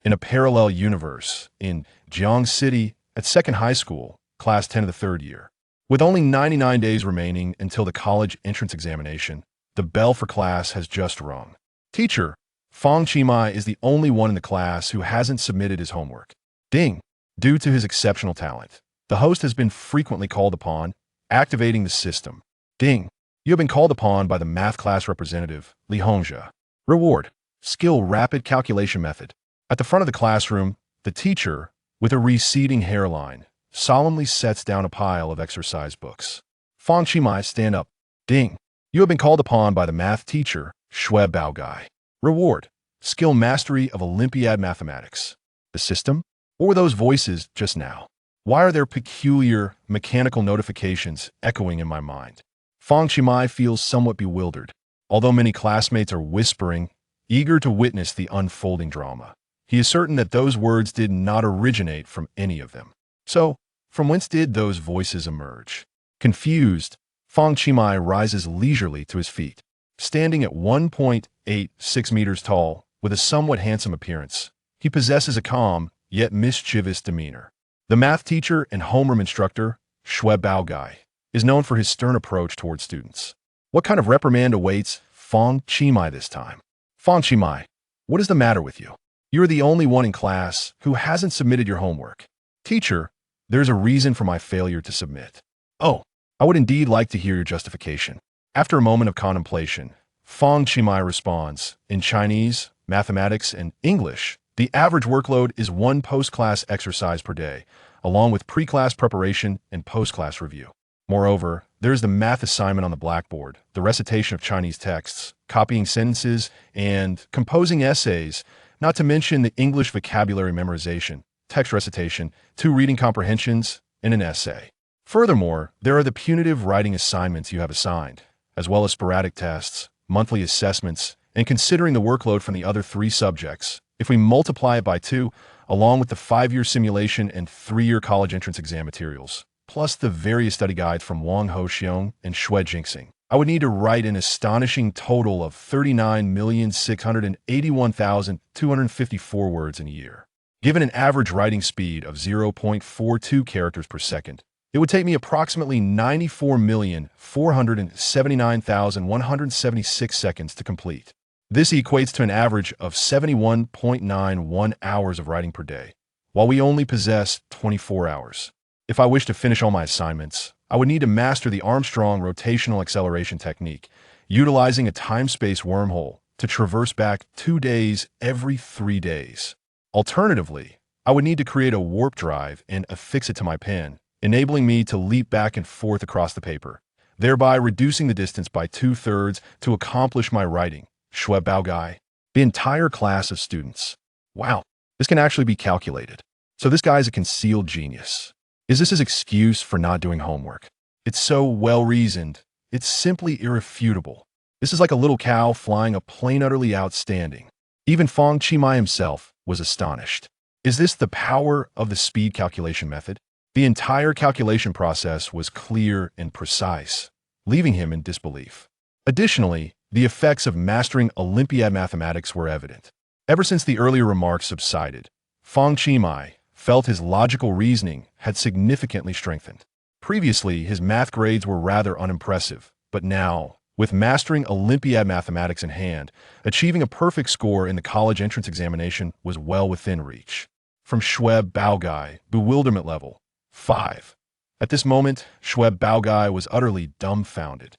in a parallel universe in Jiang City at Second High School, Class 10 of the third year. With only 99 days remaining until the college entrance examination, the bell for class has just rung. Teacher, Fang Qi is the only one in the class who hasn't submitted his homework. Ding! Due to his exceptional talent, the host has been frequently called upon, activating the system. Ding! You have been called upon by the math class representative, Li Hongzhe. Reward: skill rapid calculation method. At the front of the classroom, the teacher, with a receding hairline, solemnly sets down a pile of exercise books. Fang Qi, stand up. Ding! You have been called upon by the math teacher, Xiao Bixue. Reward: skill mastery of Olympiad mathematics. The system? What were those voices just now? Why are there peculiar, mechanical notifications echoing in my mind? Fang Qi feels somewhat bewildered, although many classmates are whispering, eager to witness the unfolding drama. He is certain that those words did not originate from any of them. So, from whence did those voices emerge? Confused, Fang Qi rises leisurely to his feet. Standing at 1.86 meters tall, with a somewhat handsome appearance, he possesses a calm, yet mischievous demeanor. The math teacher and homeroom instructor, Xiao Bixue, is known for his stern approach towards students. What kind of reprimand awaits Fang Qi this time? Fang Qi, what is the matter with you? You are the only one in class who hasn't submitted your homework. Teacher, there's a reason for my failure to submit. Oh, I would indeed like to hear your justification. After a moment of contemplation, Fang Qi responds, in Chinese, mathematics, and English, the average workload is 1 post-class exercise per day, along with pre-class preparation and post-class review. Moreover, there is the math assignment on the blackboard, the recitation of Chinese texts, copying sentences, and composing essays, not to mention the English vocabulary memorization, text recitation, 2 reading comprehensions, and an essay. Furthermore, there are the punitive writing assignments you have assigned, as well as sporadic tests, monthly assessments, and considering the workload from the other 3 subjects, if we multiply it by 2, along with the 5-year simulation and 3-year college entrance exam materials, plus the various study guides from Wang Hoxiong and Xue Jingxing, I would need to write an astonishing total of 39,681,254 words in a year. Given an average writing speed of 0.42 characters per second, it would take me approximately 94,479,176 seconds to complete. This equates to an average of 71.91 hours of writing per day, while we only possess 24 hours. If I wish to finish all my assignments, I would need to master the Armstrong rotational acceleration technique, utilizing a time-space wormhole to traverse back 2 days every 3 days. Alternatively, I would need to create a warp drive and affix it to my pen, enabling me to leap back and forth across the paper, thereby reducing the distance by 2/3 to accomplish my writing. Xiao Bixue. The entire class of students. Wow, this can actually be calculated. So this guy is a concealed genius. Is this his excuse for not doing homework? It's so well-reasoned. It's simply irrefutable. This is like a little cow flying a plane utterly outstanding. Even Fang Qi himself was astonished. Is this the power of the speed calculation method? The entire calculation process was clear and precise, leaving him in disbelief. Additionally, the effects of mastering Olympiad mathematics were evident. Ever since the earlier remarks subsided, Fang Qi felt his logical reasoning had significantly strengthened. Previously, his math grades were rather unimpressive, but now, with mastering Olympiad mathematics in hand, achieving a perfect score in the college entrance examination was well within reach. From Xiao Bixue, bewilderment level 5. At this moment, Xiao Bixue was utterly dumbfounded.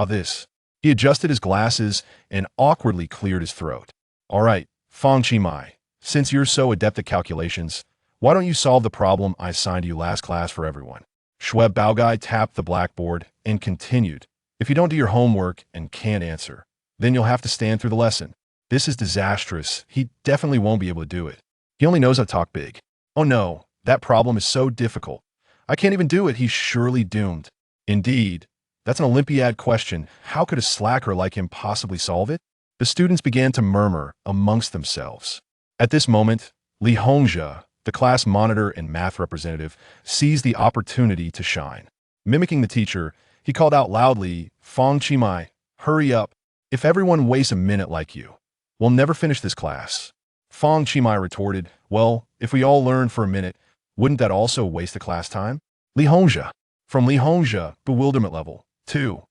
This. He adjusted his glasses and awkwardly cleared his throat. All right, Fang Qi, since you're so adept at calculations, why don't you solve the problem I assigned you last class for everyone? Xiao Bixue tapped the blackboard and continued. If you don't do your homework and can't answer, then you'll have to stand through the lesson. This is disastrous. He definitely won't be able to do it. He only knows how to talk big. Oh no, that problem is so difficult. I can't even do it. He's surely doomed. Indeed. That's an Olympiad question. How could a slacker like him possibly solve it? The students began to murmur amongst themselves. At this moment, Li Hongzhe, the class monitor and math representative, seized the opportunity to shine. Mimicking the teacher, he called out loudly, Fang Qi, hurry up. If everyone wastes a minute like you, we'll never finish this class. Fang Qi retorted, well, if we all learn for a minute, wouldn't that also waste the class time? Li Hongzhe. From Li Hongzhe, bewilderment level 2.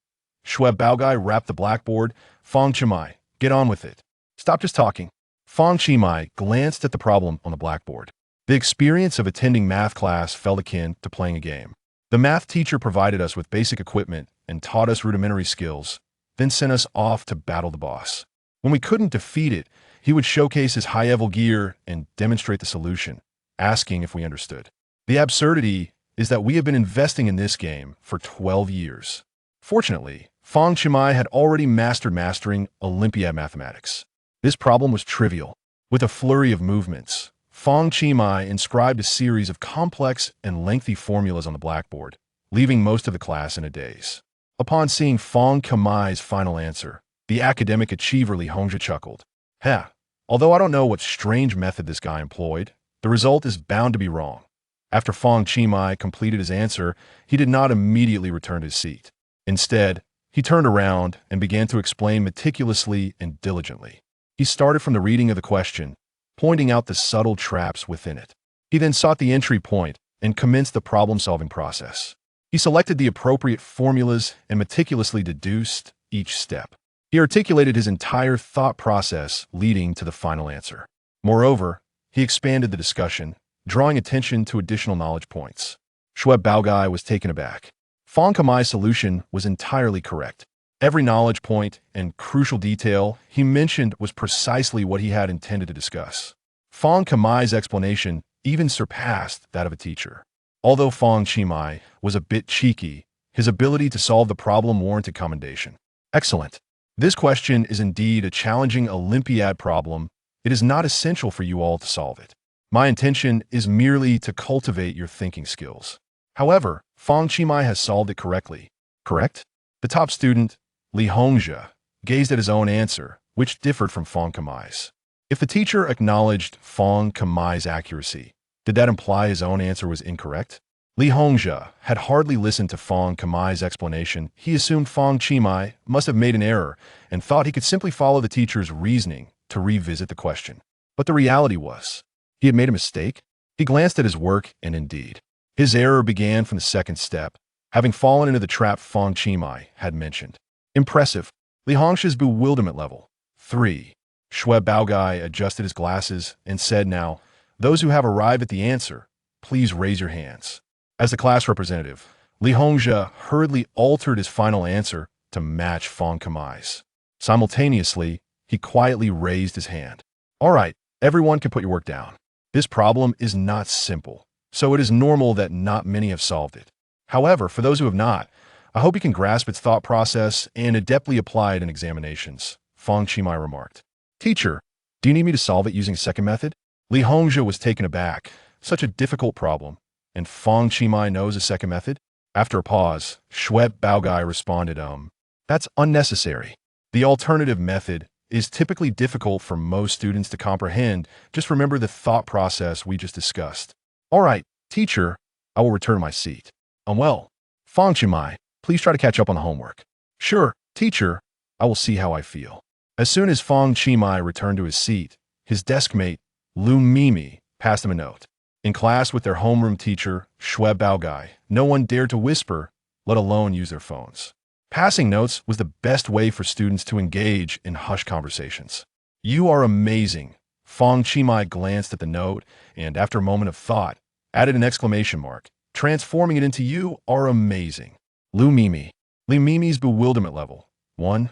Xiao Bixue rapped the blackboard. Fang Qi, get on with it. Stop just talking. Fang Qi glanced at the problem on the blackboard. The experience of attending math class felt akin to playing a game. The math teacher provided us with basic equipment and taught us rudimentary skills, then sent us off to battle the boss. When we couldn't defeat it, he would showcase his high-level gear and demonstrate the solution, asking if we understood. The absurdity is that we have been investing in this game for 12 years. Fortunately, Fang Qi had already mastering Olympiad mathematics. This problem was trivial. With a flurry of movements, Fang Qi inscribed a series of complex and lengthy formulas on the blackboard, leaving most of the class in a daze. Upon seeing Fang Qi's final answer, the academic achiever Li Hongzhe chuckled. Heh, although I don't know what strange method this guy employed, the result is bound to be wrong. After Fang Qi completed his answer, he did not immediately return to his seat. Instead, he turned around and began to explain meticulously and diligently. He started from the reading of the question, pointing out the subtle traps within it. He then sought the entry point and commenced the problem-solving process. He selected the appropriate formulas and meticulously deduced each step. He articulated his entire thought process leading to the final answer. Moreover, he expanded the discussion, drawing attention to additional knowledge points. Xiao Bixue was taken aback. Fang Qi's solution was entirely correct. Every knowledge point and crucial detail he mentioned was precisely what he had intended to discuss. Fang Qi's explanation even surpassed that of a teacher. Although Fang Qi was a bit cheeky, his ability to solve the problem warranted commendation. Excellent. This question is indeed a challenging Olympiad problem. It is not essential for you all to solve it. My intention is merely to cultivate your thinking skills. However, Fang Qi has solved it correctly. Correct? The top student, Li Hongzhe, gazed at his own answer, which differed from Fang Qi's. If the teacher acknowledged Fang Qi's accuracy, did that imply his own answer was incorrect? Li Hongzhe had hardly listened to Fang Qi's explanation. He assumed Fang Qi must have made an error and thought he could simply follow the teacher's reasoning to revisit the question. But the reality was, he had made a mistake. He glanced at his work, and indeed, his error began from the second step, having fallen into the trap Fang Qi had mentioned. Impressive. Li Hongzhe's bewilderment level 3. Xiao Bixue adjusted his glasses and said, now, those who have arrived at the answer, please raise your hands. As the class representative, Li Hongzhe hurriedly altered his final answer to match Fang Qi's. Simultaneously, he quietly raised his hand. All right, everyone can put your work down. This problem is not simple, so it is normal that not many have solved it. However, for those who have not, I hope you can grasp its thought process and adeptly apply it in examinations, Fang Qi remarked. Teacher, do you need me to solve it using a second method? Li Hongzhe was taken aback. Such a difficult problem. And Fang Qi knows a second method? After a pause, Xiao Bixue responded, that's unnecessary. The alternative method is typically difficult for most students to comprehend. Just remember the thought process we just discussed. All right, teacher, I will return to my seat. Well, Fang Qi, please try to catch up on the homework. Sure, teacher, I will see how I feel. As soon as Fang Qi returned to his seat, his desk mate, Lu Mimi, passed him a note. In class with their homeroom teacher, Xiao Bixue, no one dared to whisper, let alone use their phones. Passing notes was the best way for students to engage in hushed conversations. You are amazing. Fang Qi glanced at the note and, after a moment of thought, added an exclamation mark, transforming it into you are amazing. Lu Mimi's bewilderment level 1.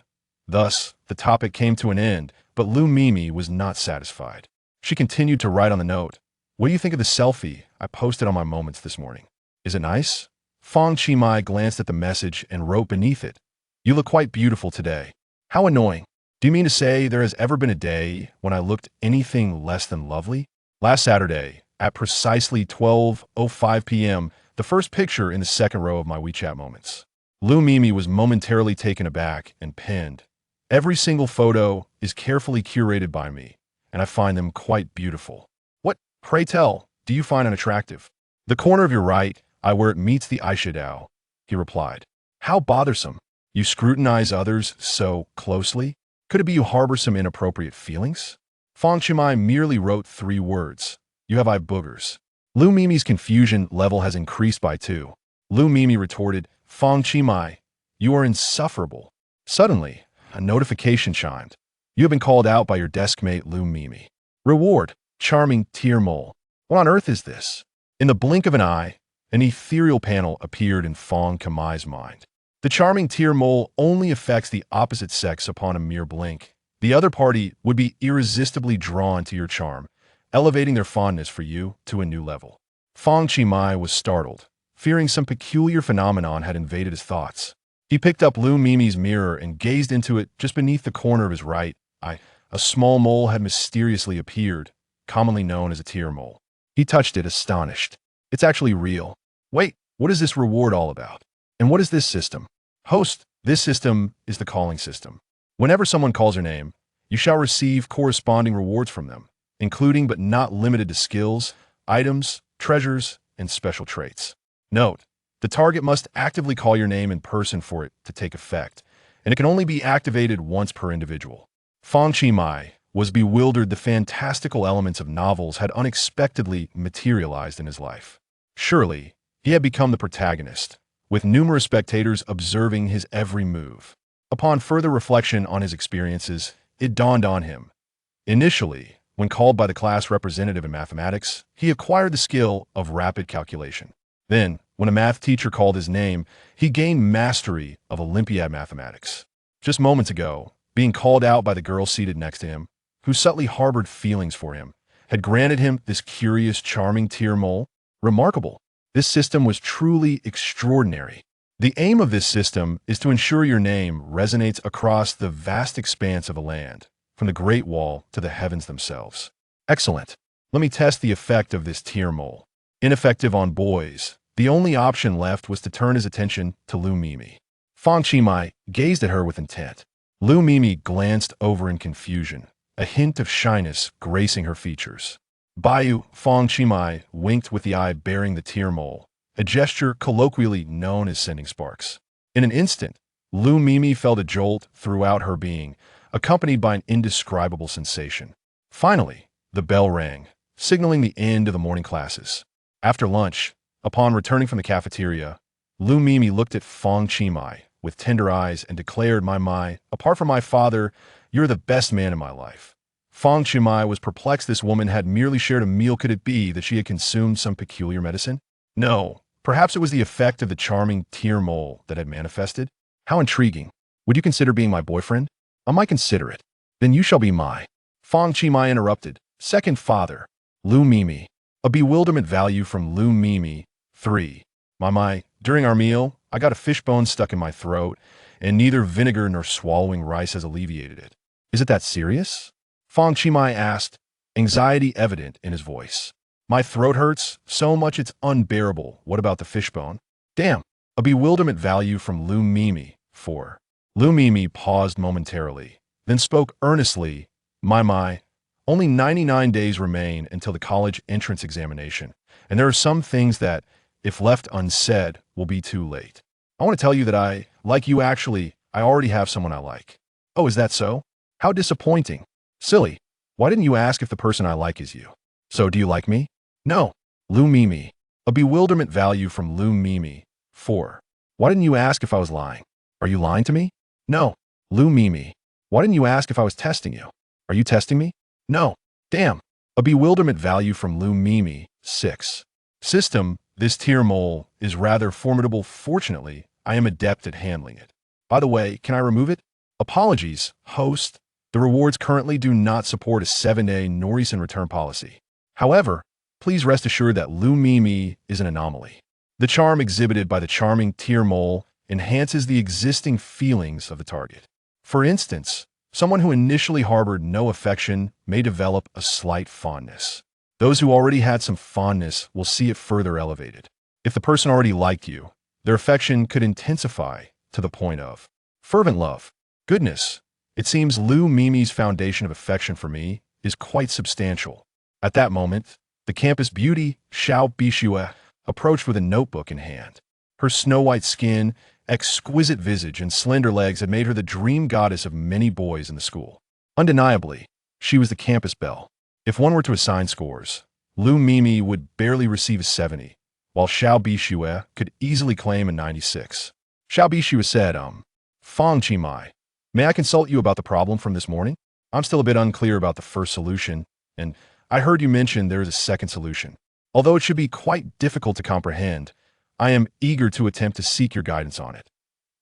Thus, the topic came to an end, but Lu Mimi was not satisfied. She continued to write on the note, what do you think of the selfie I posted on my Moments this morning? Is it nice? Fang Qi glanced at the message and wrote beneath it, you look quite beautiful today. How annoying. Do you mean to say there has ever been a day when I looked anything less than lovely? Last Saturday, at precisely 12:05 p.m., the first picture in the second row of my WeChat Moments. Lu Mimi was momentarily taken aback and penned, every single photo is carefully curated by me, and I find them quite beautiful. What, pray tell, do you find unattractive? The corner of your right, where it meets the eyeshadow, he replied. How bothersome. You scrutinize others so closely? Could it be you harbor some inappropriate feelings? Fang Qi merely wrote 3 words. You have eye boogers. Lu Mimi's confusion level has increased by 2. Lu Mimi retorted, Fang Qi, you are insufferable. Suddenly, a notification chimed. You have been called out by your desk mate Lu Mimi. Reward, charming tear mole. What on earth is this? In the blink of an eye, an ethereal panel appeared in Fang Qi mind. The charming tear mole only affects the opposite sex upon a mere blink. The other party would be irresistibly drawn to your charm, elevating their fondness for you to a new level. Fang Qi was startled, fearing some peculiar phenomenon had invaded his thoughts. He picked up Lu Mimi's mirror and gazed into it just beneath the corner of his right eye. A small mole had mysteriously appeared, commonly known as a tear mole. He touched it, astonished. It's actually real. Wait, what is this reward all about? And what is this system? Host, this system is the calling system. Whenever someone calls your name, you shall receive corresponding rewards from them, including but not limited to skills, items, treasures, and special traits. Note, the target must actively call your name in person for it to take effect, and it can only be activated once per individual. Fang Qi was bewildered. The fantastical elements of novels had unexpectedly materialized in his life. Surely, he had become the protagonist, with numerous spectators observing his every move. Upon further reflection on his experiences, it dawned on him. Initially, when called by the class representative in mathematics, he acquired the skill of rapid calculation. Then, when a math teacher called his name, he gained mastery of Olympiad mathematics. Just moments ago, being called out by the girl seated next to him, who subtly harbored feelings for him, had granted him this curious, charming tear mole. Remarkable. This system was truly extraordinary. The aim of this system is to ensure your name resonates across the vast expanse of a land, from the Great Wall to the heavens themselves. Excellent. Let me test the effect of this tear mole. Ineffective on boys. The only option left was to turn his attention to Lu Mimi. Fang Qi gazed at her with intent. Lu Mimi glanced over in confusion, a hint of shyness gracing her features. Bayou, Fang Qi winked with the eye bearing the tear mole, a gesture colloquially known as sending sparks. In an instant, Lu Mimi felt a jolt throughout her being, accompanied by an indescribable sensation. Finally, the bell rang, signaling the end of the morning classes. After lunch, upon returning from the cafeteria, Lu Mimi looked at Fang Qi with tender eyes and declared, My, apart from my father, you're the best man in my life. Fang Qi was perplexed. This woman had merely shared a meal. Could it be that she had consumed some peculiar medicine? No, perhaps it was the effect of the charming tear mole that had manifested. How intriguing. Would you consider being my boyfriend? I might consider it. Then you shall be my. Fang Qi interrupted. Second father. Lu Mimi. A bewilderment value from Lu Mimi. 3. My, during our meal, I got a fishbone stuck in my throat, and neither vinegar nor swallowing rice has alleviated it. Is it that serious? Fang Qi asked, anxiety evident in his voice. My throat hurts so much it's unbearable. What about the fishbone? Damn. A bewilderment value from Lu Mimi. 4. Lu Mimi paused momentarily, then spoke earnestly. My, only 99 days remain until the college entrance examination, and there are some things that, if left unsaid, will be too late. I want to tell you that I already have someone I like. Oh, is that so? How disappointing. Silly. Why didn't you ask if the person I like is you? So do you like me? No. Lu Mimi. A bewilderment value from Lu Mimi. 4. Why didn't you ask if I was lying? Are you lying to me? No. Lu Mimi. Why didn't you ask if I was testing you? Are you testing me? No. Damn. A bewilderment value from Lu Mimi. 6. System, this tear mole is rather formidable. Fortunately, I am adept at handling it. By the way, can I remove it? Apologies, host. The rewards currently do not support a 7-day Norisen return policy. However, please rest assured that Lu Mimi is an anomaly. The charm exhibited by the charming tear mole enhances the existing feelings of the target. For instance, someone who initially harbored no affection may develop a slight fondness. Those who already had some fondness will see it further elevated. If the person already liked you, their affection could intensify to the point of fervent love. Goodness, it seems Lu Mimi's foundation of affection for me is quite substantial. At that moment, the campus beauty, Xiao Bixue, approached with a notebook in hand. Her snow-white skin, exquisite visage, and slender legs had made her the dream goddess of many boys in the school. Undeniably, She was the campus belle. If one were to assign scores, Lu Mimi would barely receive a 70, while Xiao Bixue could easily claim a 96. Xiao Bixue said, Fang Qi, may I consult you about the problem from this morning? I'm still a bit unclear about the first solution, and I heard you mention there is a second solution. Although it should be quite difficult to comprehend, I am eager to attempt to seek your guidance on it.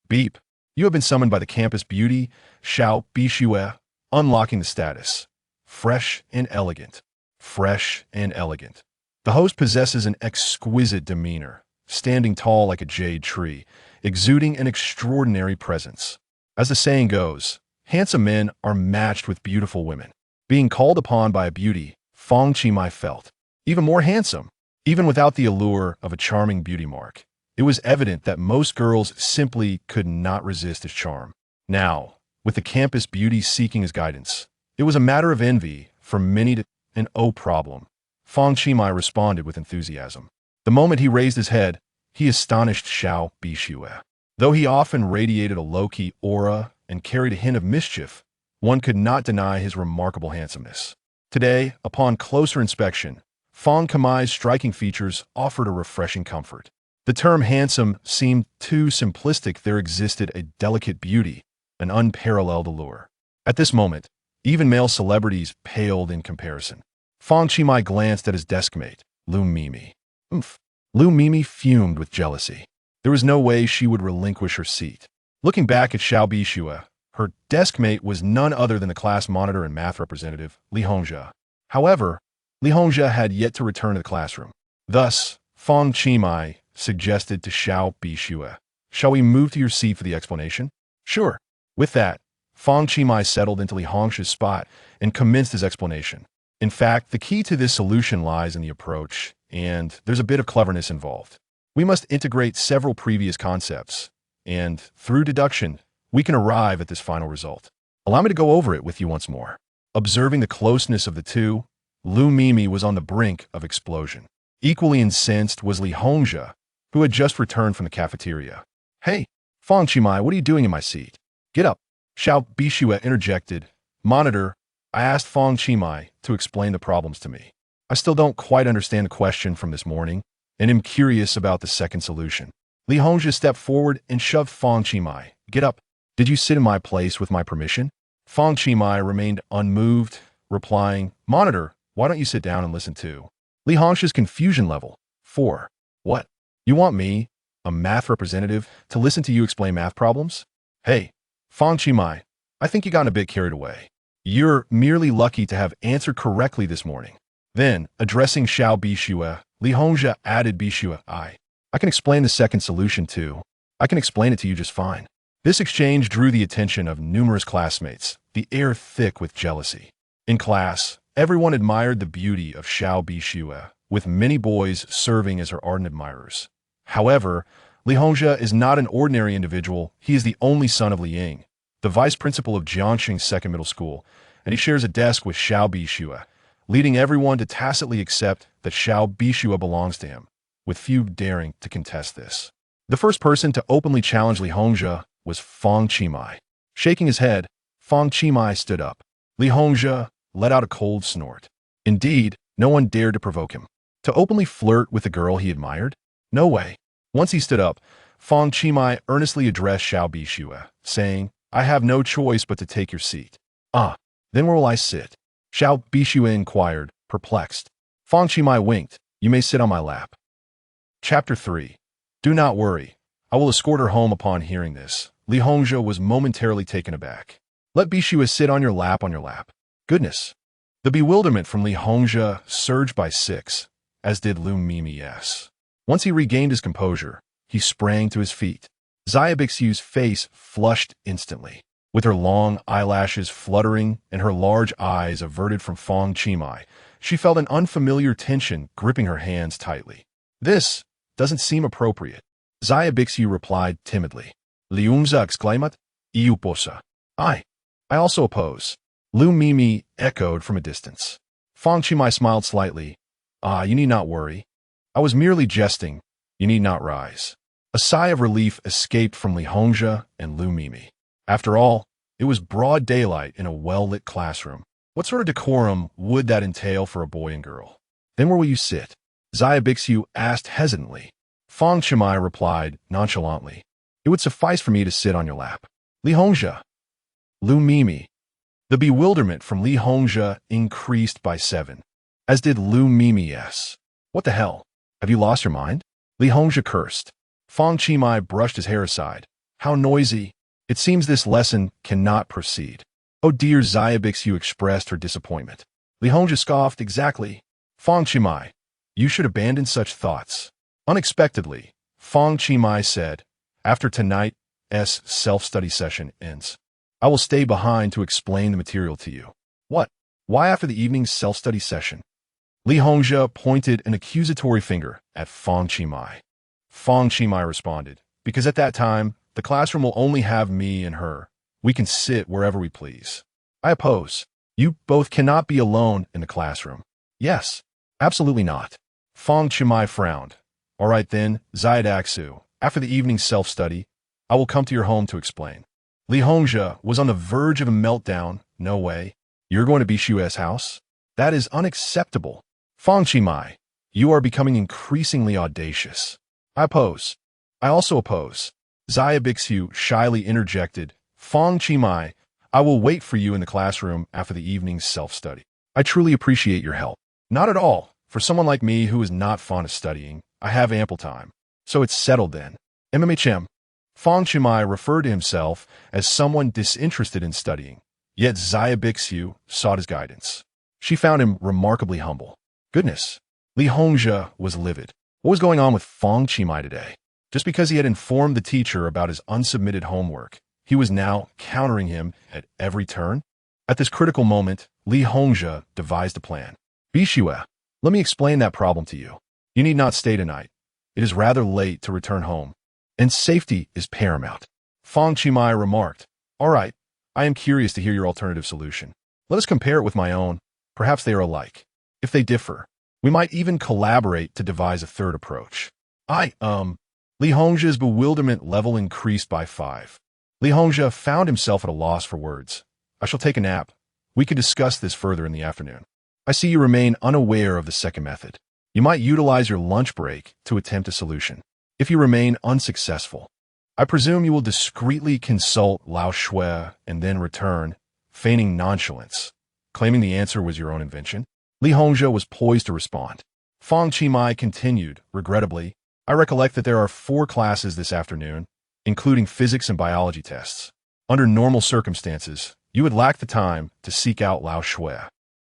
Beep. You have been summoned by the campus beauty, Xiao Bixue, unlocking the status. Fresh and elegant. Fresh and elegant. The host possesses an exquisite demeanor, standing tall like a jade tree, exuding an extraordinary presence. As the saying goes, handsome men are matched with beautiful women. Being called upon by a beauty, Fang Qi felt even more handsome, even without the allure of a charming beauty mark. It was evident that most girls simply could not resist his charm. Now, with the campus beauty seeking his guidance, it was a matter of envy for many to an problem. Fang Qi responded with enthusiasm. The moment he raised his head, he astonished Xiao Bixue. Though he often radiated a low-key aura and carried a hint of mischief, one could not deny his remarkable handsomeness. Today, upon closer inspection, Fang Qi's striking features offered a refreshing comfort. The term handsome seemed too simplistic. There existed a delicate beauty, an unparalleled allure. At this moment, even male celebrities paled in comparison. Fang Qi glanced at his deskmate, Lu Mimi. Lu Mimi fumed with jealousy. There was no way she would relinquish her seat. Looking back at Xiao Bixue, her deskmate was none other than the class monitor and math representative, Li Hongzhe. However, Li Hongzhe had yet to return to the classroom. Thus, Fang Qi suggested to Xiao Bixue, "Shall we move to your seat for the explanation?" "Sure." With that, Fang Qi settled into Li Hongzhe's spot and commenced his explanation. In fact, the key to this solution lies in the approach, and there's a bit of cleverness involved. We must integrate several previous concepts, and through deduction, we can arrive at this final result. Allow me to go over it with you once more. Observing the closeness of the two, Lu Mimi was on the brink of explosion. Equally incensed was Li Hongzhe, who had just returned from the cafeteria. "Hey, Fang Qi, what are you doing in my seat? Get up." Xiao Bixue interjected. "Monitor, I asked Fang Qi to explain the problems to me. I still don't quite understand the question from this morning, and am curious about the second solution." Li Hongzhe stepped forward and shoved Fang Qi. "Get up. Did you sit in my place with my permission?" Fang Qi remained unmoved, replying, "Monitor, why don't you sit down and listen too?" Li Hongzhe's confusion level. 4. "What? You want me, a math representative, to listen to you explain math problems? Hey, Fang Qi, I think you got a bit carried away. You're merely lucky to have answered correctly this morning." Then, addressing Xiao Bixue, Li Hongzhe added, "Bixue, I can explain the second solution too. I can explain it to you just fine." This exchange drew the attention of numerous classmates, the air thick with jealousy. In class, everyone admired the beauty of Xiao Bixue, with many boys serving as her ardent admirers. However, Li Hongzhe is not an ordinary individual. He is the only son of Li Ying, the vice principal of Jiangxing Second Middle School, and he shares a desk with Xiao Bixue, leading everyone to tacitly accept that Xiao Bixue belongs to him, with few daring to contest this. The first person to openly challenge Li Hongzhe was Fang Qi. Shaking his head, Fang Qi stood up. Li Hongzhe let out a cold snort. Indeed, no one dared to provoke him. To openly flirt with the girl he admired? No way. Once he stood up, Fang Qi earnestly addressed Xiao Bixue, saying, "I have no choice but to take your seat." "Ah, then where will I sit?" Xiao Bixue inquired, perplexed. Fang Qi winked. "You may sit on my lap." Chapter 3. Do not worry. I will escort her home upon hearing this. Li Hongzhe was momentarily taken aback. "Let Bixue sit on your lap Goodness. The bewilderment from Li Hongzhe surged by 6, as did Lu Mimi's. Once he regained his composure, he sprang to his feet. Xiao Bixue's face flushed instantly. With her long eyelashes fluttering and her large eyes averted from Fang Qi, she felt an unfamiliar tension gripping her hands tightly. "This doesn't seem appropriate." Xiao Bixue replied timidly. Li Hongzhe exclaimed, "Eu posa." I also oppose." Lu Mimi echoed from a distance. Fang Qi smiled slightly. You need not worry. I was merely jesting. You need not rise." A sigh of relief escaped from Li Hongzhe and Lu Mimi. After all, it was broad daylight in a well-lit classroom. What sort of decorum would that entail for a boy and girl? Then where will you sit? Xiao Bixue asked hesitantly. Fang Qi replied nonchalantly. It would suffice for me to sit on your lap. Li Hongzhe. Lu Mimi. The bewilderment from Li Hongzhe increased by 7, as did Lu Mimi's. What the hell? Have you lost your mind? Li Hongzhe cursed. Fang Qi brushed his hair aside. How noisy. It seems this lesson cannot proceed. Oh dear, Xiao Bixue expressed her disappointment. Li Hongzhe scoffed. Exactly. Fang Qi, you should abandon such thoughts. Unexpectedly, Fang Qi said, after tonight's self-study session ends, I will stay behind to explain the material to you. What? Why after the evening's self-study session? Li Hongzhe pointed an accusatory finger at Fang Qi. Fang Qi responded, because at that time, the classroom will only have me and her. We can sit wherever we please. I oppose. You both cannot be alone in the classroom. Yes, absolutely not. Fang Qi frowned. All right then, Xiao Bixue, after the evening's self-study, I will come to your home to explain. Li Hongzhe was on the verge of a meltdown. No way. You're going to Bixue's house? That is unacceptable. Fang Qi, you are becoming increasingly audacious. I oppose. I also oppose. Xiao Bixue shyly interjected. Fang Qi, I will wait for you in the classroom after the evening's self-study. I truly appreciate your help. Not at all. For someone like me who is not fond of studying, I have ample time. So it's settled then. MMHM. Fang Qi referred to himself as someone disinterested in studying, yet Xiao Bixue sought his guidance. She found him remarkably humble. Goodness. Li Hongzhe was livid. What was going on with Fang Qi today? Just because he had informed the teacher about his unsubmitted homework, he was now countering him at every turn? At this critical moment, Li Hongzhe devised a plan. Bixue, let me explain that problem to you. You need not stay tonight. It is rather late to return home, and safety is paramount. Fang Qi remarked. All right, I am curious to hear your alternative solution. Let us compare it with my own. Perhaps they are alike. If they differ, we might even collaborate to devise a third approach. Li Hongzhe's bewilderment level increased by 5. Li Hongzhe found himself at a loss for words. I shall take a nap. We can discuss this further in the afternoon. I see you remain unaware of the second method. You might utilize your lunch break to attempt a solution. If you remain unsuccessful, I presume you will discreetly consult Lao Shui and then return, feigning nonchalance, claiming the answer was your own invention. Li Hongzhe was poised to respond. Fang Qi continued, regrettably, I recollect that there are 4 classes this afternoon, including physics and biology tests. Under normal circumstances, you would lack the time to seek out Lao Shui.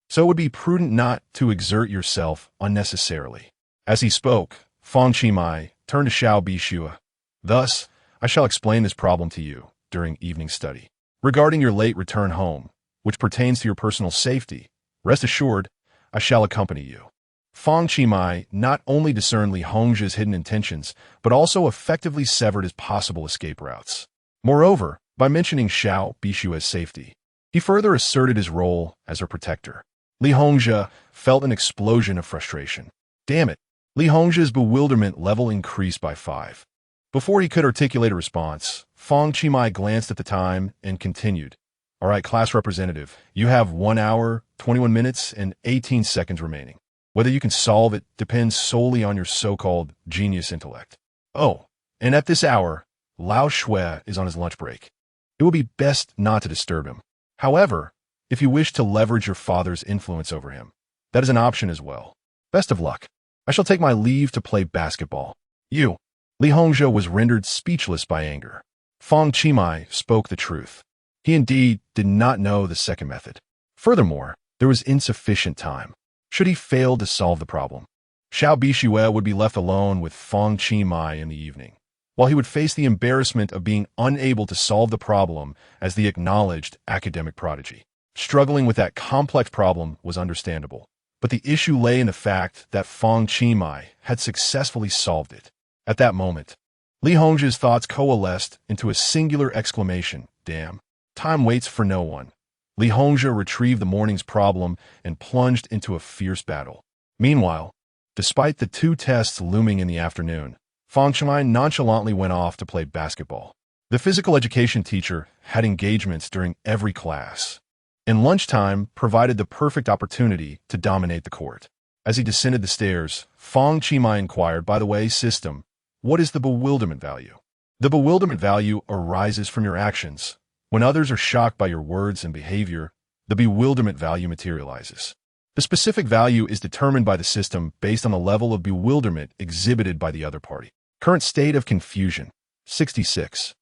So it would be prudent not to exert yourself unnecessarily. As he spoke, Fang Qi turned to Xiao Bixue. Thus, I shall explain this problem to you during evening study. Regarding your late return home, which pertains to your personal safety, rest assured, I shall accompany you. Fang Qi not only discerned Li Hongzhe's hidden intentions, but also effectively severed his possible escape routes. Moreover, by mentioning Xiao Bixue's safety, he further asserted his role as her protector. Li Hongzhe felt an explosion of frustration. Damn it! Li Hongzhe's bewilderment level increased by 5. Before he could articulate a response, Fang Qi glanced at the time and continued. All right, class representative, you have 1 hour, 21 minutes, and 18 seconds remaining. Whether you can solve it depends solely on your so-called genius intellect. Oh, and at this hour, Lao Shui is on his lunch break. It will be best not to disturb him. However, if you wish to leverage your father's influence over him, that is an option as well. Best of luck. I shall take my leave to play basketball. You. Li Hongzhe was rendered speechless by anger. Fang Qi spoke the truth. He indeed did not know the second method. Furthermore, there was insufficient time. Should he fail to solve the problem, Xiao Bixue would be left alone with Fang Qi in the evening, while he would face the embarrassment of being unable to solve the problem as the acknowledged academic prodigy. Struggling with that complex problem was understandable, but the issue lay in the fact that Fang Qi had successfully solved it. At that moment, Li Hongzhe's thoughts coalesced into a singular exclamation, damn, time waits for no one. Li Hongzhe retrieved the morning's problem and plunged into a fierce battle. Meanwhile, despite the 2 tests looming in the afternoon, Fang Qi nonchalantly went off to play basketball. The physical education teacher had engagements during every class, and lunchtime provided the perfect opportunity to dominate the court. As he descended the stairs, Fang Qi inquired, "By the way, system, what is the bewilderment value?" The bewilderment value arises from your actions. When others are shocked by your words and behavior, the bewilderment value materializes. The specific value is determined by the system based on the level of bewilderment exhibited by the other party. Current state of confusion, 66.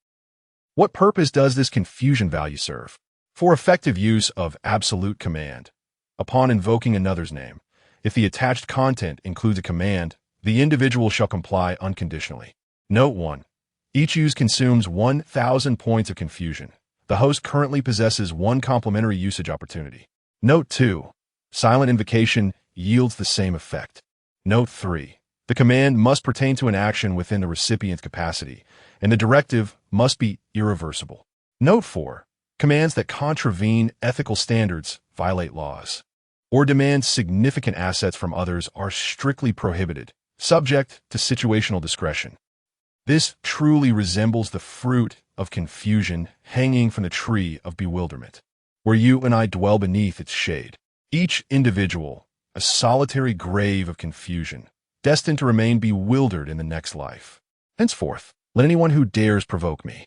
What purpose does this confusion value serve? For effective use of absolute command. Upon invoking another's name, if the attached content includes a command, the individual shall comply unconditionally. Note 1. Each use consumes 1,000 points of confusion. The host currently possesses 1 complementary usage opportunity. Note 2. Silent invocation yields the same effect. Note 3. The command must pertain to an action within the recipient's capacity, and the directive must be irreversible. Note 4. Commands that contravene ethical standards, violate laws, or demand significant assets from others are strictly prohibited, subject to situational discretion. This truly resembles the fruit of confusion hanging from the tree of bewilderment, where you and I dwell beneath its shade. Each individual, a solitary grave of confusion, destined to remain bewildered in the next life. Henceforth, let anyone who dares provoke me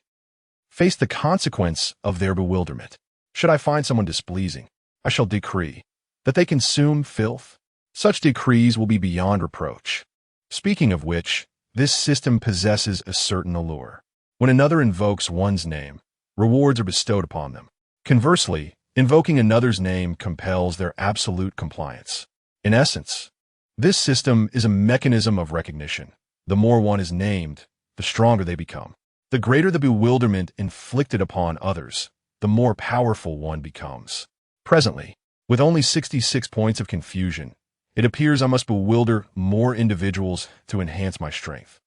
face the consequence of their bewilderment. Should I find someone displeasing, I shall decree that they consume filth. Such decrees will be beyond reproach. Speaking of which, this system possesses a certain allure. When another invokes one's name, rewards are bestowed upon them. Conversely, invoking another's name compels their absolute compliance. In essence, this system is a mechanism of recognition. The more one is named, the stronger they become. The greater the bewilderment inflicted upon others, the more powerful one becomes. Presently, with only 66 points of confusion, it appears I must bewilder more individuals to enhance my strength.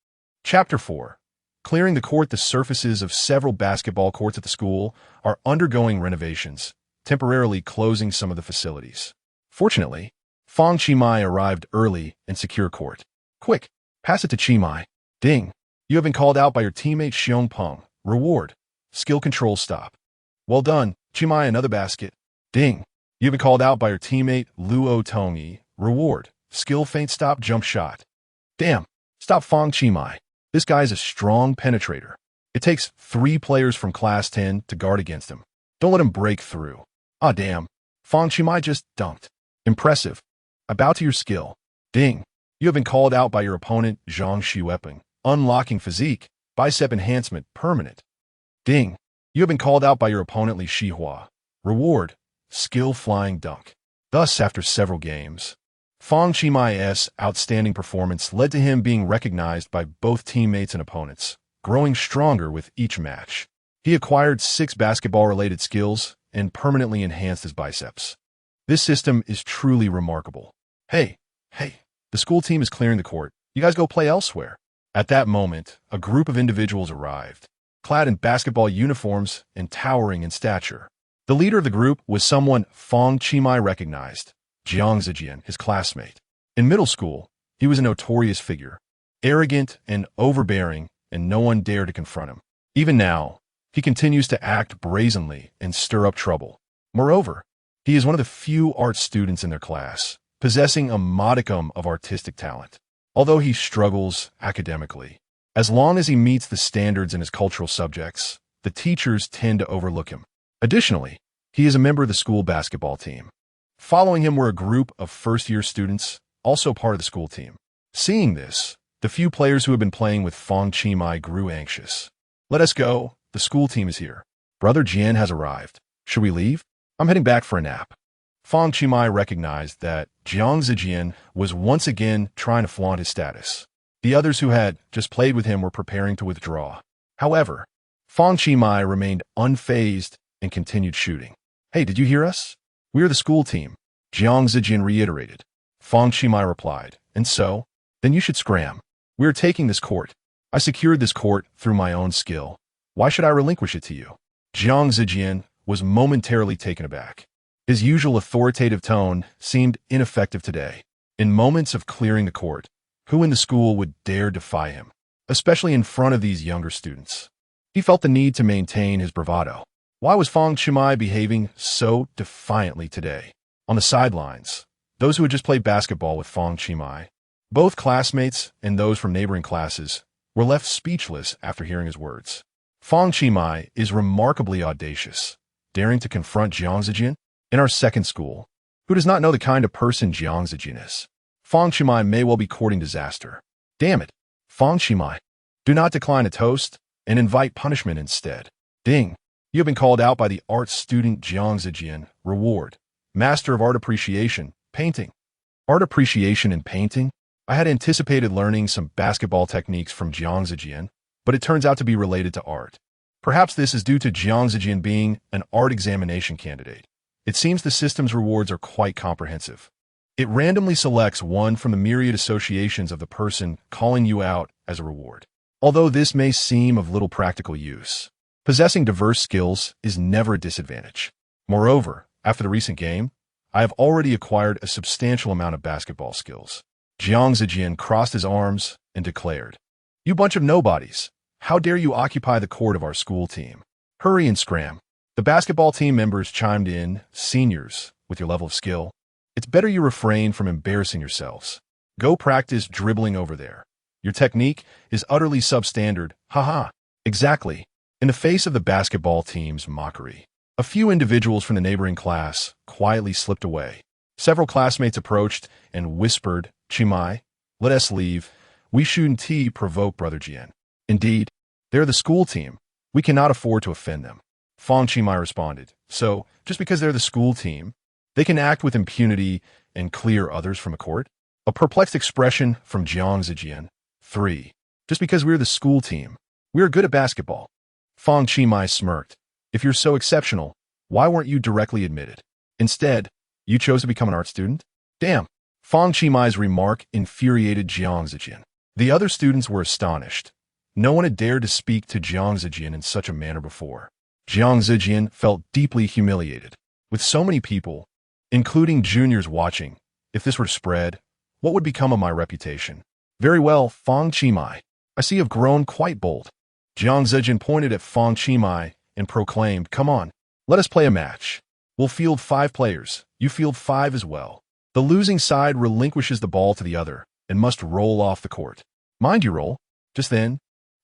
Chapter 4. Clearing the court. The surfaces of several basketball courts at the school are undergoing renovations, temporarily closing some of the facilities. Fortunately, Fang Qi arrived early and secure court. Quick, pass it to Qi. Ding. You have been called out by your teammate Xiong Peng. Reward. Skill control stop. Well done, Qi. Another basket. Ding. You have been called out by your teammate Luo Tongyi. Reward. Skill feint stop jump shot. Damn. Stop Fang Qi. This guy is a strong penetrator. It takes 3 players from Class 10 to guard against him. Don't let him break through. Ah, damn. Fang Qi just dunked. Impressive. I bow to your skill. Ding. You have been called out by your opponent Zhang Xuepeng. Unlocking physique. Bicep enhancement permanent. Ding. You have been called out by your opponent Li Shihua. Reward. Skill flying dunk. Thus, after several games, Fang Qi's outstanding performance led to him being recognized by both teammates and opponents, growing stronger with each match. He acquired 6 basketball-related skills and permanently enhanced his biceps. This system is truly remarkable. Hey, the school team is clearing the court. You guys go play elsewhere. At that moment, a group of individuals arrived, clad in basketball uniforms and towering in stature. The leader of the group was someone Fang Qi recognized, Jiang Zijian, his classmate. In middle school, he was a notorious figure, arrogant and overbearing, and no one dared to confront him. Even now, he continues to act brazenly and stir up trouble. Moreover, he is one of the few art students in their class, possessing a modicum of artistic talent. Although he struggles academically, as long as he meets the standards in his cultural subjects, the teachers tend to overlook him. Additionally, he is a member of the school basketball team. Following him were a group of first-year students, also part of the school team. Seeing this, the few players who had been playing with Fang Qi grew anxious. Let us go. The school team is here. Brother Jian has arrived. Should we leave? I'm heading back for a nap. Fang Qi recognized that Jiang Zijian was once again trying to flaunt his status. The others who had just played with him were preparing to withdraw. However, Fang Qi remained unfazed and continued shooting. Hey, did you hear us? We are the school team, Jiang Zijian reiterated. Fang Qi replied, and so? Then you should scram. We are taking this court. I secured this court through my own skill. Why should I relinquish it to you? Jiang Zijian was momentarily taken aback. His usual authoritative tone seemed ineffective today. In moments of clearing the court, who in the school would dare defy him, especially in front of these younger students? He felt the need to maintain his bravado. Why was Fang Qi behaving so defiantly today? On the sidelines, those who had just played basketball with Fang Qi, both classmates and those from neighboring classes, were left speechless after hearing his words. Fang Qi is remarkably audacious, daring to confront Jiang Zijian in our second school. Who does not know the kind of person Jiang Zijian is? Fang Qi may well be courting disaster. Damn it, Fang Qi, do not decline a toast and invite punishment instead. Ding. You have been called out by the art student Jiang Zijian. Reward. Master of Art Appreciation, Painting. Art Appreciation and Painting? I had anticipated learning some basketball techniques from Jiang Zijian, but it turns out to be related to art. Perhaps this is due to Jiang Zijian being an art examination candidate. It seems the system's rewards are quite comprehensive. It randomly selects one from the myriad associations of the person calling you out as a reward. Although this may seem of little practical use, possessing diverse skills is never a disadvantage. Moreover, after the recent game, I have already acquired a substantial amount of basketball skills. Jiang Zijian crossed his arms and declared, "You bunch of nobodies, how dare you occupy the court of our school team? Hurry and scram." The basketball team members chimed in, "Seniors, with your level of skill, it's better you refrain from embarrassing yourselves. Go practice dribbling over there. Your technique is utterly substandard, haha." Exactly. In the face of the basketball team's mockery, a few individuals from the neighboring class quietly slipped away. Several classmates approached and whispered, "Qi, let us leave. We shouldn't provoke Brother Jian." Indeed, they're the school team. We cannot afford to offend them. Fang Qi responded, "So, just because they're the school team, they can act with impunity and clear others from a court?" A perplexed expression from Jiang Zijian. 3. Just because we're the school team, we are good at basketball. Fang Qi smirked. "If you're so exceptional, why weren't you directly admitted? Instead, you chose to become an art student? Damn." Fang Qi's remark infuriated Jiang Zijian. The other students were astonished. No one had dared to speak to Jiang Zijian in such a manner before. Jiang Zijian felt deeply humiliated. With so many people, including juniors watching, if this were to spread, what would become of my reputation? "Very well, Fang Qi, I see you've grown quite bold." Jiang Zijian pointed at Fang Qi and proclaimed, "Come on, let us play a match. We'll field 5 players. You field 5 as well. The losing side relinquishes the ball to the other and must roll off the court. Mind you roll." Just then,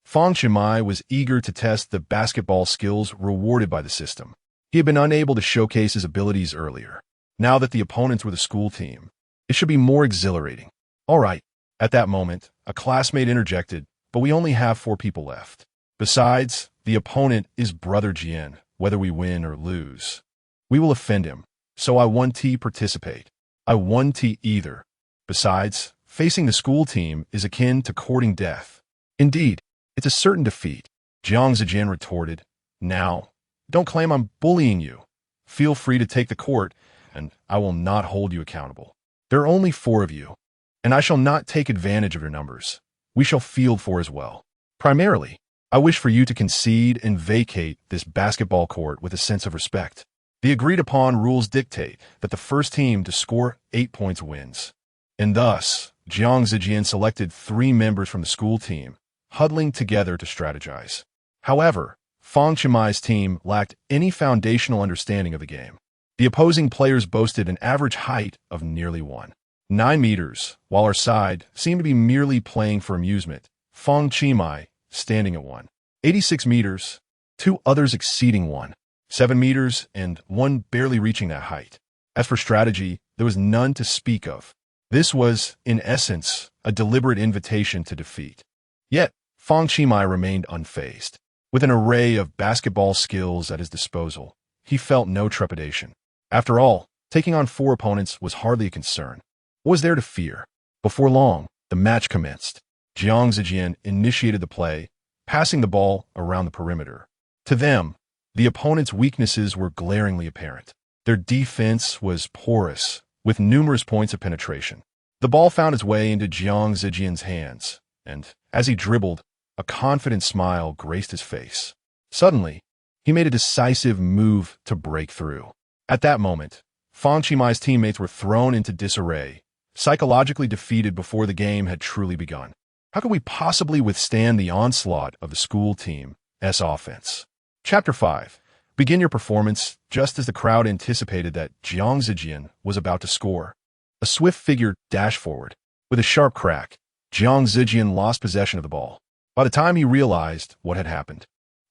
Fang Qi was eager to test the basketball skills rewarded by the system. He had been unable to showcase his abilities earlier. Now that the opponents were the school team, it should be more exhilarating. "All right." At that moment, a classmate interjected, "But we only have 4 people left. Besides, the opponent is Brother Jian, whether we win or lose. We will offend him, so I want to participate. I want to either. Besides, facing the school team is akin to courting death. Indeed, it's a certain defeat." Jiang Zijian retorted, "Now, don't claim I'm bullying you. Feel free to take the court, and I will not hold you accountable. There are only 4 of you, and I shall not take advantage of your numbers. We shall field 4 as well. Primarily, I wish for you to concede and vacate this basketball court with a sense of respect. The agreed-upon rules dictate that the first team to score 8 points wins." And thus, Jiang Zijian selected 3 members from the school team, huddling together to strategize. However, Fang Qi's team lacked any foundational understanding of the game. The opposing players boasted an average height of nearly 1.9 meters, while our side seemed to be merely playing for amusement. Fang Qi standing at 1.86 meters, 2 others exceeding 1.7 meters, and 1 barely reaching that height. As for strategy, there was none to speak of. This was, in essence, a deliberate invitation to defeat. Yet, Fang Qi remained unfazed. With an array of basketball skills at his disposal, he felt no trepidation. After all, taking on 4 opponents was hardly a concern. What was there to fear? Before long, the match commenced. Jiang Zijian initiated the play, passing the ball around the perimeter. To them, the opponent's weaknesses were glaringly apparent. Their defense was porous, with numerous points of penetration. The ball found its way into Jiang Zijian's hands, and, as he dribbled, a confident smile graced his face. Suddenly, he made a decisive move to break through. At that moment, Fang Qi's teammates were thrown into disarray, psychologically defeated before the game had truly begun. How could we possibly withstand the onslaught of the school team's offense? Chapter 5. Begin your performance just as the crowd anticipated that Jiang Zijian was about to score. A swift figure dashed forward. With a sharp crack, Jiang Zijian lost possession of the ball. By the time he realized what had happened,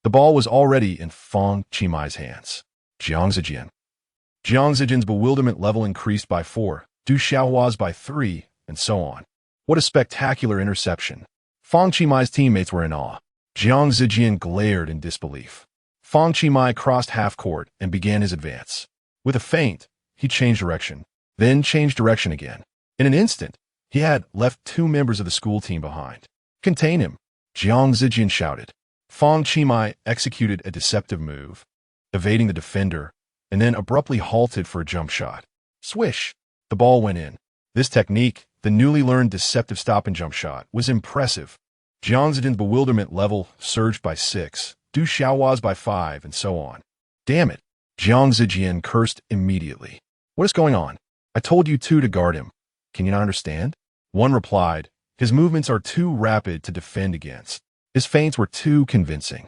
the ball was already in Fang Qimai's hands. Jiang Zijian. Jiang Zijian's bewilderment level increased by 4, Du Xiaohua's by 3, and so on. What a spectacular interception. Fang Qimai's teammates were in awe. Jiang Zijian glared in disbelief. Fang Qimai crossed half-court and began his advance. With a feint, he changed direction, then changed direction again. In an instant, he had left 2 members of the school team behind. Contain him, Jiang Zijian shouted. Fang Qimai executed a deceptive move, evading the defender, and then abruptly halted for a jump shot. Swish! The ball went in. This technique, the newly learned deceptive stop-and-jump shot, was impressive. Jiang Zijian's bewilderment level surged by 6, Du Xiaohua's by 5, and so on. Damn it! Jiang Zijian cursed immediately. What is going on? I told you 2 to guard him. Can you not understand? One replied, his movements are too rapid to defend against. His feints were too convincing.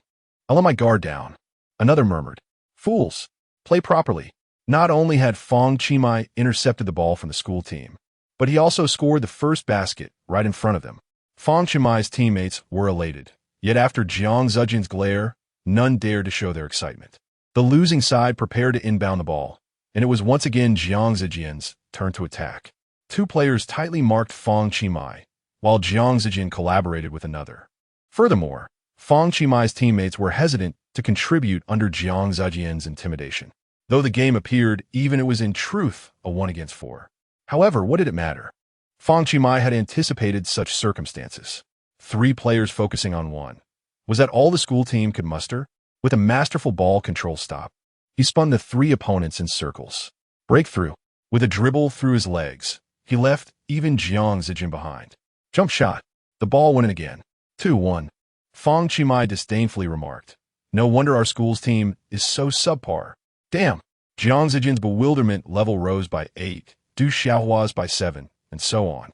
I'll let my guard down. Another murmured, fools! Play properly. Not only had Fang Qimai intercepted the ball from the school team, but he also scored the first basket right in front of them. Fang Qimai's teammates were elated, yet after Jiang Zijian's glare, none dared to show their excitement. The losing side prepared to inbound the ball, and it was once again Jiang Zijian's turn to attack. 2 players tightly marked Fang Qimai, while Jiang Zijian collaborated with another. Furthermore, Fang Qimai's teammates were hesitant to contribute under Jiang Zijian's intimidation. Though the game appeared even, it was in truth a 1-against-4. However, what did it matter? Fang Qimai had anticipated such circumstances. 3 players focusing on 1. Was that all the school team could muster? With a masterful ball control stop, he spun the 3 opponents in circles. Breakthrough. With a dribble through his legs, he left even Jiang Zijian behind. Jump shot. The ball went in again. 2-1. Fang Qimai disdainfully remarked, no wonder our school's team is so subpar. Damn. Jiang Zijian's bewilderment level rose by 8, Du Xiaohua's by 7, and so on.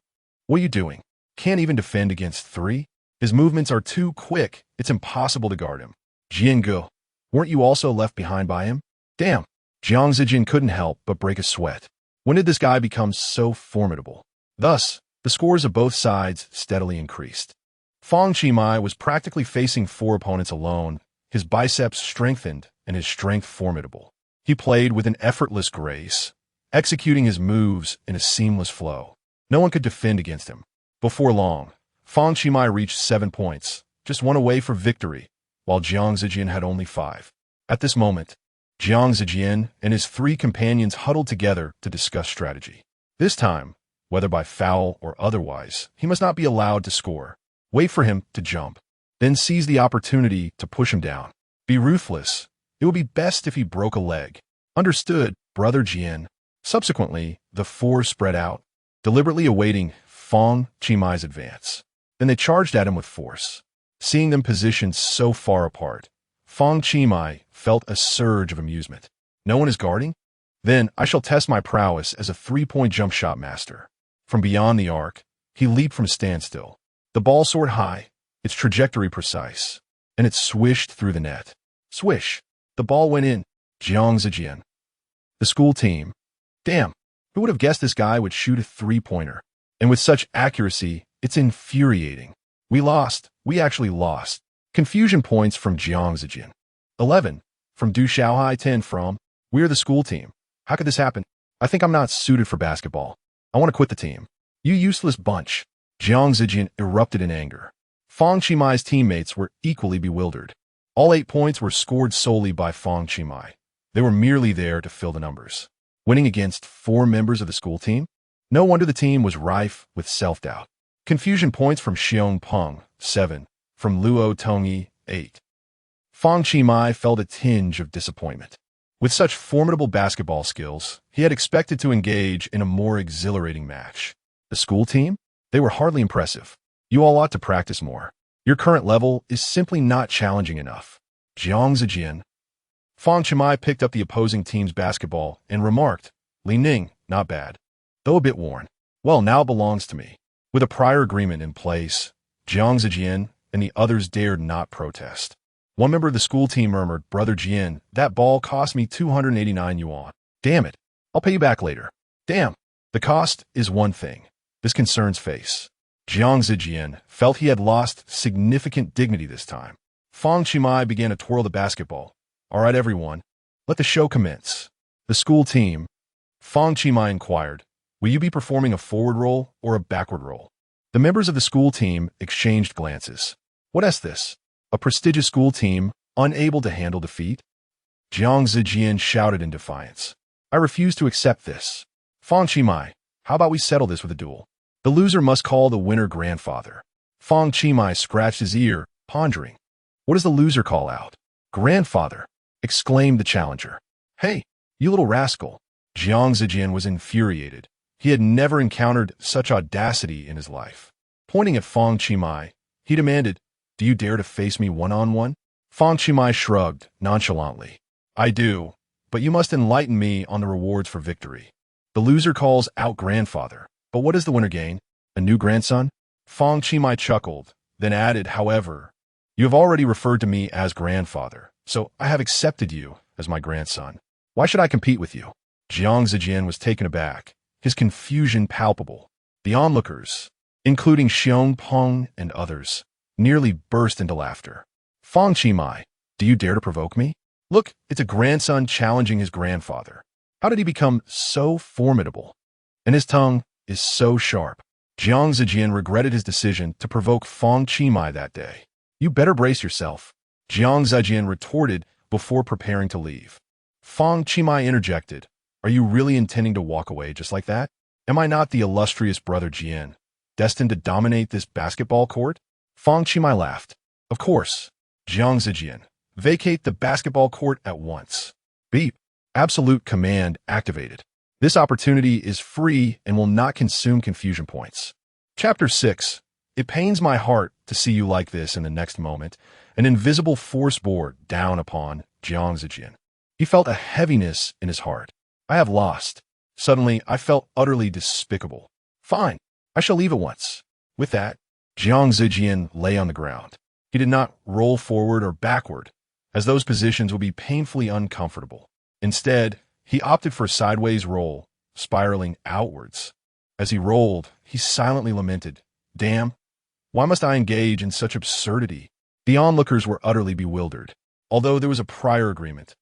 What are you doing? Can't even defend against 3? His movements are too quick, it's impossible to guard him. Jiangu, weren't you also left behind by him? Damn. Jiang Zijian couldn't help but break a sweat. When did this guy become so formidable? Thus, the scores of both sides steadily increased. Fang Qimai was practically facing 4 opponents alone, his biceps strengthened and his strength formidable. He played with an effortless grace, executing his moves in a seamless flow. No one could defend against him. Before long, Fang Qimai reached 7 points, just 1 away for victory, while Jiang Zijian had only 5. At this moment, Jiang Zijian and his 3 companions huddled together to discuss strategy. This time, whether by foul or otherwise, he must not be allowed to score. Wait for him to jump, then seize the opportunity to push him down. Be ruthless. It would be best if he broke a leg. Understood, Brother Jian. Subsequently, the 4 spread out, deliberately awaiting Fang Qimai's advance. Then they charged at him with force. Seeing them positioned so far apart, Fang Qimai felt a surge of amusement. No one is guarding? Then I shall test my prowess as a 3-point jump shot master. From beyond the arc, he leaped from standstill. The ball soared high, its trajectory precise, and it swished through the net. Swish! The ball went in. Jiang Zijian. The school team. Damn, who would have guessed this guy would shoot a 3-pointer? And with such accuracy, it's infuriating. We lost. We actually lost. Confusion points from Jiang Zijian. 11. From Du Xiaohai. 10 from, we're the school team. How could this happen? I think I'm not suited for basketball. I want to quit the team. You useless bunch. Jiang Zijian erupted in anger. Fang Qimai's teammates were equally bewildered. All 8 points were scored solely by Fang Qimai. They were merely there to fill the numbers. Winning against 4 members of the school team? No wonder the team was rife with self-doubt. Confusion points from Xiong Peng. 7. From Luo Tongyi. 8. Fang Qimai felt a tinge of disappointment. With such formidable basketball skills, he had expected to engage in a more exhilarating match. The school team? They were hardly impressive. You all ought to practice more. Your current level is simply not challenging enough. Jiang Zijian. Fang Qimai picked up the opposing team's basketball and remarked, Li Ning, not bad, though a bit worn. Well, now it belongs to me. With a prior agreement in place, Jiang Zijian and the others dared not protest. One member of the school team murmured, Brother Jian, that ball cost me 289 yuan. Damn it. I'll pay you back later. Damn. The cost is one thing. This concerns face. Jiang Zijian felt he had lost significant dignity this time. Fang Qi began to twirl the basketball. All right, everyone. Let the show commence. The school team. Fang Qi inquired, will you be performing a forward roll or a backward roll? The members of the school team exchanged glances. What is this? A prestigious school team, unable to handle defeat? Jiang Zijian shouted in defiance. I refuse to accept this. Fang Qi, how about we settle this with a duel? The loser must call the winner grandfather. Fang Qi scratched his ear, pondering. What does the loser call out? Grandfather, exclaimed the challenger. Hey, you little rascal. Jiang Zijian was infuriated. He had never encountered such audacity in his life. Pointing at Fang Qi, he demanded, do you dare to face me one-on-one? Fang Qi shrugged nonchalantly. I do, but you must enlighten me on the rewards for victory. The loser calls out grandfather. But what does the winner gain? A new grandson? Fang Qi chuckled, then added, however, you have already referred to me as grandfather, so I have accepted you as my grandson. Why should I compete with you? Jiang Zijian was taken aback, his confusion palpable. The onlookers, including Xiong Peng and others, nearly burst into laughter. Fang Qi, do you dare to provoke me? Look, it's a grandson challenging his grandfather. How did he become so formidable? And his tongue is so sharp. Jiang Zijian regretted his decision to provoke Fang Qi that day. You better brace yourself, Jiang Zijian retorted before preparing to leave. Fang Qi interjected, are you really intending to walk away just like that? Am I not the illustrious brother Jian, destined to dominate this basketball court? Fang Qi laughed. Of course, Jiang Zijian, vacate the basketball court at once. Beep. Absolute command activated. This opportunity is free and will not consume confusion points. Chapter 6. It pains my heart to see you like this in the next moment. An invisible force bore down upon Jiang Zijian. He felt a heaviness in his heart. I have lost. Suddenly, I felt utterly despicable. Fine, I shall leave at once. With that, Jiang Zijian lay on the ground. He did not roll forward or backward, as those positions would be painfully uncomfortable. Instead, he opted for a sideways roll, spiraling outwards. As he rolled, he silently lamented, damn, why must I engage in such absurdity? The onlookers were utterly bewildered. Although there was a prior agreement,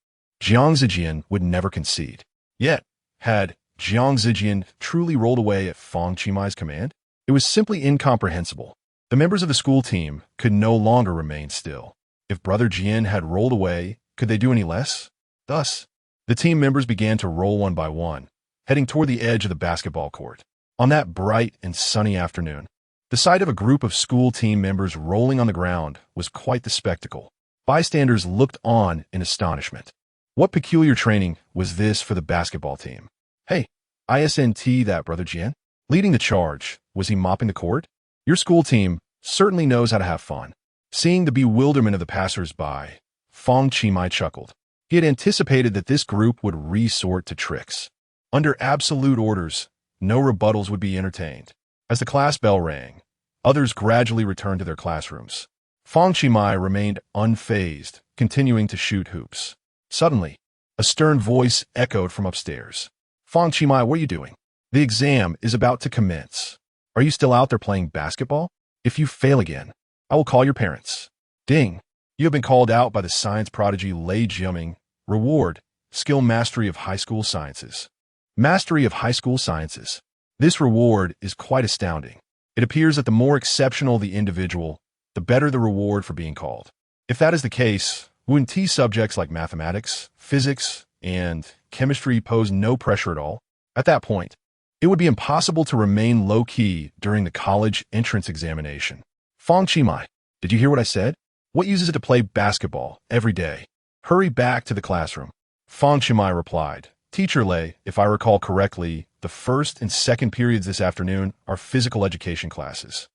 Jiang Zijian would never concede. Yet, had Jiang Zijian truly rolled away at Fang Qi's command? It was simply incomprehensible. The members of the school team could no longer remain still. If Brother Jian had rolled away, could they do any less? Thus, the team members began to roll one by one, heading toward the edge of the basketball court. On that bright and sunny afternoon, the sight of a group of school team members rolling on the ground was quite the spectacle. Bystanders looked on in astonishment. What peculiar training was this for the basketball team? Hey, ISNT that Brother Jian? Leading the charge, was he mopping the court? Your school team certainly knows how to have fun. Seeing the bewilderment of the passers-by, Fang Qi chuckled. He had anticipated that this group would resort to tricks. Under absolute orders, no rebuttals would be entertained. As the class bell rang, others gradually returned to their classrooms. Fang Qi remained unfazed, continuing to shoot hoops. Suddenly, a stern voice echoed from upstairs. Fang Qi, what are you doing? The exam is about to commence. Are you still out there playing basketball? If you fail again, I will call your parents. Ding. You have been called out by the science prodigy Lei Jiaming. Reward, skill mastery of high school sciences. Mastery of high school sciences. This reward is quite astounding. It appears that the more exceptional the individual, the better the reward for being called. If that is the case, wouldn't subjects like mathematics, physics, and chemistry pose no pressure at all? At that point, it would be impossible to remain low-key during the college entrance examination. Fang Qi, did you hear what I said? What use is it to play basketball every day? Hurry back to the classroom. Fang Qi replied, Teacher Lei, if I recall correctly, the first and second periods this afternoon are physical education classes.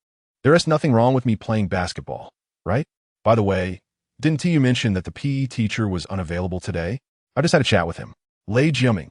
There is nothing wrong with me playing basketball, right? By the way, didn't you mention that the PE teacher was unavailable today? I just had a chat with him. Lei Jiaming.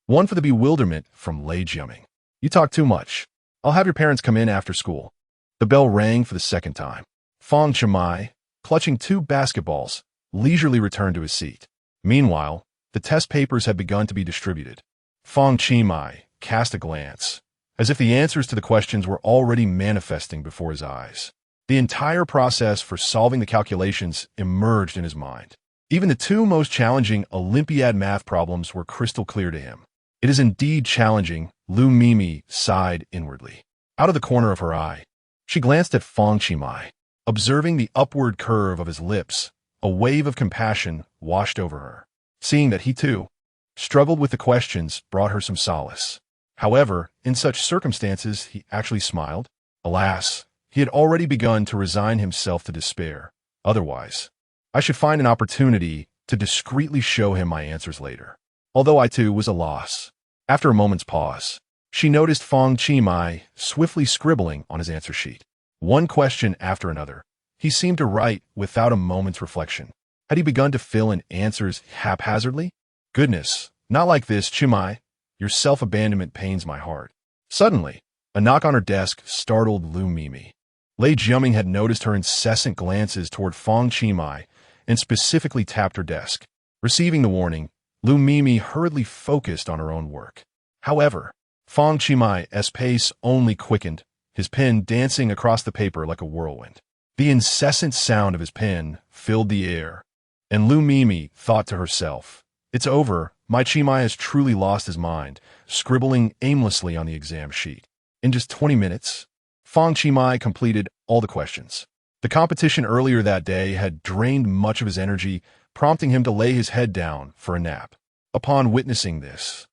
One for the bewilderment from Lei Jiaming. You talk too much. I'll have your parents come in after school. The bell rang for the second time. Fang Qi clutching 2 basketballs, leisurely returned to his seat. Meanwhile, the test papers had begun to be distributed. Fang Qi cast a glance, as if the answers to the questions were already manifesting before his eyes. The entire process for solving the calculations emerged in his mind. Even the 2 most challenging Olympiad math problems were crystal clear to him. It is indeed challenging, Lu Mimi sighed inwardly. Out of the corner of her eye, she glanced at Fang Qi. Observing the upward curve of his lips, a wave of compassion washed over her. Seeing that he, too, struggled with the questions brought her some solace. However, in such circumstances, he actually smiled. Alas, he had already begun to resign himself to despair. Otherwise, I should find an opportunity to discreetly show him my answers later. Although I, too, was a loss. After a moment's pause, she noticed Fang Qi swiftly scribbling on his answer sheet. One question after another, he seemed to write without a moment's reflection. Had he begun to fill in answers haphazardly? Goodness, not like this, Qi. Your self-abandonment pains my heart. Suddenly, a knock on her desk startled Lu Mimi. Lei Jiaming had noticed her incessant glances toward Fang Qi and specifically tapped her desk. Receiving the warning, Lu Mimi hurriedly focused on her own work. However, Fang Qi's pace only quickened, his pen dancing across the paper like a whirlwind. The incessant sound of his pen filled the air, and Lu Mimi thought to herself, "It's over, my Qi has truly lost his mind," scribbling aimlessly on the exam sheet. In just 20 minutes, Fang Qi completed all the questions. The competition earlier that day had drained much of his energy, prompting him to lay his head down for a nap. Upon witnessing this,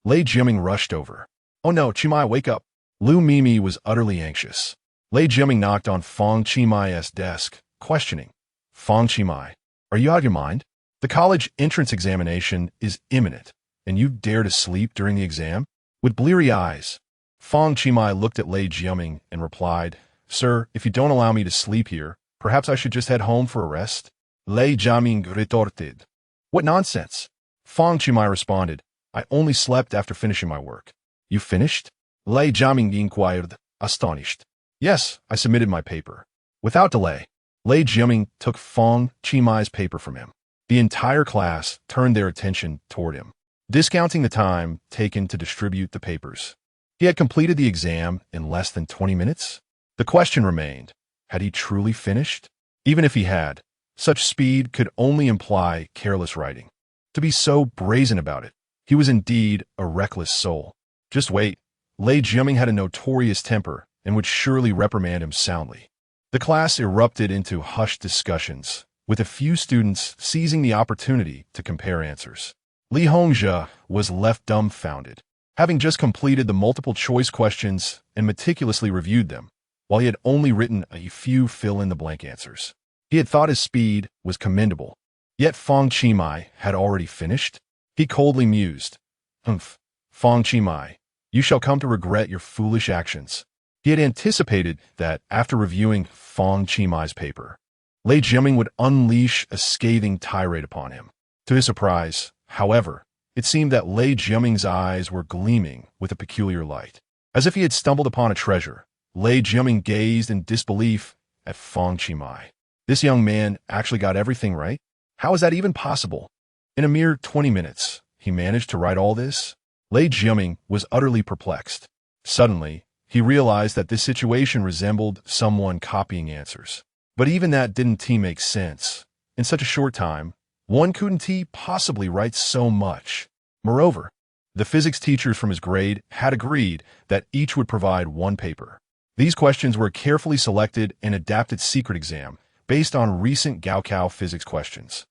Lei Jiaming rushed over. "Oh no, Qi, wake up." Lu Mimi was utterly anxious. Lei Jiaming knocked on Fang Qi's desk, questioning, "Fang Qi, are you out of your mind? The college entrance examination is imminent, and you dare to sleep during the exam?" With bleary eyes, Fang Qi looked at Lei Jiaming and replied, "Sir, if you don't allow me to sleep here, perhaps I should just head home for a rest?" Lei Jiaming retorted, "What nonsense!" Fang Qi responded, "I only slept after finishing my work." "You finished?" Lei Jiaming inquired, astonished. "Yes, I submitted my paper." Without delay, Lei Jiaming took Fang Qi's paper from him. The entire class turned their attention toward him, discounting the time taken to distribute the papers. He had completed the exam in less than 20 minutes. The question remained, had he truly finished? Even if he had, such speed could only imply careless writing. To be so brazen about it, he was indeed a reckless soul. Just wait. Lei Jiaming had a notorious temper and would surely reprimand him soundly. The class erupted into hushed discussions, with a few students seizing the opportunity to compare answers. Li Hongzhe was left dumbfounded, having just completed the multiple-choice questions and meticulously reviewed them, while he had only written a few fill-in-the-blank answers. He had thought his speed was commendable, yet Fang Qi had already finished. He coldly mused, "Humph, Fang Qi, you shall come to regret your foolish actions." He had anticipated that after reviewing Fang Qi's paper, Lei Jiaming would unleash a scathing tirade upon him. To his surprise, however, it seemed that Lei Jiaming's eyes were gleaming with a peculiar light. As if he had stumbled upon a treasure, Lei Jiaming gazed in disbelief at Fang Qi. This young man actually got everything right? How is that even possible? In a mere 20 minutes, he managed to write all this? Lei Jiaming was utterly perplexed. Suddenly, he realized that this situation resembled someone copying answers. But even that didn't make sense. In such a short time, one couldn't possibly write so much. Moreover, the physics teachers from his grade had agreed that each would provide one paper. These questions were a carefully selected and adapted secret exam based on recent Gaokao physics questions.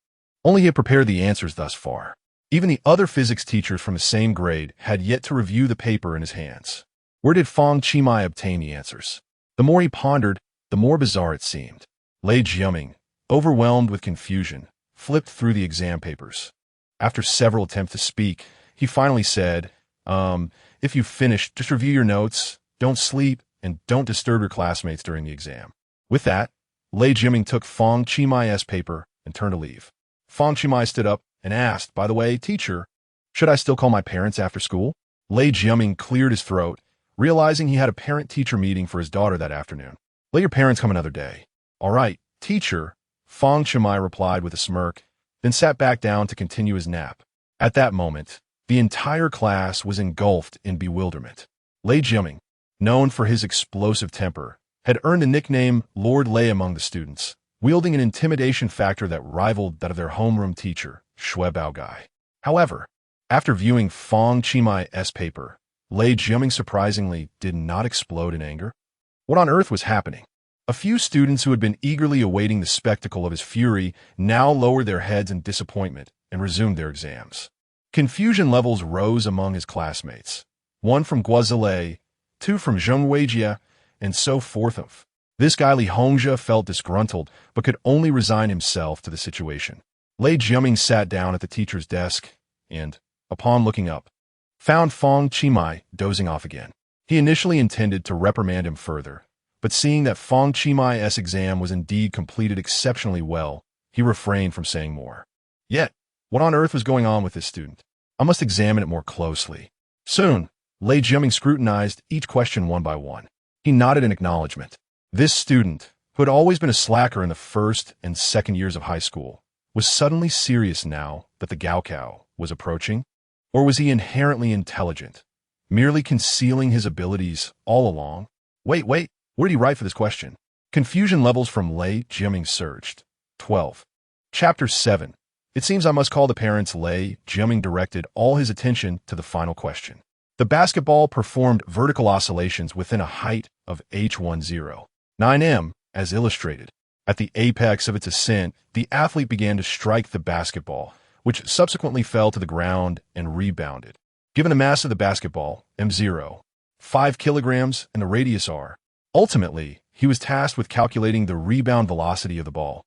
Only he had prepared the answers thus far. Even the other physics teachers from the same grade had yet to review the paper in his hands. Where did Fang Qi obtain the answers? The more he pondered, the more bizarre it seemed. Lei Jiaming, overwhelmed with confusion, flipped through the exam papers. After several attempts to speak, he finally said, "If you've finished, just review your notes, don't sleep, and don't disturb your classmates during the exam." With that, Lei Jiaming took Fang Qi's paper and turned to leave. Fang Qi stood up and asked, "By the way, teacher, should I still call my parents after school?" Lei Jiaming cleared his throat, realizing he had a parent-teacher meeting for his daughter that afternoon. "Let your parents come another day." "All right, teacher," Fang Qi replied with a smirk, then sat back down to continue his nap. At that moment, the entire class was engulfed in bewilderment. Lei Jiaming, known for his explosive temper, had earned the nickname Lord Lei among the students, wielding an intimidation factor that rivaled that of their homeroom teacher, Xiao Bixue. However, after viewing Fang Qi's paper, Lei Jiaming surprisingly did not explode in anger. What on earth was happening? A few students who had been eagerly awaiting the spectacle of his fury now lowered their heads in disappointment and resumed their exams. Confusion levels rose among his classmates, one from Guazalei, two from Zhengweijia, and so forth. This guy Li Hongzhe felt disgruntled but could only resign himself to the situation. Lei Jiaming sat down at the teacher's desk and, upon looking up, found Fang Qi dozing off again. He initially intended to reprimand him further, but seeing that Fang Qi's exam was indeed completed exceptionally well, he refrained from saying more. Yet, what on earth was going on with this student? I must examine it more closely. Soon, Lei Jiaming scrutinized each question one by one. He nodded in acknowledgement. This student, who had always been a slacker in the first and second years of high school, was suddenly serious now that the Gaokao was approaching? Or was he inherently intelligent, merely concealing his abilities all along? Wait, where did he write for this question? Confusion levels from Lei Jiaming surged. 12. Chapter 7. It seems I must call the parents. Lei Jiaming directed all his attention to the final question. The basketball performed vertical oscillations within a height of h10, 9m, as illustrated. At the apex of its ascent, the athlete began to strike the basketball, which subsequently fell to the ground and rebounded. Given the mass of the basketball, m0, 5 kilograms, and the radius r, ultimately, he was tasked with calculating the rebound velocity of the ball,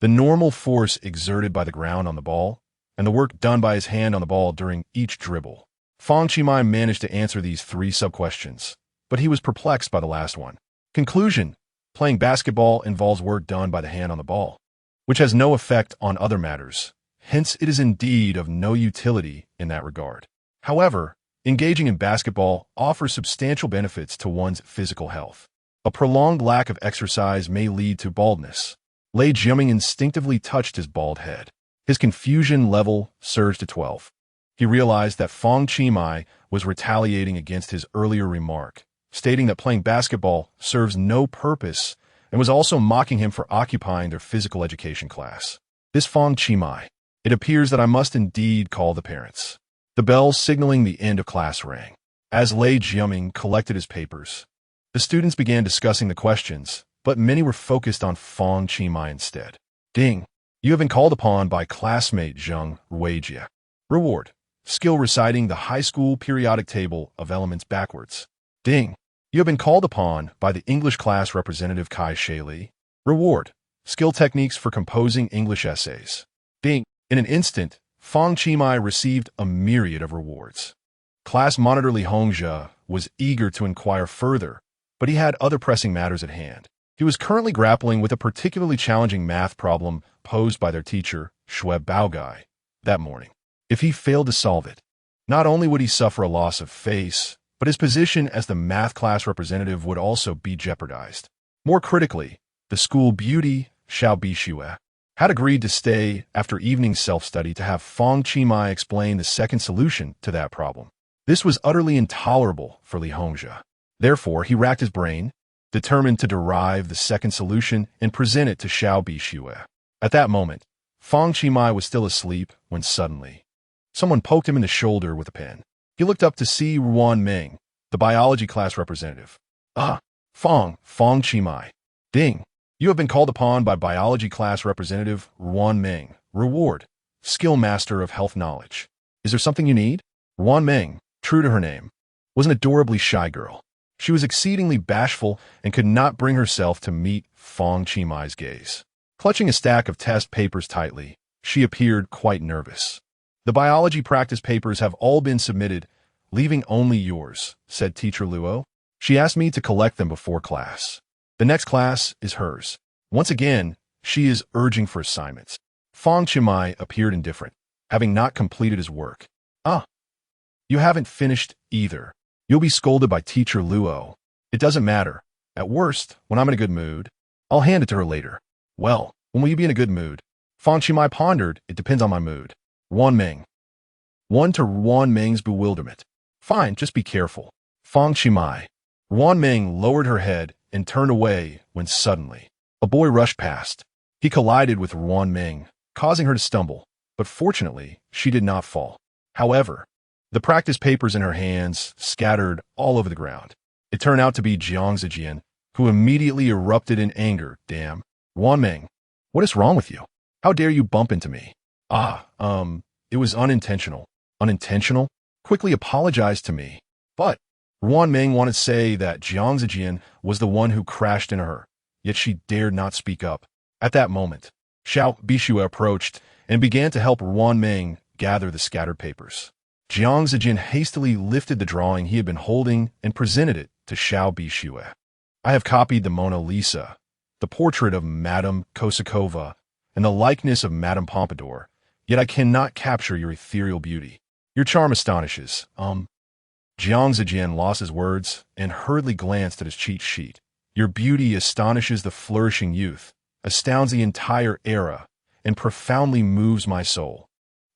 the normal force exerted by the ground on the ball, and the work done by his hand on the ball during each dribble. Fang Qi managed to answer these 3 sub-questions, but he was perplexed by the last one. Conclusion: playing basketball involves work done by the hand on the ball, which has no effect on other matters. Hence, it is indeed of no utility in that regard. However, engaging in basketball offers substantial benefits to one's physical health. A prolonged lack of exercise may lead to baldness. Lei Jiaming instinctively touched his bald head. His confusion level surged to 12. He realized that Fang Qi was retaliating against his earlier remark, stating that playing basketball serves no purpose, and was also mocking him for occupying their physical education class. This Fang Qi, it appears that I must indeed call the parents. The bell signaling the end of class rang. As Lei Jiaming collected his papers, the students began discussing the questions, but many were focused on Fang Qi instead. Ding! You have been called upon by classmate Zheng Weijia. Reward: skill reciting the high school periodic table of elements backwards. Ding! You have been called upon by the English class representative Kai Shaili. Reward: skill techniques for composing English essays. Ding! In an instant, Fang Qi received a myriad of rewards. Class monitor Li Hongzhe was eager to inquire further, but he had other pressing matters at hand. He was currently grappling with a particularly challenging math problem posed by their teacher, Xiao Bixue, that morning. If he failed to solve it, not only would he suffer a loss of face, but his position as the math class representative would also be jeopardized. More critically, the school beauty, Xiao Bixue, had agreed to stay after evening self-study to have Fang Qi explain the second solution to that problem. This was utterly intolerable for Li Hongzhe. Therefore, he racked his brain, determined to derive the second solution and present it to Xiao Bixue. At that moment, Fang Qi was still asleep when suddenly, someone poked him in the shoulder with a pen. He looked up to see Ruan Meng, the biology class representative. Fang Qi. Ding! You have been called upon by biology class representative Ruan Meng. Reward: skill master of health knowledge. Is there something you need? Ruan Meng, true to her name, was an adorably shy girl. She was exceedingly bashful and could not bring herself to meet Fang Qi's gaze. Clutching a stack of test papers tightly, she appeared quite nervous. The biology practice papers have all been submitted, leaving only yours, said Teacher Luo. She asked me to collect them before class. The next class is hers. Once again, she is urging for assignments. Fang Qi appeared indifferent, having not completed his work. You haven't finished either. You'll be scolded by Teacher Luo. It doesn't matter. At worst, when I'm in a good mood, I'll hand it to her later. Well, When will you be in a good mood? Fang Qi pondered. It depends on my mood. Ruan Ming. One to Ruan Ming's bewilderment. Fine, just be careful. Fang Qi. Ruan Ming lowered her head and turned away when suddenly a boy rushed past. He collided with Ruan Ming, causing her to stumble, but fortunately, she did not fall. However, the practice papers in her hands scattered all over the ground. It turned out to be Jiang Zijian, who immediately erupted in anger. Damn. Ruan Ming, what is wrong with you? How dare you bump into me? It was unintentional. Unintentional? Quickly apologized to me. But Ruan Ming wanted to say that Jiang Zijian was the one who crashed into her, yet she dared not speak up. At that moment, Xiao Bixue approached and began to help Ruan Ming gather the scattered papers. Jiang Zijian hastily lifted the drawing he had been holding and presented it to Xiao Bixue. I have copied the Mona Lisa, the portrait of Madame Kosakova, and the likeness of Madame Pompadour, yet I cannot capture your ethereal beauty. Your charm astonishes. Jiang Zijian lost his words and hurriedly glanced at his cheat sheet. Your beauty astonishes the flourishing youth, astounds the entire era, and profoundly moves my soul.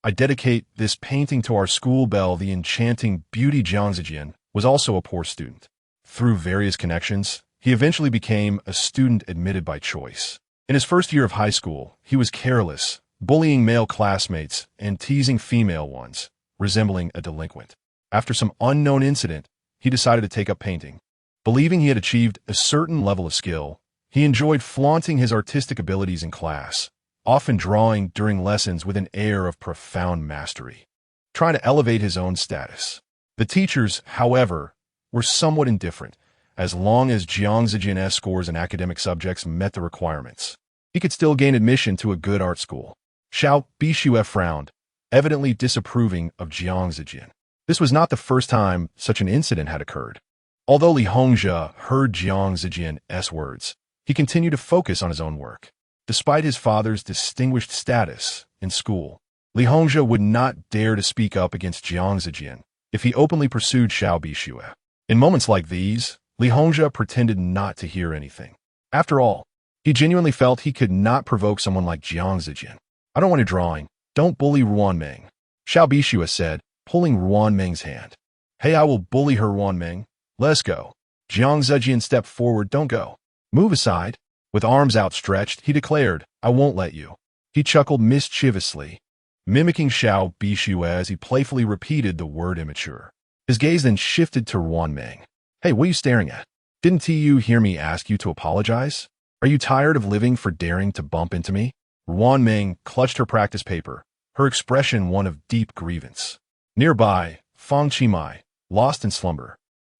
I dedicate this painting to our school belle, the enchanting beauty. Jiang Zijian was also a poor student. Through various connections, he eventually became a student admitted by choice. In his first year of high school, he was careless, bullying male classmates and teasing female ones, resembling a delinquent. After some unknown incident, he decided to take up painting. Believing he had achieved a certain level of skill, he enjoyed flaunting his artistic abilities in class, often drawing during lessons with an air of profound mastery, trying to elevate his own status. The teachers, however, were somewhat indifferent, as long as Jiang Zijian's scores in academic subjects met the requirements. He could still gain admission to a good art school. Xiao Bixue frowned, evidently disapproving of Jiang Zijian. This was not the first time such an incident had occurred. Although Li Hongzhe heard Jiang Zijian's words, he continued to focus on his own work. Despite his father's distinguished status in school, Li Hongzhe would not dare to speak up against Jiang Zijian if he openly pursued Xiao Bixue. In moments like these, Li Hongzhe pretended not to hear anything. After all, he genuinely felt he could not provoke someone like Jiang Zijian. I don't want your drawing. Don't bully Ruan Ming, Xiao Bixue said, pulling Ruan Ming's hand. Hey, I will bully her, Ruan Ming. Let's go. Jiang Zijian stepped forward. Don't go. Move aside. With arms outstretched, he declared, I won't let you. He chuckled mischievously, mimicking Xiao Bixue as he playfully repeated the word immature. His gaze then shifted to Ruan Ming. Hey, what are you staring at? Didn't you hear me ask you to apologize? Are you tired of living for daring to bump into me? Ruan Ming clutched her practice paper, her expression one of deep grievance. Nearby, Fang Qi, lost in slumber,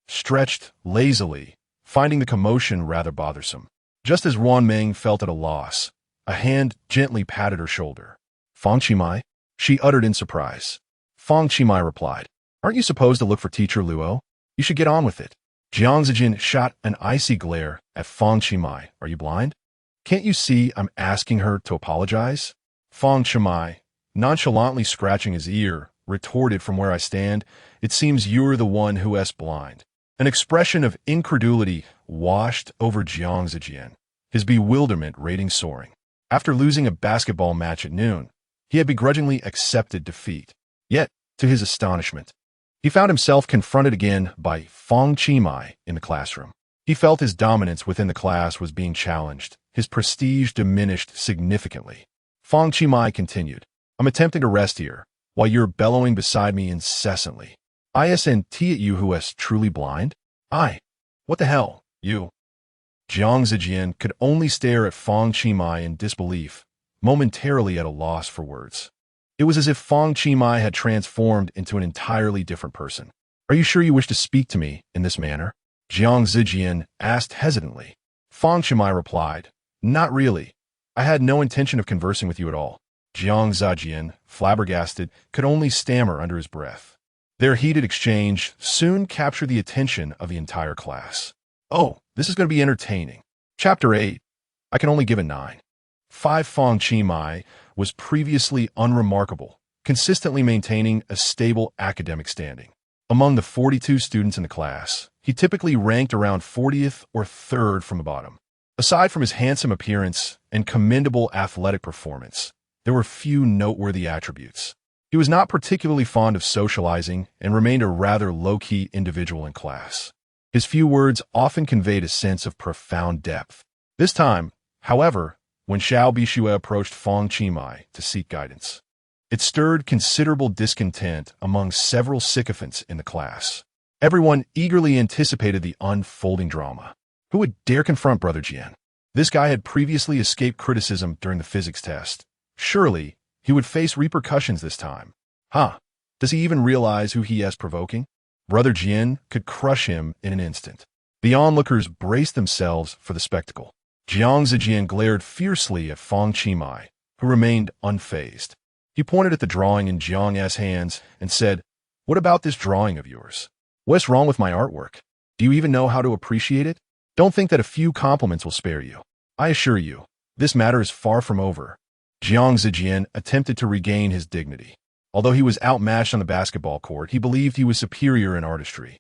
stretched lazily, finding the commotion rather bothersome. Just as Ruan Ming felt at a loss, a hand gently patted her shoulder. Fang Qi? She uttered in surprise. Fang Qi replied, Aren't you supposed to look for Teacher Luo? You should get on with it. Jiang Zijian shot an icy glare at Fang Qi. Are you blind? Can't you see I'm asking her to apologize? Fang Qi, nonchalantly scratching his ear, retorted from where I stand, It seems you're the one who is blind. An expression of incredulity washed over Jiang Zijian, his bewilderment rating soaring. After losing a basketball match at noon, he had begrudgingly accepted defeat. Yet, to his astonishment, he found himself confronted again by Fang Qi in the classroom. He felt his dominance within the class was being challenged, his prestige diminished significantly. Fang Qi continued, I'm attempting to rest here, while you're bellowing beside me incessantly. Isn't at you who is truly blind? What the hell, you? Jiang Zijian could only stare at Fang Qi in disbelief, momentarily at a loss for words. It was as if Fang Qi had transformed into an entirely different person. Are you sure you wish to speak to me in this manner? Jiang Zijian asked hesitantly. Fang Qi replied, Not really. I had no intention of conversing with you at all. Jiang Zijian, flabbergasted, could only stammer under his breath. Their heated exchange soon captured the attention of the entire class. Oh, this is going to be entertaining. Chapter 8. I can only give a 9. 5. Fang Qi was previously unremarkable, consistently maintaining a stable academic standing. Among the 42 students in the class, he typically ranked around 40th or 3rd from the bottom. Aside from his handsome appearance and commendable athletic performance, there were few noteworthy attributes. He was not particularly fond of socializing and remained a rather low-key individual in class. His few words often conveyed a sense of profound depth. This time, however, when Xiao Bixue approached Fang Qi to seek guidance, it stirred considerable discontent among several sycophants in the class. Everyone eagerly anticipated the unfolding drama. Who would dare confront Brother Jian? This guy had previously escaped criticism during the physics test. Surely, he would face repercussions this time. Does he even realize who he is provoking? Brother Jian could crush him in an instant. The onlookers braced themselves for the spectacle. Jiang Zijian glared fiercely at Fang Qi, who remained unfazed. He pointed at the drawing in Jiang's hands and said, "What about this drawing of yours? What's wrong with my artwork? Do you even know how to appreciate it? Don't think that a few compliments will spare you. I assure you, this matter is far from over." Jiang Zijian attempted to regain his dignity. Although he was outmatched on the basketball court, he believed he was superior in artistry,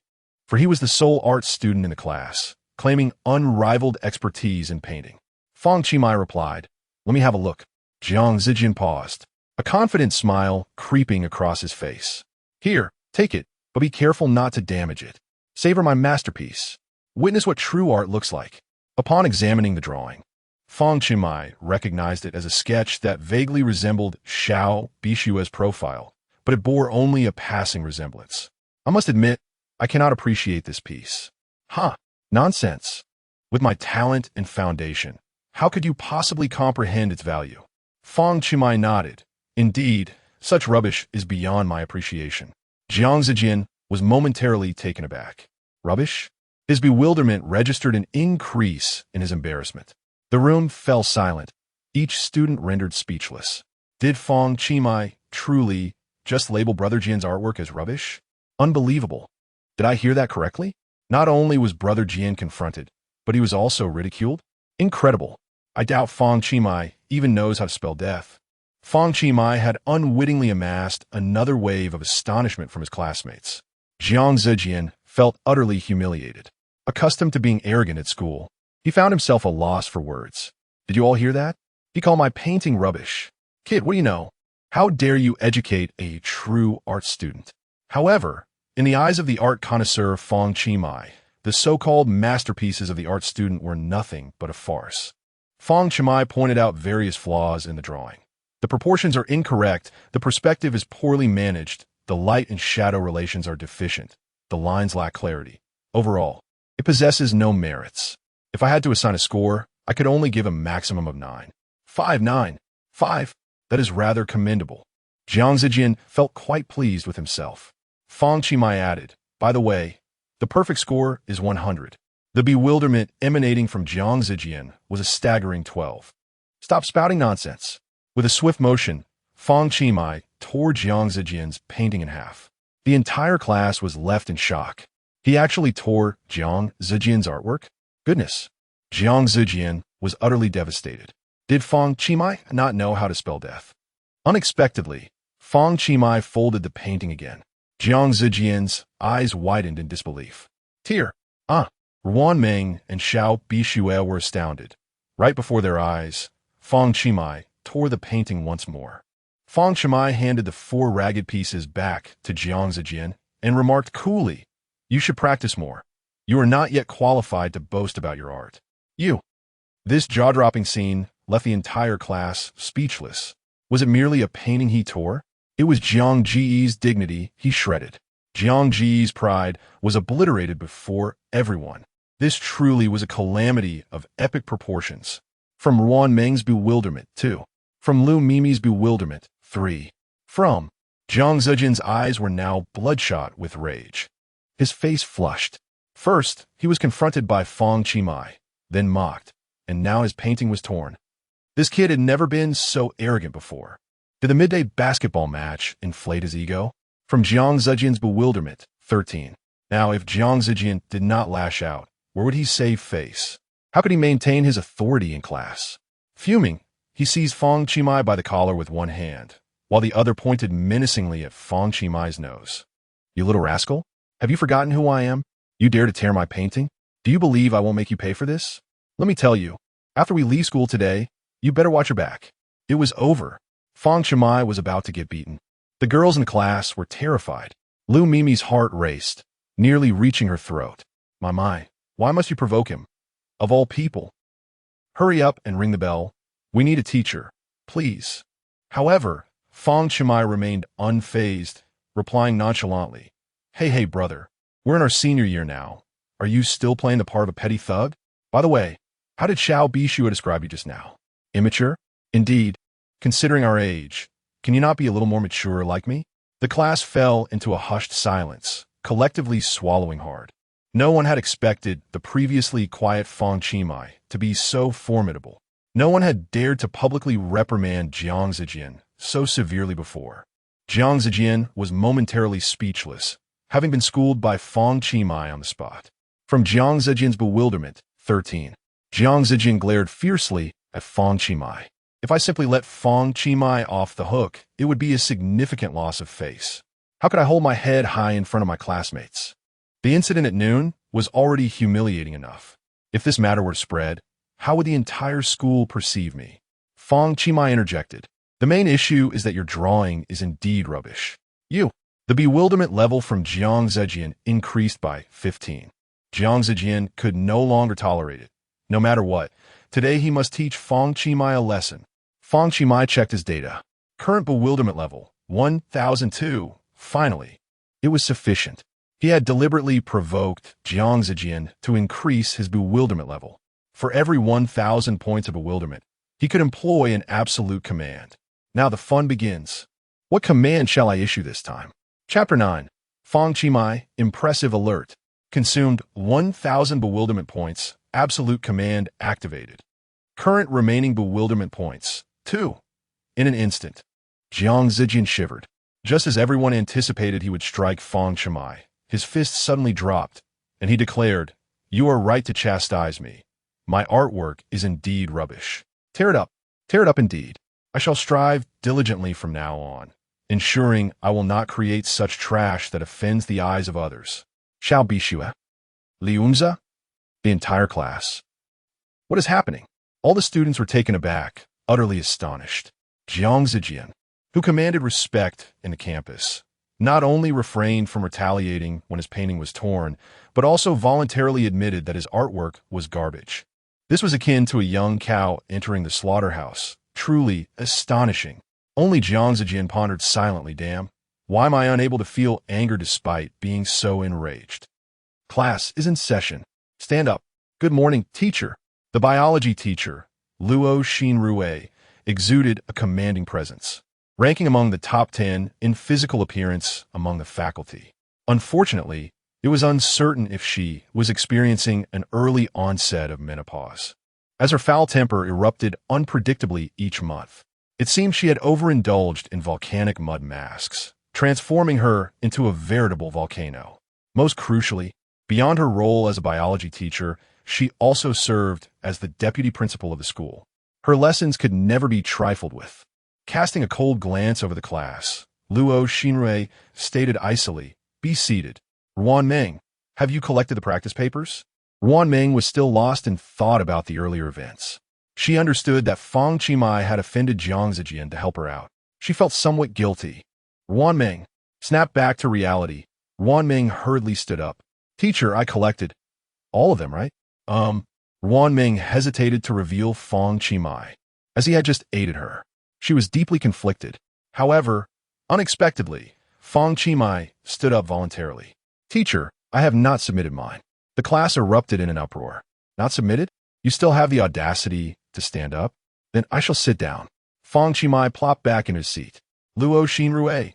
for he was the sole art student in the class, claiming unrivaled expertise in painting. Fang Qi replied, "Let me have a look." Jiang Zijian paused, a confident smile creeping across his face. "Here, take it, but be careful not to damage it. Savor my masterpiece. Witness what true art looks like." Upon examining the drawing, Fang Qi recognized it as a sketch that vaguely resembled Xiao Bixue's profile, but it bore only a passing resemblance. "I must admit, I cannot appreciate this piece." Nonsense. With my talent and foundation, how could you possibly comprehend its value? Fang Qi nodded. "Indeed, such rubbish is beyond my appreciation." Jiang Zijian was momentarily taken aback. Rubbish? His bewilderment registered an increase in his embarrassment. The room fell silent, each student rendered speechless. Did Fang Qi truly just label Brother Jian's artwork as rubbish? Unbelievable. Did I hear that correctly? Not only was Brother Jian confronted, but he was also ridiculed? Incredible. I doubt Fang Qi even knows how to spell death. Fang Qi had unwittingly amassed another wave of astonishment from his classmates. Jiang Zijian felt utterly humiliated. Accustomed to being arrogant at school, he found himself a loss for words. "Did you all hear that? He called my painting rubbish. Kid, what do you know? How dare you educate a true art student?" However, in the eyes of the art connoisseur Fang Qi, the so-called masterpieces of the art student were nothing but a farce. Fang Qi pointed out various flaws in the drawing. The proportions are incorrect, the perspective is poorly managed, the light and shadow relations are deficient, the lines lack clarity. Overall, it possesses no merits. If I had to assign a score, I could only give a maximum of 9. 5. That is rather commendable. Jiang Zijian felt quite pleased with himself. Fang Qi added, "By the way, the perfect score is 100. The bewilderment emanating from Jiang Zijian was a staggering 12. "Stop spouting nonsense." With a swift motion, Fang Qi tore Jiang Zijian's painting in half. The entire class was left in shock. He actually tore Jiang Zijian's artwork? Goodness. Jiang Zijian was utterly devastated. Did Fang Qi not know how to spell death? Unexpectedly, Fang Qi folded the painting again. Jiang Zijian's eyes widened in disbelief. "Tear. Ruan Meng and Xiao Bixue were astounded. Right before their eyes, Fang Qi tore the painting once more. Fang Qi handed the 4 ragged pieces back to Jiang Zijian and remarked coolly, "You should practice more. You are not yet qualified to boast about your art." This jaw-dropping scene left the entire class speechless. Was it merely a painting he tore? It was Jiang Ji's dignity he shredded. Jiang Ji's pride was obliterated before everyone. This truly was a calamity of epic proportions. From Ruan Meng's bewilderment, 2. From Lu Mimi's bewilderment, 3. From Jiang Zijian's eyes were now bloodshot with rage. His face flushed. First, he was confronted by Fang Qi, then mocked, and now his painting was torn. This kid had never been so arrogant before. Did the midday basketball match inflate his ego? From Jiang Zijian's bewilderment, 13. Now, if Jiang Zijian did not lash out, where would he save face? How could he maintain his authority in class? Fuming, he seized Fang Qi by the collar with one hand, while the other pointed menacingly at Fang Qi's nose. "You little rascal, have you forgotten who I am? You dare to tear my painting? Do you believe I won't make you pay for this? Let me tell you, After we leave school today, you better watch your back. It was over. Fang Qi was about to get beaten. The girls in class were terrified. Lu Mimi's heart raced, nearly reaching her throat. My, why must you provoke him? Of all people. Hurry up and ring the bell. We need a teacher, please. However, Fang Qi remained unfazed, replying nonchalantly, Hey, brother. We're in our senior year now. Are you still playing the part of a petty thug? By the way, how did Xiao Bixue describe you just now? Immature? Indeed. Considering our age, can you not be a little more mature like me? The class fell into a hushed silence, collectively swallowing hard. No one had expected the previously quiet Fang Qi to be so formidable. No one had dared to publicly reprimand Jiang Zijian so severely before. Jiang Zijian was momentarily speechless, having been schooled by Fang Qi on the spot. From Jiang Zijian's bewilderment, 13. Jiang Zijian glared fiercely at Fang Qi. If I simply let Fang Qi off the hook, it would be a significant loss of face. How could I hold my head high in front of my classmates? The incident at noon was already humiliating enough. If this matter were to spread, how would the entire school perceive me? Fang Qi interjected. The main issue is that your drawing is indeed rubbish. The bewilderment level from Jiang Zijian increased by 15. Jiang Zijian could no longer tolerate it. No matter what, today he must teach Fang Qi a lesson. Fang Qi checked his data. Current bewilderment level, 1002. Finally, it was sufficient. He had deliberately provoked Jiang Zijian to increase his bewilderment level. For every 1,000 points of bewilderment, he could employ an absolute command. Now the fun begins. What command shall I issue this time? Chapter 9. Fang Qi, Impressive Alert. Consumed 1,000 bewilderment points. Absolute command activated. Current remaining bewilderment points, 2. In an instant, Jiang Zijian shivered. Just as everyone anticipated he would strike Fang Qi, his fist suddenly dropped, and he declared, You are right to chastise me. My artwork is indeed rubbish. Tear it up indeed. I shall strive diligently from now on, ensuring I will not create such trash that offends the eyes of others. Xiao Bixue. Liunza? The entire class. What is happening? All the students were taken aback, utterly astonished. Jiang Zijian, who commanded respect in the campus, not only refrained from retaliating when his painting was torn, but also voluntarily admitted that his artwork was garbage. This was akin to a young cow entering the slaughterhouse. Truly astonishing. Only Jiang Zijian pondered silently, damn. Why am I unable to feel anger despite being so enraged? Class is in session. Stand up. Good morning, teacher. The biology teacher, Luo Xinrue, exuded a commanding presence, ranking among the top 10 in physical appearance among the faculty. Unfortunately, it was uncertain if she was experiencing an early onset of menopause, as her foul temper erupted unpredictably each month. It seemed she had overindulged in volcanic mud masks, transforming her into a veritable volcano. Most crucially, beyond her role as a biology teacher, she also served as the deputy principal of the school. Her lessons could never be trifled with. Casting a cold glance over the class, Luo Xinrue stated icily, Be seated. Ruan Meng, have you collected the practice papers? Ruan Meng was still lost in thought about the earlier events. She understood that Fang Qi had offended Jiang Zijian to help her out. She felt somewhat guilty. Ruan Meng snapped back to reality. Ruan Meng hurriedly stood up. Teacher, I collected. All of them, right? Ruan Meng hesitated to reveal Fang Qi, as he had just aided her. She was deeply conflicted. However, unexpectedly, Fang Qi stood up voluntarily. Teacher, I have not submitted mine. The class erupted in an uproar. Not submitted? You still have the audacity to stand up? Then I shall sit down. Fang Qi plopped back in his seat. Luo Xinrue.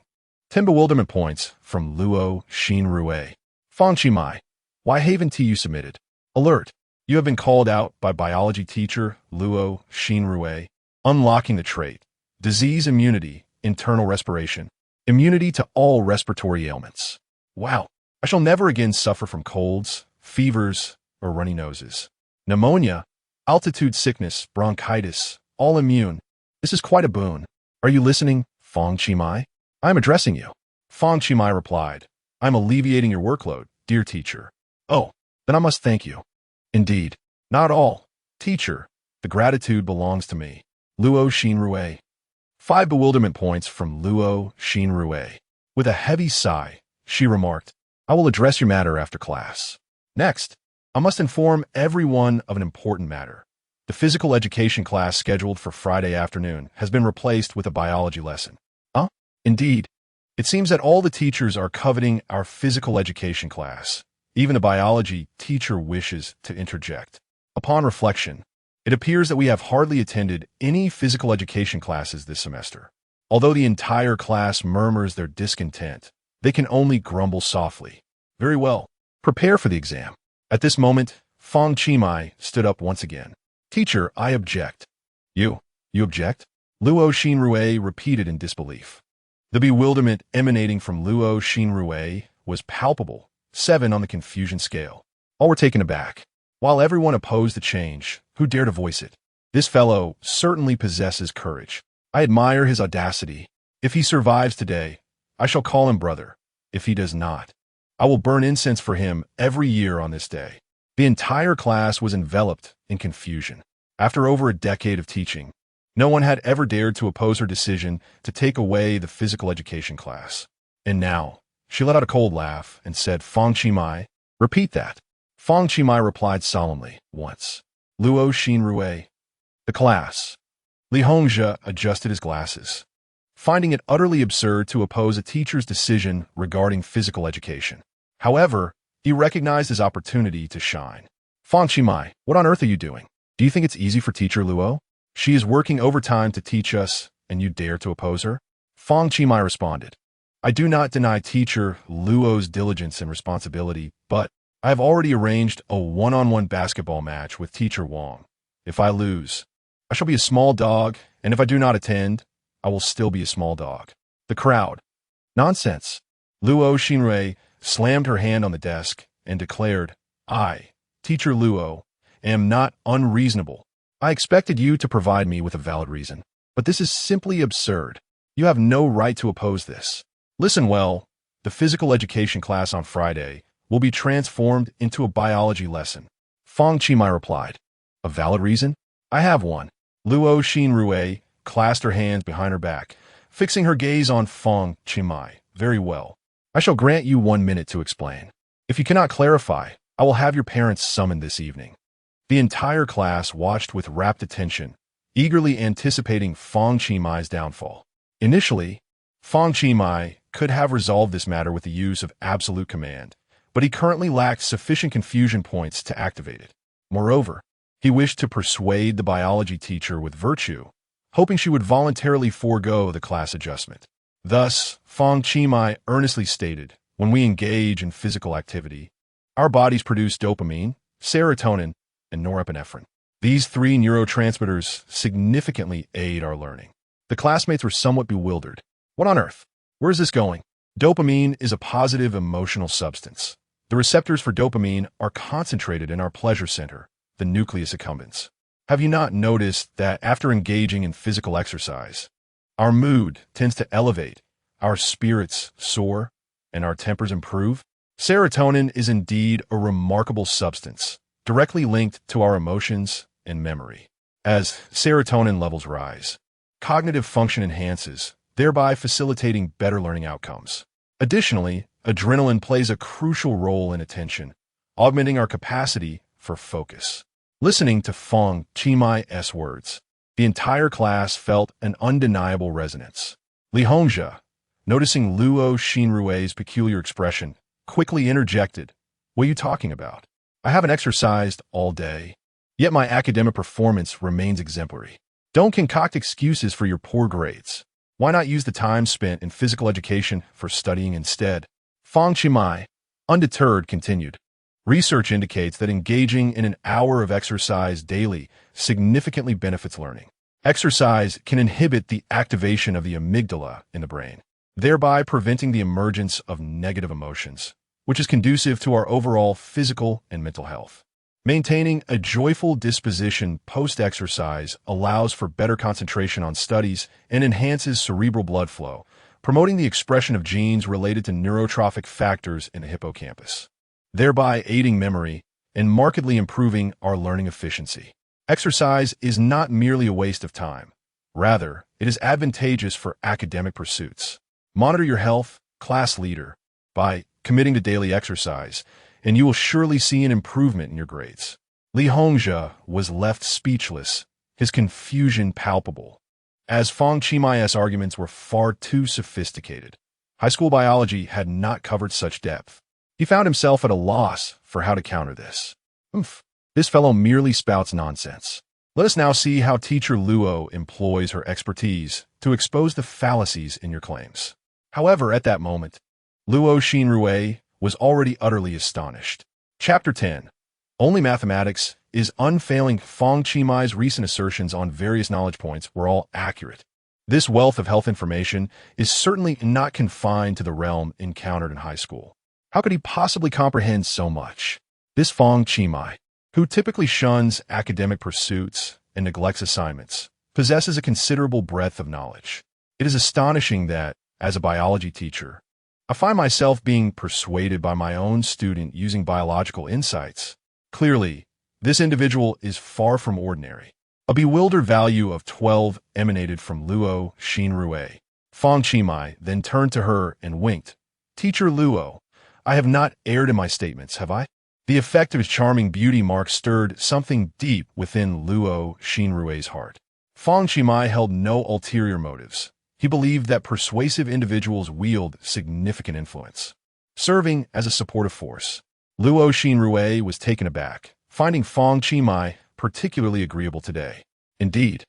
10 bewilderment points from Luo Xinrue. Fang Qi, why haven't you submitted? Alert. You have been called out by biology teacher Luo Xinrue. Unlocking the trait. Disease immunity, internal respiration. Immunity to all respiratory ailments. Wow. I shall never again suffer from colds, fevers, or runny noses. Pneumonia, altitude sickness, bronchitis, all immune. This is quite a boon. Are you listening, Fang Qi? I am addressing you. Fang Qi replied, I am alleviating your workload, dear teacher. Oh, then I must thank you. Indeed. Not all, teacher. The gratitude belongs to me. Luo Xinrue. 5 bewilderment points from Luo Xinrue. With a heavy sigh, she remarked, I will address your matter after class. Next, I must inform everyone of an important matter. The physical education class scheduled for Friday afternoon has been replaced with a biology lesson. Huh? Indeed. It seems that all the teachers are coveting our physical education class. Even a biology teacher wishes to interject. Upon reflection, it appears that we have hardly attended any physical education classes this semester. Although the entire class murmurs their discontent, they can only grumble softly. Very well. Prepare for the exam. At this moment, Fang Qi stood up once again. Teacher, I object. You object? Luo Xinrue repeated in disbelief. The bewilderment emanating from Luo Xinrue was palpable, 7 on the confusion scale. All were taken aback. While everyone opposed the change, who dared to voice it? This fellow certainly possesses courage. I admire his audacity. If he survives today, I shall call him brother. If he does not, I will burn incense for him every year on this day. The entire class was enveloped in confusion. After over a decade of teaching, no one had ever dared to oppose her decision to take away the physical education class. And now, she let out a cold laugh and said, Fang Qi, repeat that. Fang Qi replied solemnly, once. Luo Xinrue. The class. Li Hongzhi adjusted his glasses, finding it utterly absurd to oppose a teacher's decision regarding physical education. However, he recognized his opportunity to shine. Fang Qi, what on earth are you doing? Do you think it's easy for teacher Luo? She is working overtime to teach us, and you dare to oppose her? Fang Qi responded, I do not deny teacher Luo's diligence and responsibility, but I have already arranged a one-on-one basketball match with teacher Wang. If I lose, I shall be a small dog, and if I do not attend, I will still be a small dog. The crowd. Nonsense. Luo Xinrue slammed her hand on the desk and declared, I, teacher Luo, am not unreasonable. I expected you to provide me with a valid reason, but this is simply absurd. You have no right to oppose this. Listen well, the physical education class on Friday will be transformed into a biology lesson. Fang Qi replied, a valid reason? I have one. Luo Xinrue clasped her hands behind her back, fixing her gaze on Fang Qi. Very well. I shall grant you 1 minute to explain. If you cannot clarify, I will have your parents summoned this evening. The entire class watched with rapt attention, eagerly anticipating Fang Qi's downfall. Initially, Fang Qi could have resolved this matter with the use of absolute command, but he currently lacked sufficient confusion points to activate it. Moreover, he wished to persuade the biology teacher with virtue, hoping she would voluntarily forego the class adjustment. Thus, Fang Qi earnestly stated, when we engage in physical activity, our bodies produce dopamine, serotonin, and norepinephrine. These 3 neurotransmitters significantly aid our learning. The classmates were somewhat bewildered. What on earth? Where is this going? Dopamine is a positive emotional substance. The receptors for dopamine are concentrated in our pleasure center, the nucleus accumbens. Have you not noticed that after engaging in physical exercise, our mood tends to elevate, our spirits soar, and our tempers improve? Serotonin is indeed a remarkable substance, directly linked to our emotions and memory. As serotonin levels rise, cognitive function enhances, thereby facilitating better learning outcomes. Additionally, adrenaline plays a crucial role in attention, augmenting our capacity for focus. Listening to Fang Qi's words, the entire class felt an undeniable resonance. Li Hongzhi, noticing Luo Xinrue's peculiar expression, quickly interjected, what are you talking about? I haven't exercised all day, yet my academic performance remains exemplary. Don't concoct excuses for your poor grades. Why not use the time spent in physical education for studying instead? Fang Qi, undeterred, continued. Research indicates that engaging in an hour of exercise daily significantly benefits learning. Exercise can inhibit the activation of the amygdala in the brain, thereby preventing the emergence of negative emotions, which is conducive to our overall physical and mental health. Maintaining a joyful disposition post-exercise allows for better concentration on studies and enhances cerebral blood flow, promoting the expression of genes related to neurotrophic factors in the hippocampus, thereby aiding memory and markedly improving our learning efficiency. Exercise is not merely a waste of time. Rather, it is advantageous for academic pursuits. Monitor your health, class leader, by committing to daily exercise, and you will surely see an improvement in your grades. Li Hongzhe was left speechless, his confusion palpable, as Fang Qi's arguments were far too sophisticated. High school biology had not covered such depth. He found himself at a loss for how to counter this. This fellow merely spouts nonsense. Let us now see how teacher Luo employs her expertise to expose the fallacies in your claims. However, at that moment, Luo Xinrui was already utterly astonished. Chapter 10. Only mathematics is unfailing. Fang Qi's recent assertions on various knowledge points were all accurate. This wealth of health information is certainly not confined to the realm encountered in high school. How could he possibly comprehend so much? This Fang Qi, who typically shuns academic pursuits and neglects assignments, possesses a considerable breadth of knowledge. It is astonishing that, as a biology teacher, I find myself being persuaded by my own student using biological insights. Clearly, this individual is far from ordinary. A bewildered value of 12 emanated from Luo Xinrui. Fang Qi then turned to her and winked. Teacher Luo, I have not erred in my statements, have I? The effect of his charming beauty mark stirred something deep within Luo Xinrui's heart. Fang Qi held no ulterior motives. He believed that persuasive individuals wield significant influence, serving as a supportive force. Luo Xinrui was taken aback, finding Fang Qi particularly agreeable today. Indeed,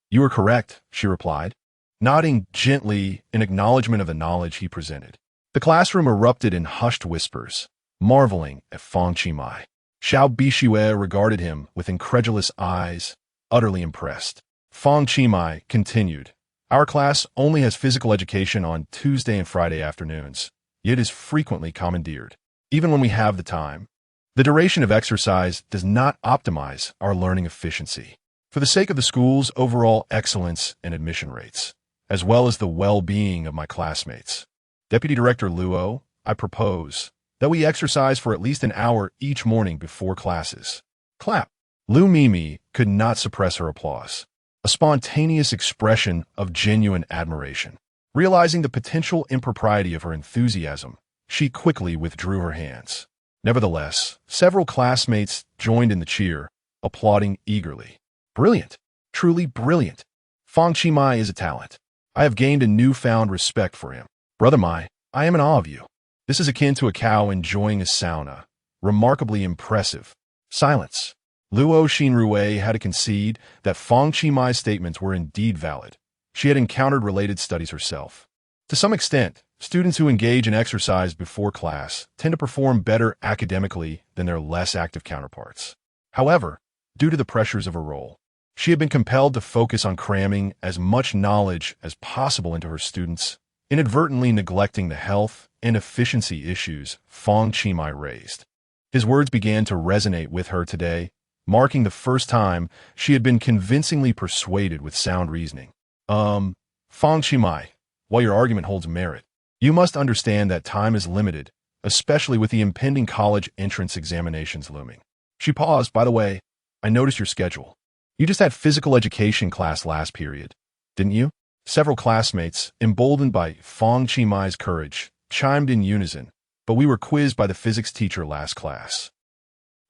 you are correct, she replied, nodding gently in acknowledgement of the knowledge he presented. The classroom erupted in hushed whispers, marveling at Fang Qi. Xiao Bixue regarded him with incredulous eyes, utterly impressed. Fang Qi continued, Our class only has physical education on Tuesday and Friday afternoons, yet is frequently commandeered. Even when we have the time, the duration of exercise does not optimize our learning efficiency. For the sake of the school's overall excellence and admission rates, as well as the well-being of my classmates, Deputy Director Luo, I propose that we exercise for at least an hour each morning before classes. Clap. Lu Mimi could not suppress her applause, a spontaneous expression of genuine admiration. Realizing the potential impropriety of her enthusiasm, she quickly withdrew her hands. Nevertheless, several classmates joined in the cheer, applauding eagerly. Brilliant! Truly brilliant! Fang Qi is a talent. I have gained a newfound respect for him. Brother Mai, I am in awe of you. This is akin to a cow enjoying a sauna. Remarkably impressive. Silence. Luo Xinrui had to concede that Fang Qi's statements were indeed valid. She had encountered related studies herself. To some extent, students who engage in exercise before class tend to perform better academically than their less active counterparts. However, due to the pressures of her role, she had been compelled to focus on cramming as much knowledge as possible into her students, inadvertently neglecting the health and efficiency issues Fang Qi raised. His words began to resonate with her today, marking the first time she had been convincingly persuaded with sound reasoning. Fang Qi, while your argument holds merit, you must understand that time is limited, especially with the impending college entrance examinations looming. She paused. By the way, I noticed your schedule. You just had physical education class last period, didn't you? Several classmates, emboldened by Fang Qi's courage, chimed in unison, but we were quizzed by the physics teacher last class.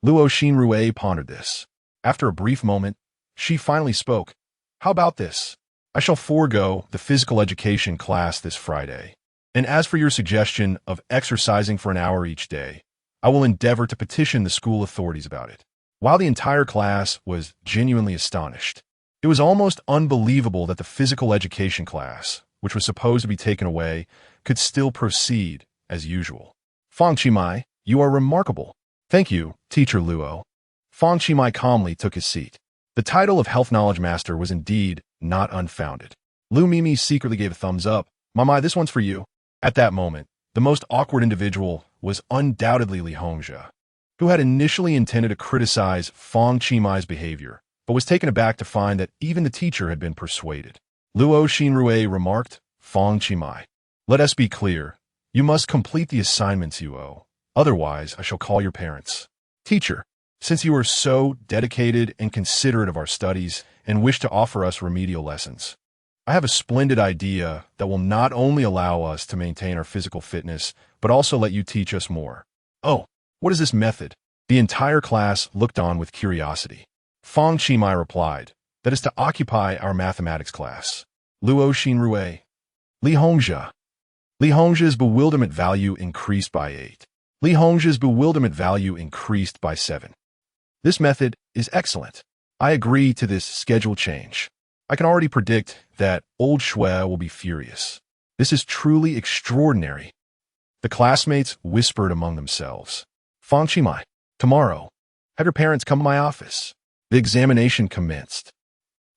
Luo Xinrui pondered this. After a brief moment, she finally spoke. How about this? I shall forego the physical education class this Friday. And as for your suggestion of exercising for an hour each day, I will endeavor to petition the school authorities about it. While the entire class was genuinely astonished, it was almost unbelievable that the physical education class, which was supposed to be taken away, could still proceed as usual. Fang Qi, you are remarkable. Thank you, Teacher Luo. Fang Qi calmly took his seat. The title of Health Knowledge Master was indeed not unfounded. Lu Mimi secretly gave a thumbs up. Mama, this one's for you. At that moment, the most awkward individual was undoubtedly Li Hongzhe, who had initially intended to criticize Fang Qi's behavior, but was taken aback to find that even the teacher had been persuaded. Luo Xinrui remarked, Fang Qi, let us be clear. You must complete the assignments you owe. Otherwise, I shall call your parents. Teacher, Since you are so dedicated and considerate of our studies and wish to offer us remedial lessons, I have a splendid idea that will not only allow us to maintain our physical fitness, but also let you teach us more. Oh, what is this method? The entire class looked on with curiosity. Fang Qi replied, that is to occupy our mathematics class. Luo Xinrue. Li Hongzhe. Li Hongzhe's bewilderment value increased by 8. Li Hongzhe's bewilderment value increased by 7. This method is excellent. I agree to this schedule change. I can already predict that old Xue will be furious. This is truly extraordinary. The classmates whispered among themselves. Fang Qi, tomorrow, have your parents come to my office. The examination commenced.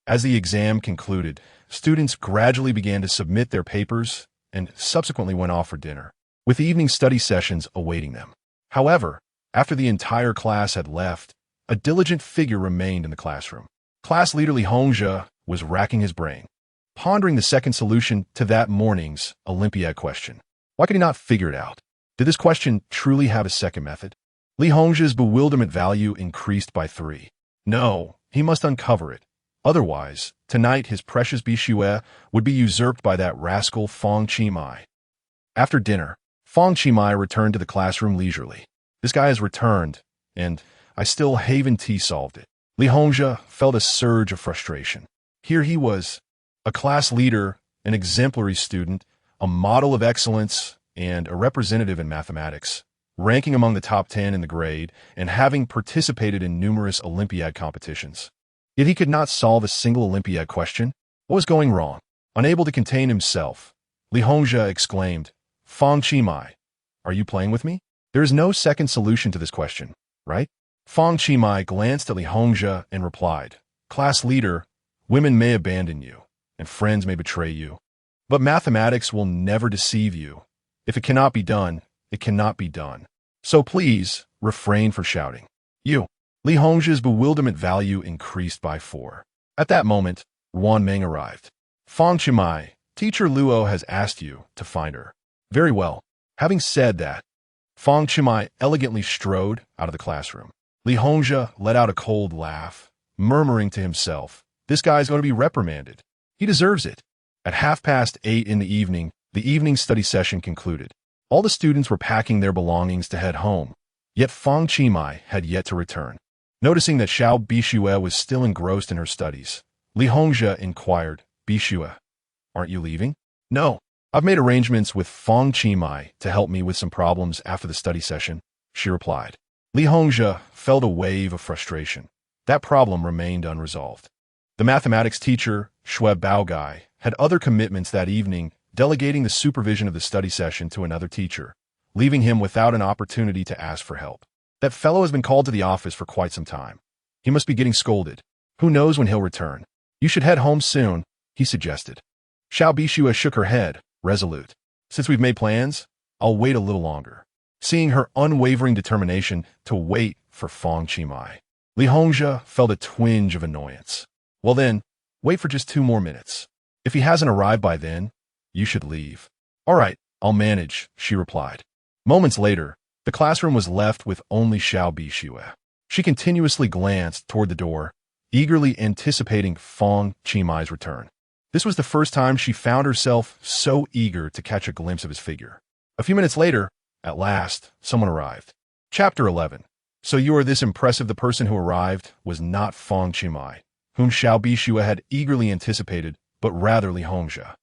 As the exam concluded, students gradually began to submit their papers and subsequently went off for dinner, with evening study sessions awaiting them. However, after the entire class had left, a diligent figure remained in the classroom. Class leader Li Hongzhe was racking his brain, pondering the second solution to that morning's Olympiad question. Why could he not figure it out? Did this question truly have a second method? Li Hongzhe's bewilderment value increased by 3. No, he must uncover it. Otherwise, tonight his precious Bixue would be usurped by that rascal Fang Qi. After dinner, Fang Qi returned to the classroom leisurely. This guy has returned, and I still haven't solved it. Li Hongzhe felt a surge of frustration. Here he was, a class leader, an exemplary student, a model of excellence, and a representative in mathematics, ranking among the top 10 in the grade and having participated in numerous Olympiad competitions. Yet he could not solve a single Olympiad question. What was going wrong? Unable to contain himself, Li Hongzhe exclaimed, Fang Qi, are you playing with me? There is no second solution to this question, right? Fang Qi glanced at Li Hongzhe and replied, Class leader, women may abandon you, and friends may betray you. But mathematics will never deceive you. If it cannot be done, it cannot be done. So please, refrain from shouting. You. Li Hongzhe's bewilderment value increased by 4. At that moment, Wan Meng arrived. Fang Qi, Teacher Luo has asked you to find her. Very well. Having said that, Fang Qi elegantly strode out of the classroom. Li Hongzhe let out a cold laugh, murmuring to himself, this guy's going to be reprimanded. He deserves it. At 8:30 in the evening study session concluded. All the students were packing their belongings to head home, yet Fang Qi had yet to return. Noticing that Xiao Bixue was still engrossed in her studies, Li Hongzhe inquired, Bixue, aren't you leaving? No, I've made arrangements with Fang Qi to help me with some problems after the study session, she replied. Li Hongzhe felt a wave of frustration. That problem remained unresolved. The mathematics teacher, Xue Baogai, had other commitments that evening, delegating the supervision of the study session to another teacher, leaving him without an opportunity to ask for help. That fellow has been called to the office for quite some time. He must be getting scolded. Who knows when he'll return? You should head home soon, he suggested. Xiao Bixue shook her head, resolute. Since we've made plans, I'll wait a little longer. Seeing her unwavering determination to wait for Fang Qi, Li Hongzhe felt a twinge of annoyance. Well then, wait for just 2 more minutes. If he hasn't arrived by then, you should leave. All right, I'll manage, she replied. Moments later, the classroom was left with only Xiao Bixue. She continuously glanced toward the door, eagerly anticipating Fang Qi's return. This was the first time she found herself so eager to catch a glimpse of his figure. A few minutes later, at last, someone arrived. Chapter 11. So you are this impressive. The person who arrived was not Fang Qi, whom Xiao Bixue had eagerly anticipated, but rather Li Hongzhe.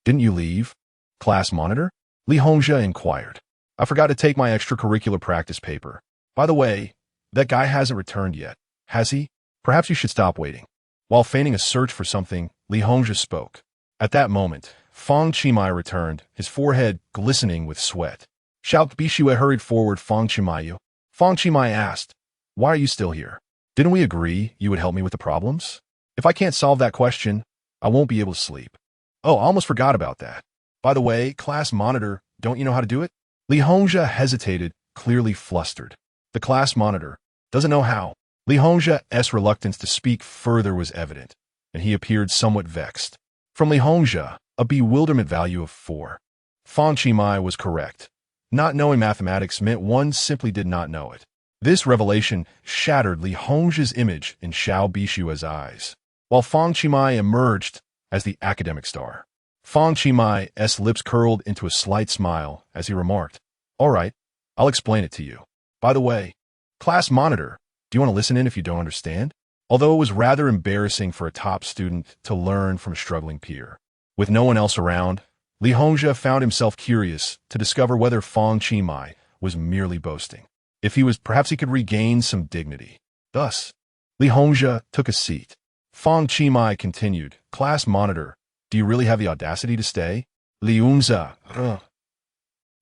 Didn't you leave? Class monitor? Li Hongzhe inquired. I forgot to take my extracurricular practice paper. By the way, that guy hasn't returned yet, has he? Perhaps you should stop waiting. While feigning a search for something, Li Hongzhe spoke. At that moment, Fang Qi returned, his forehead glistening with sweat. Xiao Bixue hurried forward. Fang Qi. Fang Qi asked, why are you still here? Didn't we agree you would help me with the problems? If I can't solve that question, I won't be able to sleep. Oh, I almost forgot about that. By the way, class monitor, don't you know how to do it? Li Hongzhe hesitated, clearly flustered. The class monitor doesn't know how. Li Hongzhe's reluctance to speak further was evident, and he appeared somewhat vexed. From Li Hongzhe, a bewilderment value of 4. Fang Qi was correct. Not knowing mathematics meant one simply did not know it. This revelation shattered Li Hongzhi's image in Xiao Bixue's eyes, while Fang Qi emerged as the academic star. Fang Qi's lips curled into a slight smile as he remarked, "All right, I'll explain it to you. By the way, class monitor, do you want to listen in if you don't understand?" Although it was rather embarrassing for a top student to learn from a struggling peer. With no one else around, Li Hongzhi found himself curious to discover whether Fang Qi was merely boasting. If perhaps he could regain some dignity. Thus, Li Hongzhi took a seat. Fang Qi continued, "Class monitor, do you really have the audacity to stay?" Li Hongzhi.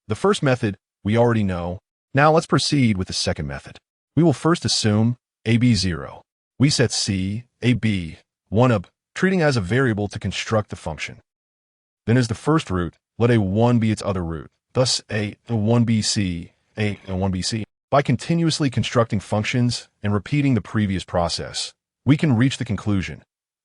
The first method we already know. Now let's proceed with the second method. We will first assume AB0. We set C, AB, 1 up, treating as a variable to construct the function. Then as the first root, let A1 be its other root. Thus A1BC, A1BC. By continuously constructing functions and repeating the previous process, we can reach the conclusion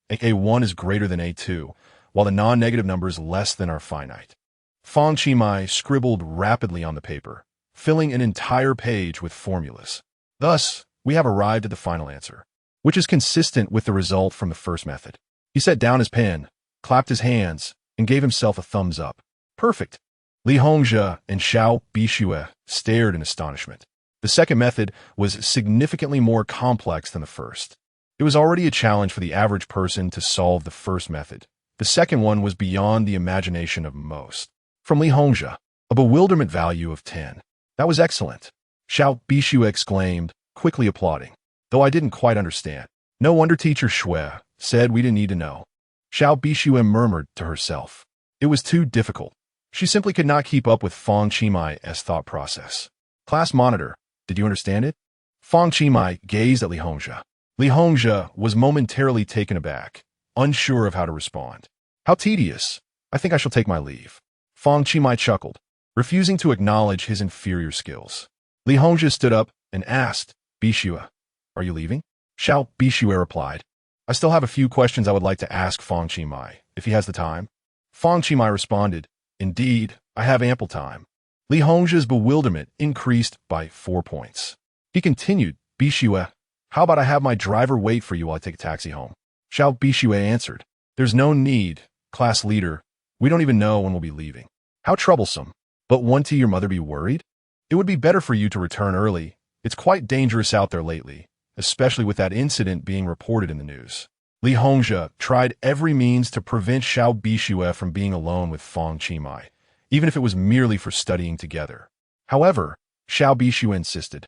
A1 is greater than A2, while the non-negative number is less than our finite. Fang Qi scribbled rapidly on the paper, filling an entire page with formulas. Thus, we have arrived at the final answer, which is consistent with the result from the first method. He set down his pen, clapped his hands, and gave himself a thumbs up. Perfect. Li Hongzhi and Xiao Bixue stared in astonishment. The second method was significantly more complex than the first. It was already a challenge for the average person to solve the first method. The second one was beyond the imagination of most. From Li Hongzhi, a bewilderment value of 10. That was excellent. Xiao Bixue exclaimed, quickly applauding. Though I didn't quite understand. No wonder Teacher Shui said we didn't need to know. Xiao Bixue murmured to herself. It was too difficult. She simply could not keep up with Fang Qi's thought process. Class monitor, did you understand it? Fang Qi gazed at Li Hongzhi. Li Hongzhi was momentarily taken aback, unsure of how to respond. How tedious. I think I shall take my leave. Fang Qi chuckled, refusing to acknowledge his inferior skills. Li Hongzhi stood up and asked, Bixue, are you leaving? Xiao Bixue replied, I still have a few questions I would like to ask Fang Qi, if he has the time. Fang Qi responded, Indeed, I have ample time. Li Hongzhi's bewilderment increased by 4 points. He continued, Bixue, how about I have my driver wait for you while I take a taxi home? Xiao Bixue answered, There's no need, class leader. We don't even know when we'll be leaving. How troublesome. But won't your mother be worried? It would be better for you to return early. It's quite dangerous out there lately, especially with that incident being reported in the news. Li Hongzhi tried every means to prevent Xiao Bixue from being alone with Fang Qi, even if it was merely for studying together. However, Xiao Bixue insisted,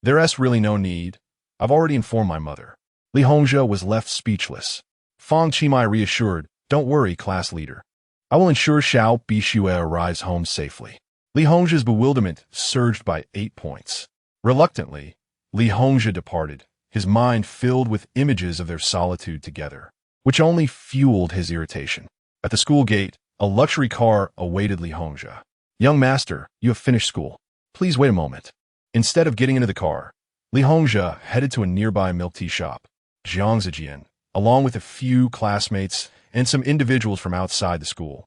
There's really no need. I've already informed my mother. Li Hongzhi was left speechless. Fang Qi reassured, Don't worry, class leader. I will ensure Xiao Bixue arrives home safely. Li Hongzhi's bewilderment surged by 8 points. Reluctantly, Li Hongzhi departed, his mind filled with images of their solitude together, which only fueled his irritation. At the school gate, a luxury car awaited Li Hongzhi. Young master, you have finished school. Please wait a moment. Instead of getting into the car, Li Hongzhi headed to a nearby milk tea shop. Jiang Zijian, along with a few classmates and some individuals from outside the school,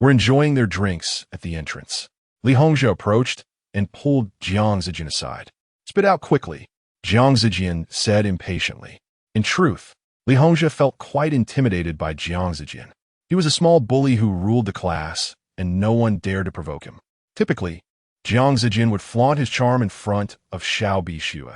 were enjoying their drinks at the entrance. Li Hongzhi approached and pulled Jiang Zijian aside. Spit out quickly, Jiang Zijian said impatiently. In truth, Li Hongzhi felt quite intimidated by Jiang Zijian. He was a small bully who ruled the class, and no one dared to provoke him. Typically, Jiang Zijian would flaunt his charm in front of Xiao Bixue,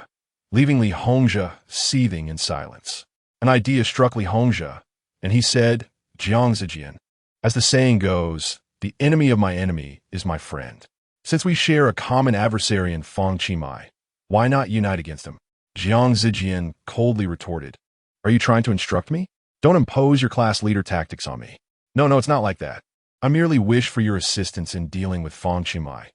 leaving Li Hongzhi seething in silence. An idea struck Li Hongzhi, and he said, Jiang Zijian, as the saying goes, the enemy of my enemy is my friend. Since we share a common adversary in Fang Qi, why not unite against him? Jiang Zijian coldly retorted, Are you trying to instruct me? Don't impose your class leader tactics on me. No, it's not like that. I merely wish for your assistance in dealing with Fang Qi,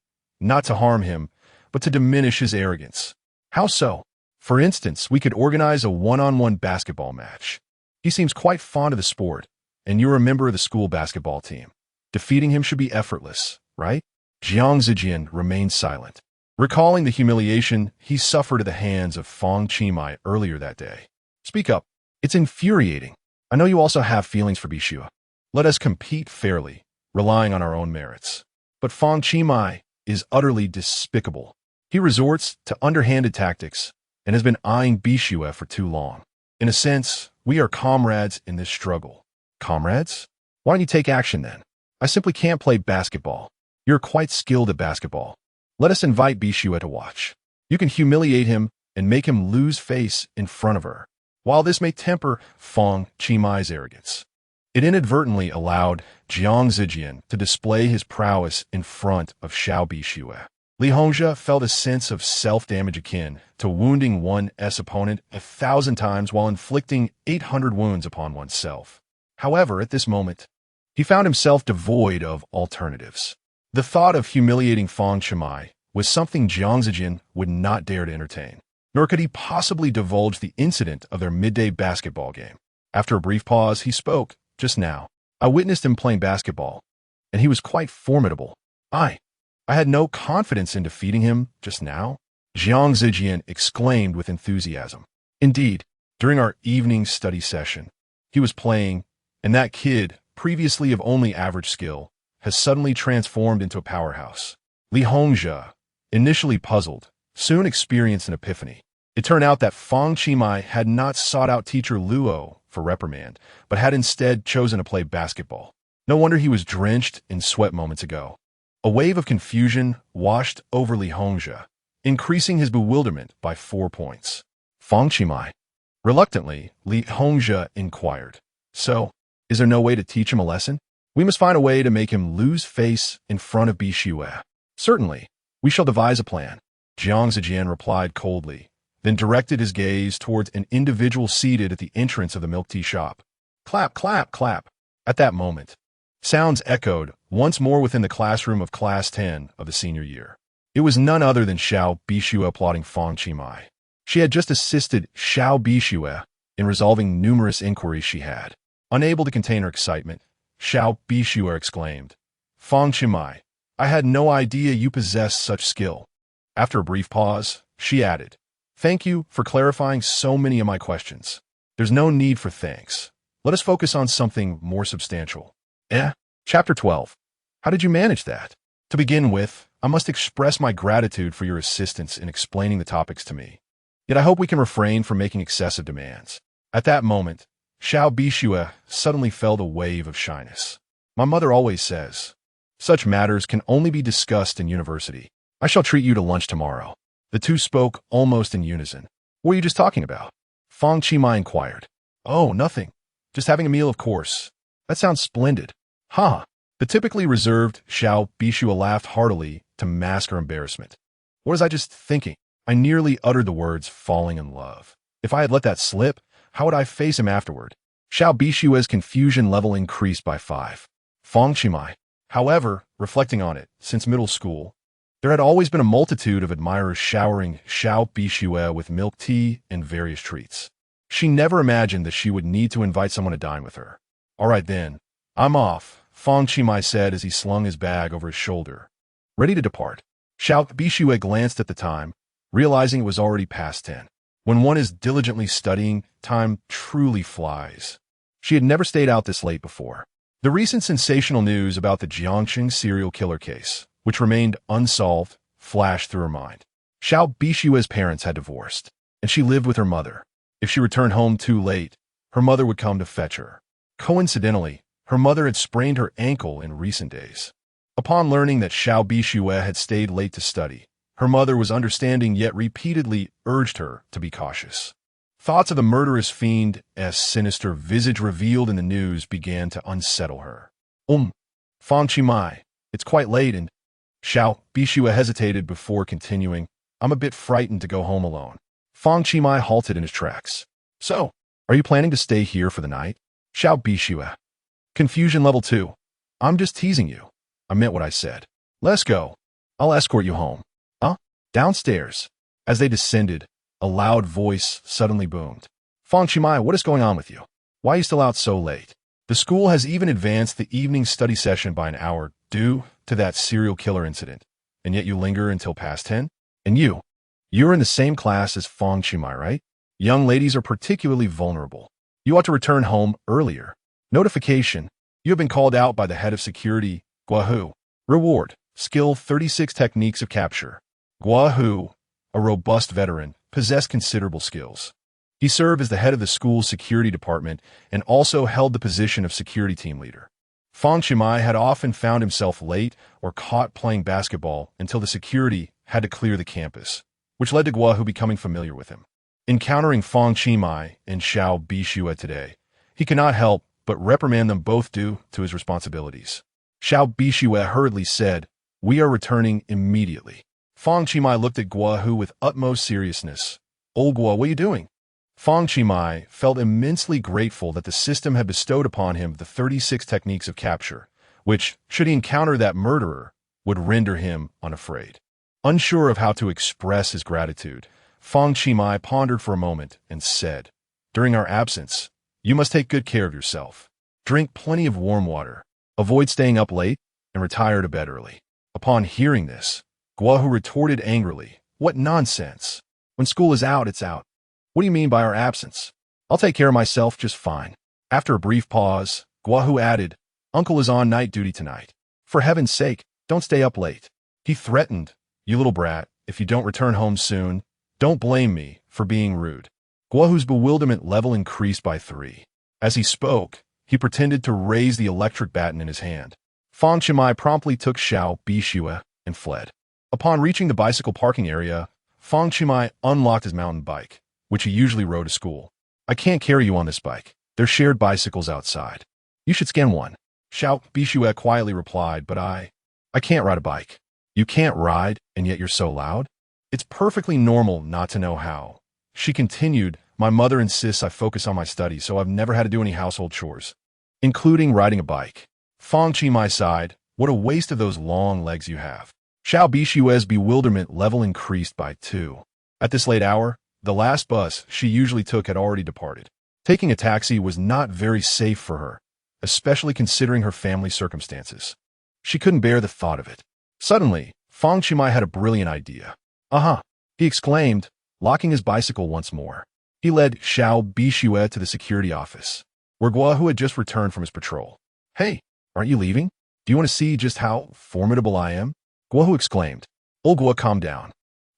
not to harm him, but to diminish his arrogance. How so? For instance, we could organize a one-on-one basketball match. He seems quite fond of the sport, and you're a member of the school basketball team. Defeating him should be effortless, right? Jiang Zijian remained silent, recalling the humiliation he suffered at the hands of Fang Qi earlier that day. Speak up. It's infuriating. I know you also have feelings for Bixue. Let us compete fairly, relying on our own merits. But Fang Qi is utterly despicable. He resorts to underhanded tactics and has been eyeing Bixue for too long. In a sense, we are comrades in this struggle. Comrades? Why don't you take action then? I simply can't play basketball. You're quite skilled at basketball. Let us invite Bixue to watch. You can humiliate him and make him lose face in front of her. While this may temper Fang Qi's arrogance, it inadvertently allowed Jiang Zijian to display his prowess in front of Xiao Bixue. Li Hongzhi felt a sense of self-damage akin to wounding one's opponent 1,000 times while inflicting 800 wounds upon oneself. However, at this moment, he found himself devoid of alternatives. The thought of humiliating Fang Qi was something Jiang Zijian would not dare to entertain, nor could he possibly divulge the incident of their midday basketball game. After a brief pause, he spoke. Just now, I witnessed him playing basketball, and he was quite formidable. I had no confidence in defeating him just now, Jiang Zijian exclaimed with enthusiasm. Indeed, during our evening study session, he was playing, and that kid, previously of only average skill, has suddenly transformed into a powerhouse. Li Hongzhi, initially puzzled, soon experienced an epiphany. It turned out that Fang Qi had not sought out teacher Luo for reprimand, but had instead chosen to play basketball. No wonder he was drenched in sweat moments ago. A wave of confusion washed over Li Hongzhi, increasing his bewilderment by 4 points. Fang Qi. Reluctantly, Li Hongzhi inquired, "So, is there no way to teach him a lesson? We must find a way to make him lose face in front of Bixue." "Certainly, we shall devise a plan," Jiang Zijian replied coldly, then directed his gaze towards an individual seated at the entrance of the milk tea shop. Clap, clap, clap. At that moment, sounds echoed once more within the classroom of Class 10 of the senior year. It was none other than Xiao Bixue applauding Fang Qi. She had just assisted Xiao Bixue in resolving numerous inquiries she had. Unable to contain her excitement, Xiao Bixue exclaimed, "Fang Qi, I had no idea you possessed such skill." After a brief pause, she added, "Thank you for clarifying so many of my questions. There's no need for thanks. Let us focus on something more substantial." Chapter 12. How did you manage that? To begin with, I must express my gratitude for your assistance in explaining the topics to me. Yet I hope we can refrain from making excessive demands. At that moment, Xiao Bixue suddenly felt a wave of shyness. My mother always says, such matters can only be discussed in university. I shall treat you to lunch tomorrow. The two spoke almost in unison. What were you just talking about? Fang Qi inquired. Oh, nothing. Just having a meal, of course. That sounds splendid. Ha! The typically reserved Xiao Bixue laughed heartily to mask her embarrassment. What was I just thinking? I nearly uttered the words falling in love. If I had let that slip, how would I face him afterward? Xiao Bixue's confusion level increased by 5. Fang Qi, however, reflecting on it, since middle school, there had always been a multitude of admirers showering Xiao Bixue with milk tea and various treats. She never imagined that she would need to invite someone to dine with her. All right then, I'm off, Fang Qi said as he slung his bag over his shoulder, ready to depart. Xiao Bixue glanced at the time, realizing it was already past 10. When one is diligently studying, time truly flies. She had never stayed out this late before. The recent sensational news about the Jiangxing serial killer case, which remained unsolved, flashed through her mind. Xiao Bixue's parents had divorced, and she lived with her mother. If she returned home too late, her mother would come to fetch her. Coincidentally, her mother had sprained her ankle in recent days. Upon learning that Xiao Bixue had stayed late to study, her mother was understanding yet repeatedly urged her to be cautious. Thoughts of the murderous fiend's sinister visage revealed in the news began to unsettle her. Fang Qi, it's quite late and... Xiao Bixue hesitated before continuing, I'm a bit frightened to go home alone. Fang Qi halted in his tracks. So, are you planning to stay here for the night? Xiao Bixue. Confusion level 2. I'm just teasing you. I meant what I said. Let's go. I'll escort you home. Downstairs. As they descended, a loud voice suddenly boomed. Fang Qi, what is going on with you? Why are you still out so late? The school has even advanced the evening study session by an hour due to that serial killer incident, and yet you linger until past 10? And you're in the same class as Fang Qi, right? Young ladies are particularly vulnerable. You ought to return home earlier. Notification. You have been called out by the head of security, Guahu. Reward. Skill 36 techniques of capture. Guahu, a robust veteran, possessed considerable skills. He served as the head of the school's security department and also held the position of security team leader. Fang Qi had often found himself late or caught playing basketball until the security had to clear the campus, which led to Guahu becoming familiar with him. Encountering Fang Qi and Xiao Bixue today, he cannot help but reprimand them both due to his responsibilities. Xiao Bixue hurriedly said, "We are returning immediately." Fang Qi looked at Guahu with utmost seriousness. "Old Gua, what are you doing?" Fang Qi felt immensely grateful that the system had bestowed upon him the 36 techniques of capture, which, should he encounter that murderer, would render him unafraid. Unsure of how to express his gratitude, Fang Qi pondered for a moment and said, "During our absence, you must take good care of yourself. Drink plenty of warm water, avoid staying up late, and retire to bed early." Upon hearing this, Guahu retorted angrily, "What nonsense! When school is out, it's out. What do you mean by our absence? I'll take care of myself just fine." After a brief pause, Guahu added, "Uncle is on night duty tonight. For heaven's sake, don't stay up late." He threatened, "You little brat, if you don't return home soon, don't blame me for being rude." Guahu's bewilderment level increased by 3. As he spoke, he pretended to raise the electric baton in his hand. Fang Qi promptly took Xiao Bixue and fled. Upon reaching the bicycle parking area, Fang Qi unlocked his mountain bike, which he usually rode to school. "I can't carry you on this bike. There's shared bicycles outside. You should scan one." Xiao Bixue quietly replied, "But I can't ride a bike." "You can't ride, and yet you're so loud?" "It's perfectly normal not to know how." She continued, "My mother insists I focus on my studies, so I've never had to do any household chores, including riding a bike." Fang Qi sighed, "What a waste of those long legs you have." Xiao Bixue's bewilderment level increased by 2. At this late hour, the last bus she usually took had already departed. Taking a taxi was not very safe for her, especially considering her family circumstances. She couldn't bear the thought of it. Suddenly, Fang Qi had a brilliant idea. "Uh-huh," he exclaimed, locking his bicycle once more. He led Xiao Bixue to the security office, where Guahu had just returned from his patrol. "Hey, aren't you leaving? Do you want to see just how formidable I am?" Guahu exclaimed. "Old Gua, calm down.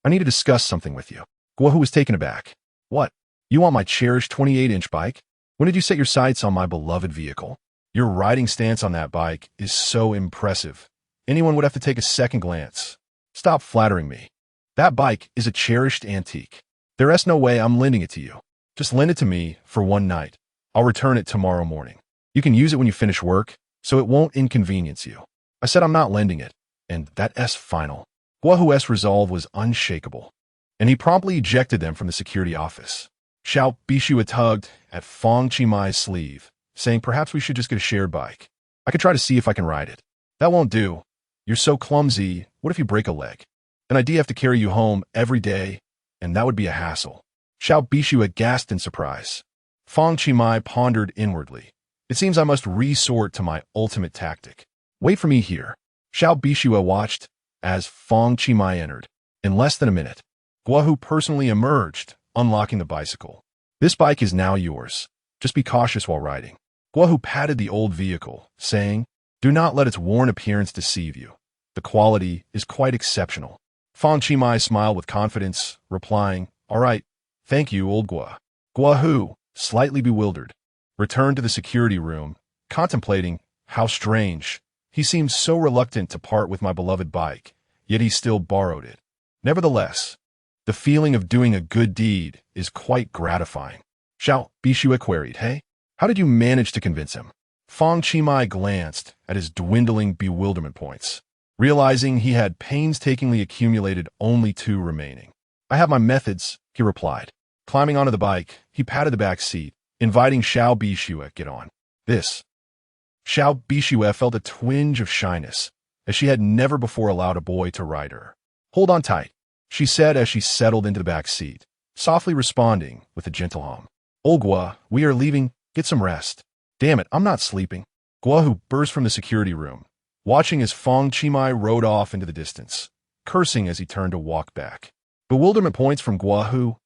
I need to discuss something with you." Guahu was taken aback. "What? You want my cherished 28-inch bike? When did you set your sights on my beloved vehicle? Your riding stance on that bike is so impressive. Anyone would have to take a second glance. Stop flattering me. That bike is a cherished antique. There is no way I'm lending it to you. Just lend it to me for one night. I'll return it tomorrow morning. You can use it when you finish work, so it won't inconvenience you." I said I'm not lending it, and that's final. Guahu's resolve was unshakable, and he promptly ejected them from the security office. Xiao Bixue tugged at Fang Qi sleeve, saying, "Perhaps we should just get a shared bike. I could try to see if I can ride it." "That won't do. You're so clumsy. What if you break a leg? Then I'd have to carry you home every day, and that would be a hassle." Xiao Bixue gasped in surprise. Fang Qi pondered inwardly. "It seems I must resort to my ultimate tactic. Wait for me here." Xiao Bixue watched as Fang Qi entered. In less than a minute, Guahu personally emerged, unlocking the bicycle. "This bike is now yours. Just be cautious while riding." Guahu patted the old vehicle, saying, "Do not let its worn appearance deceive you. The quality is quite exceptional." Fang Qi smiled with confidence, replying, "All right, thank you, old Gua." Guahu, slightly bewildered, returned to the security room, contemplating, "How strange. He seemed so reluctant to part with my beloved bike, yet he still borrowed it. Nevertheless, the feeling of doing a good deed is quite gratifying." Xiao Bixue queried, "Hey, how did you manage to convince him?" Fang Qi glanced at his dwindling bewilderment points, realizing he had painstakingly accumulated only 2 remaining. "I have my methods," he replied. Climbing onto the bike, he patted the back seat, inviting Xiao Bixue get on. Xiao Bixue felt a twinge of shyness, as she had never before allowed a boy to ride her. "Hold on tight," she said as she settled into the back seat, softly responding with a gentle hum. "Old Gua, we are leaving. Get some rest." "Damn it, I'm not sleeping." Guahu burst from the security room, watching as Fang Qi rode off into the distance, cursing as he turned to walk back. Bewilderment points from Guahu,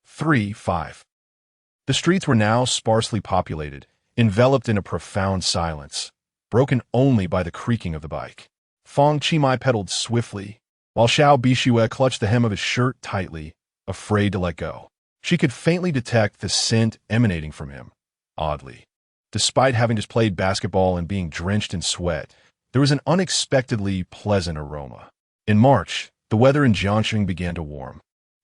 3-5. The streets were now sparsely populated, enveloped in a profound silence, broken only by the creaking of the bike. Fang Qi pedaled swiftly, while Xiao Bixue clutched the hem of his shirt tightly, afraid to let go. She could faintly detect the scent emanating from him. Oddly, despite having just played basketball and being drenched in sweat, there was an unexpectedly pleasant aroma. In March, the weather in Jiangxing began to warm,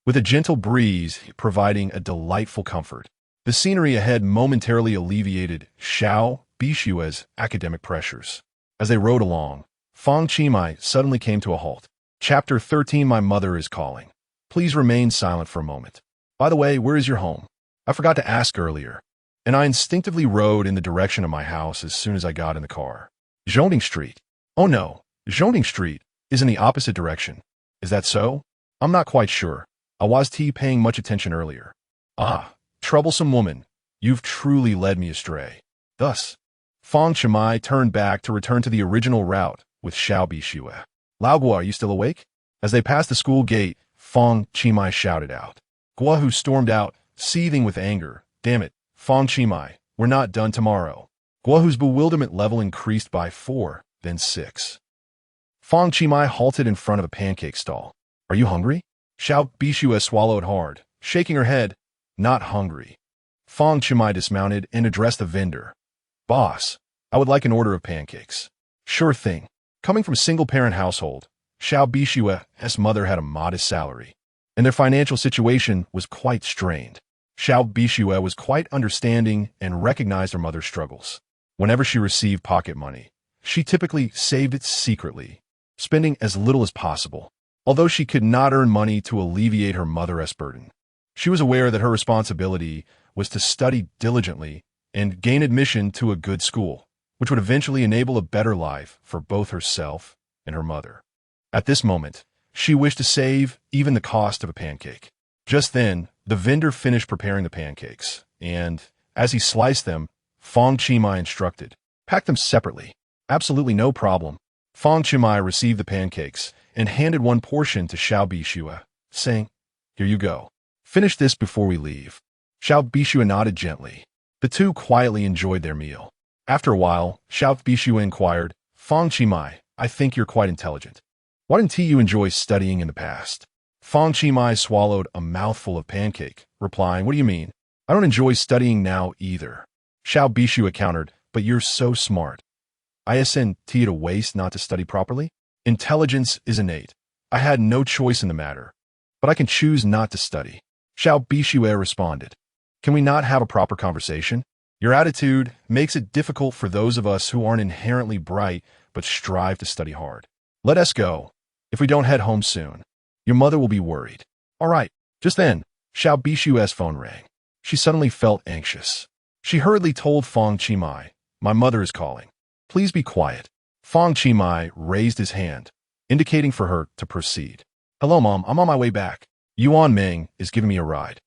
with a gentle breeze providing a delightful comfort. The scenery ahead momentarily alleviated Xiao Bixue's academic pressures. As they rode along, Fang Qi suddenly came to a halt. Chapter 13. My mother is calling. Please remain silent for a moment. By the way, where is your home? I forgot to ask earlier. And I instinctively rode in the direction of my house as soon as I got in the car. Zhongding Street. Oh no, Zhongding Street is in the opposite direction. Is that so? I'm not quite sure. I was paying much attention earlier. Ah, troublesome woman, you've truly led me astray. Thus, Fang Qi turned back to return to the original route with Xiao Bixue. Lao Guo, are you still awake? As they passed the school gate, Fang Qi shouted out. Guo, who stormed out, seething with anger. Damn it, Fang Qi, we're not done tomorrow. Guo, whose bewilderment level increased by 4, then 6. Fang Qi halted in front of a pancake stall. Are you hungry? Xiao Bixue swallowed hard, shaking her head. Not hungry. Fang Qi dismounted and addressed the vendor. Boss, I would like an order of pancakes. Sure thing. Coming from a single-parent household, Xiao Bixue's mother had a modest salary, and their financial situation was quite strained. Xiao Bixue was quite understanding and recognized her mother's struggles. Whenever she received pocket money, she typically saved it secretly, spending as little as possible. Although she could not earn money to alleviate her mother's burden, she was aware that her responsibility was to study diligently and gain admission to a good school, which would eventually enable a better life for both herself and her mother. At this moment, she wished to save even the cost of a pancake. Just then, the vendor finished preparing the pancakes, and, as he sliced them, Fang Qi instructed, pack them separately. Absolutely no problem. Fang Qi received the pancakes and handed one portion to Xiao Bixue, saying, Here you go. Finish this before we leave. Xiao Bixue nodded gently. The two quietly enjoyed their meal. After a while, Xiao Bixue inquired, Fang Qi, I think you're quite intelligent. Why didn't you enjoy studying in the past? Fang Qi swallowed a mouthful of pancake, replying, What do you mean? I don't enjoy studying now either. Xiao Bixue countered, But you're so smart. Isn't it a waste not to study properly? Intelligence is innate. I had no choice in the matter, but I can choose not to study. Xiao Bixue responded. Can we not have a proper conversation? Your attitude makes it difficult for those of us who aren't inherently bright but strive to study hard. Let us go. If we don't head home soon, your mother will be worried. All right. Just then, Xiao Bixue's phone rang. She suddenly felt anxious. She hurriedly told Fang Qi, My mother is calling. Please be quiet. Fang Qi raised his hand, indicating for her to proceed. Hello, Mom. I'm on my way back. Yuan Ming is giving me a ride.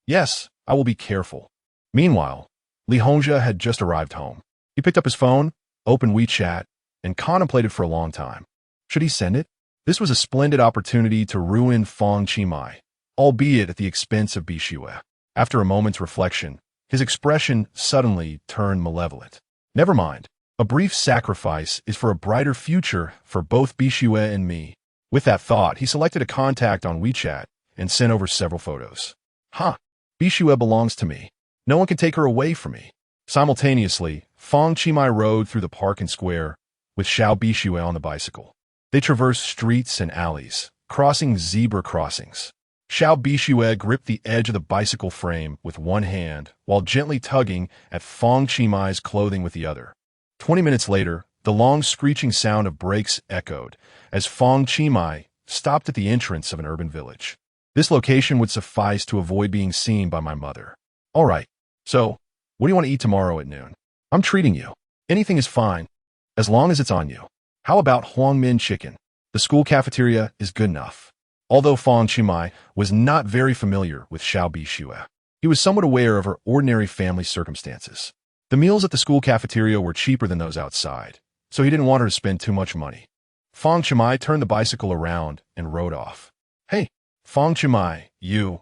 Yes, I will be careful. Meanwhile, Li Hongzhe had just arrived home. He picked up his phone, opened WeChat, and contemplated for a long time. Should he send it? This was a splendid opportunity to ruin Fang Qi, albeit at the expense of Bixue. After a moment's reflection, his expression suddenly turned malevolent. Never mind. A brief sacrifice is for a brighter future for both Bixue and me. With that thought, he selected a contact on WeChat and sent over several photos. Bixue belongs to me. No one can take her away from me. Simultaneously, Fang Qi rode through the park and square, with Xiao Bixue on the bicycle. They traversed streets and alleys, crossing zebra crossings. Xiao Bixue gripped the edge of the bicycle frame with one hand while gently tugging at Fang Qi's clothing with the other. 20 minutes later, the long screeching sound of brakes echoed as Fang Qi stopped at the entrance of an urban village. This location would suffice to avoid being seen by my mother. All right, so, what do you want to eat tomorrow at noon? I'm treating you. Anything is fine, as long as it's on you. How about Huangmin chicken? The school cafeteria is good enough. Although Fang Qi was not very familiar with Xiao Bixue, he was somewhat aware of her ordinary family circumstances. The meals at the school cafeteria were cheaper than those outside, so he didn't want her to spend too much money. Fang Qi turned the bicycle around and rode off. Hey, Fang Qi, you.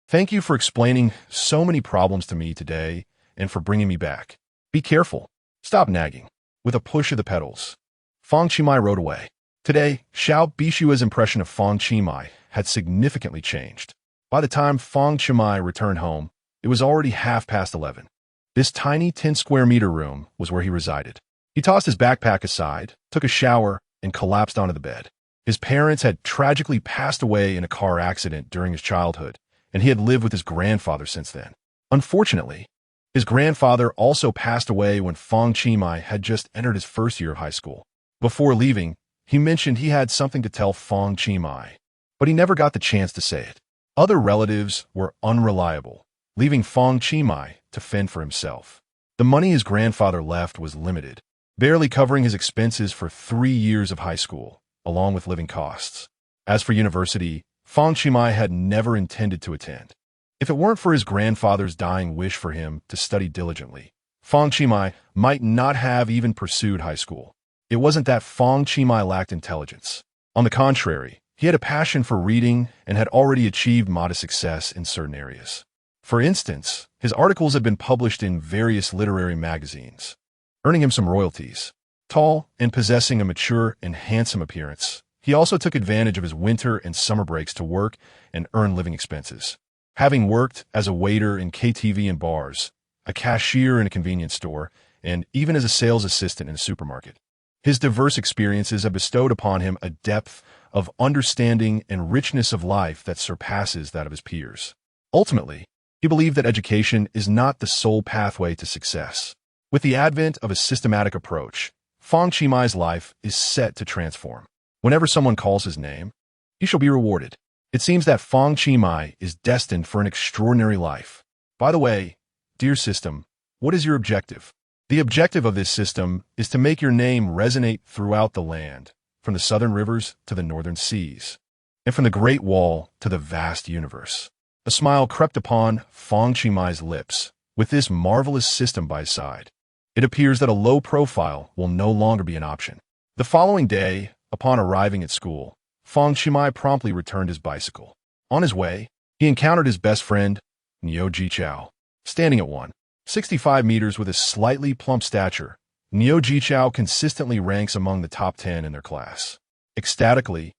Thank you for explaining so many problems to me today and for bringing me back. Be careful. Stop nagging. With a push of the pedals, Fang Qi rode away. Today, Xiao Bixue's impression of Fang Qi had significantly changed. By the time Fang Qi returned home, it was already 11:30. This tiny 10-square-meter room was where he resided. He tossed his backpack aside, took a shower, and collapsed onto the bed. His parents had tragically passed away in a car accident during his childhood, and he had lived with his grandfather since then. Unfortunately, his grandfather also passed away when Fang Qi had just entered his first year of high school. Before leaving, he mentioned he had something to tell Fang Qi, but he never got the chance to say it. Other relatives were unreliable, leaving Fang Qi to fend for himself. The money his grandfather left was limited, barely covering his expenses for 3 years of high school, along with living costs. As for university, Fang Qi had never intended to attend. If it weren't for his grandfather's dying wish for him to study diligently, Fang Qi might not have even pursued high school. It wasn't that Fang Qi lacked intelligence. On the contrary, he had a passion for reading and had already achieved modest success in certain areas. For instance, his articles had been published in various literary magazines, earning him some royalties. Tall and possessing a mature and handsome appearance, he also took advantage of his winter and summer breaks to work and earn living expenses. Having worked as a waiter in KTV and bars, a cashier in a convenience store, and even as a sales assistant in a supermarket, his diverse experiences have bestowed upon him a depth of understanding and richness of life that surpasses that of his peers. Ultimately, he believed that education is not the sole pathway to success. With the advent of a systematic approach, Fang Qi's life is set to transform. Whenever someone calls his name, he shall be rewarded. It seems that Fang Qi is destined for an extraordinary life. By the way, dear system, what is your objective? The objective of this system is to make your name resonate throughout the land, from the southern rivers to the northern seas, and from the Great Wall to the vast universe. A smile crept upon Fang Qi's lips. With this marvelous system by his side, it appears that a low profile will no longer be an option. The following day, upon arriving at school, Fang Qi promptly returned his bicycle. On his way, he encountered his best friend, Xiao Bixue, standing at 165 meters with a slightly plump stature. Xiao Bixue consistently ranks among the top 10 in their class. Ecstatically,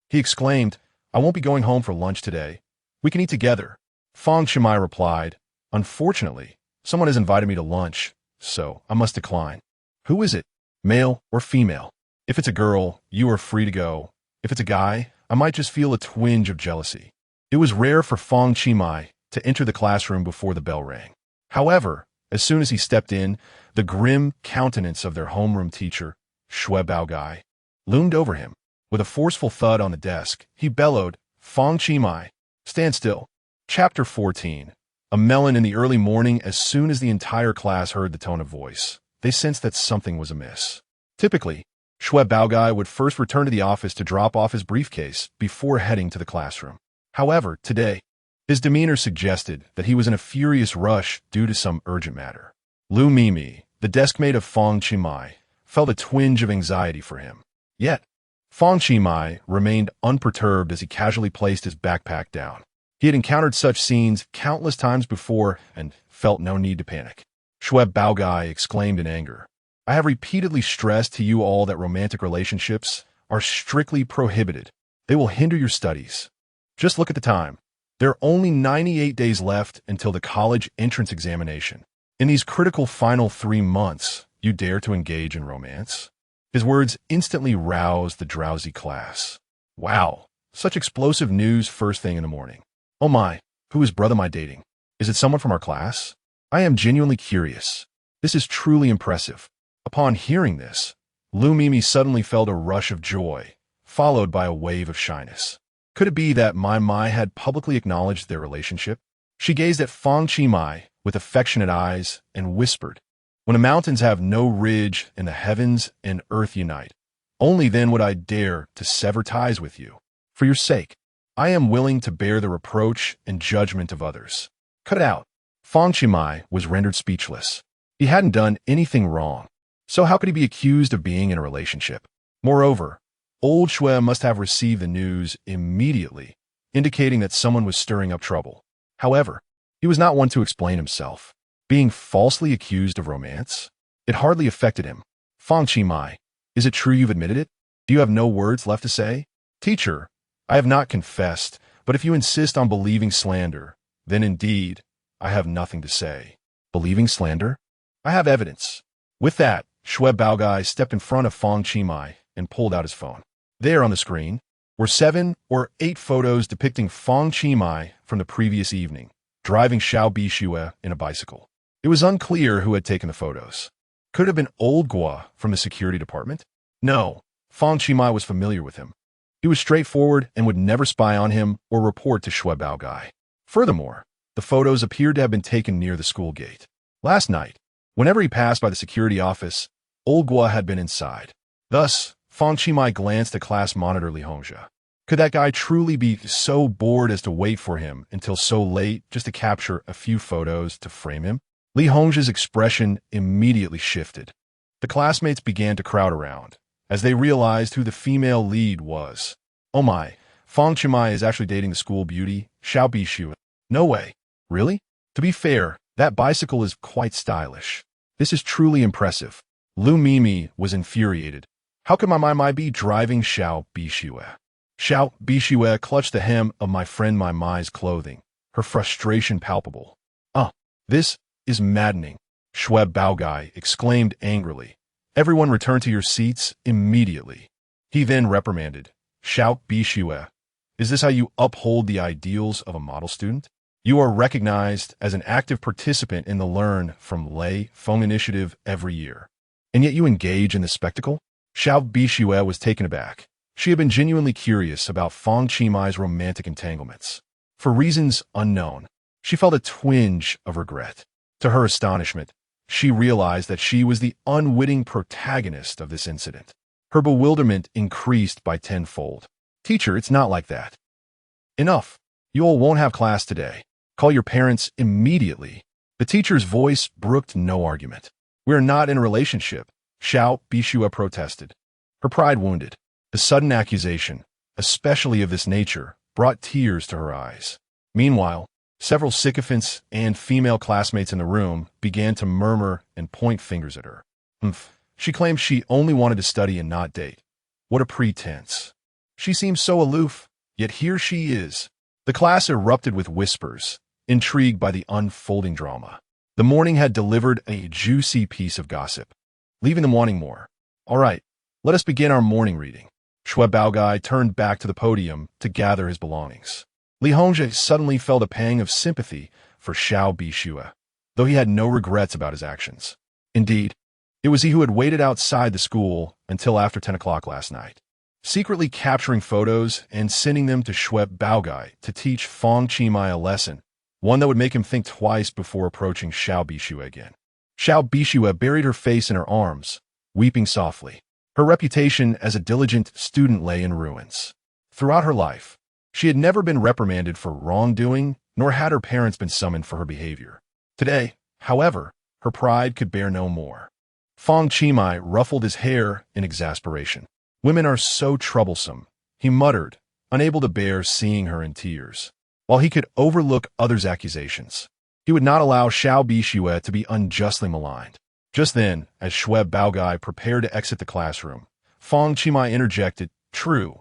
he exclaimed, "I won't be going home for lunch today. We can eat together." Fang Qi replied, "Unfortunately, someone has invited me to lunch, so I must decline." "Who is it? Male or female? If it's a girl, you are free to go. If it's a guy, I might just feel a twinge of jealousy." It was rare for Fang Qi to enter the classroom before the bell rang. However, as soon as he stepped in, the grim countenance of their homeroom teacher, Xiao Bixue, loomed over him. With a forceful thud on the desk, he bellowed, "Fang Qi, stand still." Chapter 14. A melon in the early morning. As soon as the entire class heard the tone of voice, they sensed that something was amiss. Typically, Xiao Bixue would first return to the office to drop off his briefcase before heading to the classroom. However, today, his demeanor suggested that he was in a furious rush due to some urgent matter. Lu Mimi, the deskmate of Fang Qi, felt a twinge of anxiety for him. Yet, Fang Qi remained unperturbed as he casually placed his backpack down. He had encountered such scenes countless times before and felt no need to panic. Xiao Bixue exclaimed in anger, "I have repeatedly stressed to you all that romantic relationships are strictly prohibited. They will hinder your studies. Just look at the time. There are only 98 days left until the college entrance examination. In these critical final 3 months, you dare to engage in romance?" His words instantly roused the drowsy class. Wow, such explosive news first thing in the morning. Oh my, who is brother my dating? Is it someone from our class? I am genuinely curious. This is truly impressive. Upon hearing this, Lu Mimi suddenly felt a rush of joy, followed by a wave of shyness. Could it be that Mai had publicly acknowledged their relationship? She gazed at Fang Qi with affectionate eyes and whispered, "When the mountains have no ridge and the heavens and earth unite, only then would I dare to sever ties with you. For your sake, I am willing to bear the reproach and judgment of others." Cut it out. Fang Qi was rendered speechless. He hadn't done anything wrong, so how could he be accused of being in a relationship? Moreover, old Xue must have received the news immediately, indicating that someone was stirring up trouble. However, he was not one to explain himself. Being falsely accused of romance? It hardly affected him. "Fang Qi, is it true you've admitted it?" Do you have no words left to say? Teacher, I have not confessed, but if you insist on believing slander, then indeed, I have nothing to say. Believing slander? I have evidence. With that, Xiao Bixue stepped in front of Fang Qi and pulled out his phone. There on the screen were 7 or 8 photos depicting Fang Qi from the previous evening, driving Xiao Bixue in a bicycle. It was unclear who had taken the photos. Could it have been old Gua from the security department? No, Fang Qi was familiar with him. He was straightforward and would never spy on him or report to Xiao Bixue. Furthermore, the photos appeared to have been taken near the school gate. Last night, whenever he passed by the security office, old Gua had been inside. Thus, Fang Qi glanced at class monitor Li Hongzhi. Could that guy truly be so bored as to wait for him until so late just to capture a few photos to frame him? Li Hongzhi's expression immediately shifted. The classmates began to crowd around, as they realized who the female lead was. Oh my, Fang Qi is actually dating the school beauty, Xiao Bixue. No way. Really? To be fair, that bicycle is quite stylish. This is truly impressive. Lu Mimi was infuriated. How could my be driving Xiao Bixue? Xiao Bixue clutched the hem of my friend Mai's clothing, her frustration palpable. This is maddening, Xiao Bixue exclaimed angrily. Everyone return to your seats immediately. He then reprimanded, Xiao Bixue, is this how you uphold the ideals of a model student? You are recognized as an active participant in the Learn from Lei Feng initiative every year. And yet you engage in this spectacle? Xiao Bixue was taken aback. She had been genuinely curious about Fang Qi romantic entanglements. For reasons unknown, she felt a twinge of regret. To her astonishment, she realized that she was the unwitting protagonist of this incident. Her bewilderment increased by tenfold. Teacher, it's not like that. Enough. You all won't have class today. Call your parents immediately. The teacher's voice brooked no argument. We're not in a relationship, Xiao Bixue protested, her pride wounded. The sudden accusation, especially of this nature, brought tears to her eyes. Meanwhile, several sycophants and female classmates in the room began to murmur and point fingers at her. She claimed she only wanted to study and not date. What a pretense. She seems so aloof, yet here she is. The class erupted with whispers, intrigued by the unfolding drama. The morning had delivered a juicy piece of gossip, leaving them wanting more. All right, let us begin our morning reading. Xiao Bixue turned back to the podium to gather his belongings. Li Hongzhi suddenly felt a pang of sympathy for Xiao Bixue, though he had no regrets about his actions. Indeed, it was he who had waited outside the school until after 10 o'clock last night, secretly capturing photos and sending them to Xiao Bixue to teach Fang Qi a lesson, one that would make him think twice before approaching Xiao Bixue again. Xiao Bixue buried her face in her arms, weeping softly. Her reputation as a diligent student lay in ruins. Throughout her life, she had never been reprimanded for wrongdoing, nor had her parents been summoned for her behavior. Today, however, her pride could bear no more. Fang Qi ruffled his hair in exasperation. Women are so troublesome, he muttered, unable to bear seeing her in tears. While he could overlook others' accusations, he would not allow Xiao Bixue to be unjustly maligned. Just then, as Xiao Bixue prepared to exit the classroom, Fang Qi interjected, True,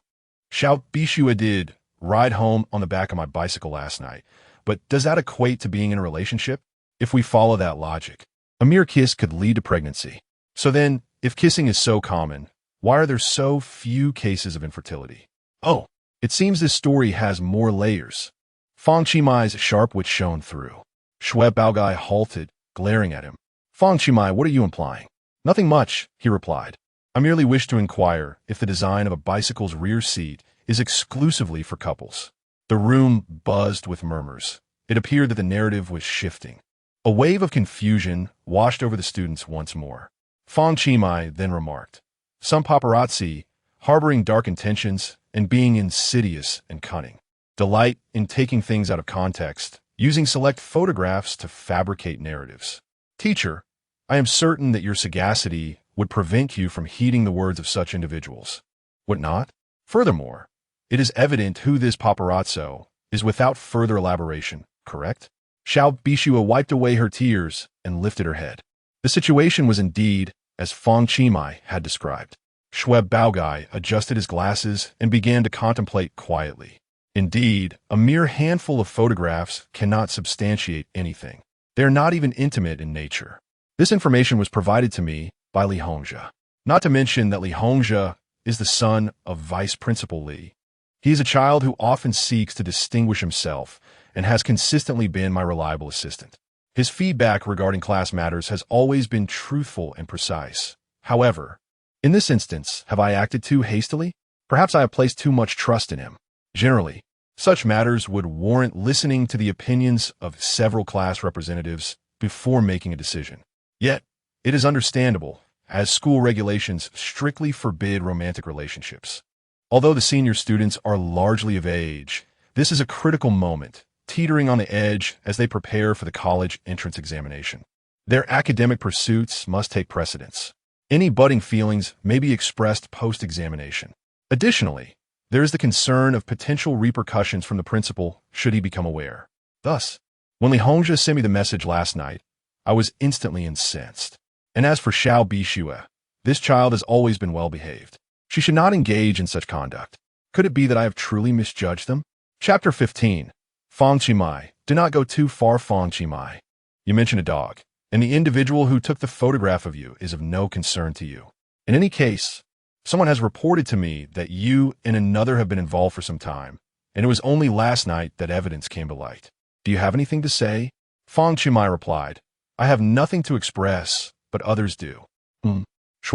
Xiao Bixue did ride home on the back of my bicycle last night, but does that equate to being in a relationship? If we follow that logic, a mere kiss could lead to pregnancy. So then, if kissing is so common, why are there so few cases of infertility? Oh, it seems this story has more layers. Fang Qi's sharp wit shone through. Xiao Bixue halted, glaring at him. Fang Qi, what are you implying? Nothing much, he replied. I merely wish to inquire if the design of a bicycle's rear seat is exclusively for couples. The room buzzed with murmurs. It appeared that the narrative was shifting. A wave of confusion washed over the students once more. Fang Qi then remarked, Some paparazzi, harboring dark intentions and being insidious and cunning, delight in taking things out of context, using select photographs to fabricate narratives. Teacher, I am certain that your sagacity would prevent you from heeding the words of such individuals. Would not? Furthermore, it is evident who this paparazzo is without further elaboration, correct? Xiao Bixue wiped away her tears and lifted her head. The situation was indeed as Fang Qi had described. Xiao Bixue adjusted his glasses and began to contemplate quietly. Indeed, a mere handful of photographs cannot substantiate anything. They are not even intimate in nature. This information was provided to me by Li Hongzhe. Not to mention that Li Hongzhe is the son of Vice Principal Li. He is a child who often seeks to distinguish himself and has consistently been my reliable assistant. His feedback regarding class matters has always been truthful and precise. However, in this instance, have I acted too hastily? Perhaps I have placed too much trust in him. Generally, such matters would warrant listening to the opinions of several class representatives before making a decision. Yet, it is understandable, as school regulations strictly forbid romantic relationships. Although the senior students are largely of age, this is a critical moment, teetering on the edge as they prepare for the college entrance examination. Their academic pursuits must take precedence. Any budding feelings may be expressed post-examination. Additionally, there is the concern of potential repercussions from the principal should he become aware. Thus, when Li Hongzhe sent me the message last night, I was instantly incensed. And as for Xiao Bixue, this child has always been well-behaved. She should not engage in such conduct. Could it be that I have truly misjudged them? Chapter 15. Fang Qi. Do not go too far, Fang Qi. You mention a dog, and the individual who took the photograph of you is of no concern to you. In any case, someone has reported to me that you and another have been involved for some time, and it was only last night that evidence came to light. Do you have anything to say? Fang Qi replied, I have nothing to express, but others do. Xiao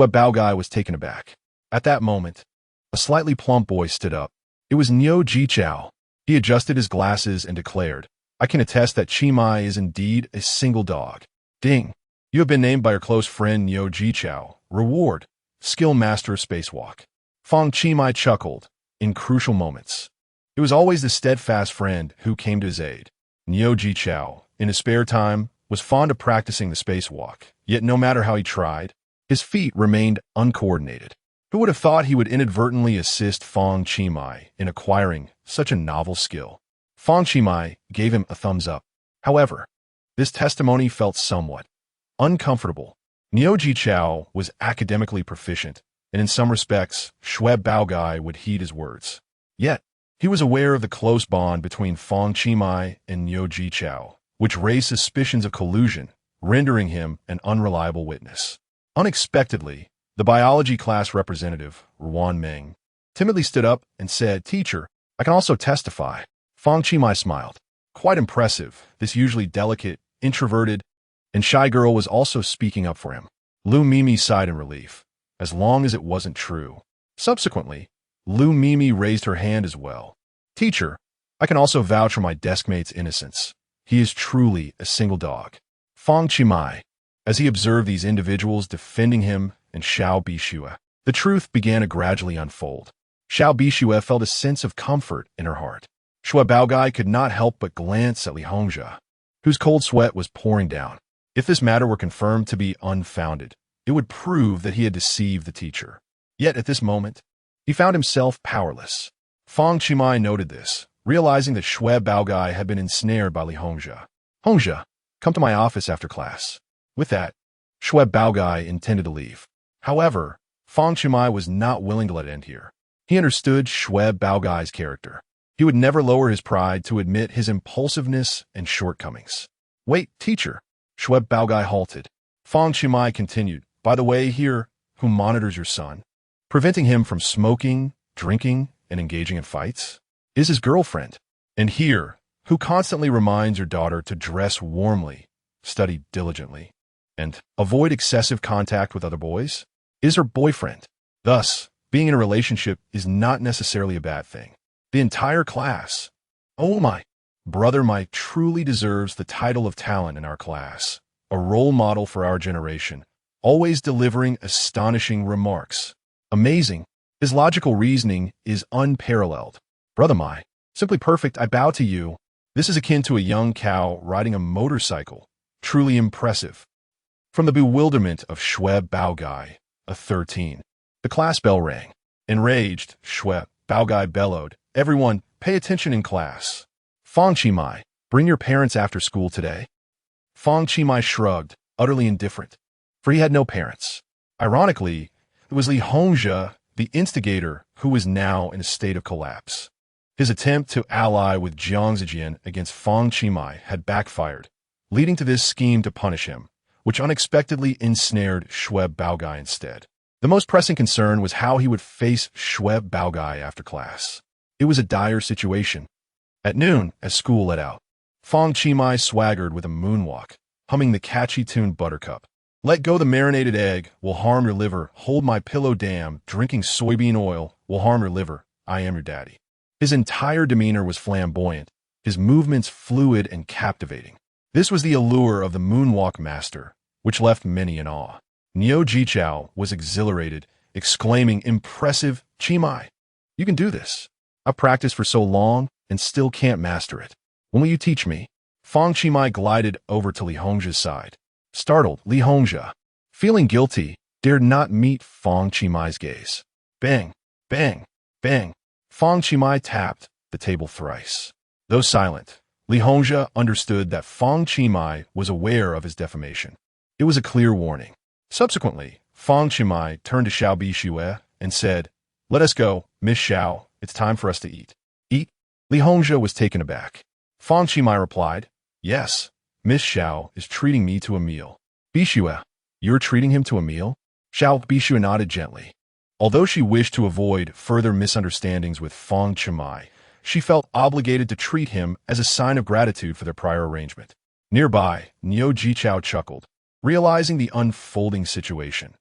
Bixue was taken aback. At that moment, a slightly plump boy stood up. It was Niu Jichao. He adjusted his glasses and declared, I can attest that Qi is indeed a single dog. Ding. You have been named by your close friend Niu Jichao. Reward. Skill Master Spacewalk. Fang Qi chuckled. In crucial moments, it was always the steadfast friend who came to his aid. Niu Jichao, in his spare time, was fond of practicing the spacewalk, yet no matter how he tried, his feet remained uncoordinated. Who would have thought he would inadvertently assist Fang Qi in acquiring such a novel skill? Fang Qi gave him a thumbs up. However, this testimony felt somewhat uncomfortable. Niu Jichao was academically proficient, and in some respects, Xiao Bixue would heed his words. Yet, he was aware of the close bond between Fang Qi and Niu Jichao, which raised suspicions of collusion, rendering him an unreliable witness. Unexpectedly, the biology class representative, Ruan Meng, timidly stood up and said, Teacher, I can also testify. Fang Qi smiled. Quite impressive, this usually delicate, introverted, and shy girl was also speaking up for him. Lu Mimi sighed in relief, as long as it wasn't true. Subsequently, Lu Mimi raised her hand as well. Teacher, I can also vouch for my deskmate's innocence. He is truly a single dog. Fang Qi, as he observed these individuals defending him and Xiao Bixue, the truth began to gradually unfold. Xiao Bixue felt a sense of comfort in her heart. Xiao Bixue could not help but glance at Li Hongzhe, whose cold sweat was pouring down. If this matter were confirmed to be unfounded, it would prove that he had deceived the teacher. Yet at this moment, he found himself powerless. Fang Qi noted this, realizing that Xiao Bixue had been ensnared by Li Hongzhe. Hongzhe, come to my office after class. With that, Xiao Bixue intended to leave. However, Fang Qi was not willing to let it end here. He understood Xiao Bixue's character. He would never lower his pride to admit his impulsiveness and shortcomings. Wait, teacher. Xiao Bixue halted. Fang Qi continued, by the way, here, who monitors your son, preventing him from smoking, drinking, and engaging in fights, is his girlfriend. And here, who constantly reminds your daughter to dress warmly, study diligently, and avoid excessive contact with other boys, is her boyfriend. Thus, being in a relationship is not necessarily a bad thing. The entire class, oh my, brother Mike truly deserves the title of talent in our class, a role model for our generation, always delivering astonishing remarks. Amazing. His logical reasoning is unparalleled. Brother Mai, simply perfect, I bow to you. This is akin to a young cow riding a motorcycle. Truly impressive. From the bewilderment of Xiao Bixue, a 13, the class bell rang. Enraged, Xiao Bixue bellowed, everyone, pay attention in class. Fang Qi, bring your parents after school today. Fang Qi shrugged, utterly indifferent, for he had no parents. Ironically, It was Li Hongzhi, the instigator, who was now in a state of collapse. His attempt to ally with Jiang Zijian against Fang Qi had backfired, leading to this scheme to punish him, which unexpectedly ensnared Xiao Bixue instead. The most pressing concern was how he would face Xiao Bixue after class. It was a dire situation. At noon, as school let out, Fang Qi swaggered with a moonwalk, humming the catchy tune Buttercup. Let go the marinated egg, will harm your liver. Hold my pillow, damn. Drinking soybean oil will harm your liver. I am your daddy. His entire demeanor was flamboyant, his movements fluid and captivating. This was the allure of the moonwalk master, which left many in awe. Niu Jichao was exhilarated, exclaiming, "Impressive, Qi. You can do this. I've practiced for so long and still can't master it. When will you teach me?" Fang Qi glided over to Li Hongzhi's side. Startled, Li Hongzhi, feeling guilty, dared not meet Fang Qi's gaze. Bang, bang, bang. Fang Qi tapped the table thrice. Though silent, Li Hongzhi understood that Fang Qi was aware of his defamation. It was a clear warning. Subsequently, Fang Qi turned to Xiao Bixue and said, "Let us go, Miss Xiao. It's time for us to eat." Eat? Li Hongzhi was taken aback. Fang Qi replied, "Yes, Miss Xiao is treating me to a meal." "Bixue, you're treating him to a meal?" Xiao Bixue nodded gently. Although she wished to avoid further misunderstandings with Fang Qi, she felt obligated to treat him as a sign of gratitude for their prior arrangement. Nearby, Niu Jichao chuckled, realizing the unfolding situation.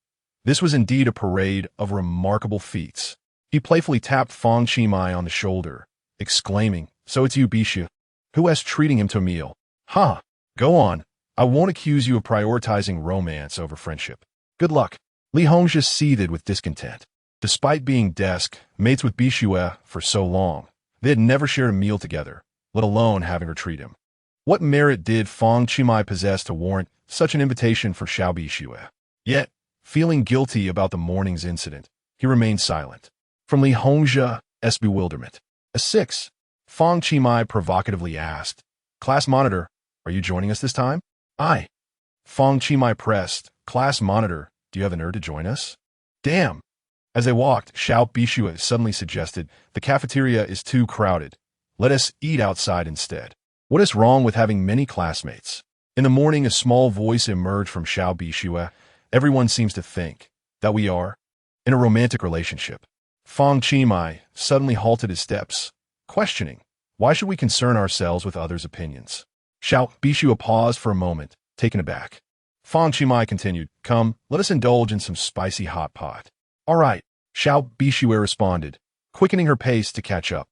This was indeed a parade of remarkable feats. He playfully tapped Fang Qi on the shoulder, exclaiming, "So it's you, Bixue? Who is treating him to a meal? Huh? Go on. I won't accuse you of prioritizing romance over friendship. Good luck." Li Hongzhi seethed with discontent. Despite being desk mates with Bixue for so long, they had never shared a meal together, let alone having her treat him. What merit did Fang Qi possess to warrant such an invitation for Xiao Bixue? Yet, feeling guilty about the morning's incident, he remained silent. From Li Hongzhi's bewilderment. A 6. Fang Qi provocatively asked, "Class monitor, are you joining us this time?" "Aye." Fang Qi pressed, "Class monitor, do you have the nerve to join us?" "Damn." As they walked, Xiao Bixue suddenly suggested, "The cafeteria is too crowded. Let us eat outside instead." What is wrong with having many classmates? In the morning, a small voice emerged from Xiao Bixue. "Everyone seems to think that we are in a romantic relationship." Fang Qi suddenly halted his steps, questioning, "Why should we concern ourselves with others' opinions?" Xiao Bixue paused for a moment, taken aback. Fang Qi continued, "Come, let us indulge in some spicy hot pot." "All right," Xiao Bixue responded, quickening her pace to catch up.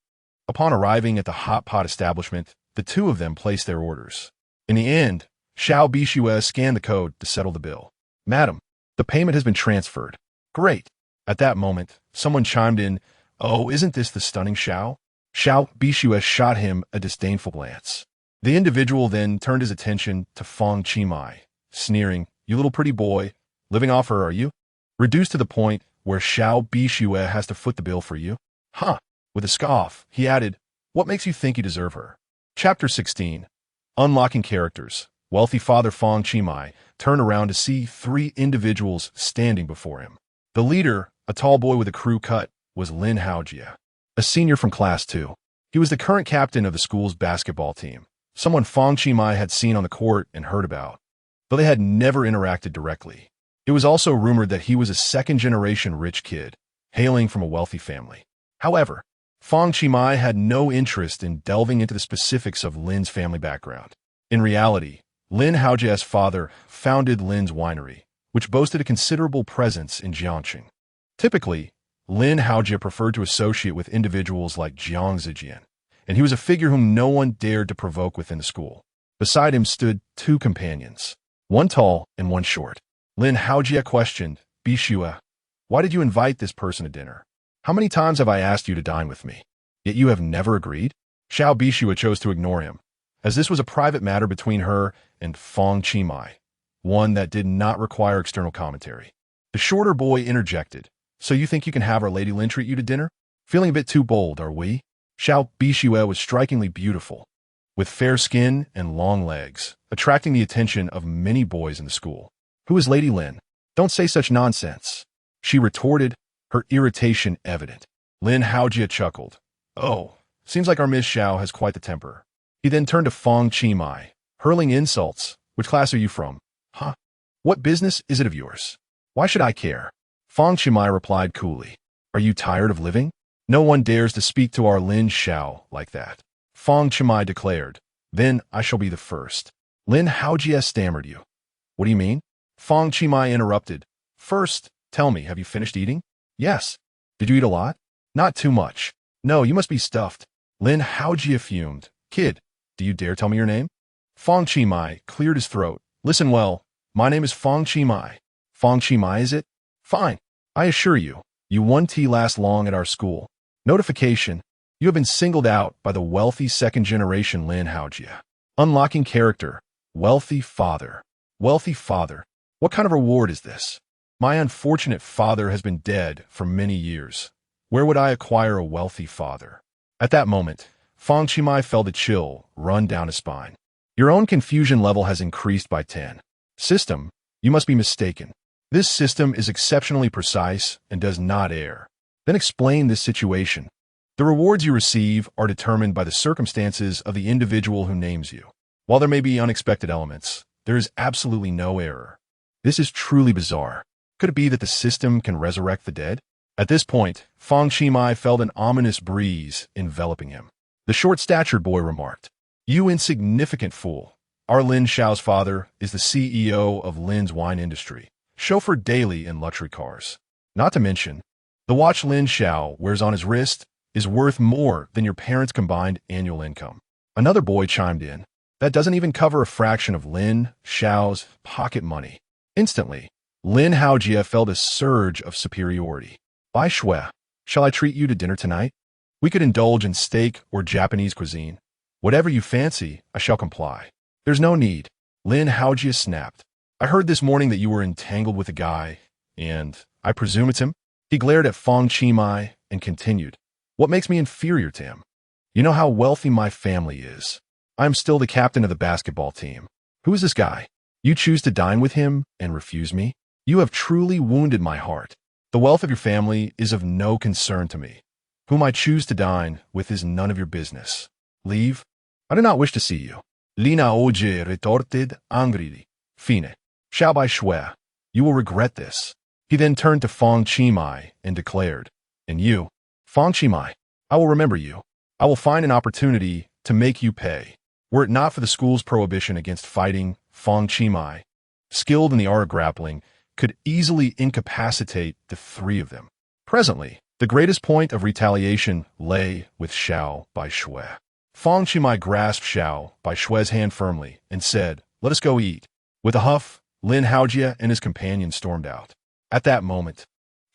Upon arriving at the hot pot establishment, the two of them placed their orders. In the end, Xiao Bixue scanned the code to settle the bill. "Madam, the payment has been transferred." "Great." At that moment, someone chimed in, "Oh, isn't this the stunning Xiao?" Xiao Bixue shot him a disdainful glance. The individual then turned his attention to Fang Qi, sneering, "You little pretty boy, living off her, are you? Reduced to the point where Xiao Bixue has to foot the bill for you?" "Huh." With a scoff, he added, "What makes you think you deserve her?" Chapter 16. Unlocking Characters. Wealthy father Fang Qi turned around to see 3 individuals standing before him. The leader, a tall boy with a crew cut, was Lin Haojie, a senior from Class 2. He was the current captain of the school's basketball team, someone Fang Qi had seen on the court and heard about, though they had never interacted directly. It was also rumored that he was a second-generation rich kid, hailing from a wealthy family. However, Fang Qi had no interest in delving into the specifics of Lin's family background. In reality, Lin Haojie's father founded Lin's winery, which boasted a considerable presence in Jiangxing. Typically, Lin Haojie preferred to associate with individuals like Jiang Zijian, and he was a figure whom no one dared to provoke within the school. Beside him stood 2 companions, one tall and one short. Lin Haojie questioned, "Bixue, why did you invite this person to dinner? How many times have I asked you to dine with me? Yet you have never agreed?" Xiao Bixue chose to ignore him, as this was a private matter between her and Fang Qi, one that did not require external commentary. The shorter boy interjected, "So you think you can have our Lady Lin treat you to dinner? Feeling a bit too bold, are we?" Xiao Bixue was strikingly beautiful, with fair skin and long legs, attracting the attention of many boys in the school. "Who is Lady Lin? Don't say such nonsense." she retorted, her irritation evident. Lin Haojia chuckled. Oh, seems like our Miss Xiao has quite the temper. He then turned to Fang Qi, hurling insults. Which class are you from? Huh? What business is it of yours? Why should I care? Fang Qi replied coolly. Are you tired of living? No one dares to speak to our Lin Xiao like that. Fang Qi declared. Then I shall be the first. Lin Haojia stammered. You. What do you mean? Fang Qi interrupted. First, tell me, have you finished eating? Yes. Did you eat a lot? Not too much. No, you must be stuffed. Lin Haojia fumed. Kid, do you dare tell me your name? Fang Qi cleared his throat. Listen well, my name is Fang Qi. Fang Qi is it? Fine. I assure you, you won't last long at our school. Notification. You have been singled out by the wealthy second-generation Lin Haojia. Unlocking character. Wealthy father. Wealthy father. What kind of reward is this? My unfortunate father has been dead for many years. Where would I acquire a wealthy father? At that moment, Fang Qi felt a chill run down his spine. Your own confusion level has increased by 10. System, you must be mistaken. This system is exceptionally precise and does not err. Then explain this situation. The rewards you receive are determined by the circumstances of the individual who names you. While there may be unexpected elements, there is absolutely no error. This is truly bizarre. Could it be that the system can resurrect the dead? At this point, Fang Qi felt an ominous breeze enveloping him. The short-statured boy remarked, You insignificant fool. Our Lin Xiao's father is the CEO of Lin's wine industry, chauffeured daily in luxury cars. Not to mention, the watch Lin Xiao wears on his wrist is worth more than your parents' combined annual income. Another boy chimed in, That doesn't even cover a fraction of Lin Xiao's pocket money. Instantly, Lin Haojia felt a surge of superiority. Bixue, shall I treat you to dinner tonight? We could indulge in steak or Japanese cuisine. Whatever you fancy, I shall comply. There's no need. Lin Haojia snapped. I heard this morning that you were entangled with a guy, and I presume it's him? He glared at Fang Qi and continued. What makes me inferior to him? You know how wealthy my family is. I'm still the captain of the basketball team. Who is this guy? You choose to dine with him and refuse me? You have truly wounded my heart. The wealth of your family is of no concern to me. Whom I choose to dine with is none of your business. Leave. I do not wish to see you. Lin Haojia retorted angrily. Fine. Xiao Bixue, you will regret this. He then turned to Fang Qi and declared, And you, Fang Qi, I will remember you. I will find an opportunity to make you pay. Were it not for the school's prohibition against fighting, Fang Qi, skilled in the art of grappling, could easily incapacitate the three of them. Presently, the greatest point of retaliation lay with Xiao Bixue. Fang Qi grasped Xiao Bixue's hand firmly and said, Let us go eat. With a huff, Lin Haojia and his companion stormed out. At that moment,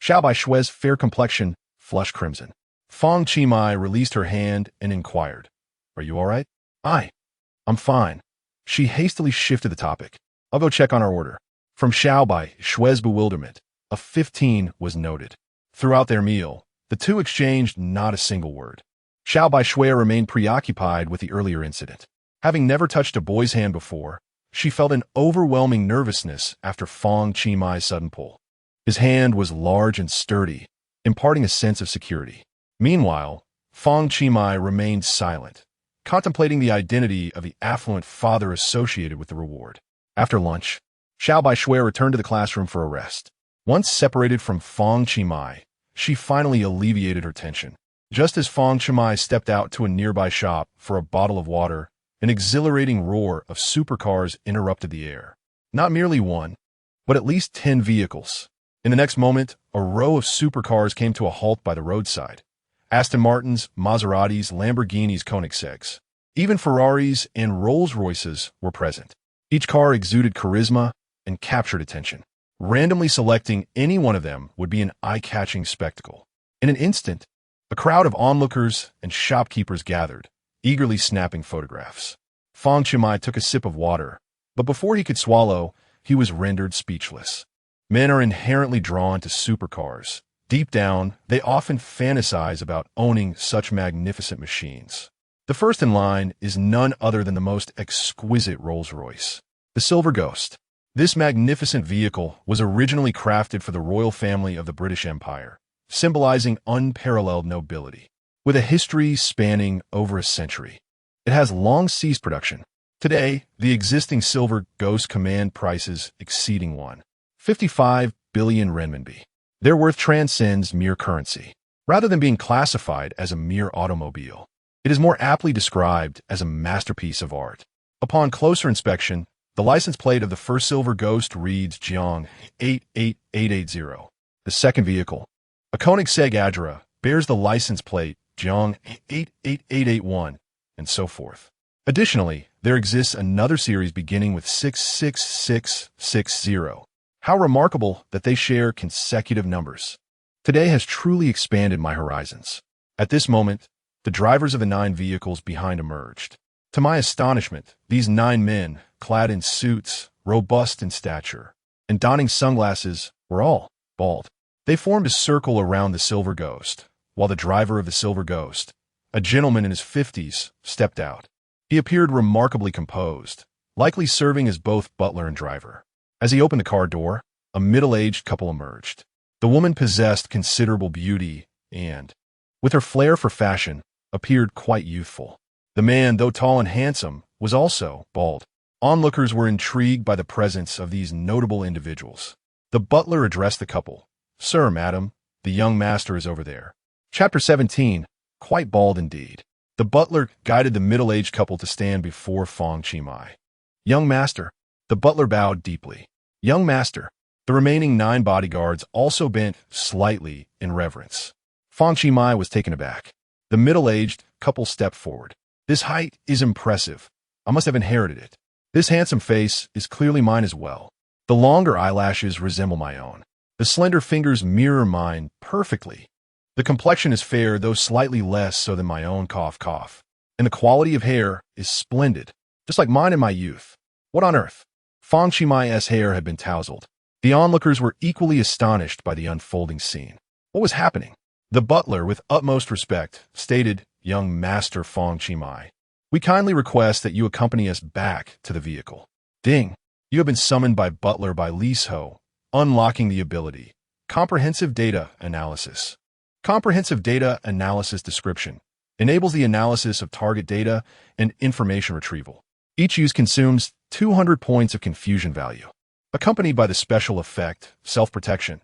Xiao Bixue's fair complexion flushed crimson. Fang Qi released her hand and inquired, Are you all right? I'm fine. She hastily shifted the topic. I'll go check on our order. From Xiao Bixue's bewilderment, a 15 was noted. Throughout their meal, the two exchanged not a single word. Xiao Bixue remained preoccupied with the earlier incident. Having never touched a boy's hand before, she felt an overwhelming nervousness after Fang Qi sudden pull. His hand was large and sturdy, imparting a sense of security. Meanwhile, Fang Qi remained silent, contemplating the identity of the affluent father associated with the reward. After lunch, Xiao Bixue returned to the classroom for a rest. Once separated from Fang Qi, she finally alleviated her tension. Just as Fang Qi stepped out to a nearby shop for a bottle of water, an exhilarating roar of supercars interrupted the air. Not merely one, but at least 10 vehicles. In the next moment, a row of supercars came to a halt by the roadside. Aston Martins, Maseratis, Lamborghinis, Koenigsegg's. Even Ferraris and Rolls-Royces were present. Each car exuded charisma and captured attention. Randomly selecting any one of them would be an eye-catching spectacle. In an instant, a crowd of onlookers and shopkeepers gathered, eagerly snapping photographs. Fang Qi took a sip of water, but before he could swallow, he was rendered speechless. Men are inherently drawn to supercars. Deep down, they often fantasize about owning such magnificent machines. The first in line is none other than the most exquisite Rolls-Royce, the Silver Ghost. This magnificent vehicle was originally crafted for the royal family of the British Empire, symbolizing unparalleled nobility. With a history spanning over a century, it has long ceased production. Today, the existing silver Ghost command prices exceeding 1.55 billion renminbi. Their worth transcends mere currency. Rather than being classified as a mere automobile, it is more aptly described as a masterpiece of art. Upon closer inspection, the license plate of the first silver Ghost reads Jiang 88880. The second vehicle, a Koenigsegg Adra, bears the license plate Jiang 88881, and so forth. Additionally, there exists another series beginning with 66660. How remarkable that they share consecutive numbers. Today has truly expanded my horizons. At this moment, the drivers of the 9 vehicles behind emerged. To my astonishment, these 9 men, clad in suits, robust in stature, and donning sunglasses, were all bald. They formed a circle around the Silver Ghost, while the driver of the Silver Ghost, a gentleman in his 50s, stepped out. He appeared remarkably composed, likely serving as both butler and driver. As he opened the car door, a middle-aged couple emerged. The woman possessed considerable beauty and, with her flair for fashion, appeared quite youthful. The man, though tall and handsome, was also bald. Onlookers were intrigued by the presence of these notable individuals. The butler addressed the couple. "Sir, madam, the young master is over there." Chapter 17, quite bald indeed. The butler guided the middle-aged couple to stand before Fang Qi. "Young master." The butler bowed deeply. "Young master." The remaining 9 bodyguards also bent slightly in reverence. Fang Qi was taken aback. The middle-aged couple stepped forward. "This height is impressive. I must have inherited it. This handsome face is clearly mine as well. The longer eyelashes resemble my own. The slender fingers mirror mine perfectly. The complexion is fair, though slightly less so than my own, cough, cough. And the quality of hair is splendid, just like mine in my youth. What on earth?" Fang Qi's hair had been tousled. The onlookers were equally astonished by the unfolding scene. What was happening? The butler, with utmost respect, stated, "Young Master Fang Qi, we kindly request that you accompany us back to the vehicle." Ding! You have been summoned by Butler by Liso, unlocking the ability. Comprehensive Data Analysis. Comprehensive Data Analysis Description enables the analysis of target data and information retrieval. Each use consumes 200 points of confusion value. Accompanied by the special effect, Self-Protection,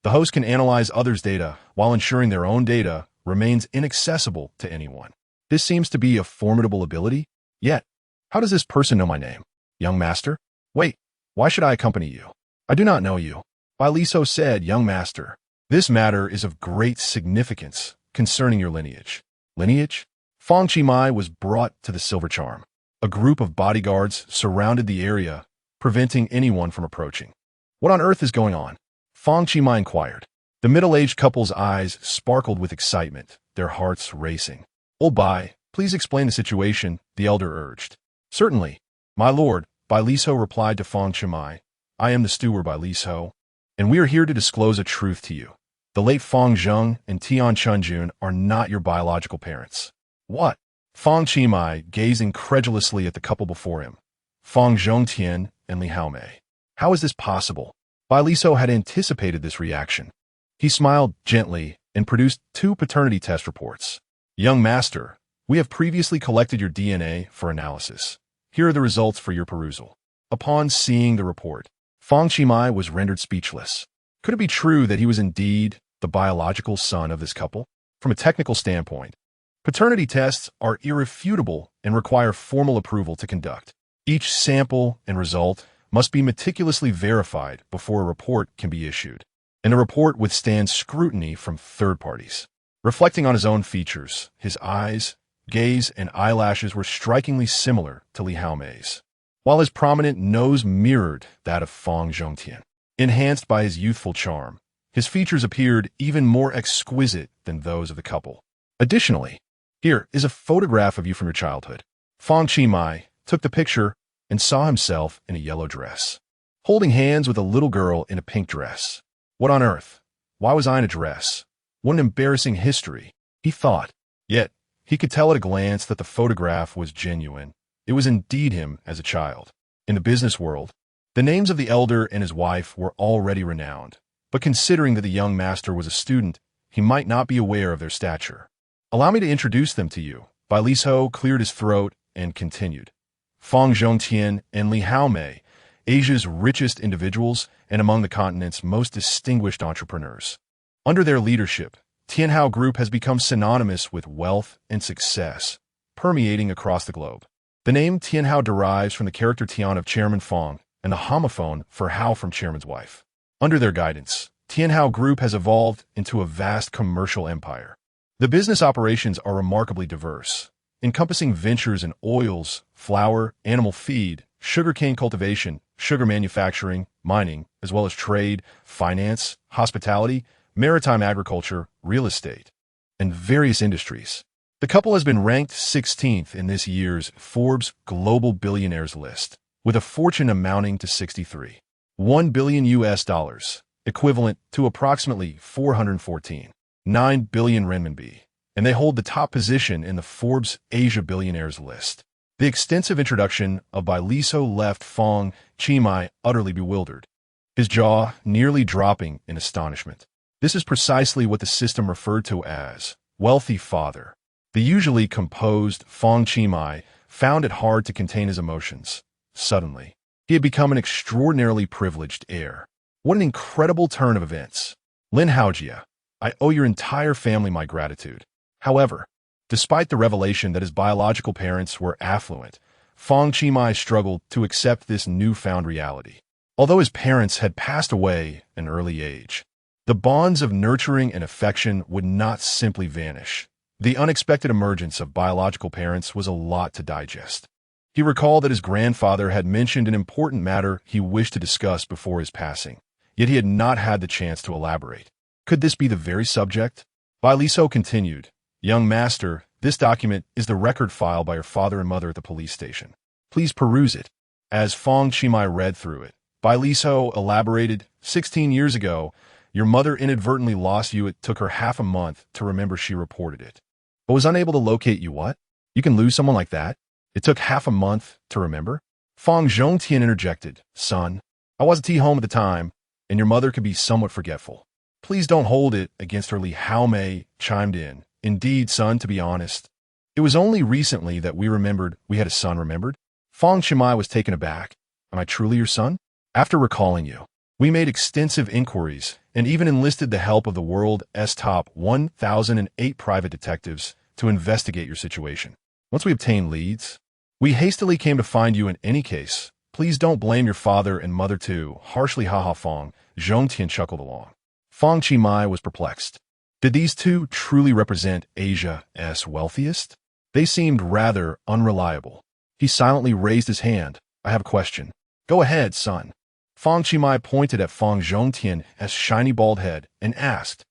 the host can analyze others' data while ensuring their own data remains inaccessible to anyone. This seems to be a formidable ability. Yet, how does this person know my name? "Young master?" "Wait, why should I accompany you?" "I do not know you." Liso said, "Young master, this matter is of great significance concerning your lineage." Lineage? Fang Qi was brought to the Silver Charm. A group of bodyguards surrounded the area, preventing anyone from approaching. "What on earth is going on?" Fang Qi inquired. The middle-aged couple's eyes sparkled with excitement, their hearts racing. "Old Bai, please explain the situation," the elder urged. "Certainly, my lord," Liso replied to Fang Qi. "I am the steward Liso, and we are here to disclose a truth to you. The late Fang Zheng and Tian Chunjun are not your biological parents." "What?" Fang Qi gazed incredulously at the couple before him. Fang Zhongtian and Li Haomei. How is this possible? Liso had anticipated this reaction. He smiled gently and produced 2 paternity test reports. "Young master, we have previously collected your DNA for analysis. Here are the results for your perusal." Upon seeing the report, Fang Qi was rendered speechless. Could it be true that he was indeed the biological son of this couple? From a technical standpoint, paternity tests are irrefutable and require formal approval to conduct. Each sample and result must be meticulously verified before a report can be issued, and the report withstands scrutiny from third parties. Reflecting on his own features, his eyes, gaze, and eyelashes were strikingly similar to Li Haomei's, while his prominent nose mirrored that of Fang Zhongtian. Enhanced by his youthful charm, his features appeared even more exquisite than those of the couple. Additionally, here is a photograph of you from your childhood. Fang Qi took the picture and saw himself in a yellow dress, holding hands with a little girl in a pink dress. What on earth? Why was I in a dress? What an embarrassing history, he thought. Yet, he could tell at a glance that the photograph was genuine. It was indeed him as a child. In the business world, The names of the elder and his wife were already renowned, but considering that the young master was a student, he might not be aware of their stature. Allow me to introduce them to you. Bai Liso cleared his throat and continued. Fang Zhongtian and Li Haomei, Asia's richest individuals and among the continent's most distinguished entrepreneurs. Under their leadership, Tianhao Group has become synonymous with wealth and success, permeating across the globe. The name Tianhao derives from the character Tian of Chairman Fang and the homophone for Hao from Chairman's wife. Under their guidance, Tianhao Group has evolved into a vast commercial empire. The business operations are remarkably diverse, encompassing ventures in oils, flour, animal feed, sugarcane cultivation, sugar manufacturing, mining, as well as trade, finance, hospitality, maritime agriculture, real estate, and various industries. The couple has been ranked 16th in this year's Forbes Global Billionaires list, with a fortune amounting to $63.1 billion, equivalent to approximately 414.9 billion renminbi, and they hold the top position in the Forbes Asia Billionaires list. The extensive introduction of Bai Liso left Fang Qi utterly bewildered, his jaw nearly dropping in astonishment. This is precisely what the system referred to as wealthy father. The usually composed Fang Qi found it hard to contain his emotions. Suddenly, he had become an extraordinarily privileged heir. What an incredible turn of events. Lin Haojia, I owe your entire family my gratitude. However, despite the revelation that his biological parents were affluent, Fang Qi struggled to accept this newfound reality. Although his parents had passed away at an early age, the bonds of nurturing and affection would not simply vanish. The unexpected emergence of biological parents was a lot to digest. He recalled that his grandfather had mentioned an important matter he wished to discuss before his passing, yet he had not had the chance to elaborate. Could this be the very subject? Bai Liso continued, Young master, this document is the record file by your father and mother at the police station. Please peruse it. As Fang Qi read through it, Bai Liso elaborated, 16 years ago, your mother inadvertently lost you. It took her half a month to remember she reported it, but was unable to locate you. What? You can lose someone like that? It took half a month to remember? Fang Zhongtian interjected, Son, I wasn't home at the time, and your mother could be somewhat forgetful. Please don't hold it against her. Li Haomei chimed in. Indeed, son, to be honest, it was only recently that we remembered we had a son. Remembered? Fang Qi was taken aback. Am I truly your son? After recalling you, we made extensive inquiries and even enlisted the help of the world's top 1,008 private detectives to investigate your situation. Once we obtained leads, we hastily came to find you. In any case, please don't blame your father and mother too. Harshly, haha. Fang Zhongtian chuckled along. Fang Qi was perplexed. Did these two truly represent Asia's wealthiest? They seemed rather unreliable. He silently raised his hand. I have a question. Go ahead, son. Fang Qi pointed at Fang Zhongtian's shiny bald head and asked,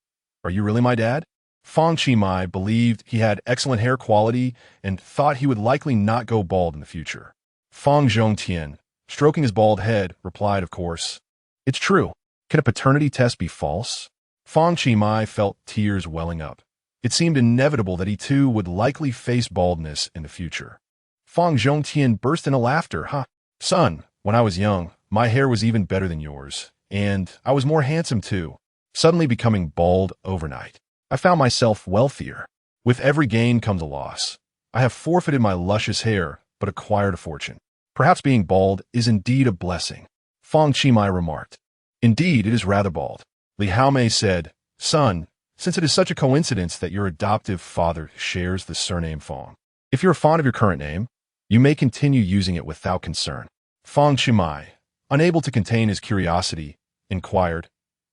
Are you really my dad? Fang Qi believed he had excellent hair quality and thought he would likely not go bald in the future. Fang Zhongtian, stroking his bald head, replied, Of course. It's true. Can a paternity test be false? Fang Qi felt tears welling up. It seemed inevitable that he too would likely face baldness in the future. Fang Zhongtian burst into laughter. Ha! Son, when I was young, my hair was even better than yours, and I was more handsome too. Suddenly becoming bald overnight, I found myself wealthier. With every gain comes a loss. I have forfeited my luscious hair, but acquired a fortune. Perhaps being bald is indeed a blessing. Fang Qi remarked. Indeed, it is rather bald. Li Haomei said, Son, since it is such a coincidence that your adoptive father shares the surname Fang, if you're fond of your current name, you may continue using it without concern. Fang Qi, unable to contain his curiosity, inquired,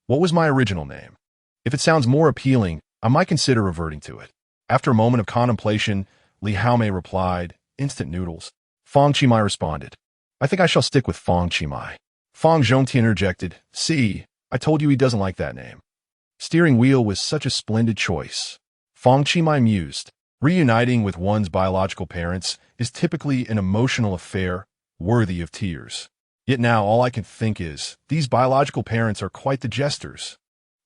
What was my original name? If it sounds more appealing, I might consider reverting to it. After a moment of contemplation, Li Haomei replied, Instant noodles. Fang Qi responded, I think I shall stick with Fang Qi. Fang Zhongtian interjected, See, I told you he doesn't like that name. Steering wheel was such a splendid choice. Fang Qi mused. Reuniting with one's biological parents is typically an emotional affair worthy of tears. Yet now all I can think is, these biological parents are quite the jesters.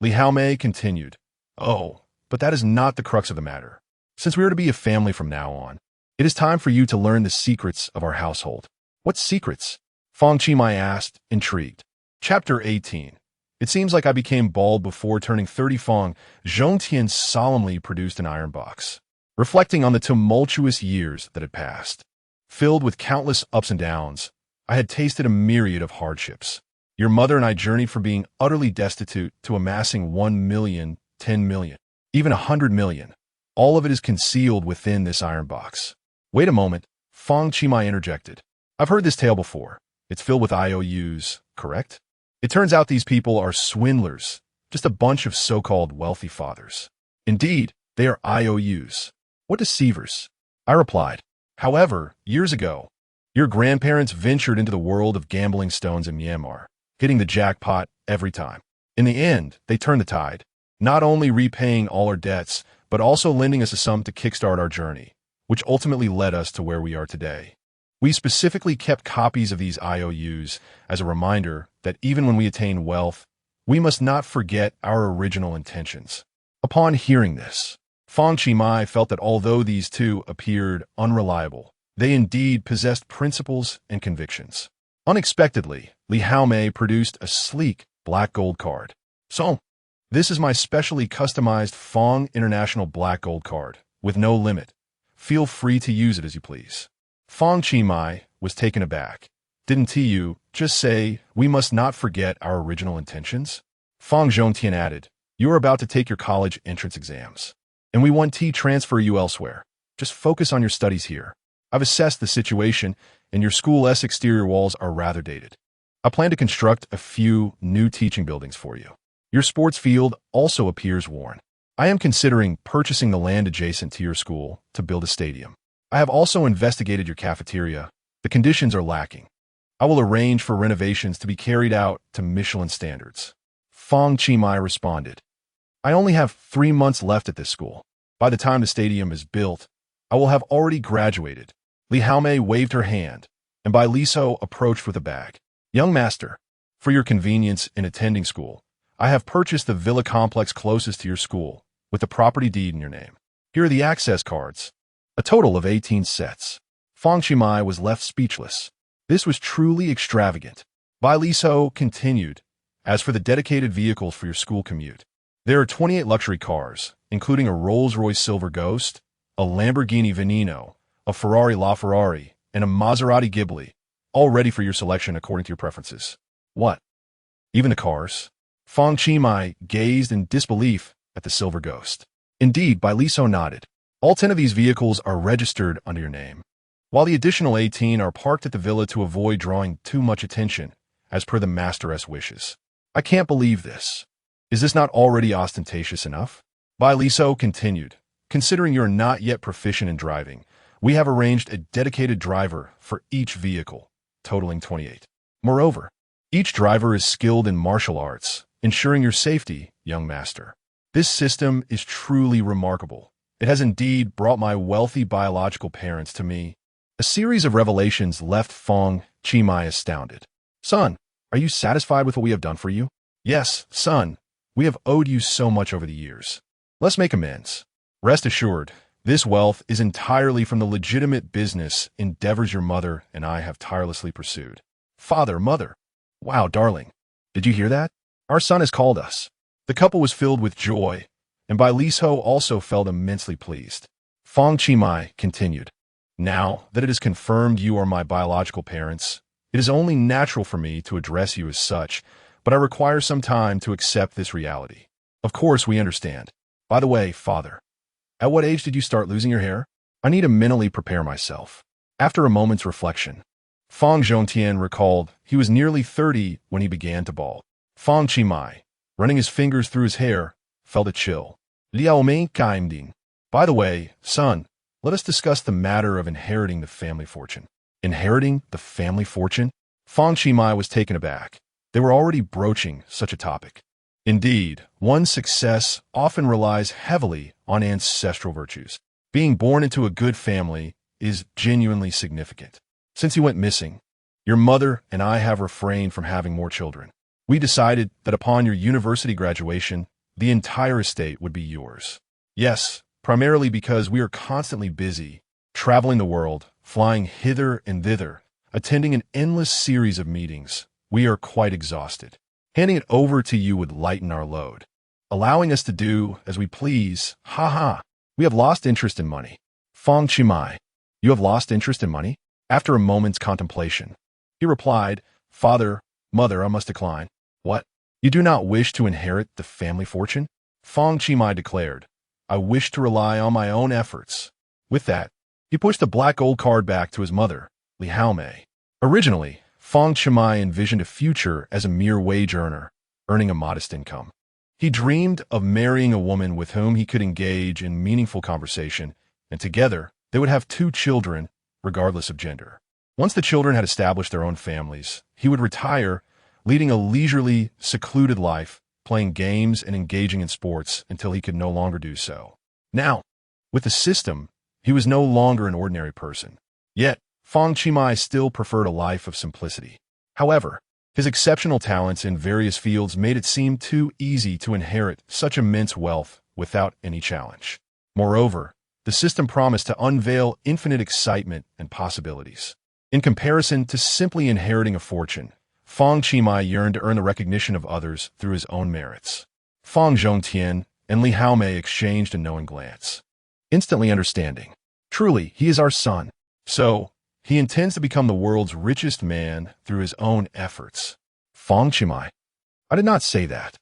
Li Haomei continued, Oh, but that is not the crux of the matter. Since we are to be a family from now on, it is time for you to learn the secrets of our household. What secrets? Fang Qi asked, intrigued. Chapter 18. It seems like I became bald before turning 30. Fang Zhongtian solemnly produced an iron box, reflecting on the tumultuous years that had passed. Filled with countless ups and downs, I had tasted a myriad of hardships. Your mother and I journeyed from being utterly destitute to amassing 1 million, 10 million, even 100 million. All of it is concealed within this iron box. Wait a moment, Fang Qi interjected. I've heard this tale before. It's filled with IOUs, correct? It turns out these people are swindlers, just a bunch of so-called wealthy fathers. Indeed, they are IOUs. What deceivers? I replied. However, years ago, your grandparents ventured into the world of gambling stones in Myanmar, hitting the jackpot every time. In the end, they turned the tide, not only repaying all our debts, but also lending us a sum to kickstart our journey, which ultimately led us to where we are today. We specifically kept copies of these IOUs as a reminder that even when we attain wealth, we must not forget our original intentions. Upon hearing this, Fang Qi felt that although these two appeared unreliable, they indeed possessed principles and convictions. Unexpectedly, Li Haomei produced a sleek black gold card. So, this is my specially customized Fang International black gold card, with no limit. Feel free to use it as you please. Fang Qi was taken aback. Didn't you just say, we must not forget our original intentions? Fang Zhongtian added, you are about to take your college entrance exams, and we want to transfer you elsewhere. Just focus on your studies here. I've assessed the situation, and your school's exterior walls are rather dated. I plan to construct a few new teaching buildings for you. Your sports field also appears worn. I am considering purchasing the land adjacent to your school to build a stadium. I have also investigated your cafeteria. The conditions are lacking. I will arrange for renovations to be carried out to Michelin standards. Fang Qi responded. I only have 3 months left at this school. By the time the stadium is built, I will have already graduated. Li Haomei waved her hand, and Bai Liso approached with a bag. Young master, for your convenience in attending school, I have purchased the villa complex closest to your school, with the property deed in your name. Here are the access cards. A total of 18 sets. Fang Qi was left speechless. This was truly extravagant. Bai Liso continued. As for the dedicated vehicles for your school commute, there are 28 luxury cars, including a Rolls-Royce Silver Ghost, a Lamborghini Veneno, a Ferrari LaFerrari, and a Maserati Ghibli, all ready for your selection according to your preferences. What? Even the cars? Fang Qi gazed in disbelief at the Silver Ghost. Indeed, Bai Liso nodded. All 10 of these vehicles are registered under your name, while the additional 18 are parked at the villa to avoid drawing too much attention, as per the master's wishes. I can't believe this. Is this not already ostentatious enough? Bai Liso continued. Considering you're not yet proficient in driving, we have arranged a dedicated driver for each vehicle, totaling 28. Moreover, each driver is skilled in martial arts, ensuring your safety, young master. This system is truly remarkable. It has indeed brought my wealthy biological parents to me. A series of revelations left Fang Qi astounded. Son, are you satisfied with what we have done for you? Yes, son. We have owed you so much over the years. Let's make amends. Rest assured, this wealth is entirely from the legitimate business endeavors your mother and I have tirelessly pursued. Father, mother. Wow, darling. Did you hear that? Our son has called us. The couple was filled with joy, and Bai Liso also felt immensely pleased. Fang Qi continued. Now that it is confirmed you are my biological parents, it is only natural for me to address you as such, but I require some time to accept this reality. Of course, we understand. By the way, father, at what age did you start losing your hair? I need to mentally prepare myself. After a moment's reflection, Fang Zhongtian recalled he was nearly 30 when he began to bald. Fang Qi, running his fingers through his hair, felt a chill. Liao Mei Kaimding. By the way, son, let us discuss the matter of inheriting the family fortune. Inheriting the family fortune? Fang Qi was taken aback. They were already broaching such a topic. Indeed, one's success often relies heavily on ancestral virtues. Being born into a good family is genuinely significant. Since you went missing, your mother and I have refrained from having more children. We decided that upon your university graduation, the entire estate would be yours. Yes, primarily because we are constantly busy, traveling the world, flying hither and thither. attending an endless series of meetings. We are quite exhausted. Handing it over to you would lighten our load, allowing us to do as we please. Ha ha. We have lost interest in money. Fang Qi, you have lost interest in money? After a moment's contemplation, he replied, Father, Mother, I must decline. What? You do not wish to inherit the family fortune? Fang Qi declared, I wish to rely on my own efforts. With that, he pushed the black gold card back to his mother, Li Haomei. Originally, Fang Qi envisioned a future as a mere wage earner, earning a modest income. He dreamed of marrying a woman with whom he could engage in meaningful conversation, and together they would have 2 children, regardless of gender. Once the children had established their own families, he would retire, leading a leisurely, secluded life, playing games and engaging in sports until he could no longer do so. Now, with the system, he was no longer an ordinary person. Yet, Fang Qi still preferred a life of simplicity. However, his exceptional talents in various fields made it seem too easy to inherit such immense wealth without any challenge. Moreover, the system promised to unveil infinite excitement and possibilities. In comparison to simply inheriting a fortune, Fang Qi yearned to earn the recognition of others through his own merits. Fang Zhongtian and Li Haomei exchanged a knowing glance, instantly understanding. Truly, he is our son. So, he intends to become the world's richest man through his own efforts. Fang Qi, I did not say that.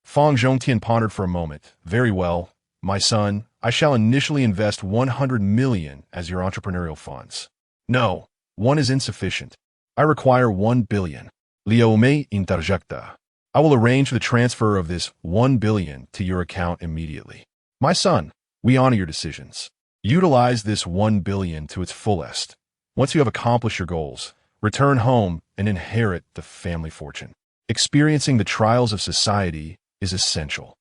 Fang Zhongtian pondered for a moment. Very well, my son, I shall initially invest 100 million as your entrepreneurial funds. No, 1 is insufficient. I require 1 billion. Liu Mei interjecta. I will arrange for the transfer of this 1 billion to your account immediately. My son, we honor your decisions. Utilize this 1 billion to its fullest. Once you have accomplished your goals, return home and inherit the family fortune. Experiencing the trials of society is essential.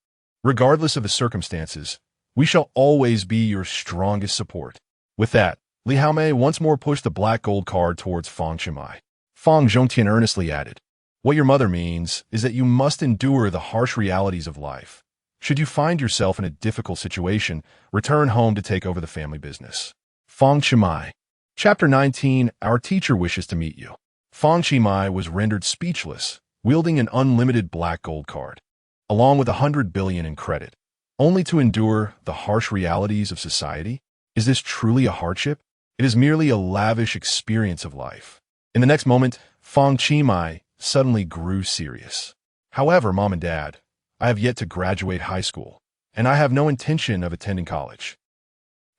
Regardless of the circumstances, we shall always be your strongest support. With that, Li Haomei once more pushed the black gold card towards Fang Qi. Fang Zhongtian earnestly added, What your mother means is that you must endure the harsh realities of life. Should you find yourself in a difficult situation, return home to take over the family business. Fang Qi. Chapter 19, Our teacher wishes to meet you. Fang Qi was rendered speechless, wielding an unlimited black gold card, along with 100 billion in credit, only to endure the harsh realities of society? Is this truly a hardship? It is merely a lavish experience of life. In the next moment, Fang Qi suddenly grew serious. However, Mom and Dad, I have yet to graduate high school, and I have no intention of attending college.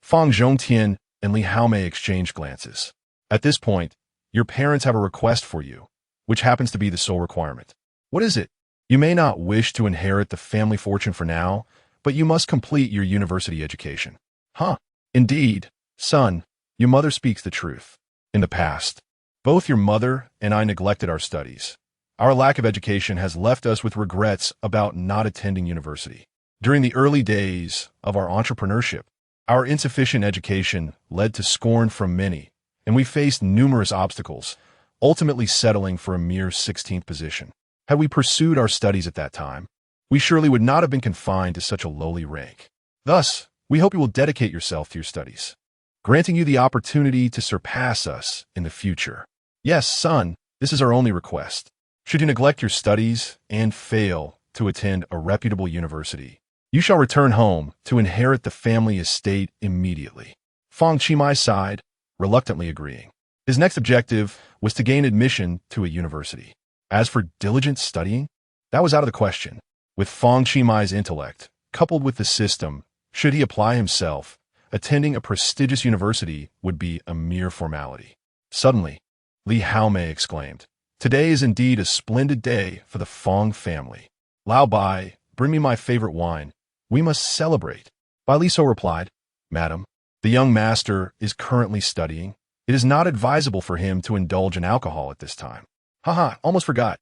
Fang Zhongtian and Li Haomei exchanged glances. At this point, your parents have a request for you, which happens to be the sole requirement. What is it? You may not wish to inherit the family fortune for now, but you must complete your university education. Huh? Indeed, son, your mother speaks the truth. In the past, both your mother and I neglected our studies. Our lack of education has left us with regrets about not attending university. During the early days of our entrepreneurship, our insufficient education led to scorn from many, and we faced numerous obstacles, ultimately settling for a mere 16th position. Had we pursued our studies at that time, we surely would not have been confined to such a lowly rank. Thus, we hope you will dedicate yourself to your studies, granting you the opportunity to surpass us in the future. Yes, son, this is our only request. Should you neglect your studies and fail to attend a reputable university, you shall return home to inherit the family estate immediately. Fang Qi sighed, reluctantly agreeing. His next objective was to gain admission to a university. As for diligent studying, that was out of the question. With Fang Qi's intellect, coupled with the system, should he apply himself, attending a prestigious university would be a mere formality. Suddenly, Li Haomei exclaimed, Today is indeed a splendid day for the Fang family. Lao Bai, bring me my favorite wine. We must celebrate. Bai Liso replied, Madam, the young master is currently studying. It is not advisable for him to indulge in alcohol at this time. Haha, almost forgot.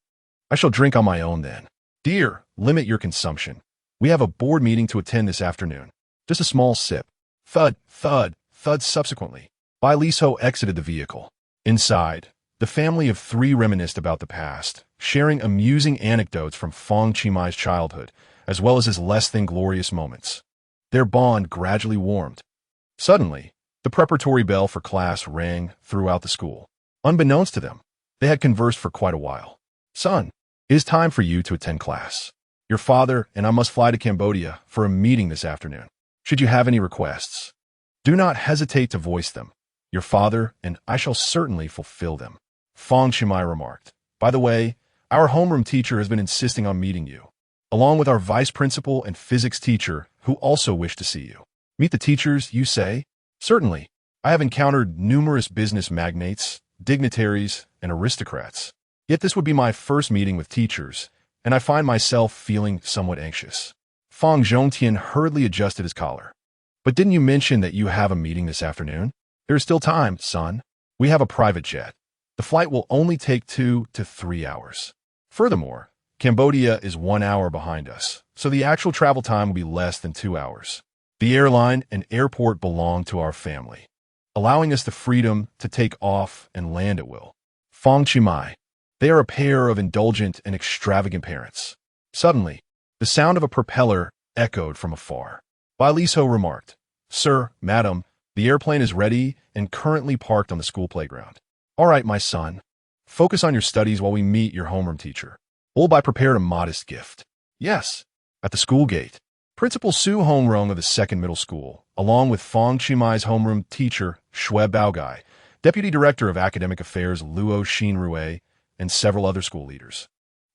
I shall drink on my own then. Dear, limit your consumption. We have a board meeting to attend this afternoon. Just a small sip. Thud, thud, thud subsequently. Bai Liso exited the vehicle. Inside, the family of 3 reminisced about the past, sharing amusing anecdotes from Fang Qi's childhood, as well as his less-than-glorious moments. Their bond gradually warmed. Suddenly, the preparatory bell for class rang throughout the school. Unbeknownst to them, they had conversed for quite a while. Son, it is time for you to attend class. Your father and I must fly to Cambodia for a meeting this afternoon. Should you have any requests, do not hesitate to voice them. Your father and I shall certainly fulfill them. Fang Qi remarked. By the way, our homeroom teacher has been insisting on meeting you, along with our vice principal and physics teacher, who also wish to see you. Meet the teachers, you say? Certainly. I have encountered numerous business magnates, dignitaries, and aristocrats. Yet this would be my first meeting with teachers, and I find myself feeling somewhat anxious. Fang Zhongtian hurriedly adjusted his collar. But didn't you mention that you have a meeting this afternoon? There is still time, son. We have a private jet. The flight will only take 2 to 3 hours. Furthermore, Cambodia is 1 hour behind us, so the actual travel time will be less than 2 hours. The airline and airport belong to our family, allowing us the freedom to take off and land at will. Fang Qi, they are a pair of indulgent and extravagant parents. Suddenly, the sound of a propeller echoed from afar. Bai Liso remarked, Sir, madam, the airplane is ready and currently parked on the school playground. All right, my son. Focus on your studies while we meet your homeroom teacher. Bai prepared a modest gift. Yes, at the school gate, Principal Su Hongrong of the second middle school, along with Fang Qimai's homeroom teacher, Xue Baogai, Deputy Director of Academic Affairs Luo Xinrui, and several other school leaders,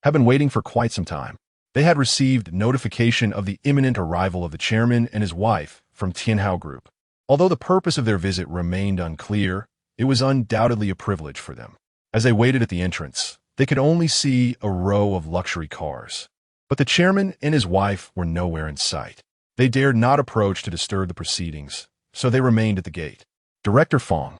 have been waiting for quite some time. They had received notification of the imminent arrival of the chairman and his wife from Tianhao Group. Although the purpose of their visit remained unclear, it was undoubtedly a privilege for them. As they waited at the entrance, they could only see a row of luxury cars. But the chairman and his wife were nowhere in sight. They dared not approach to disturb the proceedings, so they remained at the gate. Director Fang.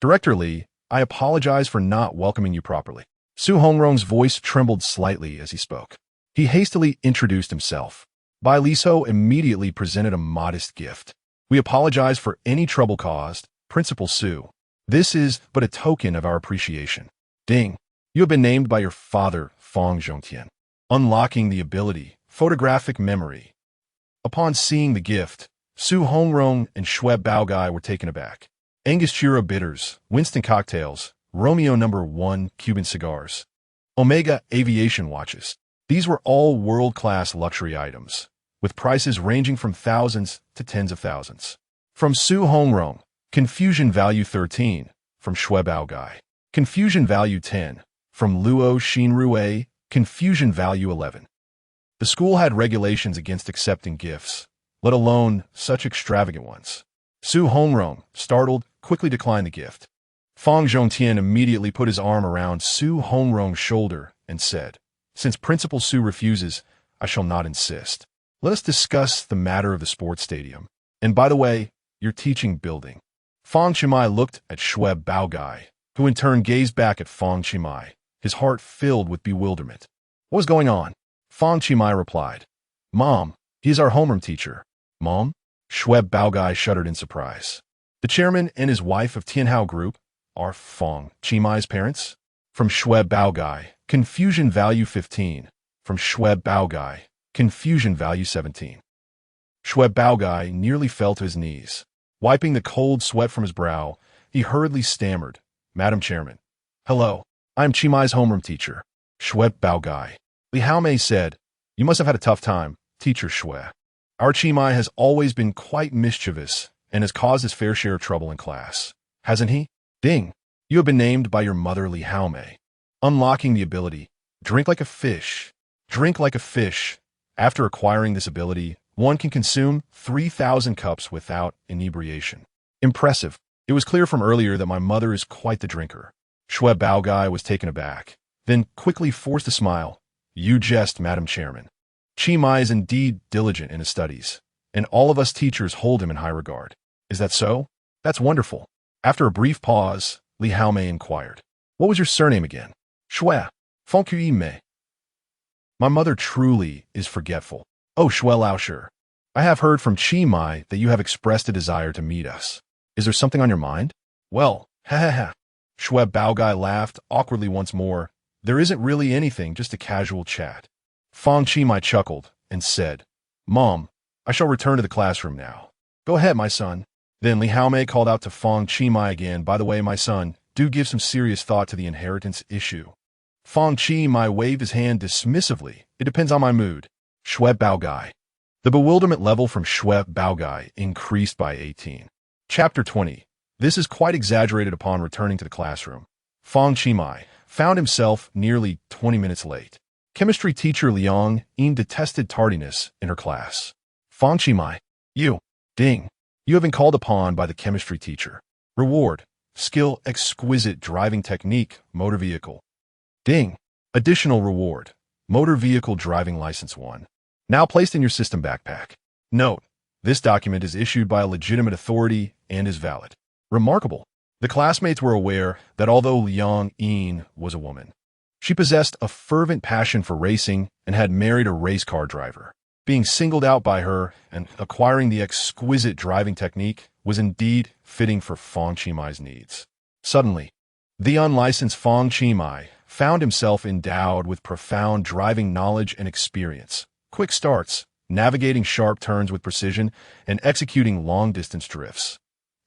Director Li, I apologize for not welcoming you properly. Su Hongrong's voice trembled slightly as he spoke. He hastily introduced himself. Bai Liso immediately presented a modest gift. We apologize for any trouble caused, Principal Su. This is but a token of our appreciation. Ding. You have been named by your father, Fang Zhongtian. Unlocking the ability, photographic memory. Upon seeing the gift, Su Hongrong and Xue Baogai were taken aback. Angostura bitters, Winston cocktails, Romeo No. 1 Cuban cigars, Omega aviation watches. These were all world-class luxury items, with prices ranging from thousands to tens of thousands. From Su Hongrong, confusion value 13, from Xue Baogai. Confusion value 10, from Luo Xinrui, confusion value 11. The school had regulations against accepting gifts, let alone such extravagant ones. Su Hongrong, startled, quickly declined the gift. Fang Zhongtian immediately put his arm around Su Hongrong's shoulder and said, Since Principal Su refuses, I shall not insist. Let us discuss the matter of the sports stadium. And by the way, your teaching building. Fang Qi looked at Xue Baogai, who in turn gazed back at Fang Qi, his heart filled with bewilderment. What was going on? Fang Qi replied, Mom, he is our homeroom teacher. Mom? Xue Baogai shuddered in surprise. The chairman and his wife of Tianhao Group are Fang Qimai's parents? From Xue Baogai, confusion value 15. From Xue Baogai, confusion value 17. Xue Baogai nearly fell to his knees. Wiping the cold sweat from his brow, he hurriedly stammered, Madam Chairman. Hello, I am Qimai's homeroom teacher, Xue Baogai. Li Haomei said, You must have had a tough time, Teacher Xue. Our Qimai has always been quite mischievous and has caused his fair share of trouble in class, hasn't he? Ding. You have been named by your mother Li Haomei. Unlocking the ability, drink like a fish. Drink like a fish. After acquiring this ability, one can consume 3,000 cups without inebriation. Impressive. It was clear from earlier that my mother is quite the drinker. Xue Baogai was taken aback, then quickly forced a smile. You jest, Madam Chairman. Qimai is indeed diligent in his studies, and all of us teachers hold him in high regard. Is that so? That's wonderful. After a brief pause, Li Haomei inquired, What was your surname again? Xue. Fang Qi. My mother truly is forgetful. Oh, Xue Laoshi. I have heard from Qimai that you have expressed a desire to meet us. Is there something on your mind? Well, ha ha ha. Xue Baogai laughed awkwardly once more. There isn't really anything, just a casual chat. Fang Qimai chuckled and said, Mom, I shall return to the classroom now. Go ahead, my son. Then Li Haomei called out to Fang Qimai again, By the way, my son, do give some serious thought to the inheritance issue. Fang Qi might wave his hand dismissively. It depends on my mood. Xiao Bixue. The bewilderment level from Xiao Bixue increased by 18. Chapter 20. This is quite exaggerated upon returning to the classroom. Fang Qi found himself nearly 20 minutes late. Chemistry teacher Liang Yin detested tardiness in her class. Fang Qi, you, ding, you have been called upon by the chemistry teacher. Reward, skill, exquisite driving technique, motor vehicle. Ding, additional reward, motor vehicle driving license 1. Now placed in your system backpack. Note, this document is issued by a legitimate authority and is valid. Remarkable. The classmates were aware that although Liang Yin was a woman, she possessed a fervent passion for racing and had married a race car driver. Being singled out by her and acquiring the exquisite driving technique was indeed fitting for Fang Qi needs. Suddenly, the unlicensed Fang Qi found himself endowed with profound driving knowledge and experience, quick starts, navigating sharp turns with precision, and executing long-distance drifts.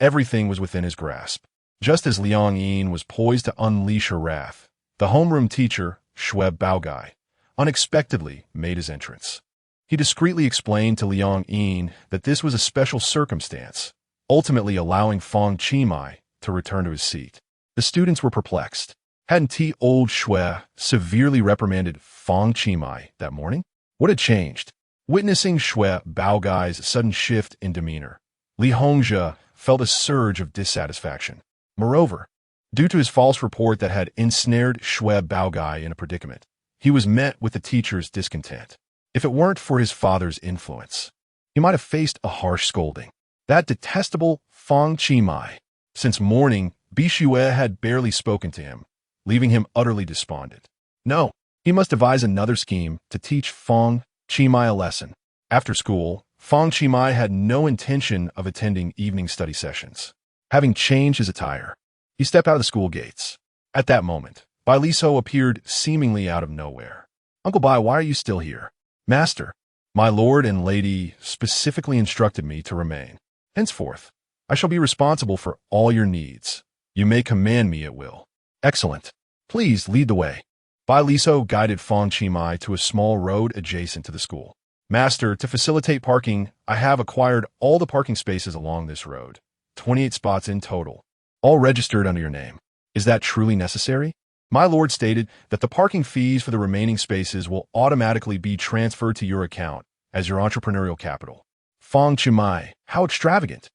Everything was within his grasp. Just as Liang Yin was poised to unleash her wrath, the homeroom teacher, Xiao Bixue, unexpectedly made his entrance. He discreetly explained to Liang Yin that this was a special circumstance, ultimately allowing Fang Qi to return to his seat. The students were perplexed. Hadn't old Xiao severely reprimanded Fang Qi that morning? What had changed? Witnessing Xiao Bixue's sudden shift in demeanor, Li Hongzhe felt a surge of dissatisfaction. Moreover, due to his false report that had ensnared Xiao Bixue in a predicament, he was met with the teacher's discontent. If it weren't for his father's influence, he might have faced a harsh scolding. That detestable Fang Qi. Since morning, Bixue had barely spoken to him, leaving him utterly despondent. No, he must devise another scheme to teach Fang Qi a lesson. After school, Fang Qi had no intention of attending evening study sessions. Having changed his attire, he stepped out of the school gates. At that moment, Bai Liso appeared seemingly out of nowhere. Uncle Bai, why are you still here? Master, my lord and lady specifically instructed me to remain. Henceforth, I shall be responsible for all your needs. You may command me at will. Excellent. Please lead the way. Bai Liso guided Fang Qi to a small road adjacent to the school. Master, to facilitate parking, I have acquired all the parking spaces along this road. 28 spots in total, all registered under your name. Is that truly necessary? My lord stated that the parking fees for the remaining spaces will automatically be transferred to your account as your entrepreneurial capital. Fang Qi, how extravagant.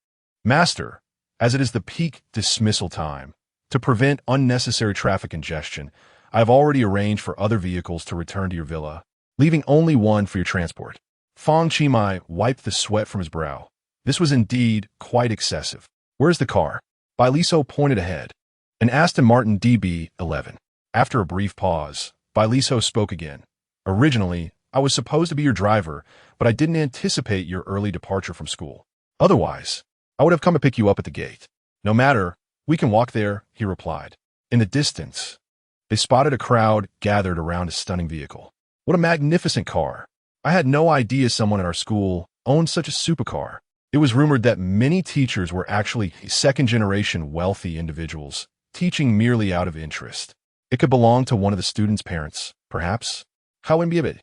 Master, as it is the peak dismissal time, to prevent unnecessary traffic congestion, I have already arranged for other vehicles to return to your villa, leaving only one for your transport. Fang Qi wiped the sweat from his brow. This was indeed quite excessive. Where's the car? Bai Liso pointed ahead. An Aston Martin DB11. After a brief pause, Bai Liso spoke again. Originally, I was supposed to be your driver, but I didn't anticipate your early departure from school. Otherwise, I would have come to pick you up at the gate. No matter, we can walk there, he replied. In the distance, they spotted a crowd gathered around a stunning vehicle. What a magnificent car. I had no idea someone at our school owned such a supercar. It was rumored that many teachers were actually second-generation wealthy individuals, teaching merely out of interest. It could belong to one of the students' parents, perhaps. How imbibe.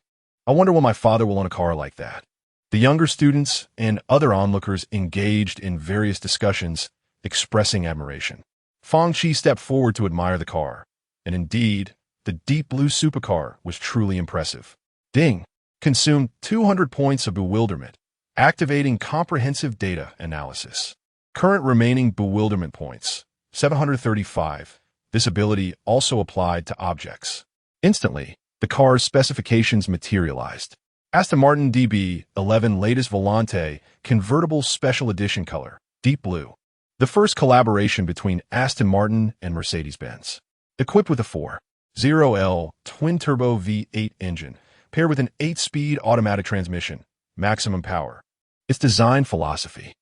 I wonder when my father will own a car like that. The younger students and other onlookers engaged in various discussions, expressing admiration. Fang Qi stepped forward to admire the car, and indeed, the deep blue supercar was truly impressive. Ding! Consumed 200 points of bewilderment, activating comprehensive data analysis. Current remaining bewilderment points, 735. This ability also applied to objects. Instantly, the car's specifications materialized. Aston Martin DB11 latest Volante, convertible special edition color, deep blue. The first collaboration between Aston Martin and Mercedes-Benz. Equipped with a 4.0L twin-turbo V8 engine, paired with an 8-speed automatic transmission, maximum power. Its design philosophy.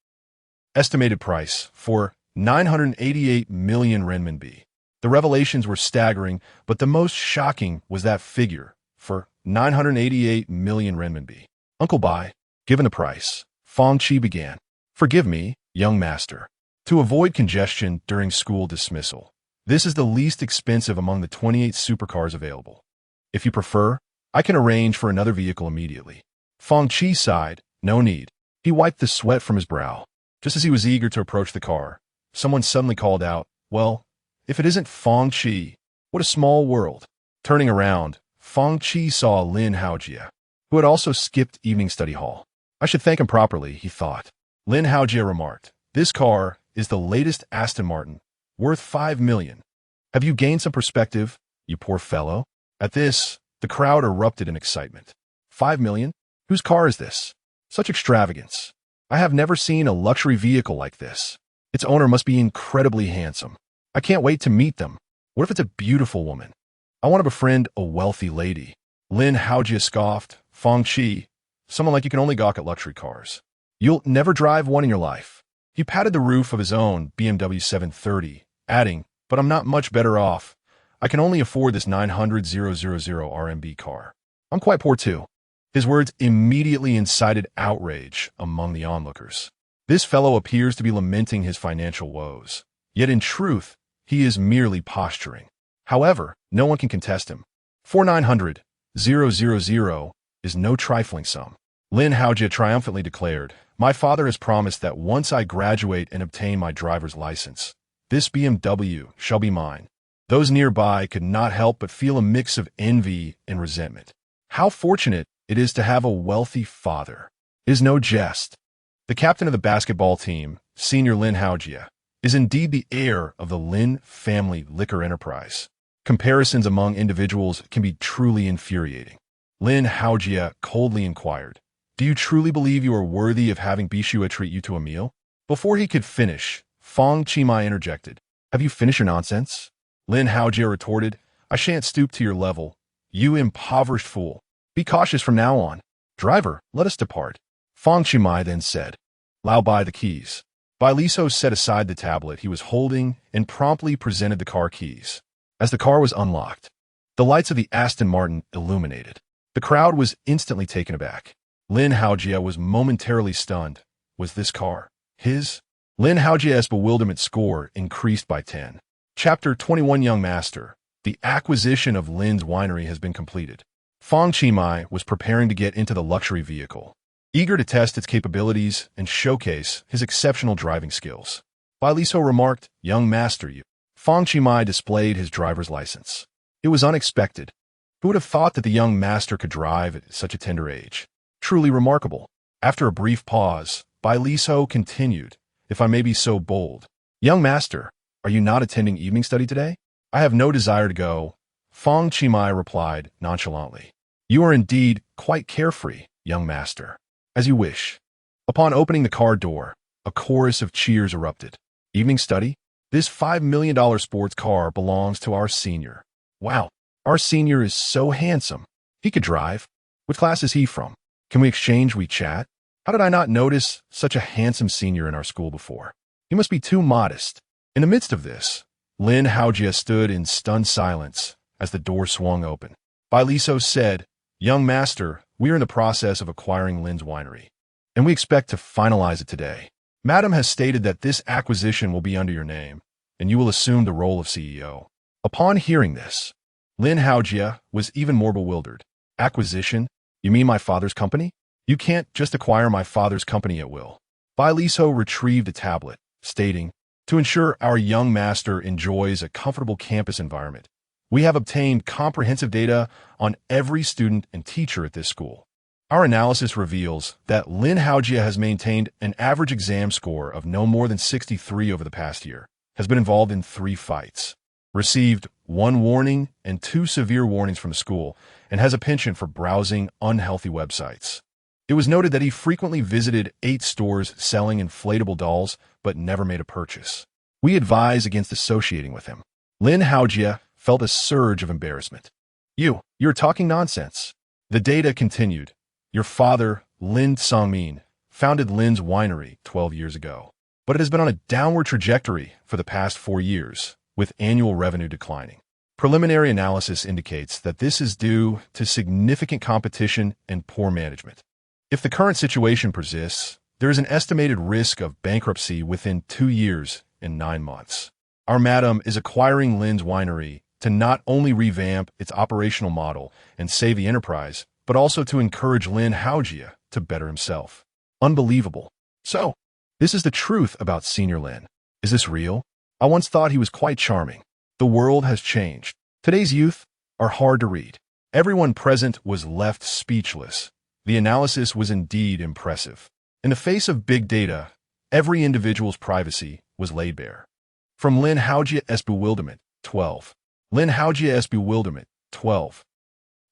Estimated price for 988 million renminbi. The revelations were staggering, but the most shocking was that figure for 988 million renminbi. Uncle Bai, given the price, Fang Qi began. Forgive me, young master. To avoid congestion during school dismissal, This is the least expensive among the 28 supercars available. If you prefer, I can arrange for another vehicle immediately. Fang Qi sighed. No need. He wiped the sweat from his brow. Just as he was eager to approach the car, someone suddenly called out, "Well, if it isn't Fang Qi, what a small world." Turning around, Fang Qi saw Lin Haojie, who had also skipped evening study hall. I should thank him properly, he thought. Lin Haojie remarked, "This car is the latest Aston Martin, worth 5 million. Have you gained some perspective, you poor fellow?" At this, the crowd erupted in excitement. 5 million? Whose car is this? Such extravagance. I have never seen a luxury vehicle like this. Its owner must be incredibly handsome. I can't wait to meet them. What if it's a beautiful woman? I want to befriend a wealthy lady. Lin Haojie scoffed. Fang Qi, someone like you can only gawk at luxury cars. You'll never drive one in your life. He patted the roof of his own BMW 730, adding, "But I'm not much better off. I can only afford this 900,000 RMB car. I'm quite poor too." His words immediately incited outrage among the onlookers. This fellow appears to be lamenting his financial woes. Yet in truth, he is merely posturing. However, no one can contest him. 4,900,000 is no trifling sum. Lin Haojie triumphantly declared, "My father has promised that once I graduate and obtain my driver's license, this BMW shall be mine." Those nearby could not help but feel a mix of envy and resentment. How fortunate it is to have a wealthy father. It is no jest. The captain of the basketball team, Senior Lin Haojie, is indeed the heir of the Lin family liquor enterprise. Comparisons among individuals can be truly infuriating. Lin Haojie coldly inquired, "Do you truly believe you are worthy of having Bixue treat you to a meal?" Before he could finish, Fang Qi interjected, "Have you finished your nonsense?" Lin Haojie retorted, "I shan't stoop to your level, you impoverished fool. Be cautious from now on. Driver, let us depart." Fang Qi then said, "Lao Bai the keys." Bailiso set aside the tablet he was holding and promptly presented the car keys. As the car was unlocked, the lights of the Aston Martin illuminated. The crowd was instantly taken aback. Lin Haojie was momentarily stunned. Was this car his? Lin Haojie's bewilderment score increased by 10. Chapter 21 Young Master. The acquisition of Lin's winery has been completed. Fang Qi was preparing to get into the luxury vehicle, eager to test its capabilities and showcase his exceptional driving skills. Bailiso remarked, "Young master, you." Fang Qi displayed his driver's license. It was unexpected. Who would have thought that the young master could drive at such a tender age? Truly remarkable. After a brief pause, Bailiso continued, "If I may be so bold. Young master, are you not attending evening study today?" "I have no desire to go," Fang Qi replied nonchalantly. "You are indeed quite carefree, young master. As you wish." Upon opening the car door, a chorus of cheers erupted. "Evening study? This $5 million sports car belongs to our senior. Wow, our senior is so handsome. He could drive. What class is he from? Can we exchange WeChat? How did I not notice such a handsome senior in our school before? He must be too modest." In the midst of this, Lin Haojie stood in stunned silence as the door swung open. Bailiso said, "Young master, we are in the process of acquiring Lin's winery, and we expect to finalize it today. Madam has stated that this acquisition will be under your name, and you will assume the role of CEO." Upon hearing this, Lin Haojie was even more bewildered. "Acquisition? You mean my father's company? You can't just acquire my father's company at will." Bailiso retrieved a tablet, stating, "To ensure our young master enjoys a comfortable campus environment, we have obtained comprehensive data on every student and teacher at this school. Our analysis reveals that Lin Haojie has maintained an average exam score of no more than 63 over the past year, has been involved in 3 fights, received 1 warning and 2 severe warnings from the school, and has a penchant for browsing unhealthy websites. It was noted that he frequently visited 8 stores selling inflatable dolls, but never made a purchase. We advise against associating with him." Lin Haojie felt a surge of embarrassment. You're talking nonsense." The data continued. "Your father, Lin Songmin, founded Lin's winery 12 years ago, but it has been on a downward trajectory for the past 4 years, with annual revenue declining. Preliminary analysis indicates that this is due to significant competition and poor management. If the current situation persists, there is an estimated risk of bankruptcy within 2 years and 9 months. Our madam is acquiring Lin's winery to not only revamp its operational model and save the enterprise, but also to encourage Lin Haojie to better himself. Unbelievable. So, this is the truth about Senior Lin. Is this real? I once thought he was quite charming. The world has changed. Today's youth are hard to read. Everyone present was left speechless. The analysis was indeed impressive. In the face of big data, every individual's privacy was laid bare. From Lin Haojie's bewilderment, 12. Lin Haojie's bewilderment, 12.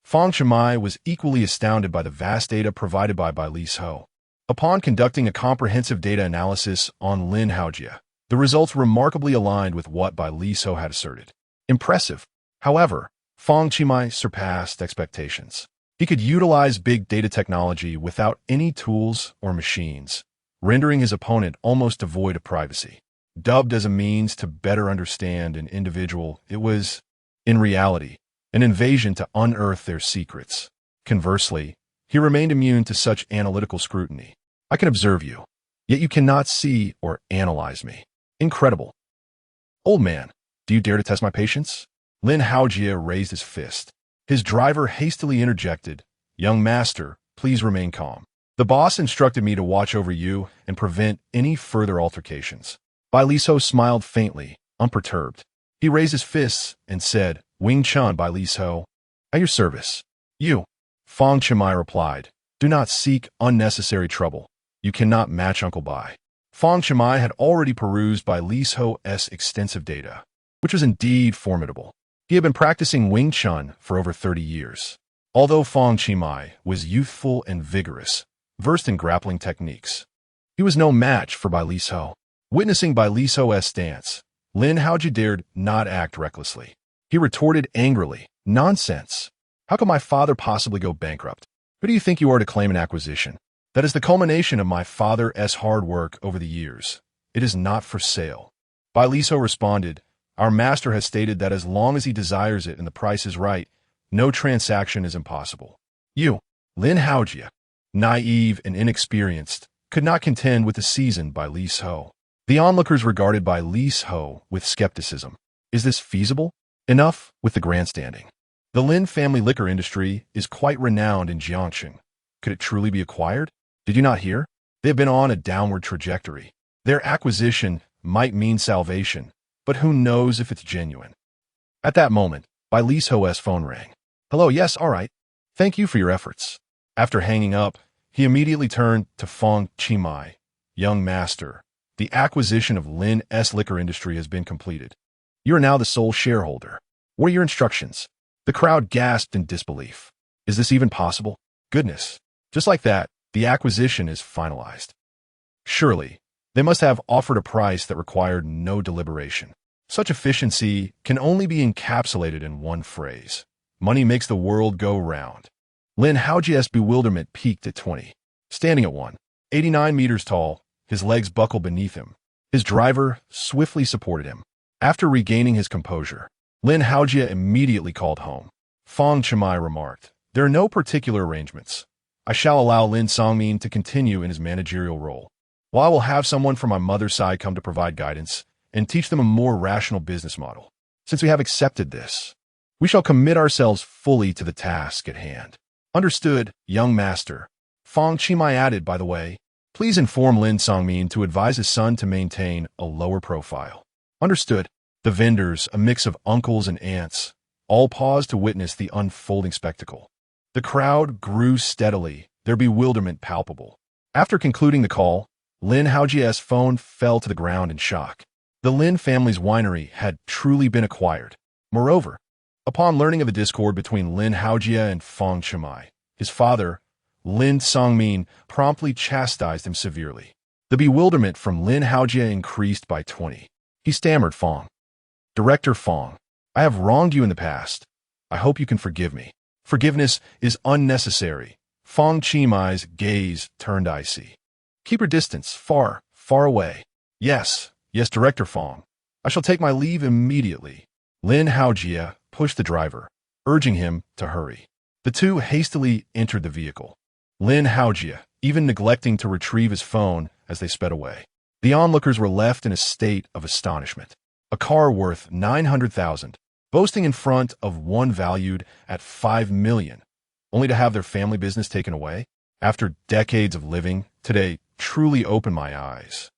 Fang Qi was equally astounded by the vast data provided by Li Shou. Upon conducting a comprehensive data analysis on Lin Haojie, the results remarkably aligned with what Li Shou had asserted. Impressive. However, Fang Qi surpassed expectations. He could utilize big data technology without any tools or machines, rendering his opponent almost devoid of privacy. Dubbed as a means to better understand an individual, it was, in reality, an invasion to unearth their secrets. Conversely, he remained immune to such analytical scrutiny. I can observe you, yet you cannot see or analyze me. Incredible. Old man, do you dare to test my patience? Lin Haojie raised his fist. His driver hastily interjected, "Young master, please remain calm. The boss instructed me to watch over you and prevent any further altercations." Li Shou smiled faintly, unperturbed. He raised his fists and said, "Wing Chun, Li Shou, at your service." "You," Fang Qi replied, "do not seek unnecessary trouble. You cannot match Uncle Bai." Fang Qi had already perused Li Shou's extensive data, which was indeed formidable. He had been practicing Wing Chun for over 30 years. Although Fang Qi was youthful and vigorous, versed in grappling techniques, he was no match for Li Shou. Witnessing Li Shou's stance, Lin Haojie dared not act recklessly. He retorted angrily, "Nonsense. How can my father possibly go bankrupt? Who do you think you are to claim an acquisition? That is the culmination of my father's hard work over the years. It is not for sale." Li Shou responded, "Our master has stated that as long as he desires it and the price is right, no transaction is impossible." You, Lin Haojie, naive and inexperienced, could not contend with the seasoned Li Shou. The onlookers regarded Li Shou with skepticism. Is this feasible? Enough with the grandstanding. The Lin family liquor industry is quite renowned in Jiangxing. Could it truly be acquired? Did you not hear? They have been on a downward trajectory. Their acquisition might mean salvation, but who knows if it's genuine? At that moment, Li Shou's phone rang. "Hello, yes, all right. Thank you for your efforts." After hanging up, he immediately turned to Fang Qi. "Young master, the acquisition of Lin's liquor industry has been completed. You are now the sole shareholder. What are your instructions?" The crowd gasped in disbelief. Is this even possible? Goodness. Just like that, the acquisition is finalized. Surely, they must have offered a price that required no deliberation. Such efficiency can only be encapsulated in one phrase. Money makes the world go round. Lin Haojie's bewilderment peaked at 20. Standing at 189 meters tall, his legs buckled beneath him. His driver swiftly supported him. After regaining his composure, Lin Haojie immediately called home. Fang Qi remarked, "There are no particular arrangements. I shall allow Lin Songmin to continue in his managerial role, while I will have someone from my mother's side come to provide guidance and teach them a more rational business model. Since we have accepted this, we shall commit ourselves fully to the task at hand." "Understood, young master." Fang Qi added, "By the way, please inform Lin Songmin to advise his son to maintain a lower profile." "Understood." The vendors, a mix of uncles and aunts, all paused to witness the unfolding spectacle. The crowd grew steadily, their bewilderment palpable. After concluding the call, Lin Haojie's phone fell to the ground in shock. The Lin family's winery had truly been acquired. Moreover, upon learning of the discord between Lin Haojie and Fang Qi, his father, Lin Songmin, promptly chastised him severely. The bewilderment from Lin Haojie increased by 20. He stammered, "Director Fang, I have wronged you in the past. I hope you can forgive me." "Forgiveness is unnecessary." Fang Qi's gaze turned icy. "Keep your distance, far, far away." Yes, Director Fang. I shall take my leave immediately." Lin Haojie pushed the driver, urging him to hurry. The two hastily entered the vehicle. Lin Haojie, even neglecting to retrieve his phone as they sped away. The onlookers were left in a state of astonishment. a car worth 900,000, boasting in front of one valued at 5 million, only to have their family business taken away? After decades of living, today truly opened my eyes.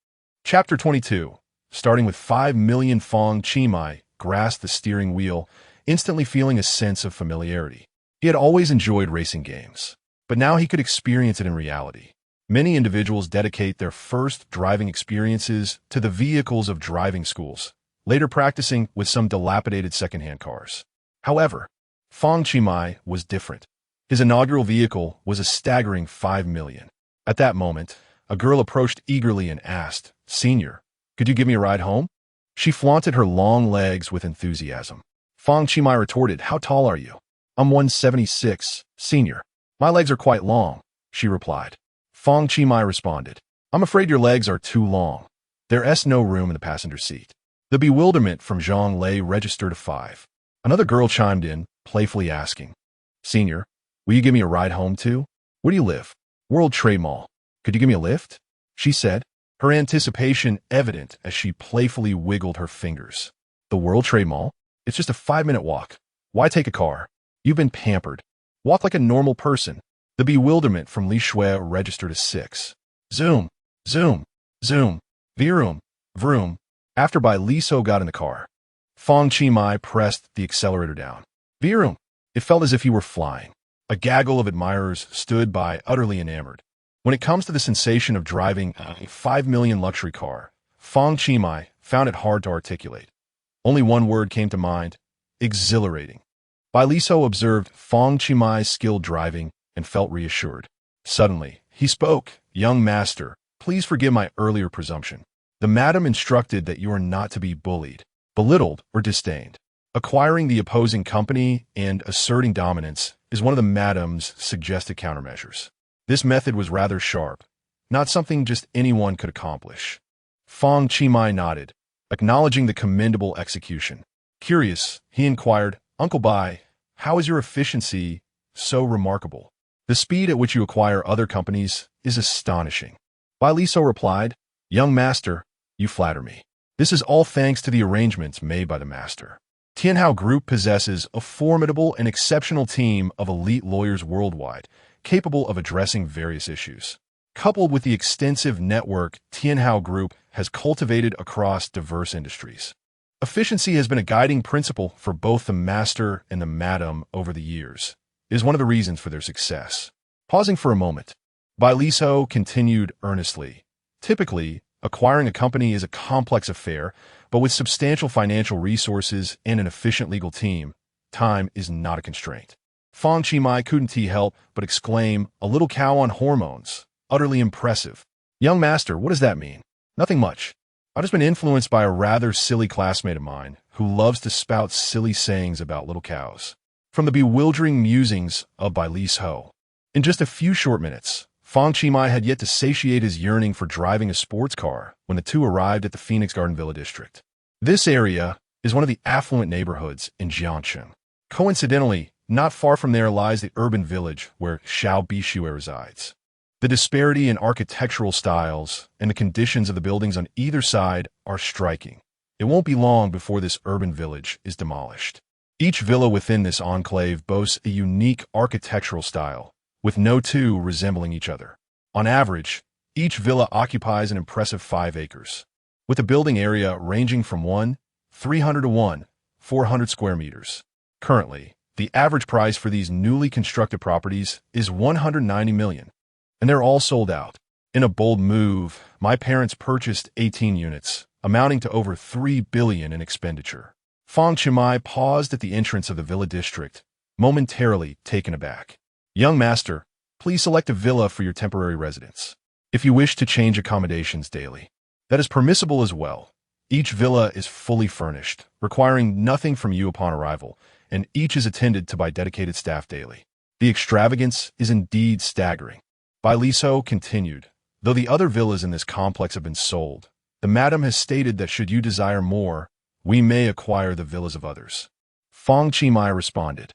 Chapter 22. Starting with 5 million, Fang Qi grasped the steering wheel, instantly feeling a sense of familiarity. He had always enjoyed racing games, but now he could experience it in reality. Many individuals dedicate their first driving experiences to the vehicles of driving schools, later practicing with some dilapidated secondhand cars. However, Fang Qi was different. His inaugural vehicle was a staggering 5 million. At that moment, a girl approached eagerly and asked, "Senior, could you give me a ride home?" She flaunted her long legs with enthusiasm. Fang Qi retorted, "How tall are you?" "I'm 176, senior. My legs are quite long," she replied. Fang Qi responded, "I'm afraid your legs are too long. There's no room in the passenger seat." The bewilderment from Zhang Lei registered a 5. Another girl chimed in, playfully asking, "Senior, will you give me a ride home too? Where do you live?" "World Trade Mall. Could you give me a lift?" she said, her anticipation evident as she playfully wiggled her fingers. "The World Trade Mall? It's just a 5-minute walk. Why take a car? You've been pampered. Walk like a normal person." The bewilderment from Li Shui registered a 6. Zoom, zoom, zoom, vroom, vroom. After Bai Liso got in the car, Fang Qi pressed the accelerator down. Vroom. It felt as if he were flying. A gaggle of admirers stood by, utterly enamored. When it comes to the sensation of driving a 5 million luxury car, Fang Qi found it hard to articulate. Only one word came to mind: exhilarating. Bai Liso observed Fang Qi skilled driving and felt reassured. Suddenly, he spoke, "Young master, please forgive my earlier presumption. The madam instructed that you are not to be bullied, belittled, or disdained. Acquiring the opposing company and asserting dominance is one of the madam's suggested countermeasures. This method was rather sharp, not something just anyone could accomplish." Fang Qi nodded, acknowledging the commendable execution. Curious, he inquired, "Uncle Bai, how is your efficiency so remarkable? The speed at which you acquire other companies is astonishing." Bai Liso replied, "Young master, you flatter me. This is all thanks to the arrangements made by the master. Tianhao Group possesses a formidable and exceptional team of elite lawyers worldwide, capable of addressing various issues. Coupled with the extensive network Tianhao Group has cultivated across diverse industries. Efficiency has been a guiding principle for both the master and the madam over the years. It is one of the reasons for their success." Pausing for a moment, Bai Liso continued earnestly. "Typically, acquiring a company is a complex affair, but with substantial financial resources and an efficient legal team, time is not a constraint." Fang Qi couldn't help but exclaim, "A little cow on hormones. Utterly impressive." "Young master, what does that mean?" "Nothing much. I've just been influenced by a rather silly classmate of mine who loves to spout silly sayings about little cows." From the bewildering musings of Bai Liso. In just a few short minutes, Fang Qi had yet to satiate his yearning for driving a sports car when the two arrived at the Phoenix Garden Villa district. This area is one of the affluent neighborhoods in Jiangcheng. Coincidentally, not far from there lies the urban village where Xiao Bixue resides. The disparity in architectural styles and the conditions of the buildings on either side are striking. It won't be long before this urban village is demolished. Each villa within this enclave boasts a unique architectural style, with no two resembling each other. On average, each villa occupies an impressive 5 acres, with a building area ranging from 300 to 400 square meters. Currently, the average price for these newly constructed properties is 190 million, and they're all sold out. In a bold move, my parents purchased 18 units, amounting to over 3 billion in expenditure. Fang Qi paused at the entrance of the villa district, momentarily taken aback. "Young master, please select a villa for your temporary residence. If you wish to change accommodations daily, that is permissible as well. Each villa is fully furnished, requiring nothing from you upon arrival, and each is attended to by dedicated staff daily. The extravagance is indeed staggering." Bai Liso continued, "Though the other villas in this complex have been sold, the madam has stated that should you desire more, we may acquire the villas of others." Fang Qi responded,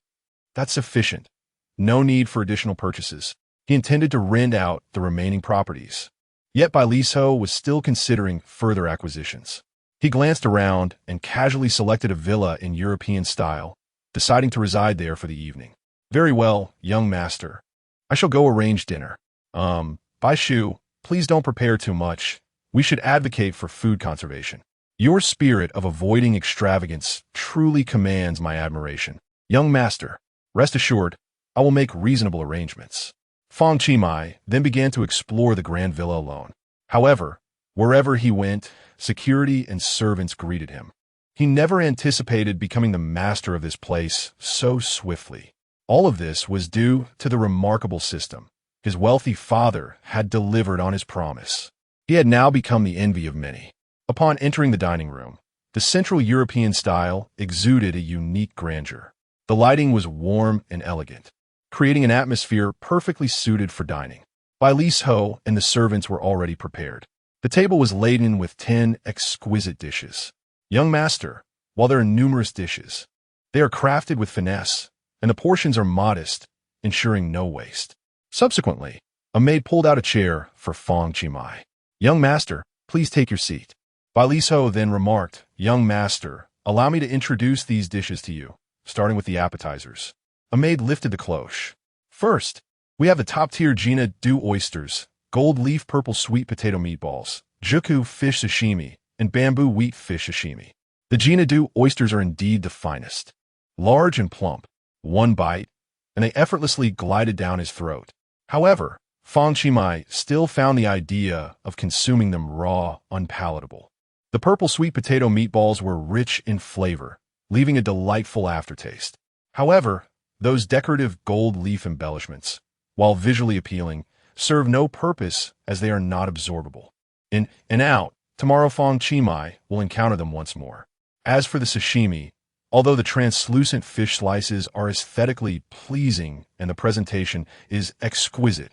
"That's sufficient. No need for additional purchases." He intended to rent out the remaining properties. Yet Bai Liso was still considering further acquisitions. He glanced around and casually selected a villa in European style, deciding to reside there for the evening. Very well, young master. I shall go arrange dinner. Bixue, please don't prepare too much. We should advocate for food conservation. Your spirit of avoiding extravagance truly commands my admiration. Young master, rest assured, I will make reasonable arrangements. Fang Qi then began to explore the grand villa alone. However, wherever he went, security and servants greeted him. He never anticipated becoming the master of this place so swiftly. All of this was due to the remarkable system. His wealthy father had delivered on his promise. He had now become the envy of many. Upon entering the dining room, the Central European style exuded a unique grandeur. The lighting was warm and elegant, creating an atmosphere perfectly suited for dining. Bixue and the servants were already prepared. The table was laden with 10 exquisite dishes. Young master, while there are numerous dishes, they are crafted with finesse, and the portions are modest, ensuring no waste. Subsequently, a maid pulled out a chair for Fang Qi. Young master, please take your seat. Bixue then remarked, Young master, allow me to introduce these dishes to you, starting with the appetizers. A maid lifted the cloche. First, we have the top-tier Gina do oysters, gold leaf purple sweet potato meatballs, juku fish sashimi, and bamboo wheat fish sashimi. The Gina do oysters are indeed the finest. Large and plump, one bite, and they effortlessly glided down his throat. However, Fang Qi still found the idea of consuming them raw unpalatable. The purple sweet potato meatballs were rich in flavor, leaving a delightful aftertaste. However, those decorative gold leaf embellishments, while visually appealing, serve no purpose as they are not absorbable. In and out, tomorrow Fang Qi will encounter them once more. As for the sashimi, although the translucent fish slices are aesthetically pleasing and the presentation is exquisite,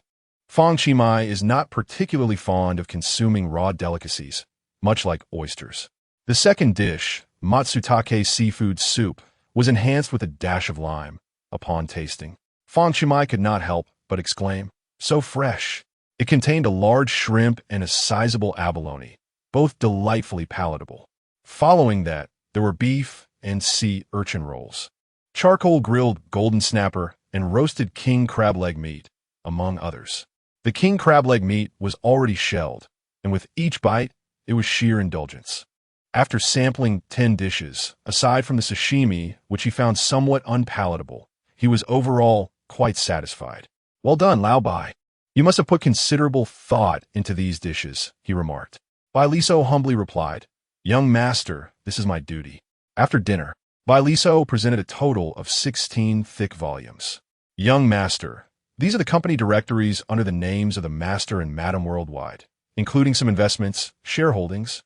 Fang Qi is not particularly fond of consuming raw delicacies, much like oysters. The second dish, matsutake seafood soup, was enhanced with a dash of lime. Upon tasting, Fang Qi could not help but exclaim, so fresh. It contained a large shrimp and a sizable abalone, both delightfully palatable. Following that, there were beef and sea urchin rolls, charcoal-grilled golden snapper, and roasted king crab leg meat, among others. The king crab leg meat was already shelled, and with each bite, it was sheer indulgence. After sampling 10 dishes, aside from the sashimi, which he found somewhat unpalatable, he was overall quite satisfied. Well done, Lao Bai. You must have put considerable thought into these dishes, he remarked. Bixue humbly replied, Young master, this is my duty. After dinner, Bixue presented a total of 16 thick volumes. Young master, these are the company directories under the names of the master and madam worldwide, including some investments, shareholdings,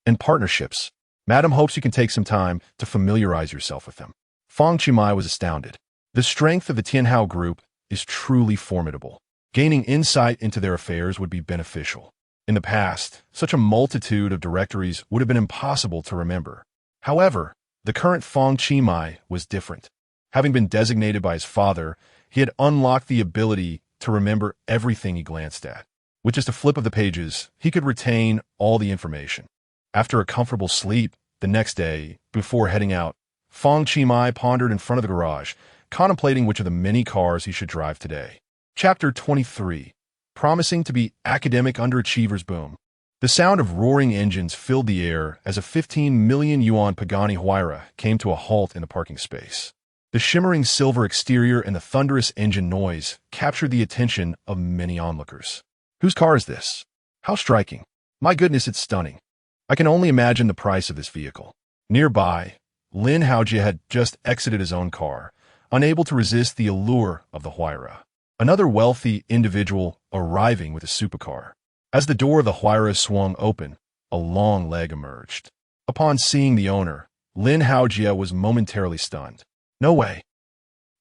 and partnerships. Madam hopes you can take some time to familiarize yourself with them. Fang Qi was astounded. The strength of the Tianhao Group is truly formidable. Gaining insight into their affairs would be beneficial. In the past, such a multitude of directories would have been impossible to remember. However, the current Fang Qi was different. Having been designated by his father, he had unlocked the ability to remember everything he glanced at. With just a flip of the pages, he could retain all the information. After a comfortable sleep, the next day, before heading out, Fang Qi pondered in front of the garage, contemplating which of the many cars he should drive today. Chapter 23. Promising to be academic underachievers boom. The sound of roaring engines filled the air as a 15 million yuan Pagani Huayra came to a halt in the parking space. The shimmering silver exterior and the thunderous engine noise captured the attention of many onlookers. Whose car is this? How striking. My goodness, it's stunning. I can only imagine the price of this vehicle. Nearby, Lin Haojie had just exited his own car, unable to resist the allure of the Huayra. Another wealthy individual arriving with a supercar. As the door of the Huayra swung open, a long leg emerged. Upon seeing the owner, Lin Haojie was momentarily stunned. No way.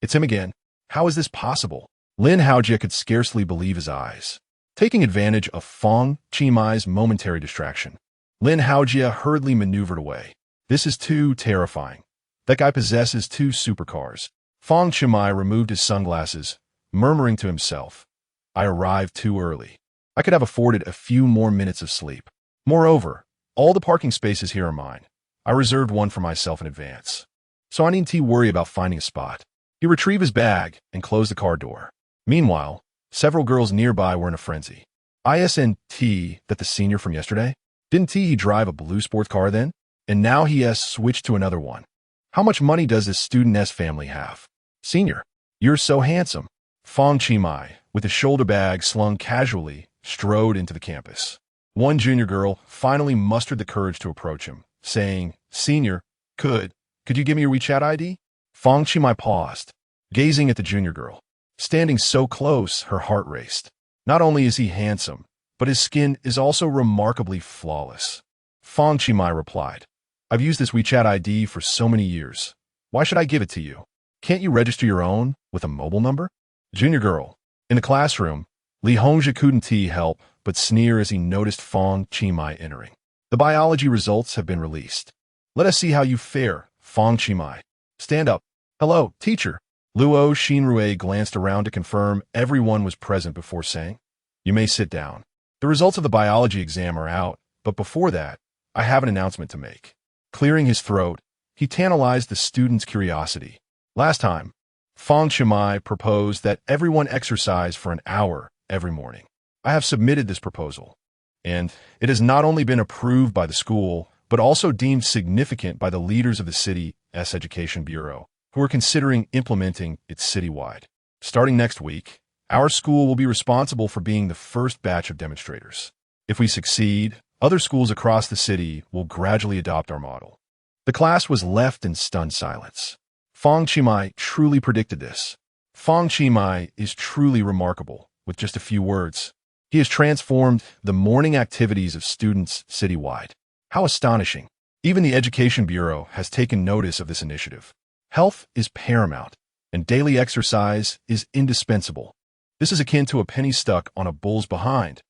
It's him again. How is this possible? Lin Haojie could scarcely believe his eyes. Taking advantage of Fang Qi momentary distraction, Lin Haojie hurriedly maneuvered away. This is too terrifying. That guy possesses 2 supercars. Fang Qi removed his sunglasses, murmuring to himself, I arrived too early. I could have afforded a few more minutes of sleep. Moreover, All the parking spaces here are mine. I reserved one for myself in advance. So I needn't worry about finding a spot. He retrieved his bag and closed the car door. Meanwhile, several girls nearby were in a frenzy. Isn't that the senior from yesterday? Didn't he drive a blue sports car then? And now he has switched to another one. How much money does this student family have? Senior, you're so handsome. Fang Qi, with his shoulder bag slung casually, strode into the campus. One junior girl finally mustered the courage to approach him, saying, Senior, could you give me your WeChat ID? Fang Qi paused, gazing at the junior girl. Standing so close, her heart raced. Not only is he handsome, but his skin is also remarkably flawless. Fang Qi replied, I've used this WeChat ID for so many years. Why should I give it to you? Can't you register your own with a mobile number? Junior girl. In the classroom, Li Hongzhi couldn't help but sneer as he noticed Fang Qi entering. The biology results have been released. Let us see how you fare, Fang Qi. Stand up. Hello, teacher. Luo Xinrui glanced around to confirm everyone was present before saying, You may sit down. The results of the biology exam are out, but before that, I have an announcement to make. Clearing his throat, he tantalized the students' curiosity. Last time, Fang Qi proposed that everyone exercise for an hour every morning. I have submitted this proposal, and it has not only been approved by the school, but also deemed significant by the leaders of the city's Education Bureau, who are considering implementing it citywide. Starting next week, our school will be responsible for being the first batch of demonstrators. If we succeed, other schools across the city will gradually adopt our model. The class was left in stunned silence. Fang Qi truly predicted this. Fang Qi is truly remarkable. With just a few words, he has transformed the morning activities of students citywide. How astonishing! Even the Education Bureau has taken notice of this initiative. Health is paramount, and daily exercise is indispensable. This is akin to a penny stuck on a bull's behind.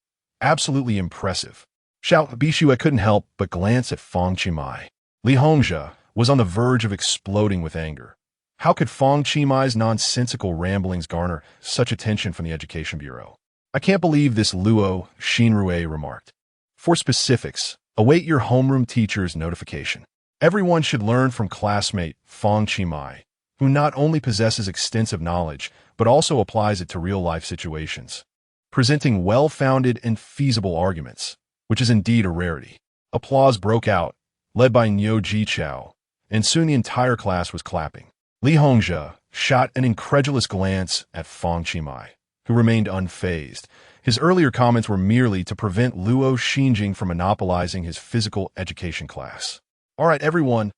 Absolutely impressive. Xiao Bixue couldn't help but glance at Fang Qi. Li Hongzhi was on the verge of exploding with anger. How could Fang Qi's nonsensical ramblings garner such attention from the Education Bureau? I can't believe this, Luo Xinrui remarked. For specifics, await your homeroom teacher's notification. Everyone should learn from classmate Fang Qi, who not only possesses extensive knowledge, but also applies it to real-life situations, presenting well-founded and feasible arguments, which is indeed a rarity. Applause broke out, led by Niu Jichao, and soon the entire class was clapping. Li Hongzhi shot an incredulous glance at Fang Qi, who remained unfazed. His earlier comments were merely to prevent Luo Xinjing from monopolizing his physical education class. All right, everyone,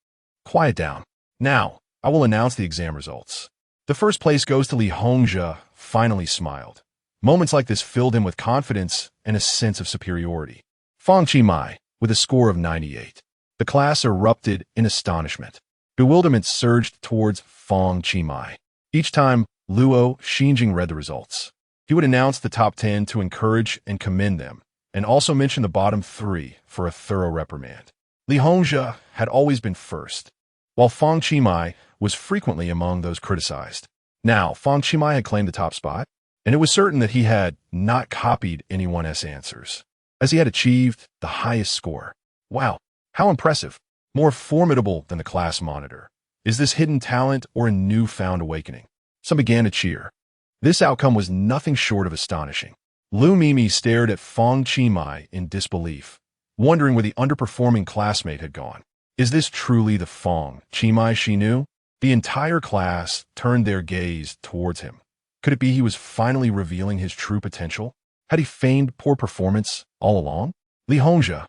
quiet down. Now, I will announce the exam results. The first place goes to Li Hongzhi, finally smiled. Moments like this filled him with confidence and a sense of superiority. Fang Qi, with a score of 98. The class erupted in astonishment. Bewilderment surged towards Fang Qi. Each time Luo Xinjing read the results, he would announce the top 10 to encourage and commend them, and also mention the bottom 3 for a thorough reprimand. Li Hongzhi had always been first, while Fang Qi was frequently among those criticized. Now, Fang Qi had claimed the top spot, and it was certain that he had not copied anyone's answers, as he had achieved the highest score. Wow, how impressive! More formidable than the class monitor. Is this hidden talent or a newfound awakening? Some began to cheer. This outcome was nothing short of astonishing. Lu Mimi stared at Fang Qi in disbelief, wondering where the underperforming classmate had gone. Is this truly the Fang Qi she knew? The entire class turned their gaze towards him. Could it be he was finally revealing his true potential? Had he feigned poor performance all along? Li Hongzhi,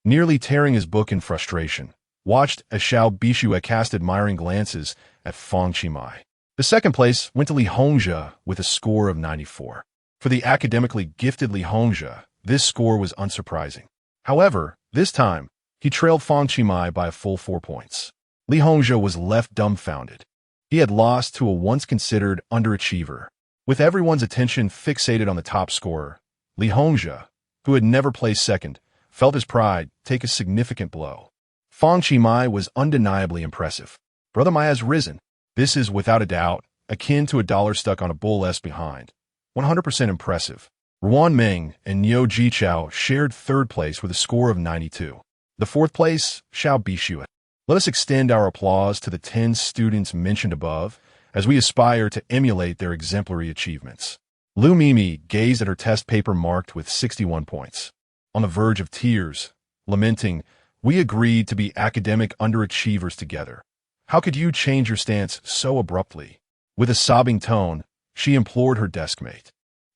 nearly tearing his book in frustration, watched as Xiao Bixue cast admiring glances at Fang Qi. The second place went to Li Hongzhi with a score of 94. For the academically gifted Li Hongzhi, this score was unsurprising. However, this time, he trailed Fang Qi by a full 4 points. Li Hongzhi was left dumbfounded. He had lost to a once-considered underachiever. With everyone's attention fixated on the top scorer, Li Hongzhi, who had never placed second, felt his pride take a significant blow. Fang Qi was undeniably impressive. Brother Mai has risen. This is, without a doubt, akin to a dollar stuck on a bull left behind. 100% impressive. Ruan Meng and Niu Jichao shared third place with a score of 92. The fourth place, Xiao Bixue. Let us extend our applause to the 10 students mentioned above as we aspire to emulate their exemplary achievements. Lu Mimi gazed at her test paper marked with 61 points. On the verge of tears, lamenting, "We agreed to be academic underachievers together. How could you change your stance so abruptly?" With a sobbing tone, she implored her deskmate.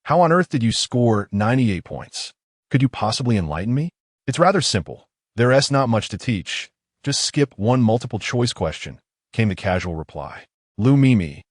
"How on earth did you score 98 points? Could you possibly enlighten me?" "It's rather simple. There's not much to teach. Just skip one multiple-choice question," came the casual reply. Lu Mimi.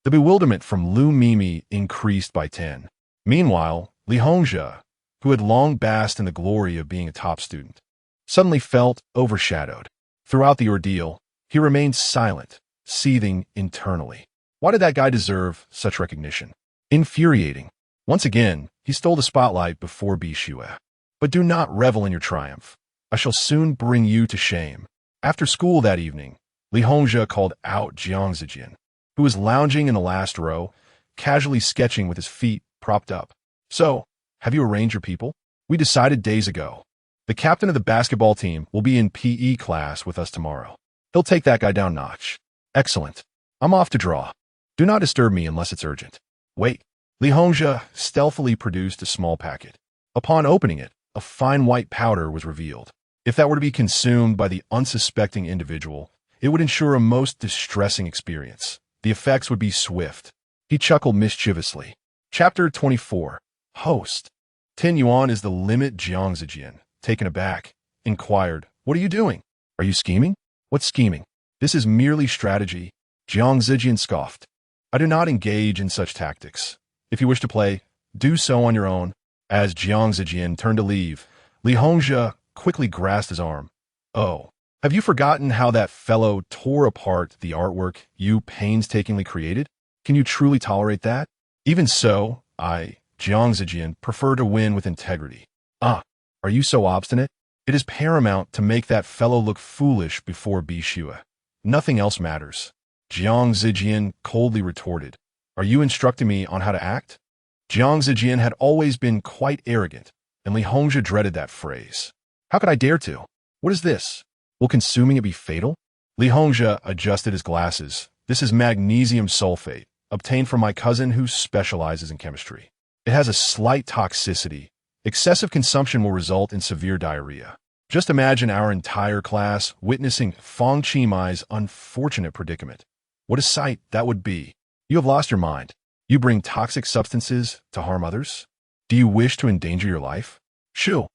The bewilderment from Lu Mimi increased by 10. Meanwhile, Li Hongzhe, who had long basked in the glory of being a top student, suddenly felt overshadowed. Throughout the ordeal, he remained silent, seething internally. Why did that guy deserve such recognition? Infuriating. Once again, he stole the spotlight before Bixue. But do not revel in your triumph. I shall soon bring you to shame. After school that evening, Li Hongzhe called out Jiang Zijian, who was lounging in the last row, casually sketching with his feet propped up. "So, have you arranged your people? We decided days ago. The captain of the basketball team will be in PE class with us tomorrow. He'll take that guy down notch." "Excellent. I'm off to draw. Do not disturb me unless it's urgent." "Wait." Li Hongzhe stealthily produced a small packet. Upon opening it, a fine white powder was revealed. If that were to be consumed by the unsuspecting individual, it would ensure a most distressing experience. The effects would be swift. He chuckled mischievously. Chapter 24. Host. 10 yuan is the limit. Jiang Zijian, taken aback, inquired, "What are you doing? Are you scheming?" "What scheming? This is merely strategy." Jiang Zijian scoffed. "I do not engage in such tactics. If you wish to play, do so on your own." As Jiang Zijian turned to leave, Li Hongzhe quickly grasped his arm. "Oh, have you forgotten how that fellow tore apart the artwork you painstakingly created? Can you truly tolerate that?" "Even so, Jiang Zijian, prefer to win with integrity." "Ah, are you so obstinate? It is paramount to make that fellow look foolish before Bixue. Nothing else matters." Jiang Zijian coldly retorted, "Are you instructing me on how to act?" Jiang Zijian had always been quite arrogant, and Li Hongzhe dreaded that phrase. "How could I dare to? What is this? Will consuming it be fatal?" Li Hongzhe adjusted his glasses. "This is magnesium sulfate, obtained from my cousin who specializes in chemistry. It has a slight toxicity. Excessive consumption will result in severe diarrhea. Just imagine our entire class witnessing Fang Qi unfortunate predicament. What a sight that would be. You have lost your mind. You bring toxic substances to harm others? Do you wish to endanger your life?" "Shoo."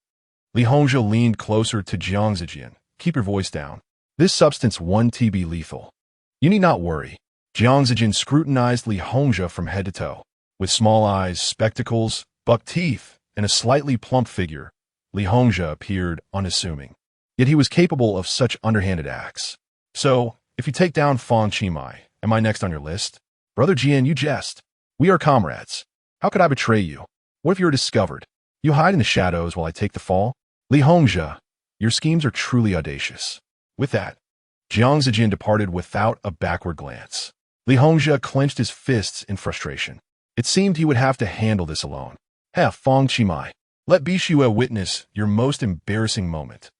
Li Hongzhe leaned closer to Jiang Zijian. "Keep your voice down. This substance 1T be lethal. You need not worry." Jiang Zijian scrutinized Li Hongzhe from head to toe. With small eyes, spectacles, buck teeth, and a slightly plump figure, Li Hongzhe appeared unassuming. Yet he was capable of such underhanded acts. "So, if you take down Fang Qi, am I next on your list?" "Brother Jian, you jest. We are comrades. How could I betray you? What if you are discovered? You hide in the shadows while I take the fall?" "Li Hongzhe, your schemes are truly audacious." With that, Jiang Zijian departed without a backward glance. Li Hongzhe clenched his fists in frustration. It seemed he would have to handle this alone. Fang Qi, let Bixue witness your most embarrassing moment."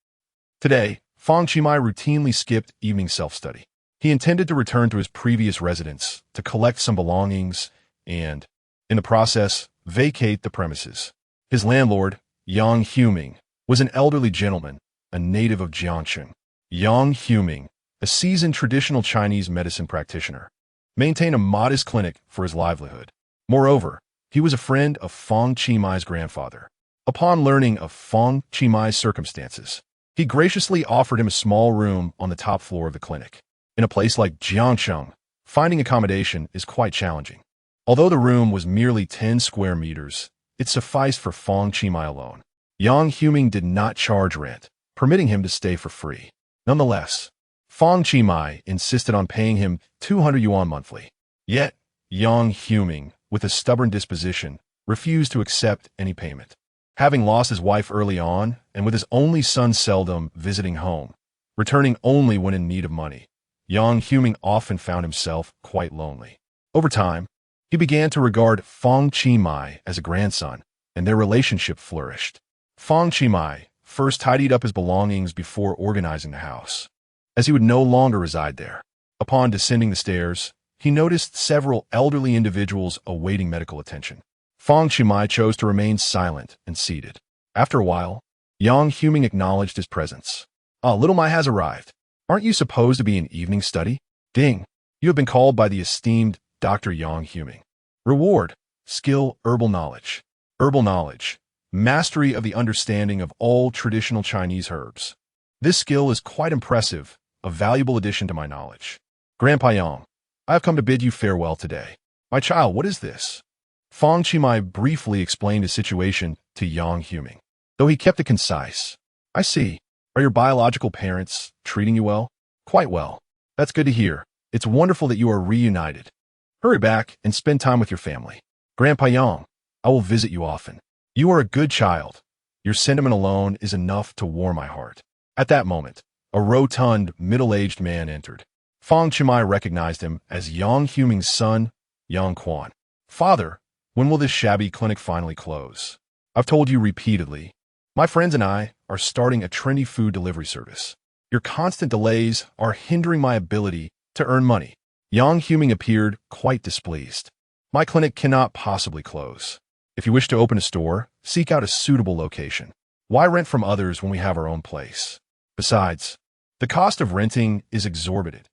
Today, Fang Qi routinely skipped evening self-study. He intended to return to his previous residence to collect some belongings and, in the process, vacate the premises. His landlord, Yang Huming, was an elderly gentleman, a native of Jiangcheng. Yang Huming, a seasoned traditional Chinese medicine practitioner, maintained a modest clinic for his livelihood. Moreover, he was a friend of Fang Qi grandfather. Upon learning of Fang Qi circumstances, he graciously offered him a small room on the top floor of the clinic. In a place like Jiangcheng, finding accommodation is quite challenging. Although the room was merely 10 square meters, it sufficed for Fang Qi alone. Yang Huming did not charge rent, permitting him to stay for free. Nonetheless, Fang Qi insisted on paying him 200 yuan monthly. Yet, Yang Huming, with a stubborn disposition, refused to accept any payment. Having lost his wife early on, and with his only son seldom visiting home, returning only when in need of money, Yang Huming often found himself quite lonely. Over time, he began to regard Fang Qi as a grandson, and their relationship flourished. Fang Qi first tidied up his belongings before organizing the house, as he would no longer reside there. Upon descending the stairs, he noticed several elderly individuals awaiting medical attention. Fang Qi chose to remain silent and seated. After a while, Yang Huming acknowledged his presence. "Ah, little Mai has arrived. Aren't you supposed to be in evening study? Ding. You have been called by the esteemed Dr. Yang Huming. Reward, skill, herbal knowledge. Herbal knowledge, mastery of the understanding of all traditional Chinese herbs. This skill is quite impressive, a valuable addition to my knowledge. Grandpa Yang, I have come to bid you farewell today." "My child, what is this?" Fang Qi briefly explained his situation to Yang Huming, though he kept it concise. "I see. Are your biological parents treating you well?" "Quite well. That's good to hear. It's wonderful that you are reunited. Hurry back and spend time with your family. Grandpa Yang, I will visit you often. You are a good child. Your sentiment alone is enough to warm my heart." At that moment, a rotund, middle-aged man entered. Fang Qi recognized him as Yang Huming's son, Yang Quan. "Father, when will this shabby clinic finally close? I've told you repeatedly. My friends and I are starting a trendy food delivery service. Your constant delays are hindering my ability to earn money." Yang Huming appeared quite displeased. "My clinic cannot possibly close. If you wish to open a store, seek out a suitable location. Why rent from others when we have our own place? Besides, the cost of renting is exorbitant.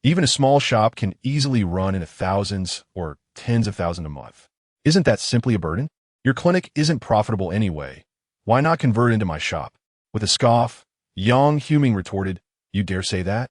Even a small shop can easily run in the thousands or tens of thousands a month. Isn't that simply a burden? Your clinic isn't profitable anyway. Why not convert it into my shop?" With a scoff, Yang Huming retorted, "You dare say that?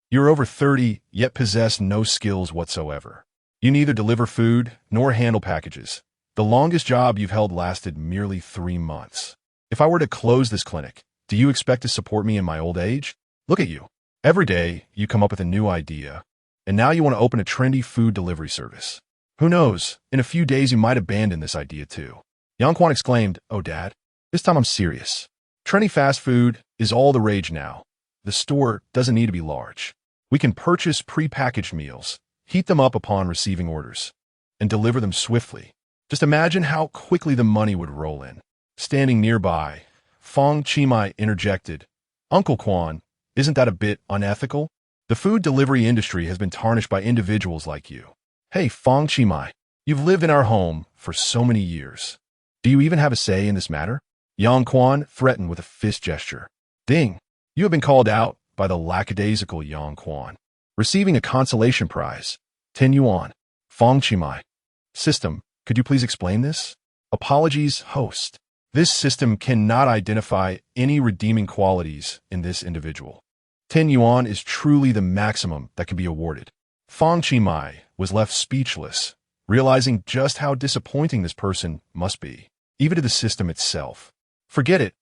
You're over 30, yet possess no skills whatsoever. You neither deliver food nor handle packages. The longest job you've held lasted merely 3 months. If I were to close this clinic, do you expect to support me in my old age? Look at you. Every day, you come up with a new idea, and now you want to open a trendy food delivery service. Who knows, in a few days you might abandon this idea too." Yang Quan exclaimed, "Oh, Dad, this time I'm serious. Trendy fast food is all the rage now. The store doesn't need to be large. We can purchase pre-packaged meals, heat them up upon receiving orders, and deliver them swiftly. Just imagine how quickly the money would roll in." Standing nearby, Fang Qi interjected, "Uncle Quan, isn't that a bit unethical? The food delivery industry has been tarnished by individuals like you." "Hey, Fang Qi, you've lived in our home for so many years. Do you even have a say in this matter?" Yang Quan threatened with a fist gesture. "Ding! You have been called out by the lackadaisical Yang Quan. Receiving a consolation prize, 10 yuan. Fang Qi. System, could you please explain this?" "Apologies, host. This system cannot identify any redeeming qualities in this individual. 10 yuan is truly the maximum that can be awarded." Fang Qi was left speechless, realizing just how disappointing this person must be, even to the system itself. Forget it.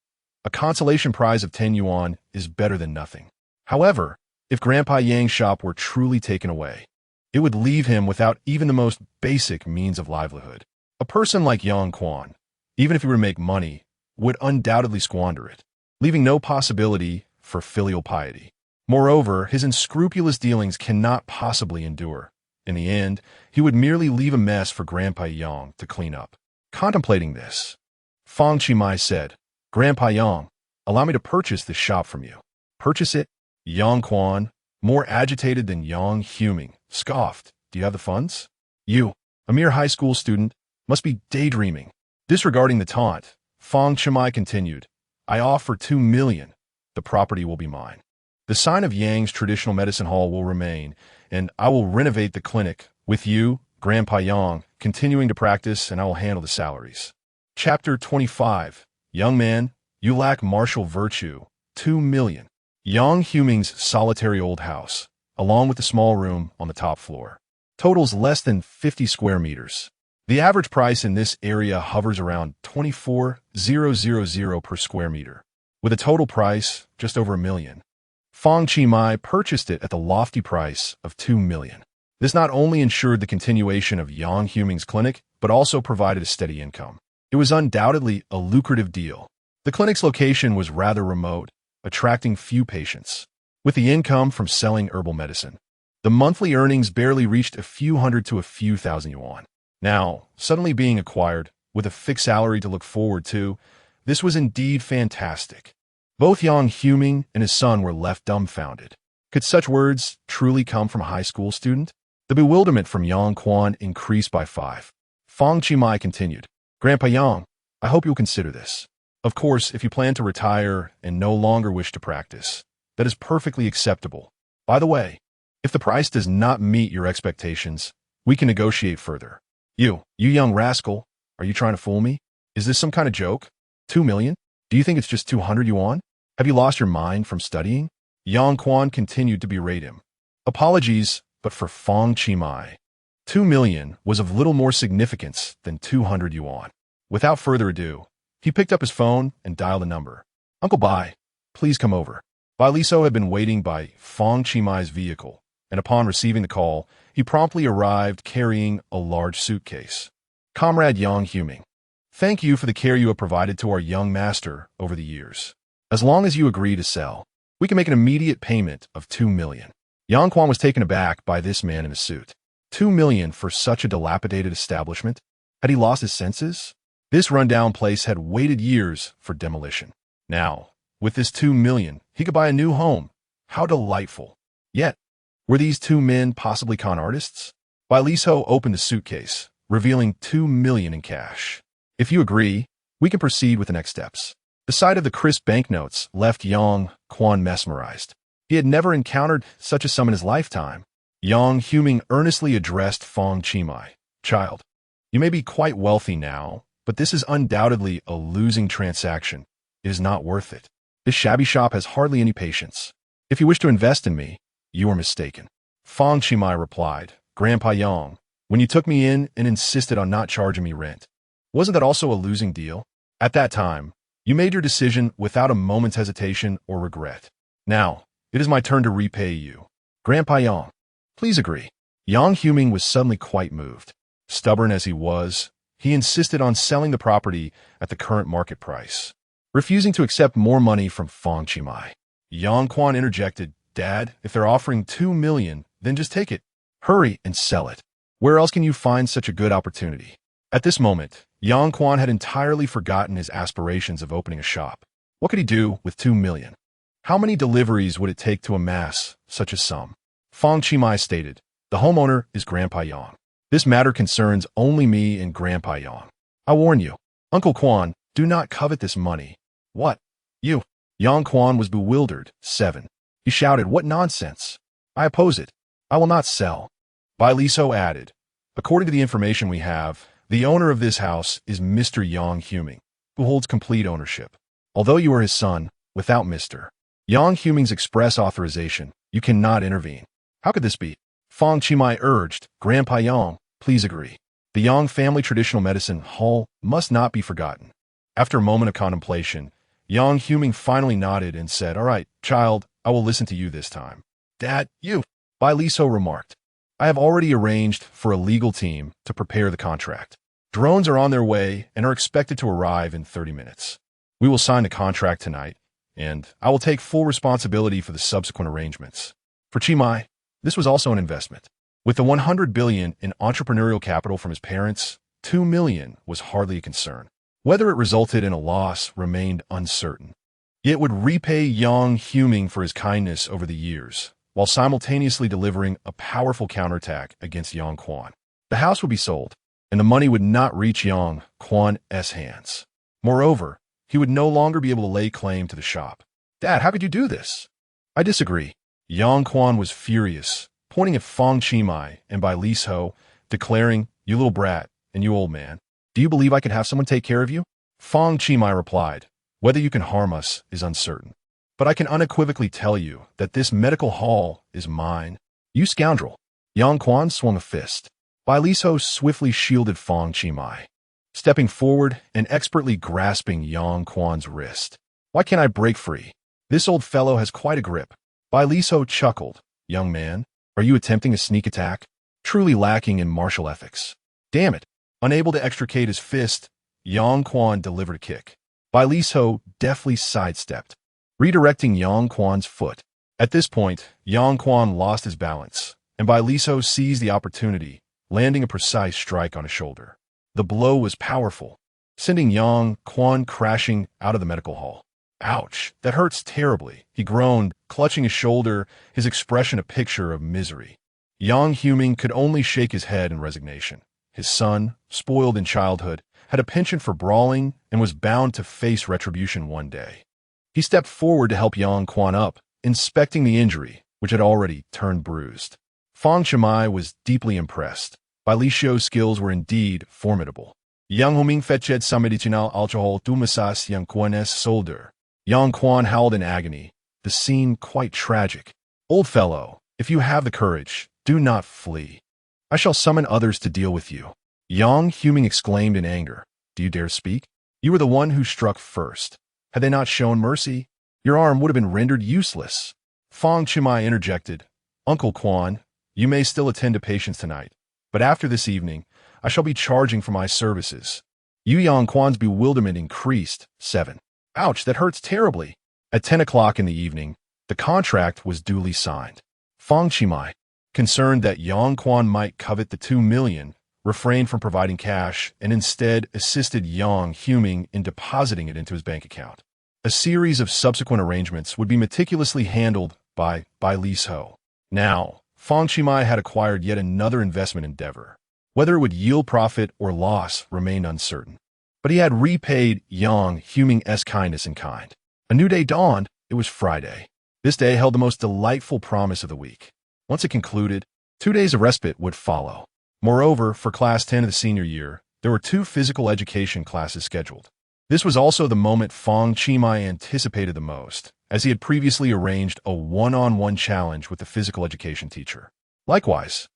A consolation prize of 10 yuan is better than nothing. However, if Grandpa Yang's shop were truly taken away, it would leave him without even the most basic means of livelihood. A person like Yang Quan, even if he were to make money, would undoubtedly squander it, leaving no possibility for filial piety. Moreover, his unscrupulous dealings cannot possibly endure. In the end, he would merely leave a mess for Grandpa Yang to clean up. Contemplating this, Fang Qi said, "Grandpa Yang, allow me to purchase this shop from you." "Purchase it?" Yang Quan, more agitated than Yang Huming, scoffed. "Do you have the funds? You, a mere high school student, must be daydreaming." Disregarding the taunt, Fang Qi continued, "I offer 2 million. The property will be mine. The sign of Yang's traditional medicine hall will remain, and I will renovate the clinic, with you, Grandpa Yang, continuing to practice, and I will handle the salaries." Chapter 25. Young man, you lack martial virtue. 2 million. Yang Huming's solitary old house, along with the small room on the top floor, totals less than 50 square meters. The average price in this area hovers around 24,000 per square meter, with a total price just over 1 million. Fang Qi purchased it at the lofty price of 2 million. This not only ensured the continuation of Yang Huming's clinic, but also provided a steady income. It was undoubtedly a lucrative deal. The clinic's location was rather remote, attracting few patients. With the income from selling herbal medicine, the monthly earnings barely reached a few hundred to a few thousand yuan. Now, suddenly being acquired, with a fixed salary to look forward to, this was indeed fantastic. Both Yang Huming and his son were left dumbfounded. Could such words truly come from a high school student? The bewilderment from Yang Quan increased by 5. Fang Qi continued, Grandpa Yang, I hope you'll consider this. Of course, if you plan to retire and no longer wish to practice, that is perfectly acceptable. By the way, if the price does not meet your expectations, we can negotiate further. You young rascal, are you trying to fool me? Is this some kind of joke? 2 million? Do you think it's just 200 yuan? Have you lost your mind from studying? Yang Quan continued to berate him. Apologies, but for Fang Qi, 2 million was of little more significance than 200 yuan. Without further ado, he picked up his phone and dialed a number. Uncle Bai, please come over. Bai Liso had been waiting by Fang Qi's vehicle, and upon receiving the call, he promptly arrived carrying a large suitcase. Comrade Yang Huming, thank you for the care you have provided to our young master over the years. As long as you agree to sell, we can make an immediate payment of 2 million. Yang Quan was taken aback by this man in a suit. 2 million for such a dilapidated establishment? Had he lost his senses? This rundown place had waited years for demolition. Now, with this 2 million, he could buy a new home. How delightful. Yet, were these two men possibly con artists? Bai Liso opened the suitcase, revealing 2 million in cash. If you agree, we can proceed with the next steps. The sight of the crisp banknotes left Yang Quan mesmerized. He had never encountered such a sum in his lifetime. Yang Huming earnestly addressed Fang Qi. Child, you may be quite wealthy now, but this is undoubtedly a losing transaction. It is not worth it. This shabby shop has hardly any patience. If you wish to invest in me, you are mistaken. Fang Qi replied, Grandpa Yang, when you took me in and insisted on not charging me rent, wasn't that also a losing deal? At that time, you made your decision without a moment's hesitation or regret. Now, it is my turn to repay you. Grandpa Yang, please agree. Yang Huming was suddenly quite moved. Stubborn as he was, he insisted on selling the property at the current market price, refusing to accept more money from Fang Qi. Yang Quan interjected, Dad, if they're offering 2 million, then just take it. Hurry and sell it. Where else can you find such a good opportunity? At this moment, Yang Quan had entirely forgotten his aspirations of opening a shop. What could he do with 2 million? How many deliveries would it take to amass such a sum? Fang Qi stated, the homeowner is Grandpa Yang. This matter concerns only me and Grandpa Yang. I warn you, Uncle Quan, do not covet this money. What? You? Yang Quan was bewildered. 7. He shouted, what nonsense? I oppose it. I will not sell. Bai Liso added, according to the information we have, the owner of this house is Mr. Yang Huming, who holds complete ownership. Although you are his son, without Mr. Yang Huming's express authorization, you cannot intervene. How could this be? Fang Qi urged, Grandpa Yang, please agree. The Yang family traditional medicine hall must not be forgotten. After a moment of contemplation, Yang Huming finally nodded and said, all right, child, I will listen to you this time. Dad, you, Bai Liso remarked. I have already arranged for a legal team to prepare the contract. Drones are on their way and are expected to arrive in 30 minutes. We will sign the contract tonight, and I will take full responsibility for the subsequent arrangements. For Qi, this was also an investment. With the 100 billion in entrepreneurial capital from his parents, 2 million was hardly a concern. Whether it resulted in a loss remained uncertain. Yet it would repay Yang Huming for his kindness over the years, while simultaneously delivering a powerful counterattack against Yang Quan. The house would be sold, and the money would not reach Yang Quan's hands. Moreover, he would no longer be able to lay claim to the shop. Dad, how could you do this? I disagree. Yang Quan was furious, pointing at Fang Qi and Bai Liso, declaring, you little brat, and you old man, do you believe I can have someone take care of you? Fang Qi replied, whether you can harm us is uncertain. But I can unequivocally tell you that this medical hall is mine. You scoundrel. Yang Quan swung a fist. Bai Liso swiftly shielded Fang Qi, stepping forward and expertly grasping Yang Quan's wrist. Why can't I break free? This old fellow has quite a grip. Bai Liso chuckled. Young man, are you attempting a sneak attack? Truly lacking in martial ethics. Damn it. Unable to extricate his fist, Yang Quan delivered a kick. Bai Liso deftly sidestepped, redirecting Yang Quan's foot. At this point, Yang Quan lost his balance, and Bai Liso seized the opportunity, landing a precise strike on his shoulder. The blow was powerful, sending Yang Quan crashing out of the medical hall. Ouch, that hurts terribly, he groaned, clutching his shoulder, his expression a picture of misery. Yang Huming could only shake his head in resignation. His son, spoiled in childhood, had a penchant for brawling and was bound to face retribution one day. He stepped forward to help Yang Quan up, inspecting the injury, which had already turned bruised. Fang Qi was deeply impressed. Bai Li Xiu's skills were indeed formidable. Yang Huming fetched sa medicinal alcohol tumasas Yang Quan's solder. Yang Quan howled in agony, the scene quite tragic. Old fellow, if you have the courage, do not flee. I shall summon others to deal with you. Yang Huming exclaimed in anger. Do you dare speak? You were the one who struck first. Had they not shown mercy, your arm would have been rendered useless. Fang Qi interjected. Uncle Quan, you may still attend to patients tonight, but after this evening, I shall be charging for my services. Yang Quan's bewilderment increased. 7. Ouch, that hurts terribly. At 10 o'clock in the evening, the contract was duly signed. Fang Qi, concerned that Yang Quan might covet the 2 million, refrained from providing cash and instead assisted Yang Huming in depositing it into his bank account. A series of subsequent arrangements would be meticulously handled by Li Xiu. Now, Fang Qi had acquired yet another investment endeavor. Whether it would yield profit or loss remained uncertain. But he had repaid Yang Huming's kindness in kind. A new day dawned. It was Friday. This day held the most delightful promise of the week. Once it concluded, 2 days of respite would follow. Moreover, for Class 10 of the senior year, there were 2 physical education classes scheduled. This was also the moment Fang Qi anticipated the most, as he had previously arranged a one-on-one challenge with the physical education teacher. Likewise,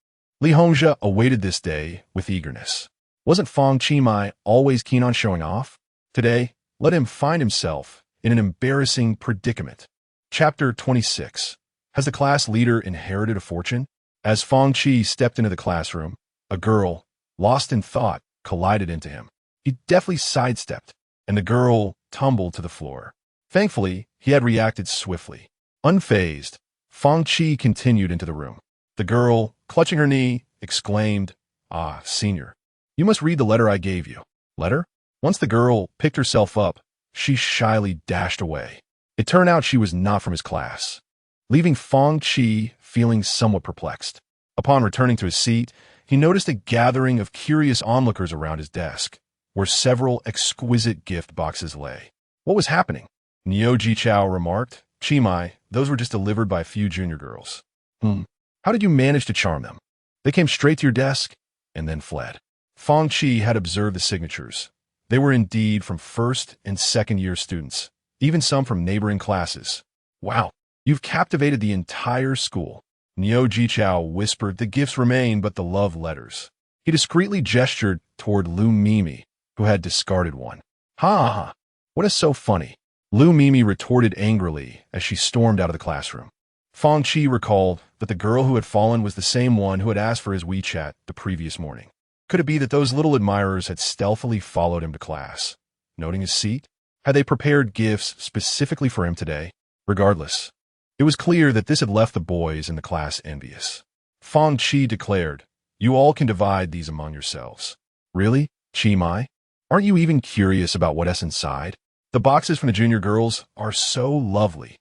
Li Hongzhe awaited this day with eagerness. Wasn't Fang Qi always keen on showing off? Today, let him find himself in an embarrassing predicament. Chapter 26. Has the class leader inherited a fortune? As Fang Qi stepped into the classroom, a girl, lost in thought, collided into him. He deftly sidestepped, and the girl tumbled to the floor. Thankfully, he had reacted swiftly. Unfazed, Fang Qi continued into the room. The girl, clutching her knee, exclaimed, "Ah, senior, you must read the letter I gave you." Letter? Once the girl picked herself up, she shyly dashed away. It turned out she was not from his class, leaving Fang Qi feeling somewhat perplexed. Upon returning to his seat, he noticed a gathering of curious onlookers around his desk, where several exquisite gift boxes lay. What was happening? Niu Jichao remarked. "Qi, those were just delivered by a few junior girls." How did you manage to charm them? They came straight to your desk and then fled. Fang Qi had observed the signatures. They were indeed from first and second year students, even some from neighboring classes. Wow, you've captivated the entire school. Niu Jichao whispered. The gifts remain, but the love letters. He discreetly gestured toward Lu Mimi, who had discarded one. Ha ha, what is so funny? Lu Mimi retorted angrily as she stormed out of the classroom. Fang Qi recalled that the girl who had fallen was the same one who had asked for his WeChat the previous morning. Could it be that those little admirers had stealthily followed him to class? Noting his seat, had they prepared gifts specifically for him today? Regardless, it was clear that this had left the boys in the class envious. Fang Qi declared, "You all can divide these among yourselves." Really, Qi? Aren't you even curious about what's inside? The boxes from the junior girls are so lovely.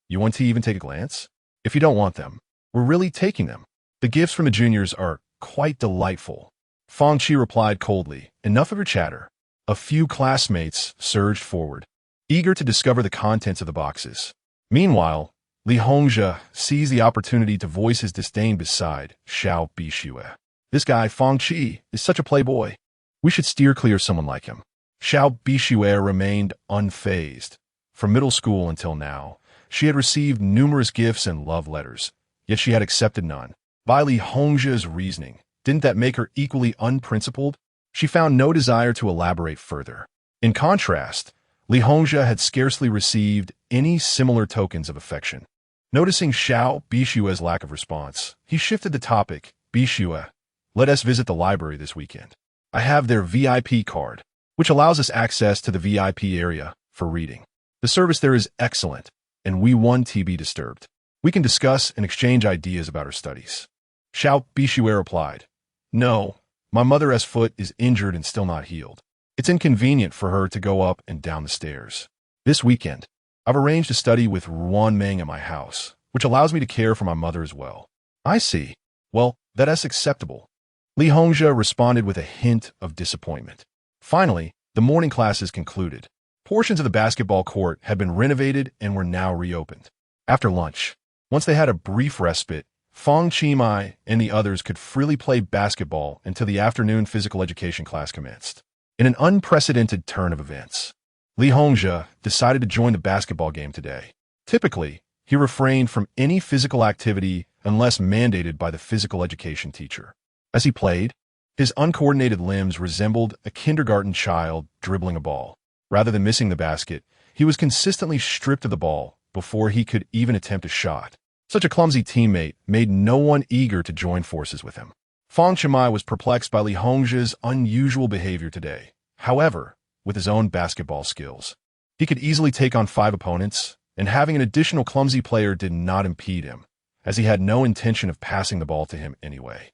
You want to even take a glance? If you don't want them, we're really taking them. The gifts from the juniors are quite delightful. Fang Qi replied coldly. Enough of your chatter. A few classmates surged forward, eager to discover the contents of the boxes. Meanwhile, Li Hongzhe seized the opportunity to voice his disdain beside Xiao Bixue. This guy, Fang Qi, is such a playboy. We should steer clear of someone like him. Xiao Bixue remained unfazed. From middle school until now, she had received numerous gifts and love letters, yet she had accepted none. By Li Hongzhe's reasoning, didn't that make her equally unprincipled? She found no desire to elaborate further. In contrast, Li Hongzhe had scarcely received any similar tokens of affection. Noticing Xiao Bixue's lack of response, he shifted the topic. Bixue, let us visit the library this weekend. I have their VIP card, which allows us access to the VIP area for reading. The service there is excellent, and we won't be disturbed. We can discuss and exchange ideas about our studies. Xiao Bixue replied, No, my mother's foot is injured and still not healed. It's inconvenient for her to go up and down the stairs. This weekend, I've arranged to study with Ruan Meng at my house, which allows me to care for my mother as well. I see. Well, that's acceptable. Li Hongzhe responded with a hint of disappointment. Finally, the morning classes concluded. Portions of the basketball court had been renovated and were now reopened. After lunch, once they had a brief respite, Fang Qi and the others could freely play basketball until the afternoon physical education class commenced. In an unprecedented turn of events, Li Hongzhe decided to join the basketball game today. Typically, he refrained from any physical activity unless mandated by the physical education teacher. As he played, his uncoordinated limbs resembled a kindergarten child dribbling a ball. Rather than missing the basket, he was consistently stripped of the ball before he could even attempt a shot. Such a clumsy teammate made no one eager to join forces with him. Fang Qi was perplexed by Li Hongzhe's unusual behavior today. However, with his own basketball skills, he could easily take on 5 opponents, and having an additional clumsy player did not impede him, as he had no intention of passing the ball to him anyway.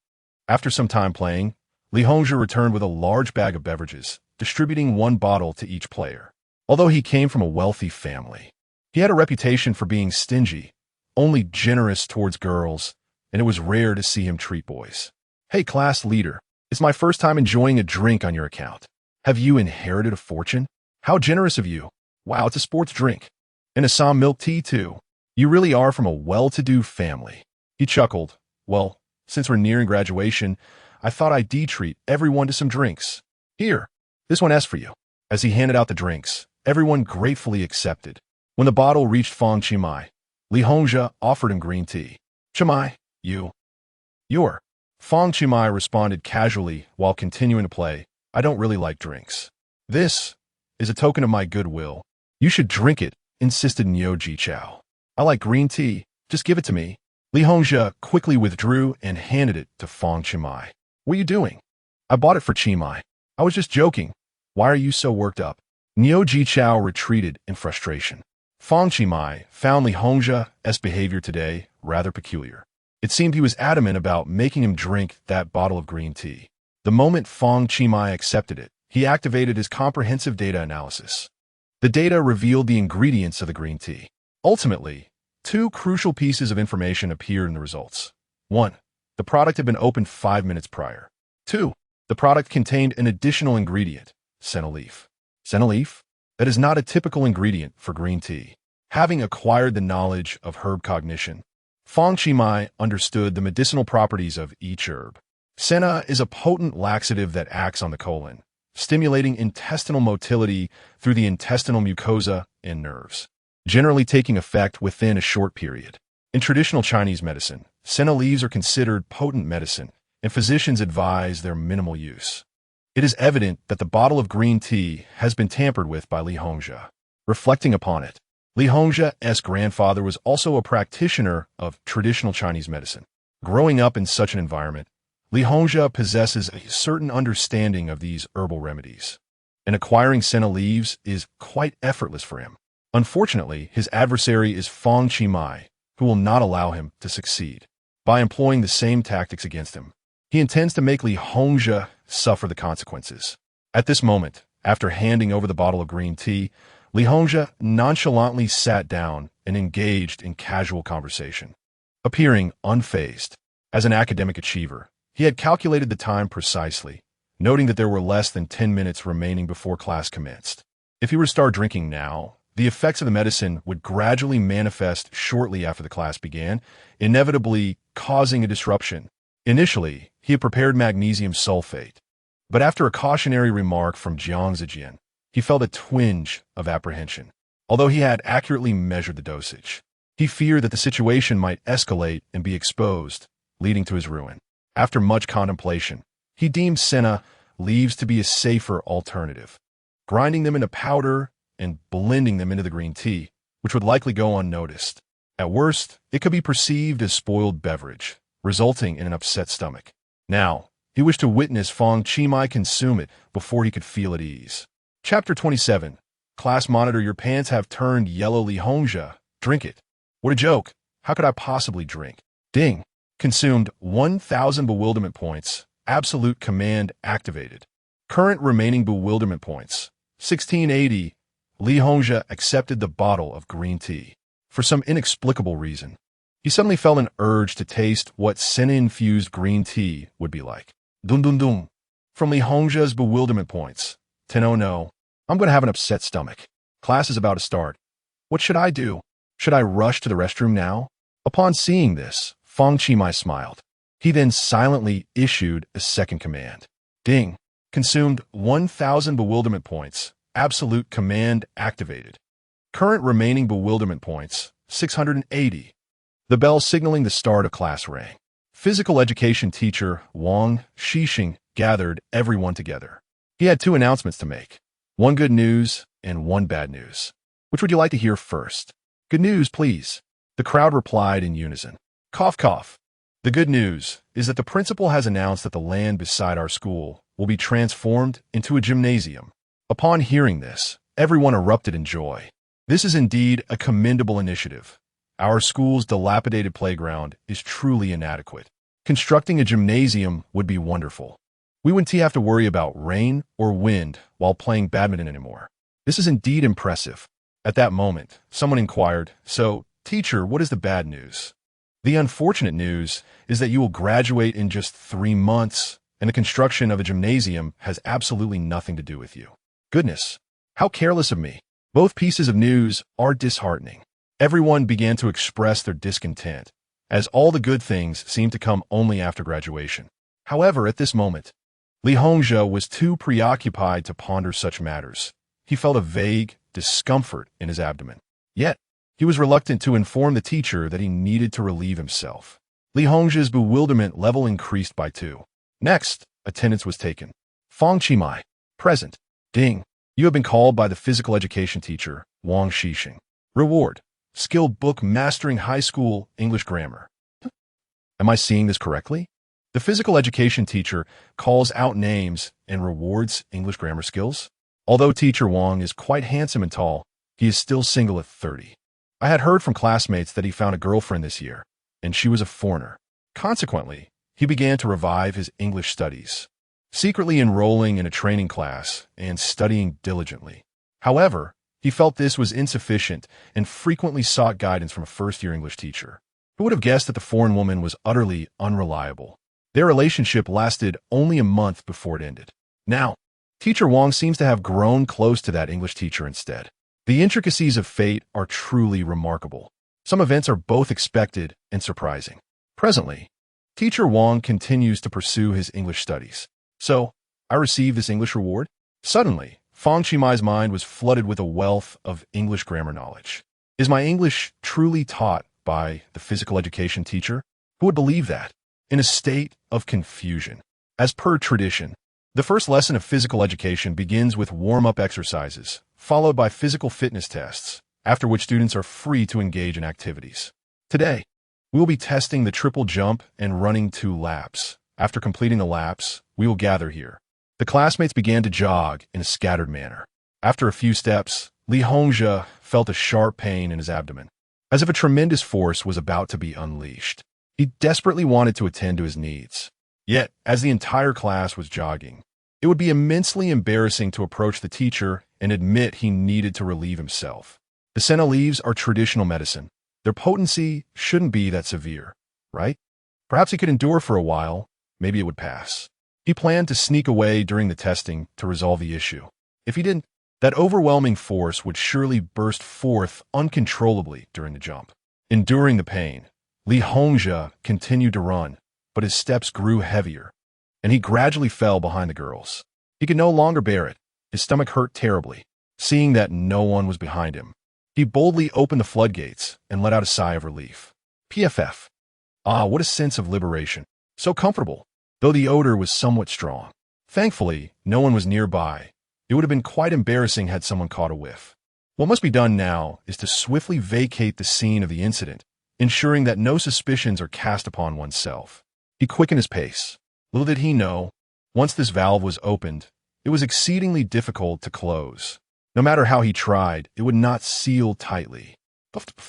After some time playing, Li Hongzhe returned with a large bag of beverages, distributing 1 bottle to each player. Although he came from a wealthy family, he had a reputation for being stingy, only generous towards girls, and it was rare to see him treat boys. Hey, class leader, it's my first time enjoying a drink on your account. Have you inherited a fortune? How generous of you. Wow, it's a sports drink. And Assam milk tea, too. You really are from a well-to-do family. He chuckled. Well, since we're nearing graduation, I thought I'd treat everyone to some drinks. Here, this one S for you. As he handed out the drinks, everyone gratefully accepted. When the bottle reached Fang Qi, Li Hongzhe offered him green tea. Qi, you're. Fang Qi responded casually while continuing to play. I don't really like drinks. This is a token of my goodwill. You should drink it, insisted Niu Jichao. I like green tea. Just give it to me. Li Hongzhe quickly withdrew and handed it to Fang Qi. What are you doing? I bought it for Qi. I was just joking. Why are you so worked up? Niu Jichao retreated in frustration. Fang Qi found Li Hongzhe's behavior today rather peculiar. It seemed he was adamant about making him drink that bottle of green tea. The moment Fang Qi accepted it, he activated his comprehensive data analysis. The data revealed the ingredients of the green tea. Ultimately, 2 crucial pieces of information appeared in the results. 1. The product had been opened 5 minutes prior. 2. The product contained an additional ingredient, senna leaf. Senna leaf? That is not a typical ingredient for green tea. Having acquired the knowledge of herb cognition, Fang Qi understood the medicinal properties of each herb. Senna is a potent laxative that acts on the colon, stimulating intestinal motility through the intestinal mucosa and nerves, generally taking effect within a short period. In traditional Chinese medicine, senna leaves are considered potent medicine, and physicians advise their minimal use. It is evident that the bottle of green tea has been tampered with by Li Hongzhe. Reflecting upon it, Li Hongzhe's grandfather was also a practitioner of traditional Chinese medicine. Growing up in such an environment, Li Hongzhe possesses a certain understanding of these herbal remedies, and acquiring senna leaves is quite effortless for him. Unfortunately, his adversary is Fang Qi, who will not allow him to succeed. By employing the same tactics against him, he intends to make Li Hongzhe suffer the consequences. At this moment, after handing over the bottle of green tea, Li Hongzhe nonchalantly sat down and engaged in casual conversation. Appearing unfazed, as an academic achiever, he had calculated the time precisely, noting that there were less than 10 minutes remaining before class commenced. If he were to start drinking now, the effects of the medicine would gradually manifest shortly after the class began, inevitably causing a disruption. Initially, he had prepared magnesium sulfate, but after a cautionary remark from Jiang Zijian, he felt a twinge of apprehension. Although he had accurately measured the dosage, he feared that the situation might escalate and be exposed, leading to his ruin. After much contemplation, he deemed senna leaves to be a safer alternative, grinding them into powder and blending them into the green tea, which would likely go unnoticed. At worst, it could be perceived as spoiled beverage, resulting in an upset stomach. Now, he wished to witness Fang Qi consume it before he could feel at ease. Chapter 27. Class monitor, your pants have turned yellow. Li Hongzhe, drink it. What a joke. How could I possibly drink? Ding. Consumed 1,000 bewilderment points. Absolute command activated. Current remaining bewilderment points, 1680. Li Hongzhi accepted the bottle of green tea. For some inexplicable reason, he suddenly felt an urge to taste what senna-infused green tea would be like. Dun dun dun. From Li Hongzhi's bewilderment points. 10 oh no. I'm going to have an upset stomach. Class is about to start. What should I do? Should I rush to the restroom now? Upon seeing this, Fang Qi smiled. He then silently issued a second command. Ding. Consumed 1,000 bewilderment points. Absolute command activated. Current remaining bewilderment points, 680. The bell signaling the start of class rang. Physical education teacher Wang Xixing gathered everyone together. He had two announcements to make. One good news and one bad news. Which would you like to hear first? Good news, please. The crowd replied in unison. Cough, cough. The good news is that the principal has announced that the land beside our school will be transformed into a gymnasium. Upon hearing this, everyone erupted in joy. This is indeed a commendable initiative. Our school's dilapidated playground is truly inadequate. Constructing a gymnasium would be wonderful. We wouldn't have to worry about rain or wind while playing badminton anymore. This is indeed impressive. At that moment, someone inquired, "So, teacher, what is the bad news?" The unfortunate news is that you will graduate in just 3 months, and the construction of a gymnasium has absolutely nothing to do with you. Goodness, how careless of me. Both pieces of news are disheartening. Everyone began to express their discontent, as all the good things seemed to come only after graduation. However, at this moment, Li Hongzhi was too preoccupied to ponder such matters. He felt a vague discomfort in his abdomen. Yet, he was reluctant to inform the teacher that he needed to relieve himself. Li Hongzhi's bewilderment level increased by 2. Next, attendance was taken. Fang Qi present. Ding. You have been called by the physical education teacher, Wang Xixing. Reward. Skill book mastering high school English grammar. Am I seeing this correctly? The physical education teacher calls out names and rewards English grammar skills. Although teacher Wang is quite handsome and tall, he is still single at 30. I had heard from classmates that he found a girlfriend this year, and she was a foreigner. Consequently, he began to revive his English studies, secretly enrolling in a training class and studying diligently. However, he felt this was insufficient and frequently sought guidance from a first-year English teacher. Who would have guessed that the foreign woman was utterly unreliable? Their relationship lasted only a month before it ended. Now, teacher Wang seems to have grown close to that English teacher instead. The intricacies of fate are truly remarkable. Some events are both expected and surprising. Presently, teacher Wang continues to pursue his English studies. So, I received this English reward? Suddenly, Fang Qi mind was flooded with a wealth of English grammar knowledge. Is my English truly taught by the physical education teacher? Who would believe that? In a state of confusion. As per tradition, the first lesson of physical education begins with warm-up exercises, followed by physical fitness tests, after which students are free to engage in activities. Today, we will be testing the triple jump and running 2 laps. After completing the laps, we will gather here. The classmates began to jog in a scattered manner. After a few steps, Li Hongzhi felt a sharp pain in his abdomen, as if a tremendous force was about to be unleashed. He desperately wanted to attend to his needs. Yet, as the entire class was jogging, it would be immensely embarrassing to approach the teacher and admit he needed to relieve himself. The senna leaves are traditional medicine. Their potency shouldn't be that severe, right? Perhaps he could endure for a while. Maybe it would pass. He planned to sneak away during the testing to resolve the issue. If he didn't, that overwhelming force would surely burst forth uncontrollably during the jump. Enduring the pain, Li Hongzhi continued to run, but his steps grew heavier, and he gradually fell behind the girls. He could no longer bear it. His stomach hurt terribly. Seeing that no one was behind him, he boldly opened the floodgates and let out a sigh of relief. PFF. Ah, what a sense of liberation. So comfortable, though the odor was somewhat strong. Thankfully, no one was nearby. It would have been quite embarrassing had someone caught a whiff. What must be done now is to swiftly vacate the scene of the incident, ensuring that no suspicions are cast upon oneself. He quickened his pace. Little did he know, once this valve was opened, it was exceedingly difficult to close. No matter how he tried, it would not seal tightly.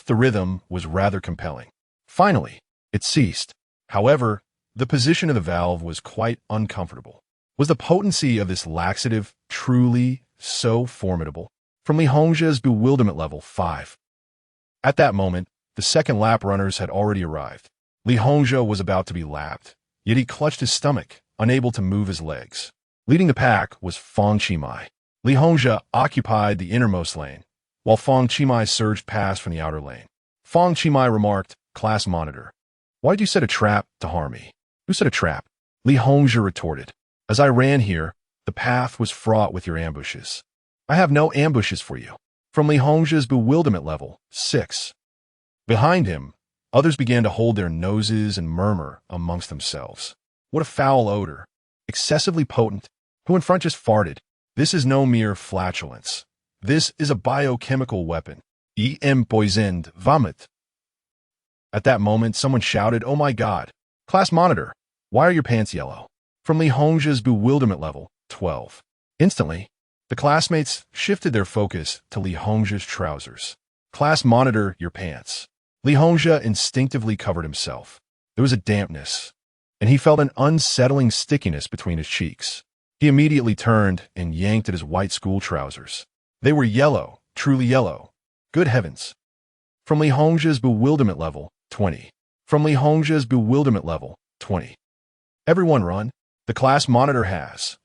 The rhythm was rather compelling. Finally, it ceased. However, the position of the valve was quite uncomfortable. Was the potency of this laxative truly so formidable? From Li Hongjia's bewilderment level 5. At that moment, the second lap runners had already arrived. Li Hongjia was about to be lapped, yet he clutched his stomach, unable to move his legs. Leading the pack was Fang Qi. Li Hongjia occupied the innermost lane, while Fang Qi surged past from the outer lane. Fang Qi remarked, "Class monitor, why did you set a trap to harm me?" "Who set a trap?" Li Hongjia retorted. "As I ran here, the path was fraught with your ambushes." "I have no ambushes for you." From Li Hongjia's bewilderment level 6. Behind him, others began to hold their noses and murmur amongst themselves. "What a foul odor. Excessively potent. Who in front just farted? This is no mere flatulence. This is a biochemical weapon. Poisoned vomit." At that moment, someone shouted, "Oh my God! Class monitor, why are your pants yellow?" From Li Hongjia's bewilderment level 12. Instantly, the classmates shifted their focus to Li Hongjia's trousers. "Class monitor, your pants." Li Hongjia instinctively covered himself. There was a dampness, and he felt an unsettling stickiness between his cheeks. He immediately turned and yanked at his white school trousers. They were yellow, truly yellow. Good heavens. From Li Hongjia's bewilderment level 20. From Li Hongjia's bewilderment level 20. "Everyone run. The class monitor has."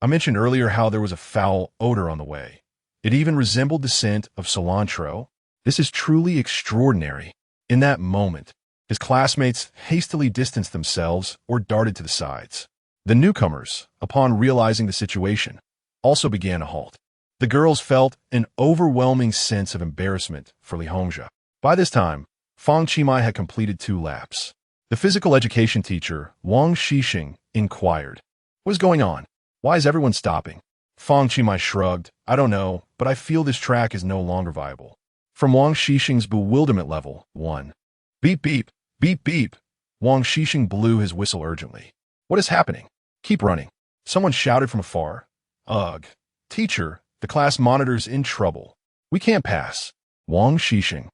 I mentioned earlier how there was a foul odor on the way. It even resembled the scent of cilantro. This is truly extraordinary. In that moment, his classmates hastily distanced themselves or darted to the sides. The newcomers, upon realizing the situation, also began to halt. The girls felt an overwhelming sense of embarrassment for Li Hongjia. By this time, Fang Qi had completed 2 laps. The physical education teacher, Wang Xixing, inquired, "What is going on? Why is everyone stopping?" Fang Qi shrugged, "I don't know, but I feel this track is no longer viable." From Wang Xixing's bewilderment level 1. "Beep, beep, beep, beep." Wang Xixing blew his whistle urgently. "What is happening? Keep running." Someone shouted from afar, "Ugh, teacher, the class monitor's in trouble. We can't pass." Wang Xixing.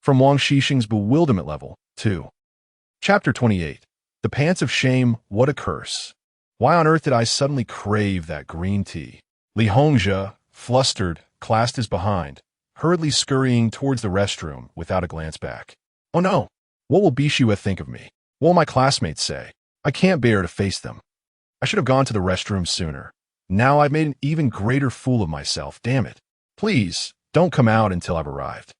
From Wang Xixing's bewilderment level 2. Chapter 28. The Pants of Shame, What a Curse. Why on earth did I suddenly crave that green tea? Li Hongjia, flustered, clasped his behind, hurriedly scurrying towards the restroom without a glance back. "Oh no! What will Bixue think of me? What will my classmates say? I can't bear to face them. I should have gone to the restroom sooner. Now I've made an even greater fool of myself, damn it. Please, don't come out until I've arrived."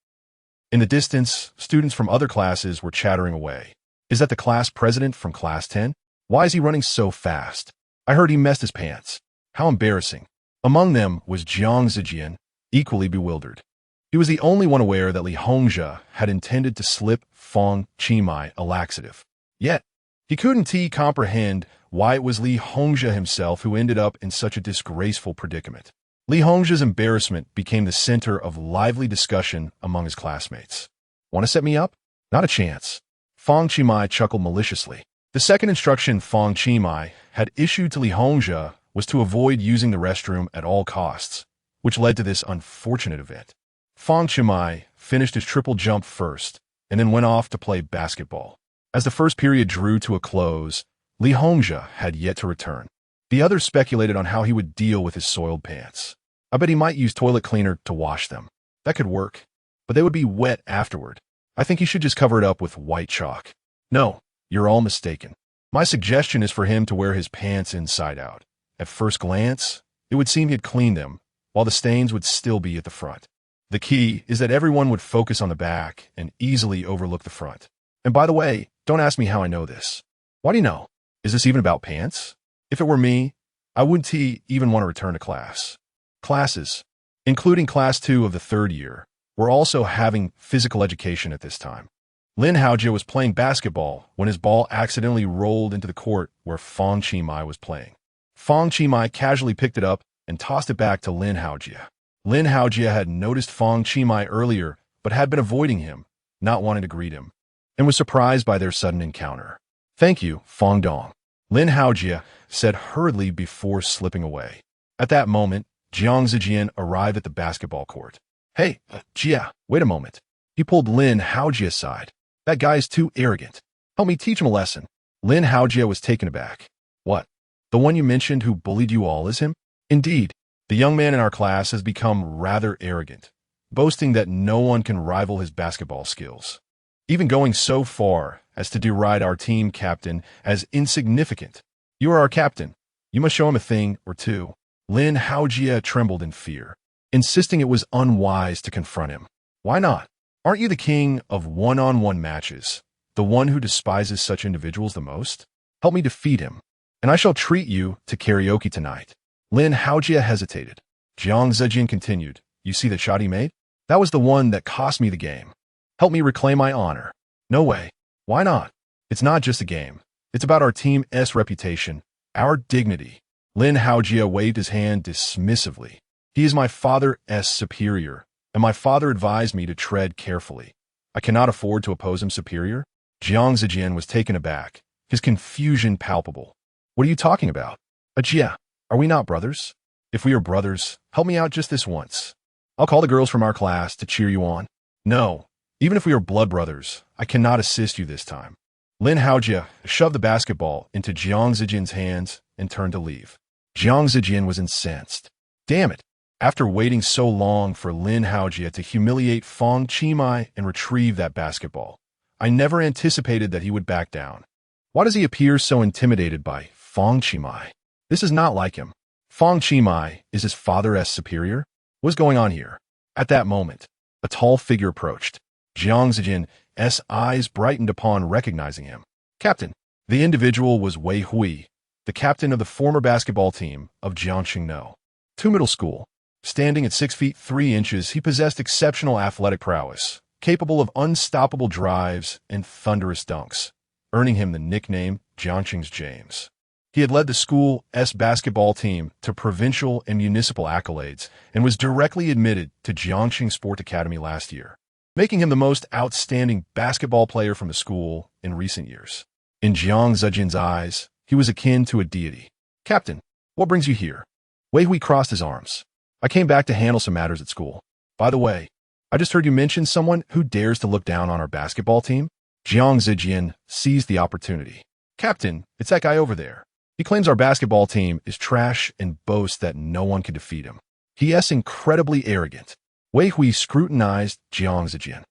In the distance, students from other classes were chattering away. "Is that the class president from class 10? Why is he running so fast? I heard he messed his pants. How embarrassing." Among them was Jiang Zijian, equally bewildered. He was the only one aware that Li Hongjia had intended to slip Fang Qi a laxative. Yet, he couldn't comprehend why it was Li Hongjia himself who ended up in such a disgraceful predicament. Li Hongjia's embarrassment became the center of lively discussion among his classmates. "Want to set me up? Not a chance." Fang Qi chuckled maliciously. The second instruction Fang Qi had issued to Li Hongjia was to avoid using the restroom at all costs, which led to this unfortunate event. Fang Qi finished his triple jump first, and then went off to play basketball. As the first period drew to a close, Li Hongjia had yet to return. The others speculated on how he would deal with his soiled pants. I bet he might use toilet cleaner to wash them. That could work, but they would be wet afterward. I think he should just cover it up with white chalk. No, you're all mistaken. My suggestion is for him to wear his pants inside out. At first glance, it would seem he had cleaned them, while the stains would still be at the front. The key is that everyone would focus on the back and easily overlook the front. And by the way, don't ask me how I know this. Why do you know? Is this even about pants? If it were me, I wouldn't even want to return to class. Classes, including class 2 of the 3rd year, were also having physical education at this time. Lin Haojia was playing basketball when his ball accidentally rolled into the court where Fang Qi was playing. Fang Qi casually picked it up and tossed it back to Lin Haojia. Lin Haojia had noticed Fang Qi earlier but had been avoiding him, not wanting to greet him, and was surprised by their sudden encounter. "Thank you, Fang Dong," Lin Haojia said hurriedly before slipping away. At that moment, Jiang Zijian arrived at the basketball court. "Hey, Jia, wait a moment." He pulled Lin Haojia aside. "That guy's too arrogant. Help me teach him a lesson." Lin Haojia was taken aback. "What? The one you mentioned who bullied you all is him?" "Indeed." The The young man in our class has become rather arrogant, boasting that no one can rival his basketball skills, even going so far as to deride our team captain as insignificant. You are our captain. You must show him a thing or two. Lin Haojie trembled in fear, insisting it was unwise to confront him. Why not? Aren't you the king of one-on-one matches, the one who despises such individuals the most? Help me defeat him, and I shall treat you to karaoke tonight. Lin Haojie hesitated. Jiang Zejin continued. You see the shot he made? That was the one that cost me the game. Help me reclaim my honor. No way. Why not? It's not just a game. It's about our team's reputation, our dignity. Lin Haojie waved his hand dismissively. He is my father's superior, and my father advised me to tread carefully. I cannot afford to oppose him, superior. Jiang Zejin was taken aback, his confusion palpable. What are you talking about? Ajia, are we not brothers? If we are brothers, help me out just this once. I'll call the girls from our class to cheer you on. No, even if we are blood brothers, I cannot assist you this time. Lin Haojie shoved the basketball into Jiang Zejin's hands and turned to leave. Jiang Zejin was incensed. Damn it! After waiting so long for Lin Haojie to humiliate Fang Qi and retrieve that basketball, I never anticipated that he would back down. Why does he appear so intimidated by Fang Qi? This is not like him. Fang Qi is his father's superior? What's going on here? At that moment, a tall figure approached. Jiang Zejin's eyes brightened upon recognizing him. Captain. The individual was Wei Hui, the captain of the former basketball team of Jiangxingno 2 Middle School. Standing at 6 feet 3 inches, he possessed exceptional athletic prowess, capable of unstoppable drives and thunderous dunks, earning him the nickname Jiangxing's James. He had led the school's basketball team to provincial and municipal accolades and was directly admitted to Jiangxing Sport Academy last year, making him the most outstanding basketball player from the school in recent years. In Jiang Zejin's eyes, he was akin to a deity. Captain, what brings you here? Wei Hui crossed his arms. I came back to handle some matters at school. By the way, I just heard you mention someone who dares to look down on our basketball team. Jiang Zejin seized the opportunity. Captain, it's that guy over there. He claims our basketball team is trash and boasts that no one can defeat him. He is incredibly arrogant. Wei Hui scrutinized Jiang Zejin.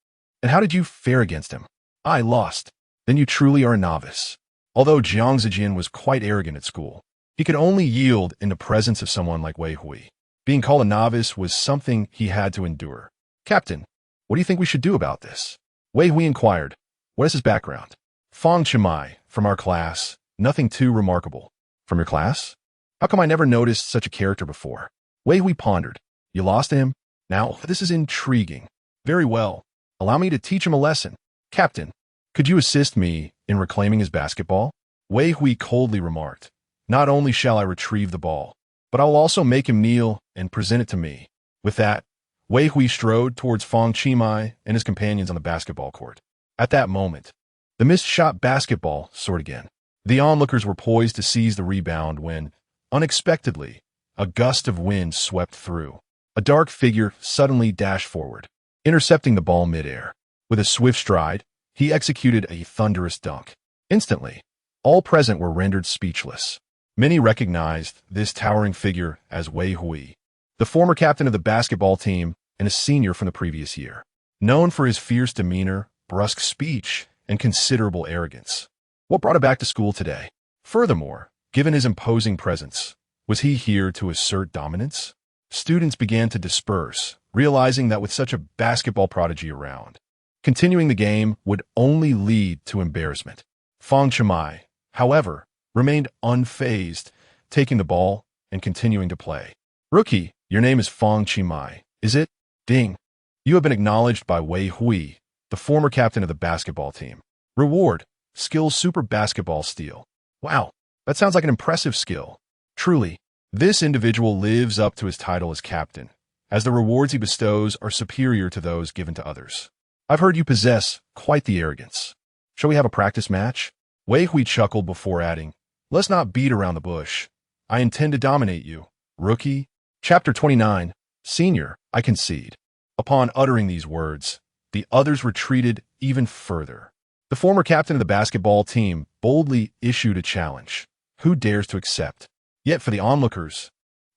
And how did you fare against him? I lost. Then you truly are a novice. Although Jiang Zejin was quite arrogant at school, he could only yield in the presence of someone like Wei Hui. Being called a novice was something he had to endure. Captain, what do you think we should do about this? Wei Hui inquired. What is his background? Fang Qi, from our class. Nothing too remarkable. From your class? How come I never noticed such a character before? Wei Hui pondered. You lost to him? Now, this is intriguing. Very well. Allow me to teach him a lesson. Captain, could you assist me in reclaiming his basketball? Wei Hui coldly remarked. Not only shall I retrieve the ball, but I will also make him kneel and present it to me. With that, Wei Hui strode towards Fang Qi and his companions on the basketball court. At that moment, the missed shot basketball soared again. The onlookers were poised to seize the rebound when, unexpectedly, a gust of wind swept through. A dark figure suddenly dashed forward, intercepting the ball midair. With a swift stride, he executed a thunderous dunk. Instantly, all present were rendered speechless. Many recognized this towering figure as Wei Hui, the former captain of the basketball team and a senior from the previous year, known for his fierce demeanor, brusque speech, and considerable arrogance. What brought him back to school today? Furthermore, given his imposing presence, was he here to assert dominance? Students began to disperse, realizing that with such a basketball prodigy around, continuing the game would only lead to embarrassment. Fang Qi, however, remained unfazed, taking the ball and continuing to play. Rookie, your name is Fang Qi, is it? Ding. You have been acknowledged by Wei Hui, the former captain of the basketball team. Reward, Skills Super Basketball Steal. Wow, that sounds like an impressive skill. Truly, this individual lives up to his title as captain, as the rewards he bestows are superior to those given to others. I've heard you possess quite the arrogance. Shall we have a practice match? Wei Hui chuckled before adding, let's not beat around the bush. I intend to dominate you, rookie. Chapter 29, Senior, I concede. Upon uttering these words, the others retreated even further. The former captain of the basketball team boldly issued a challenge. Who dares to accept? Yet for the onlookers,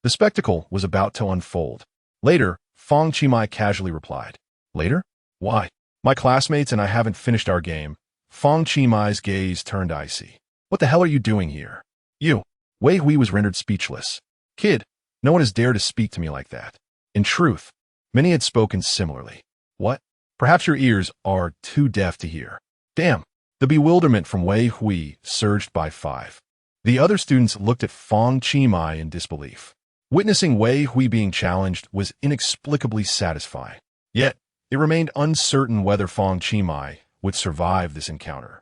The spectacle was about to unfold. Later, Fang Qi casually replied. Later? Why? My classmates and I haven't finished our game. Fang Qi's gaze turned icy. What the hell are you doing here? You. Wei Hui was rendered speechless. Kid, no one has dared to speak to me like that. In truth, many had spoken similarly. What? Perhaps your ears are too deaf to hear. Damn. The bewilderment from Wei Hui surged by 5. The other students looked at Fang Qi in disbelief. Witnessing Wei Hui being challenged was inexplicably satisfying. Yet, it remained uncertain whether Fang Qi would survive this encounter.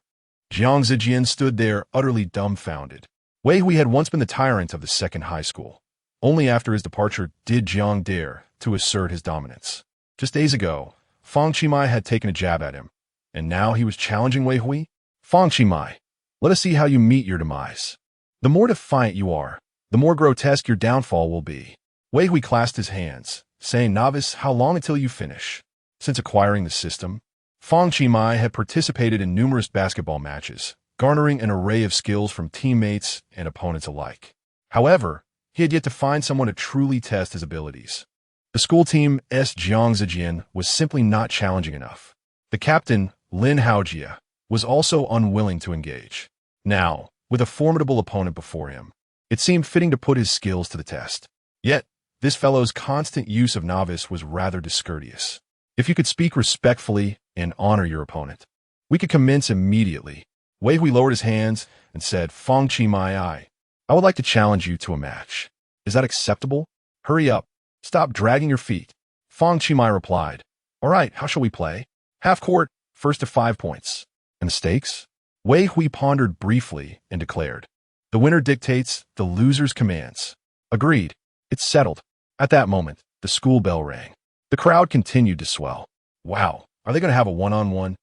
Jiang Zijian stood there utterly dumbfounded. Wei Hui had once been the tyrant of the second high school. Only after his departure did Jiang dare to assert his dominance. Just days ago, Fang Qi had taken a jab at him, and now he was challenging Wei Hui? Fang Qi, let us see how you meet your demise. The more defiant you are, the more grotesque your downfall will be. Wei Hui clasped his hands, saying, Novice, how long until you finish? Since acquiring the system, Fang Qi had participated in numerous basketball matches, garnering an array of skills from teammates and opponents alike. However, he had yet to find someone to truly test his abilities. The school team's Jiang Zijian was simply not challenging enough. The captain, Lin Haojia, was also unwilling to engage. Now, with a formidable opponent before him, it seemed fitting to put his skills to the test. Yet, this fellow's constant use of novice was rather discourteous. If you could speak respectfully and honor your opponent, we could commence immediately. Wei Hui lowered his hands and said, Fang Qi I would like to challenge you to a match. Is that acceptable? Hurry up. Stop dragging your feet. Fang Qi replied. All right, how shall we play? Half court, first to 5 points. And the stakes? Wei Hui pondered briefly and declared. The winner dictates, the loser's commands. Agreed. It's settled. At that moment, the school bell rang. The crowd continued to swell. Wow, are they going to have a one-on-one?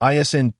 Isn't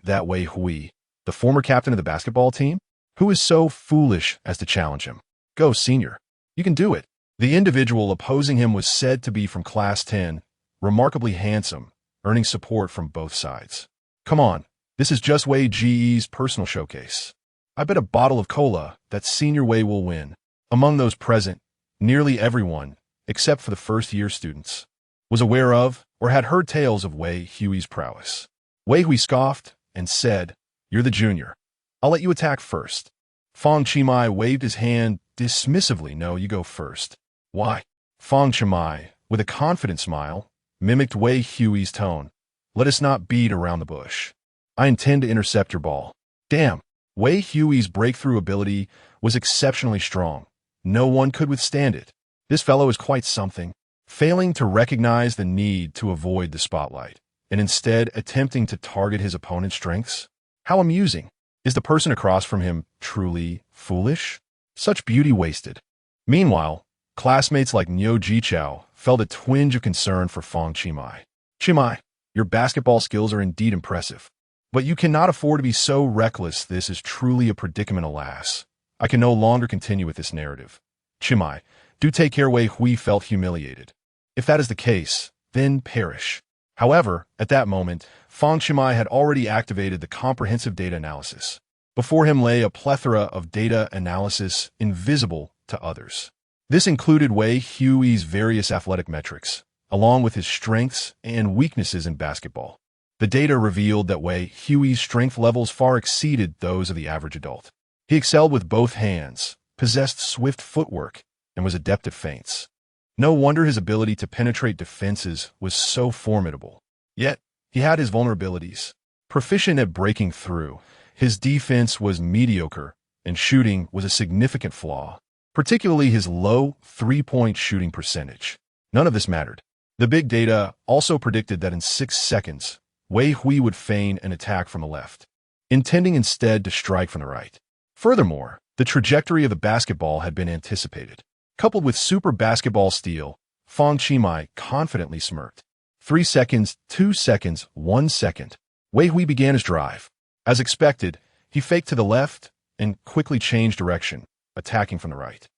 that Wei Hui, the former captain of the basketball team? Who is so foolish as to challenge him? Go, senior. You can do it. The individual opposing him was said to be from Class 10, remarkably handsome, earning support from both sides. Come on, this is just Wei Ji's personal showcase. I bet a bottle of cola that Senior Wei will win. Among those present, nearly everyone, except for the first-year students, was aware of or had heard tales of Wei Hui's prowess. Wei Hui scoffed and said, You're the junior. I'll let you attack first. Fang Qi waved his hand dismissively. No, you go first. Why? Fang Qi, with a confident smile, mimicked Wei Hui's tone. Let us not beat around the bush. I intend to intercept your ball. Damn, Wei Hui's breakthrough ability was exceptionally strong. No one could withstand it. This fellow is quite something, failing to recognize the need to avoid the spotlight, and instead attempting to target his opponent's strengths. How amusing. Is the person across from him truly foolish? Such beauty wasted. Meanwhile, classmates like Niu Jichao felt a twinge of concern for Fang Qi. Qi, your basketball skills are indeed impressive, but you cannot afford to be so reckless. This is truly a predicament, alas. I can no longer continue with this narrative. Qi, do take care. Wei Hui felt humiliated. If that is the case, then perish. However, at that moment, Fang Qi had already activated the comprehensive data analysis. Before him lay a plethora of data analysis invisible to others. This included Wei Hui's various athletic metrics, along with his strengths and weaknesses in basketball. The data revealed that Wei Hui's strength levels far exceeded those of the average adult. He excelled with both hands, possessed swift footwork, and was adept at feints. No wonder his ability to penetrate defenses was so formidable. Yet, he had his vulnerabilities. Proficient at breaking through, his defense was mediocre, and shooting was a significant flaw, particularly his low three-point shooting percentage. None of this mattered. The big data also predicted that in 6 seconds, Wei Hui would feign an attack from the left, intending instead to strike from the right. Furthermore, the trajectory of the basketball had been anticipated. Coupled with super basketball steel, Fang Qi confidently smirked. 3 seconds, 2 seconds, 1 second. Wei Hui began his drive. As expected, he faked to the left and quickly changed direction, attacking from the right.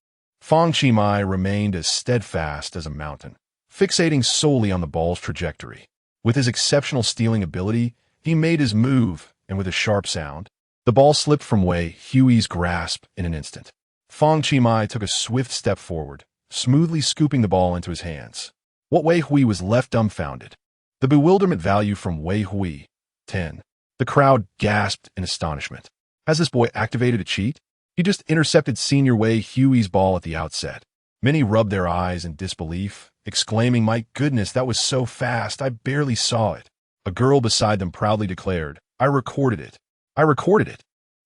Fang Qi remained as steadfast as a mountain, fixating solely on the ball's trajectory. With his exceptional stealing ability, he made his move, and with a sharp sound, the ball slipped from Wei Hui's grasp in an instant. Fang Qi took a swift step forward, smoothly scooping the ball into his hands. What Wei Hui was left dumbfounded. The bewilderment value from Wei Hui, 10. The crowd gasped in astonishment. Has this boy activated a cheat? He just intercepted Senior Wei Hui's ball at the outset. Many rubbed their eyes in disbelief, exclaiming, "My goodness, that was so fast, I barely saw it." A girl beside them proudly declared, "I recorded it. I recorded it."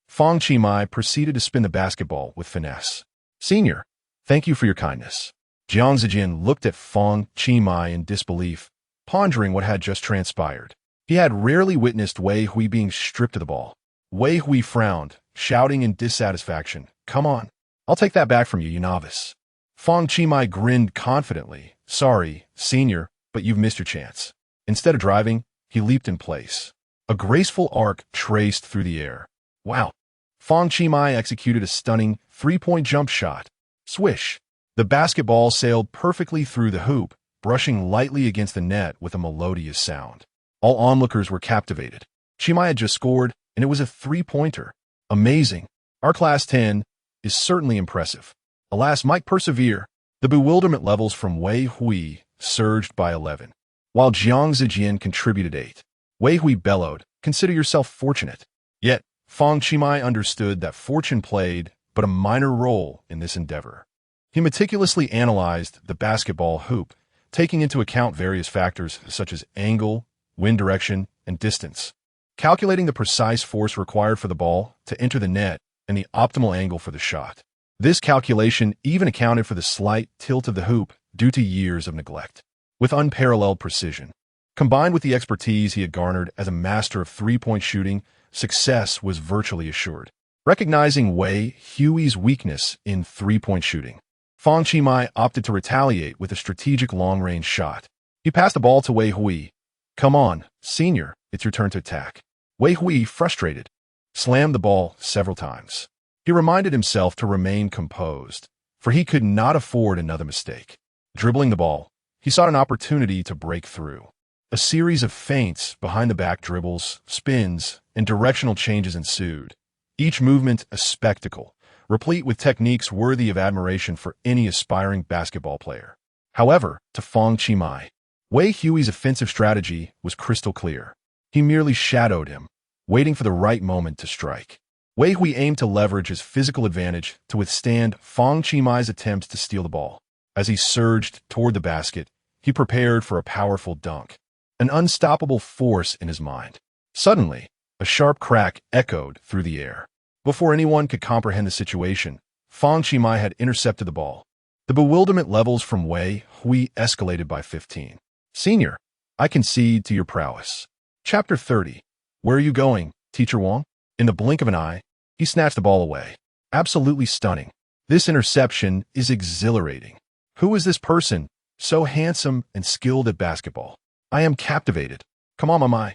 Fang Qi proceeded to spin the basketball with finesse. "Senior, thank you for your kindness." Jiang Zijian looked at Fang Qi in disbelief, pondering what had just transpired. He had rarely witnessed Wei Hui being stripped of the ball. Wei Hui frowned, shouting in dissatisfaction, "Come on, I'll take that back from you, you novice." Fang Qi grinned confidently, "Sorry, Senior, but you've missed your chance." Instead of driving, he leaped in place. A graceful arc traced through the air. Wow! Fang Qi executed a stunning three-point jump shot. Swish! The basketball sailed perfectly through the hoop, brushing lightly against the net with a melodious sound. All onlookers were captivated. Qi had just scored, and it was a three-pointer. Amazing! Our Class 10 is certainly impressive. Alas, Mike persevere. The bewilderment levels from Wei Hui surged by 11, while Jiang Zijian contributed 8. Wei Hui bellowed, "Consider yourself fortunate." Yet, Fang Qi understood that fortune played but a minor role in this endeavor. He meticulously analyzed the basketball hoop, taking into account various factors such as angle, wind direction, and distance, calculating the precise force required for the ball to enter the net and the optimal angle for the shot. This calculation even accounted for the slight tilt of the hoop due to years of neglect. With unparalleled precision, combined with the expertise he had garnered as a master of three-point shooting, success was virtually assured. Recognizing Wei Hui's weakness in three-point shooting, Fang Qi opted to retaliate with a strategic long-range shot. He passed the ball to Wei Hui. "Come on, Senior, it's your turn to attack." Wei Hui, frustrated, slammed the ball several times. He reminded himself to remain composed, for he could not afford another mistake. Dribbling the ball, he sought an opportunity to break through. A series of feints, behind-the-back dribbles, spins, and directional changes ensued, each movement a spectacle, replete with techniques worthy of admiration for any aspiring basketball player. However, to Fang Qi, Wei Hui's offensive strategy was crystal clear. He merely shadowed him, waiting for the right moment to strike. Wei Hui aimed to leverage his physical advantage to withstand Fang Qi attempts to steal the ball. As he surged toward the basket, he prepared for a powerful dunk, an unstoppable force in his mind. Suddenly, a sharp crack echoed through the air. Before anyone could comprehend the situation, Fang Qi had intercepted the ball. The bewilderment levels from Wei Hui escalated by 15. "Senior, I concede to your prowess." Chapter 30. Where are you going, Teacher Wang? In the blink of an eye, he snatched the ball away. Absolutely stunning. This interception is exhilarating. Who is this person, so handsome and skilled at basketball? I am captivated. Come on, Mamai.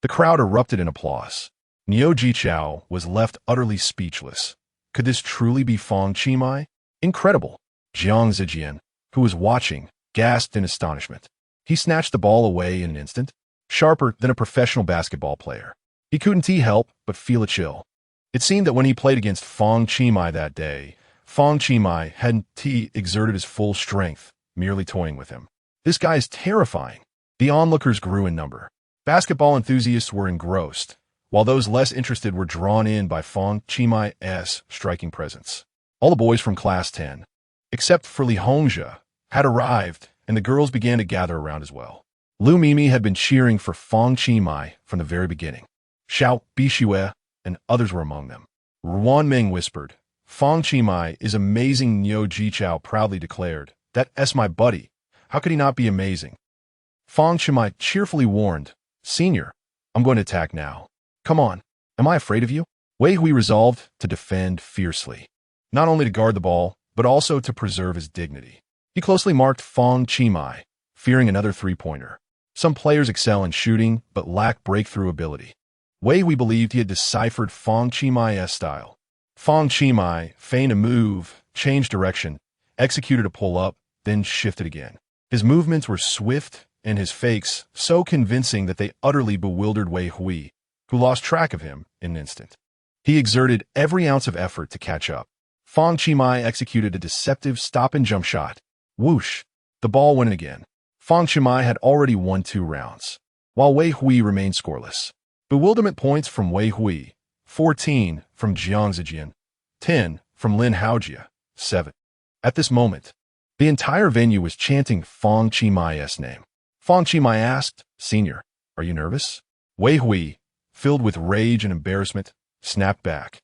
The crowd erupted in applause. Niu Jichao was left utterly speechless. Could this truly be Fang Qi? Incredible. Jiang Zijian, who was watching, gasped in astonishment. He snatched the ball away in an instant, sharper than a professional basketball player. He couldn't help but feel a chill. It seemed that when he played against Fang Qi that day, Fang Qi hadn't exerted his full strength, merely toying with him. This guy is terrifying. The onlookers grew in number. Basketball enthusiasts were engrossed, while those less interested were drawn in by Fang Qi's striking presence. All the boys from Class 10, except for Li Hongzhe, had arrived, and the girls began to gather around as well. Lu Mimi had been cheering for Fang Qi from the very beginning. Xiao Bixue and others were among them. Ruan Ming whispered, "Fang Qi is amazing," Niu Jichao proudly declared. "That's my buddy. How could he not be amazing?" Fang Qi cheerfully warned, "Senior, I'm going to attack now. Come on, am I afraid of you?" Wei Hui resolved to defend fiercely, not only to guard the ball, but also to preserve his dignity. He closely marked Fang Qi, fearing another three-pointer. Some players excel in shooting, but lack breakthrough ability. Wei Hui believed he had deciphered Fang Qi's style. Fang Qi feigned a move, changed direction, executed a pull-up, then shifted again. His movements were swift, and his fakes so convincing that they utterly bewildered Wei Hui, who lost track of him in an instant. He exerted every ounce of effort to catch up. Fang Qi executed a deceptive stop-and-jump shot. Whoosh! The ball went in again. Fang Qi had already won 2 rounds, while Wei Hui remained scoreless. Bewilderment points from Wei Hui, 14 from Jiang Zijian, 10 from Lin Haojia, 7. At this moment, the entire venue was chanting Fang Qi's name. Fang Qi asked, "Senior, are you nervous?" Wei Hui, filled with rage and embarrassment, snapped back.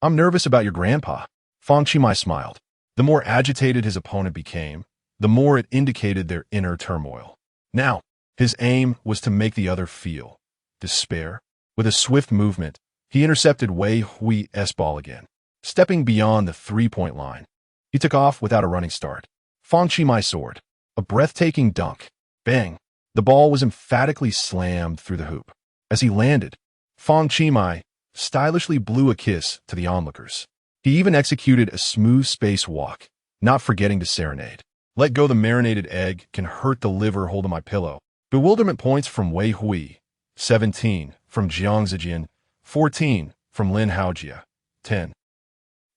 "I'm nervous about your grandpa." Fang Qi smiled. The more agitated his opponent became, the more it indicated their inner turmoil. Now, his aim was to make the other feel despair. With a swift movement, he intercepted Wei Hui's ball again. Stepping beyond the 3-point line, he took off without a running start. Fang Qi soared. A breathtaking dunk. Bang! The ball was emphatically slammed through the hoop. As he landed, Fang Qi stylishly blew a kiss to the onlookers. He even executed a smooth space walk, not forgetting to serenade. "Let go the marinated egg can hurt the liver holding my pillow." Bewilderment points from Wei Hui, 17 from Jiang Zijian, 14 from Lin Haojia, 10.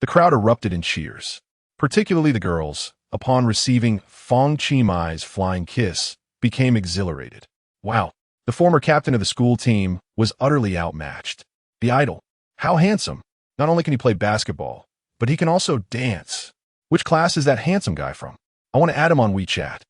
The crowd erupted in cheers, particularly the girls, upon receiving Fang Qi's flying kiss, became exhilarated. Wow, the former captain of the school team was utterly outmatched. The idol, how handsome. Not only can he play basketball, but he can also dance. Which class is that handsome guy from? I want to add him on WeChat.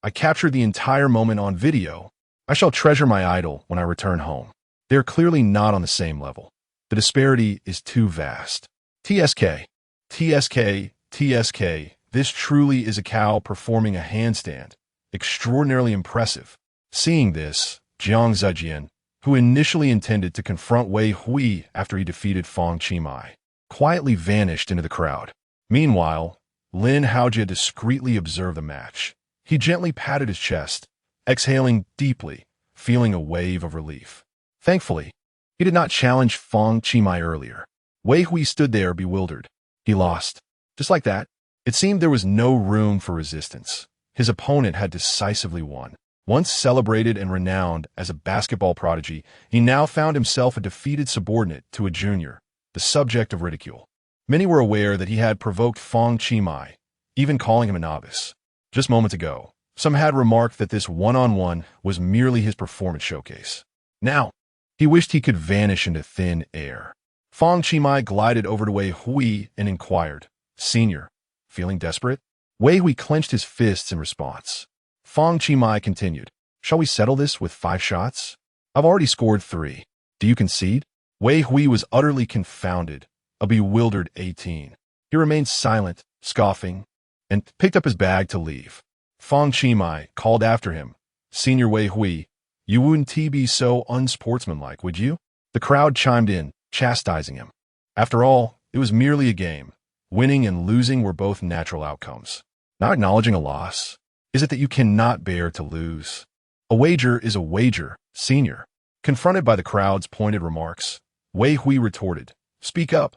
I captured the entire moment on video. I shall treasure my idol when I return home. They are clearly not on the same level. The disparity is too vast. TSK, TSK, TSK. This truly is a cow performing a handstand. Extraordinarily impressive. Seeing this, Jiang Zijian, who initially intended to confront Wei Hui after he defeated Fang Qi, quietly vanished into the crowd. Meanwhile, Lin Haojia discreetly observed the match. He gently patted his chest, exhaling deeply, feeling a wave of relief. Thankfully, he did not challenge Fang Qi earlier. Wei Hui stood there bewildered. He lost. Just like that, it seemed there was no room for resistance. His opponent had decisively won. Once celebrated and renowned as a basketball prodigy, he now found himself a defeated subordinate to a junior, the subject of ridicule. Many were aware that he had provoked Fang Qi, even calling him a novice. Just moments ago, some had remarked that this one-on-one was merely his performance showcase. Now, he wished he could vanish into thin air. Fang Qi glided over to Wei Hui and inquired, "Senior, feeling desperate?" Wei Hui clenched his fists in response. Fang Qi continued, "Shall we settle this with 5 shots? I've already scored 3. Do you concede?" Wei Hui was utterly confounded, a bewildered 18. He remained silent, scoffing, and picked up his bag to leave. Fang Qi called after him, "Senior Wei Hui, you wouldn't be so unsportsmanlike, would you?" The crowd chimed in, chastising him. After all, it was merely a game. Winning and losing were both natural outcomes. Not acknowledging a loss. Is it that you cannot bear to lose? A wager is a wager, senior. Confronted by the crowd's pointed remarks, Wei Hui retorted, "Speak up.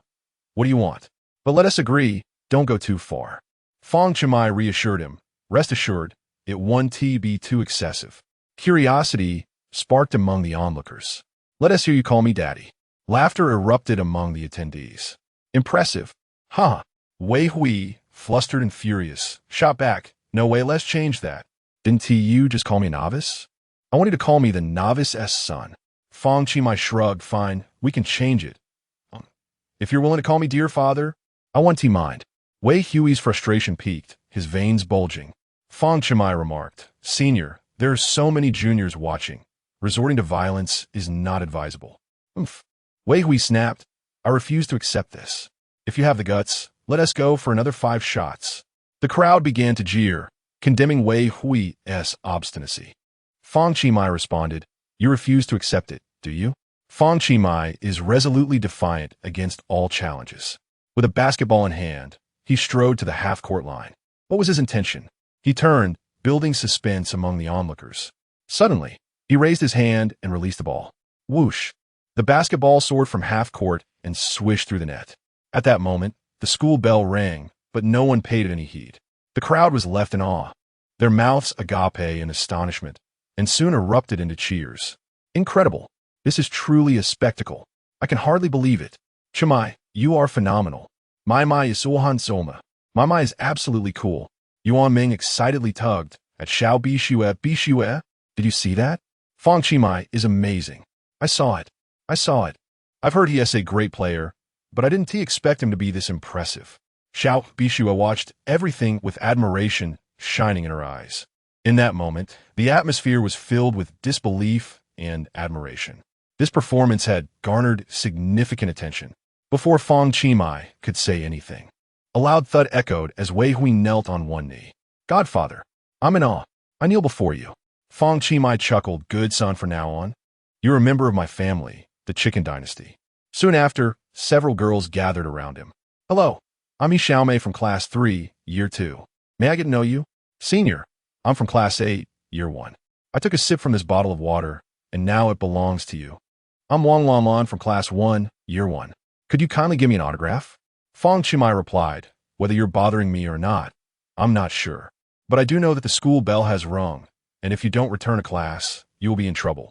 What do you want? But let us agree, don't go too far." Fang Qi reassured him, "Rest assured, it won't be too excessive." Curiosity sparked among the onlookers. "Let us hear you call me daddy." Laughter erupted among the attendees. "Impressive. Huh." Wei Hui, flustered and furious, shot back, "No way, let's change that. Didn't you just call me novice? I want you to call me the novice's son." Fang Qi shrugged, "Fine, we can change it. If you're willing to call me dear father, I want to mind." Wei Hui's frustration peaked, his veins bulging. Fang Qi remarked, "Senior, there are so many juniors watching. Resorting to violence is not advisable." "Oomph." Wei Hui snapped, "I refuse to accept this. If you have the guts, let us go for another 5 shots." The crowd began to jeer, condemning Wei Hui's obstinacy. Fang Qi responded, "You refuse to accept it, do you?" Fang Qi is resolutely defiant against all challenges. With a basketball in hand, he strode to the half-court line. What was his intention? He turned, building suspense among the onlookers. Suddenly, he raised his hand and released the ball. Whoosh! The basketball soared from half-court and swished through the net. At that moment, the school bell rang, but no one paid it any heed. The crowd was left in awe, their mouths agape in astonishment, and soon erupted into cheers. "Incredible! This is truly a spectacle. I can hardly believe it. Qi, you are phenomenal." My is Sohan Soma. My is absolutely cool. Yuan Ming excitedly tugged at Xiao Bixue. Did you see that? Fang Qi is amazing. I saw it. I've heard he is a great player, but I didn't expect him to be this impressive. Xiao Bixue watched everything with admiration shining in her eyes. In that moment, the atmosphere was filled with disbelief and admiration. This performance had garnered significant attention. Before Fang Qi could say anything, a loud thud echoed as Wei Hui knelt on one knee. Godfather, I'm in awe. I kneel before you. Fang Qi chuckled. Good son, from now on. You're a member of my family, the Chicken Dynasty. Soon after, several girls gathered around him. Hello, I'm Xiao Mei from Class 3, Year 2. May I get to know you? Senior, I'm from Class 8, Year 1. I took a sip from this bottle of water, and now it belongs to you. I'm Wang Lan from Class 1, Year 1. Could you kindly give me an autograph? Fang Qi replied, whether you're bothering me or not, I'm not sure. But I do know that the school bell has rung, and if you don't return to class, you will be in trouble.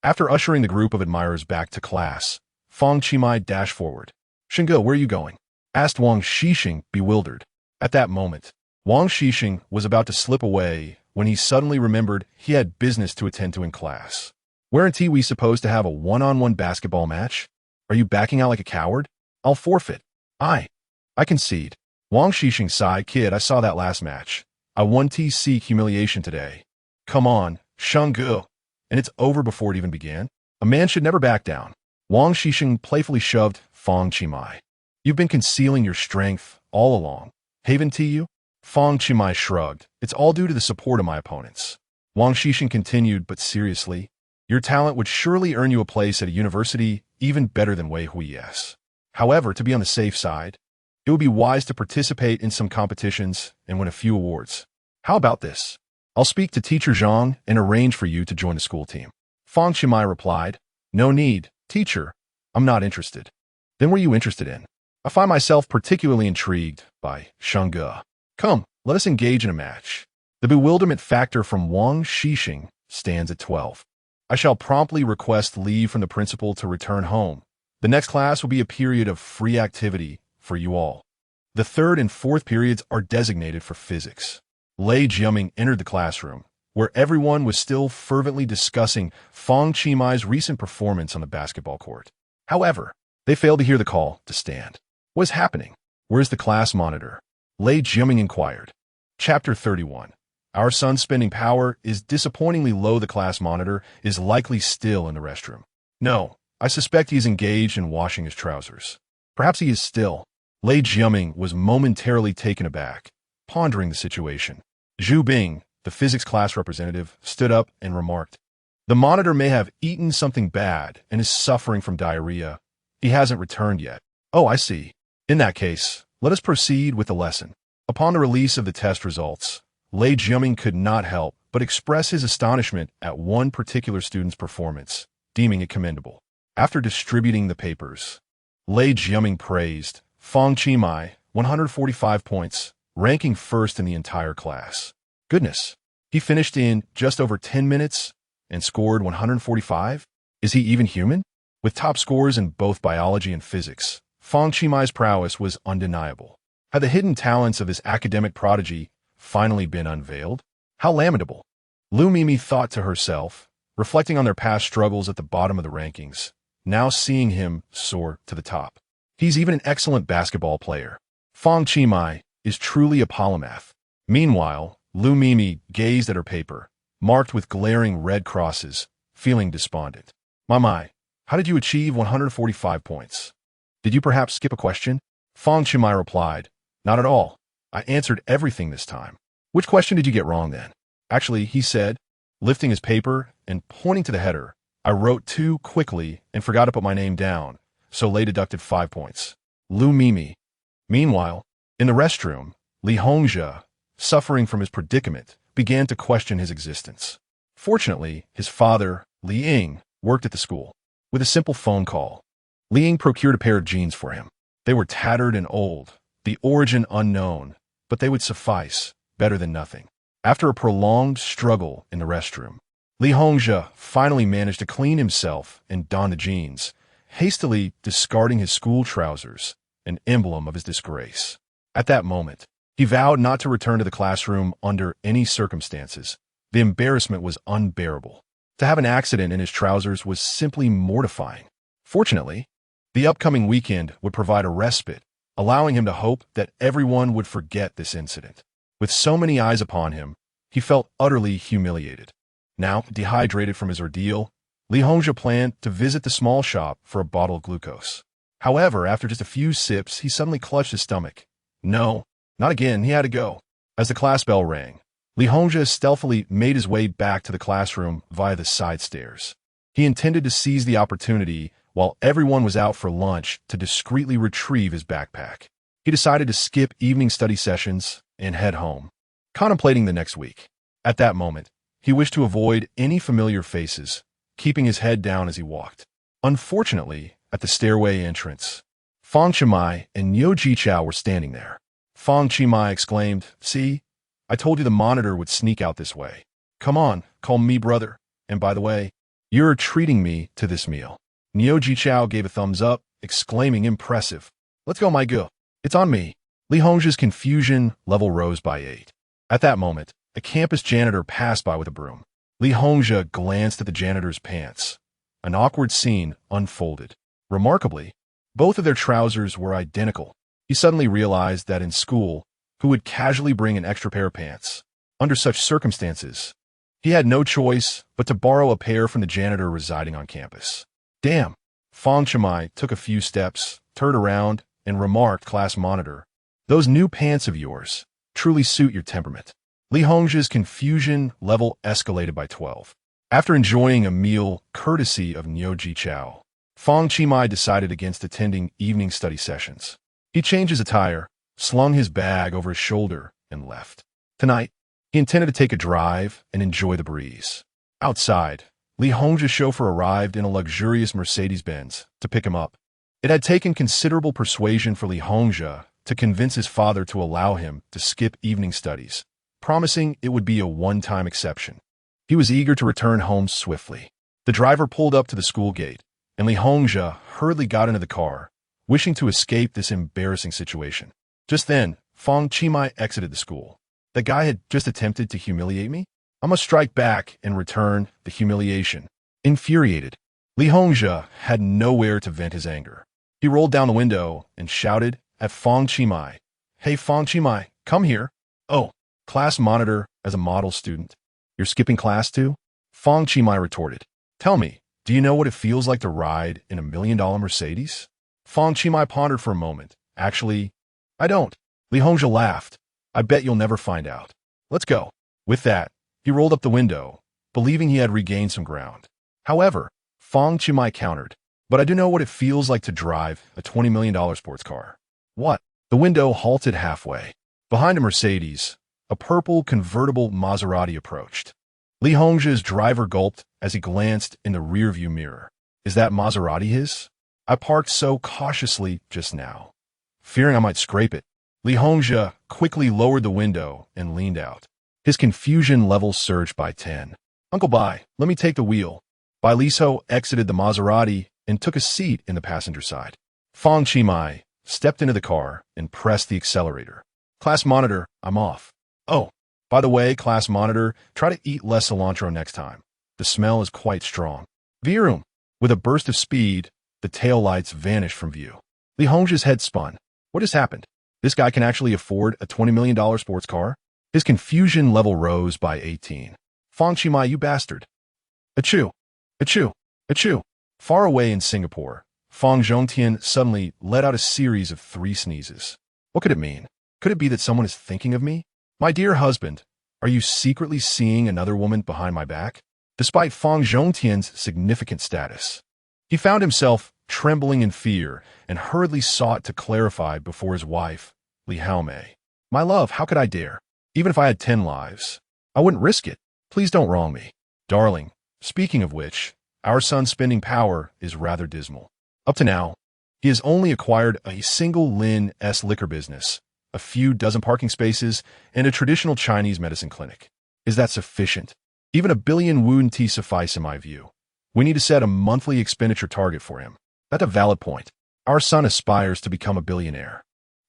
After ushering the group of admirers back to class, Fang Qi dashed forward. Shingo, where are you going? Asked Wang Xixing, bewildered. At that moment, Wang Xixing was about to slip away when he suddenly remembered he had business to attend to in class. Weren't we supposed to have a one-on-one basketball match? Are you backing out like a coward? I'll forfeit. I concede. Wang Xixing sighed. Kid, I saw that last match. I won seek humiliation today. Come on, Shungu. And it's over before it even began? A man should never back down. Wang Xixing playfully shoved Fang Qi. You've been concealing your strength all along. Haven't you? Fang Qi shrugged. It's all due to the support of my opponents. Wang Xixing continued, but seriously, your talent would surely earn you a place at a university even better than Wei Hui. Yes. However, to be on the safe side, it would be wise to participate in some competitions and win a few awards. How about this? I'll speak to Teacher Zhang and arrange for you to join the school team. Fang Qi replied, No need, teacher. I'm not interested. Then what are you interested in? I find myself particularly intrigued by Shungu. Come, let us engage in a match. The bewilderment factor from Wang Xixing stands at 12. I shall promptly request leave from the principal to return home. The next class will be a period of free activity for you all. The third and fourth periods are designated for physics. Lei Jiaming entered the classroom, where everyone was still fervently discussing Fang Qi's recent performance on the basketball court. However, they failed to hear the call to stand. What is happening? Where's the class monitor? Lei Jiaming inquired. Chapter 31. Our son's spending power is disappointingly low. The class monitor is likely still in the restroom. No, I suspect he is engaged in washing his trousers. Perhaps he is still. Lei Jiaming was momentarily taken aback, pondering the situation. Zhu Bing, the physics class representative, stood up and remarked, The monitor may have eaten something bad and is suffering from diarrhea. He hasn't returned yet. Oh, I see. In that case, let us proceed with the lesson. Upon the release of the test results, Lei Jiaming could not help but express his astonishment at one particular student's performance, deeming it commendable. After distributing the papers, Lei Jiaming praised Fang Qi, 145 points, ranking first in the entire class. Goodness, he finished in just over 10 minutes and scored 145? Is he even human? With top scores in both biology and physics, Fang Qi's prowess was undeniable. Had the hidden talents of his academic prodigy finally been unveiled? How lamentable. Lu Mimi thought to herself, reflecting on their past struggles at the bottom of the rankings, now seeing him soar to the top. He's even an excellent basketball player. Fang Qi is truly a polymath. Meanwhile, Lu Mimi gazed at her paper, marked with glaring red crosses, feeling despondent. My, how did you achieve 145 points? Did you perhaps skip a question? Fang Qi replied, Not at all. I answered everything this time. Which question did you get wrong then? Actually, he said, lifting his paper and pointing to the header, I wrote too quickly and forgot to put my name down, so Lei deducted 5 points. Lu Mimi. Meanwhile, in the restroom, Li Hongzhe, suffering from his predicament, began to question his existence. Fortunately, his father, Li Ying, worked at the school. With a simple phone call, Li Ying procured a pair of jeans for him. They were tattered and old, the origin unknown, but they would suffice, better than nothing. After a prolonged struggle in the restroom, Li Hongzhe finally managed to clean himself and don the jeans, hastily discarding his school trousers an emblem of his disgrace. At that moment, he vowed not to return to the classroom under any circumstances. The embarrassment was unbearable. To have an accident in his trousers was simply mortifying. Fortunately, the upcoming weekend would provide a respite, allowing him to hope that everyone would forget this incident. With so many eyes upon him, he felt utterly humiliated. Now, dehydrated from his ordeal, Li Hongzhi planned to visit the small shop for a bottle of glucose. However, after just a few sips, he suddenly clutched his stomach. No, not again, he had to go. As the class bell rang, Li Hongzhi stealthily made his way back to the classroom via the side stairs. He intended to seize the opportunity while everyone was out for lunch to discreetly retrieve his backpack. He decided to skip evening study sessions and head home, contemplating the next week. At that moment, he wished to avoid any familiar faces, keeping his head down as he walked. Unfortunately, at the stairway entrance, Fang Qi and Niu Jichao were standing there. Fang Qi exclaimed, "See, I told you the monitor would sneak out this way. Come on, call me brother. And by the way, you're treating me to this meal." Niu Jichao gave a thumbs up, exclaiming, "Impressive. Let's go, my girl. It's on me." Li Hongzhi's confusion level rose by 8. At that moment, a campus janitor passed by with a broom. Li Hongzhi glanced at the janitor's pants. An awkward scene unfolded. Remarkably, both of their trousers were identical. He suddenly realized that in school, who would casually bring an extra pair of pants? Under such circumstances, he had no choice but to borrow a pair from the janitor residing on campus. Damn. Fang Qi took a few steps, turned around, and remarked, "Class monitor, those new pants of yours truly suit your temperament." Li Hongzhi's confusion level escalated by 12. After enjoying a meal courtesy of Niu Jichao, Fang Qi decided against attending evening study sessions. He changed his attire, slung his bag over his shoulder, and left. Tonight, he intended to take a drive and enjoy the breeze. Outside, Li Hongzhi's chauffeur arrived in a luxurious Mercedes-Benz to pick him up. It had taken considerable persuasion for Li Hongzhi to convince his father to allow him to skip evening studies, promising it would be a one-time exception. He was eager to return home swiftly. The driver pulled up to the school gate, and Li Hongzhi hurriedly got into the car, wishing to escape this embarrassing situation. Just then, Fang Qi exited the school. The guy had just attempted to humiliate me? I must strike back and return the humiliation. Infuriated, Li Hongzhi had nowhere to vent his anger. He rolled down the window and shouted at Fang Qi, "Hey Fang Qi, come here." "Oh, class monitor as a model student. You're skipping class too?" Fang Qi retorted. "Tell me, do you know what it feels like to ride in $1 million Mercedes?" Fang Qi pondered for a moment. "Actually, I don't." Li Hongzhi laughed. "I bet you'll never find out. Let's go." With that, he rolled up the window, believing he had regained some ground. However, Fang Qi countered, "But I do know what it feels like to drive a $20 million sports car." "What?" The window halted halfway. Behind a Mercedes, a purple convertible Maserati approached. Li Hongzhi's driver gulped as he glanced in the rearview mirror. "Is that Maserati his? I parked so cautiously just now, fearing I might scrape it." Li Hongzhi quickly lowered the window and leaned out. His confusion level surged by 10. "Uncle Bai, let me take the wheel." Bai Liso exited the Maserati and took a seat in the passenger side. Fang Qi stepped into the car and pressed the accelerator. "Class monitor, I'm off." "Oh, by the way, class monitor, try to eat less cilantro next time. The smell is quite strong." Vroom! With a burst of speed, the taillights vanished from view. Li Hongzhi's head spun. What has happened? This guy can actually afford a $20 million sports car? His confusion level rose by 18. "Fang Qi, you bastard." Achoo! Achoo! Achoo! Far away in Singapore, Fang Zhongtian suddenly let out a series of 3 sneezes. What could it mean? Could it be that someone is thinking of me? "My dear husband, are you secretly seeing another woman behind my back?" Despite Fang Zhongtian's significant status, he found himself trembling in fear and hurriedly sought to clarify before his wife, Li Haomei. "My love, how could I dare? Even if I had 10 lives, I wouldn't risk it. Please don't wrong me." "Darling, speaking of which, our son's spending power is rather dismal. Up to now, he has only acquired a single Lin-S liquor business, a few dozen parking spaces, and a traditional Chinese medicine clinic. Is that sufficient? Even 1 billion wouldn't suffice in my view. We need to set a monthly expenditure target for him." "That's a valid point. Our son aspires to become a billionaire.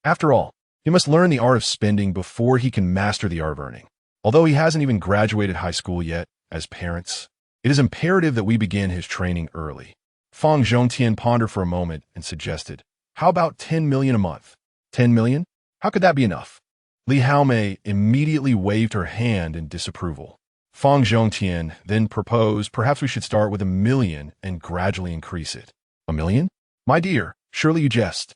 After all, he must learn the art of spending before he can master the art of earning. Although he hasn't even graduated high school yet, as parents, it is imperative that we begin his training early. Fang Zhongtian pondered for a moment and suggested, how about 10 million a month? 10 million? How could that be enough? Li Haomei immediately waved her hand in disapproval. Fang Zhongtian then proposed perhaps we should start with 1 million and gradually increase it. 1 million? My dear, surely you jest.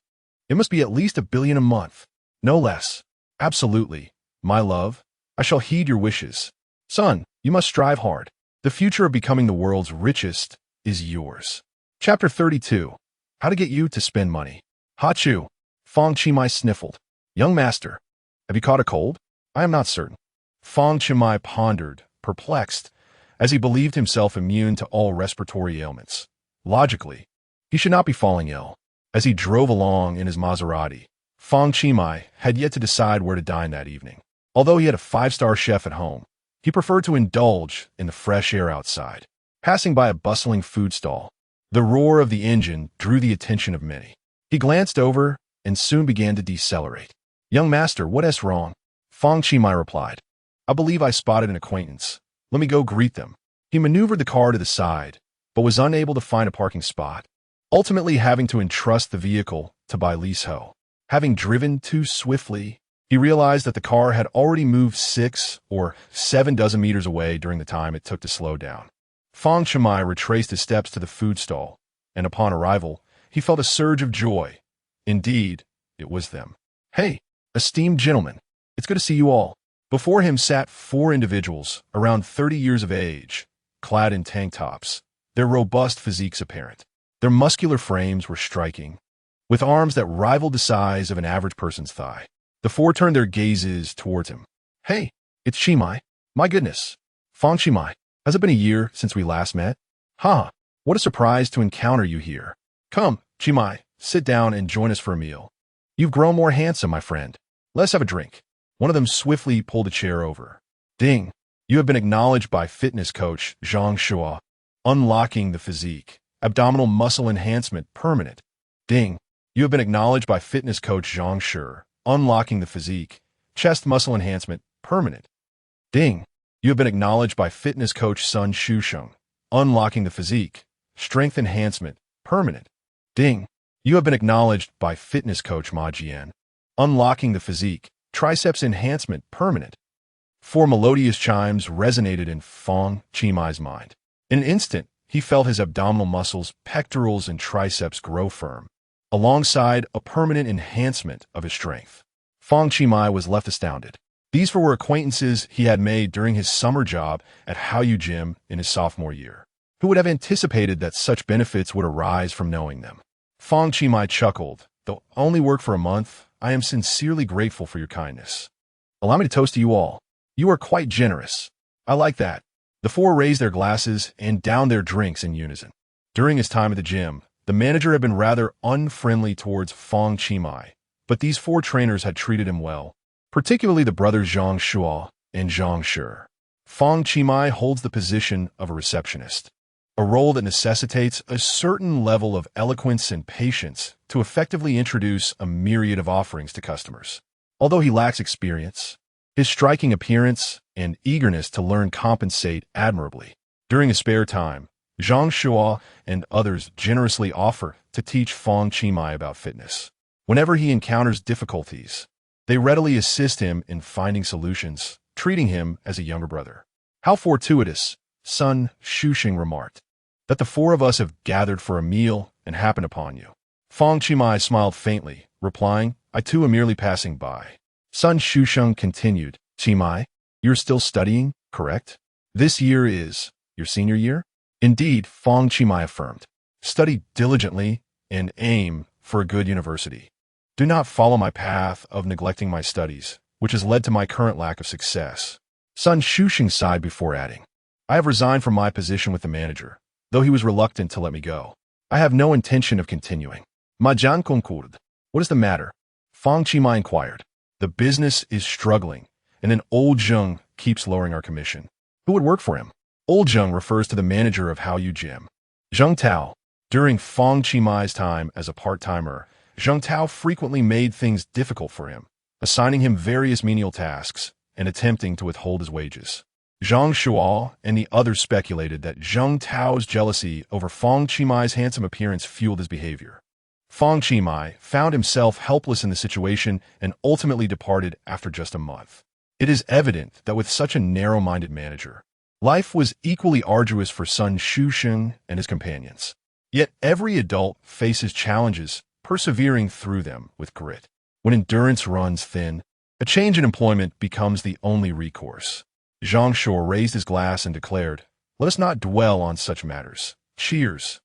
It must be at least 1 billion a month. No less. Absolutely. My love, I shall heed your wishes. Son, you must strive hard. The future of becoming the world's richest is yours. Chapter 32. How to get you to spend money. Ha Chu. Fang Qi sniffled. Young master, have you caught a cold? I am not certain. Fang Qi pondered, perplexed, as he believed himself immune to all respiratory ailments. Logically, he should not be falling ill. As he drove along in his Maserati, Fang Qi had yet to decide where to dine that evening. Although he had a 5-star chef at home, he preferred to indulge in the fresh air outside. Passing by a bustling food stall, the roar of the engine drew the attention of many. He glanced over and soon began to decelerate. Young master, what is wrong? Fang Qi replied. I believe I spotted an acquaintance. Let me go greet them. He maneuvered the car to the side, but was unable to find a parking spot, ultimately having to entrust the vehicle to Bai Li's Ho. Having driven too swiftly, he realized that the car had already moved 6 or 7 dozen meters away during the time it took to slow down. Fang Qi retraced his steps to the food stall, and upon arrival, he felt a surge of joy. Indeed, it was them. Hey, esteemed gentlemen, it's good to see you all. Before him sat 4 individuals, around 30 years of age, clad in tank tops, their robust physiques apparent. Their muscular frames were striking, with arms that rivaled the size of an average person's thigh. The 4 turned their gazes towards him. Hey, it's Qi. My goodness. Fang Qi, has it been a year since we last met? Ha, what a surprise to encounter you here. Come, Qi, sit down and join us for a meal. You've grown more handsome, my friend. Let's have a drink. One of them swiftly pulled a chair over. Ding, you have been acknowledged by fitness coach Zhang Shua. Unlocking the physique. Abdominal muscle enhancement permanent. Ding, you have been acknowledged by fitness coach Zhang Shi. Unlocking the physique. Chest muscle enhancement permanent. Ding, you have been acknowledged by fitness coach Sun Shusheng. Unlocking the physique. Strength enhancement permanent. Ding, you have been acknowledged by fitness coach Ma Jian. Unlocking the physique. Triceps enhancement permanent. 4 melodious chimes resonated in Fang Qi mind. In an instant, he felt his abdominal muscles, pectorals, and triceps grow firm, alongside a permanent enhancement of his strength. Fang Qi was left astounded. These were acquaintances he had made during his summer job at Haoyu Gym in his sophomore year. Who would have anticipated that such benefits would arise from knowing them? Fang Qi chuckled. Though I only work for a month, I am sincerely grateful for your kindness. Allow me to toast to you all. You are quite generous. I like that. The 4 raised their glasses and downed their drinks in unison. During his time at the gym, the manager had been rather unfriendly towards Fang Qi, but these 4 trainers had treated him well, particularly the brothers Zhang Shua and Zhang Shi. Fang Qi holds the position of a receptionist, a role that necessitates a certain level of eloquence and patience to effectively introduce a myriad of offerings to customers. Although he lacks experience, his striking appearance and eagerness to learn compensate admirably. During his spare time, Zhang Shua and others generously offer to teach Fang Qi about fitness. Whenever he encounters difficulties, they readily assist him in finding solutions, treating him as a younger brother. How fortuitous, Sun Shusheng remarked, that the 4 of us have gathered for a meal and happened upon you. Fang Qi smiled faintly, replying, I too am merely passing by. Sun Shusheng continued, Qi, you're still studying, correct? This year is your senior year? Indeed, Fang Qi affirmed. Study diligently and aim for a good university. Do not follow my path of neglecting my studies, which has led to my current lack of success. Sun Shusheng sighed before adding, I have resigned from my position with the manager, though he was reluctant to let me go. I have no intention of continuing. Majan Concord. What is the matter? Fang Qi inquired. The business is struggling, and then old Zheng keeps lowering our commission. Who would work for him? Old Zheng refers to the manager of Haoyu Gym. Zheng Tao. During Fang Qimai's time as a part-timer, Zheng Tao frequently made things difficult for him, assigning him various menial tasks and attempting to withhold his wages. Zhang Shuo and the others speculated that Zheng Tao's jealousy over Fang Qimai's handsome appearance fueled his behavior. Fang Qimai found himself helpless in the situation and ultimately departed after just a month. It is evident that with such a narrow-minded manager, life was equally arduous for Sun Shusheng and his companions. Yet every adult faces challenges, persevering through them with grit. When endurance runs thin, a change in employment becomes the only recourse. Zhang Shuo raised his glass and declared, "Let us not dwell on such matters. Cheers."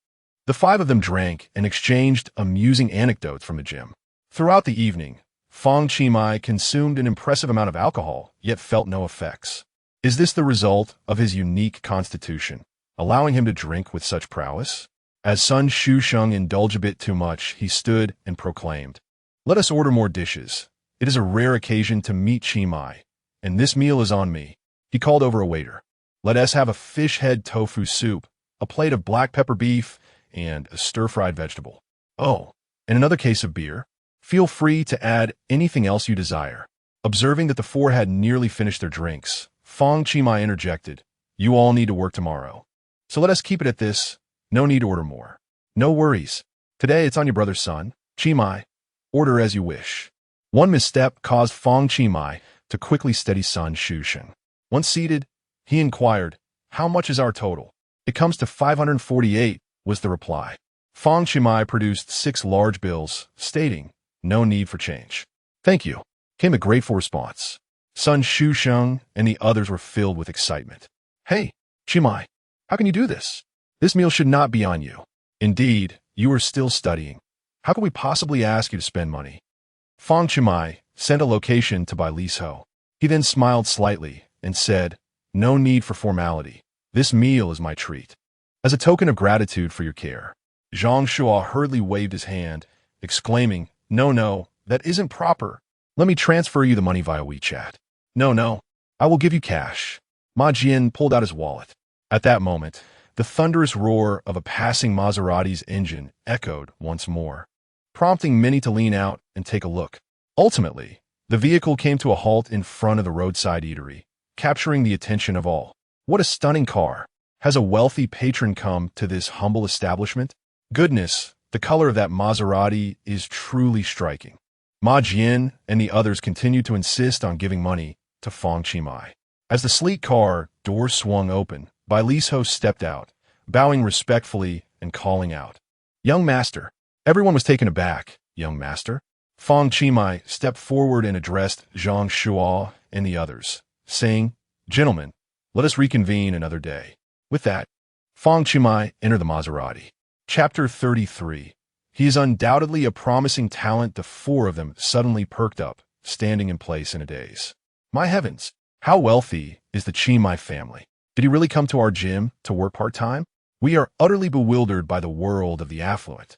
The five of them drank and exchanged amusing anecdotes from the gym. Throughout the evening, Fang Qimai consumed an impressive amount of alcohol, yet felt no effects. Is this the result of his unique constitution, allowing him to drink with such prowess? As Sun Shusheng indulged a bit too much, he stood and proclaimed, "Let us order more dishes. It is a rare occasion to meet Qimai, and this meal is on me." He called over a waiter. "Let us have a fish head tofu soup, a plate of black pepper beef, and a stir-fried vegetable. Oh, and another case of beer. Feel free to add anything else you desire." Observing that the four had nearly finished their drinks, Fang Qimai interjected, "You all need to work tomorrow, so let us keep it at this. No need to order more." "No worries. Today it's on your brother's son. Qimai, order as you wish." One misstep caused Fang Qimai to quickly steady Sun Shusheng. Once seated, he inquired, "How much is our total?" "It comes to 548, was the reply. Fang Qimai produced 6 large bills, stating, "No need for change." "Thank you," came a grateful response. Sun Shusheng and the others were filled with excitement. "Hey, Qimai, how can you do this? This meal should not be on you. Indeed, you are still studying. How can we possibly ask you to spend money?" Fang Qimai sent a location to buy Liso. He then smiled slightly and said, "No need for formality. This meal is my treat. As a token of gratitude for your care." Zhang Shuo hurriedly waved his hand, exclaiming, No, that isn't proper. Let me transfer you the money via WeChat." No, I will give you cash." Ma Jian pulled out his wallet. At that moment, the thunderous roar of a passing Maserati's engine echoed once more, prompting many to lean out and take a look. Ultimately, the vehicle came to a halt in front of the roadside eatery, capturing the attention of all. What a stunning car! Has a wealthy patron come to this humble establishment? Goodness, the color of that Maserati is truly striking. Ma Jian and the others continued to insist on giving money to Fang Qimai. As the sleek car doors swung open, Liso stepped out, bowing respectfully and calling out, "Young master." Everyone was taken aback. "Young master?" Fang Qimai stepped forward and addressed Zhang Shuo and the others, saying, "Gentlemen, let us reconvene another day." With that, Fang Qimai entered the Maserati. Chapter 33. He is undoubtedly a promising talent. The four of them suddenly perked up, standing in place in a daze. My heavens, how wealthy is the Qimai family? Did he really come to our gym to work part-time? We are utterly bewildered by the world of the affluent.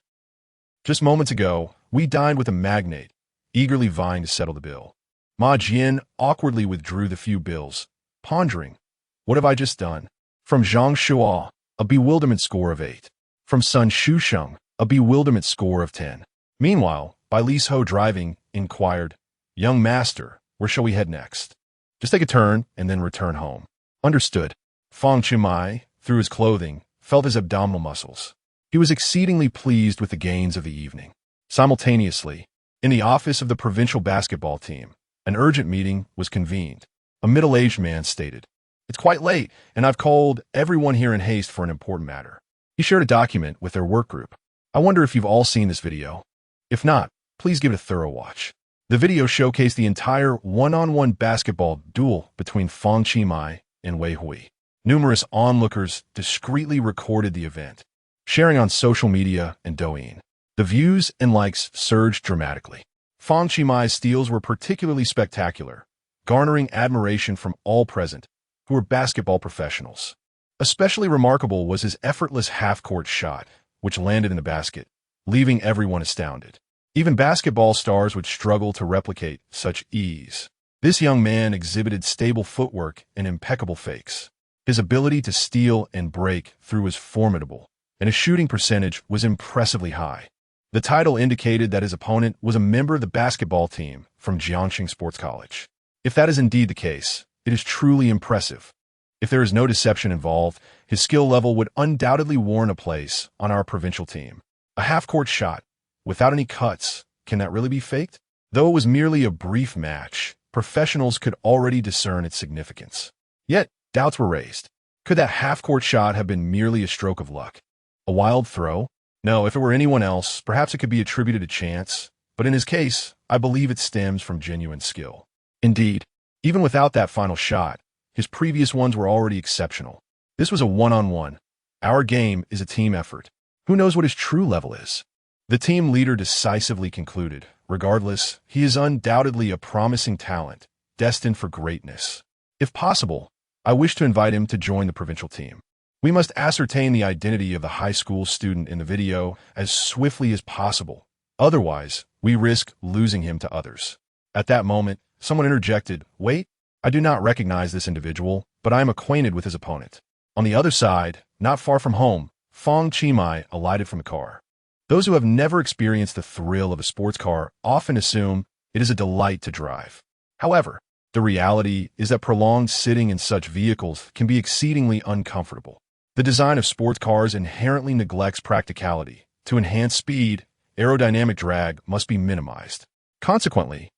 Just moments ago, we dined with a magnate, eagerly vying to settle the bill. Ma Jian awkwardly withdrew the few bills, pondering, "What have I just done?" From Zhang Shuo, a bewilderment score of 8. From Sun Shusheng, a bewilderment score of 10. Meanwhile, Liso driving, inquired, "Young master, where shall we head next?" "Just take a turn and then return home." "Understood." Fang Qimai, through his clothing, felt his abdominal muscles. He was exceedingly pleased with the gains of the evening. Simultaneously, in the office of the provincial basketball team, an urgent meeting was convened. A middle-aged man stated, "It's quite late, and I've called everyone here in haste for an important matter." He shared a document with their work group. I wonder if you've all seen this video. If not, please give it a thorough watch. The video showcased the entire one-on-one basketball duel between Fang Qimai and Wei Hui. Numerous onlookers discreetly recorded the event, sharing on social media and Douyin. The views and likes surged dramatically. Fang Qimai's steals were particularly spectacular, garnering admiration from all present, who were basketball professionals. Especially remarkable was his effortless half-court shot, which landed in the basket, leaving everyone astounded. Even basketball stars would struggle to replicate such ease. This young man exhibited stable footwork and impeccable fakes. His ability to steal and break through was formidable, and his shooting percentage was impressively high. The title indicated that his opponent was a member of the basketball team from Jiangxing Sports College. If that is indeed the case, it is truly impressive. If there is no deception involved, his skill level would undoubtedly warrant a place on our provincial team. A half-court shot, without any cuts, can that really be faked? Though it was merely a brief match, professionals could already discern its significance. Yet, doubts were raised. Could that half-court shot have been merely a stroke of luck? A wild throw? No, if it were anyone else, perhaps it could be attributed to chance, but in his case, I believe it stems from genuine skill. Indeed, even without that final shot, his previous ones were already exceptional. This was a one-on-one. Our game is a team effort. Who knows what his true level is? The team leader decisively concluded, regardless, he is undoubtedly a promising talent, destined for greatness. If possible, I wish to invite him to join the provincial team. We must ascertain the identity of the high school student in the video as swiftly as possible. Otherwise, we risk losing him to others. At that moment, someone interjected, "Wait, I do not recognize this individual, but I am acquainted with his opponent." On the other side, not far from home, Fang Qi alighted from the car. Those who have never experienced the thrill of a sports car often assume it is a delight to drive. However, the reality is that prolonged sitting in such vehicles can be exceedingly uncomfortable. The design of sports cars inherently neglects practicality. To enhance speed, aerodynamic drag must be minimized. Consequently,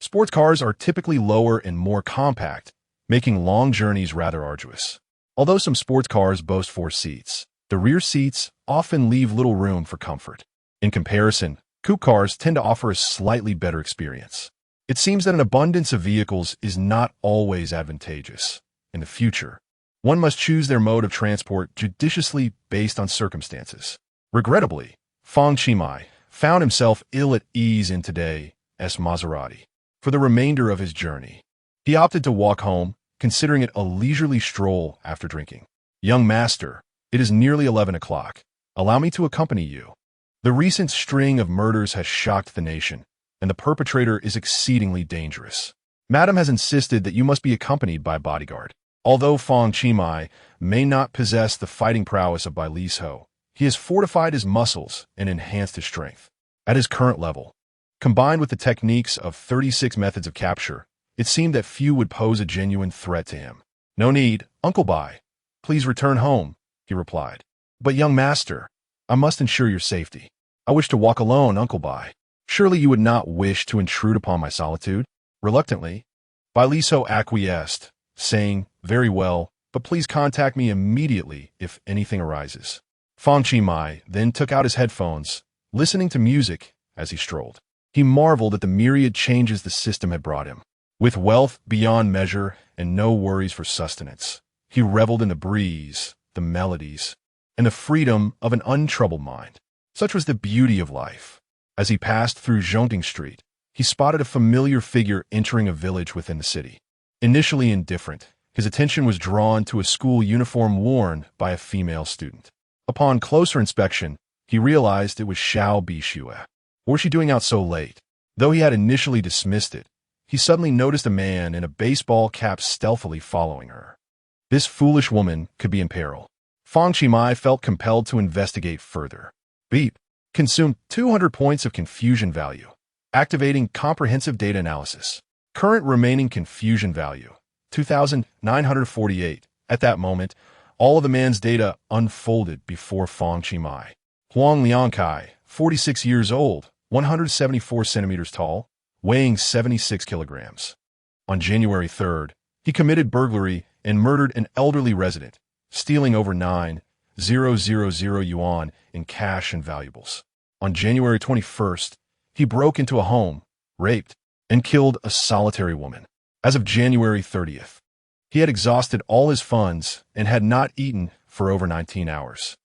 sports cars are typically lower and more compact, making long journeys rather arduous. Although some sports cars boast 4 seats, the rear seats often leave little room for comfort. In comparison, coupe cars tend to offer a slightly better experience. It seems that an abundance of vehicles is not always advantageous. In the future, one must choose their mode of transport judiciously based on circumstances. Regrettably, Fang Qi found himself ill at ease in today's Maserati. For the remainder of his journey, he opted to walk home, considering it a leisurely stroll after drinking. "Young master, it is nearly 11 o'clock. Allow me to accompany you. The recent string of murders has shocked the nation, and the perpetrator is exceedingly dangerous. Madam has insisted that you must be accompanied by a bodyguard." Although Fang Qi may not possess the fighting prowess of Bailisho, he has fortified his muscles and enhanced his strength. At his current level, combined with the techniques of 36 methods of capture, it seemed that few would pose a genuine threat to him. "No need, Uncle Bai. Please return home," he replied. "But young master, I must ensure your safety. I wish to walk alone, Uncle Bai. Surely you would not wish to intrude upon my solitude?" Reluctantly, Bailisho acquiesced, saying, "Very well, but please contact me immediately if anything arises." Fang Qi then took out his headphones, listening to music as he strolled. He marveled at the myriad changes the system had brought him. With wealth beyond measure and no worries for sustenance, he reveled in the breeze, the melodies, and the freedom of an untroubled mind. Such was the beauty of life. As he passed through Zhongting Street, he spotted a familiar figure entering a village within the city. Initially indifferent, his attention was drawn to a school uniform worn by a female student. Upon closer inspection, he realized it was Xiao Bixue. What was she doing out so late? Though he had initially dismissed it, he suddenly noticed a man in a baseball cap stealthily following her. This foolish woman could be in peril. Fang Qi felt compelled to investigate further. Beep. Consumed 200 points of confusion value. Activating comprehensive data analysis. Current remaining confusion value, 2,948. At that moment, all of the man's data unfolded before Fang Qi. Huang Liangkai, 46 years old, 174 centimeters tall, weighing 76 kilograms. On January 3rd, he committed burglary and murdered an elderly resident, stealing over 9,000 yuan in cash and valuables. On January 21st, he broke into a home, raped, and killed a solitary woman. As of January 30th, he had exhausted all his funds and had not eaten for over 19 hours.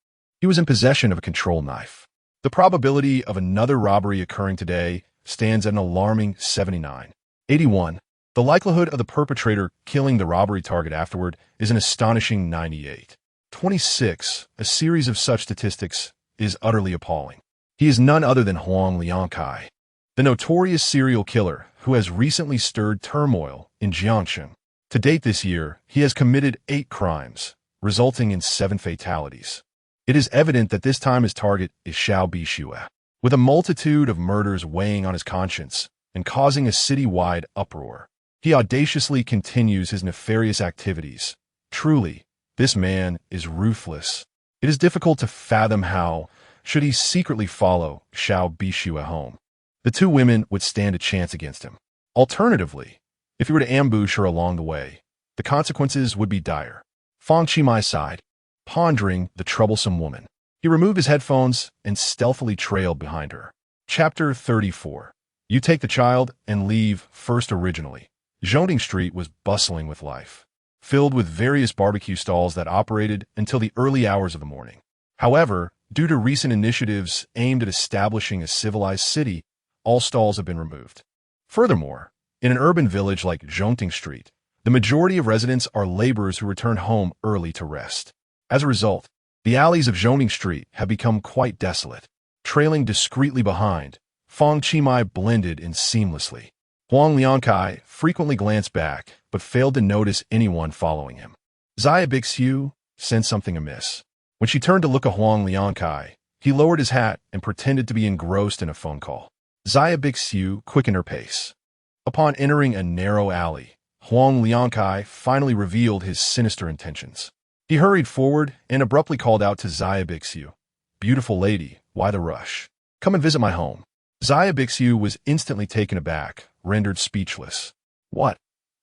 He was in possession of a control knife. The probability of another robbery occurring today stands at an alarming 79.81. The likelihood of the perpetrator killing the robbery target afterward is an astonishing 98.26. A series of such statistics is utterly appalling. He is none other than Huang Liangkai, the notorious serial killer who has recently stirred turmoil in Jiangxing. To date this year, he has committed 8 crimes, resulting in 7 fatalities. It is evident that this time his target is Xiao Bixue, with a multitude of murders weighing on his conscience and causing a city-wide uproar. He audaciously continues his nefarious activities. Truly, this man is ruthless. It is difficult to fathom how, should he secretly follow Xiao Bixue home, the two women would stand a chance against him. Alternatively, if he were to ambush her along the way, the consequences would be dire. Fang Qi sighed, pondering the troublesome woman. He removed his headphones and stealthily trailed behind her. Chapter 34. You take the child and leave first. Originally, Zhongting Street was bustling with life, filled with various barbecue stalls that operated until the early hours of the morning. However, due to recent initiatives aimed at establishing a civilized city, all stalls have been removed. Furthermore, in an urban village like Zhongting Street, the majority of residents are laborers who return home early to rest. As a result, the alleys of Zhongting Street have become quite desolate. Trailing discreetly behind, Fang Qi blended in seamlessly. Huang Liangkai frequently glanced back, but failed to notice anyone following him. Xiao Bixue sensed something amiss. When she turned to look at Huang Liangkai, he lowered his hat and pretended to be engrossed in a phone call. Xiao Bixue quickened her pace. Upon entering a narrow alley, Huang Liangkai finally revealed his sinister intentions. He hurried forward and abruptly called out to Xiao Bixue, "Beautiful lady, why the rush? Come and visit my home." Xiao Bixue was instantly taken aback, rendered speechless. What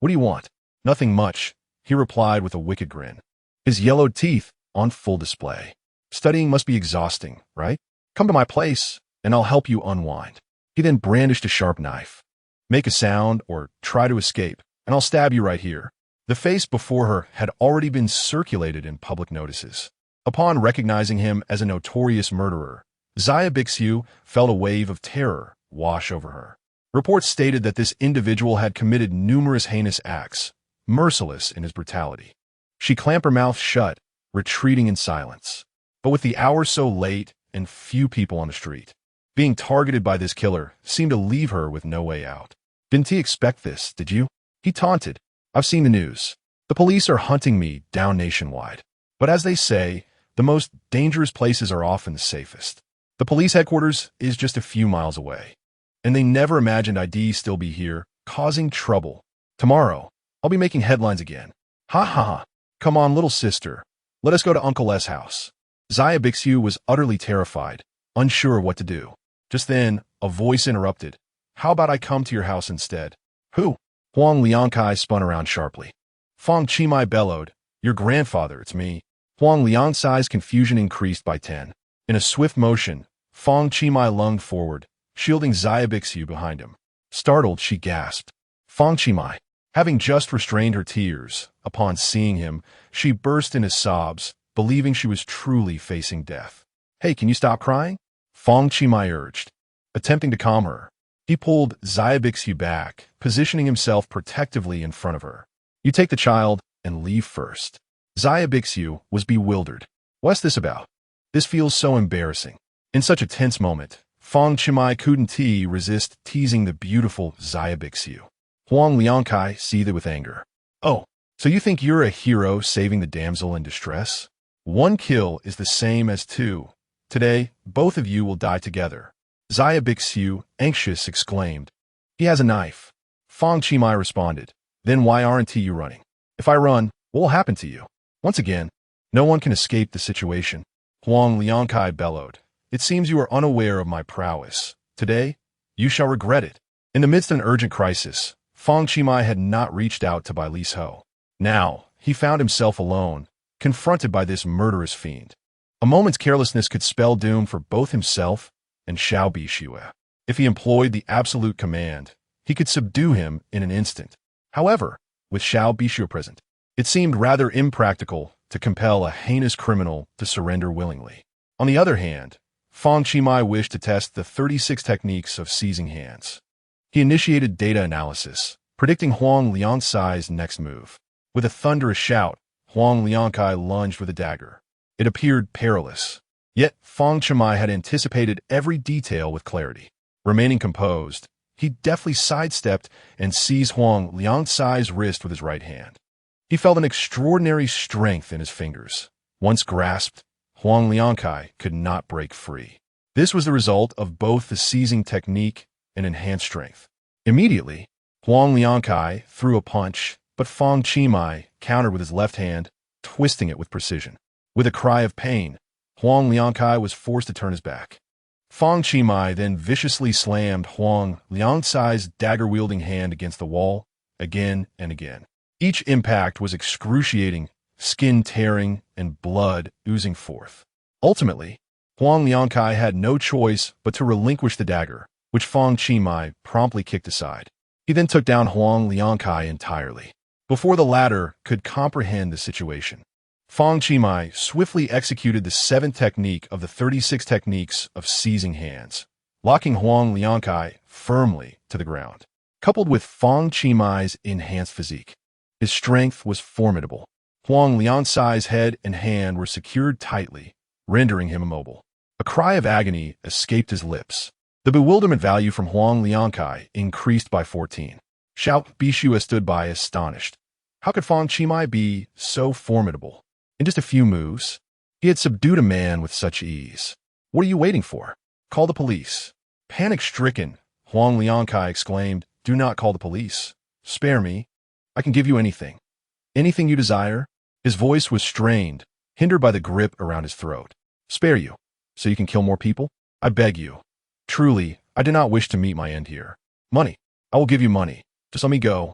do you want?" "Nothing much," he replied with a wicked grin, his yellowed teeth on full display. "Studying must be exhausting, right? Come to my place, and I'll help you unwind." He then brandished a sharp knife. "Make a sound or try to escape, and I'll stab you right here." The face before her had already been circulated in public notices. Upon recognizing him as a notorious murderer, Xiao Bixue felt a wave of terror wash over her. Reports stated that this individual had committed numerous heinous acts, merciless in his brutality. She clamped her mouth shut, retreating in silence. But with the hour so late and few people on the street, being targeted by this killer seemed to leave her with no way out. "Didn't he expect this, did you?" he taunted. "I've seen the news. The police are hunting me down nationwide. But as they say, the most dangerous places are often the safest. The police headquarters is just a few miles away. And they never imagined I'd still be here, causing trouble. Tomorrow, I'll be making headlines again. Ha ha ha. Come on, little sister. Let us go to Uncle S' house." Xiao Bixue was utterly terrified, unsure what to do. Just then, a voice interrupted. "How about I come to your house instead?" "Who?" Huang Liangkai spun around sharply. Fang Qi bellowed, "Your grandfather, it's me." Huang Liangkai's confusion increased by 10. In a swift motion, Fang Qi lunged forward, shielding Xiao Bixue behind him. Startled, she gasped. Fang Qi, having just restrained her tears, upon seeing him, she burst into sobs, believing she was truly facing death. "Hey, can you stop crying?" Fang Qi urged. Attempting to calm her, he pulled Xiao Bixue back, positioning himself protectively in front of her. "You take the child and leave first." Xiao Bixue was bewildered. "What's this about? This feels so embarrassing." In such a tense moment, Fang Qi couldn't resist teasing the beautiful Xiao Bixue. Huang Liangkai seethed with anger. "Oh, so you think you're a hero saving the damsel in distress? One kill is the same as two. Today, both of you will die together." Xiao Bixue, anxious, exclaimed. "He has a knife." Fang Qi responded. "Then why aren't you running? If I run, what will happen to you?" Once again, no one can escape the situation. Huang Liangkai bellowed. "It seems you are unaware of my prowess. Today, you shall regret it." In the midst of an urgent crisis, Fang Qi had not reached out to Bai Li's Ho. Now, he found himself alone, confronted by this murderous fiend. A moment's carelessness could spell doom for both himself and Xiao Bixue. If he employed the absolute command, he could subdue him in an instant. However, with Xiao Bixue present, it seemed rather impractical to compel a heinous criminal to surrender willingly. On the other hand, Fang Qi wished to test the 36 techniques of seizing hands. He initiated data analysis, predicting Huang Liangkai's next move. With a thunderous shout, Huang Liangkai lunged with a dagger. It appeared perilous. Yet Fang Qi had anticipated every detail with clarity. Remaining composed, he deftly sidestepped and seized Huang Liangkai's wrist with his right hand. He felt an extraordinary strength in his fingers. Once grasped, Huang Liangkai could not break free. This was the result of both the seizing technique and enhanced strength. Immediately, Huang Liangkai threw a punch, but Fang Qi countered with his left hand, twisting it with precision. With a cry of pain, Huang Liangkai was forced to turn his back. Fang Qi then viciously slammed Huang Liangcai's dagger-wielding hand against the wall, again and again. Each impact was excruciating, skin tearing and blood oozing forth. Ultimately, Huang Liangkai had no choice but to relinquish the dagger, which Fang Qi promptly kicked aside. He then took down Huang Liangkai entirely. Before the latter could comprehend the situation, Fang Qi swiftly executed the 7th technique of the 36 techniques of seizing hands, locking Huang Liangkai firmly to the ground. Coupled with Fang Qi enhanced physique, his strength was formidable. Huang Liangcai's head and hand were secured tightly, rendering him immobile. A cry of agony escaped his lips. The bewilderment value from Huang Liangkai increased by 14. Xiao Bixue stood by astonished. How could Fang Qi be so formidable? In just a few moves, he had subdued a man with such ease. What are you waiting for? Call the police. Panic-stricken, Huang Liangkai exclaimed, Do not call the police. Spare me. I can give you anything. Anything you desire. His voice was strained, hindered by the grip around his throat. Spare you, so you can kill more people? I beg you. Truly, I do not wish to meet my end here. Money. I will give you money. Just let me go.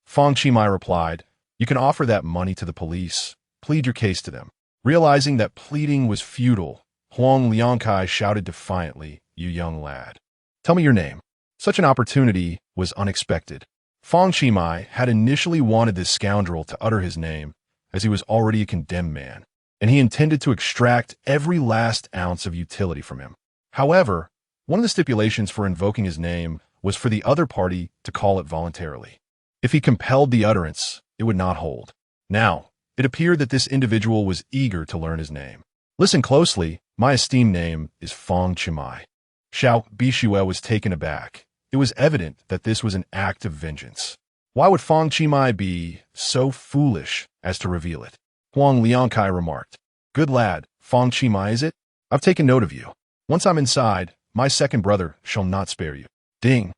Fang Qi replied, You can offer that money to the police. Plead your case to them. Realizing that pleading was futile, Huang Liangkai shouted defiantly, You young lad. Tell me your name. Such an opportunity was unexpected. Fang Qi had initially wanted this scoundrel to utter his name, as he was already a condemned man, and he intended to extract every last ounce of utility from him. However, one of the stipulations for invoking his name was for the other party to call it voluntarily. If he compelled the utterance, it would not hold. Now, it appeared that this individual was eager to learn his name. Listen closely, my esteemed name is Fang Qi. Xiao Bixue was taken aback. It was evident that this was an act of vengeance. Why would Fang Qi be so foolish as to reveal it? Huang Liangkai remarked. Good lad, Fang Qi is it? I've taken note of you. Once I'm inside, my second brother shall not spare you. Ding.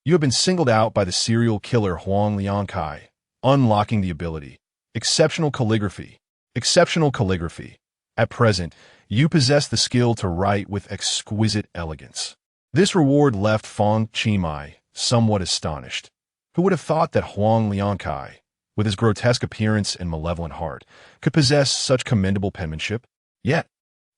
You have been singled out by the serial killer Huang Liangkai. Unlocking the ability. Exceptional calligraphy. Exceptional calligraphy. At present, you possess the skill to write with exquisite elegance. This reward left Fang Qi somewhat astonished. Who would have thought that Huang Liangkai, with his grotesque appearance and malevolent heart, could possess such commendable penmanship? Yet,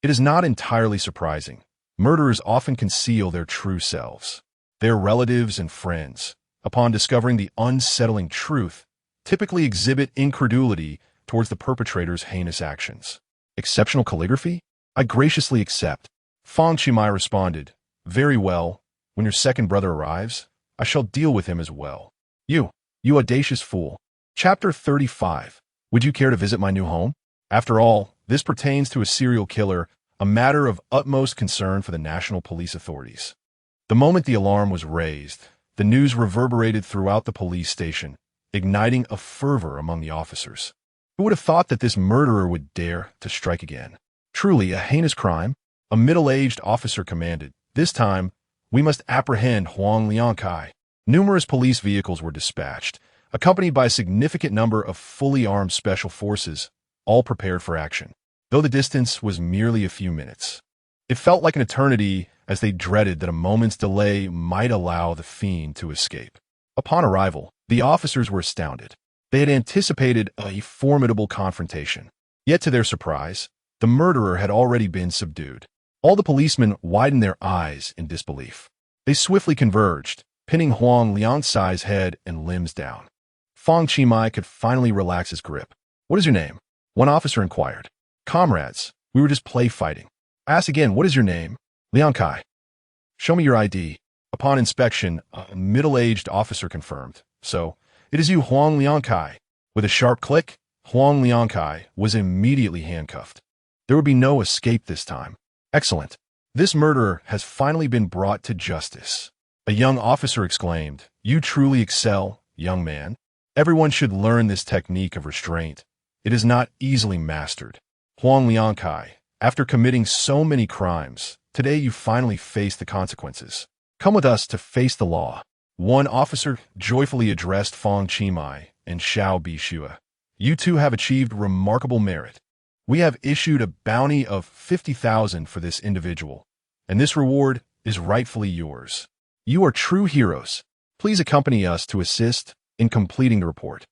it is not entirely surprising. Murderers often conceal their true selves. Their relatives and friends, upon discovering the unsettling truth, typically exhibit incredulity towards the perpetrator's heinous actions. Exceptional calligraphy? I graciously accept. Fang Qi responded, Very well. When your second brother arrives, I shall deal with him as well. You audacious fool. Chapter 35. Would you care to visit my new home? After all, this pertains to a serial killer, a matter of utmost concern for the national police authorities. The moment the alarm was raised, the news reverberated throughout the police station, igniting a fervor among the officers. Who would have thought that this murderer would dare to strike again? Truly a heinous crime? A middle-aged officer commanded. This time, we must apprehend Huang Liangkai. Numerous police vehicles were dispatched, accompanied by a significant number of fully armed special forces, all prepared for action. Though the distance was merely a few minutes, it felt like an eternity as they dreaded that a moment's delay might allow the fiend to escape. Upon arrival, the officers were astounded. They had anticipated a formidable confrontation. Yet to their surprise, the murderer had already been subdued. All the policemen widened their eyes in disbelief. They swiftly converged, pinning Huang Liangcai's head and limbs down. Fang Qi could finally relax his grip. What is your name? One officer inquired. Comrades, we were just play fighting. I ask again, what is your name? Liangkai. Show me your ID. Upon inspection, a middle-aged officer confirmed. So, it is you, Huang Liangkai. With a sharp click, Huang Liangkai was immediately handcuffed. There would be no escape this time. Excellent. This murderer has finally been brought to justice. A young officer exclaimed, You truly excel, young man. Everyone should learn this technique of restraint. It is not easily mastered. Huang Liangkai, After committing so many crimes, today you finally face the consequences. Come with us to face the law. One officer joyfully addressed Fang Qi and Xiao Bixue. You two have achieved remarkable merit. We have issued a bounty of 50,000 for this individual, and this reward is rightfully yours. You are true heroes. Please accompany us to assist in completing the report.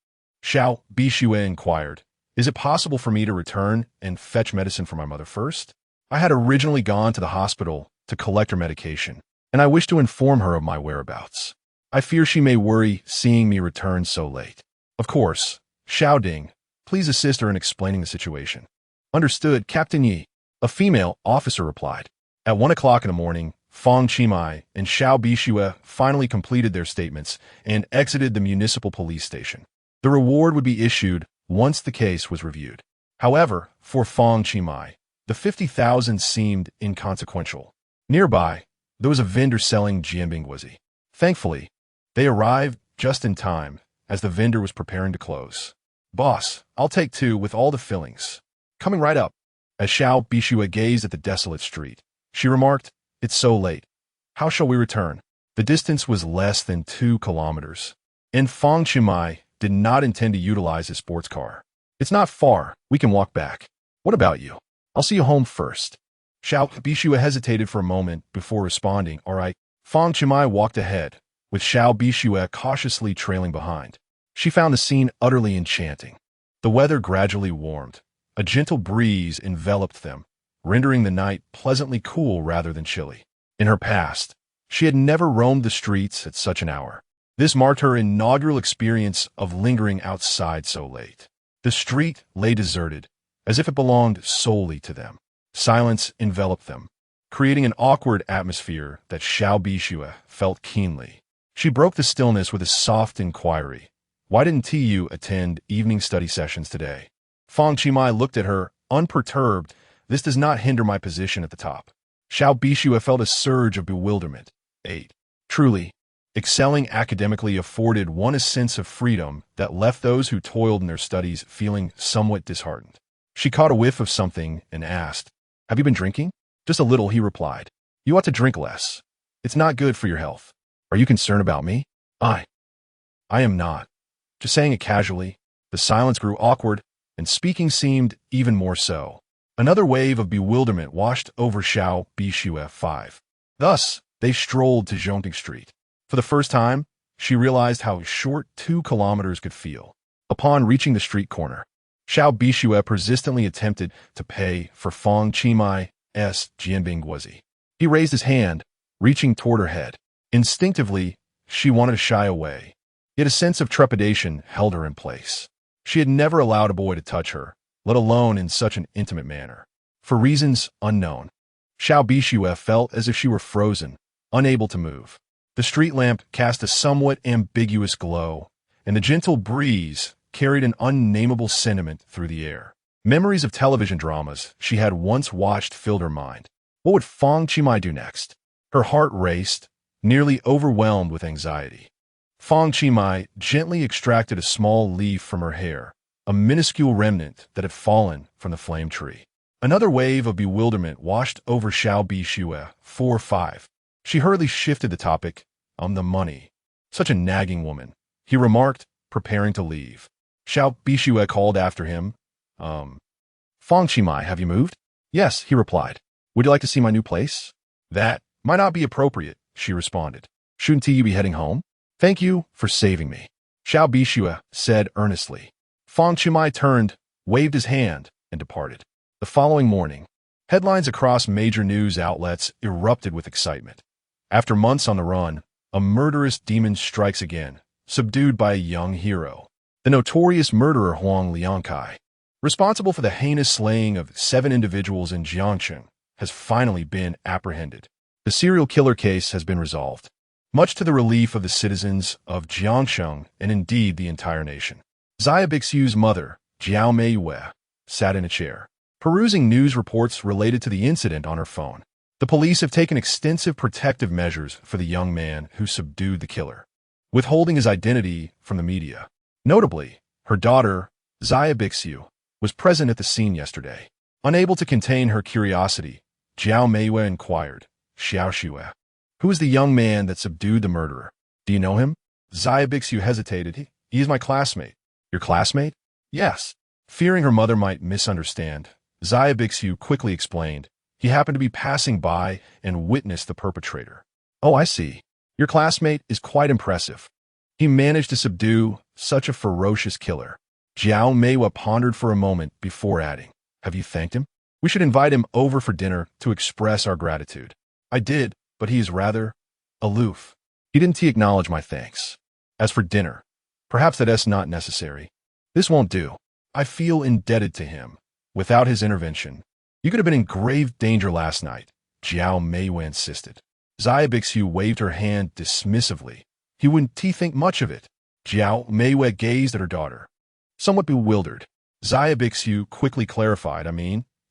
Xiao Bixue inquired, is it possible for me to return and fetch medicine for my mother first? I had originally gone to the hospital to collect her medication, and I wish to inform her of my whereabouts. I fear she may worry seeing me return so late. Of course, Xiao Ding, please assist her in explaining the situation. Understood, Captain Yi, a female officer replied. At 1 o'clock in the morning, Fang Qi and Xiao Bixue finally completed their statements and exited the municipal police station. The reward would be issued once the case was reviewed. However, for Fang Qi, the 50,000 seemed inconsequential. Nearby, there was a vendor selling jianbingguozi. Thankfully, they arrived just in time as the vendor was preparing to close. Boss, I'll take 2 with all the fillings. Coming right up. As Xiao Bixue gazed at the desolate street, she remarked, it's so late. How shall we return? The distance was less than 2 kilometers, and Fang Qi did not intend to utilize his sports car. It's not far. We can walk back. What about you? I'll see you home first. Xiao Bixue hesitated for a moment before responding, all right. Fang Qi walked ahead, with Xiao Bixue cautiously trailing behind. She found the scene utterly enchanting. The weather gradually warmed. A gentle breeze enveloped them, rendering the night pleasantly cool rather than chilly. In her past, she had never roamed the streets at such an hour. This marked her inaugural experience of lingering outside so late. The street lay deserted, as if it belonged solely to them. Silence enveloped them, creating an awkward atmosphere that Xiao Bixue felt keenly. She broke the stillness with a soft inquiry. Why didn't you attend evening study sessions today? Fang Qi looked at her, unperturbed. This does not hinder my position at the top. Xiao Bixue felt a surge of bewilderment. 8. Truly, excelling academically afforded one a sense of freedom that left those who toiled in their studies feeling somewhat disheartened. She caught a whiff of something and asked, have you been drinking? Just a little, he replied. You ought to drink less. It's not good for your health. Are you concerned about me? I am not. Just saying it casually. The silence grew awkward, and speaking seemed even more so. Another wave of bewilderment washed over Xiao Bixue. 5. Thus, they strolled to Zhongting Street. For the first time, she realized how short 2 kilometers could feel. Upon reaching the street corner, Xiao Bixue persistently attempted to pay for Fang Qi jianbingguozi. He raised his hand, reaching toward her head. Instinctively, she wanted to shy away. Yet a sense of trepidation held her in place. She had never allowed a boy to touch her, let alone in such an intimate manner. For reasons unknown, Xiao Bixue felt as if she were frozen, unable to move. The street lamp cast a somewhat ambiguous glow, and the gentle breeze carried an unnameable sentiment through the air. Memories of television dramas she had once watched filled her mind. What would Fang Qi do next? Her heart raced, nearly overwhelmed with anxiety. Fang Qi gently extracted a small leaf from her hair, a minuscule remnant that had fallen from the flame tree. Another wave of bewilderment washed over Xiao Bixue. 4-5. She hurriedly shifted the topic. The money. Such a nagging woman, he remarked, preparing to leave. Xiao Bixue called after him. Fang Qi, have you moved? Yes, he replied. Would you like to see my new place? That might not be appropriate, she responded. Shouldn't you be heading home? Thank you for saving me, Xiao Bixue said earnestly. Fang Qi turned, waved his hand, and departed. The following morning, headlines across major news outlets erupted with excitement. After months on the run, a murderous demon strikes again, subdued by a young hero. The notorious murderer Huang Liangkai, responsible for the heinous slaying of 7 individuals in Jiangcheng, has finally been apprehended. The serial killer case has been resolved, much to the relief of the citizens of Jiangcheng and indeed the entire nation. Xiao Bixue's mother, Jiao Meiyue, sat in a chair, perusing news reports related to the incident on her phone. The police have taken extensive protective measures for the young man who subdued the killer, withholding his identity from the media. Notably, her daughter, Xiao Bixue, was present at the scene yesterday. Unable to contain her curiosity, Xiao Bixue inquired, Xiao Bixue, who is the young man that subdued the murderer? Do you know him? Xiao Bixue hesitated. He is my classmate. Your classmate? Yes. Fearing her mother might misunderstand, Xiao Bixue quickly explained. He happened to be passing by and witnessed the perpetrator. Oh, I see. Your classmate is quite impressive. He managed to subdue such a ferocious killer. Xiao Bixue pondered for a moment before adding, have you thanked him? We should invite him over for dinner to express our gratitude. I did, but he is rather aloof. He didn't acknowledge my thanks. As for dinner, perhaps that is not necessary. This won't do. I feel indebted to him. Without his intervention, you could have been in grave danger last night, Xiao Bixue insisted. Xiao Bixue waved her hand dismissively. He wouldn't think much of it. Xiao Bixue gazed at her daughter. Somewhat bewildered, Xiao Bixue quickly clarified,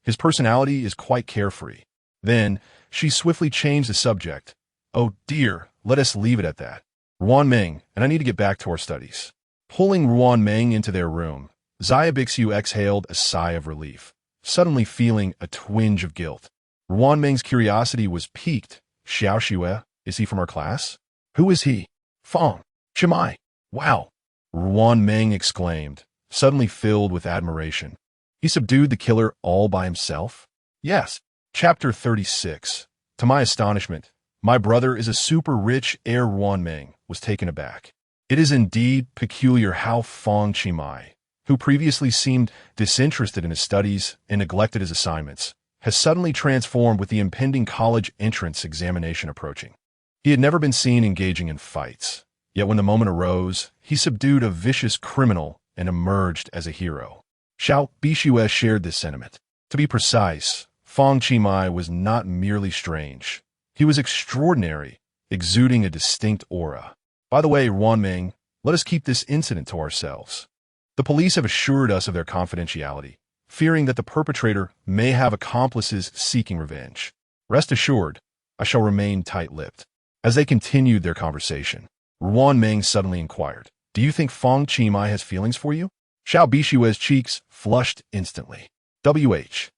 his personality is quite carefree. Then, she swiftly changed the subject. Oh dear, let us leave it at that. Ruan Meng, and I need to get back to our studies. Pulling Ruan Meng into their room, Xiao Bixue exhaled a sigh of relief, suddenly feeling a twinge of guilt. Ruan Meng's curiosity was piqued. Xiao Bixue, is he from our class? Who is he? Fang Qi. Wow! Ruan Meng exclaimed, suddenly filled with admiration. He subdued the killer all by himself? Yes. Chapter 36. To my astonishment, my brother is a super-rich heir. Ruan Meng was taken aback. It is indeed peculiar how Fang Qi, who previously seemed disinterested in his studies and neglected his assignments, has suddenly transformed with the impending college entrance examination approaching. He had never been seen engaging in fights, yet when the moment arose, he subdued a vicious criminal and emerged as a hero. Xiao Bixue shared this sentiment. To be precise, Fang Qi was not merely strange. He was extraordinary, exuding a distinct aura. By the way, Ruan Meng, let us keep this incident to ourselves. The police have assured us of their confidentiality, fearing that the perpetrator may have accomplices seeking revenge. Rest assured, I shall remain tight-lipped. As they continued their conversation, Ruan Meng suddenly inquired, do you think Fang Qi has feelings for you? Xiao Bixue's cheeks flushed instantly. W.H.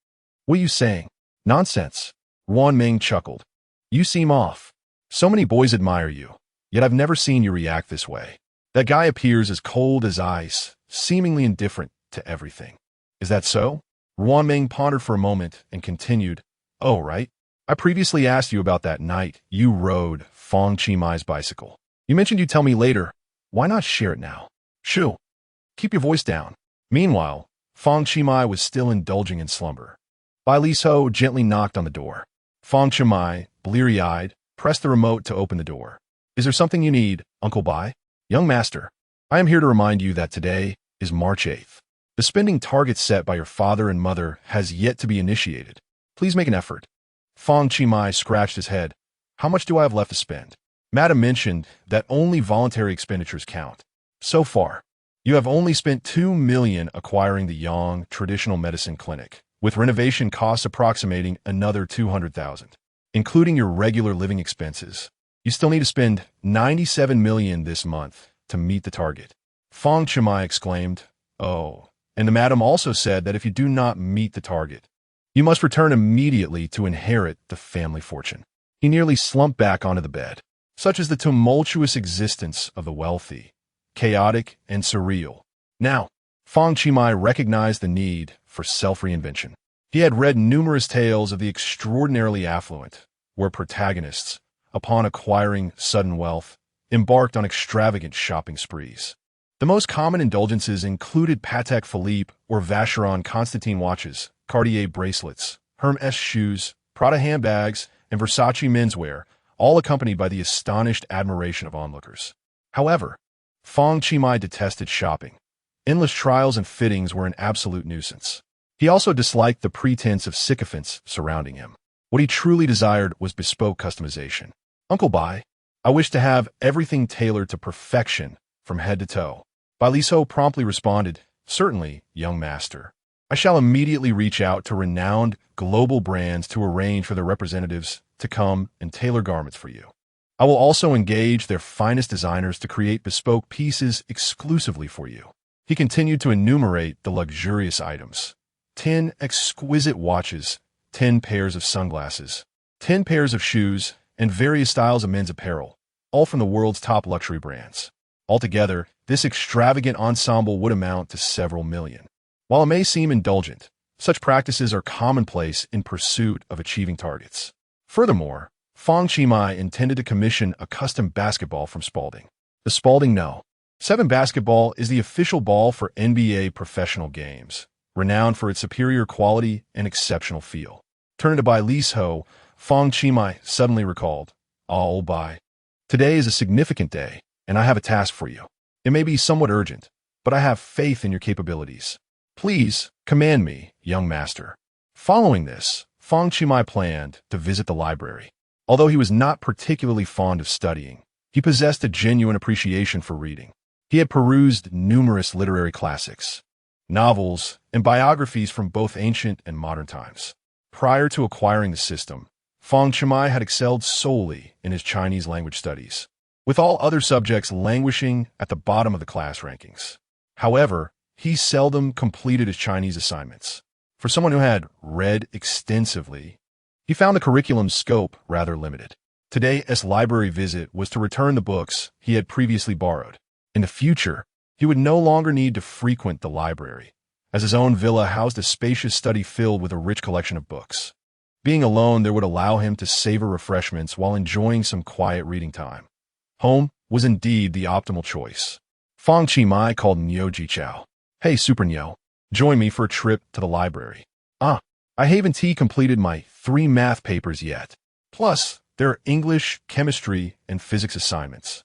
What are you saying? Nonsense. Ruan Meng chuckled. You seem off. So many boys admire you, yet I've never seen you react this way. That guy appears as cold as ice, seemingly indifferent to everything. Is that so? Ruan Meng pondered for a moment and continued, oh, right. I previously asked you about that night you rode Fang Qi bicycle. You mentioned you'd tell me later. Why not share it now? Shoo. Keep your voice down. Meanwhile, Fang Qi was still indulging in slumber. Bai Liso gently knocked on the door. Fang Qi, bleary-eyed, pressed the remote to open the door. Is there something you need, Uncle Bai? Young master, I am here to remind you that today is March 8th. The spending target set by your father and mother has yet to be initiated. Please make an effort. Fang Qi scratched his head. How much do I have left to spend? Madam mentioned that only voluntary expenditures count. So far, you have only spent 2 million acquiring the Yang Traditional Medicine Clinic, with renovation costs approximating another 200,000. Including your regular living expenses, you still need to spend 97 million this month to meet the target. Fang Qi exclaimed, oh, and the madam also said that if you do not meet the target, you must return immediately to inherit the family fortune. He nearly slumped back onto the bed. Such is the tumultuous existence of the wealthy, chaotic and surreal. Now, Fang Qi recognized the need for self-reinvention. He had read numerous tales of the extraordinarily affluent, where protagonists, upon acquiring sudden wealth, embarked on extravagant shopping sprees. The most common indulgences included Patek Philippe or Vacheron Constantin watches, Cartier bracelets, Hermès shoes, Prada handbags, and Versace menswear, all accompanied by the astonished admiration of onlookers. However, Fang Qi detested shopping. Endless trials and fittings were an absolute nuisance. He also disliked the pretense of sycophants surrounding him. What he truly desired was bespoke customization. Uncle Bai, I wish to have everything tailored to perfection from head to toe. Bai Liso promptly responded, certainly, young master. I shall immediately reach out to renowned global brands to arrange for their representatives to come and tailor garments for you. I will also engage their finest designers to create bespoke pieces exclusively for you. He continued to enumerate the luxurious items, 10 exquisite watches, 10 pairs of sunglasses, 10 pairs of shoes, and various styles of men's apparel, all from the world's top luxury brands. Altogether, this extravagant ensemble would amount to several million. While it may seem indulgent, such practices are commonplace in pursuit of achieving targets. Furthermore, Fang Qi intended to commission a custom basketball from Spalding. The Spalding No. 7 basketball is the official ball for NBA professional games, renowned for its superior quality and exceptional feel. Turning to Bai Lis Ho, Fang Qi suddenly recalled, "Oh, Bai. Today is a significant day, and I have a task for you. It may be somewhat urgent, but I have faith in your capabilities. Please, command me, young master." Following this, Fang Qi planned to visit the library. Although he was not particularly fond of studying, he possessed a genuine appreciation for reading. He had perused numerous literary classics, novels, and biographies from both ancient and modern times. Prior to acquiring the system, Fang Qi had excelled solely in his Chinese language studies, with all other subjects languishing at the bottom of the class rankings. However, he seldom completed his Chinese assignments. For someone who had read extensively, he found the curriculum's scope rather limited. Today's library visit was to return the books he had previously borrowed. In the future, he would no longer need to frequent the library, as his own villa housed a spacious study filled with a rich collection of books. Being alone there would allow him to savor refreshments while enjoying some quiet reading time. Home was indeed the optimal choice. Fang Qi called Niu Jichao. "Hey, Super Niu, join me for a trip to the library." "Ah, I haven't completed my 3 math papers yet. Plus, there are English, chemistry, and physics assignments,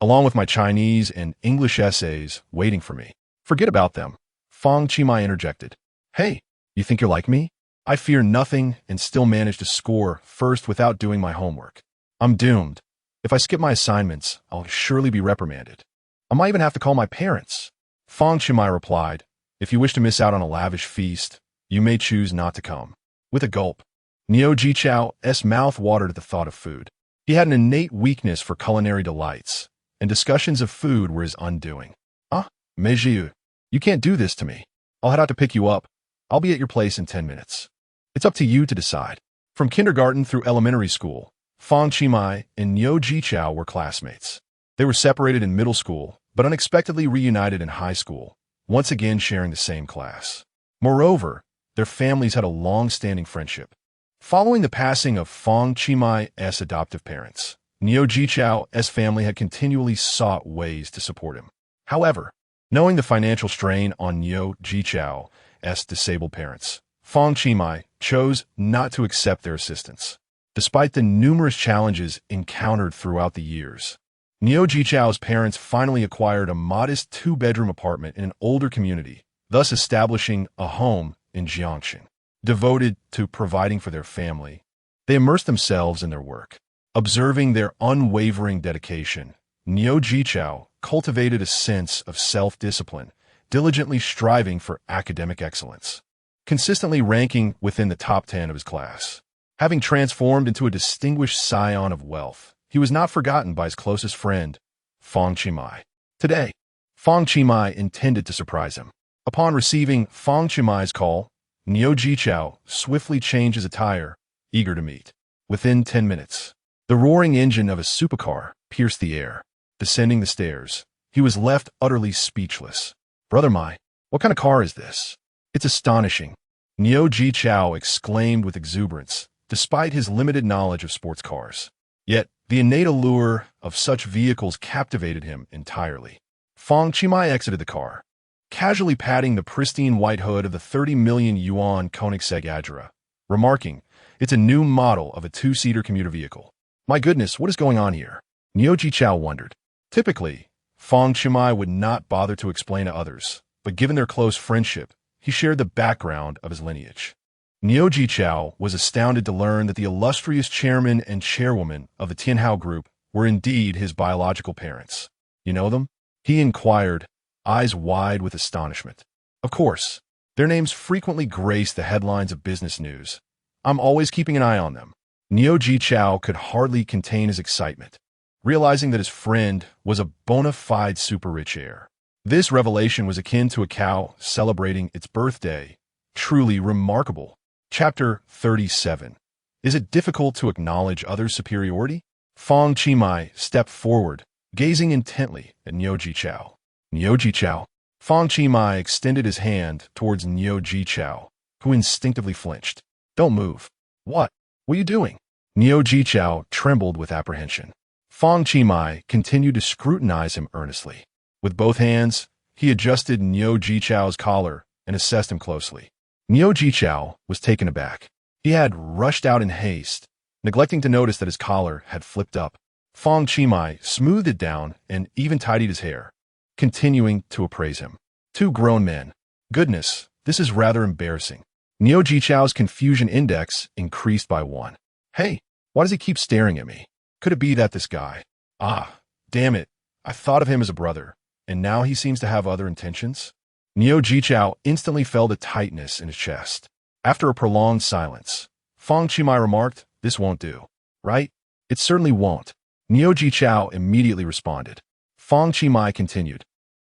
along with my Chinese and English essays waiting for me." "Forget about them," Fang Qi interjected. "Hey, you think you're like me? I fear nothing and still manage to score first without doing my homework. I'm doomed. If I skip my assignments, I'll surely be reprimanded. I might even have to call my parents." Fang Qi replied, "If you wish to miss out on a lavish feast, you may choose not to come." With a gulp, Niu Jichao's mouth watered at the thought of food. He had an innate weakness for culinary delights, and discussions of food were his undoing. "Ah, Monsieur, you can't do this to me. I'll head out to pick you up. I'll be at your place in 10 minutes. It's up to you to decide." From kindergarten through elementary school, Fang Qi and Niu Jichao were classmates. They were separated in middle school, but unexpectedly reunited in high school, once again sharing the same class. Moreover, their families had a long-standing friendship. Following the passing of Fang Qi's adoptive parents, Niu Jichao's family had continually sought ways to support him. However, knowing the financial strain on Niu Jichao's disabled parents, Fang Qi chose not to accept their assistance. Despite the numerous challenges encountered throughout the years, Niu Jichao's parents finally acquired a modest 2-bedroom apartment in an older community, thus establishing a home in Jiangxin. Devoted to providing for their family, they immersed themselves in their work. Observing their unwavering dedication, Niu Jichao cultivated a sense of self-discipline, diligently striving for academic excellence, consistently ranking within the top 10 of his class. Having transformed into a distinguished scion of wealth, he was not forgotten by his closest friend, Fang Qi. Today, Fang Qi intended to surprise him. Upon receiving Fang Qi's call, Niu Jichao swiftly changed his attire, eager to meet. Within 10 minutes, the roaring engine of a supercar pierced the air. Descending the stairs, he was left utterly speechless. "Brother Mai, what kind of car is this? It's astonishing," Niu Jichao exclaimed with exuberance, despite his limited knowledge of sports cars. Yet, the innate allure of such vehicles captivated him entirely. Fang Qi exited the car, casually patting the pristine white hood of the 30 million yuan Koenigsegg Agera, remarking, "It's a new model of a 2-seater commuter vehicle." "My goodness, what is going on here?" Niu Jichao wondered. Typically, Fang Qi would not bother to explain to others, but given their close friendship, he shared the background of his lineage. Niu Jichao was astounded to learn that the illustrious chairman and chairwoman of the Tianhao Group were indeed his biological parents. "You know them?" he inquired, eyes wide with astonishment. "Of course. Their names frequently grace the headlines of business news. I'm always keeping an eye on them." Niu Jichao could hardly contain his excitement, realizing that his friend was a bona fide super-rich heir. This revelation was akin to a cow celebrating its birthday, truly remarkable. Chapter 37. Is it difficult to acknowledge others' superiority? Fang Qi stepped forward, gazing intently at Niu Jichao. Niu Jichao. Fang Qi extended his hand towards Niu Jichao, who instinctively flinched. Don't move. What? What are you doing? Niu Jichao trembled with apprehension. Fang Qi continued to scrutinize him earnestly. With both hands, he adjusted Niu Jichao's collar and assessed him closely. Niu Jichao was taken aback. He had rushed out in haste, neglecting to notice that his collar had flipped up. Fang Qi smoothed it down and even tidied his hair, continuing to appraise him. Two grown men. Goodness, this is rather embarrassing. Niu Jichao's confusion index increased by 1. Hey, why does he keep staring at me? Could it be that this guy? Ah, damn it. I thought of him as a brother, and now he seems to have other intentions? Niu Jichao instantly felt a tightness in his chest. After a prolonged silence, Fang Qi remarked, "This won't do, right?" "It certainly won't." Niu Jichao immediately responded. Fang Qi continued,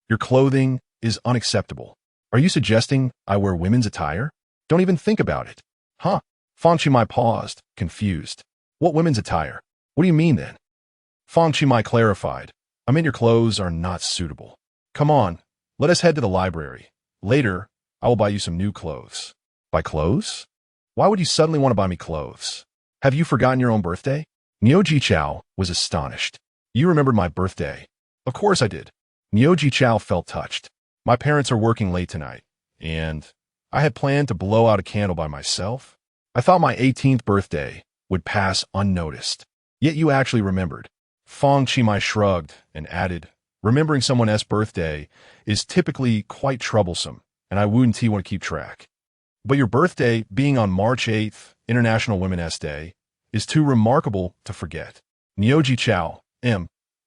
"Your clothing is unacceptable. Are you suggesting I wear women's attire? Don't even think about it." Huh? Fang Qi paused, confused. What women's attire? What do you mean then? Fang Qi clarified. I mean your clothes are not suitable. Come on, let us head to the library. Later, I will buy you some new clothes. Buy clothes? Why would you suddenly want to buy me clothes? Have you forgotten your own birthday? Niu Jichao was astonished. You remembered my birthday? Of course I did. Niu Jichao felt touched. My parents are working late tonight, and I had planned to blow out a candle by myself. I thought my 18th birthday would pass unnoticed. Yet you actually remembered. Fang Qi shrugged and added, remembering someone else's birthday is typically quite troublesome, and I wouldn't want to keep track. But your birthday being on March 8th, International Women's Day, is too remarkable to forget. Niu Jichao,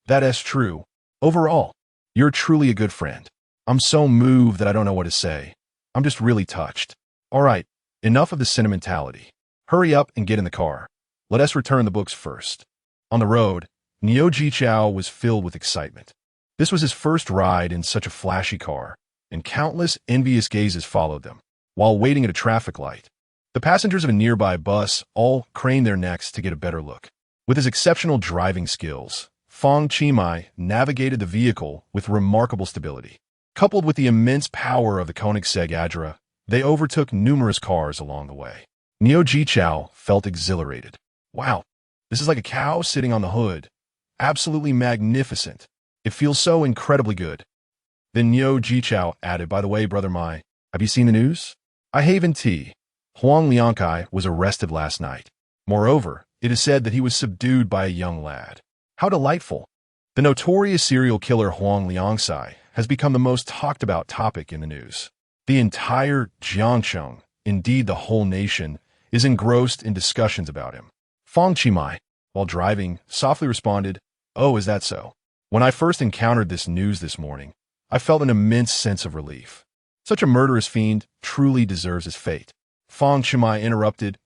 that is true. Overall, you're truly a good friend. I'm so moved that I don't know what to say. I'm just really touched. All right, enough of the sentimentality. Hurry up and get in the car. Let us return the books first. On the road, Niu Jichao was filled with excitement. This was his first ride in such a flashy car, and countless envious gazes followed them. While waiting at a traffic light, the passengers of a nearby bus all craned their necks to get a better look. With his exceptional driving skills, Fang Qi navigated the vehicle with remarkable stability. Coupled with the immense power of the Koenigsegg Adra, they overtook numerous cars along the way. Niu Jichao felt exhilarated. Wow, this is like a cow sitting on the hood. Absolutely magnificent. It feels so incredibly good. Then Niu Jichao added, by the way, Brother Mai, have you seen the news? I Haven T. Huang Liangkai was arrested last night. Moreover, it is said that he was subdued by a young lad. How delightful. The notorious serial killer Huang Liangkai has become the most talked about topic in the news. The entire Jiangcheng, indeed the whole nation, is engrossed in discussions about him. Fang Qi, while driving, softly responded, "Oh, is that so?" When I first encountered this news this morning, I felt an immense sense of relief. Such a murderous fiend truly deserves his fate. Fang Qi interrupted,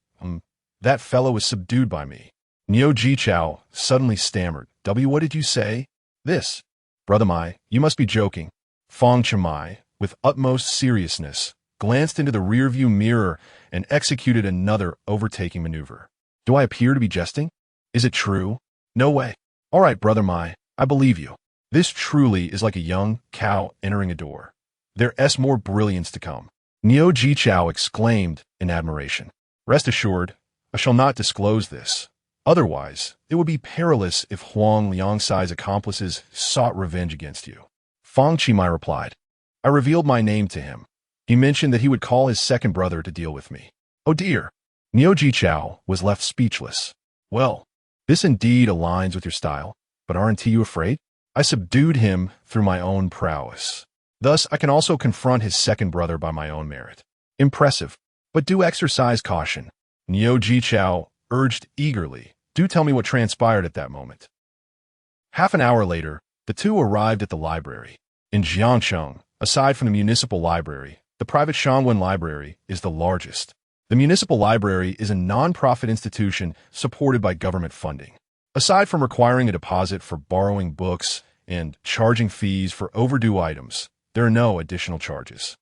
that fellow was subdued by me. Niu Jichao suddenly stammered, what did you say? This. Brother Mai, you must be joking. Fang Qi, with utmost seriousness, glanced into the rearview mirror and executed another overtaking maneuver. Do I appear to be jesting? Is it true? No way. All right, Brother Mai, I believe you. This truly is like a young cow entering a door. There's more brilliance to come. Niu Jichao exclaimed in admiration. Rest assured, I shall not disclose this. Otherwise, it would be perilous if Huang Liangkai's accomplices sought revenge against you. Fang Qi replied. I revealed my name to him. He mentioned that he would call his second brother to deal with me. Oh dear. Niu Jichao was left speechless. Well, this indeed aligns with your style, but aren't you afraid? I subdued him through my own prowess. Thus, I can also confront his second brother by my own merit. Impressive, but do exercise caution. Niu Jichao urged eagerly. Do tell me what transpired at that moment. Half an hour later, the two arrived at the library. In Jiangcheng, aside from the municipal library, the private Shangwen Library is the largest. The municipal library is a non-profit institution supported by government funding. Aside from requiring a deposit for borrowing books and charging fees for overdue items, there are no additional charges.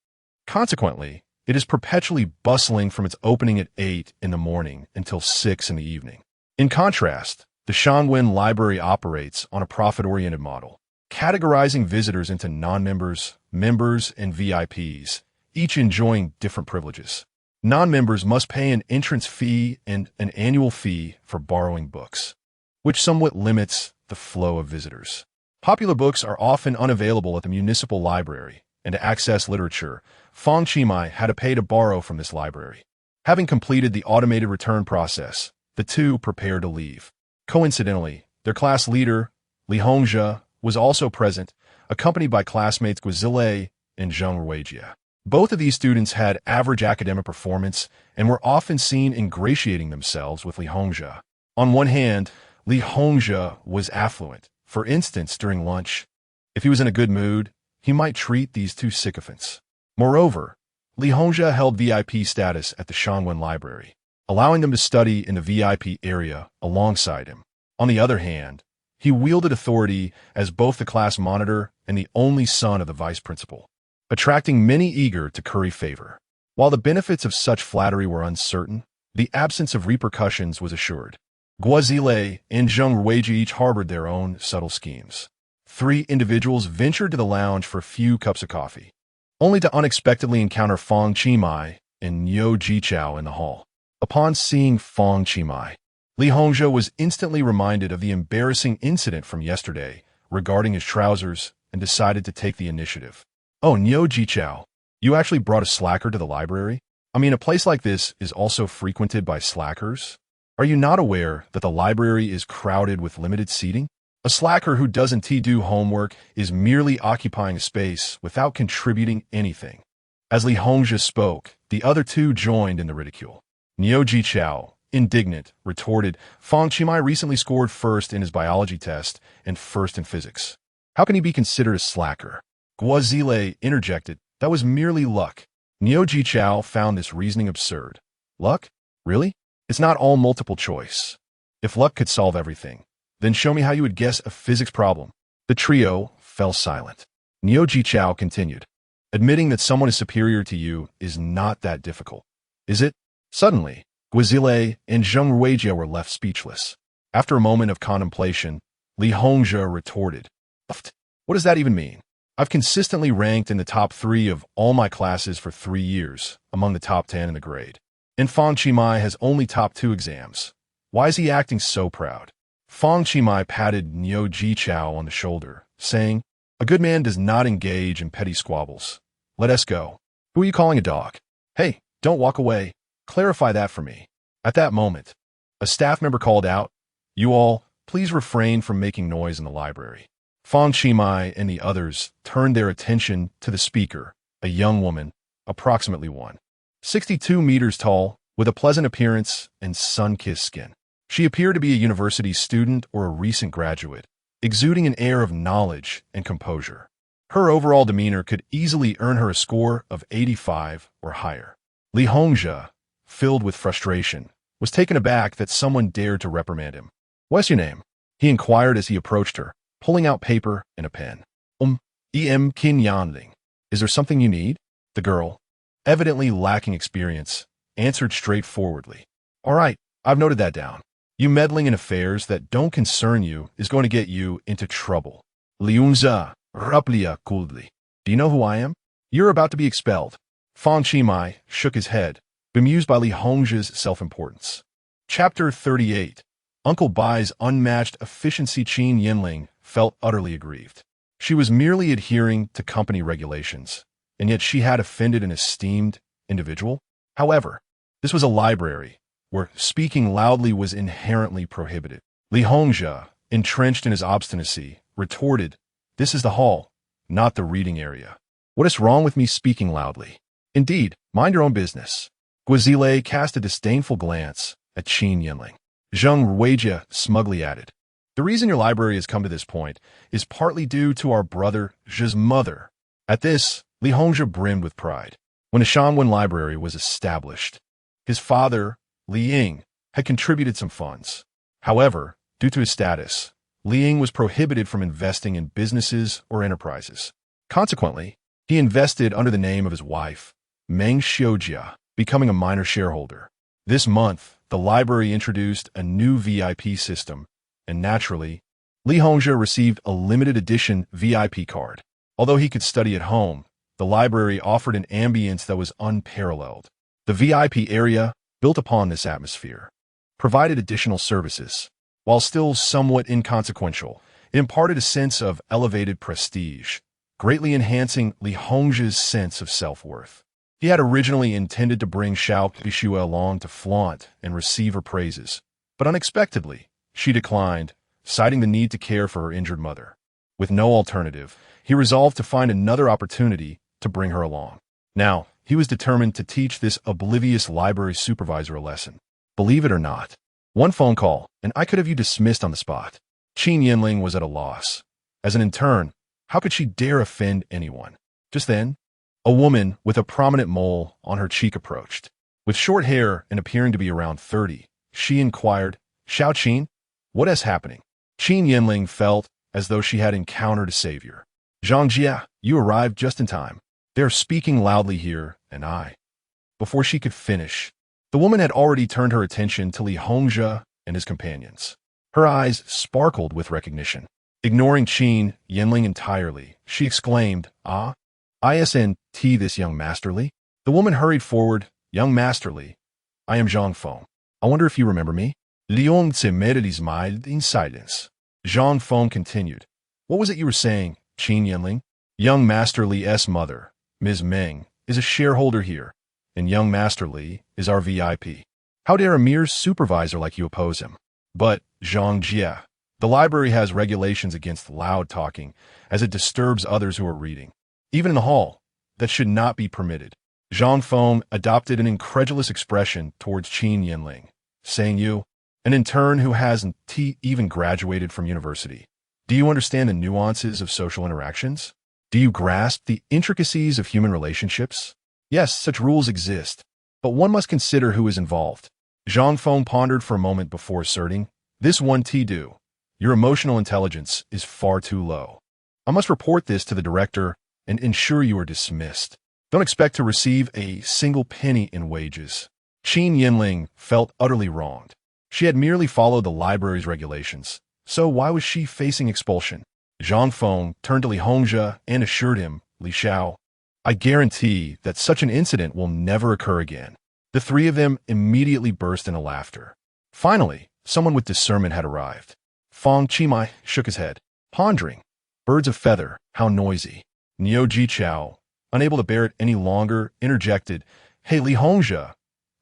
Consequently, It is perpetually bustling from its opening at 8 in the morning until 6 in the evening. In contrast, the Shangwen Library operates on a profit-oriented model, categorizing visitors into non-members, members, and VIPs, each enjoying different privileges. Non-members must pay an entrance fee and an annual fee for borrowing books, which somewhat limits the flow of visitors. Popular books are often unavailable at the municipal library, and to access literature, Fang Qi had to pay to borrow from this library. Having completed the automated return process, the two prepared to leave. Coincidentally, their class leader, Li Hongzhe, was also present, accompanied by classmates Guizile and Zheng Ruijie. Both of these students had average academic performance and were often seen ingratiating themselves with Li Hongzhe. On one hand, Li Hongzhe was affluent. For instance, during lunch, if he was in a good mood, he might treat these two sycophants. Moreover, Li Hongzhe held VIP status at the Shangwen Library, allowing them to study in the VIP area alongside him. On the other hand, he wielded authority as both the class monitor and the only son of the vice principal, attracting many eager to curry favor. While the benefits of such flattery were uncertain, the absence of repercussions was assured. Guizile and Zheng Ruijie each harbored their own subtle schemes. 3 individuals ventured to the lounge for a few cups of coffee, only to unexpectedly encounter Fang Qi and Niu Jichao in the hall. Upon seeing Fang Qi, Li Hongzhe was instantly reminded of the embarrassing incident from yesterday regarding his trousers and decided to take the initiative. "Oh, Niu Jichao, you actually brought a slacker to the library? I mean, a place like this is also frequented by slackers. Are you not aware that the library is crowded with limited seating? A slacker who doesn't do homework is merely occupying a space without contributing anything." As Li Hongzhe spoke, the other two joined in the ridicule. Niu Jichao, indignant, retorted, "Fang Qi recently scored first in his biology test and first in physics. How can he be considered a slacker?" Guizile interjected, "That was merely luck." Niu Jichao found this reasoning absurd. "Luck? Really? It's not all multiple choice. If luck could solve everything, then show me how you would guess a physics problem." The trio fell silent. Niu Jichao continued, "Admitting that someone is superior to you is not that difficult, is it?" Suddenly, Guizile and Zheng Ruijie were left speechless. After a moment of contemplation, Li Hongzhe retorted, "What does that even mean? I've consistently ranked in the top 3 of all my classes for 3 years, among the top 10 in the grade. And Fang Qi has only topped 2 exams. Why is he acting so proud?" Fang Qi patted Niu Jichao on the shoulder, saying, "A good man does not engage in petty squabbles. Let us go." "Who are you calling a dog? Hey, don't walk away. Clarify that for me." At that moment, a staff member called out, "You all, please refrain from making noise in the library." Fang Qi and the others turned their attention to the speaker, a young woman, approximately 162 meters tall, with a pleasant appearance and sun-kissed skin. She appeared to be a university student or a recent graduate, exuding an air of knowledge and composure. Her overall demeanor could easily earn her a score of 85 or higher. Li Hongzhe, filled with frustration, was taken aback that someone dared to reprimand him. "What's your name?" he inquired as he approached her, pulling out paper and a pen. Em Kin Yanling. Is there something you need?" The girl, evidently lacking experience, answered straightforwardly. "All right, I've noted that down. You meddling in affairs that don't concern you is going to get you into trouble." Liunza, Raplia coldly. "Do you know who I am? You're about to be expelled." Fang Qi shook his head, bemused by Li Hongzhe's self-importance. Chapter 38. Uncle Bai's unmatched efficiency. Qin Yinling felt utterly aggrieved. She was merely adhering to company regulations, and yet she had offended an esteemed individual. However, this was a library, where speaking loudly was inherently prohibited. Li Hongzhe, entrenched in his obstinacy, retorted, "This is the hall, not the reading area. What is wrong with me speaking loudly? Indeed, mind your own business." Guizile cast a disdainful glance at Qin Yinling. Zheng Ruijie smugly added, "The reason your library has come to this point is partly due to our brother Zhe's mother." At this, Li Hongzhe brimmed with pride. When the Shangwen Library was established, his father, Li Ying, had contributed some funds. However, due to his status, Li Ying was prohibited from investing in businesses or enterprises. Consequently, he invested under the name of his wife, Meng Xiaojia, becoming a minor shareholder. This month, the library introduced a new VIP system, and naturally, Li Hongzhi received a limited edition VIP card. Although he could study at home, the library offered an ambience that was unparalleled. The VIP area, built upon this atmosphere, provided additional services. While still somewhat inconsequential, it imparted a sense of elevated prestige, greatly enhancing Li Hongzhi's sense of self-worth. He had originally intended to bring Xiao Bixue along to flaunt and receive her praises, but unexpectedly, she declined, citing the need to care for her injured mother. With no alternative, he resolved to find another opportunity to bring her along. Now, he was determined to teach this oblivious library supervisor a lesson. Believe it or not, one phone call, and I could have you dismissed on the spot. Qin Yinling was at a loss. As an intern, how could she dare offend anyone? Just then, a woman with a prominent mole on her cheek approached. With short hair and appearing to be around 30, she inquired, "Xiao Qin, what is happening?" Qin Yinling felt as though she had encountered a savior. "Zhang Jia, you arrived just in time. They are speaking loudly here, and I." Before she could finish, the woman had already turned her attention to Li Hongzhi and his companions. Her eyes sparkled with recognition. Ignoring Qin Yinling entirely, she exclaimed, "Ah, isn't this young Masterly?" The woman hurried forward, "Young Masterly, I am Zhang Feng. I wonder if you remember me?" Liang Zimmerly smiled in silence. Zhang Feng continued, "What was it you were saying, Qin Yinling?" "Young Masterly's mother, Ms. Meng, is a shareholder here, and young Masterly is our VIP. How dare a mere supervisor like you oppose him?" "But, Zhang Jia, the library has regulations against loud talking, as it disturbs others who are reading. Even in the hall, that should not be permitted." Zhang Feng adopted an incredulous expression towards Qin Yinling, saying, "You, an intern who hasn't even graduated from university. Do you understand the nuances of social interactions? Do you grasp the intricacies of human relationships? Yes, such rules exist, but one must consider who is involved." Zhang Feng pondered for a moment before asserting, "This one do. Your emotional intelligence is far too low. I must report this to the director and ensure you are dismissed. Don't expect to receive a single penny in wages." Qin Yinling felt utterly wronged. She had merely followed the library's regulations, so why was she facing expulsion? Zhang Feng turned to Li Hongzhi and assured him, "Li Xiao, I guarantee that such an incident will never occur again." The three of them immediately burst into laughter. Finally, someone with discernment had arrived. Fang Qi shook his head, pondering. Birds of feather, how noisy. Niu Jichao, unable to bear it any longer, interjected, "Hey, Li Hongzhi,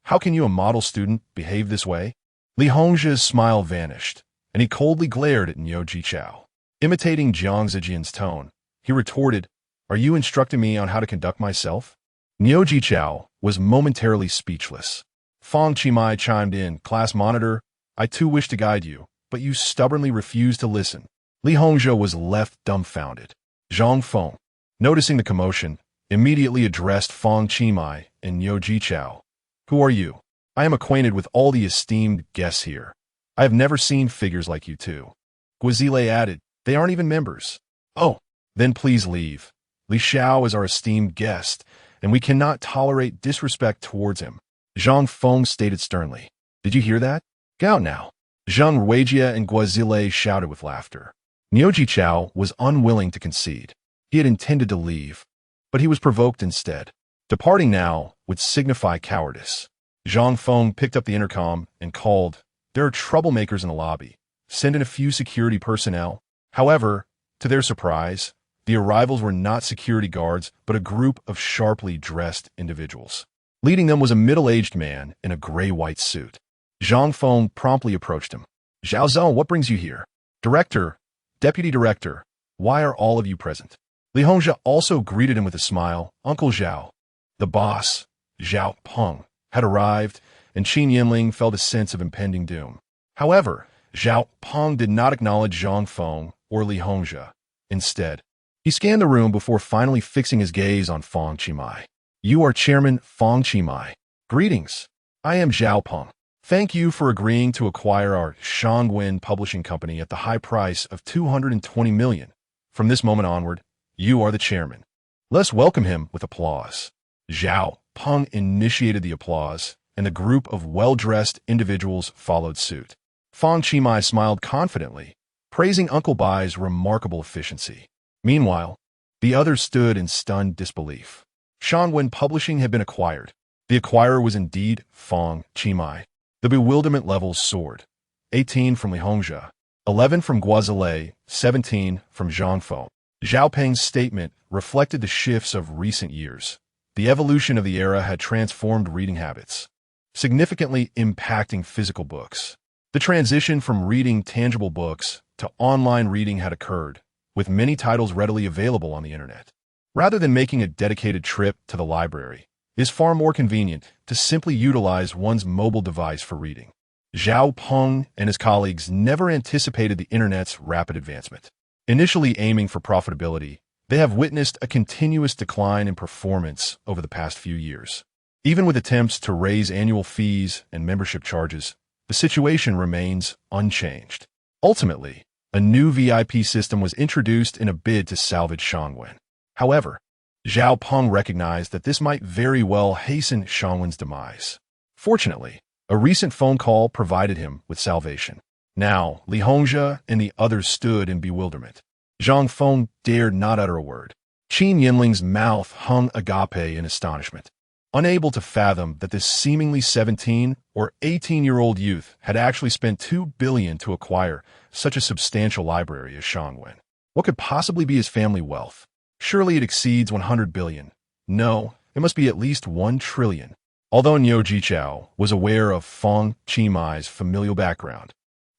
how can you, a model student, behave this way?" Li Hongzhi's smile vanished, and he coldly glared at Niu Jichao. Imitating Jiang Zijian's tone, he retorted, "Are you instructing me on how to conduct myself?" Niu Jichao was momentarily speechless. Fang Qi chimed in, "Class monitor, I too wish to guide you, but you stubbornly refuse to listen." Li Hongzhi was left dumbfounded. Zhang Feng, noticing the commotion, immediately addressed Fang Qi and Niu Jichao. "Who are you? I am acquainted with all the esteemed guests here. I have never seen figures like you two." Guizile added, "They aren't even members." "Oh, then please leave. Li Xiao is our esteemed guest, and we cannot tolerate disrespect towards him," Zhang Feng stated sternly. "Did you hear that? Get out now." Zhang Ruijia and Guizile shouted with laughter. Niu Jichao was unwilling to concede. He had intended to leave, but he was provoked instead. Departing now would signify cowardice. Zhang Feng picked up the intercom and called, "There are troublemakers in the lobby. Send in a few security personnel." However, to their surprise, the arrivals were not security guards, but a group of sharply dressed individuals. Leading them was a middle-aged man in a gray-white suit. Zhang Feng promptly approached him. "Zhao Zhao, what brings you here?" "Director, Deputy Director, why are all of you present?" Li Hongzhi also greeted him with a smile. Uncle Zhao, the boss, Zhao Peng, had arrived, and Qin Yinling felt a sense of impending doom. However, Zhao Peng did not acknowledge Zhang Feng or Li Hongzhi. Instead, he scanned the room before finally fixing his gaze on Fang Qi. "You are Chairman Fang Qi. Greetings. I am Zhao Peng. Thank you for agreeing to acquire our Shangwen Publishing Company at the high price of 220 million. From this moment onward, you are the chairman." Let's welcome him with applause. Zhao Peng initiated the applause, and a group of well-dressed individuals followed suit. Fang Qi smiled confidently, praising Uncle Bai's remarkable efficiency. Meanwhile, the others stood in stunned disbelief. Shangwen Publishing had been acquired. The acquirer was indeed Fang Qi. The bewilderment levels soared. 18 from Li Hongzhe, 11 from Guazalei, 17 from Zhangfeng. Zhao Peng's statement reflected the shifts of recent years. The evolution of the era had transformed reading habits, significantly impacting physical books. The transition from reading tangible books to online reading had occurred, with many titles readily available on the internet. Rather than making a dedicated trip to the library, it is far more convenient to simply utilize one's mobile device for reading. Zhao Peng and his colleagues never anticipated the internet's rapid advancement. Initially aiming for profitability, they have witnessed a continuous decline in performance over the past few years. Even with attempts to raise annual fees and membership charges, the situation remains unchanged. Ultimately, a new VIP system was introduced in a bid to salvage Shangwen. However, Zhao Peng recognized that this might very well hasten Shangwen's demise. Fortunately, a recent phone call provided him with salvation. Now, Li Hongzhe and the others stood in bewilderment. Zhang Feng dared not utter a word. Qin Yinling's mouth hung agape in astonishment, unable to fathom that this seemingly 17 or 18-year-old youth had actually spent 2 billion to acquire such a substantial library as Shangwen. What could possibly be his family wealth? Surely it exceeds 100 billion. No, it must be at least 1 trillion. Although Niu Jichao was aware of Fang Qi familial background,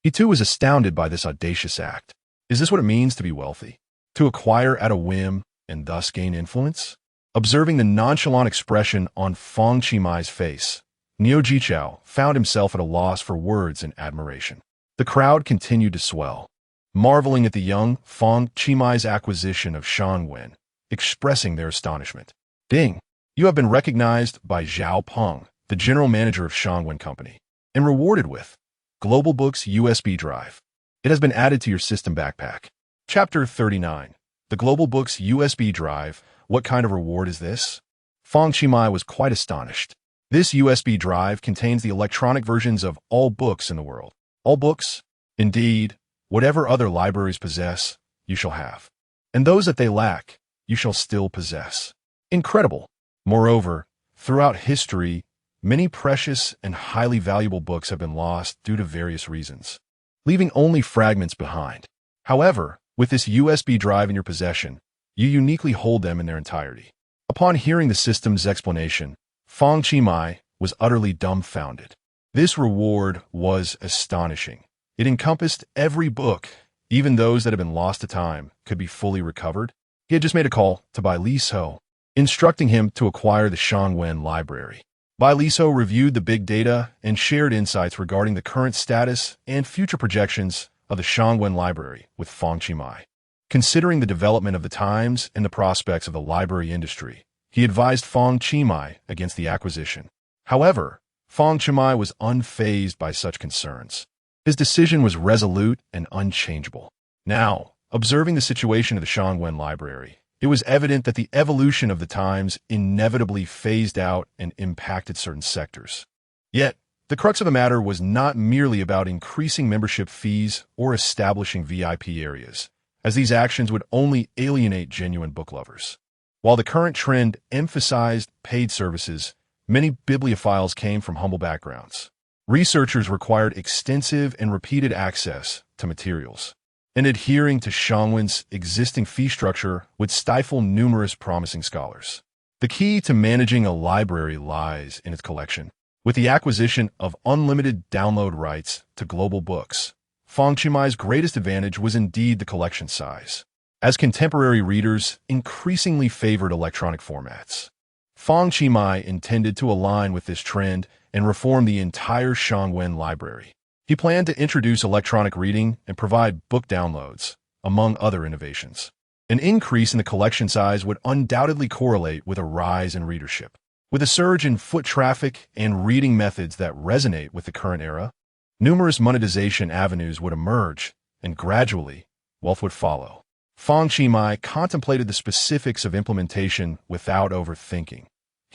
he too was astounded by this audacious act. Is this what it means to be wealthy? To acquire at a whim and thus gain influence? Observing the nonchalant expression on Fang Qi's face, Niu Jichao found himself at a loss for words in admiration. The crowd continued to swell, marveling at the young Fang Qi's acquisition of Shangwen, expressing their astonishment. Ding! You have been recognized by Zhao Peng, the general manager of Shangwen Company, and rewarded with Global Books USB drive. It has been added to your system backpack. Chapter 39. The Global Books USB drive. What kind of reward is this? Fang Qi was quite astonished. This USB drive contains the electronic versions of all books in the world. All books? Indeed, whatever other libraries possess, you shall have. And those that they lack, you shall still possess. Incredible! Moreover, throughout history, many precious and highly valuable books have been lost due to various reasons, leaving only fragments behind. However, with this USB drive in your possession, you uniquely hold them in their entirety. Upon hearing the system's explanation, Fang Qi was utterly dumbfounded. This reward was astonishing. It encompassed every book, even those that had been lost to time, could be fully recovered. He had just made a call to Bai Liso, instructing him to acquire the Shangwen library. Bai Liso reviewed the big data and shared insights regarding the current status and future projections of the Shangwen library with Fang Qi. Considering the development of the times and the prospects of the library industry, he advised Fang Qi against the acquisition. However, Fang Qi was unfazed by such concerns. His decision was resolute and unchangeable. Now, observing the situation of the Shangwen library, it was evident that the evolution of the times inevitably phased out and impacted certain sectors. Yet, the crux of the matter was not merely about increasing membership fees or establishing VIP areas, as these actions would only alienate genuine book lovers. While the current trend emphasized paid services, many bibliophiles came from humble backgrounds. Researchers required extensive and repeated access to materials, and adhering to Shangwen's existing fee structure would stifle numerous promising scholars. The key to managing a library lies in its collection. With the acquisition of unlimited download rights to global books, Fang Qi's greatest advantage was indeed the collection size, as contemporary readers increasingly favored electronic formats. Fang Qi intended to align with this trend and reform the entire Shangwen library. He planned to introduce electronic reading and provide book downloads, among other innovations. An increase in the collection size would undoubtedly correlate with a rise in readership. With a surge in foot traffic and reading methods that resonate with the current era, numerous monetization avenues would emerge, and gradually, wealth would follow. Fang Qi contemplated the specifics of implementation without overthinking.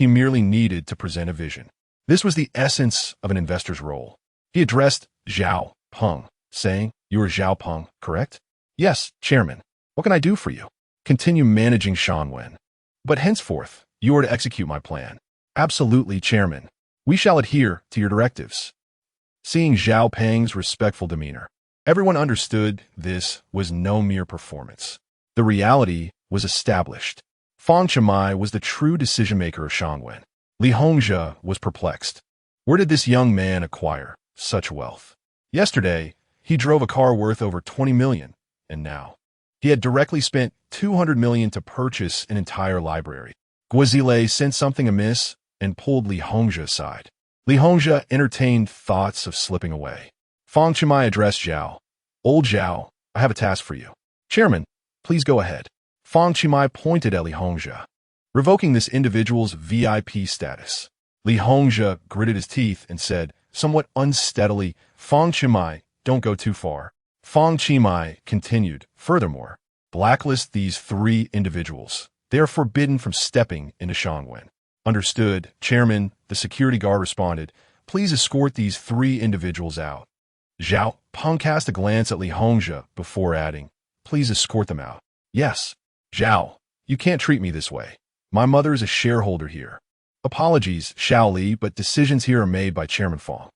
He merely needed to present a vision. This was the essence of an investor's role. He addressed Xiao Peng, saying, "You are Xiao Peng, correct?" "Yes, Chairman. What can I do for you?" "Continue managing Shanwen. But henceforth, you are to execute my plan." "Absolutely, Chairman. We shall adhere to your directives." Seeing Xiao Peng's respectful demeanor, everyone understood this was no mere performance. The reality was established. Fang Qi was the true decision-maker of Shangwen. Li Hongzhe was perplexed. Where did this young man acquire such wealth? Yesterday, he drove a car worth over 20 million, and now he had directly spent 200 million to purchase an entire library. Guizile sensed something amiss and pulled Li Hongzhe aside. Li Hongzhe entertained thoughts of slipping away. Fang Qi addressed Zhao. "Old Zhao, I have a task for you." "Chairman, please go ahead." Fang Qi pointed at Li Hongzhe. "Revoking this individual's VIP status." Li Hongzhe gritted his teeth and said, somewhat unsteadily, "Fang Qi, don't go too far." Fang Qi continued, "Furthermore, blacklist these 3 individuals. They are forbidden from stepping into Shangwen." "Understood, Chairman," the security guard responded. "Please escort these 3 individuals out." Xiao Peng cast a glance at Li Hongzhe before adding, "Please escort them out." "Yes." "Zhao, you can't treat me this way. My mother is a shareholder here." "Apologies, Xiao Li, but decisions here are made by Chairman Fang.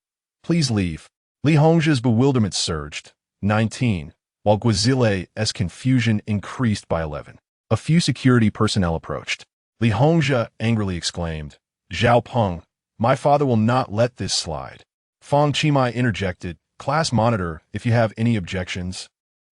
Please leave." Li Hongzhe's bewilderment surged, 19, while Guizile's confusion increased by 11. A few security personnel approached. Li Hongzhe angrily exclaimed, "Xiao Peng, my father will not let this slide." Fang Qi interjected, "Class monitor, if you have any objections,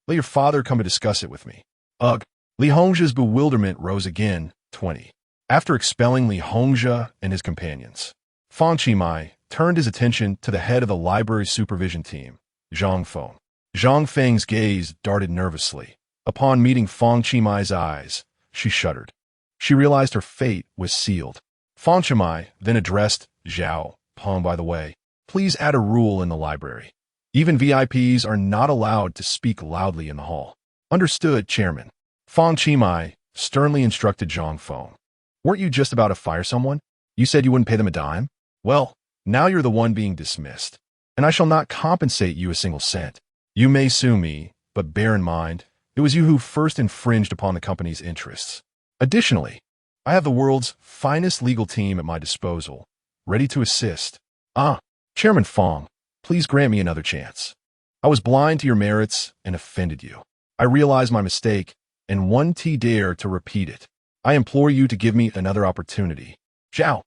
let your father come to discuss it with me." Ugh. Li Hongzhe's bewilderment rose again, 20. After expelling Li Hongzhe and his companions, Fang Qi turned his attention to the head of the library supervision team, Zhang Feng. Zhang Feng's gaze darted nervously. Upon meeting Fang Qi's eyes, she shuddered. She realized her fate was sealed. Fang Qi then addressed Xiao Peng, "By the way, please add a rule in the library. Even VIPs are not allowed to speak loudly in the hall." "Understood, Chairman." Fang Qi sternly instructed Zhang Feng. "Weren't you just about to fire someone? You said you wouldn't pay them a dime? Well, now you're the one being dismissed, and I shall not compensate you a single cent. You may sue me, but bear in mind, it was you who first infringed upon the company's interests. Additionally, I have the world's finest legal team at my disposal, ready to assist." Chairman Fang, please grant me another chance. I was blind to your merits and offended you. I realize my mistake and won't dare to repeat it. I implore you to give me another opportunity. Zhao,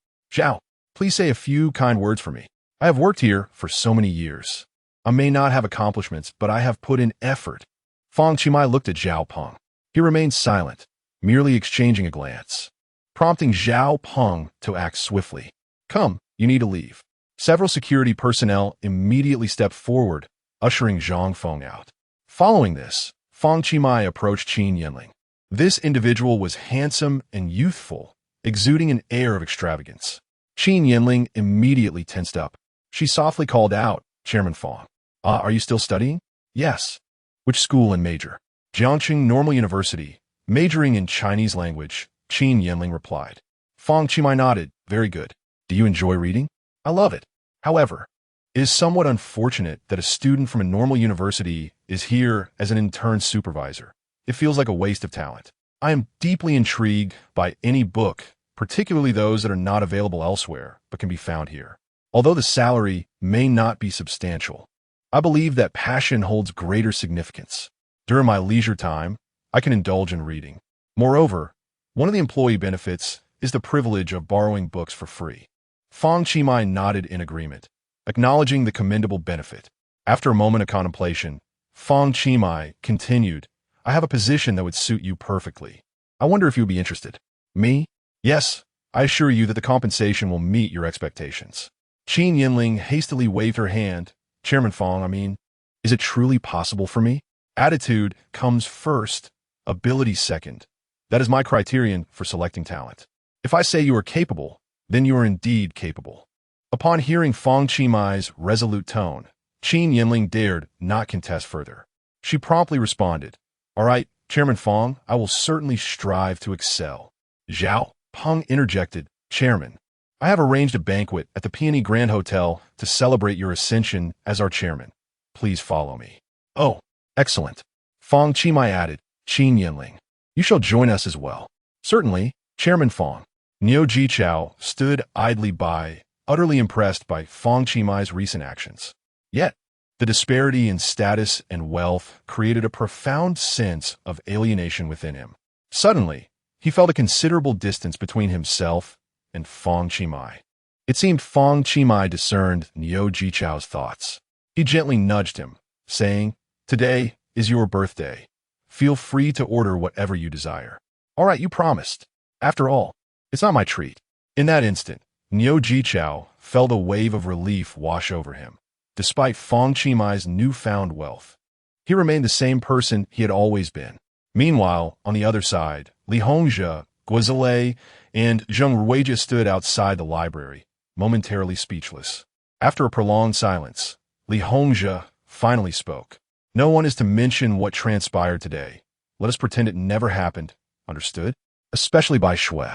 please say a few kind words for me. I have worked here for so many years. I may not have accomplishments, but I have put in effort." Fang Qi looked at Xiao Peng. He remained silent, merely exchanging a glance, prompting Xiao Peng to act swiftly. "Come, you need to leave." Several security personnel immediately stepped forward, ushering Zhang Feng out. Following this, Fang Qi approached Qin Yanling. This individual was handsome and youthful, exuding an air of extravagance. Qin Yanling immediately tensed up. She softly called out, "Chairman Fang, are you still studying?" "Yes." "Which school and major?" "Jiangqing Normal University, majoring in Chinese language," Qin Yanling replied. Fang Qi nodded. "Very good. Do you enjoy reading?" "I love it. However, it is somewhat unfortunate that a student from a normal university is here as an intern supervisor. It feels like a waste of talent. I am deeply intrigued by any book, particularly those that are not available elsewhere but can be found here. Although the salary may not be substantial, I believe that passion holds greater significance. During my leisure time, I can indulge in reading. Moreover, one of the employee benefits is the privilege of borrowing books for free." Fang Qi nodded in agreement, acknowledging the commendable benefit. After a moment of contemplation, Fang Qi continued, "I have a position that would suit you perfectly. I wonder if you would be interested." "Me?" "Yes, I assure you that the compensation will meet your expectations." Qin Yanling hastily waved her hand. "Chairman Fang, is it truly possible for me? Attitude comes first, ability second. That is my criterion for selecting talent. If I say you are capable, then you are indeed capable." Upon hearing Fang Qi's resolute tone, Qin Yanling dared not contest further. She promptly responded, "All right, Chairman Fang, I will certainly strive to excel." Xiao Peng interjected, Chairman, I have arranged a banquet at the Peony Grand Hotel to celebrate your ascension as our chairman. Please follow me. Oh, excellent. Fang Qi added, Qin Yinling. You shall join us as well. Certainly, Chairman Fang. Niu Jichao stood idly by, utterly impressed by Fang Qimai's recent actions. Yet, the disparity in status and wealth created a profound sense of alienation within him. Suddenly, he felt a considerable distance between himself and Fang Qimai. It seemed Fang Qimai discerned Niu Jichao's thoughts. He gently nudged him, saying, Today is your birthday. Feel free to order whatever you desire. All right, you promised. After all, it's not my treat. In that instant, Niu Jichao felt a wave of relief wash over him. Despite Fang Qimai's newfound wealth, he remained the same person he had always been. Meanwhile, on the other side, Li Hongzhe, Guozele, and Zheng Ruijie stood outside the library, momentarily speechless. After a prolonged silence, Li Hongzhe finally spoke. No one is to mention what transpired today. Let us pretend it never happened, understood? Especially by Shui.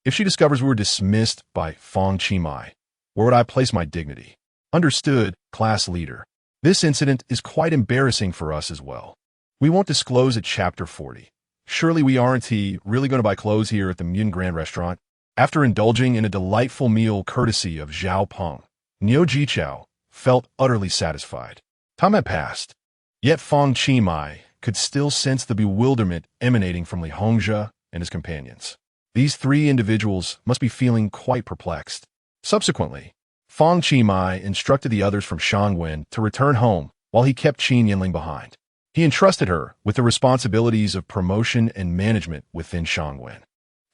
If she discovers we were dismissed by Fang Qimai, where would I place my dignity? Understood, class leader. This incident is quite embarrassing for us as well. We won't disclose at Chapter 40. Surely we aren't really going to buy clothes here at the Mun Grand Restaurant? After indulging in a delightful meal courtesy of Zhao Peng, Niu Jichao felt utterly satisfied. Time had passed. Yet Fang Qimai could still sense the bewilderment emanating from Li Hongzhe and his companions. These three individuals must be feeling quite perplexed. Subsequently, Fang Qimai instructed the others from Shangwen to return home while he kept Qin Yinling behind. He entrusted her with the responsibilities of promotion and management within Shangwen.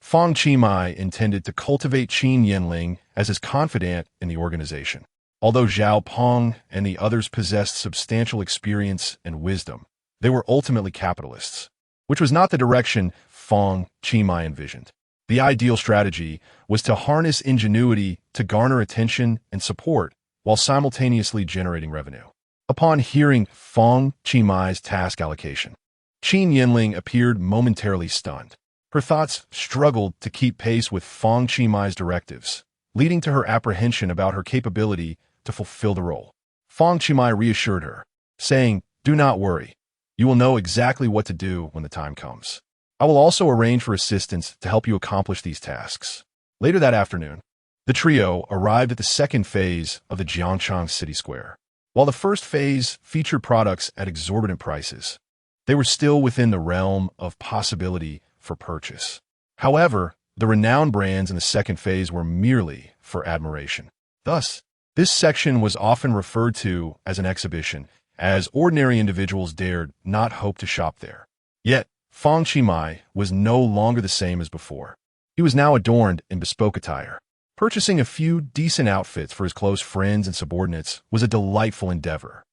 Fang Qimai intended to cultivate Qin Yinling as his confidant in the organization. Although Zhao Peng and the others possessed substantial experience and wisdom, they were ultimately capitalists, which was not the direction Fang Qimai envisioned. The ideal strategy was to harness ingenuity to garner attention and support while simultaneously generating revenue. Upon hearing Fang Qimai's task allocation, Qin Yinling appeared momentarily stunned. Her thoughts struggled to keep pace with Fang Qimai's directives, leading to her apprehension about her capability to fulfill the role. Fang Qimai reassured her, saying, Do not worry. You will know exactly what to do when the time comes. I will also arrange for assistants to help you accomplish these tasks. Later that afternoon, the trio arrived at the second phase of the Jiangchang City Square. While the first phase featured products at exorbitant prices, they were still within the realm of possibility for purchase. However, the renowned brands in the second phase were merely for admiration. Thus, this section was often referred to as an exhibition, as ordinary individuals dared not hope to shop there. Yet, Fang Qimai was no longer the same as before. He was now adorned in bespoke attire. Purchasing a few decent outfits for his close friends and subordinates was a delightful endeavor.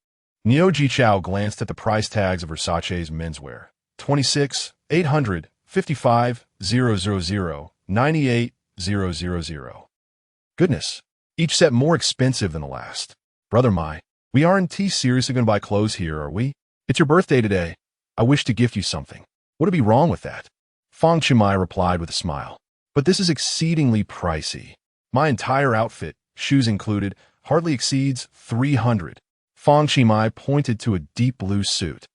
Niu Jichao glanced at the price tags of Versace's menswear. 26, 800, 55, 000, 98, 000. Goodness, each set more expensive than the last. Brother Mai, we aren't seriously going to buy clothes here, are we? It's your birthday today. I wish to gift you something. What would be wrong with that? Fang Qimai replied with a smile. But this is exceedingly pricey. My entire outfit, shoes included, hardly exceeds 300. Fang Qimai pointed to a deep blue suit.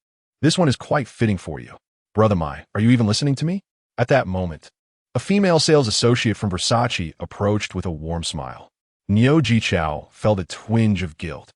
This one is quite fitting for you. Brother Mai, are you even listening to me? At that moment, a female sales associate from Versace approached with a warm smile. Niu Jichao felt a twinge of guilt.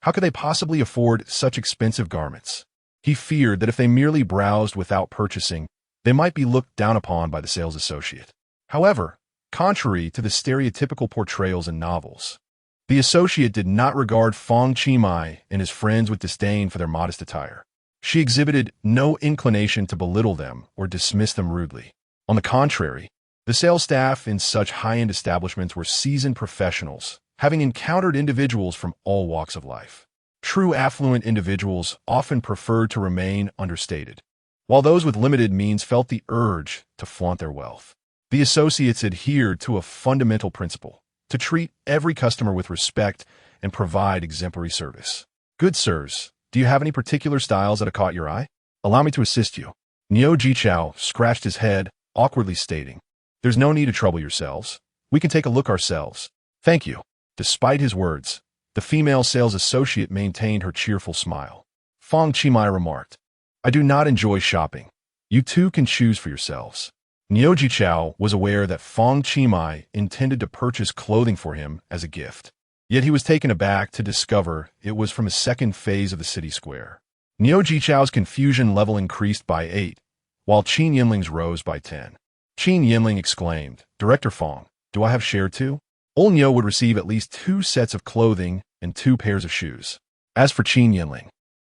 How could they possibly afford such expensive garments? He feared that if they merely browsed without purchasing, they might be looked down upon by the sales associate. However, contrary to the stereotypical portrayals in novels, the associate did not regard Fang Qimai and his friends with disdain for their modest attire. She exhibited no inclination to belittle them or dismiss them rudely. On the contrary, the sales staff in such high-end establishments were seasoned professionals, having encountered individuals from all walks of life. True affluent individuals often preferred to remain understated, while those with limited means felt the urge to flaunt their wealth. The associates adhered to a fundamental principle: to treat every customer with respect and provide exemplary service. Good sirs, do you have any particular styles that have caught your eye? Allow me to assist you. Niu Jichao scratched his head, awkwardly stating, There's no need to trouble yourselves. We can take a look ourselves. Thank you. Despite his words, the female sales associate maintained her cheerful smile. Fang Qi remarked, I do not enjoy shopping. You too can choose for yourselves. Niu Jichao was aware that Fang Qi intended to purchase clothing for him as a gift. Yet he was taken aback to discover it was from a second phase of the city square. Niu Jichao's confusion level increased by 8, while Qin Yinling's rose by 10. Qin Yinling exclaimed, Director Fang, do I have share too? Old Niu would receive at least 2 sets of clothing and 2 pairs of shoes. As for Qin Yinling,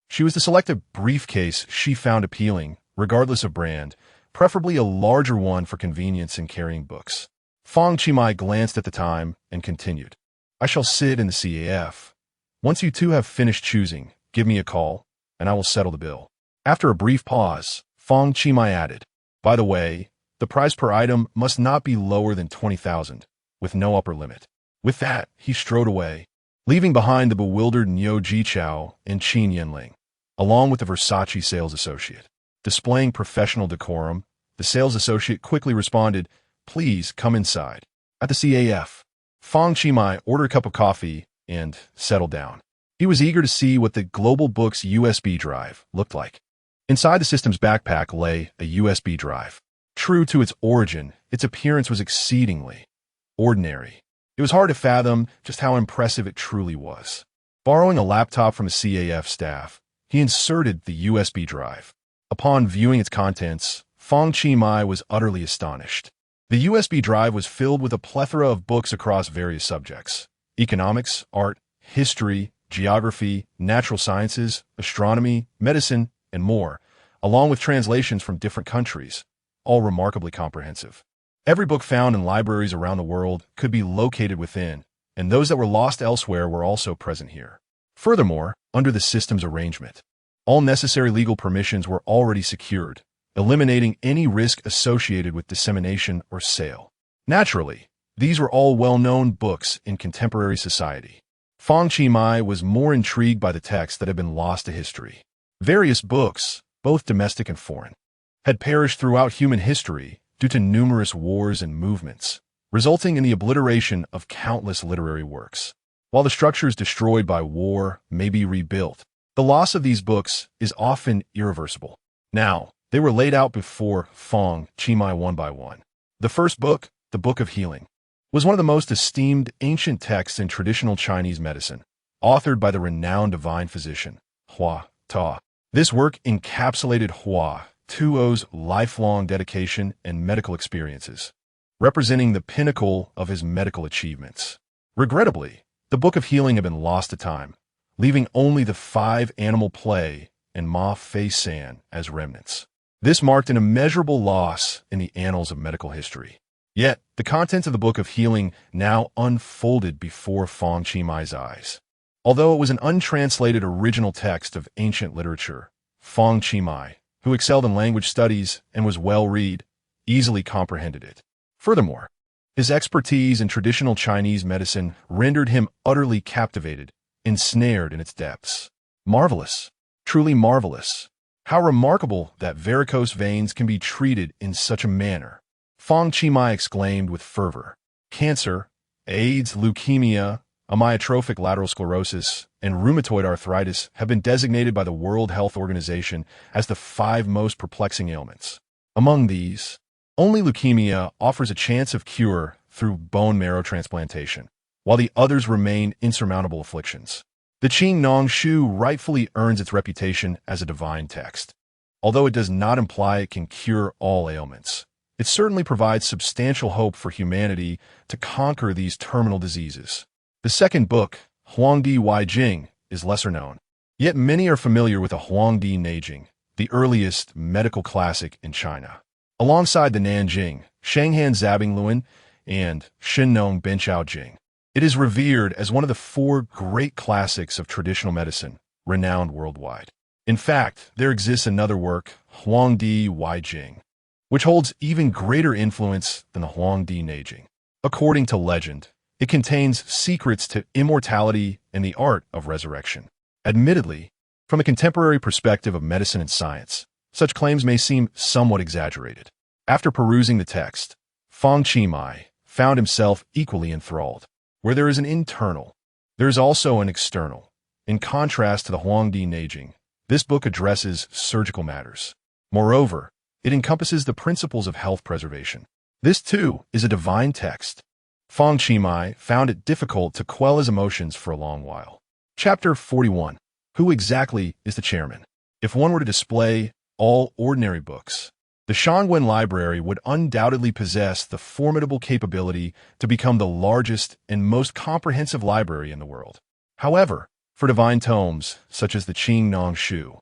she was to select a briefcase she found appealing, regardless of brand, preferably a larger one for convenience in carrying books. Fang Qi glanced at the time and continued, I shall sit in the CAF. Once you two have finished choosing, give me a call, and I will settle the bill. After a brief pause, Fang Qi added, By the way, the price per item must not be lower than 20,000, with no upper limit. With that, he strode away, leaving behind the bewildered Niu Jichao and Qin Yinling, along with the Versace sales associate. Displaying professional decorum, the sales associate quickly responded, Please come inside. At the CAF, Fang Qi ordered a cup of coffee and settled down. He was eager to see what the Global Books USB drive looked like. Inside the system's backpack lay a USB drive. True to its origin, its appearance was exceedingly ordinary. It was hard to fathom just how impressive it truly was. Borrowing a laptop from the CAF staff, he inserted the USB drive. Upon viewing its contents, Fang Qi was utterly astonished. The USB drive was filled with a plethora of books across various subjects: economics, art, history, geography, natural sciences, astronomy, medicine, and more, along with translations from different countries, all remarkably comprehensive. Every book found in libraries around the world could be located within, and those that were lost elsewhere were also present here. Furthermore, under the system's arrangement, all necessary legal permissions were already secured, eliminating any risk associated with dissemination or sale. Naturally, these were all well-known books in contemporary society. Fang Qi was more intrigued by the texts that had been lost to history. Various books, both domestic and foreign, had perished throughout human history due to numerous wars and movements, resulting in the obliteration of countless literary works. While the structures destroyed by war may be rebuilt, the loss of these books is often irreversible. Now, they were laid out before Fang Qi one by one. The first book, the Book of Healing, was one of the most esteemed ancient texts in traditional Chinese medicine, authored by the renowned divine physician, Hua Ta. This work encapsulated Hua Tuo's lifelong dedication and medical experiences, representing the pinnacle of his medical achievements. Regrettably, the Book of Healing had been lost to time, leaving only the 5 animal play and Ma Fei San as remnants. This marked an immeasurable loss in the annals of medical history. Yet, the contents of the Book of Healing now unfolded before Fang Qi eyes. Although it was an untranslated original text of ancient literature, Fang Qi, who excelled in language studies and was well-read, easily comprehended it. Furthermore, his expertise in traditional Chinese medicine rendered him utterly captivated, ensnared in its depths. Marvelous, truly marvelous. How remarkable that varicose veins can be treated in such a manner. Fang Qi exclaimed with fervor. Cancer, AIDS, leukemia, amyotrophic lateral sclerosis, and rheumatoid arthritis have been designated by the World Health Organization as the 5 most perplexing ailments. Among these, only leukemia offers a chance of cure through bone marrow transplantation, while the others remain insurmountable afflictions. The Qing Nong Shu rightfully earns its reputation as a divine text. Although it does not imply it can cure all ailments, it certainly provides substantial hope for humanity to conquer these terminal diseases. The second book, Huangdi Weijing, is lesser known, yet many are familiar with the Huangdi Neijing, the earliest medical classic in China. Alongside the Nanjing, Shanghan Zabingluan, and Shinnong Benchao Jing, it is revered as one of the 4 great classics of traditional medicine, renowned worldwide. In fact, there exists another work, Huangdi Weijing, which holds even greater influence than the Huangdi Neijing. According to legend, it contains secrets to immortality and the art of resurrection. Admittedly, from a contemporary perspective of medicine and science, such claims may seem somewhat exaggerated. After perusing the text, Fang Qi found himself equally enthralled. Where there is an internal, there is also an external. In contrast to the Huangdi Neijing, this book addresses surgical matters. Moreover, it encompasses the principles of health preservation. This, too, is a divine text. Fang Qi found it difficult to quell his emotions for a long while. Chapter 41. Who exactly is the chairman? If one were to display all ordinary books, the Shangwen Library would undoubtedly possess the formidable capability to become the largest and most comprehensive library in the world. However, for divine tomes, such as the Qing Nong Shu,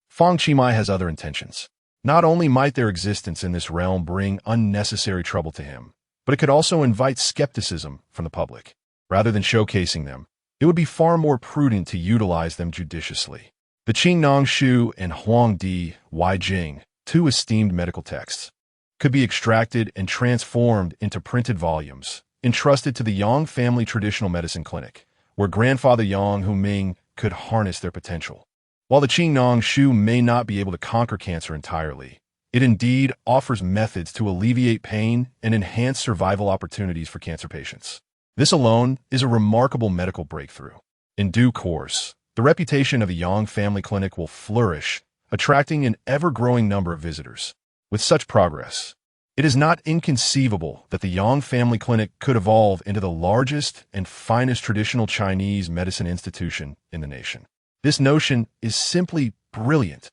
Fang Qi has other intentions. Not only might their existence in this realm bring unnecessary trouble to him, but it could also invite skepticism from the public. Rather than showcasing them, it would be far more prudent to utilize them judiciously. The Qing Nong Shu and Huangdi Weijing, two esteemed medical texts, could be extracted and transformed into printed volumes, entrusted to the Yang family traditional medicine clinic, where Grandfather Yang Hu Ming could harness their potential. While the Qing Nong Shu may not be able to conquer cancer entirely, it indeed offers methods to alleviate pain and enhance survival opportunities for cancer patients. This alone is a remarkable medical breakthrough. In due course, the reputation of the Yang family clinic will flourish, attracting an ever-growing number of visitors. With such progress, it is not inconceivable that the Yang family clinic could evolve into the largest and finest traditional Chinese medicine institution in the nation. This notion is simply brilliant.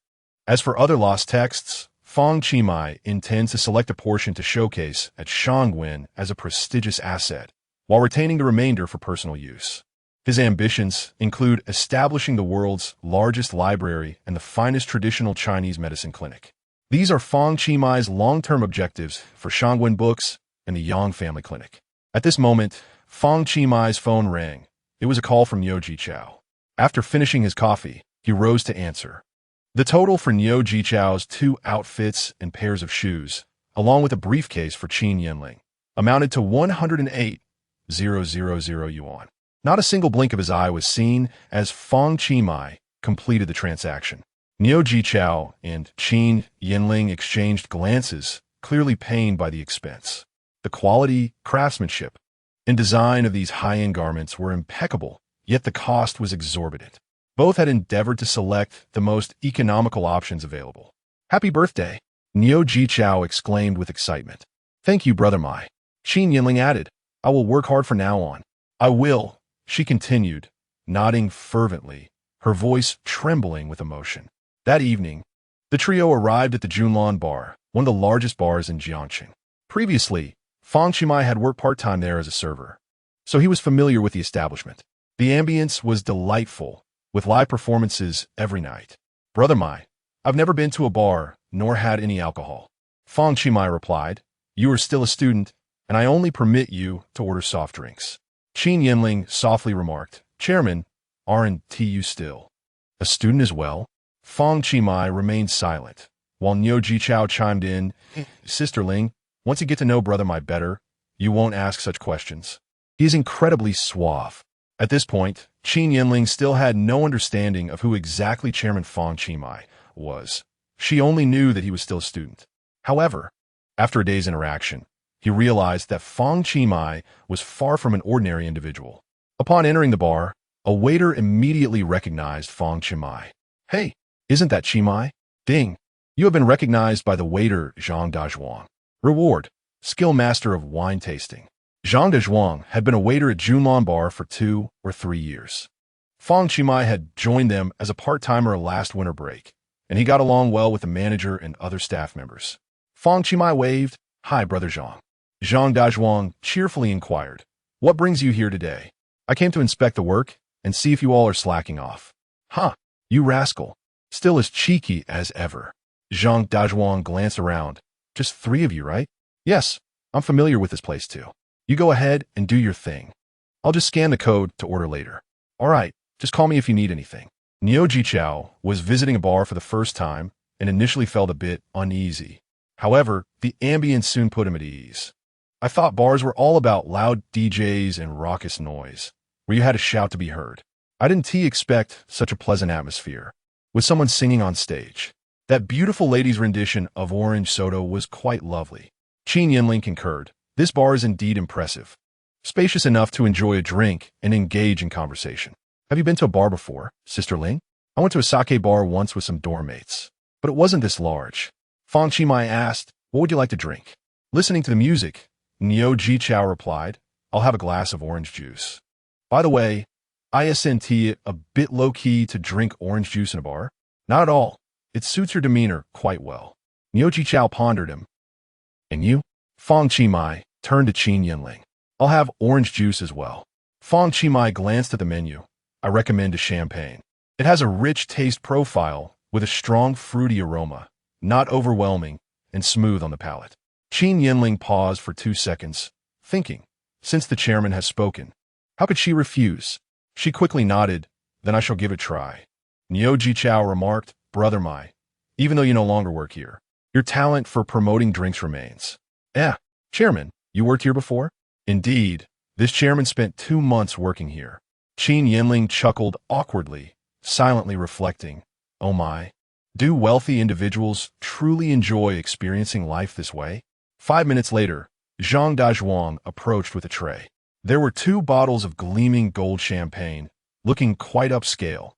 As for other lost texts, Fang Qi intends to select a portion to showcase at Shangwen as a prestigious asset, while retaining the remainder for personal use. His ambitions include establishing the world's largest library and the finest traditional Chinese medicine clinic. These are Fang Qi long-term objectives for Shangwen Books and the Yang family clinic. At this moment, Fang Qi phone rang. It was a call from Niu Jichao. After finishing his coffee, he rose to answer. The total for Niu Jichao's 2 outfits and pairs of shoes, along with a briefcase for Qin Yinling, amounted to 108,000 yuan. Not a single blink of his eye was seen as Fang Qi completed the transaction. Niu Jichao and Qin Yinling exchanged glances, clearly pained by the expense. The quality, craftsmanship, and design of these high-end garments were impeccable, yet the cost was exorbitant. Both had endeavored to select the most economical options available. "Happy birthday!" Niu Jichao exclaimed with excitement. "Thank you, Brother Mai." Qin Yinling added, "I will work hard from now on." "I will," she continued, nodding fervently, her voice trembling with emotion. That evening, the trio arrived at the Junlan Bar, one of the largest bars in Jiangqing. Previously, Fang Qi had worked part-time there as a server, so he was familiar with the establishment. The ambience was delightful, with live performances every night. "Brother Mai, I've never been to a bar, nor had any alcohol." Fang Qi replied, "You are still a student, and I only permit you to order soft drinks." Qin Yinling softly remarked, "Chairman, aren't you still a student as well?" Fang Qi remained silent, while Niu Jichao chimed in, "Sisterling, once you get to know Brother Mai better, you won't ask such questions." He is incredibly suave. At this point, Qin Yinling still had no understanding of who exactly Chairman Fang Qi was. She only knew that he was still a student. However, after a day's interaction, he realized that Fang Qi was far from an ordinary individual. Upon entering the bar, a waiter immediately recognized Fang Qi. "Hey, isn't that Qi?" "Ding. You have been recognized by the waiter Zhang Dazhuang. Reward, skill master of wine tasting." Zhang Dazhuang had been a waiter at Junlan Bar for 2 or 3 years. Fang Qi had joined them as a part-timer last winter break, and he got along well with the manager and other staff members. Fang Qi waved, "Hi, Brother Zhang." Zhang Dazhuang cheerfully inquired, "What brings you here today?" "I came to inspect the work and see if you all are slacking off." "Huh, you rascal. Still as cheeky as ever." Zhang Dazhuang glanced around. "Just 3 of you, right?" "Yes, I'm familiar with this place too. You go ahead and do your thing. I'll just scan the code to order later." "All right, just call me if you need anything." Niu Jichao was visiting a bar for the first time and initially felt a bit uneasy. However, the ambience soon put him at ease. "I thought bars were all about loud DJs and raucous noise, where you had to shout to be heard. I didn't expect such a pleasant atmosphere, with someone singing on stage. That beautiful lady's rendition of Orange Soda was quite lovely." Qin Yinling concurred, This bar is indeed impressive. Spacious enough to enjoy a drink and engage in conversation. Have you been to a bar before, Sister Ling? I went to a sake bar once with some dorm mates, but it wasn't this large. Fang Qi asked, what would you like to drink? Listening to the music, Niu Jichao replied, I'll have a glass of orange juice. By the way, isn't it a bit low-key to drink orange juice in a bar? Not at all. It suits your demeanor quite well. Niu Jichao pondered him. And you? Fang Qi turned to Qin Yinling. I'll have orange juice as well. Fang Qi glanced at the menu. I recommend a champagne. It has a rich taste profile with a strong fruity aroma, not overwhelming and smooth on the palate. Qin Yinling paused for 2 seconds, thinking, since the chairman has spoken, how could she refuse? She quickly nodded, then I shall give it a try. Niu Jichao remarked, Brother Mai, even though you no longer work here, your talent for promoting drinks remains. Chairman, you worked here before? Indeed, this chairman spent 2 months working here. Qin Yinling chuckled awkwardly, silently reflecting, oh my, do wealthy individuals truly enjoy experiencing life this way? 5 minutes later, Zhang Dazhuang approached with a tray. There were 2 bottles of gleaming gold champagne, looking quite upscale,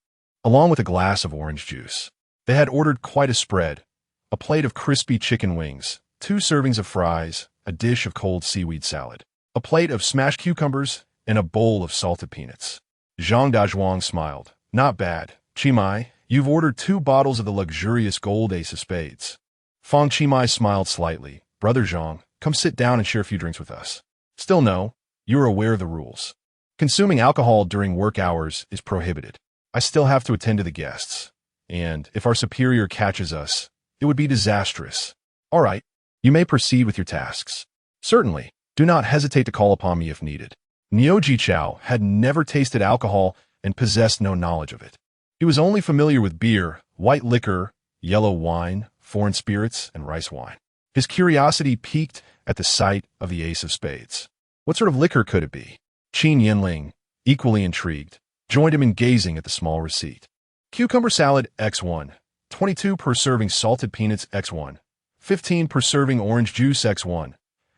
along with a glass of orange juice. They had ordered quite a spread, a plate of crispy chicken wings, 2 servings of fries, a dish of cold seaweed salad, a plate of smashed cucumbers, and a bowl of salted peanuts. Zhang Dazhuang smiled. Not bad. Qi, you've ordered 2 bottles of the luxurious gold ace of spades. Fang Qi smiled slightly. Brother Zhang, come sit down and share a few drinks with us. Still no, you are aware of the rules. Consuming alcohol during work hours is prohibited. I still have to attend to the guests. And if our superior catches us, it would be disastrous. All right, you may proceed with your tasks. Certainly, do not hesitate to call upon me if needed. Niu Jichao had never tasted alcohol and possessed no knowledge of it. He was only familiar with beer, white liquor, yellow wine, foreign spirits, and rice wine. His curiosity piqued at the sight of the ace of spades. What sort of liquor could it be? Qin Yinling, equally intrigued, joined him in gazing at the small receipt. Cucumber salad X1, 22 per serving salted peanuts X1, 15 per serving orange juice X1,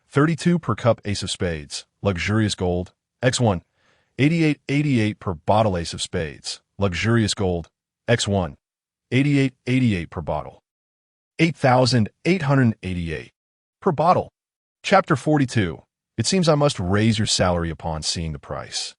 32 per cup ace of spades, luxurious gold X1, 88.88 per bottle ace of spades, luxurious gold X1, 88.88 per bottle. 8,888 per bottle. Chapter 42. It seems I must raise your salary upon seeing the price.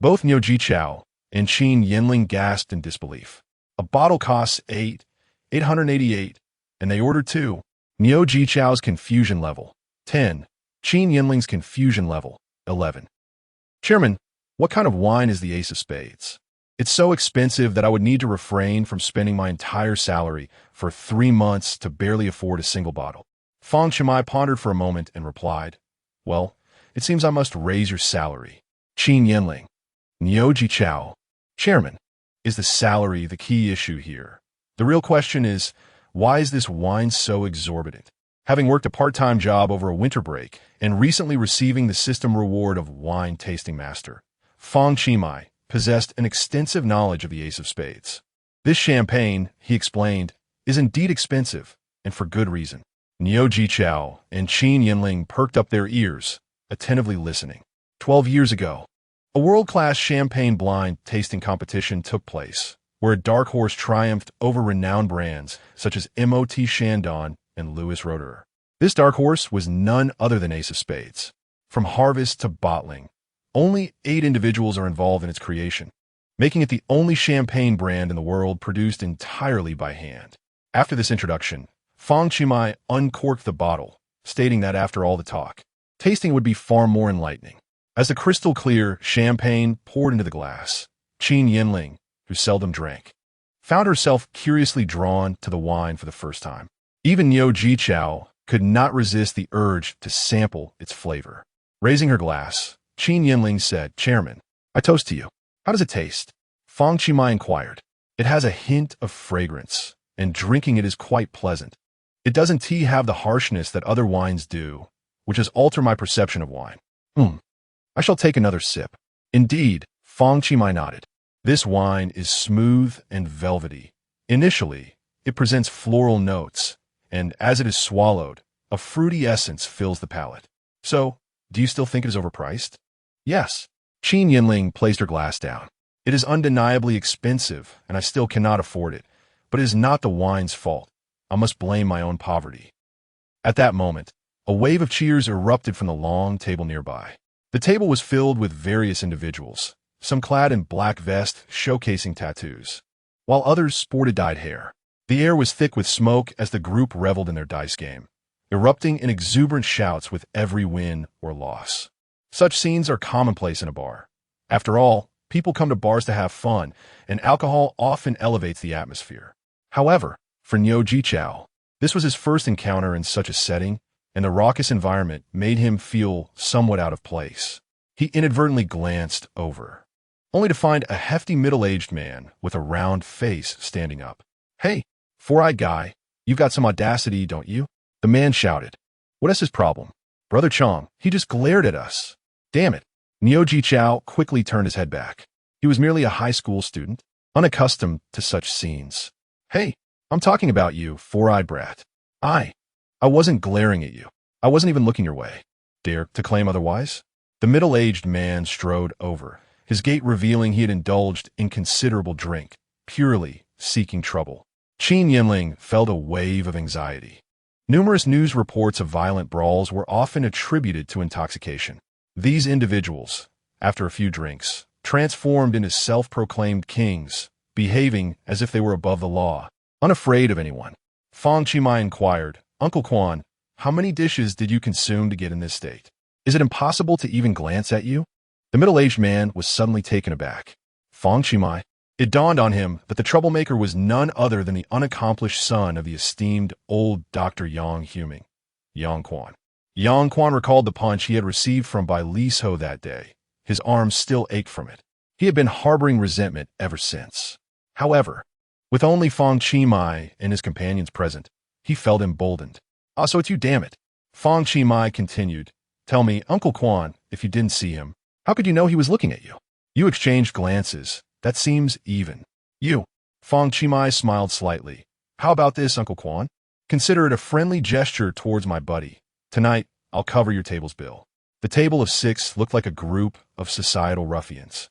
Both Niu Jichao and Qin Yinling gasped in disbelief. A bottle costs 888, and they ordered 2. Niu Jichao's confusion level, 10. Qin Yinling's confusion level, 11. Chairman, what kind of wine is the ace of spades? It's so expensive that I would need to refrain from spending my entire salary for 3 months to barely afford a single bottle. Fang Qi pondered for a moment and replied, well, it seems I must raise your salary. Qin Yinling. Niu Jichao. Chairman, is the salary the key issue here? The real question is, why is this wine so exorbitant? Having worked a part-time job over a winter break and recently receiving the system reward of wine tasting master, Fang Qi possessed an extensive knowledge of the ace of spades. This champagne, he explained, is indeed expensive, and for good reason. Niu Jichao and Qin Yinling perked up their ears, attentively listening. 12 years ago, a world-class champagne blind tasting competition took place, where a dark horse triumphed over renowned brands such as Mot Shandong and Louis Roederer. This dark horse was none other than Ace of Spades. From harvest to bottling, only 8 individuals are involved in its creation, making it the only champagne brand in the world produced entirely by hand. After this introduction, Fang Qi uncorked the bottle, stating that after all the talk, tasting would be far more enlightening. As the crystal-clear champagne poured into the glass, Qin Yinling, who seldom drank, found herself curiously drawn to the wine for the first time. Even Niu Jichao could not resist the urge to sample its flavor. Raising her glass, Qin Yinling said, Chairman, I toast to you. How does it taste? Fang Qi inquired. It has a hint of fragrance, and drinking it is quite pleasant. It doesn't have the harshness that other wines do, which has altered my perception of wine. I shall take another sip. Indeed, Fang Qi nodded. This wine is smooth and velvety. Initially, it presents floral notes, and as it is swallowed, a fruity essence fills the palate. So, Do you still think it is overpriced? Yes. Qin Yinling placed her glass down. It is undeniably expensive, and I still cannot afford it, but it is not the wine's fault. I must blame my own poverty. At that moment, a wave of cheers erupted from the long table nearby. The table was filled with various individuals, some clad in black vests showcasing tattoos, while others sported dyed hair. The air was thick with smoke as the group reveled in their dice game, erupting in exuberant shouts with every win or loss. Such scenes are commonplace in a bar. After all, people come to bars to have fun, and alcohol often elevates the atmosphere. However, for Niu Jichao, this was his first encounter in such a setting, and the raucous environment made him feel somewhat out of place. He inadvertently glanced over, only to find a hefty middle-aged man with a round face standing up. "Hey, four-eyed guy, you've got some audacity, don't you?" The man shouted. "What is his problem?" "Brother Chong, he just glared at us." "Damn it." Niu Jichao quickly turned his head back. He was merely a high school student, unaccustomed to such scenes. "Hey, I'm talking about you, four-eyed brat. I wasn't glaring at you. I wasn't even looking your way. Dare to claim otherwise?" The middle-aged man strode over, his gait revealing he had indulged in considerable drink, purely seeking trouble. Qin Yinling felt a wave of anxiety. Numerous news reports of violent brawls were often attributed to intoxication. These individuals, after a few drinks, transformed into self-proclaimed kings, behaving as if they were above the law, unafraid of anyone. Fang Qi inquired, "Uncle Quan, how many dishes did you consume to get in this state? Is it impossible to even glance at you?" The middle-aged man was suddenly taken aback. Fang Qi. It dawned on him that the troublemaker was none other than the unaccomplished son of the esteemed old Dr. Yang Huming, Yang Quan. Yang Quan recalled the punch he had received from Bai Liso that day. His arms still ached from it. He had been harboring resentment ever since. However, with only Fang Qi and his companions present, he felt emboldened. "Ah, so it's you, damn it." Fang Qi continued, "Tell me, Uncle Quan, if you didn't see him, how could you know he was looking at you? You exchanged glances. That seems even." "You." Fang Qi smiled slightly. "How about this, Uncle Quan? Consider it a friendly gesture towards my buddy. Tonight, I'll cover your table's bill." The table of six looked like a group of societal ruffians.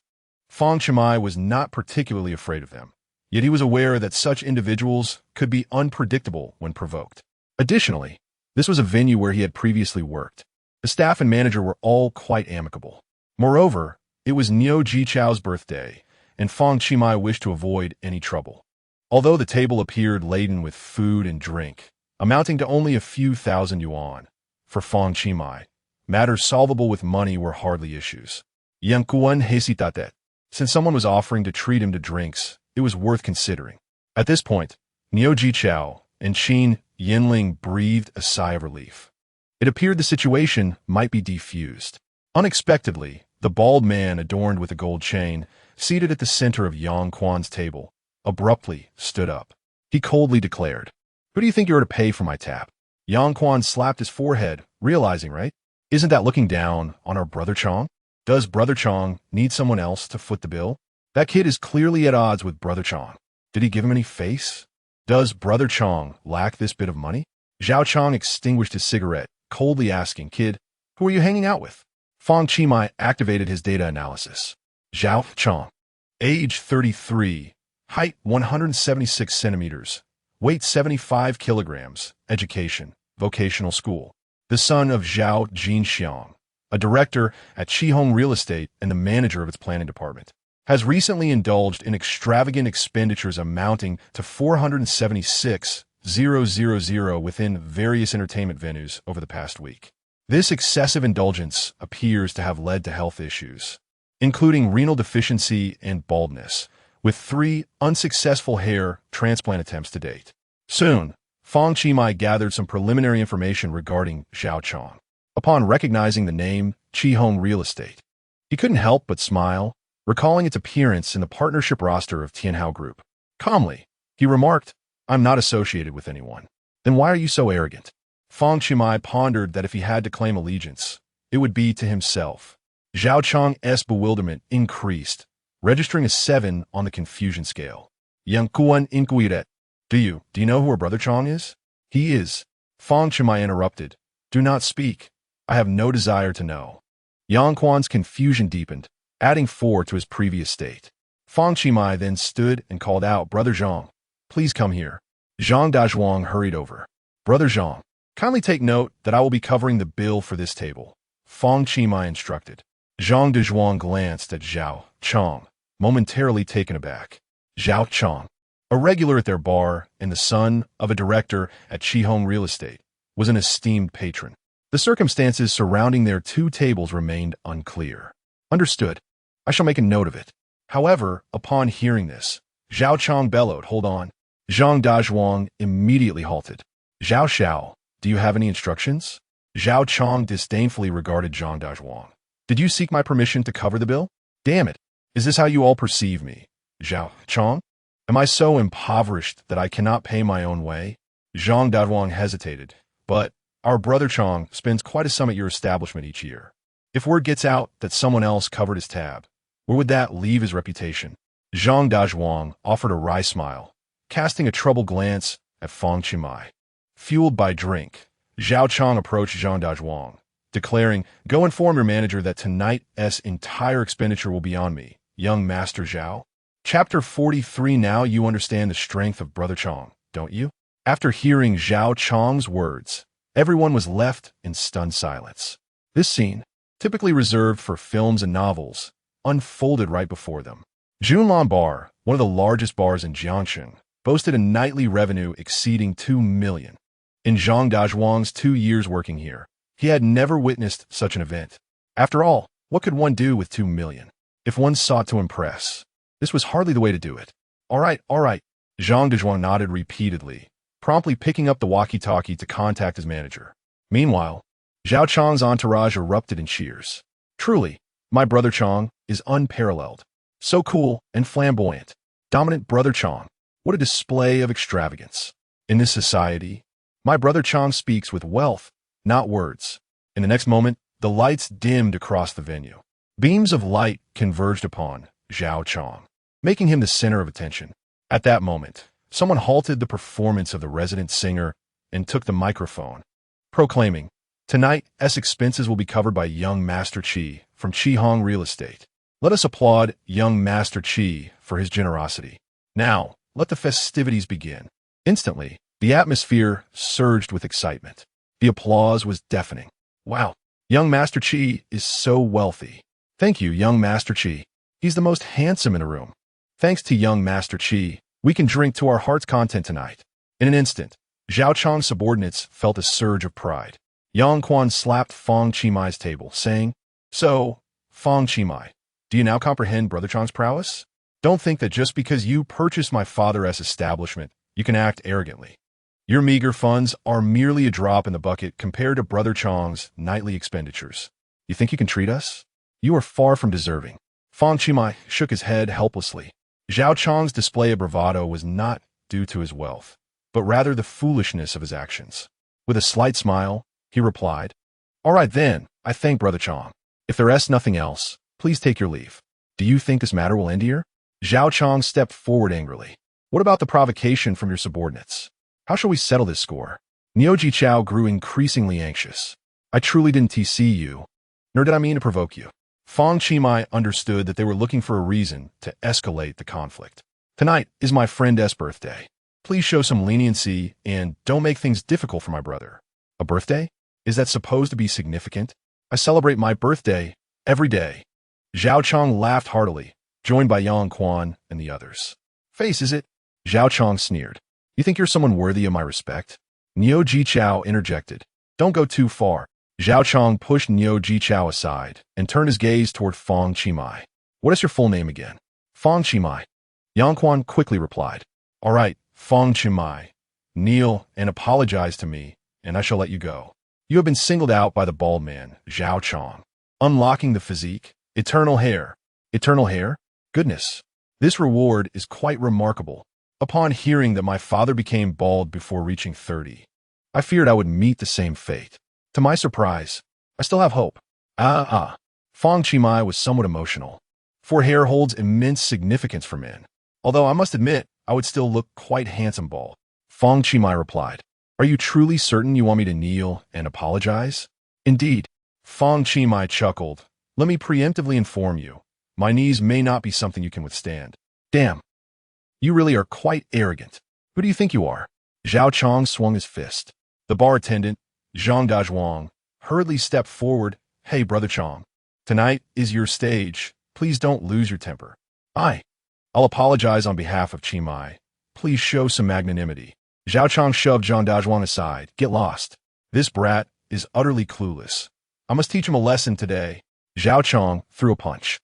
Fang Qi was not particularly afraid of them, yet he was aware that such individuals could be unpredictable when provoked. Additionally, this was a venue where he had previously worked. The staff and manager were all quite amicable. Moreover, it was Niu Jichao's birthday, and Fang Qi wished to avoid any trouble. Although the table appeared laden with food and drink, amounting to only a few thousand yuan, for Fang Qi, matters solvable with money were hardly issues. Yang Kuan hesitated. Since someone was offering to treat him to drinks, it was worth considering. At this point, Niu Jichao and Qin Yinling breathed a sigh of relief. It appeared the situation might be defused. Unexpectedly, the bald man adorned with a gold chain, seated at the center of Yang Quan's table, abruptly stood up. He coldly declared, "Who do you think you are to pay for my tap?" Yang Quan slapped his forehead, realizing, right? Isn't that looking down on our Brother Chong? Does Brother Chong need someone else to foot the bill? That kid is clearly at odds with Brother Chong. Did he give him any face? Does Brother Chong lack this bit of money? Zhao Chong extinguished his cigarette, coldly asking, "Kid, who are you hanging out with?" Fang Qi activated his data analysis. Zhao Chong, age 33, height 176 centimeters, weight 75 kilograms, education, vocational school. The son of Zhao Jinxiang, a director at Qihong Real Estate and the manager of its planning department, has recently indulged in extravagant expenditures amounting to 476,000 within various entertainment venues over the past week. This excessive indulgence appears to have led to health issues, including renal deficiency and baldness, with 3 unsuccessful hair transplant attempts to date. Soon, Fang Qi gathered some preliminary information regarding Zhao Chong. Upon recognizing the name Qihong Real Estate, he couldn't help but smile, recalling its appearance in the partnership roster of Tianhao Group. Calmly, he remarked, "I'm not associated with anyone." "Then why are you so arrogant?" Fang Qi pondered that if he had to claim allegiance, it would be to himself. Zhao Chong's bewilderment increased, registering a 7 on the confusion scale. Yang Kuan inquired, Do you know who her Brother Chong is?" "He is." Fang Qi interrupted. "Do not speak. I have no desire to know. Yang Quan's confusion deepened, adding 4 to his previous state. Fang Qi then stood and called out, "Brother Zhang, please come here." Zhang Dazhuang hurried over. "Brother Zhang, kindly take note that I will be covering the bill for this table," Fang Qi instructed. Zhang Dazhuang glanced at Xiao Chong, momentarily taken aback. Xiao Chong, a regular at their bar and the son of a director at Qihong Real Estate, was an esteemed patron. The circumstances surrounding their 2 tables remained unclear. "Understood. I shall make a note of it." However, upon hearing this, Xiao Chong bellowed, "Hold on." Zhang Dazhuang immediately halted. "Xiao Xiao, do you have any instructions?" Xiao Chong disdainfully regarded Zhang Dazhuang. "Did you seek my permission to cover the bill? Damn it. Is this how you all perceive me? Xiao Chong? Am I so impoverished that I cannot pay my own way?" Zhang Dazhuang hesitated. "But our brother Chong spends quite a sum at your establishment each year. If word gets out that someone else covered his tab, where would that leave his reputation?" Zhang Dazhuang offered a wry smile, casting a troubled glance at Fang Qi. Fueled by drink, Xiao Chong approached Zhang Dazhuang, declaring, "Go inform your manager that tonight's entire expenditure will be on me, young Master Zhao." Chapter 43. Now you understand the strength of Brother Chong, don't you? After hearing Xiao Chong's words, everyone was left in stunned silence. This scene, typically reserved for films and novels, unfolded right before them. Junlan Bar, one of the largest bars in Jiangxing, boasted a nightly revenue exceeding 2 million. In Zhang Dazhuang's 2 years working here, he had never witnessed such an event. After all, what could one do with 2 million? If one sought to impress, this was hardly the way to do it. All right. Zhang Dazhuang nodded repeatedly, promptly picking up the walkie-talkie to contact his manager. Meanwhile, Xiao Chong's entourage erupted in cheers. "Truly, my brother Chong is unparalleled. So cool and flamboyant. Dominant brother Chong. What a display of extravagance. In this society, my brother Chong speaks with wealth, not words." In the next moment, the lights dimmed across the venue. Beams of light converged upon Xiao Chong, making him the center of attention. At that moment, someone halted the performance of the resident singer and took the microphone, proclaiming, "Tonight's expenses will be covered by young Master Qi from Qihong Real Estate. Let us applaud young Master Qi for his generosity. Now, let the festivities begin." Instantly, the atmosphere surged with excitement. The applause was deafening. "Wow, young Master Qi is so wealthy. Thank you, young Master Qi. He's the most handsome in the room. Thanks to young Master Qi, we can drink to our heart's content tonight." In an instant, Xiao Chong's subordinates felt a surge of pride. Yang Quan slapped Fang Qi table, saying, "So, Fang Qi, do you now comprehend Brother Chong's prowess? Don't think that just because you purchased my father's establishment, you can act arrogantly. Your meager funds are merely a drop in the bucket compared to Brother Chong's nightly expenditures. You think you can treat us? You are far from deserving." Fang Qi shook his head helplessly. Xiao Chong's display of bravado was not due to his wealth, but rather the foolishness of his actions. With a slight smile, he replied, "All right then, I thank Brother Chong. If there's nothing else, please take your leave." "Do you think this matter will end here?" Xiao Chong stepped forward angrily. "What about the provocation from your subordinates? How shall we settle this score?" Niu Jichao grew increasingly anxious. "I truly didn't TC you, nor did I mean to provoke you." Fang Qi understood that they were looking for a reason to escalate the conflict. "Tonight is my friend S' birthday. Please show some leniency and don't make things difficult for my brother." "A birthday? Is that supposed to be significant? I celebrate my birthday every day." Xiao Chong laughed heartily, joined by Yang Quan and the others. "Face, is it?" Xiao Chong sneered. "You think you're someone worthy of my respect?" Niu Jichao interjected. "Don't go too far." Xiao Chong pushed Niu Jichao aside and turned his gaze toward Fang Qi. "What is your full name again?" "Fang Qi." Yang Quan quickly replied. "All right, Fang Qi. Kneel and apologize to me, and I shall let you go. You have been singled out by the bald man, Xiao Chong. Unlocking the physique, eternal hair. Eternal hair? Goodness, this reward is quite remarkable. Upon hearing that my father became bald before reaching 30, I feared I would meet the same fate. To my surprise, I still have hope." Fang Qi was somewhat emotional, for hair holds immense significance for men. "Although I must admit, I would still look quite handsome bald." Fang Qi replied, "Are you truly certain you want me to kneel and apologize?" "Indeed, Fang Qi chuckled. Let me preemptively inform you. My knees may not be something you can withstand. Damn. You really are quite arrogant. Who do you think you are? Zhao Chong swung his fist. The bar attendant, Zhang Dazhuang, hurriedly stepped forward. Hey, Brother Chong. Tonight is your stage. Please don't lose your temper. I'll apologize on behalf of Qi Mai. Please show some magnanimity. Zhao Chong shoved Zhang Dazhuang aside. Get lost. This brat is utterly clueless. I must teach him a lesson today. Zhao Chong threw a punch.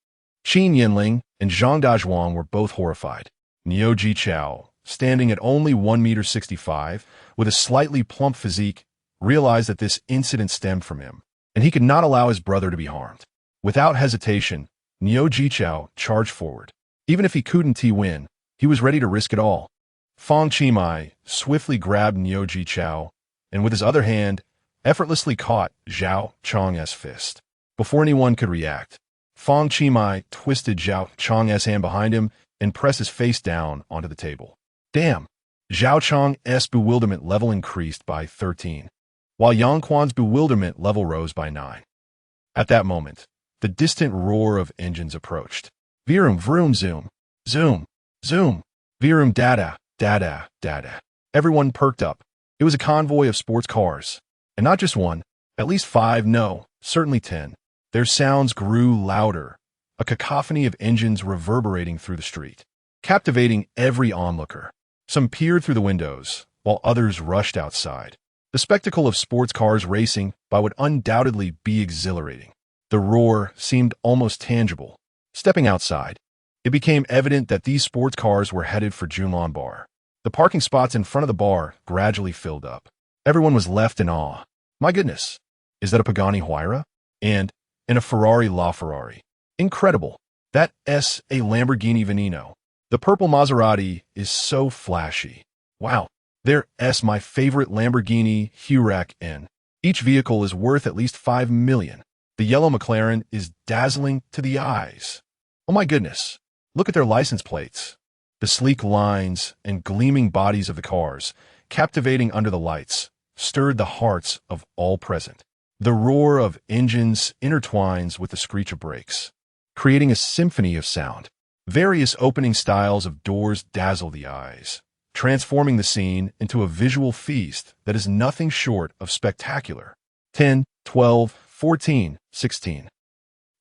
Qin Yinling and Zhang Dazhuang were both horrified. Niu Jichao, standing at only 1.65 meters, with a slightly plump physique, realized that this incident stemmed from him, and he could not allow his brother to be harmed. Without hesitation, Niu Jichao charged forward. Even if he couldn't win, he was ready to risk it all. Fang Qi swiftly grabbed Niu Jichao, and with his other hand, effortlessly caught Zhao Chong's fist. Before anyone could react, Fang Qi twisted Zhao Chong's hand behind him and pressed his face down onto the table. Damn! Zhao Chong's bewilderment level increased by 13, while Yang Quan's bewilderment level rose by 9. At that moment, the distant roar of engines approached. Vroom, vroom, zoom, zoom, zoom, vroom, dada, dada, dada. Everyone perked up. It was a convoy of sports cars. And not just one, at least 5, no, certainly 10. Their sounds grew louder, a cacophony of engines reverberating through the street, captivating every onlooker. Some peered through the windows, while others rushed outside. The spectacle of sports cars racing by would undoubtedly be exhilarating. The roar seemed almost tangible. Stepping outside, it became evident that these sports cars were headed for Junlan Bar. The parking spots in front of the bar gradually filled up. Everyone was left in awe. My goodness, is that a Pagani Huayra? And a Ferrari LaFerrari. Incredible. That's a Lamborghini Veneno. The purple Maserati is so flashy. Wow, there's my favorite Lamborghini Huracan. Each vehicle is worth at least 5 million. The yellow McLaren is dazzling to the eyes. Oh my goodness, look at their license plates. The sleek lines and gleaming bodies of the cars, captivating under the lights, stirred the hearts of all present. The roar of engines intertwines with the screech of brakes, creating a symphony of sound. Various opening styles of doors dazzle the eyes, transforming the scene into a visual feast that is nothing short of spectacular. 10, 12, 14, 16,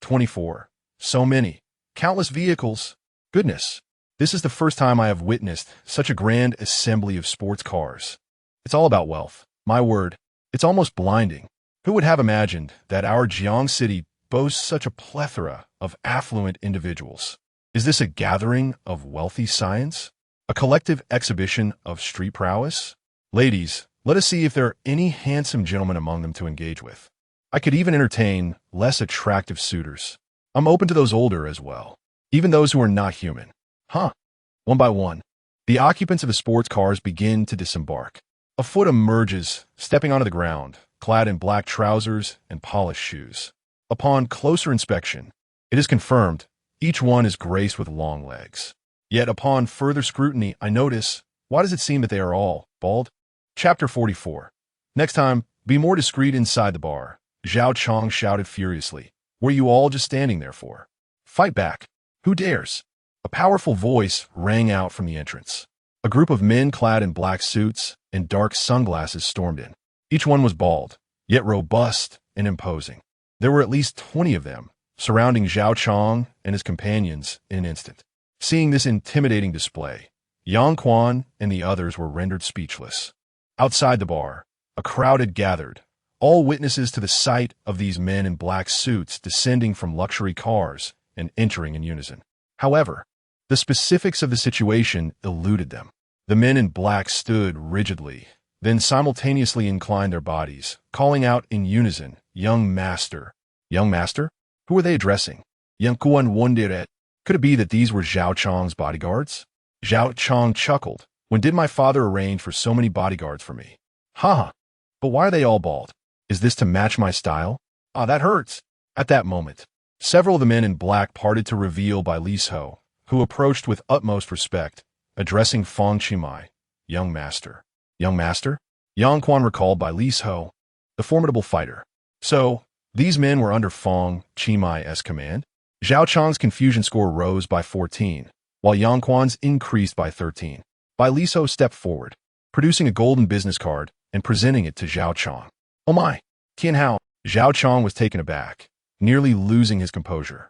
24. So many. Countless vehicles. Goodness, this is the first time I have witnessed such a grand assembly of sports cars. It's all about wealth. My word, it's almost blinding. Who would have imagined that our Jiang city boasts such a plethora of affluent individuals? Is this a gathering of wealthy science? A collective exhibition of street prowess? Ladies, let us see if there are any handsome gentlemen among them to engage with. I could even entertain less attractive suitors. I'm open to those older as well, even those who are not human. One by one, the occupants of the sports cars begin to disembark. A foot emerges, stepping onto the ground, clad in black trousers and polished shoes. Upon closer inspection, it is confirmed each one is graced with long legs. Yet upon further scrutiny, I notice, why does it seem that they are all bald? Chapter 44. Next time, be more discreet inside the bar. Zhao Chong shouted furiously. Were you all just standing there for? Fight back. Who dares? A powerful voice rang out from the entrance. A group of men clad in black suits and dark sunglasses stormed in. Each one was bald, yet robust and imposing. There were at least 20 of them, surrounding Zhao Chong and his companions in an instant. Seeing this intimidating display, Yang Quan and the others were rendered speechless. Outside the bar, a crowd had gathered, all witnesses to the sight of these men in black suits descending from luxury cars and entering in unison. However, the specifics of the situation eluded them. The men in black stood rigidly, then simultaneously inclined their bodies, calling out in unison, "Young master." Young master? Who were they addressing? Yang Quan wondered. Could it be that these were Zhao Chong's bodyguards? Zhao Chong chuckled. When did my father arrange for so many bodyguards for me? But why are they all bald? Is this to match my style? That hurts. At that moment, several of the men in black parted to reveal by Li Ho, who approached with utmost respect, addressing Fang Qi, young master. Young master? Yang Quan recalled by Li Ho, the formidable fighter. So, These men were under Fang Qi command. Zhao Chang's confusion score rose by 14, while Yang Quan's increased by 13. Bai Liso stepped forward, producing a golden business card and presenting it to Zhao Chang. Oh my! Tianhao! Zhao Chang was taken aback, nearly losing his composure.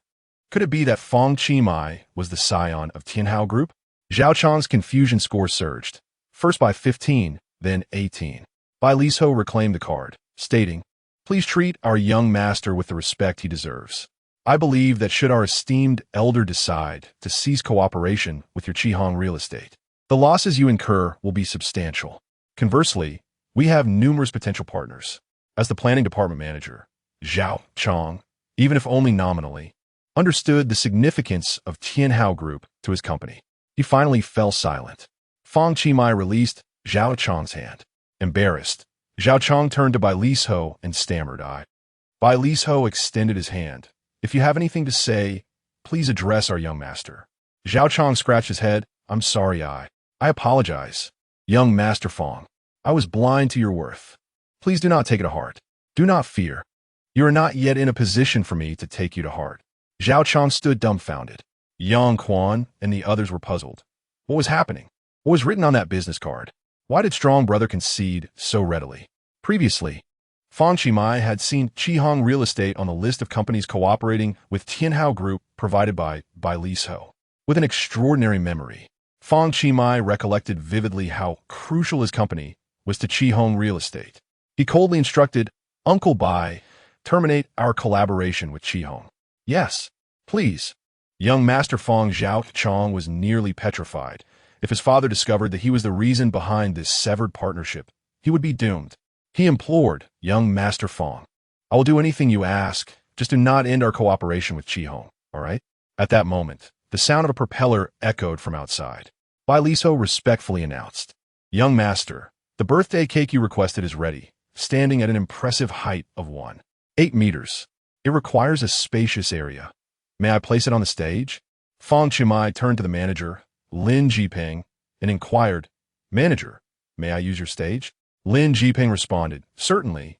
Could it be that Fang Qi was the scion of Tianhao Group? Zhao Chang's confusion score surged, first by 15, then 18. Bai Liso reclaimed the card, stating, "Please treat our young master with the respect he deserves. I believe that should our esteemed elder decide to cease cooperation with your Qihong real estate, the losses you incur will be substantial. Conversely, we have numerous potential partners." As the planning department manager, Zhao Chang, even if only nominally, understood the significance of Tianhao Group to his company. He finally fell silent. Fang Qi released Zhao Chang's hand. Embarrassed, Zhao Chang turned to Bai Liso and stammered, Bai Liso extended his hand. "If you have anything to say, please address our young master." Zhao Chang scratched his head. "I'm sorry, I apologize. Young Master Fang, I was blind to your worth. Please do not take it to heart. Do not fear. You are not yet in a position for me to take you to heart." Zhao Chang stood dumbfounded. Yang Quan and the others were puzzled. What was happening? What was written on that business card? Why did Strong Brother concede so readily? Previously, Fang Qi had seen Qihong Real Estate on the list of companies cooperating with Tianhao Group provided by Bai Liso. With an extraordinary memory, Fang Qi recollected vividly how crucial his company was to Qihong Real Estate. He coldly instructed Uncle Bai, "Terminate our collaboration with Qihong." "Yes, please." Young Master Fang Zhao Chang was nearly petrified. If his father discovered that he was the reason behind this severed partnership, he would be doomed. He implored, "Young Master Fang, I will do anything you ask. Just do not end our cooperation with Qihong, all right?" At that moment, the sound of a propeller echoed from outside. Bai Liso respectfully announced, "Young Master, the birthday cake you requested is ready, standing at an impressive height of 1.8 meters. It requires a spacious area. May I place it on the stage?" Fang Qi turned to the manager, Lin Jiping, and inquired, "Manager, may I use your stage?" Lin Jiping responded, "Certainly,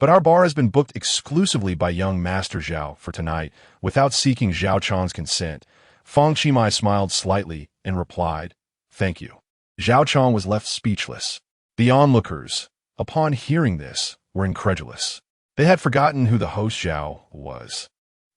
but our bar has been booked exclusively by young Master Zhao for tonight without seeking Zhao Chang's consent." Fang Qi smiled slightly and replied, "Thank you." Zhao Chang was left speechless. The onlookers, upon hearing this, were incredulous. They had forgotten who the host Zhao was.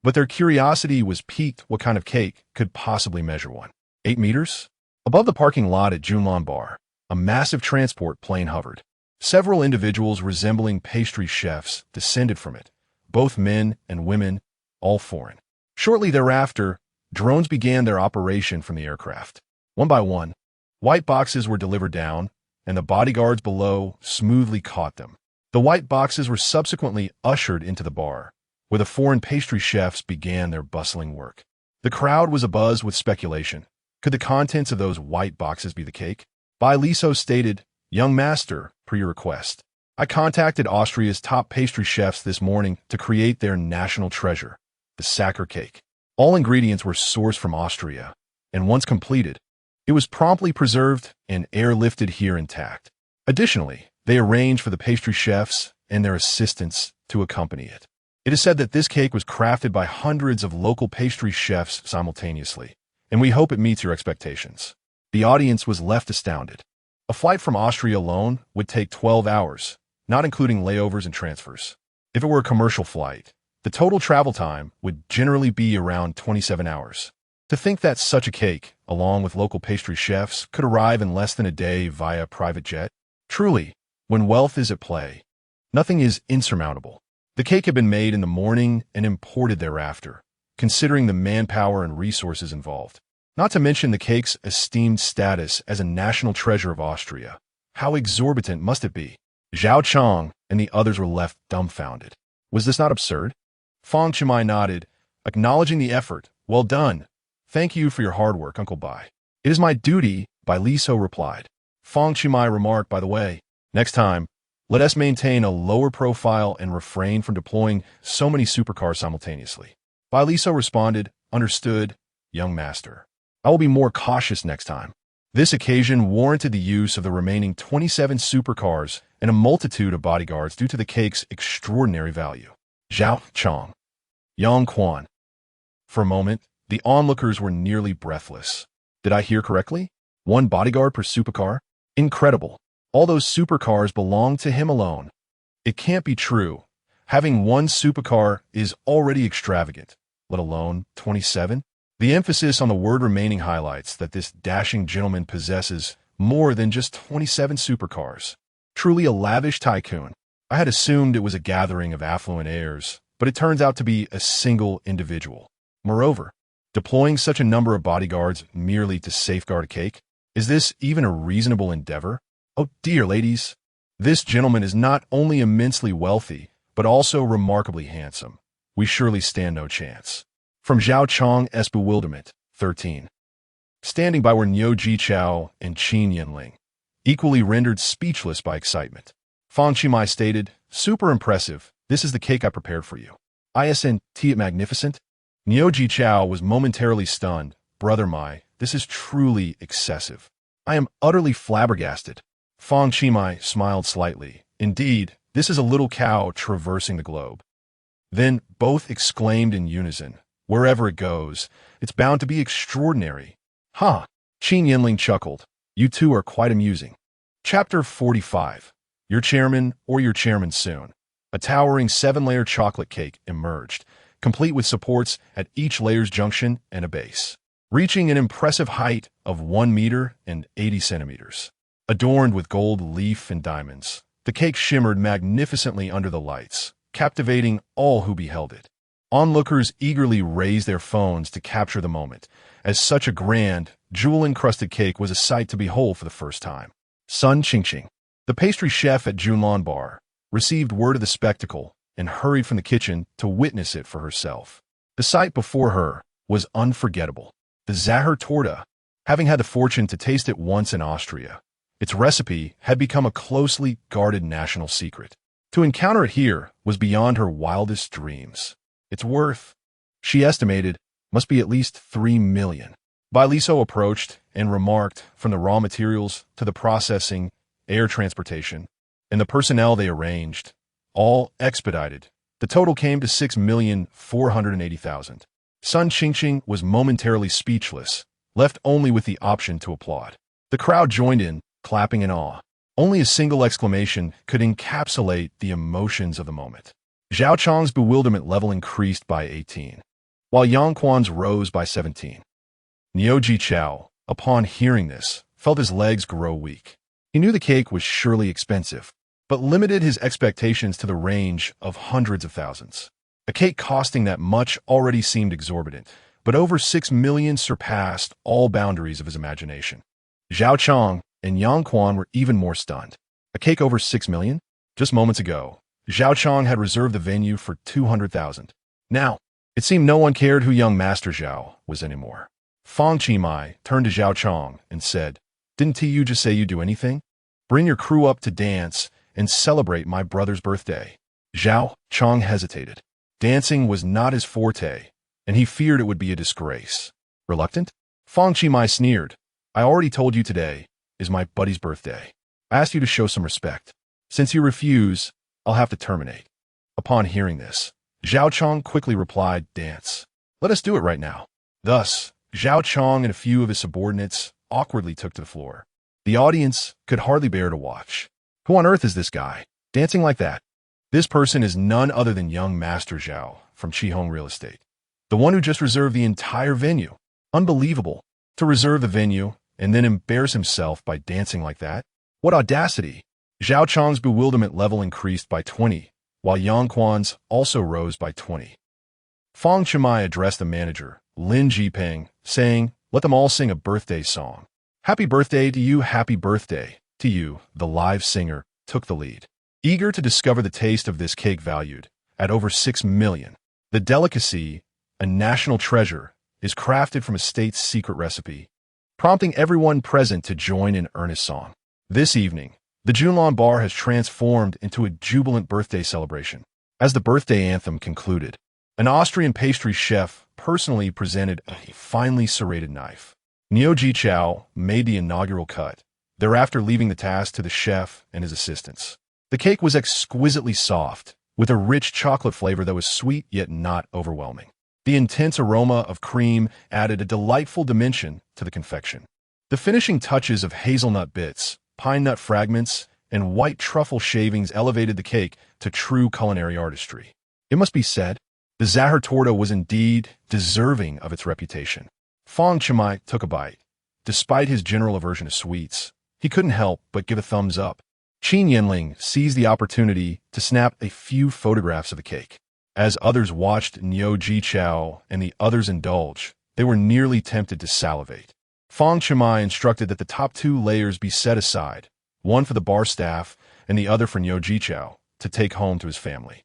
But their curiosity was piqued. What kind of cake could possibly measure 1.8 meters? Above the parking lot at Junlan Bar, a massive transport plane hovered. Several individuals resembling pastry chefs descended from it, both men and women, all foreign. Shortly thereafter, drones began their operation from the aircraft. One by one, white boxes were delivered down, and the bodyguards below smoothly caught them. The white boxes were subsequently ushered into the bar, where the foreign pastry chefs began their bustling work. The crowd was abuzz with speculation. Could the contents of those white boxes be the cake? Bai Liso stated, "Young Master, per your request, I contacted Austria's top pastry chefs this morning to create their national treasure, the Sacher cake. All ingredients were sourced from Austria, and once completed, it was promptly preserved and airlifted here intact. Additionally, they arranged for the pastry chefs and their assistants to accompany it. It is said that this cake was crafted by hundreds of local pastry chefs simultaneously, and we hope it meets your expectations." The audience was left astounded. A flight from Austria alone would take 12 hours, not including layovers and transfers. If it were a commercial flight, the total travel time would generally be around 27 hours. To think that such a cake, along with local pastry chefs, could arrive in less than a day via private jet? Truly, when wealth is at play, nothing is insurmountable. The cake had been made in the morning and imported thereafter, considering the manpower and resources involved. Not to mention the cake's esteemed status as a national treasure of Austria. How exorbitant must it be? Zhao Chang and the others were left dumbfounded. Was this not absurd? Fang Qi nodded, acknowledging the effort. "Well done. Thank you for your hard work, Uncle Bai." "It is my duty," Bai Liso replied. Fang Qi remarked, "By the way, next time, let us maintain a lower profile and refrain from deploying so many supercars simultaneously." Bai Liso responded, "Understood, young master. I will be more cautious next time." This occasion warranted the use of the remaining 27 supercars and a multitude of bodyguards due to the cake's extraordinary value. Zhao Chong, Yang Quan. For a moment, the onlookers were nearly breathless. Did I hear correctly? One bodyguard per supercar? Incredible. All those supercars belong to him alone. It can't be true. Having one supercar is already extravagant, let alone 27. The emphasis on the word remaining highlights that this dashing gentleman possesses more than just 27 supercars. Truly a lavish tycoon. I had assumed it was a gathering of affluent heirs, but it turns out to be a single individual. Moreover, deploying such a number of bodyguards merely to safeguard a cake? Is this even a reasonable endeavor? Oh dear, ladies. This gentleman is not only immensely wealthy, but also remarkably handsome. We surely stand no chance. From Zhao Chong's bewilderment, 13. Standing by were Niu Jichao and Qin Yinling, equally rendered speechless by excitement. Fang Qi stated, "Super impressive. This is the cake I prepared for you. Isn't it magnificent?" Niu Jichao was momentarily stunned. "Brother Mai, this is truly excessive. I am utterly flabbergasted." Fang Qi smiled slightly. "Indeed, this is a little cow traversing the globe." Then both exclaimed in unison, "Wherever it goes, it's bound to be extraordinary." "Ha!" Qin Yinling chuckled. "You two are quite amusing." Chapter 45. Your chairman or your chairman soon. A towering 7-layer chocolate cake emerged, complete with supports at each layer's junction and a base, reaching an impressive height of 1 meter and 80 centimeters. Adorned with gold leaf and diamonds, the cake shimmered magnificently under the lights, captivating all who beheld it. Onlookers eagerly raised their phones to capture the moment, as such a grand, jewel-encrusted cake was a sight to behold for the first time. Sun Qingqing, the pastry chef at Junlan Bar, received word of the spectacle and hurried from the kitchen to witness it for herself. The sight before her was unforgettable. The Zahir torta, having had the fortune to taste it once in Austria, its recipe had become a closely guarded national secret. To encounter it here was beyond her wildest dreams. Its worth, she estimated, must be at least 3 million. Bailiso approached and remarked, from the raw materials to the processing, air transportation, and the personnel they arranged, all expedited. The total came to 6,480,000. Sun Qingqing was momentarily speechless, left only with the option to applaud. The crowd joined in, clapping in awe. Only a single exclamation could encapsulate the emotions of the moment. Zhao Chong's bewilderment level increased by 18, while Yang Quan's rose by 17. Niu Jichao, upon hearing this, felt his legs grow weak. He knew the cake was surely expensive, but limited his expectations to the range of hundreds of thousands. A cake costing that much already seemed exorbitant, but over 6 million surpassed all boundaries of his imagination. Zhao Chong and Yang Quan were even more stunned. A cake over 6 million? Just moments ago, Zhao Chong had reserved the venue for 200,000. Now, it seemed no one cared who young Master Zhao was anymore. Fang Qi turned to Zhao Chong and said, "Didn't you just say you'd do anything? Bring your crew up to dance and celebrate my brother's birthday." Zhao Chong hesitated. Dancing was not his forte, and he feared it would be a disgrace. Reluctant? Fang Qi sneered. "I already told you today is my buddy's birthday. I asked you to show some respect. Since you refuse, I'll have to terminate." Upon hearing this, Zhao Chong quickly replied, "Dance. Let us do it right now." Thus, Zhao Chong and a few of his subordinates awkwardly took to the floor. The audience could hardly bear to watch. Who on earth is this guy, dancing like that? This person is none other than young Master Zhao from Qihong Real Estate, the one who just reserved the entire venue. Unbelievable. To reserve the venue and then embarrass himself by dancing like that? What audacity! Zhao Chong's bewilderment level increased by 20, while Yang Quan's also rose by 20. Fang Qi addressed the manager, Lin Jipeng, saying, "Let them all sing a birthday song." "Happy birthday to you, happy birthday to you," the live singer took the lead. Eager to discover the taste of this cake valued at over 6 million. The delicacy, a national treasure, is crafted from a state's secret recipe, prompting everyone present to join in earnest song. This evening, the Junlan Bar has transformed into a jubilant birthday celebration. As the birthday anthem concluded, an Austrian pastry chef personally presented a finely serrated knife. Niu Jichao made the inaugural cut, thereafter leaving the task to the chef and his assistants. The cake was exquisitely soft, with a rich chocolate flavor that was sweet yet not overwhelming. The intense aroma of cream added a delightful dimension to the confection. The finishing touches of hazelnut bits, pine nut fragments, and white truffle shavings elevated the cake to true culinary artistry. It must be said, the Zahar torta was indeed deserving of its reputation. Fang Qi took a bite. Despite his general aversion to sweets, he couldn't help but give a thumbs up. Qin Yanling seized the opportunity to snap a few photographs of the cake. As others watched Niu Jiqiao and the others indulge, they were nearly tempted to salivate. Fang Qi instructed that the top 2 layers be set aside, one for the bar staff and the other for Niu Jiqiao, to take home to his family.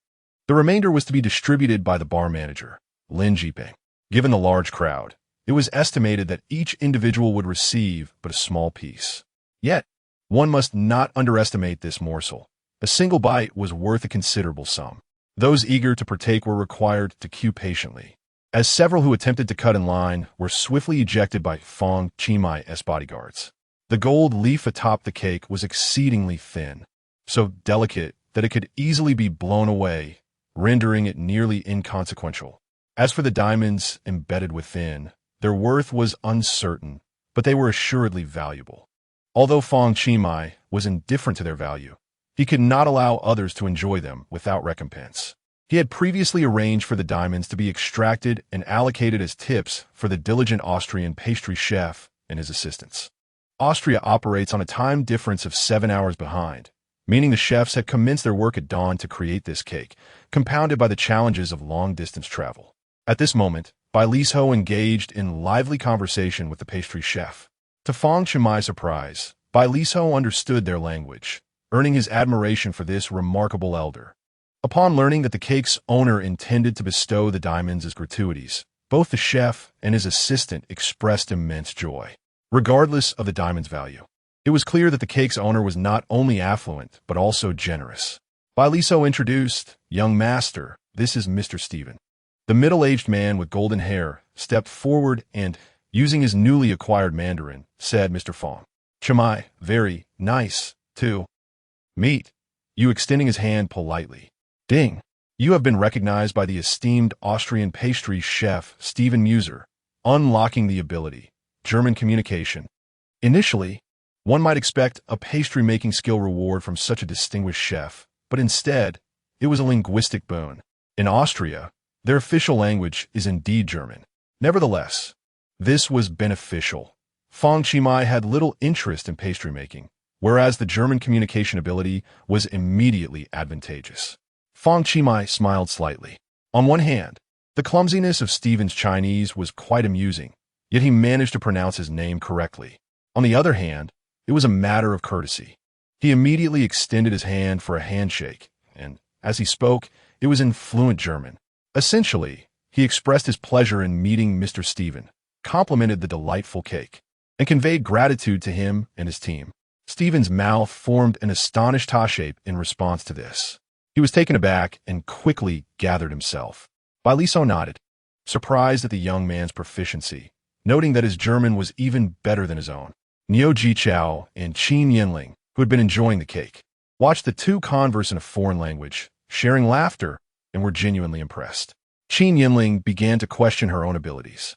The remainder was to be distributed by the bar manager, Lin Jiping. Given the large crowd, it was estimated that each individual would receive but a small piece. Yet, one must not underestimate this morsel. A single bite was worth a considerable sum. Those eager to partake were required to queue patiently, as several who attempted to cut in line were swiftly ejected by Fang Qi's bodyguards. The gold leaf atop the cake was exceedingly thin, so delicate that it could easily be blown away, rendering it nearly inconsequential. As for the diamonds embedded within, their worth was uncertain, but they were assuredly valuable. Although Fang Qi was indifferent to their value, he could not allow others to enjoy them without recompense. He had previously arranged for the diamonds to be extracted and allocated as tips for the diligent Austrian pastry chef and his assistants. Austria operates on a time difference of 7 hours behind, meaning the chefs had commenced their work at dawn to create this cake, compounded by the challenges of long-distance travel. At this moment, Bai Liso engaged in lively conversation with the pastry chef. To Fang Qi's surprise, Bai Liso understood their language, earning his admiration for this remarkable elder. Upon learning that the cake's owner intended to bestow the diamonds as gratuities, both the chef and his assistant expressed immense joy. Regardless of the diamond's value, it was clear that the cake's owner was not only affluent, but also generous. Bai Liso introduced, "Young master, this is Mr. Stephen." The middle-aged man with golden hair stepped forward and, using his newly acquired Mandarin, said, "Mr. Fang Qi, very nice to meet you," extending his hand politely. "Ding, you have been recognized by the esteemed Austrian pastry chef Stephen Muser, unlocking the ability, German communication." Initially, one might expect a pastry-making skill reward from such a distinguished chef, but instead, it was a linguistic boon. In Austria, their official language is indeed German. Nevertheless, this was beneficial. Fang Qi had little interest in pastry making, whereas the German communication ability was immediately advantageous. Fang Qi smiled slightly. On one hand, the clumsiness of Stephen's Chinese was quite amusing, yet he managed to pronounce his name correctly. On the other hand, it was a matter of courtesy. He immediately extended his hand for a handshake, and, as he spoke, it was in fluent German. Essentially, he expressed his pleasure in meeting Mr. Stephen, complimented the delightful cake, and conveyed gratitude to him and his team. Stephen's mouth formed an astonished ta shape in response to this. He was taken aback and quickly gathered himself. Bai Liso nodded, surprised at the young man's proficiency, noting that his German was even better than his own. Niu Jiqiao and Qin Yanling, who had been enjoying the cake, watched the two converse in a foreign language, sharing laughter, and were genuinely impressed. Qin Yanling began to question her own abilities.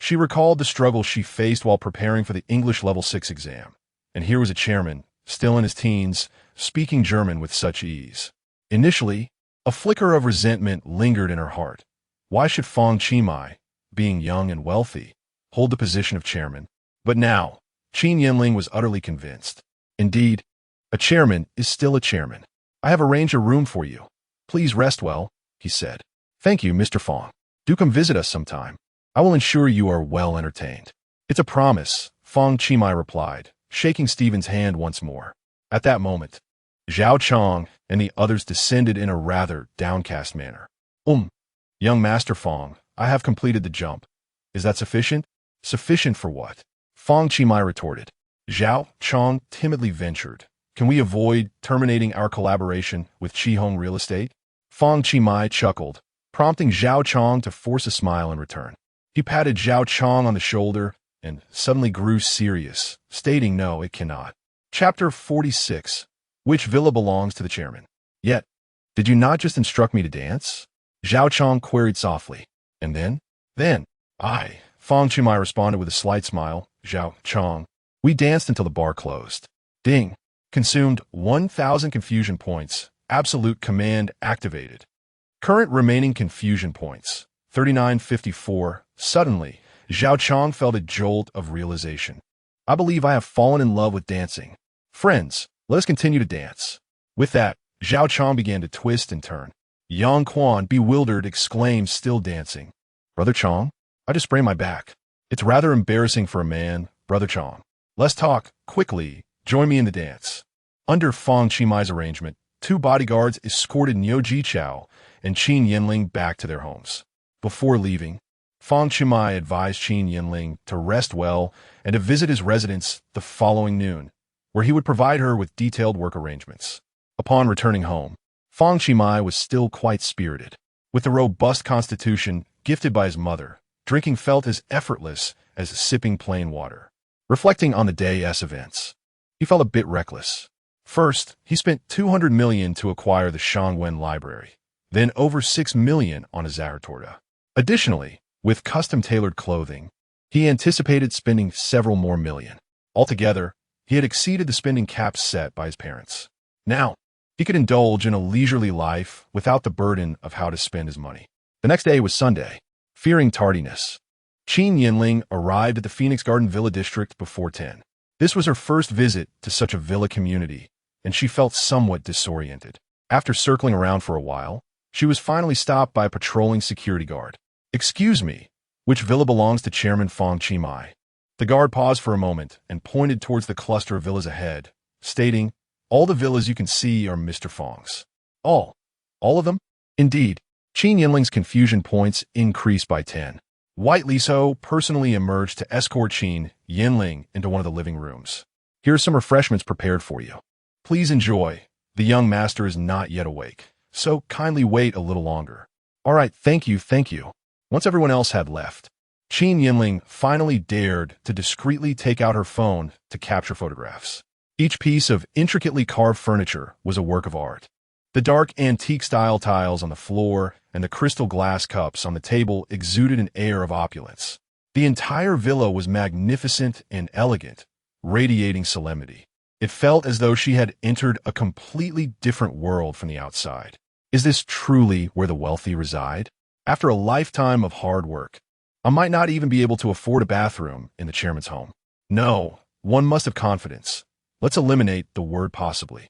She recalled the struggle she faced while preparing for the English Level 6 exam, and here was a chairman, still in his teens, speaking German with such ease. Initially, a flicker of resentment lingered in her heart. Why should Fang Qi, being young and wealthy, hold the position of chairman? But now, Qin Yanling was utterly convinced. Indeed, a chairman is still a chairman. "I have arranged a room for you. Please rest well," he said. "Thank you, Mr. Fang. Do come visit us sometime. I will ensure you are well entertained." "It's a promise," Fang Qi replied, shaking Stephen's hand once more. At that moment, Zhao Chong and the others descended in a rather downcast manner. Young Master Fang, I have completed the jump. Is that sufficient?" "Sufficient for what?" Fang Qi retorted. Zhao Chong timidly ventured, "Can we avoid terminating our collaboration with Qihong Real Estate?" Fang Qi chuckled, prompting Zhao Chong to force a smile in return. He patted Zhao Chong on the shoulder and suddenly grew serious, stating, "No, it cannot." Chapter 46. Which villa belongs to the chairman? Yet, Did you not just instruct me to dance? Zhao Chong queried softly. And then? Then, Fang Qi responded with a slight smile. Zhao Chong. We danced until the bar closed. Ding. Consumed 1,000 confusion points. Absolute command activated. Current remaining confusion points. 3954. Suddenly, Zhao Chong felt a jolt of realization. I believe I have fallen in love with dancing. Friends, let us continue to dance. With that, Zhao Chong began to twist and turn. Yang Quan, bewildered, exclaimed, still dancing. Brother Chong, I just sprained my back. It's rather embarrassing for a man, Brother Chong. Let's talk, quickly. Join me in the dance. Under Fang Qi arrangement, 2 bodyguards escorted Niu Jichao and Qin Yinling back to their homes. Before leaving, Fang Qi advised Qin Yinling to rest well and to visit his residence the following noon, where he would provide her with detailed work arrangements. Upon returning home, Fang Qi was still quite spirited. With the robust constitution gifted by his mother, drinking felt as effortless as sipping plain water. Reflecting on the day's events, he felt a bit reckless. First, he spent 200 million to acquire the Shangwen Library, then over 6 million on a Zaratorta. Additionally, with custom-tailored clothing, he anticipated spending several more million. Altogether, he had exceeded the spending cap set by his parents. Now, he could indulge in a leisurely life without the burden of how to spend his money. The next day was Sunday. Fearing tardiness, Qin Yinling arrived at the Phoenix Garden Villa district before 10. This was her first visit to such a villa community, and she felt somewhat disoriented. After circling around for a while, she was finally stopped by a patrolling security guard. Excuse me, which villa belongs to Chairman Fang Qi? The guard paused for a moment and pointed towards the cluster of villas ahead, stating, all the villas you can see are Mr. Fang's. All of them? Indeed. Qin Yinling's confusion points increased by 10. White Liso personally emerged to escort Qin Yinling into one of the living rooms. Here are some refreshments prepared for you. Please enjoy. The young master is not yet awake, so kindly wait a little longer. All right, thank you. Once everyone else had left, Qin Yinling finally dared to discreetly take out her phone to capture photographs. Each piece of intricately carved furniture was a work of art. The dark antique-style tiles on the floor and the crystal glass cups on the table exuded an air of opulence. The entire villa was magnificent and elegant, radiating solemnity. It felt as though she had entered a completely different world from the outside. Is this truly where the wealthy reside? After a lifetime of hard work, I might not even be able to afford a bathroom in the chairman's home. No, one must have confidence. Let's eliminate the word possibly.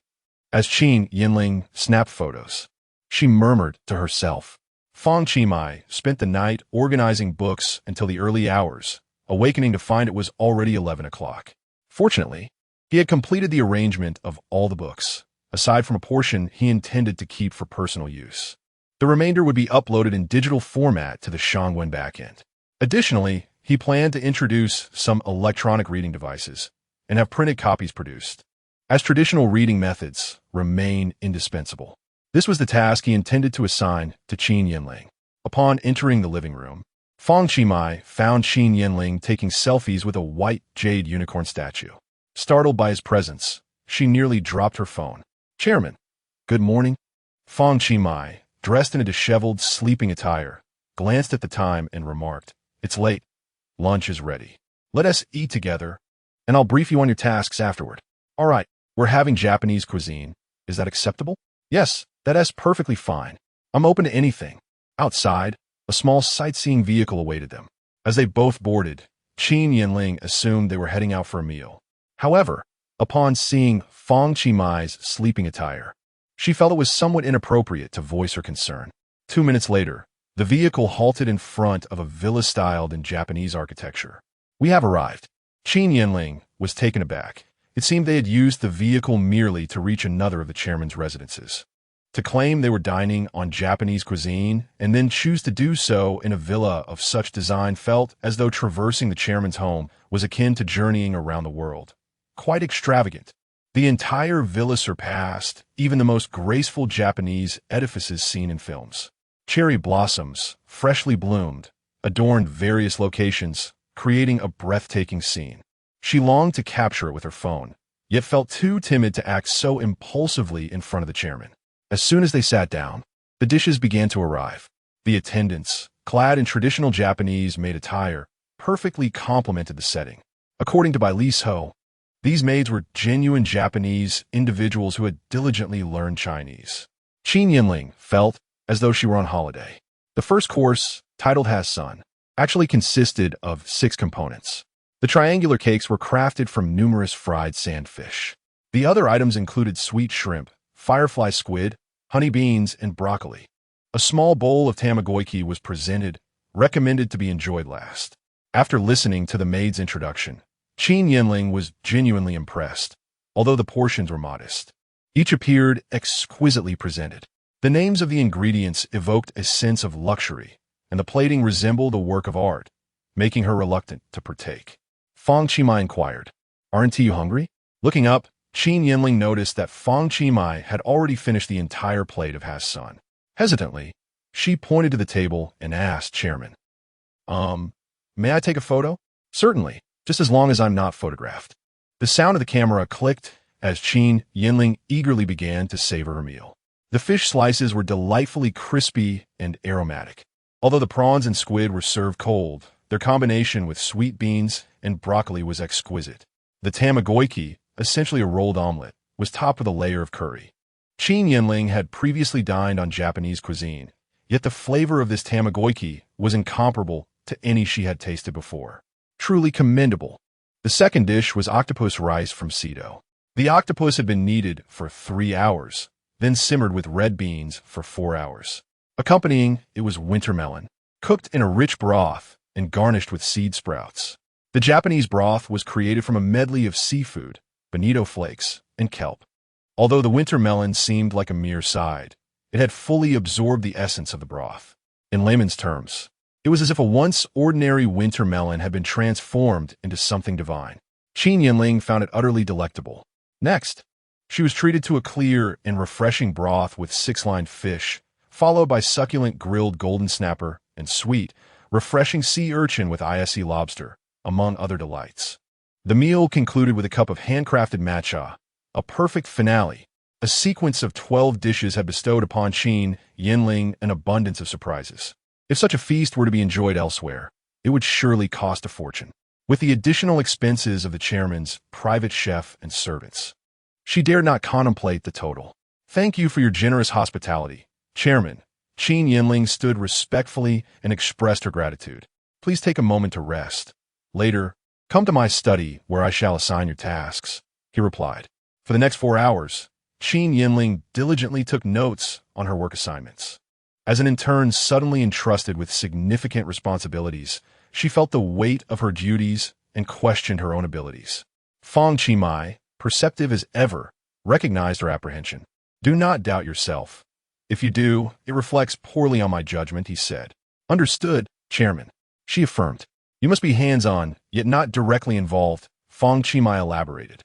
As Qin Yinling snapped photos, she murmured to herself. Fang Qi spent the night organizing books until the early hours, awakening to find it was already 11 o'clock. Fortunately, he had completed the arrangement of all the books, aside from a portion he intended to keep for personal use. The remainder would be uploaded in digital format to the Shangwen backend. Additionally, he planned to introduce some electronic reading devices and have printed copies produced, as traditional reading methods remain indispensable. This was the task he intended to assign to Qin Yinling. Upon entering the living room, Fang Qi found Qin Yinling taking selfies with a white jade unicorn statue. Startled by his presence, she nearly dropped her phone. Chairman, good morning. Fang Qi, dressed in a disheveled sleeping attire, glanced at the time and remarked, it's late. Lunch is ready. Let us eat together, and I'll brief you on your tasks afterward. All right, we're having Japanese cuisine. Is that acceptable? Yes, that's perfectly fine. I'm open to anything. Outside, a small sightseeing vehicle awaited them. As they both boarded, Qin Yinling assumed they were heading out for a meal. However, upon seeing Fang Qi sleeping attire, she felt it was somewhat inappropriate to voice her concern. 2 minutes later, the vehicle halted in front of a villa styled in Japanese architecture. We have arrived. Qin Yinling was taken aback. It seemed they had used the vehicle merely to reach another of the chairman's residences. To claim they were dining on Japanese cuisine and then choose to do so in a villa of such design felt as though traversing the chairman's home was akin to journeying around the world. Quite extravagant. The entire villa surpassed even the most graceful Japanese edifices seen in films. Cherry blossoms, freshly bloomed, adorned various locations, creating a breathtaking scene. She longed to capture it with her phone, yet felt too timid to act so impulsively in front of the chairman. As soon as they sat down, the dishes began to arrive. The attendants, clad in traditional Japanese maid attire, perfectly complemented the setting. According to Bai Ho, these maids were genuine Japanese individuals who had diligently learned Chinese. Qin Yinling felt as though she were on holiday. The first course, titled Has Sun, actually consisted of 6 components. The triangular cakes were crafted from numerous fried sandfish. The other items included sweet shrimp, firefly squid, honey beans, and broccoli. A small bowl of tamagoyaki was presented, recommended to be enjoyed last. After listening to the maid's introduction, Qin Yinling was genuinely impressed, although the portions were modest. Each appeared exquisitely presented. The names of the ingredients evoked a sense of luxury, and the plating resembled a work of art, making her reluctant to partake. Fang Qi inquired, "Aren't you hungry?" Looking up, Qin Yinling noticed that Fang Qi had already finished the entire plate of Has Sun. Hesitantly, she pointed to the table and asked Chairman, May I take a photo?" "Certainly, just as long as I'm not photographed." The sound of the camera clicked as Qin Yinling eagerly began to savor her meal. The fish slices were delightfully crispy and aromatic. Although the prawns and squid were served cold, their combination with sweet beans and broccoli was exquisite. The tamagoyaki, essentially a rolled omelet, was topped with a layer of curry. Qin Yinling had previously dined on Japanese cuisine, yet the flavor of this tamagoyaki was incomparable to any she had tasted before. Truly commendable. The second dish was octopus rice from Cedo. The octopus had been kneaded for 3 hours, then simmered with red beans for 4 hours. Accompanying it was winter melon, cooked in a rich broth and garnished with seed sprouts. The Japanese broth was created from a medley of seafood, bonito flakes, and kelp. Although the winter melon seemed like a mere side, it had fully absorbed the essence of the broth. In layman's terms, it was as if a once ordinary winter melon had been transformed into something divine. Qin Yinling found it utterly delectable. Next, she was treated to a clear and refreshing broth with 6-lined fish, followed by succulent grilled golden snapper and sweet, refreshing sea urchin with ise lobster, among other delights. The meal concluded with a cup of handcrafted matcha, a perfect finale. A sequence of 12 dishes had bestowed upon Qin Yinling an abundance of surprises. If such a feast were to be enjoyed elsewhere, it would surely cost a fortune, with the additional expenses of the chairman's private chef and servants. She dared not contemplate the total. "Thank you for your generous hospitality, Chairman." Qin Yinling stood respectfully and expressed her gratitude. "Please take a moment to rest. Later, come to my study where I shall assign your tasks," he replied. For the next 4 hours, Qin Yinling diligently took notes on her work assignments. As an intern suddenly entrusted with significant responsibilities, she felt the weight of her duties and questioned her own abilities. Fang Qi, perceptive as ever, recognized her apprehension. "Do not doubt yourself. If you do, it reflects poorly on my judgment," he said. "Understood, Chairman," she affirmed. "You must be hands-on, yet not directly involved," Fang Qi elaborated.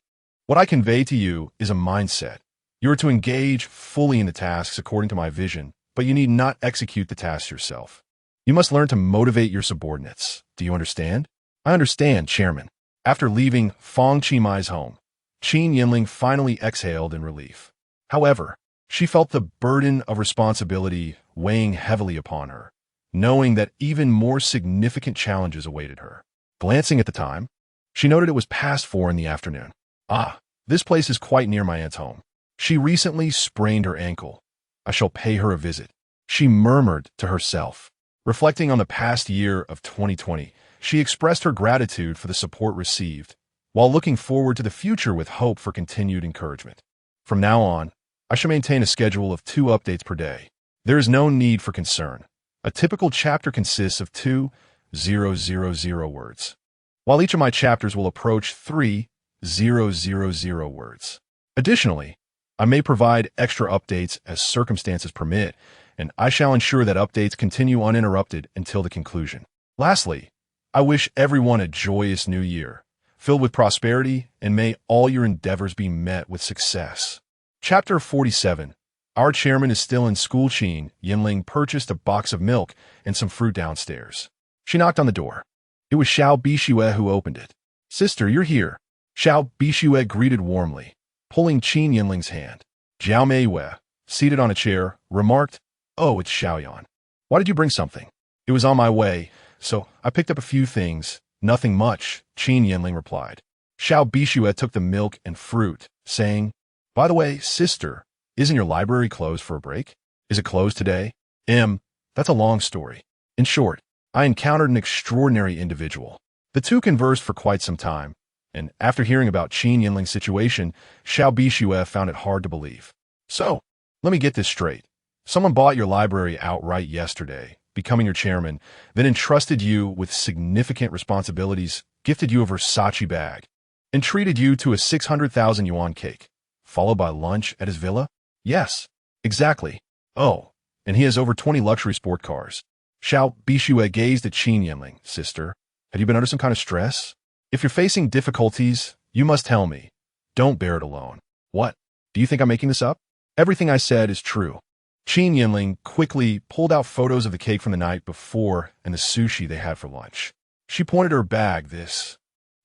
"What I convey to you is a mindset. You are to engage fully in the tasks according to my vision, but you need not execute the tasks yourself. You must learn to motivate your subordinates. Do you understand?" "I understand, Chairman." After leaving Fang Qi's home, Qin Yinling finally exhaled in relief. However, she felt the burden of responsibility weighing heavily upon her, knowing that even more significant challenges awaited her. Glancing at the time, she noted it was past 4 in the afternoon. "Ah, this place is quite near my aunt's home. She recently sprained her ankle. I shall pay her a visit," she murmured to herself. Reflecting on the past year of 2020, she expressed her gratitude for the support received, while looking forward to the future with hope for continued encouragement. "From now on, I shall maintain a schedule of 2 updates per day. There is no need for concern. A typical chapter consists of 2,000 words, while each of my chapters will approach 3,000 words. Additionally, I may provide extra updates as circumstances permit, and I shall ensure that updates continue uninterrupted until the conclusion. Lastly, I wish everyone a joyous new year, filled with prosperity, and may all your endeavors be met with success." Chapter 47. Our chairman is still in school. Qin Yinling purchased a box of milk and some fruit downstairs. She knocked on the door. It was Xiao Bixue who opened it. "Sister, you're here." Xiao Bixue greeted warmly, pulling Qin Yinling's hand. "Jiao Meiwei, seated on a chair, remarked, "Oh, it's Xiaoyan. Why did you bring something?" "It was on my way, so I picked up a few things. Nothing much," Qin Yinling replied. Xiao Bixue took the milk and fruit, saying, "By the way, sister, isn't your library closed for a break? Is it closed today?" That's a long story. In short, I encountered an extraordinary individual. The two conversed for quite some time, and after hearing about Qin Yinling's situation, Xiao Bixue found it hard to believe. "So, let me get this straight. Someone bought your library outright yesterday, becoming your chairman, then entrusted you with significant responsibilities, gifted you a Versace bag, and treated you to a 600,000 yuan cake, followed by lunch at his villa?" "Yes, exactly." "Oh, and he has over 20 luxury sport cars." Xiao Bixue gazed at Qin Yinling. "Sister, have you been under some kind of stress? If you're facing difficulties, you must tell me. Don't bear it alone." "What? Do you think I'm making this up?" "Everything I said is true." Qin Yinling quickly pulled out photos of the cake from the night before and the sushi they had for lunch. She pointed at her bag. "This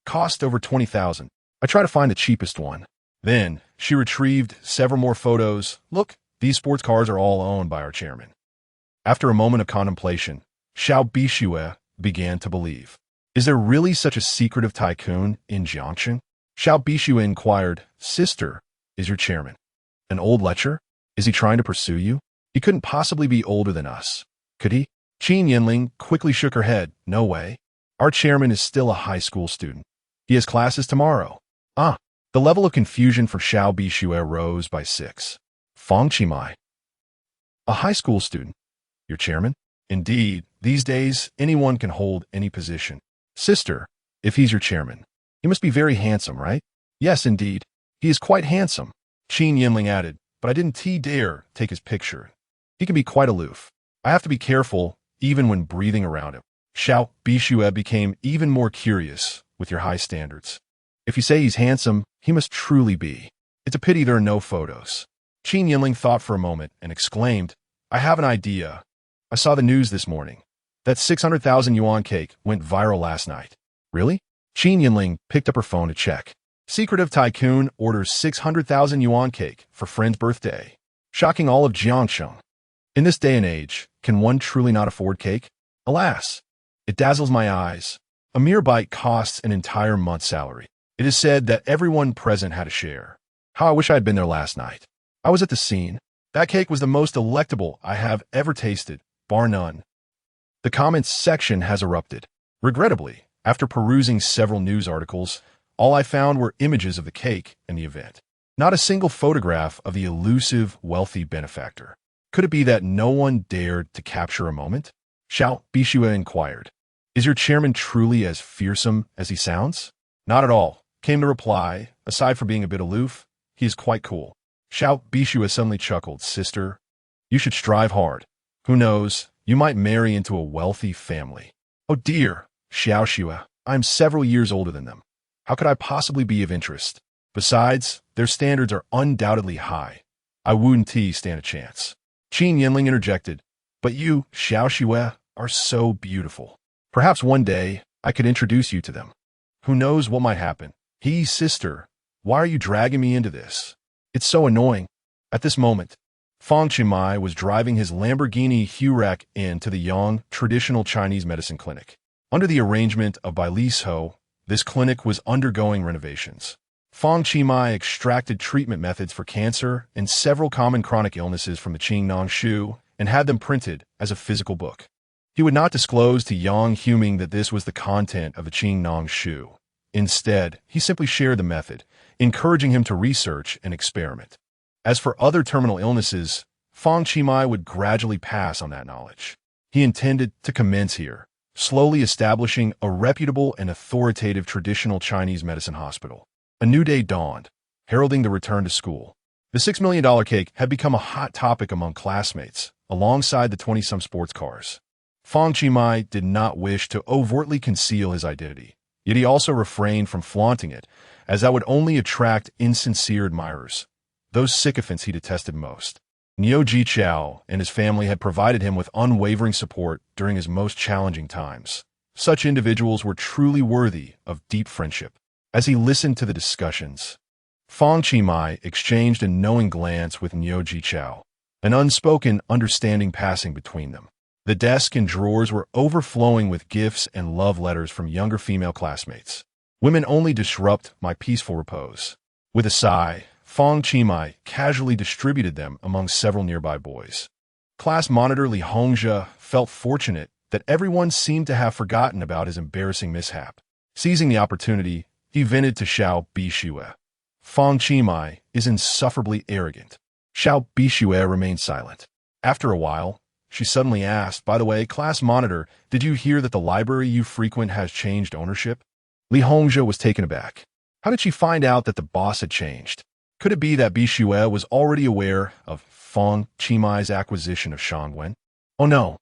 cost over 20,000. I try to find the cheapest one." Then she retrieved several more photos. "Look, these sports cars are all owned by our chairman." After a moment of contemplation, Xiao Bixue began to believe. Is there really such a secretive tycoon in Jiangxing? Xiao Bixue inquired, "Sister, is your chairman an old lecher? Is he trying to pursue you? He couldn't possibly be older than us, could he?" Qin Yinling quickly shook her head. "No way. Our chairman is still a high school student. He has classes tomorrow." "Ah." The level of confusion for Xiao Bixue rose by 6. "Fang Qi, a high school student? Your chairman?" "Indeed, these days anyone can hold any position." "Sister, if he's your chairman, he must be very handsome, right?" "Yes, indeed. He is quite handsome." Qin Yinling added, "But I didn't dare take his picture. He can be quite aloof. I have to be careful even when breathing around him." Xiao Bixue became even more curious with your high standards. "If you say he's handsome, he must truly be. It's a pity there are no photos." Qin Yinling thought for a moment and exclaimed, "I have an idea. I saw the news this morning. That 600,000 yuan cake went viral last night." "Really?" Qin Yinling picked up her phone to check. "Secretive tycoon orders 600,000 yuan cake for friend's birthday. Shocking all of Jiangxing. In this day and age, can one truly not afford cake? Alas, it dazzles my eyes. A mere bite costs an entire month's salary. It is said that everyone present had a share. How I wish I had been there last night. I was at the scene. That cake was the most delectable I have ever tasted, bar none." The comments section has erupted. Regrettably, after perusing several news articles, all I found were images of the cake and the event. Not a single photograph of the elusive, wealthy benefactor. Could it be that no one dared to capture a moment? Xiao Bixue inquired. "Is your chairman truly as fearsome as he sounds?" "Not at all," came the reply. "Aside from being a bit aloof, he is quite cool." Xiao Bixue suddenly chuckled. "Sister, you should strive hard. Who knows, you might marry into a wealthy family." "Oh dear, Xiao Xue, I am several years older than them. How could I possibly be of interest? Besides, their standards are undoubtedly high. I wouldn't stand a chance." Qin Yinling interjected, "But you, Xiao Xue, are so beautiful. Perhaps one day I could introduce you to them. Who knows what might happen?" Sister, why are you dragging me into this? It's so annoying." At this moment, Fang Qi was driving his Lamborghini Huracan into the Yang traditional Chinese medicine clinic. Under the arrangement of Bai Ho, this clinic was undergoing renovations. Fang Qi extracted treatment methods for cancer and several common chronic illnesses from the Qingnong Shu and had them printed as a physical book. He would not disclose to Yang Huming that this was the content of the Qingnong Shu. Instead, he simply shared the method, encouraging him to research and experiment. As for other terminal illnesses, Fang Qi would gradually pass on that knowledge. He intended to commence here, slowly establishing a reputable and authoritative traditional Chinese medicine hospital. A new day dawned, heralding the return to school. The $6 million cake had become a hot topic among classmates, alongside the 20-some sports cars. Fang Qi did not wish to overtly conceal his identity, yet he also refrained from flaunting it, as that would only attract insincere admirers, those sycophants he detested most. Niu Jichao and his family had provided him with unwavering support during his most challenging times. Such individuals were truly worthy of deep friendship. As he listened to the discussions, Fang Qi exchanged a knowing glance with Niu Jichao. an unspoken understanding passing between them. The desk and drawers were overflowing with gifts and love letters from younger female classmates. Women only disrupt my peaceful repose. With a sigh, Fang Qi casually distributed them among several nearby boys. Class monitor Li Hongzhe felt fortunate that everyone seemed to have forgotten about his embarrassing mishap. Seizing the opportunity, he vented to Xiao Bixue. Fang Qi is insufferably arrogant. Xiao Bixue remained silent. After a while, she suddenly asked, "By the way, class monitor, did you hear that the library you frequent has changed ownership?" Li Hongzhe was taken aback. How did she find out that the boss had changed? Could it be that Bixue was already aware of Fang Qi's acquisition of Shangwen? Oh no.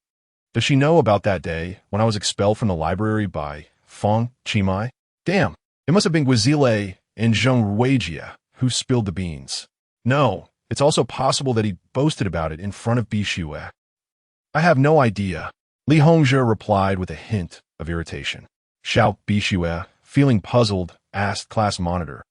Does she know about that day when I was expelled from the library by Fang Qi? Damn, it must have been Guizile and Zheng Ruijie who spilled the beans. No, it's also possible that he boasted about it in front of Bixue. I have no idea, Li Hongzhe replied with a hint of irritation. Xiao Bixue, feeling puzzled, asked class monitor,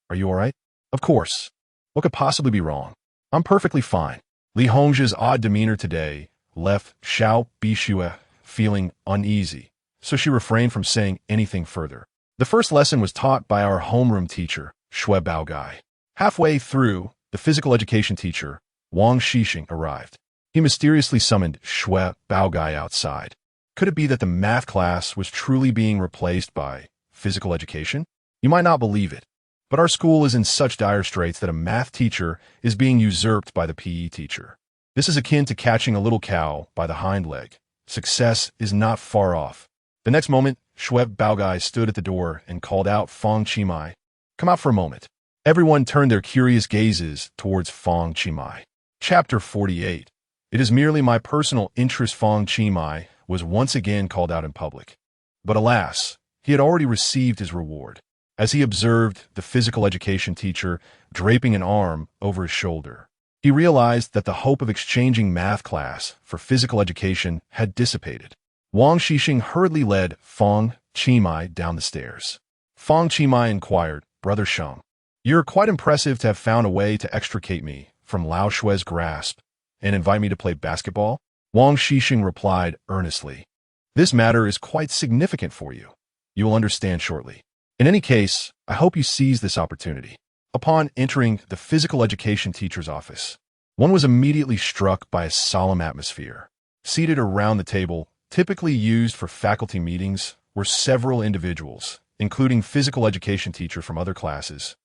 "Are you all right?" "Of course. What could possibly be wrong? I'm perfectly fine." Li Hongzhe's odd demeanor today left Xiao Bixue feeling uneasy, so she refrained from saying anything further. The first lesson was taught by our homeroom teacher, Shui Baogai. Halfway through, the physical education teacher, Wang Xixing, arrived. He mysteriously summoned Shui Baogai outside. Could it be that the math class was truly being replaced by physical education? You might not believe it, but our school is in such dire straits that a math teacher is being usurped by the PE teacher. This is akin to catching a little cow by the hind leg. Success is not far off. The next moment, Shui Baogai stood at the door and called out Fang Qi. "Come out for a moment." Everyone turned their curious gazes towards Fang Qi. Chapter 48. It is merely my personal interest. Fang Qi was once again called out in public. But alas, he had already received his reward, as he observed the physical education teacher draping an arm over his shoulder. He realized that the hope of exchanging math class for physical education had dissipated. Wang Xixing hurriedly led Fang Qi down the stairs. Fang Qi inquired, "Brother Sheng, you're quite impressive to have found a way to extricate me from Lao Shui's grasp and invite me to play basketball?" Wang Xixing replied earnestly, "This matter is quite significant for you. You will understand shortly. In any case, I hope you seize this opportunity." Upon entering the physical education teacher's office, one was immediately struck by a solemn atmosphere. Seated around the table, typically used for faculty meetings, were several individuals, including physical education teacher from other classes,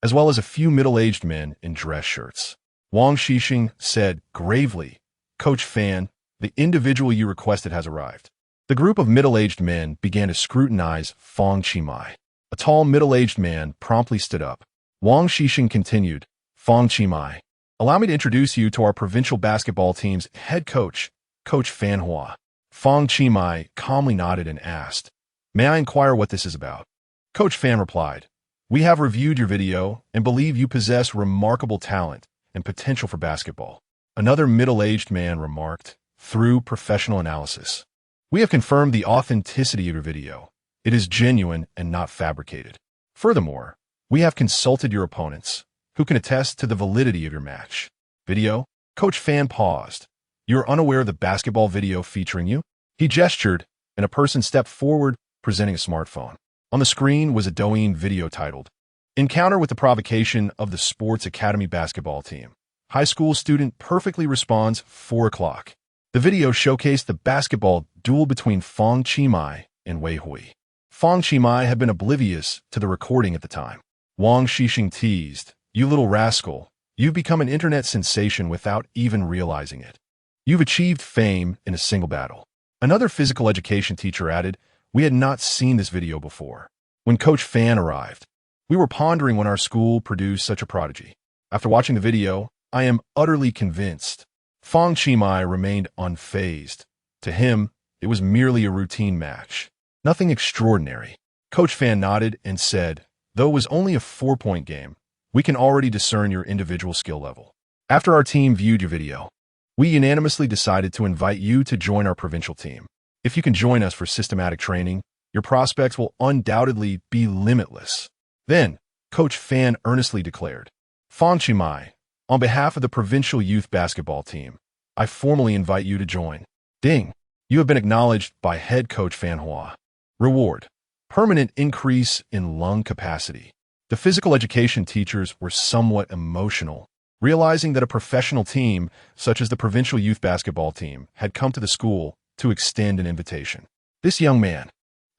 as well as a few middle-aged men in dress shirts. Wang Xixing said gravely, "Coach Fan, the individual you requested has arrived." The group of middle-aged men began to scrutinize Fang Qi. A tall middle-aged man promptly stood up. Wang Xixing continued, "Fang Qi, allow me to introduce you to our provincial basketball team's head coach, Coach Fan Hua." Fang Qi calmly nodded and asked, "May I inquire what this is about?" Coach Fan replied, "We have reviewed your video and believe you possess remarkable talent and potential for basketball." Another middle-aged man remarked, "Through professional analysis, we have confirmed the authenticity of your video. It is genuine and not fabricated. Furthermore, we have consulted your opponents, who can attest to the validity of your match. Video?" Coach Fan paused. "You're unaware of the basketball video featuring you?" He gestured, and a person stepped forward, presenting a smartphone. On the screen was a Douyin video titled, "Encounter with the Provocation of the Sports Academy Basketball Team. High school student perfectly responds 4 o'clock." The video showcased the basketball duel between Fang Qi and Wei Hui. Fang Qi had been oblivious to the recording at the time. Wang Xixing teased, "You little rascal, you've become an internet sensation without even realizing it. You've achieved fame in a single battle." Another physical education teacher added, "We had not seen this video before. When Coach Fan arrived, we were pondering when our school produced such a prodigy. After watching the video, I am utterly convinced." Fang Qi remained unfazed. To him, it was merely a routine match. Nothing extraordinary. Coach Fan nodded and said, "Though it was only a 4-point game, we can already discern your individual skill level. After our team viewed your video, we unanimously decided to invite you to join our provincial team. If you can join us for systematic training, your prospects will undoubtedly be limitless." Then, Coach Fan earnestly declared, "Fang Qi, On behalf of the provincial youth basketball team, I formally invite you to join. Ding! You have been acknowledged by head coach Fang Qi. Reward: permanent increase in lung capacity. The physical education teachers were somewhat emotional, realizing that a professional team, such as the provincial youth basketball team, had come to the school to extend an invitation. This young man,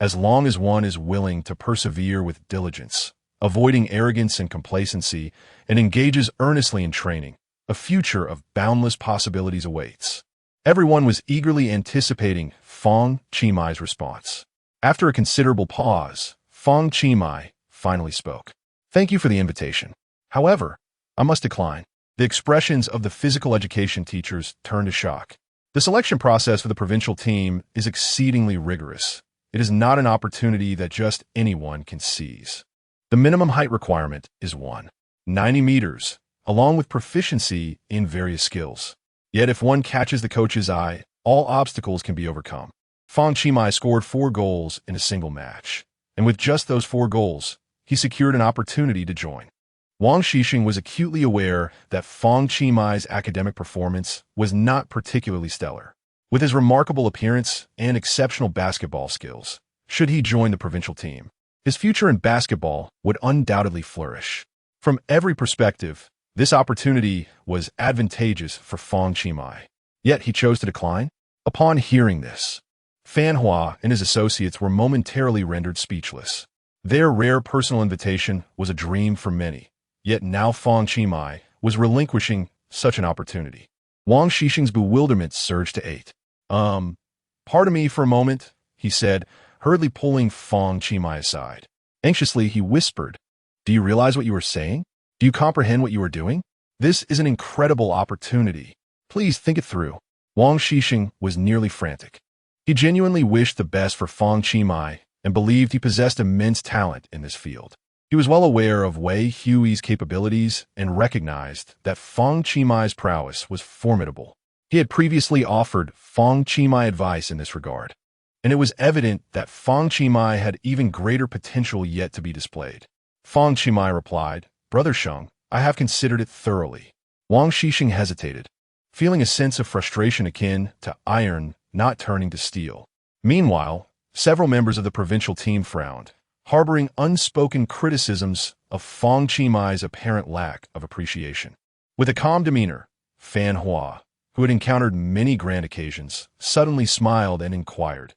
as long as one is willing to persevere with diligence, avoiding arrogance and complacency, and engages earnestly in training, a future of boundless possibilities awaits. Everyone was eagerly anticipating Fang Qi's response. After a considerable pause, Fang Qi finally spoke. Thank you for the invitation. However, I must decline. The expressions of the physical education teachers turned to shock. The selection process for the provincial team is exceedingly rigorous. It is not an opportunity that just anyone can seize. The minimum height requirement is 190 meters, along with proficiency in various skills. Yet if one catches the coach's eye, all obstacles can be overcome. Fang Qi scored 4 goals in a single match, and with just those 4 goals, he secured an opportunity to join. Wang Xixing was acutely aware that Fang Qi's academic performance was not particularly stellar. With his remarkable appearance and exceptional basketball skills, should he join the provincial team, his future in basketball would undoubtedly flourish. From every perspective, this opportunity was advantageous for Fang Qi. Yet he chose to decline. Upon hearing this, Fang Qi and his associates were momentarily rendered speechless. Their rare personal invitation was a dream for many. Yet now Fang Qi was relinquishing such an opportunity. Wang Xixing's bewilderment surged to 8. Pardon me for a moment, he said, hurriedly pulling Fang Qi aside. Anxiously, he whispered, Do you realize what you are saying? Do you comprehend what you are doing? This is an incredible opportunity. Please think it through. Wang Xixing was nearly frantic. He genuinely wished the best for Fang Qi and believed he possessed immense talent in this field. He was well aware of Wei Hui's capabilities and recognized that Fang Qi's prowess was formidable. He had previously offered Fang Qi advice in this regard, and it was evident that Fang Qi had even greater potential yet to be displayed. Fang Qi replied, Brother Sheng, I have considered it thoroughly. Wang Xixing hesitated, feeling a sense of frustration akin to iron not turning to steel. Meanwhile, several members of the provincial team frowned, harboring unspoken criticisms of Fang Qi's apparent lack of appreciation. With a calm demeanor, Fang Qi, who had encountered many grand occasions, suddenly smiled and inquired,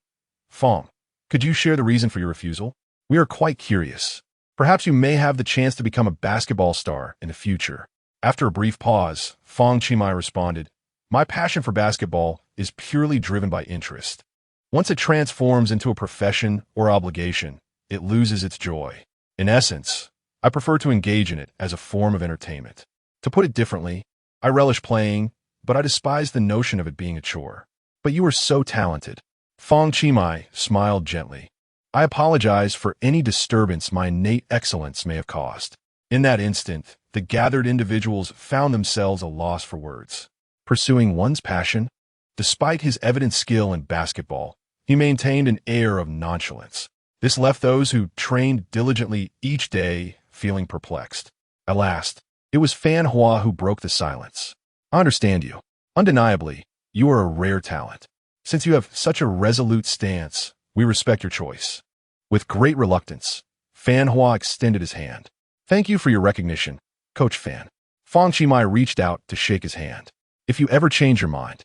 Fang, could you share the reason for your refusal? We are quite curious. Perhaps you may have the chance to become a basketball star in the future. After a brief pause, Fang Qi responded, My passion for basketball is purely driven by interest. Once it transforms into a profession or obligation, it loses its joy. In essence, I prefer to engage in it as a form of entertainment. To put it differently, I relish playing, but I despise the notion of it being a chore. But you are so talented. Fang Qi smiled gently. I apologize for any disturbance my innate excellence may have caused. In that instant, the gathered individuals found themselves a loss for words. Pursuing one's passion? Despite his evident skill in basketball, he maintained an air of nonchalance. This left those who trained diligently each day feeling perplexed. At last, it was Fang Qi who broke the silence. I understand you. Undeniably, you are a rare talent. Since you have such a resolute stance, we respect your choice. With great reluctance, Fang Qi extended his hand. Thank you for your recognition, Coach Fan. Fang Qi reached out to shake his hand. If you ever change your mind,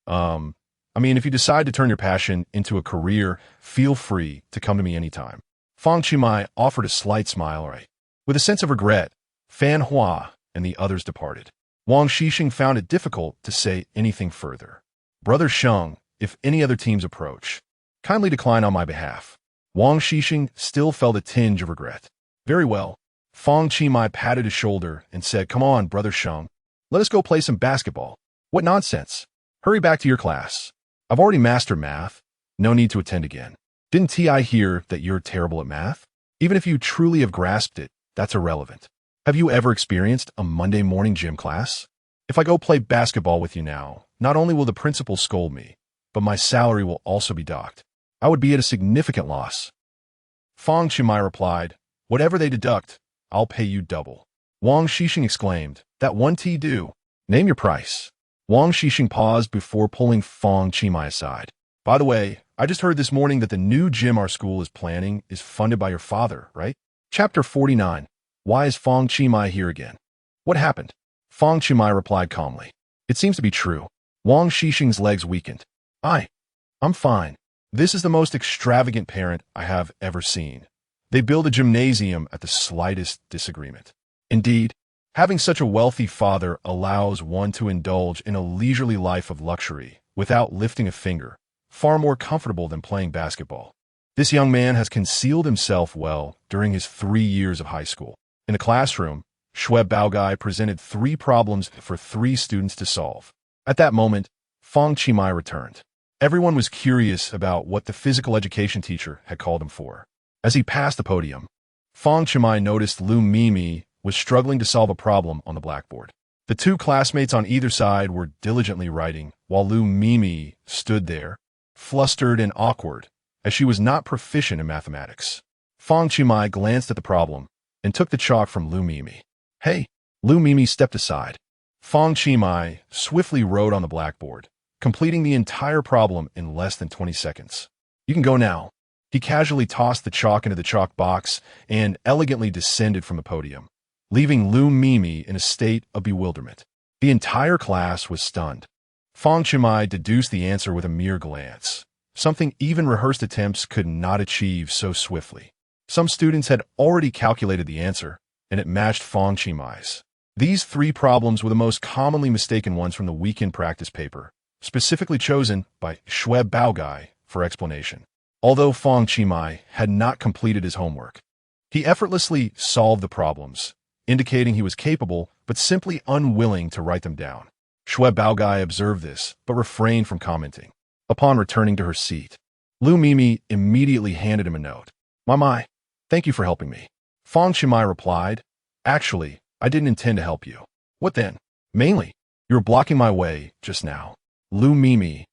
if you decide to turn your passion into a career, feel free to come to me anytime. Fang Qi offered a slight smile, right? With a sense of regret, Fang Qi and the others departed. Wang Xixing found it difficult to say anything further. Brother Sheng, if any other teams approach, kindly decline on my behalf. Wang Xixing still felt a tinge of regret. Very well. Fang Qi patted his shoulder and said, Come on, Brother Sheng. Let us go play some basketball. What nonsense. Hurry back to your class. I've already mastered math. No need to attend again. Didn't Ti hear that you're terrible at math? Even if you truly have grasped it, that's irrelevant. Have you ever experienced a Monday morning gym class? If I go play basketball with you now, not only will the principal scold me, but my salary will also be docked. I would be at a significant loss. Fang Qi replied, Whatever they deduct, I'll pay you double. Wang Xixing exclaimed, That 1T due. Name your price. Wang Xixing paused before pulling Fang Qi aside. By the way, I just heard this morning that the new gym our school is planning is funded by your father, right? Chapter 49. Why is Fang Qi here again? What happened? Fang Qi replied calmly. It seems to be true. Wang Xixing's legs weakened. I'm fine. This is the most extravagant parent I have ever seen. They build a gymnasium at the slightest disagreement. Indeed, having such a wealthy father allows one to indulge in a leisurely life of luxury without lifting a finger, far more comfortable than playing basketball. This young man has concealed himself well during his 3 years of high school. In the classroom, Xiao Bixue presented 3 problems for 3 students to solve. At that moment, Fang Qi returned. Everyone was curious about what the physical education teacher had called him for. As he passed the podium, Fang Qi noticed Lu Mimi was struggling to solve a problem on the blackboard. The 2 classmates on either side were diligently writing, while Lu Mimi stood there, flustered and awkward, as she was not proficient in mathematics. Fang Qi glanced at the problem and took the chalk from Lu Mimi. Hey! Lu Mimi stepped aside. Fang Qi swiftly wrote on the blackboard, completing the entire problem in less than 20 seconds. You can go now. He casually tossed the chalk into the chalk box and elegantly descended from the podium, leaving Lu Mimi in a state of bewilderment. The entire class was stunned. Fang Qi deduced the answer with a mere glance, something even rehearsed attempts could not achieve so swiftly. Some students had already calculated the answer, and it matched Fang Qi's. These 3 problems were the most commonly mistaken ones from the weekend practice paper, specifically chosen by Xiao Bixue for explanation. Although Fang Qi had not completed his homework, he effortlessly solved the problems, indicating he was capable but simply unwilling to write them down. Xiao Bixue observed this, but refrained from commenting. Upon returning to her seat, Lu Mimi immediately handed him a note. My, thank you for helping me. Fang Qi replied, Actually, I didn't intend to help you. What then? Mainly, you were blocking my way just now. Lu Mimi.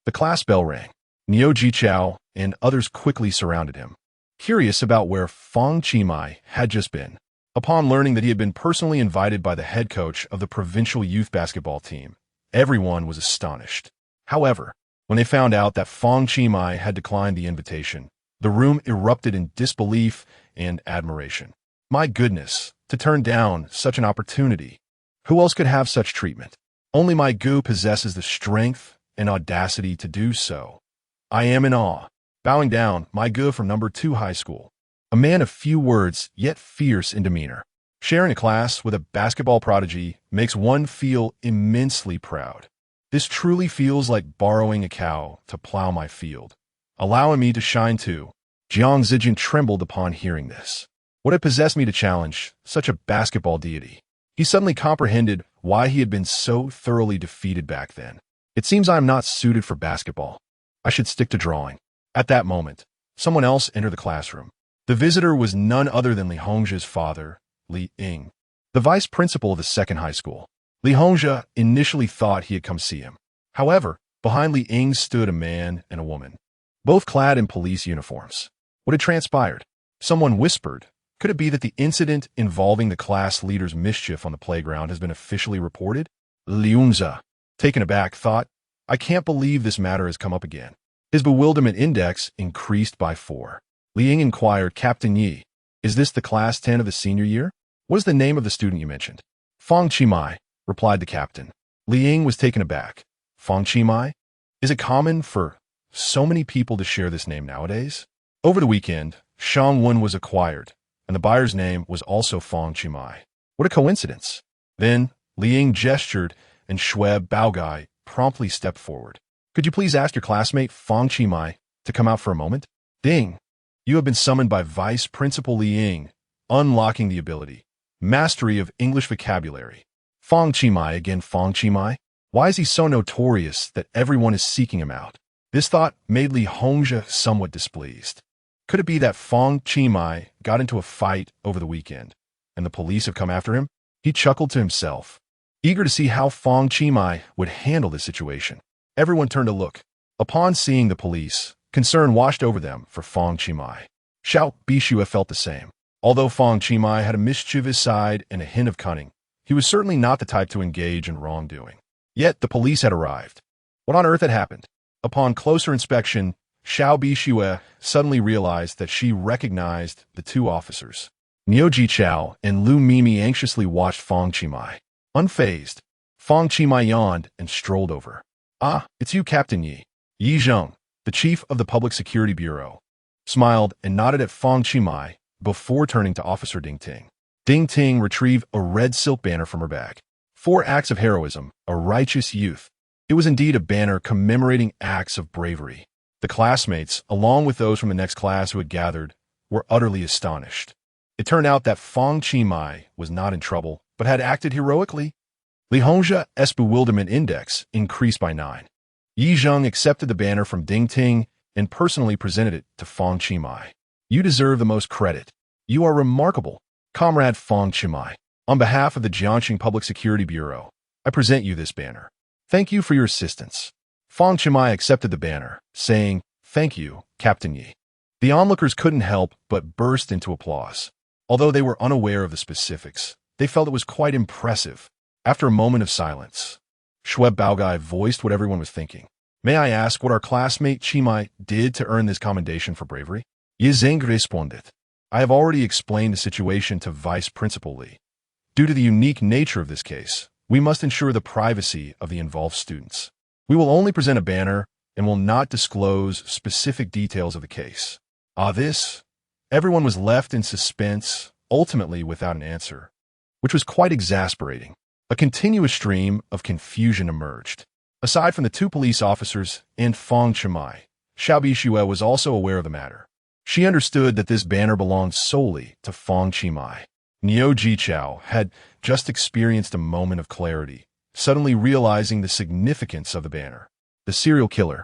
The class bell rang. Niu Jichao and others quickly surrounded him, curious about where Fang Qi had just been. Upon learning that he had been personally invited by the head coach of the provincial youth basketball team, everyone was astonished. However, when they found out that Fang Qi had declined the invitation, the room erupted in disbelief and admiration. My goodness, to turn down such an opportunity. Who else could have such treatment? Only my gu possesses the strength and audacity to do so. I am in awe. Bowing down, my gu from number 2 high school. A man of few words, yet fierce in demeanor. Sharing a class with a basketball prodigy makes one feel immensely proud. This truly feels like borrowing a cow to plow my field, allowing me to shine too. Jiang Zijin trembled upon hearing this. What had possessed me to challenge such a basketball deity? He suddenly comprehended why he had been so thoroughly defeated back then. It seems I am not suited for basketball. I should stick to drawing. At that moment, someone else entered the classroom. The visitor was none other than Li Hongzhe's father, Li Ying, the vice principal of the 2nd high school. Li Hongzhe initially thought he had come see him. However, behind Li Ying stood a man and a woman, both clad in police uniforms. What had transpired? Someone whispered, could it be that the incident involving the class leader's mischief on the playground has been officially reported? Li Hongzhe, taken aback, thought, I can't believe this matter has come up again. His bewilderment index increased by 4. Li Ying inquired, Captain Yi, is this the class 10 of the senior year? What is the name of the student you mentioned? Fang Qi, replied the captain. Li Ying was taken aback. Fang Qi? Is it common for so many people to share this name nowadays? Over the weekend, Shangwen was acquired, and the buyer's name was also Fang Qi. What a coincidence. Then, Li Ying gestured, and Xiao Bixue promptly stepped forward. Could you please ask your classmate Fang Qi to come out for a moment? Ding! You have been summoned by Vice Principal Li Ying, unlocking the ability. Mastery of English vocabulary. Fang Qi again, Fang Qi? Why is he so notorious that everyone is seeking him out? This thought made Li Hongzhe somewhat displeased. Could it be that Fang Qi got into a fight over the weekend, and the police have come after him? He chuckled to himself, eager to see how Fang Qi would handle this situation. Everyone turned to look. Upon seeing the police, concern washed over them for Fang Qi. Xiao Bixue felt the same. Although Fang Qi had a mischievous side and a hint of cunning, He was certainly not the type to engage in wrongdoing. Yet the police had arrived. What on earth had happened? Upon closer inspection, Xiao Bixue suddenly realized that she recognized the two officers. Niu Jichao and Lu Mimi anxiously watched Fang Qi. Unfazed, Fang Qi yawned and strolled over. "Ah, it's you, Captain Yi." Yi Zheng, the chief of the Public Security Bureau, smiled and nodded at Fang Qi before turning to Officer Ding Ting. Ding Ting retrieved a red silk banner from her bag. 4 acts of heroism, a righteous youth. It was indeed a banner commemorating acts of bravery. The classmates, along with those from the next class who had gathered, were utterly astonished. It turned out that Fang Qi was not in trouble, but had acted heroically. Li Hongjia's bewilderment index increased by 9. Yi Zheng accepted the banner from Ding Ting and personally presented it to Fang Qi. "You deserve the most credit. You are remarkable, Comrade Fang Qi. On behalf of the Jiangxing Public Security Bureau, I present you this banner. Thank you for your assistance." Fang Qi accepted the banner, saying, "Thank you, Captain Yi." The onlookers couldn't help but burst into applause. Although they were unaware of the specifics, they felt it was quite impressive. After a moment of silence, Xue Baogai voiced what everyone was thinking. "May I ask what our classmate Qi did to earn this commendation for bravery?" Ye Zheng responded, "I have already explained the situation to Vice Principal Li. Due to the unique nature of this case, we must ensure the privacy of the involved students. We will only present a banner and will not disclose specific details of the case." This? Everyone was left in suspense, ultimately without an answer, which was quite exasperating. A continuous stream of confusion emerged. Aside from the 2 police officers and Fang Qi, Xiao Bixue was also aware of the matter. She understood that this banner belonged solely to Fang Qi. Niu Jichao had just experienced a moment of clarity, suddenly realizing the significance of the banner. The serial killer,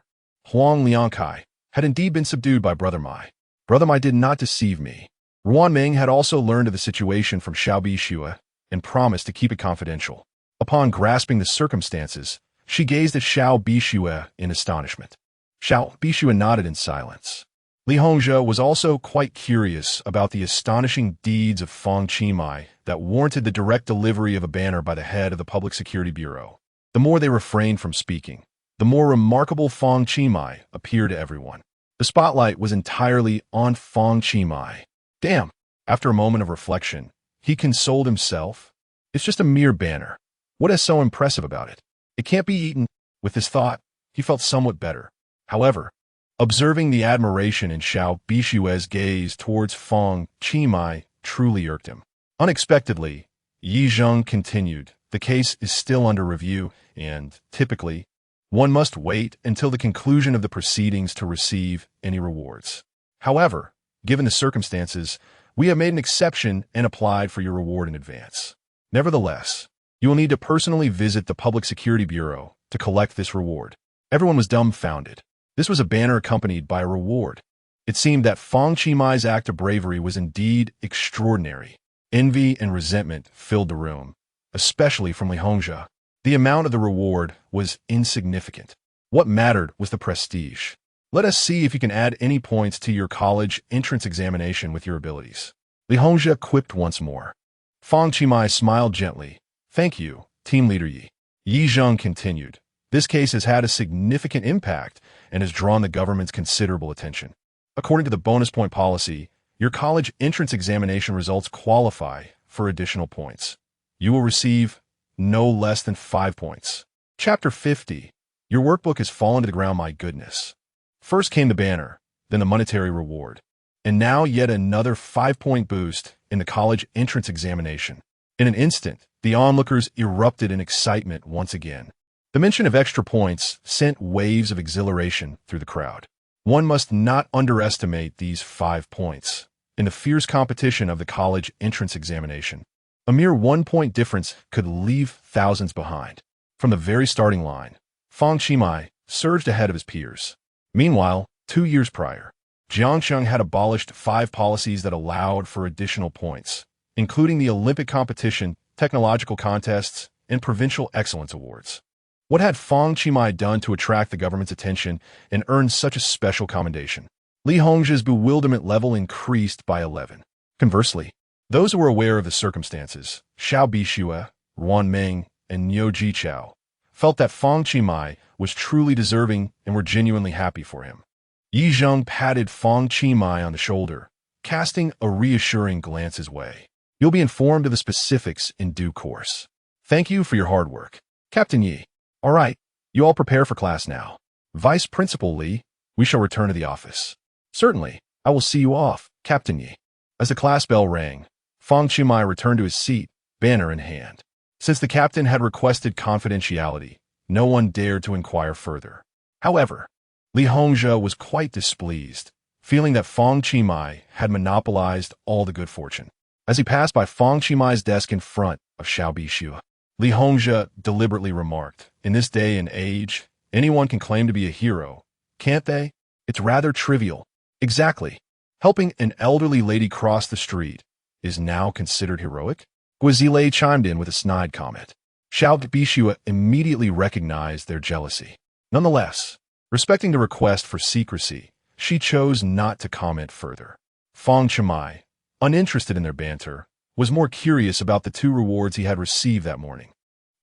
Huang Liangkai, had indeed been subdued by Brother Mai. Brother Mai did not deceive me. Ruan Ming had also learned of the situation from Xiao Bixue and promised to keep it confidential. Upon grasping the circumstances, she gazed at Xiao Bixue in astonishment. Xiao Bixue nodded in silence. Li Hongzhe was also quite curious about the astonishing deeds of Fang Qi that warranted the direct delivery of a banner by the head of the Public Security Bureau. The more they refrained from speaking, the more remarkable Fang Qi appeared to everyone. The spotlight was entirely on Fang Qi. Damn! After a moment of reflection, he consoled himself. It's just a mere banner. What is so impressive about it? It can't be eaten. With this thought, he felt somewhat better. However, observing the admiration in Xiao Bixue's gaze towards Fang Qi truly irked him. Unexpectedly, Yi Zheng continued, "The case is still under review, and, typically, one must wait until the conclusion of the proceedings to receive any rewards. However, given the circumstances, we have made an exception and applied for your reward in advance. Nevertheless, you will need to personally visit the Public Security Bureau to collect this reward." Everyone was dumbfounded. This was a banner accompanied by a reward. It seemed that Fang Qi act of bravery was indeed extraordinary. Envy and resentment filled the room, especially from Li Hongzhe. The amount of the reward was insignificant. What mattered was the prestige. "Let us see if you can add any points to your college entrance examination with your abilities." Li Hongzhe quipped once more. Fang Qi smiled gently. "Thank you, Team Leader Yi." Yi Zheng continued. "This case has had a significant impact and has drawn the government's considerable attention. According to the bonus point policy, your college entrance examination results qualify for additional points. You will receive no less than 5 points. Chapter 50. Your workbook has fallen to the ground, my goodness. First came the banner, then the monetary reward, and now yet another 5-point boost in the college entrance examination. In an instant, the onlookers erupted in excitement once again. The mention of extra points sent waves of exhilaration through the crowd. One must not underestimate these 5 points in the fierce competition of the college entrance examination. A mere 1-point difference could leave thousands behind. From the very starting line, Fang Qi surged ahead of his peers. Meanwhile, 2 years prior, Jiangxing had abolished 5 policies that allowed for additional points, including the Olympic competition, technological contests, and provincial excellence awards. What had Fang Qi done to attract the government's attention and earn such a special commendation? Li Hongzhe's bewilderment level increased by 11. Conversely, those who were aware of the circumstances, Xiao Bixue, Ruan Ming, and Niu Jichao, felt that Fang Qi was truly deserving and were genuinely happy for him. Yi Zheng patted Fang Qi on the shoulder, casting a reassuring glance his way. You'll be informed of the specifics in due course. Thank you for your hard work. Captain Yi. All right, you all prepare for class now. Vice Principal Li, we shall return to the office. Certainly, I will see you off, Captain Yi. As the class bell rang, Fang Qi returned to his seat, banner in hand. Since the captain had requested confidentiality, no one dared to inquire further. However, Li Hongzhe was quite displeased, feeling that Fang Qi had monopolized all the good fortune. As he passed by Fang Qi desk in front of Xiao Bixue, Li Hongzhe deliberately remarked, in this day and age, anyone can claim to be a hero, can't they? It's rather trivial. Exactly. Helping an elderly lady cross the street is now considered heroic? Guizile chimed in with a snide comment. Xiao Bixue immediately recognized their jealousy. Nonetheless, respecting the request for secrecy, she chose not to comment further. Fang Qi, uninterested in their banter, was more curious about the two rewards he had received that morning.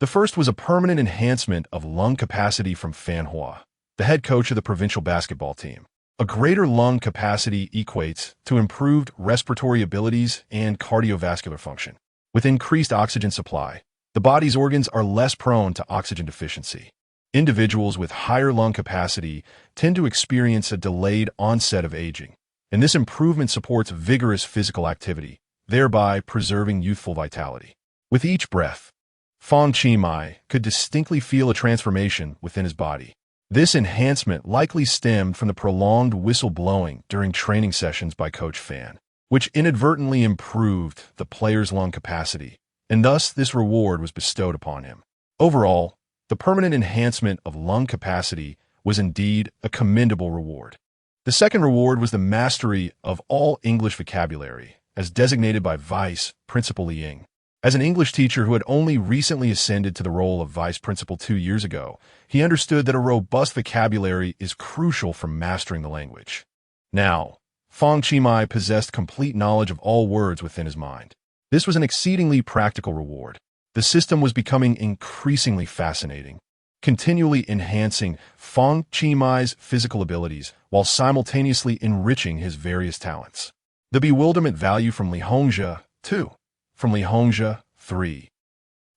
The first was a permanent enhancement of lung capacity from Fan Hua, the head coach of the provincial basketball team. A greater lung capacity equates to improved respiratory abilities and cardiovascular function. With increased oxygen supply, the body's organs are less prone to oxygen deficiency. Individuals with higher lung capacity tend to experience a delayed onset of aging, and this improvement supports vigorous physical activity, thereby preserving youthful vitality. With each breath, Fang Qi could distinctly feel a transformation within his body. This enhancement likely stemmed from the prolonged whistle blowing during training sessions by Coach Fan, which inadvertently improved the player's lung capacity, and thus this reward was bestowed upon him. Overall, the permanent enhancement of lung capacity was indeed a commendable reward. The second reward was the mastery of all English vocabulary, as designated by Vice Principal Li Ying. As an English teacher who had only recently ascended to the role of Vice Principal 2 years ago, he understood that a robust vocabulary is crucial for mastering the language. Now, Fang Qi possessed complete knowledge of all words within his mind. This was an exceedingly practical reward. The system was becoming increasingly fascinating, continually enhancing Fang Qi physical abilities while simultaneously enriching his various talents. The bewilderment value from Li Hongzhe, 2. From Li Hongzhe, 3.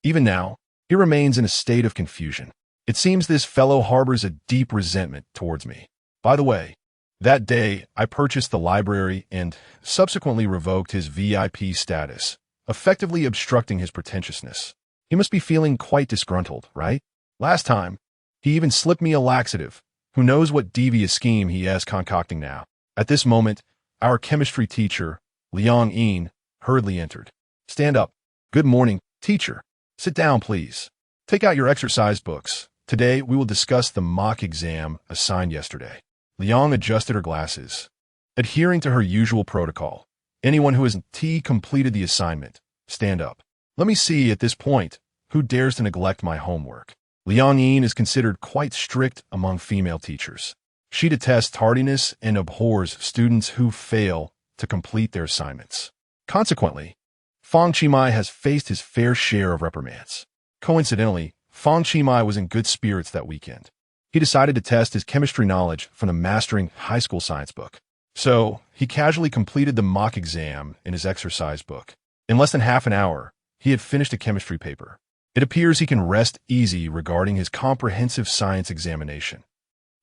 Even now, he remains in a state of confusion. It seems this fellow harbors a deep resentment towards me. By the way, that day I purchased the library and subsequently revoked his VIP status, effectively obstructing his pretentiousness. He must be feeling quite disgruntled, right? Last time, he even slipped me a laxative. Who knows what devious scheme he is concocting now? At this moment, our chemistry teacher, Liang Yin, hurriedly entered. Stand up. Good morning, teacher. Sit down, please. Take out your exercise books. Today, we will discuss the mock exam assigned yesterday. Liang adjusted her glasses. Adhering to her usual protocol, anyone who has completed the assignment, stand up. Let me see at this point who dares to neglect my homework. Liang Yin is considered quite strict among female teachers. She detests tardiness and abhors students who fail to complete their assignments. Consequently, Fang Qi has faced his fair share of reprimands. Coincidentally, Fang Qi was in good spirits that weekend. He decided to test his chemistry knowledge from the Mastering High School Science book. So, he casually completed the mock exam in his exercise book. In less than half an hour, he had finished a chemistry paper. It appears he can rest easy regarding his comprehensive science examination.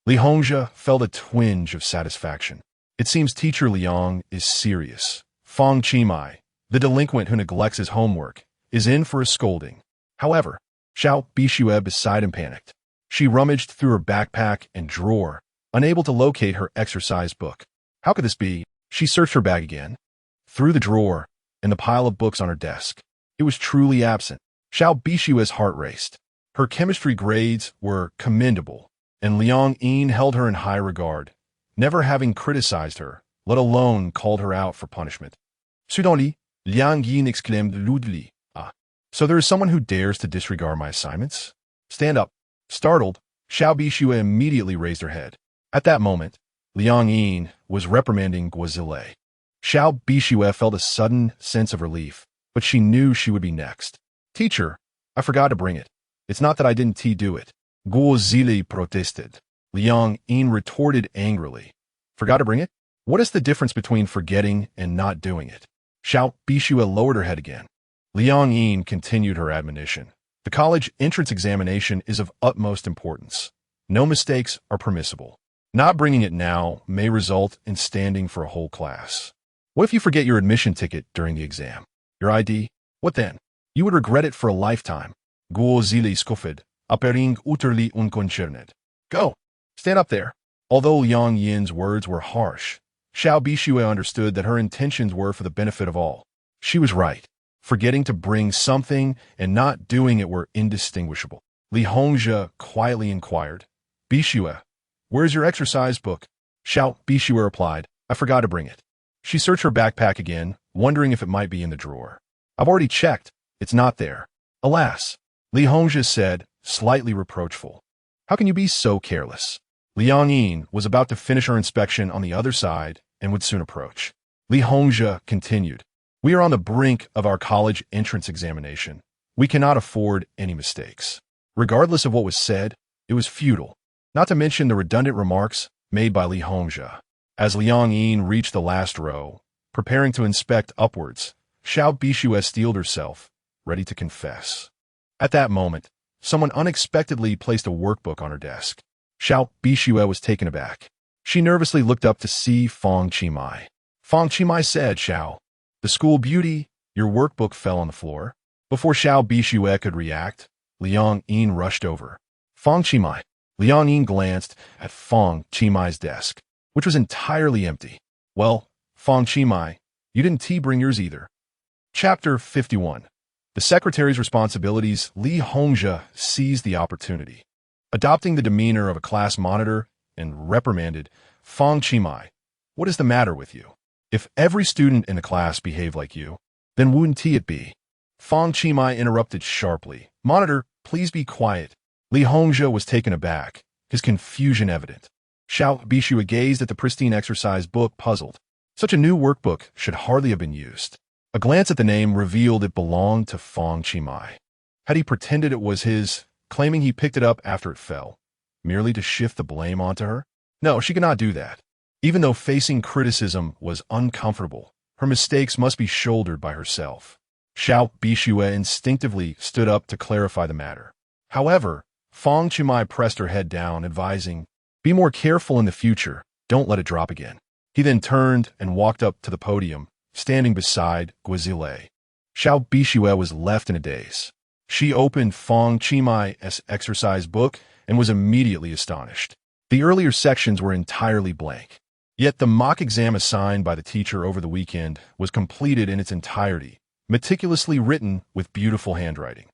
Li Hongzhe felt a twinge of satisfaction. It seems teacher Liang is serious. Fang Qi, the delinquent who neglects his homework, is in for a scolding. However, Xiao Bixue beside him panicked. She rummaged through her backpack and drawer, unable to locate her exercise book. How could this be? She searched her bag again, through the drawer, and the pile of books on her desk. It was truly absent. Xiao Bixue's heart raced. Her chemistry grades were commendable, and Liang Yin held her in high regard, never having criticized her, let alone called her out for punishment. Suddenly, Liang Yin exclaimed loudly, "Ah, so there is someone who dares to disregard my assignments? Stand up." Startled, Xiao Bixue immediately raised her head. At that moment, Liang Yin was reprimanding Guizile. Xiao Bixue felt a sudden sense of relief, but she knew she would be next. Teacher, I forgot to bring it. It's not that I didn't do it. Guo Zili protested. Liang Yin retorted angrily. Forgot to bring it? What is the difference between forgetting and not doing it? Xiao Bixue lowered her head again. Liang Yin continued her admonition. The college entrance examination is of utmost importance. No mistakes are permissible. Not bringing it now may result in standing for a whole class. What if you forget your admission ticket during the exam? Your ID? What then? You would regret it for a lifetime. Guo Zili scoffed, appearing utterly unconcerned. Go! Stand up there. Although Liang Yin's words were harsh, Xiao Bixue understood that her intentions were for the benefit of all. She was right. Forgetting to bring something and not doing it were indistinguishable. Li Hongzhe quietly inquired, Bixue, where's your exercise book? Xiao Bixue replied, I forgot to bring it. She searched her backpack again, wondering if it might be in the drawer. I've already checked. It's not there. Alas, Li Hongzhe said, slightly reproachful. How can you be so careless? Liang Yin was about to finish her inspection on the other side and would soon approach. Li Hongzhe continued, We are on the brink of our college entrance examination. We cannot afford any mistakes. Regardless of what was said, it was futile, not to mention the redundant remarks made by Li Hongzhe. As Liang Yin reached the last row, preparing to inspect upwards, Xiao Bixue steeled herself, ready to confess. At that moment, someone unexpectedly placed a workbook on her desk. Xiao Bixue was taken aback. She nervously looked up to see Fang Qi. Fang Qi said, Xiao, the school beauty, your workbook fell on the floor. Before Xiao Bixue could react, Liang Yin rushed over. Fang Qi. Liang Yin glanced at Fang Qi's desk, which was entirely empty. Well, Fang Qi, you didn't bring yours either. Chapter 51. The secretary's responsibilities. Li Hongzhe seized the opportunity. Adopting the demeanor of a class monitor and reprimanded, Fang Qi, what is the matter with you? If every student in the class behaved like you, then wouldn't it be? Fang Qi interrupted sharply. Monitor, please be quiet. Li Hongzhe was taken aback, his confusion evident. Xiao Bixue gazed at the pristine exercise book, puzzled. Such a new workbook should hardly have been used. A glance at the name revealed it belonged to Fang Qi. Had he pretended it was his, claiming he picked it up after it fell, merely to shift the blame onto her? No, she could not do that. Even though facing criticism was uncomfortable, her mistakes must be shouldered by herself. Xiao Bixue instinctively stood up to clarify the matter. However, Fang Qi pressed her head down, advising, Be more careful in the future, don't let it drop again. He then turned and walked up to the podium, standing beside Guo Zili. Xiao Bixue was left in a daze. She opened Fang Qi's exercise book and was immediately astonished. The earlier sections were entirely blank. Yet the mock exam assigned by the teacher over the weekend was completed in its entirety, meticulously written with beautiful handwriting.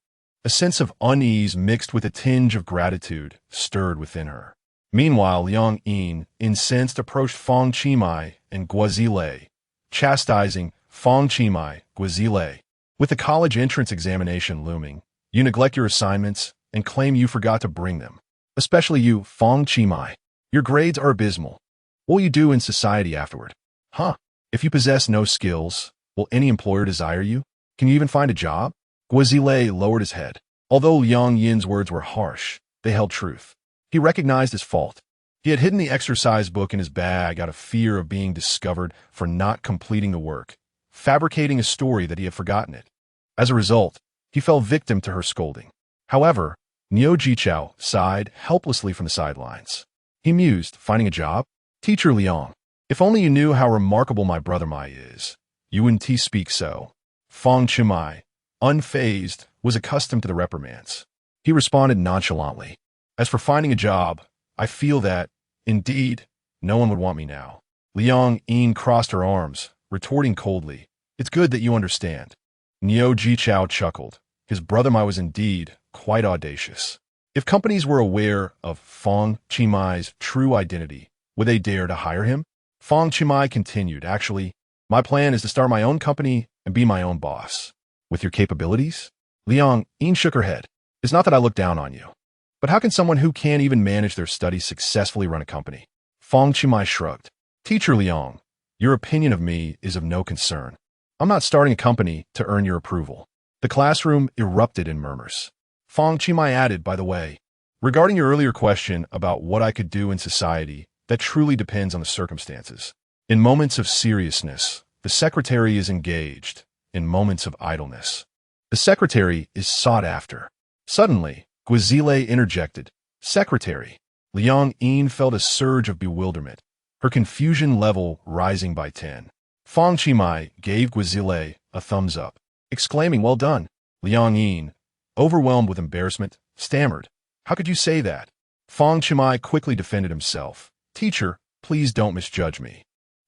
A sense of unease mixed with a tinge of gratitude stirred within her. Meanwhile, Liang Yin, incensed, approached Fang Qi and Guo Zili, chastising Fang Qi, Guo Zili. With the college entrance examination looming, you neglect your assignments and claim you forgot to bring them. Especially you, Fang Qi. Your grades are abysmal. What will you do in society afterward? Huh? If you possess no skills, will any employer desire you? Can you even find a job? Guo Zili lowered his head. Although Liang Yin's words were harsh, they held truth. He recognized his fault. He had hidden the exercise book in his bag out of fear of being discovered for not completing the work, fabricating a story that he had forgotten it. As a result, he fell victim to her scolding. However, Niu Jichao sighed helplessly from the sidelines. He mused, finding a job? Teacher Liang, if only you knew how remarkable my brother Mai is. You wouldn't speak so. Fang Qi, unfazed, was accustomed to the reprimands. He responded nonchalantly. As for finding a job, I feel that, indeed, no one would want me now. Liang Yin crossed her arms, retorting coldly, It's good that you understand. Niu Jichao chuckled. His brother Mai was indeed quite audacious. If companies were aware of Fang Qi's true identity, would they dare to hire him? Fang Qi continued, Actually, my plan is to start my own company and be my own boss. With your capabilities? Liang Yin shook her head. It's not that I look down on you. But how can someone who can't even manage their studies successfully run a company? Fang Qi shrugged. Teacher Liang, your opinion of me is of no concern. I'm not starting a company to earn your approval. The classroom erupted in murmurs. Fang Qi added, by the way, regarding your earlier question about what I could do in society, that truly depends on the circumstances. In moments of seriousness, the secretary is engaged. In moments of idleness, the secretary is sought after. Suddenly, Guizile interjected. Secretary. Liang Yin felt a surge of bewilderment, her confusion level rising by 10. Fang Qi gave Guizile a thumbs up, exclaiming, well done. Liang Yin, overwhelmed with embarrassment, stammered, how could you say that? Fang Qi quickly defended himself. Teacher, please don't misjudge me.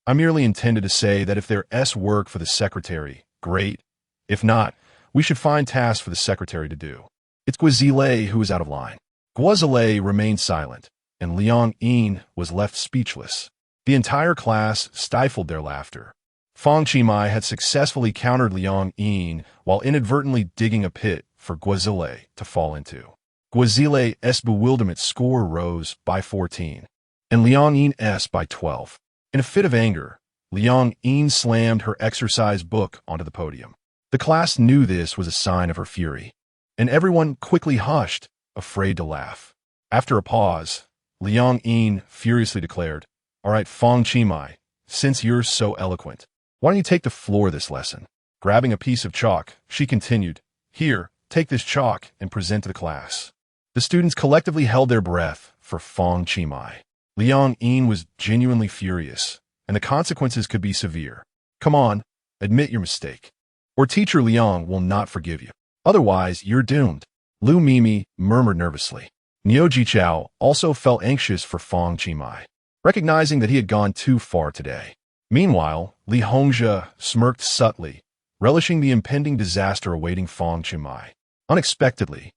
I merely intended to say that if there's work for the secretary, great. If not, we should find tasks for the secretary to do. It's Guizile who is out of line. Guizile remained silent, and Liang Yin was left speechless. The entire class stifled their laughter. Fang Qi had successfully countered Liang Yin while inadvertently digging a pit for Guizile to fall into. Guizile's bewilderment score rose by 14, and Liang Yin's by 12. In a fit of anger, Liang Yin slammed her exercise book onto the podium. The class knew this was a sign of her fury, and everyone quickly hushed, afraid to laugh. After a pause, Liang Yin furiously declared, all right, Fang Qi, since you're so eloquent, why don't you take the floor this lesson? Grabbing a piece of chalk, she continued, here, take this chalk and present to the class. The students collectively held their breath for Fang Qi. Liang Yin was genuinely furious, and the consequences could be severe. Come on, admit your mistake, or Teacher Liang will not forgive you. Otherwise, you're doomed. Lu Mimi murmured nervously. Niu Jichao also felt anxious for Fang Qi, recognizing that he had gone too far today. Meanwhile, Li Hongzhe smirked subtly, relishing the impending disaster awaiting Fang Qi. Unexpectedly,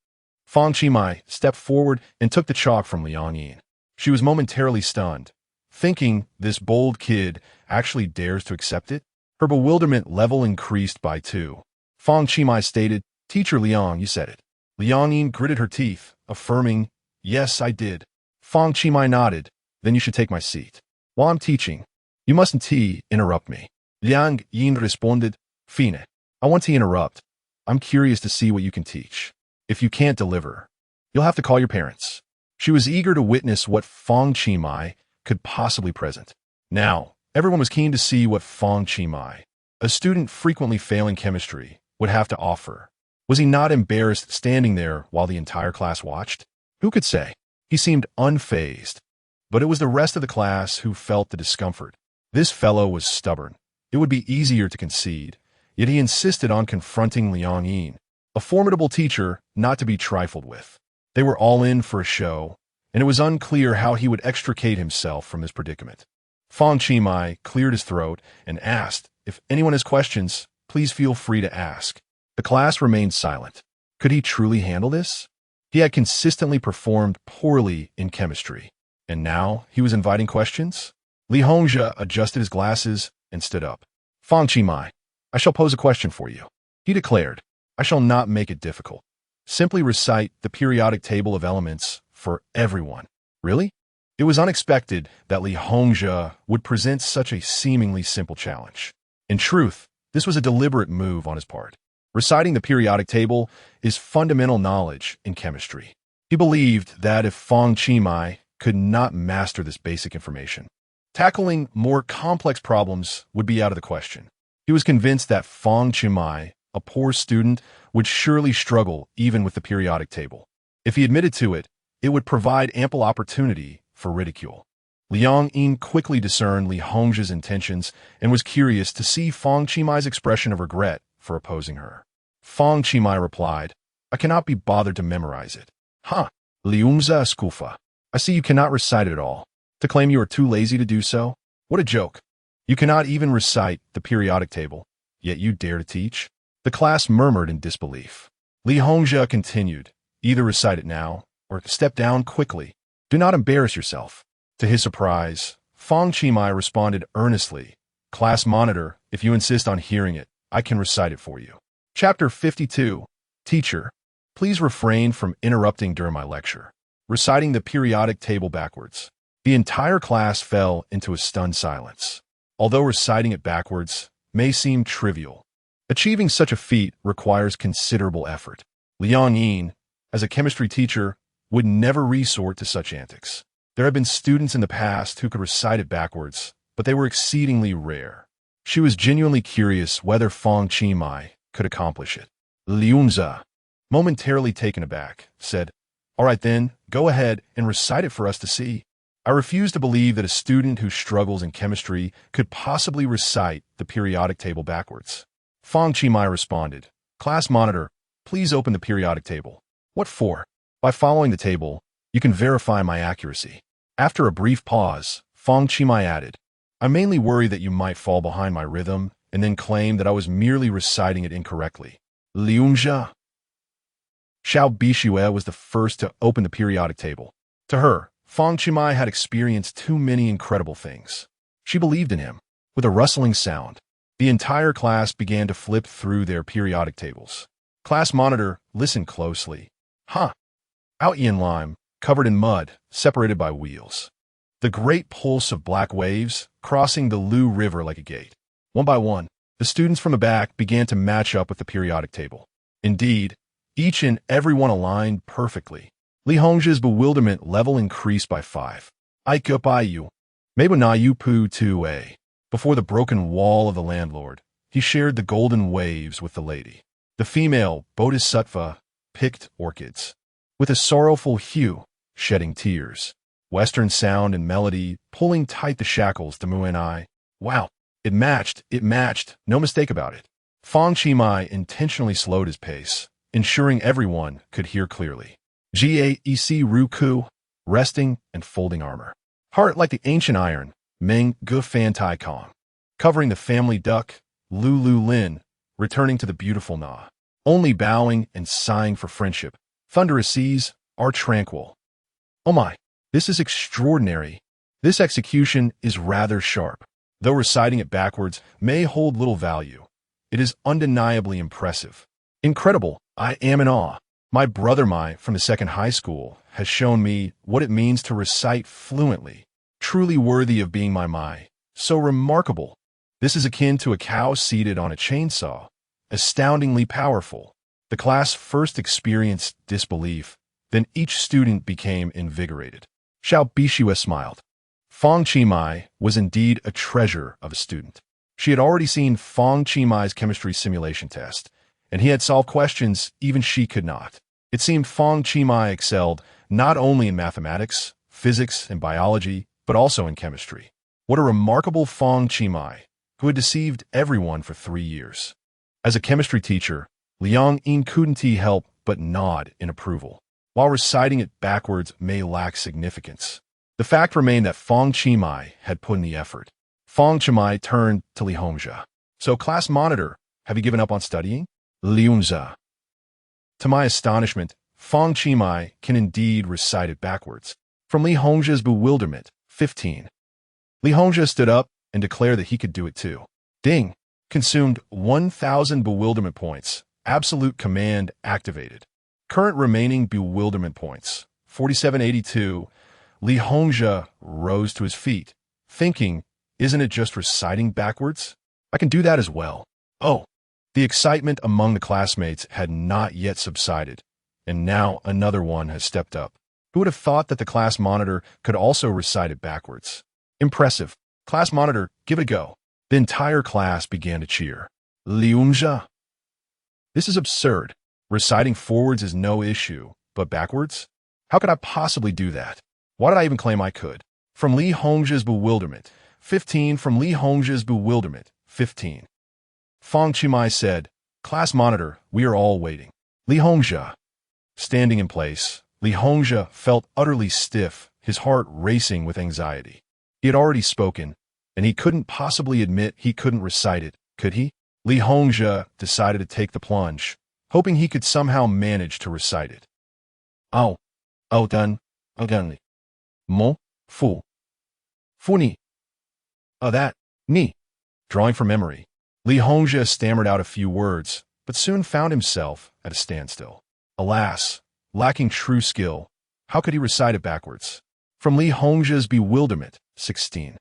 Fang Qi stepped forward and took the chalk from Liang Yin. She was momentarily stunned, thinking this bold kid actually dares to accept it. Her bewilderment level increased by 2. Fang Qi stated, Teacher Liang, you said it. Liang Yin gritted her teeth, affirming, yes, I did. Fang Qi nodded, then you should take my seat. While I'm teaching, you mustn't interrupt me. Liang Yin responded, Fine. I want to interrupt. I'm curious to see what you can teach. If you can't deliver, you'll have to call your parents. She was eager to witness what Fang Qi could possibly present. Now, everyone was keen to see what Fang Qi, a student frequently failing chemistry, would have to offer. Was he not embarrassed standing there while the entire class watched? Who could say? He seemed unfazed. But it was the rest of the class who felt the discomfort. This fellow was stubborn. It would be easier to concede, yet he insisted on confronting Liang Yin, a formidable teacher not to be trifled with. They were all in for a show, and it was unclear how he would extricate himself from this predicament. Fang Qi cleared his throat and asked, if anyone has questions, please feel free to ask. The class remained silent. Could he truly handle this? He had consistently performed poorly in chemistry, and now he was inviting questions? Li Hongzhe adjusted his glasses and stood up. Fang Qi, I shall pose a question for you. He declared, I shall not make it difficult. Simply recite the periodic table of elements for everyone. Really? It was unexpected that Li Hongzhe would present such a seemingly simple challenge. In truth, this was a deliberate move on his part. Reciting the periodic table is fundamental knowledge in chemistry. He believed that if Fang Qi could not master this basic information, tackling more complex problems would be out of the question. He was convinced that Fang Qi, a poor student, would surely struggle even with the periodic table. If he admitted to it, it would provide ample opportunity for ridicule. Liang Yin quickly discerned Li Hongzhe's intentions and was curious to see Fang Qi's expression of regret for opposing her. Fang Qi replied, I cannot be bothered to memorize it. Huh, Liumza Skufa. I see you cannot recite it at all. To claim you are too lazy to do so? What a joke. You cannot even recite the periodic table, yet you dare to teach? The class murmured in disbelief. Li Hongzhe continued, either recite it now, or step down quickly. Do not embarrass yourself. To his surprise, Fang Qi responded earnestly, Class monitor, if you insist on hearing it, I can recite it for you. Chapter 52. Teacher, please refrain from interrupting during my lecture. Reciting the periodic table backwards. The entire class fell into a stunned silence. Although reciting it backwards may seem trivial, Achieving such a feat requires considerable effort. Liang Yin, as a chemistry teacher, would never resort to such antics. There have been students in the past who could recite it backwards, but they were exceedingly rare. She was genuinely curious whether Fang Qi could accomplish it. Liunza, momentarily taken aback, said, "All right then, go ahead and recite it for us to see." I refuse to believe that a student who struggles in chemistry could possibly recite the periodic table backwards. Fang Qi responded, "Class monitor, please open the periodic table." "What for?" "By following the table, you can verify my accuracy." After a brief pause, Fang Qi added, "I mainly worry that you might fall behind my rhythm and then claim that I was merely reciting it incorrectly." Liunja. Xiao Bixue was the first to open the periodic table. To her, Fang Qi had experienced too many incredible things. She believed in him. With a rustling sound, the entire class began to flip through their periodic tables. Class monitor, listen closely. Huh. Out Yin Lime, covered in mud, separated by wheels. The great pulse of black waves, crossing the Lu River like a gate. One by one, the students from the back began to match up with the periodic table. Indeed, each and every one aligned perfectly. Li Hongzhi's bewilderment level increased by 5. Ikupayu. Mebunayu pu tu a. Before the broken wall of the landlord, he shared the golden waves with the lady. The female, Bodhisattva, picked orchids. With a sorrowful hue, shedding tears. Western sound and melody, pulling tight the shackles to Mu'en. Wow, it matched, no mistake about it. Fang Qi intentionally slowed his pace, ensuring everyone could hear clearly. Gaec Ruku, resting and folding armor. Heart like the ancient iron, Meng Gu Fan Tai Kong. Covering the family duck, Lulu Lin, returning to the beautiful Na. Only bowing and sighing for friendship. Thunderous seas are tranquil. Oh my, this is extraordinary. This execution is rather sharp. Though reciting it backwards may hold little value, it is undeniably impressive. Incredible, I am in awe. My brother Mai from the second high school has shown me what it means to recite fluently. Truly worthy of being my Mai. So remarkable. This is akin to a cow seated on a chainsaw. Astoundingly powerful. The class first experienced disbelief, then each student became invigorated. Xiao Bixue smiled. Fang Qi was indeed a treasure of a student. She had already seen Fang Qi's chemistry simulation test, and he had solved questions even she could not. It seemed Fang Qi excelled not only in mathematics, physics, and biology, but also in chemistry. What a remarkable Fang Qi, who had deceived everyone for 3 years. As a chemistry teacher, Liang Yin couldn't help but nod in approval. While reciting it backwards may lack significance, the fact remained that Fang Qi had put in the effort. Fang Qi turned to Li Hongzhi. "So, class monitor, have you given up on studying?" Liunza. To my astonishment, Fang Qi can indeed recite it backwards. From Li Hongzhi's bewilderment, 15. Li Hongzhi stood up and declared that he could do it too. Ding! Consumed 1,000 bewilderment points. Absolute command activated. Current remaining bewilderment points, 4782. Li Hongzhi rose to his feet, thinking, isn't it just reciting backwards? I can do that as well. Oh, the excitement among the classmates had not yet subsided, and now another one has stepped up. Who would have thought that the class monitor could also recite it backwards? Impressive. Class monitor, give it a go. The entire class began to cheer. Liunja. This is absurd. Reciting forwards is no issue, but backwards? How could I possibly do that? Why did I even claim I could? From Li Hongzhi's bewilderment, 15. From Li Hongzhi's bewilderment, 15. Fang Qi said, "Class monitor, we are all waiting." Li Hongzhi. Standing in place, Li Hongzhi felt utterly stiff, his heart racing with anxiety. He had already spoken, and he couldn't possibly admit he couldn't recite it, could he? Li Hongzhi decided to take the plunge, hoping he could somehow manage to recite it. Done. Mo, fu. Funi. That, ni. Drawing from memory, Li Hongzhi stammered out a few words, but soon found himself at a standstill. Alas, lacking true skill, how could he recite it backwards? From Li Hongzhi's bewilderment, 16.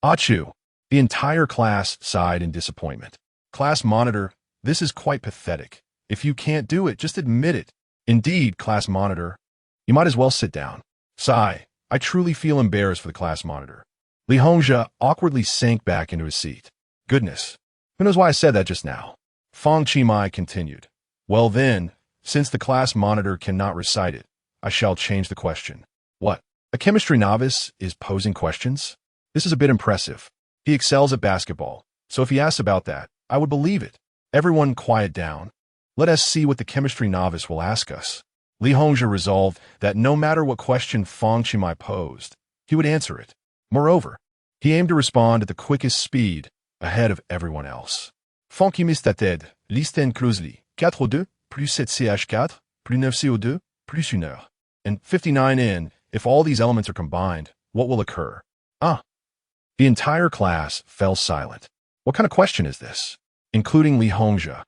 Achu. The entire class sighed in disappointment. Class monitor, This is quite pathetic. If you can't do it, just admit it. Indeed, class monitor. You might as well sit down. Sigh. I truly feel embarrassed for the class monitor. Li Hongzhi awkwardly sank back into his seat. Goodness. Who knows why I said that just now? Fang Qi continued. Well then, since the class monitor cannot recite it, I shall change the question. What? A chemistry novice is posing questions? This is a bit impressive. He excels at basketball, so if he asks about that, I would believe it. Everyone quiet down. Let us see what the chemistry novice will ask us. Li Hongzhi resolved that no matter what question Fang Qi posed, he would answer it. Moreover, he aimed to respond at the quickest speed, ahead of everyone else. Fang Qi mistated, listen closely. 4O2 plus 7CH4 plus 9CO2 plus 1 heure. And 59N, if all these elements are combined, what will occur? Ah. The entire class fell silent. What kind of question is this? Including Li Hongzhi.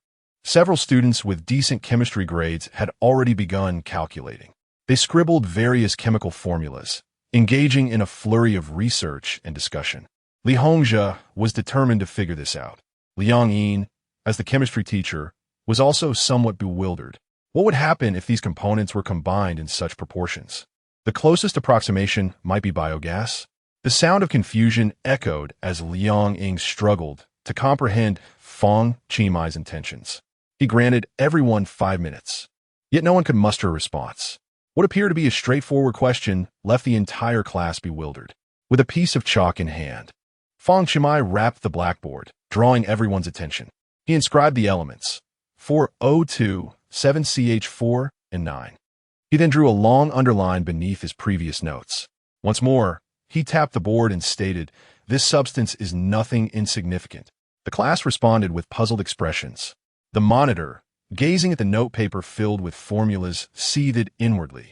Several students with decent chemistry grades had already begun calculating. They scribbled various chemical formulas, engaging in a flurry of research and discussion. Li Hongzhi was determined to figure this out. Liang Yin, as the chemistry teacher, was also somewhat bewildered. What would happen if these components were combined in such proportions? The closest approximation might be biogas. The sound of confusion echoed as Liang Ying struggled to comprehend Fang Qi's intentions. He granted everyone 5 minutes. Yet no one could muster a response. What appeared to be a straightforward question left the entire class bewildered. With a piece of chalk in hand, Fang Qi rapped the blackboard, drawing everyone's attention. He inscribed the elements, 4O2, 7CH4, and 9. He then drew a long underline beneath his previous notes. Once more, he tapped the board and stated, "This substance is nothing insignificant." The class responded with puzzled expressions. The monitor, gazing at the notepaper filled with formulas, seethed inwardly,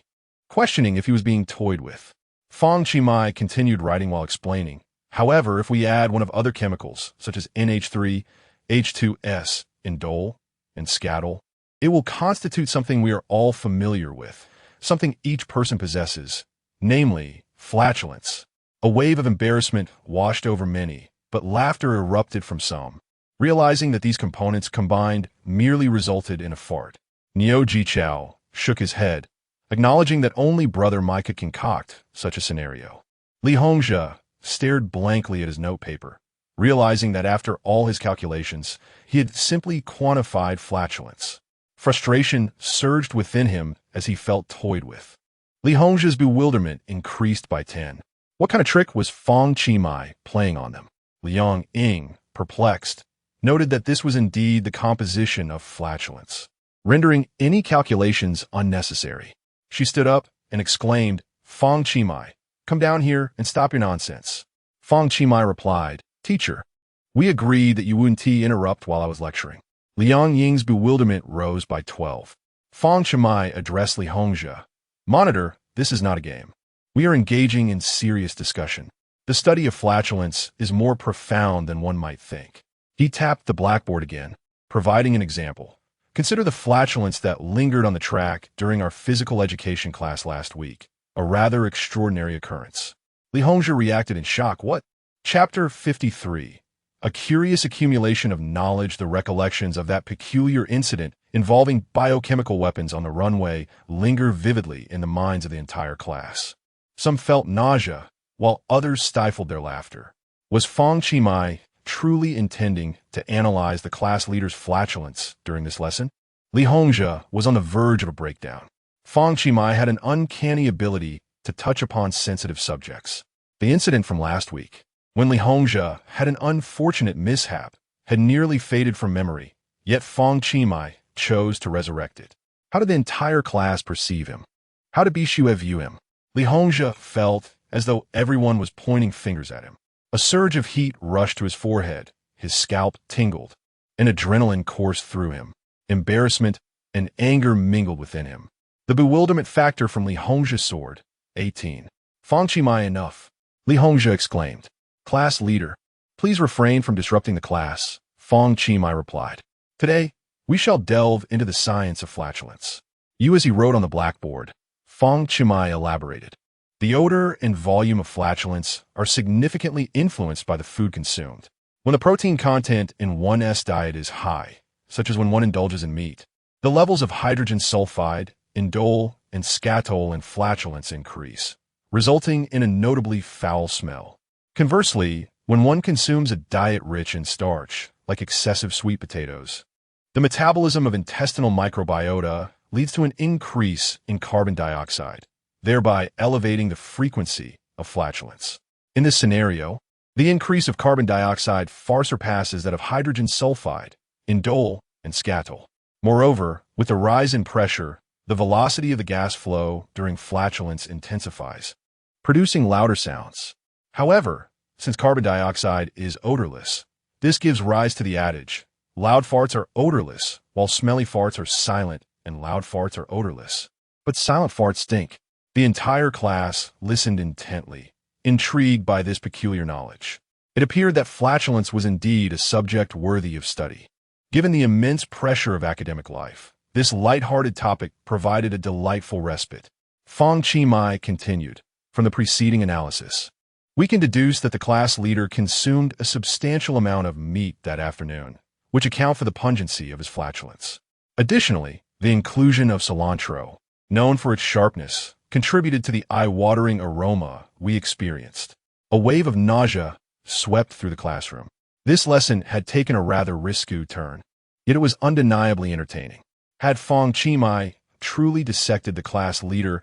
questioning if he was being toyed with. Fang Qi continued writing while explaining. However, if we add one of other chemicals, such as NH3, H2S, indole, and scatol, it will constitute something we are all familiar with, something each person possesses, namely, flatulence. A wave of embarrassment washed over many, but laughter erupted from some. Realizing that these components combined merely resulted in a fart, Niu Jichao shook his head, acknowledging that only Brother Mai could concoct such a scenario. Li Hongzhi stared blankly at his notepaper, realizing that after all his calculations, he had simply quantified flatulence. Frustration surged within him as he felt toyed with. Li Hongzhi's bewilderment increased by 10. What kind of trick was Fang Qi playing on them? Liang Ying, perplexed, noted that this was indeed the composition of flatulence, rendering any calculations unnecessary. She stood up and exclaimed, "Fang Qi, come down here and stop your nonsense." Fang Qi replied, "Teacher, we agreed that you wouldn't interrupt while I was lecturing." Liang Ying's bewilderment rose by 12. Fang Qi addressed Li Hongzhi. "Monitor, this is not a game. We are engaging in serious discussion. The study of flatulence is more profound than one might think." He tapped the blackboard again, providing an example. Consider the flatulence that lingered on the track during our physical education class last week, a rather extraordinary occurrence. Li Hongzhi reacted in shock. What? Chapter 53. A curious accumulation of knowledge. The recollections of that peculiar incident involving biochemical weapons on the runway linger vividly in the minds of the entire class. Some felt nausea, while others stifled their laughter. Was Fang Qi truly intending to analyze the class leader's flatulence during this lesson? Li Hongzhi was on the verge of a breakdown. Fang Qi had an uncanny ability to touch upon sensitive subjects. The incident from last week, when Li Hongzhi had an unfortunate mishap, had nearly faded from memory, yet Fang Qi chose to resurrect it. How did the entire class perceive him? How did Bixue view him? Li Hongzhi felt as though everyone was pointing fingers at him. A surge of heat rushed to his forehead, his scalp tingled, and adrenaline coursed through him. Embarrassment and anger mingled within him. The bewilderment factor from Li Hongzhi soared. 18. Fang Qi enough, Li Hongzhi exclaimed. "Class leader, please refrain from disrupting the class," Fang Qi replied. "Today, we shall delve into the science of flatulence." You as he wrote on the blackboard, Fang Qi elaborated. The odor and volume of flatulence are significantly influenced by the food consumed. When the protein content in one's diet is high, such as when one indulges in meat. The levels of hydrogen sulfide, indole, and scatol in flatulence increase, resulting in a notably foul smell. Conversely, when one consumes a diet rich in starch, like excessive sweet potatoes, the metabolism of intestinal microbiota leads to an increase in carbon dioxide, thereby elevating the frequency of flatulence. In this scenario, the increase of carbon dioxide far surpasses that of hydrogen sulfide, indole, and scatol. Moreover, with the rise in pressure, the velocity of the gas flow during flatulence intensifies, producing louder sounds. However, since carbon dioxide is odorless, this gives rise to the adage, loud farts are odorless, while smelly farts are silent and loud farts are odorless. But silent farts stink. The entire class listened intently, intrigued by this peculiar knowledge. It appeared that flatulence was indeed a subject worthy of study. Given the immense pressure of academic life, this light-hearted topic provided a delightful respite. Fang Qi continued, from the preceding analysis, we can deduce that the class leader consumed a substantial amount of meat that afternoon, which account for the pungency of his flatulence. Additionally, the inclusion of cilantro, known for its sharpness, contributed to the eye-watering aroma we experienced. A wave of nausea swept through the classroom. This lesson had taken a rather risky turn, yet it was undeniably entertaining. Had Fang Qi truly dissected the class leader's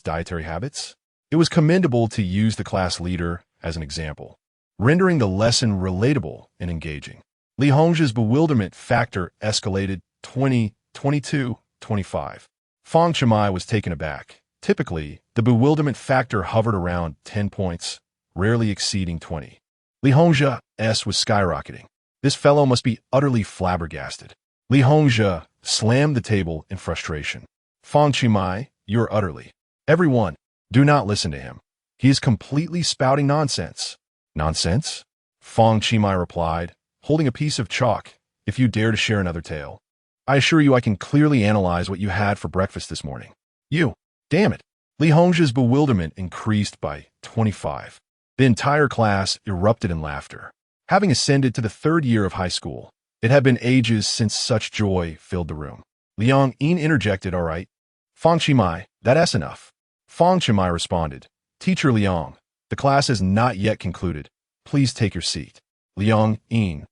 dietary habits? It was commendable to use the class leader as an example, rendering the lesson relatable and engaging. Li Hongzhi's bewilderment factor escalated 20, 22, 25. Fang Qi was taken aback. Typically, the bewilderment factor hovered around 10 points, rarely exceeding 20. Li Hongzhi's was skyrocketing. This fellow must be utterly flabbergasted. Li Hongzhi slammed the table in frustration. Fang Qi, you're utterly. Everyone, do not listen to him. He is completely spouting nonsense. Nonsense? Fang Qi replied, holding a piece of chalk. If you dare to share another tale, I assure you I can clearly analyze what you had for breakfast this morning. You. Damn it. Li Hongzhi's bewilderment increased by 25. The entire class erupted in laughter. Having ascended to the third year of high school, it had been ages since such joy filled the room. Liang Yin interjected, all right. Fang Qi, that's enough. Fang Qi responded, Teacher Liang, the class has not yet concluded. Please take your seat. Liang Yin.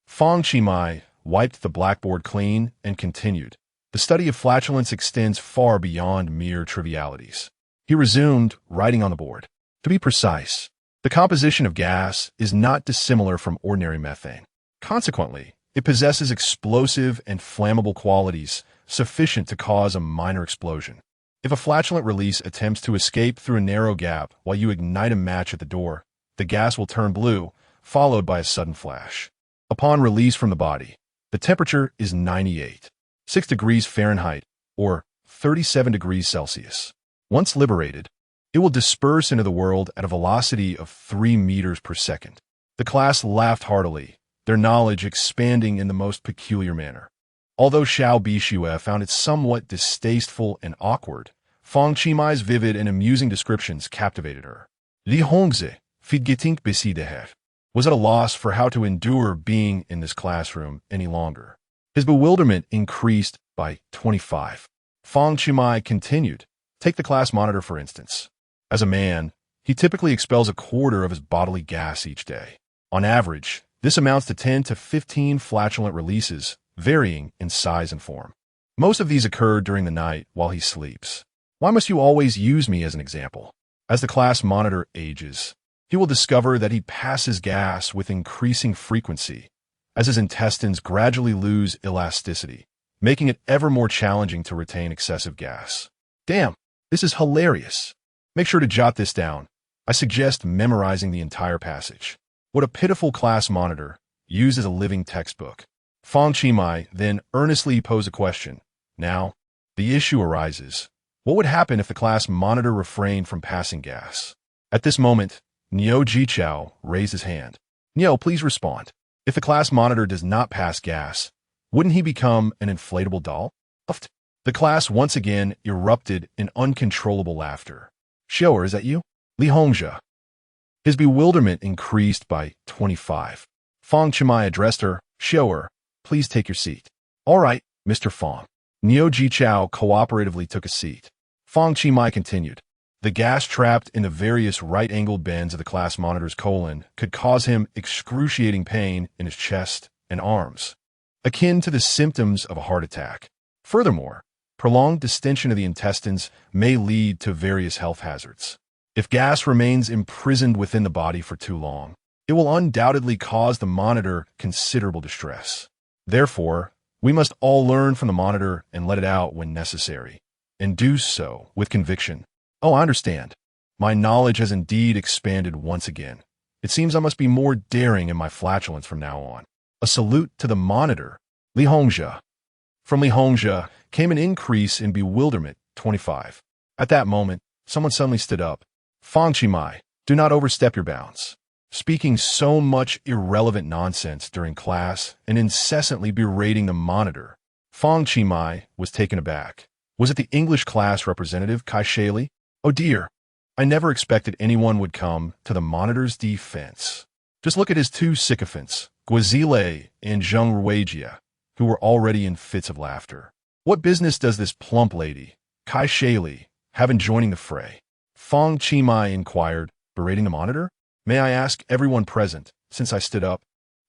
Fang Qi wiped the blackboard clean and continued. The study of flatulence extends far beyond mere trivialities. He resumed, writing on the board. To be precise, the composition of gas is not dissimilar from ordinary methane. Consequently, it possesses explosive and flammable qualities sufficient to cause a minor explosion. If a flatulent release attempts to escape through a narrow gap while you ignite a match at the door, the gas will turn blue, followed by a sudden flash. Upon release from the body, the temperature is 98.6 degrees Fahrenheit, or 37 degrees Celsius. Once liberated, it will disperse into the world at a velocity of 3 meters per second. The class laughed heartily, their knowledge expanding in the most peculiar manner. Although Xiao Bixue found it somewhat distasteful and awkward, Fang Qi's vivid and amusing descriptions captivated her. Li Hongzhi, fidgetink besideher, was at a loss for how to endure being in this classroom any longer. His bewilderment increased by 25. Fang Qi continued, take the class monitor for instance. As a man, he typically expels a quarter of his bodily gas each day. On average, this amounts to 10 to 15 flatulent releases, varying in size and form. Most of these occur during the night while he sleeps. Why must you always use me as an example? As the class monitor ages, he will discover that he passes gas with increasing frequency as his intestines gradually lose elasticity, making it ever more challenging to retain excessive gas. Damn, this is hilarious. Make sure to jot this down. I suggest memorizing the entire passage. What a pitiful class monitor, used as a living textbook. Fang Qi then earnestly posed a question. Now, the issue arises. What would happen if the class monitor refrained from passing gas? At this moment, Niu Jichao raised his hand. Niu, please respond. If the class monitor does not pass gas, wouldn't he become an inflatable doll? The class once again erupted in uncontrollable laughter. Xiao, is that you? Li Hongzhi. His bewilderment increased by 25. Fang Qi addressed her. Xiao, please take your seat. All right, Mr. Fang. Niu Jichao cooperatively took a seat. Fang Qi continued. The gas trapped in the various right-angled bends of the class monitor's colon could cause him excruciating pain in his chest and arms, akin to the symptoms of a heart attack. Furthermore, prolonged distension of the intestines may lead to various health hazards. If gas remains imprisoned within the body for too long, it will undoubtedly cause the monitor considerable distress. Therefore, we must all learn from the monitor and let it out when necessary, and do so with conviction. Oh, I understand. My knowledge has indeed expanded once again. It seems I must be more daring in my flatulence from now on. A salute to the monitor, Li Hongzhe. From Li Hongzhe came an increase in bewilderment, 25. At that moment, someone suddenly stood up. Fang Qi, do not overstep your bounds. Speaking so much irrelevant nonsense during class and incessantly berating the monitor. Fang Qi was taken aback. Was it the English class representative, Kai Shaili? Oh dear, I never expected anyone would come to the monitor's defense. Just look at his two sycophants, Guizile and Zheng Ruijia, who were already in fits of laughter. What business does this plump lady, Kai Shaili, have in joining the fray? Fang Qi inquired, berating the monitor. May I ask everyone present, since I stood up,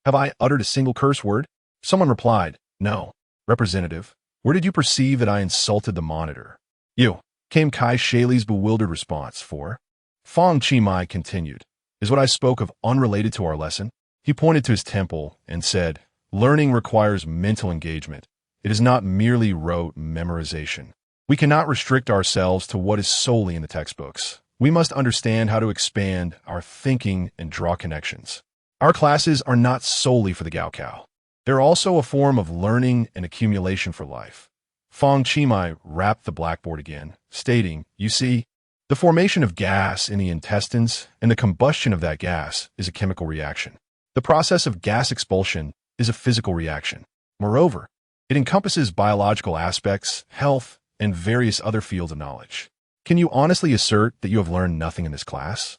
have I uttered a single curse word? Someone replied, no. Representative, where did you perceive that I insulted the monitor? You, came Kai Shaili's bewildered response. For Fang Qi continued, is what I spoke of unrelated to our lesson? He pointed to his temple and said, learning requires mental engagement. It is not merely rote memorization. We cannot restrict ourselves to what is solely in the textbooks. We must understand how to expand our thinking and draw connections. Our classes are not solely for the Gaokao. They're also a form of learning and accumulation for life. Fang Qi rapped the blackboard again, stating, you see, the formation of gas in the intestines and the combustion of that gas is a chemical reaction. The process of gas expulsion is a physical reaction. Moreover, it encompasses biological aspects, health, and various other fields of knowledge. Can you honestly assert that you have learned nothing in this class?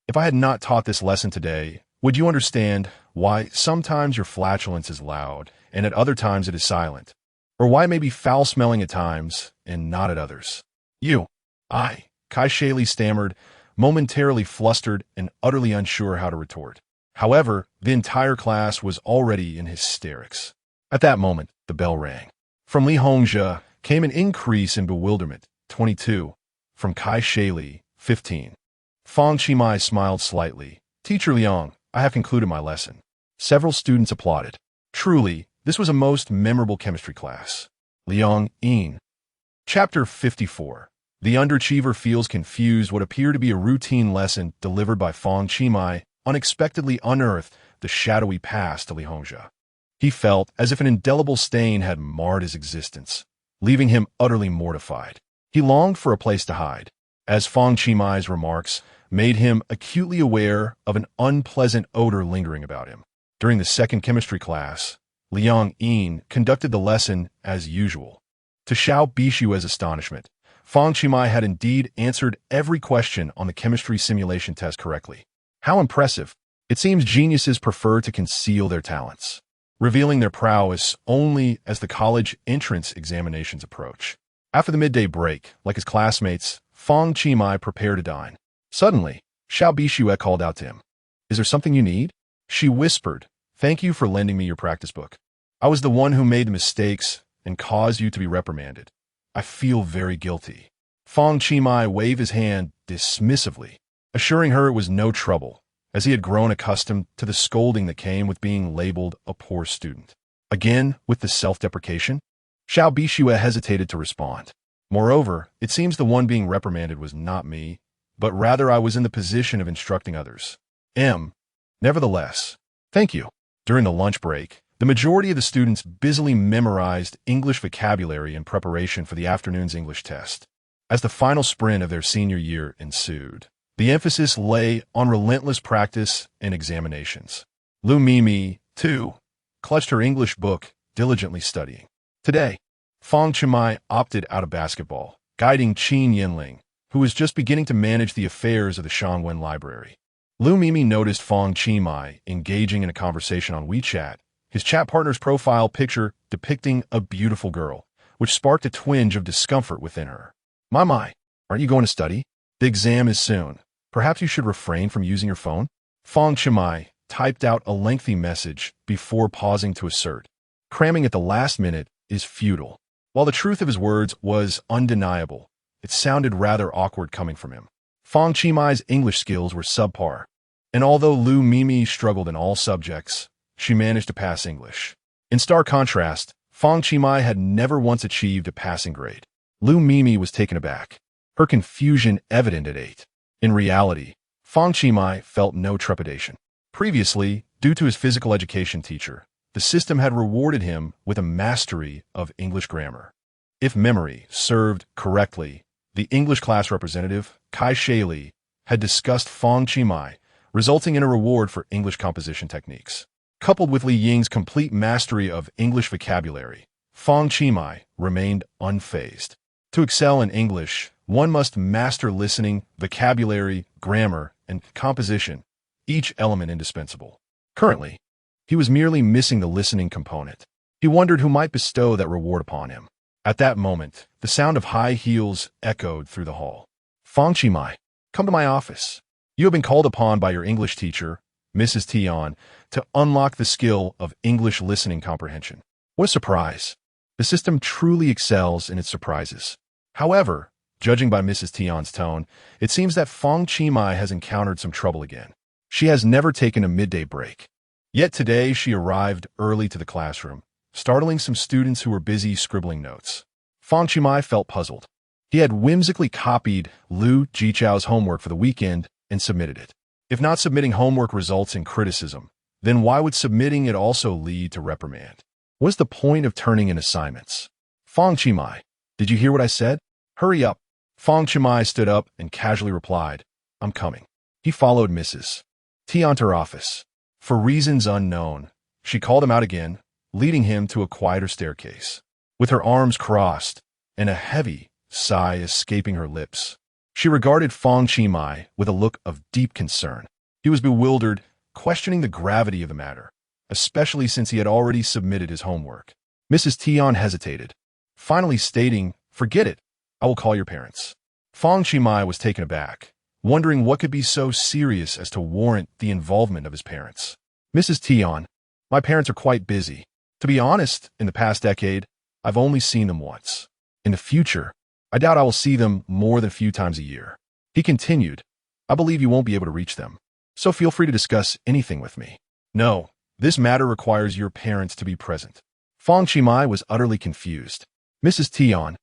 If I had not taught this lesson today, would you understand why sometimes your flatulence is loud and at other times it is silent? Or why it may be foul-smelling at times and not at others? Kai Shaili stammered, momentarily flustered and utterly unsure how to retort. However, the entire class was already in hysterics. At that moment, the bell rang. From Li Hongzhe came an increase in bewilderment, 22. From Kai Shaili, 15. Fang Qi smiled slightly. Teacher Liang, I have concluded my lesson. Several students applauded. Truly, this was a most memorable chemistry class. Liang Yin. Chapter 54. The underachiever feels confused. What appeared to be a routine lesson delivered by Fang Qi unexpectedly unearthed the shadowy past of Li Hongzhe. He felt as if an indelible stain had marred his existence, leaving him utterly mortified. He longed for a place to hide, as Fang Qi remarks made him acutely aware of an unpleasant odor lingering about him. During the second chemistry class, Liang Yin conducted the lesson as usual. To Xiao Bixue's astonishment, Fang Qi had indeed answered every question on the chemistry simulation test correctly. How impressive! It seems geniuses prefer to conceal their talents, revealing their prowess only as the college entrance examinations approach. After the midday break, like his classmates, Fang Qi prepared to dine. Suddenly, Xiao Bixue called out to him. Is there something you need? She whispered, thank you for lending me your practice book. I was the one who made the mistakes and caused you to be reprimanded. I feel very guilty. Fang Qi waved his hand dismissively, assuring her it was no trouble, as he had grown accustomed to the scolding that came with being labeled a poor student. Again, with the self-deprecation, Xiao Bixue hesitated to respond. Moreover, it seems the one being reprimanded was not me, but rather I was in the position of instructing others. Nevertheless, thank you. During the lunch break, the majority of the students busily memorized English vocabulary in preparation for the afternoon's English test. As the final sprint of their senior year ensued, the emphasis lay on relentless practice and examinations. Lu Mimi, too, clutched her English book, diligently studying. Today, Fang Qi opted out of basketball, guiding Qin Yinling, who was just beginning to manage the affairs of the Shangwen Library. Lu Mimi noticed Fang Qi engaging in a conversation on WeChat his chat partner's profile picture depicting a beautiful girl, which sparked a twinge of discomfort within her. My, aren't you going to study? The exam is soon. Perhaps you should refrain from using your phone? Fang Qi typed out a lengthy message before pausing to assert, cramming at the last minute is futile. While the truth of his words was undeniable, it sounded rather awkward coming from him. Fang Qi English skills were subpar, and although Lu Mimi struggled in all subjects, she managed to pass English. In stark contrast, Fang Qi had never once achieved a passing grade. Lu Mimi was taken aback, her confusion evident at 8. In reality, Fang Qi felt no trepidation. Previously, due to his physical education teacher, the system had rewarded him with a mastery of English grammar. If memory served correctly, the English class representative, Kai Shaili, had discussed Fang Qi, resulting in a reward for English composition techniques. Coupled with Li Ying's complete mastery of English vocabulary, Fang Qi remained unfazed. To excel in English, one must master listening, vocabulary, grammar, and composition, each element indispensable. Currently, he was merely missing the listening component. He wondered who might bestow that reward upon him. At that moment, the sound of high heels echoed through the hall. Fang Qi, come to my office. You have been called upon by your English teacher, Mrs. Tian, to unlock the skill of English listening comprehension. What a surprise. The system truly excels in its surprises. However, judging by Mrs. Tian's tone, it seems that Fang Qi has encountered some trouble again. She has never taken a midday break. Yet today she arrived early to the classroom, startling some students who were busy scribbling notes. Fang Qi felt puzzled. He had whimsically copied Lu Jichao's homework for the weekend and submitted it. If not submitting homework results in criticism, then why would submitting it also lead to reprimand? What is the point of turning in assignments? Fang Qi, did you hear what I said? Hurry up. Fang Qi stood up and casually replied, I'm coming. He followed Mrs. Tian to her office. For reasons unknown, she called him out again, leading him to a quieter staircase. With her arms crossed and a heavy sigh escaping her lips, she regarded Fang Qi with a look of deep concern. He was bewildered, questioning the gravity of the matter, especially since he had already submitted his homework. Mrs. Tian hesitated, finally stating, forget it, I will call your parents. Fang Qi was taken aback, wondering what could be so serious as to warrant the involvement of his parents. Mrs. Tian, my parents are quite busy. To be honest, in the past decade, I've only seen them once. In the future, I doubt I will see them more than a few times a year. He continued, I believe you won't be able to reach them, so feel free to discuss anything with me. No, this matter requires your parents to be present. Fang Qi was utterly confused. Mrs. Tian,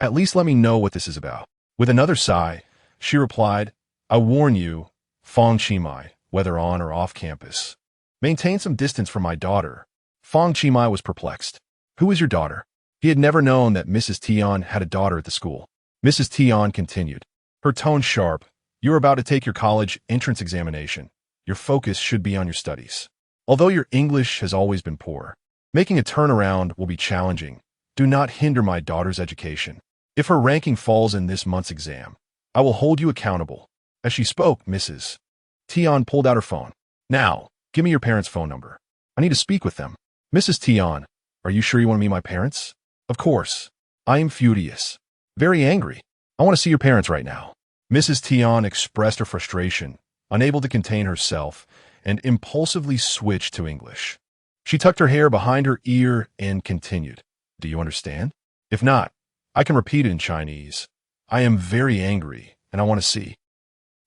at least let me know what this is about. With another sigh, she replied, I warn you, Fang Qi, whether on or off campus, maintain some distance from my daughter. Fang Qi was perplexed. Who is your daughter? He had never known that Mrs. Tian had a daughter at the school. Mrs. Tian continued, her tone sharp, you're about to take your college entrance examination. Your focus should be on your studies. Although your English has always been poor, making a turnaround will be challenging. Do not hinder my daughter's education. If her ranking falls in this month's exam, I will hold you accountable. As she spoke, Mrs. Tian pulled out her phone. Now, give me your parents' phone number. I need to speak with them. Mrs. Tian, are you sure you want to meet my parents? Of course. I am furious. Very angry. I want to see your parents right now. Mrs. Tian expressed her frustration, unable to contain herself, and impulsively switched to English. She tucked her hair behind her ear and continued, do you understand? If not, I can repeat it in Chinese. I am very angry, and I want to see.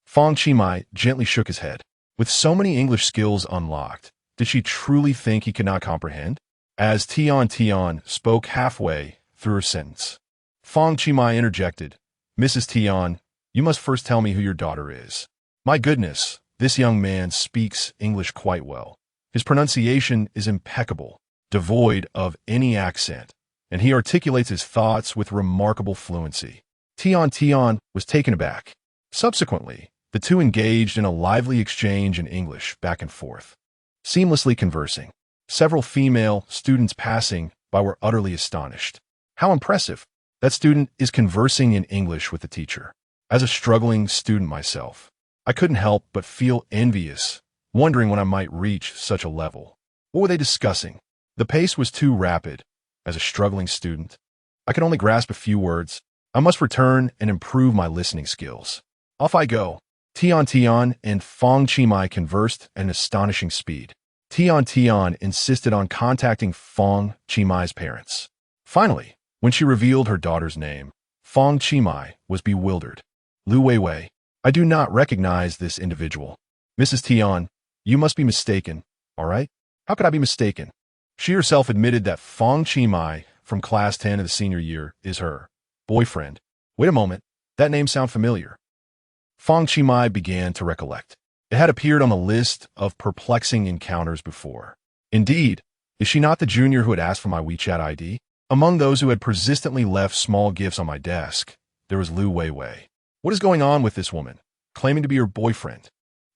Fang Qi gently shook his head. With so many English skills unlocked, did she truly think he could not comprehend? As Tian spoke halfway through her sentence, Fang Qi interjected, Mrs. Tian, you must first tell me who your daughter is. My goodness, this young man speaks English quite well. His pronunciation is impeccable, devoid of any accent, and he articulates his thoughts with remarkable fluency. Tian was taken aback. Subsequently, the two engaged in a lively exchange in English back and forth, seamlessly conversing. Several female students passing by were utterly astonished. How impressive! That student is conversing in English with the teacher. As a struggling student myself, I couldn't help but feel envious, wondering when I might reach such a level. What were they discussing? The pace was too rapid. As a struggling student, I could only grasp a few words. I must return and improve my listening skills. Off I go. Tian and Fang Qi conversed at an astonishing speed. Tian insisted on contacting Fang Qi parents. Finally, when she revealed her daughter's name, Fang Qi was bewildered. Lu Weiwei, I do not recognize this individual. Mrs. Tian, you must be mistaken, all right? How could I be mistaken? She herself admitted that Fang Qi from class 10 of the senior year is her boyfriend. Wait a moment, that name sounds familiar. Fang Qi began to recollect. It had appeared on the list of perplexing encounters before. Indeed, is she not the junior who had asked for my WeChat ID? Among those who had persistently left small gifts on my desk, there was Lu Weiwei. What is going on with this woman, claiming to be your boyfriend?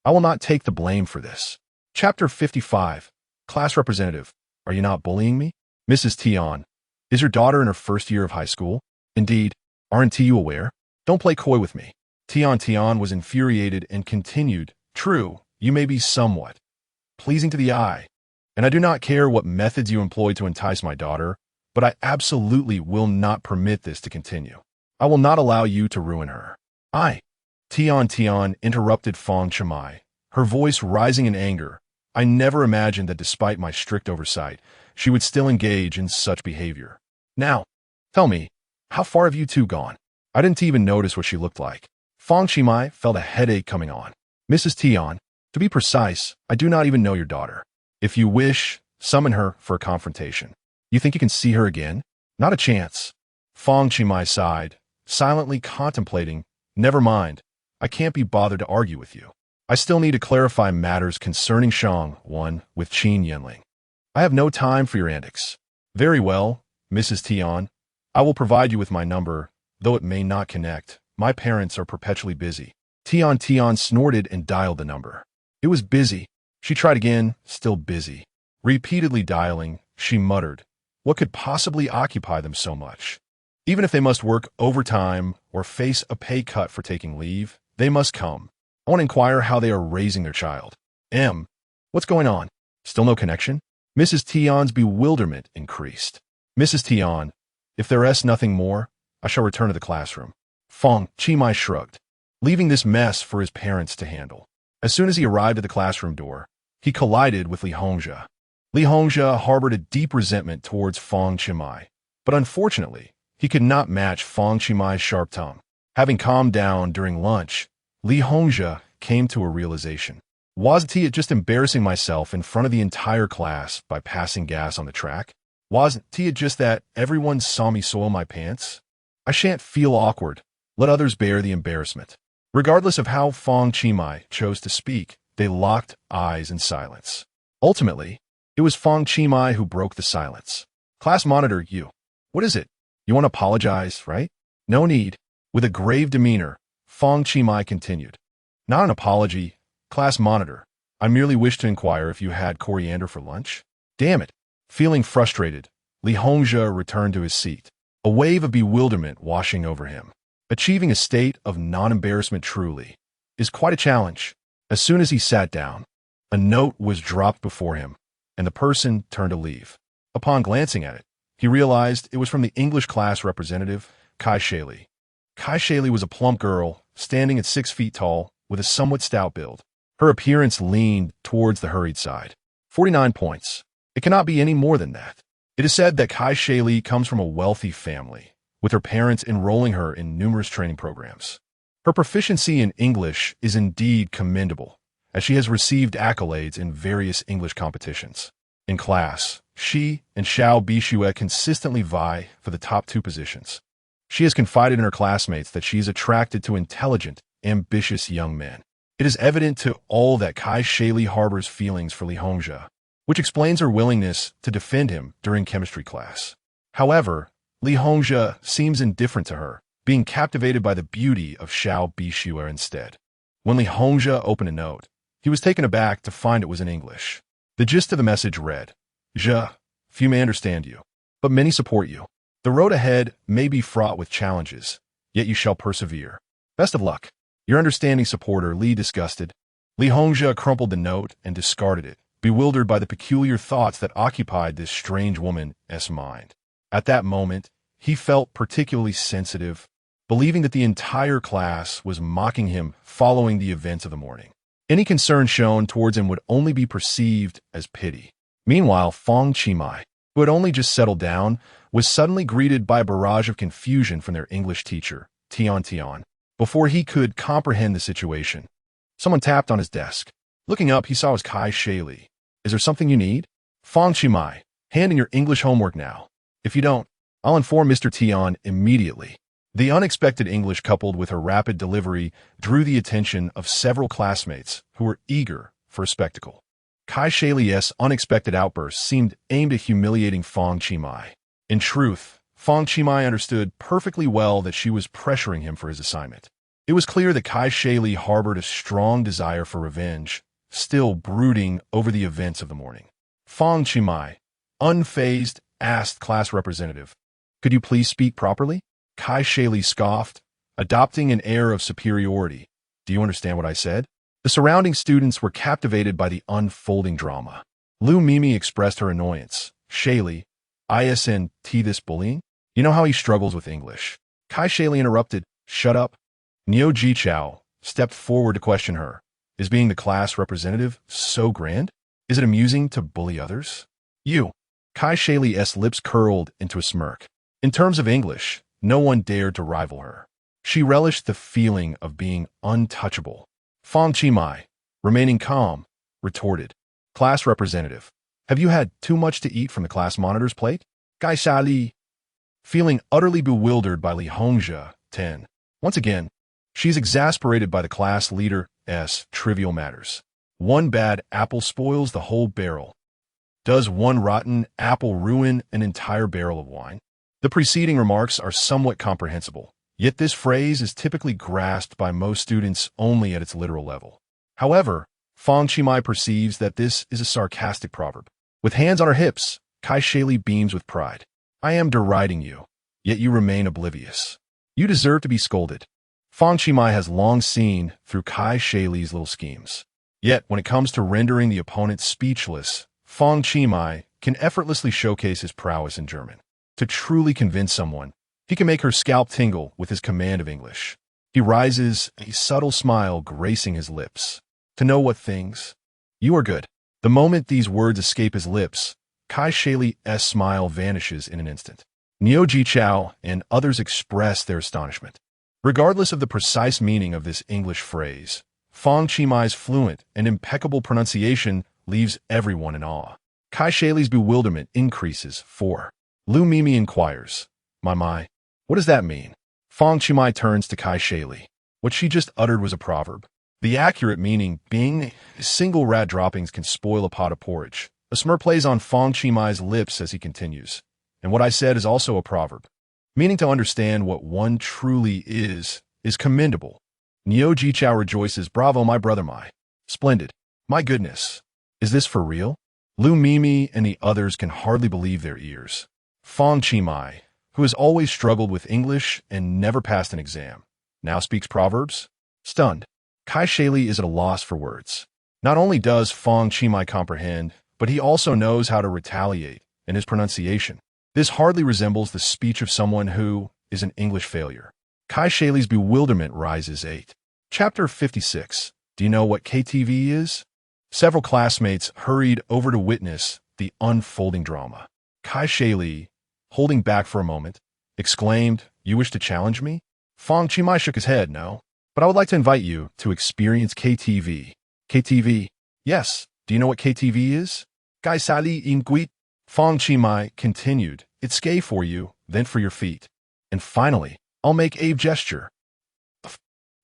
I will not take the blame for this. Chapter 55. Class Representative. Are you not bullying me? Mrs. Tian, is your daughter in her first year of high school? Indeed. Aren't you aware? Don't play coy with me. Tian was infuriated and continued, True, you may be somewhat pleasing to the eye, and I do not care what methods you employ to entice my daughter, but I absolutely will not permit this to continue. I will not allow you to ruin her. Tian interrupted Fang Qi, her voice rising in anger. I never imagined that despite my strict oversight, she would still engage in such behavior. Now, tell me, how far have you two gone? I didn't even notice what she looked like. Fang Qi felt a headache coming on. Mrs. Tian, to be precise, I do not even know your daughter. If you wish, summon her for a confrontation. You think you can see her again? Not a chance. Fang Qi sighed, silently contemplating. Never mind. I can't be bothered to argue with you. I still need to clarify matters concerning Shang 1 with Qin Yanling. I have no time for your antics. Very well, Mrs. Tian. I will provide you with my number, though it may not connect. My parents are perpetually busy. Tian snorted and dialed the number. It was busy. She tried again, still busy. Repeatedly dialing, she muttered, What could possibly occupy them so much? Even if they must work overtime or face a pay cut for taking leave, they must come. I want to inquire how they are raising their child. What's going on? Still no connection? Mrs. Tian's bewilderment increased. Mrs. Tian, if there is nothing more, I shall return to the classroom. Fang Qi shrugged, leaving this mess for his parents to handle. As soon as he arrived at the classroom door, he collided with Li Hongzhe. Li Hongzhe harbored a deep resentment towards Fang Qi, but unfortunately, he could not match Fang Qi's sharp tongue. Having calmed down during lunch, Li Hongzhe came to a realization. Wasn't he just embarrassing myself in front of the entire class by passing gas on the track? Wasn't it just that everyone saw me soil my pants? I shan't feel awkward. Let others bear the embarrassment. Regardless of how Fang Qi chose to speak, they locked eyes in silence. Ultimately, it was Fang Qi who broke the silence. Class monitor, you. What is it? You want to apologize, right? No need. With a grave demeanor, Fang Qi continued. Not an apology. Class monitor, I merely wish to inquire if you had coriander for lunch. Damn it. Feeling frustrated, Li Hongzhe returned to his seat, a wave of bewilderment washing over him. Achieving a state of non-embarrassment truly is quite a challenge. As soon as he sat down, a note was dropped before him, and the person turned to leave. Upon glancing at it, he realized it was from the English class representative, Kai Shaili. Kai Shaili was a plump girl, standing at 6 feet tall, with a somewhat stout build. Her appearance leaned towards the hurried side. 49 points. It cannot be any more than that. It is said that Kai Shaili comes from a wealthy family, with her parents enrolling her in numerous training programs. Her proficiency in English is indeed commendable, as she has received accolades in various English competitions. In class, she and Xiao Bixue consistently vie for the top 2 positions. She has confided in her classmates that she is attracted to intelligent, ambitious young men. It is evident to all that Kai Shaili harbors feelings for Li Hongzhe, which explains her willingness to defend him during chemistry class. However, Li Hongzhe seems indifferent to her, being captivated by the beauty of Xiao Bixue instead. When Li Hongzhe opened a note, he was taken aback to find it was in English. The gist of the message read, Few may understand you, but many support you. The road ahead may be fraught with challenges, yet you shall persevere. Best of luck. Your understanding supporter, Li. Disgusted, Li Hongzhe crumpled the note and discarded it, bewildered by the peculiar thoughts that occupied this strange woman's mind. At that moment, he felt particularly sensitive, believing that the entire class was mocking him following the events of the morning. Any concern shown towards him would only be perceived as pity. Meanwhile, Fang Qi, who had only just settled down, was suddenly greeted by a barrage of confusion from their English teacher, Tian. Before he could comprehend the situation, someone tapped on his desk. Looking up, he saw it was Kai Shaili. Is there something you need? Fang Qi, hand in your English homework now. If you don't, I'll inform Mr. Tian immediately. The unexpected English coupled with her rapid delivery drew the attention of several classmates who were eager for a spectacle. Kai Shaili's unexpected outburst seemed aimed at humiliating Fang Qi. In truth, Fang Qi understood perfectly well that she was pressuring him for his assignment. It was clear that Kai Shaili harbored a strong desire for revenge, still brooding over the events of the morning. Fang Qi, unfazed, asked class representative, "Could you please speak properly?" Kai Shaili scoffed, adopting an air of superiority. "Do you understand what I said?" The surrounding students were captivated by the unfolding drama. Lu Mimi expressed her annoyance. "Shaili, isn't this bullying? You know how he struggles with English." Kai Shaili interrupted. "Shut up." Niu Jichao stepped forward to question her. "Is being the class representative so grand? Is it amusing to bully others?" "You." Kai Shaili's lips curled into a smirk. In terms of English, no one dared to rival her. She relished the feeling of being untouchable. Fang Qi, remaining calm, retorted, "Class representative, have you had too much to eat from the class monitor's plate?" Kai Shaili, feeling utterly bewildered by Li Hongzhe, 10. Once again, she's exasperated by the class leader's trivial matters. One bad apple spoils the whole barrel. Does one rotten apple ruin an entire barrel of wine? The preceding remarks are somewhat comprehensible, yet this phrase is typically grasped by most students only at its literal level. However, Fang Qi perceives that this is a sarcastic proverb. With hands on her hips, Kai Shaili beams with pride. "I am deriding you, yet you remain oblivious. You deserve to be scolded." Fang Qi has long seen through Kai Shaili's little schemes. Yet, when it comes to rendering the opponent speechless, Fang Qi can effortlessly showcase his prowess in German. To truly convince someone, he can make her scalp tingle with his command of English. He rises, a subtle smile gracing his lips. "To know what things? You are good." The moment these words escape his lips, Kai Shaili's smile vanishes in an instant. Niu Jichao and others express their astonishment. Regardless of the precise meaning of this English phrase, Fang Qi's fluent and impeccable pronunciation leaves everyone in awe. Kai Shaili's bewilderment increases. 4. Lu Mimi inquires, My, what does that mean?" Fang Qi turns to Kai Shaili. What she just uttered was a proverb. The accurate meaning being, single rat droppings can spoil a pot of porridge. A smirk plays on Fang Qi's lips as he continues. And what I said is also a proverb. Meaning to understand what one truly is commendable. Niu Jichao rejoices. "Bravo, my brother, splendid. My goodness. Is this for real?" Lu Mimi and the others can hardly believe their ears. Fang Qi, who has always struggled with English and never passed an exam, now speaks proverbs? Stunned, Kai Shaili is at a loss for words. Not only does Fang Qi comprehend, but he also knows how to retaliate in his pronunciation. This hardly resembles the speech of someone who is an English failure. Kai Shaili's bewilderment rises. 8. Chapter 56. Do you know what KTV is? Several classmates hurried over to witness the unfolding drama. Kai Shaili, holding back for a moment, exclaimed, "You wish to challenge me?" Fang Qi shook his head. "No, but I would like to invite you to experience KTV. KTV? Yes. Do you know what KTV is? Kai Shaili inguit. Fang Qi continued, "It's gay for you, then for your feet. And finally, I'll make a gesture."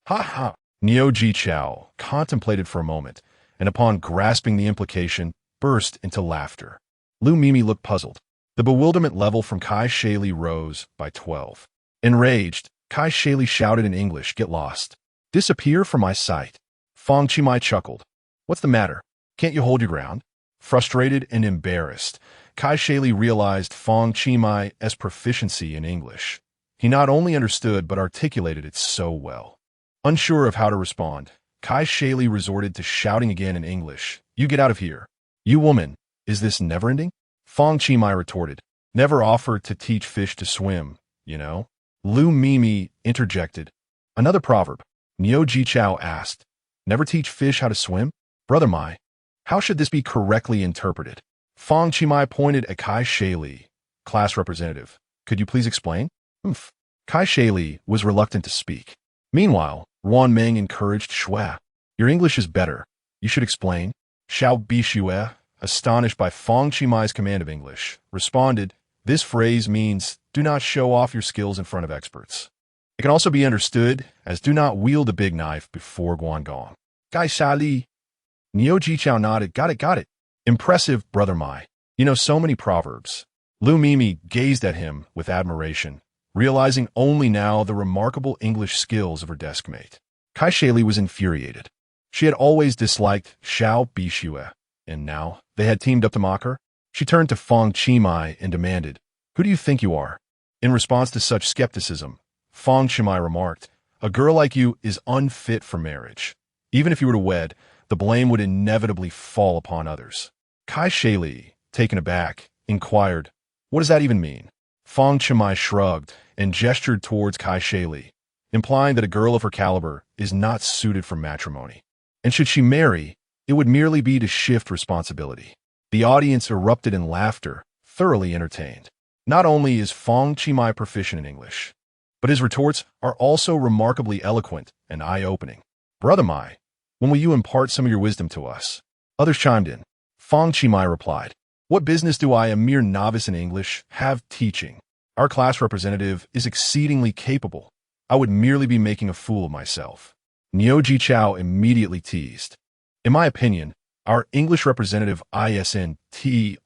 Ha ha. Niu Jichao contemplated for a moment, and upon grasping the implication, burst into laughter. Lu Mimi looked puzzled. The bewilderment level from Kai Shaili rose by 12. Enraged, Kai Shaili shouted in English, "Get lost. Disappear from my sight." Fang Qi chuckled. "What's the matter? Can't you hold your ground?" Frustrated and embarrassed, Kai Shaili realized Fang Qi's proficiency in English. He not only understood but articulated it so well. Unsure of how to respond, Kai Shaili resorted to shouting again in English, "You get out of here. You woman, is this never-ending? Fang Qi retorted. Never offered to teach fish to swim, you know? Lu Mimi interjected. Another proverb. Niu Jichao asked. Never teach fish how to swim? Brother Mai, how should this be correctly interpreted? Fang Qi pointed at Kai Shaili, class representative. Could you please explain? Kai Shaili was reluctant to speak. Meanwhile, Wan Meng encouraged Shui. Your English is better. You should explain. Xiao Bixue, astonished by Fang Qi command of English, responded, this phrase means, do not show off your skills in front of experts. It can also be understood as do not wield a big knife before Guangong. Gai Shali. Niu Jichao nodded. Got it. Impressive, Brother Mai. You know so many proverbs. Lu Mimi gazed at him with admiration, realizing only now the remarkable English skills of her deskmate. Kai Shaili was infuriated. She had always disliked Xiao Bixue, and now they had teamed up to mock her. She turned to Fang Qi and demanded, who do you think you are? In response to such skepticism, Fang Qi remarked, a girl like you is unfit for marriage. Even if you were to wed, the blame would inevitably fall upon others. Kai Shaili, taken aback, inquired, what does that even mean? Fang Qi shrugged and gestured towards Kai Shaili, implying that a girl of her caliber is not suited for matrimony. And should she marry, it would merely be to shift responsibility. The audience erupted in laughter, thoroughly entertained. Not only is Fang Qi proficient in English, but his retorts are also remarkably eloquent and eye-opening. Brother Mai, when will you impart some of your wisdom to us? Others chimed in. Fang Qi replied, what business do I, a mere novice in English, have teaching? Our class representative is exceedingly capable. I would merely be making a fool of myself. Niu Jichao immediately teased. In my opinion, our English representative isn't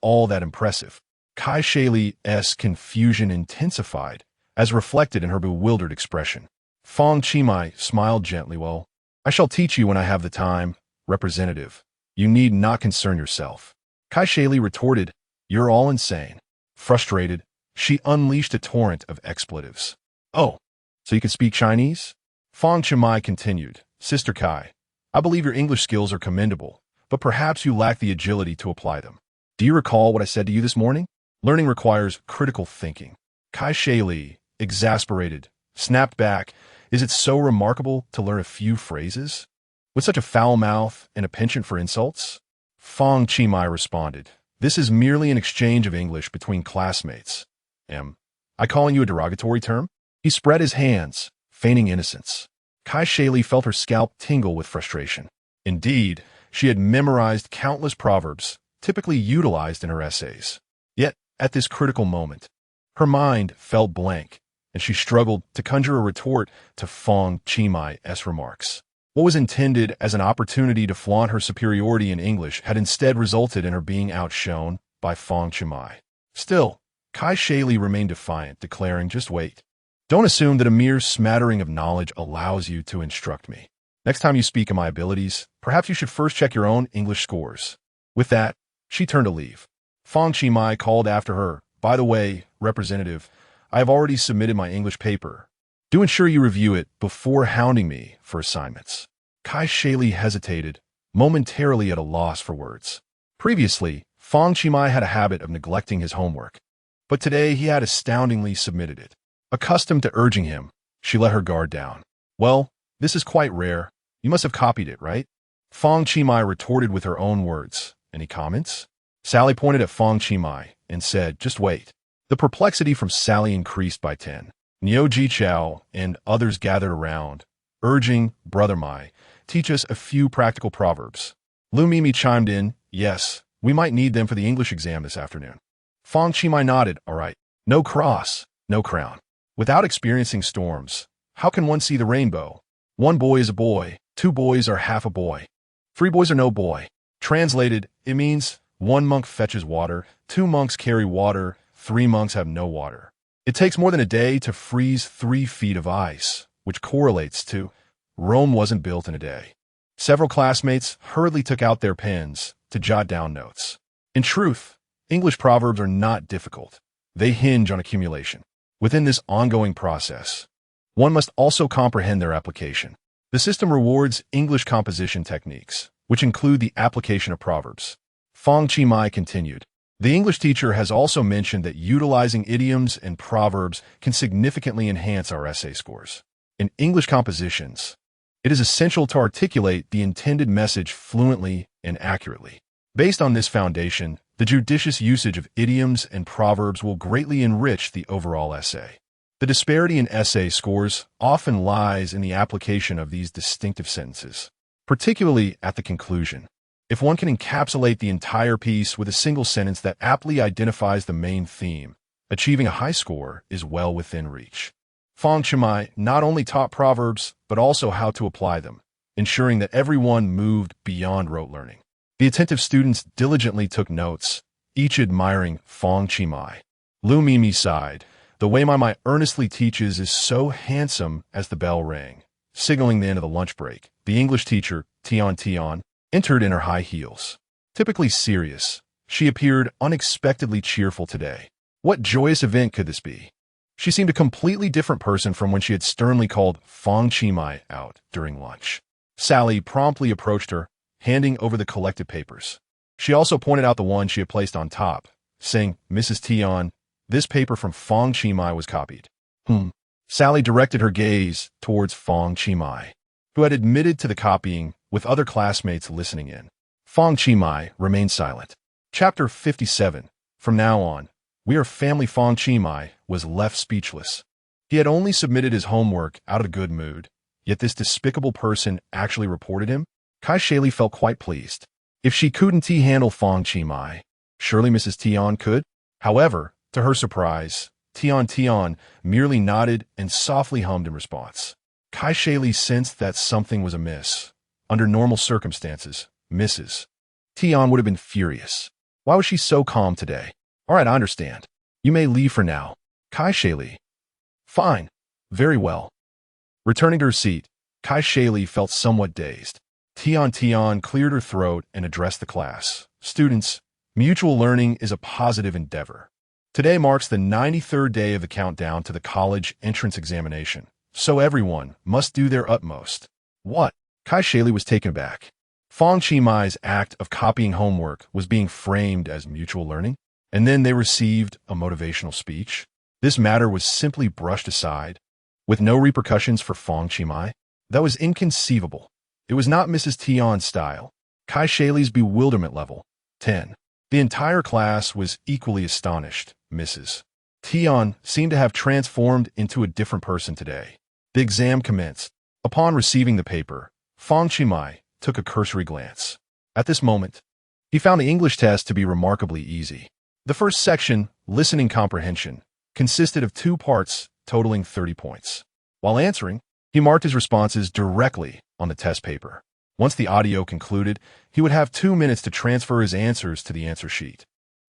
all that impressive. Kai Shaili's confusion intensified, as reflected in her bewildered expression. Fang Qi smiled gently. Well, I shall teach you when I have the time, representative. You need not concern yourself. Kai Shaili retorted, you're all insane. Frustrated, she unleashed a torrent of expletives. Oh, so you can speak Chinese? Fang Qi continued, Sister Kai, I believe your English skills are commendable, but perhaps you lack the agility to apply them. Do you recall what I said to you this morning? Learning requires critical thinking. Kai Shaili, exasperated, snapped back, is it so remarkable to learn a few phrases? With such a foul mouth and a penchant for insults? Fang Qi responded, this is merely an exchange of English between classmates. Am I calling you a derogatory term? He spread his hands, feigning innocence. Kai Shaili felt her scalp tingle with frustration. Indeed, she had memorized countless proverbs, typically utilized in her essays. Yet, at this critical moment, her mind fell blank, and she struggled to conjure a retort to Fang Qi's remarks. What was intended as an opportunity to flaunt her superiority in English had instead resulted in her being outshone by Fang Qi. Still, Kai Shaili remained defiant, declaring, just wait. Don't assume that a mere smattering of knowledge allows you to instruct me. Next time you speak of my abilities, perhaps you should first check your own English scores. With that, she turned to leave. Fang Qi called after her, by the way, representative, I have already submitted my English paper. Do ensure you review it before hounding me for assignments. Kai Shaili hesitated, momentarily at a loss for words. Previously, Fang Qi had a habit of neglecting his homework, but today he had astoundingly submitted it. Accustomed to urging him, she let her guard down. Well, this is quite rare. You must have copied it, right? Fang Qi retorted with her own words. Any comments? Sally pointed at Fang Qi and said, just wait. The perplexity from Sally increased by 10. Niu Jichao and others gathered around, urging, Brother Mai, teach us a few practical proverbs. Lu Mimi chimed in, yes, we might need them for the English exam this afternoon. Fang Qi nodded, all right. No cross, no crown. Without experiencing storms, how can one see the rainbow? One boy is a boy, two boys are half a boy. Three boys are no boy. Translated, it means one monk fetches water, two monks carry water, three monks have no water. It takes more than a day to freeze 3 feet of ice, which correlates to Rome wasn't built in a day. Several classmates hurriedly took out their pens to jot down notes. In truth, English proverbs are not difficult. They hinge on accumulation. Within this ongoing process, one must also comprehend their application. The system rewards English composition techniques, which include the application of proverbs. Fang Qi continued. The English teacher has also mentioned that utilizing idioms and proverbs can significantly enhance our essay scores. In English compositions, it is essential to articulate the intended message fluently and accurately. Based on this foundation, the judicious usage of idioms and proverbs will greatly enrich the overall essay. The disparity in essay scores often lies in the application of these distinctive sentences, particularly at the conclusion. If one can encapsulate the entire piece with a single sentence that aptly identifies the main theme, achieving a high score is well within reach. Fang Qi not only taught proverbs, but also how to apply them, ensuring that everyone moved beyond rote learning. The attentive students diligently took notes, each admiring Fang Qi. Lu Mimi sighed. The way my earnestly teaches is so handsome. As the bell rang, signaling the end of the lunch break, the English teacher, Tian, entered in her high heels. Typically serious, she appeared unexpectedly cheerful today. What joyous event could this be? She seemed a completely different person from when she had sternly called Fang Qi out during lunch. Sally promptly approached her, handing over the collected papers. She also pointed out the one she had placed on top, saying, "Mrs. Tian, this paper from Fang Qi was copied." Sally directed her gaze towards Fang Qi, who had admitted to the copying with other classmates listening in. Fang Qi remained silent. Chapter 57. From now on, we are family. Fang Qi was left speechless. He had only submitted his homework out of a good mood, yet this despicable person actually reported him. Kai felt quite pleased. If she couldn't handle Fang Qi, surely Mrs. Tian could? However, to her surprise, Tian merely nodded and softly hummed in response. Kai sensed that something was amiss. Under normal circumstances, Mrs. Tian would have been furious. Why was she so calm today? All right, I understand. You may leave for now. Kai. Fine. Very well. Returning to her seat, Kai felt somewhat dazed. Tian cleared her throat and addressed the class. Students, mutual learning is a positive endeavor. Today marks the 93rd day of the countdown to the college entrance examination, so everyone must do their utmost. What? Kai was taken aback. Fang Qi act of copying homework was being framed as mutual learning, and then they received a motivational speech. This matter was simply brushed aside, with no repercussions for Fang Qi. That was inconceivable. It was not Mrs. Tian's style. Kai bewilderment level, 10. The entire class was equally astonished. Mrs. Tian seemed to have transformed into a different person today. The exam commenced. Upon receiving the paper, Fang Qi took a cursory glance. At this moment, he found the English test to be remarkably easy. The first section, listening comprehension, consisted of 2 parts totaling 30 points. While answering, he marked his responses directly on the test paper. Once the audio concluded, he would have 2 minutes to transfer his answers to the answer sheet.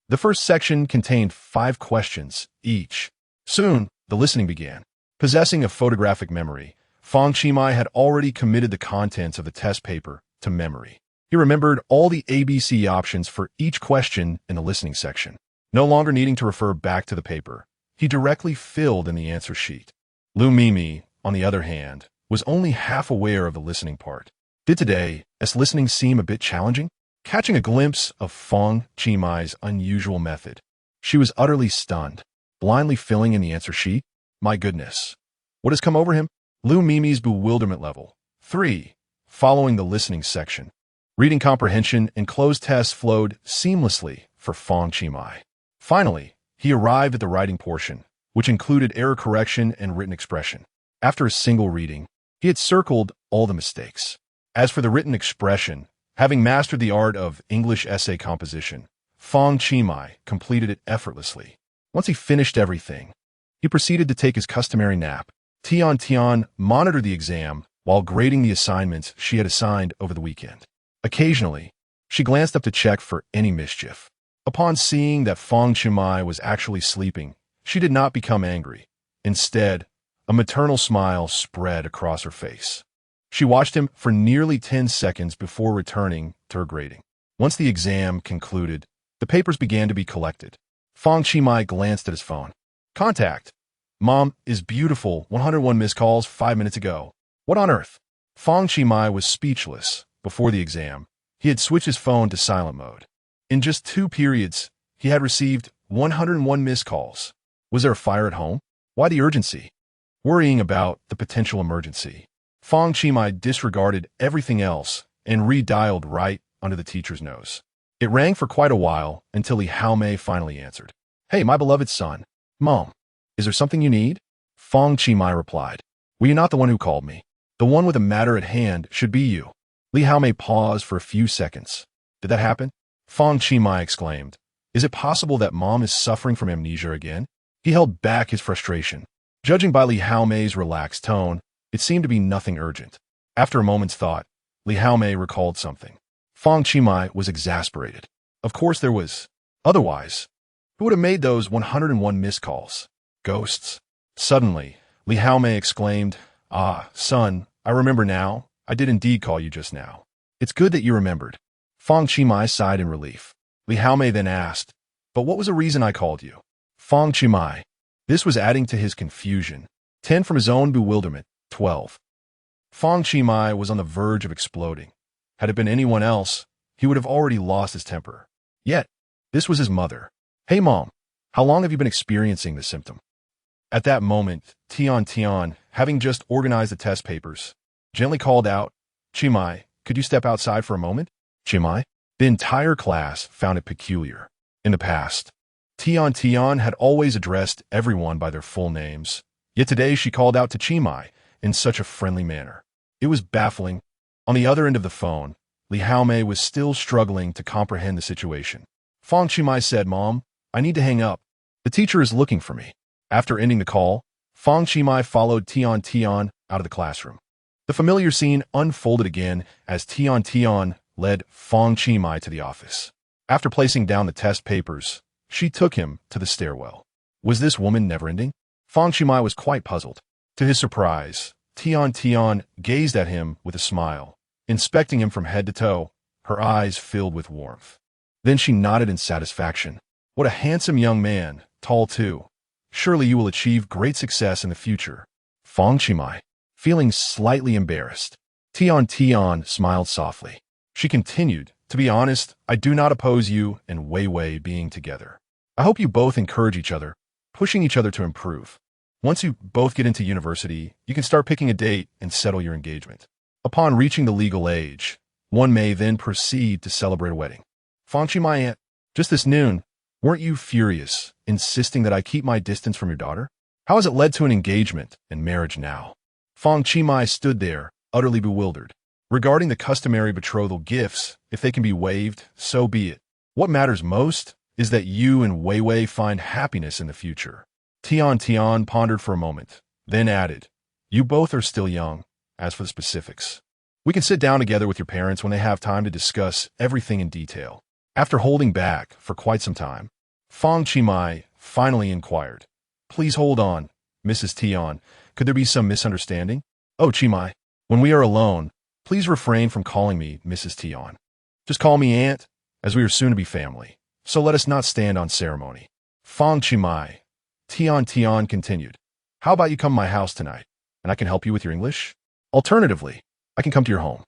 The first section contained 5 questions each. Soon, the listening began. Possessing a photographic memory, Fang Qi had already committed the contents of the test paper to memory. He remembered all the ABC options for each question in the listening section. No longer needing to refer back to the paper, he directly filled in the answer sheet. Lu Mimi, on the other hand, was only half aware of the listening part. Did today's listening seem a bit challenging? Catching a glimpse of Fang Qi unusual method, she was utterly stunned, blindly filling in the answer sheet. My goodness. What has come over him? Lu Mimi's bewilderment level, 3. Following the listening section, reading comprehension and closed tests flowed seamlessly for Fang Qi. Finally, he arrived at the writing portion, which included error correction and written expression. After a single reading, he had circled all the mistakes. As for the written expression, having mastered the art of English essay composition, Fang Qi completed it effortlessly. Once he finished everything, he proceeded to take his customary nap. Tian monitored the exam while grading the assignments she had assigned over the weekend. Occasionally, she glanced up to check for any mischief. Upon seeing that Fang Qi was actually sleeping, she did not become angry. Instead, a maternal smile spread across her face. She watched him for nearly 10 seconds before returning to her grading. Once the exam concluded, the papers began to be collected. Fang Qi glanced at his phone. Contact. Mom is beautiful. 101 missed calls 5 minutes ago. What on earth? Fang Qi was speechless. Before the exam, he had switched his phone to silent mode. In just 2 periods, he had received 101 missed calls. Was there a fire at home? Why the urgency? Worrying about the potential emergency. Fang Qi disregarded everything else and redialed right under the teacher's nose. It rang for quite a while until Li Haomei finally answered. "Hey, my beloved son. Mom, is there something you need?" Fang Qi replied. "Were you not the one who called me? The one with a matter at hand should be you." Li Haomei paused for a few seconds. "Did that happen?" Fang Qi exclaimed. "Is it possible that Mom is suffering from amnesia again?" He held back his frustration. Judging by Li Haomei's relaxed tone, it seemed to be nothing urgent. After a moment's thought, Li Haomei recalled something. Fang Qi was exasperated. Of course there was. Otherwise, who would have made those 101 missed calls? Ghosts. Suddenly, Li Haomei exclaimed, "Ah, son, I remember now. I did indeed call you just now. It's good that you remembered." Fang Qi sighed in relief. Li Haomei then asked, "But what was the reason I called you?" Fang Qi. This was adding to his confusion. 10 from his own bewilderment. 12. Fang Qi was on the verge of exploding. Had it been anyone else, he would have already lost his temper. Yet, this was his mother. "Hey, Mom, how long have you been experiencing this symptom?" At that moment, Tian, having just organized the test papers, gently called out, "Qi, could you step outside for a moment?" "Qi." The entire class found it peculiar. In the past, Tian had always addressed everyone by their full names, yet today she called out to Qi in such a friendly manner. It was baffling. On the other end of the phone, Li Haomei was still struggling to comprehend the situation. Fang Qi said, "Mom, I need to hang up. The teacher is looking for me." After ending the call, Fang Qi followed Tian out of the classroom. The familiar scene unfolded again as Tian led Fang Qi to the office. After placing down the test papers, she took him to the stairwell. Was this woman never-ending? Fang Qi was quite puzzled. To his surprise, Tian gazed at him with a smile, inspecting him from head to toe, her eyes filled with warmth. Then she nodded in satisfaction. "What a handsome young man, tall too. Surely you will achieve great success in the future." Fang Qi, feeling slightly embarrassed. Tian smiled softly. She continued, "To be honest, I do not oppose you and Wei Wei being together. I hope you both encourage each other, pushing each other to improve. Once you both get into university, you can start picking a date and settle your engagement. Upon reaching the legal age, one may then proceed to celebrate a wedding." Fang Qi, "Just this noon, weren't you furious, insisting that I keep my distance from your daughter? How has it led to an engagement and marriage now?" Fang Qi stood there, utterly bewildered. Regarding the customary betrothal gifts, if they can be waived, so be it. What matters most is that you and Wei Wei find happiness in the future. Tian pondered for a moment, then added, "You both are still young. As for the specifics, we can sit down together with your parents when they have time to discuss everything in detail." After holding back for quite some time, Fang Qi finally inquired, "Please hold on, Mrs. Tian. Could there be some misunderstanding?" "Oh, Qi, when we are alone, please refrain from calling me Mrs. Tian. Just call me Aunt, as we are soon to be family. So let us not stand on ceremony." Fang Qi. Tian continued, "How about you come to my house tonight, and I can help you with your English? Alternatively, I can come to your home.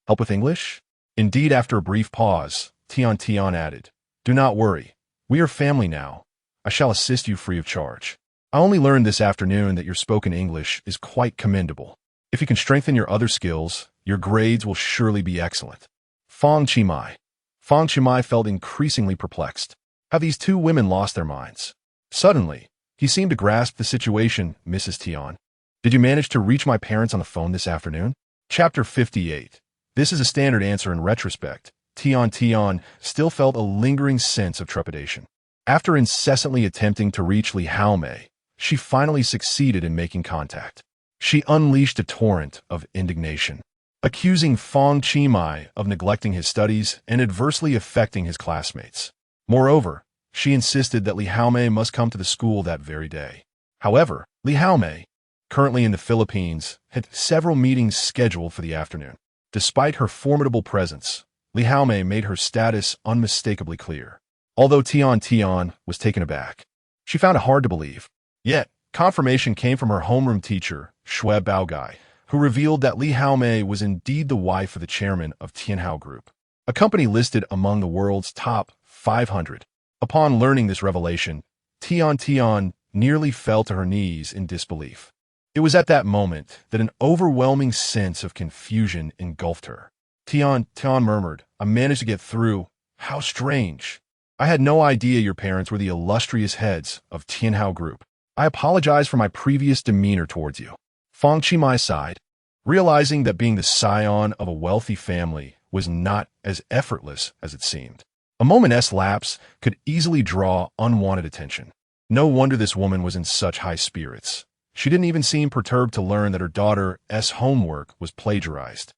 Help with English?" Indeed, after a brief pause, Tian added, "Do not worry. We are family now. I shall assist you free of charge. I only learned this afternoon that your spoken English is quite commendable. If you can strengthen your other skills, your grades will surely be excellent." Fang Qi felt increasingly perplexed. Have these two women lost their minds? Suddenly, he seemed to grasp the situation. "Mrs. Tian, did you manage to reach my parents on the phone this afternoon?" Chapter 58. This is a standard answer in retrospect. Tian still felt a lingering sense of trepidation. After incessantly attempting to reach Li Haomei, she finally succeeded in making contact. She unleashed a torrent of indignation, accusing Fang Qi of neglecting his studies and adversely affecting his classmates. Moreover, she insisted that Li Haomei must come to the school that very day. However, Li Haomei, currently in the Philippines, had several meetings scheduled for the afternoon. Despite her formidable presence, Li Haomei made her status unmistakably clear. Although Tian was taken aback, she found it hard to believe. Yet, confirmation came from her homeroom teacher, Xiao Bixue, who revealed that Li Haomei was indeed the wife of the chairman of Tianhao Group, a company listed among the world's top 500. Upon learning this revelation, Tian nearly fell to her knees in disbelief. It was at that moment that an overwhelming sense of confusion engulfed her. Tian murmured, "I managed to get through. How strange. I had no idea your parents were the illustrious heads of Tianhao Group. I apologize for my previous demeanor towards you." Fang Qi sighed, realizing that being the scion of a wealthy family was not as effortless as it seemed. A moment's lapse could easily draw unwanted attention. No wonder this woman was in such high spirits. She didn't even seem perturbed to learn that her daughter's homework was plagiarized.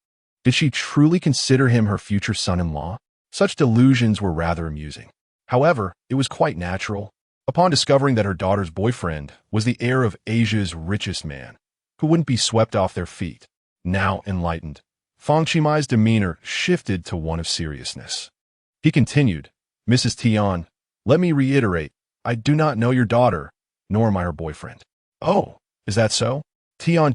Did she truly consider him her future son-in-law? Such delusions were rather amusing. However, it was quite natural. Upon discovering that her daughter's boyfriend was the heir of Asia's richest man, who wouldn't be swept off their feet. Now enlightened, Fang Qimai's demeanor shifted to one of seriousness. He continued, "Mrs. Tian, let me reiterate, I do not know your daughter, nor am I her boyfriend." "Oh, is that so?" Tian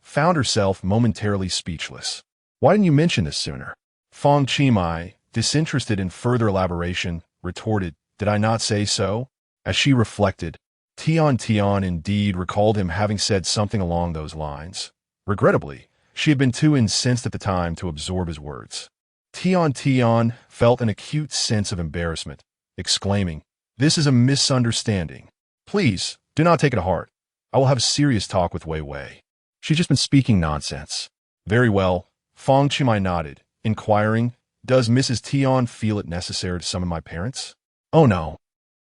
found herself momentarily speechless. "Why didn't you mention this sooner?" Fang Qimai, disinterested in further elaboration, retorted, "Did I not say so?" As she reflected, Tian indeed recalled him having said something along those lines. Regrettably, she had been too incensed at the time to absorb his words. Tian felt an acute sense of embarrassment, exclaiming, "This is a misunderstanding. Please, do not take it to heart. I will have a serious talk with Wei Wei. She's just been speaking nonsense." "Very well," Fang Qimai nodded, inquiring, "Does Mrs. Tian feel it necessary to summon my parents?" "Oh no.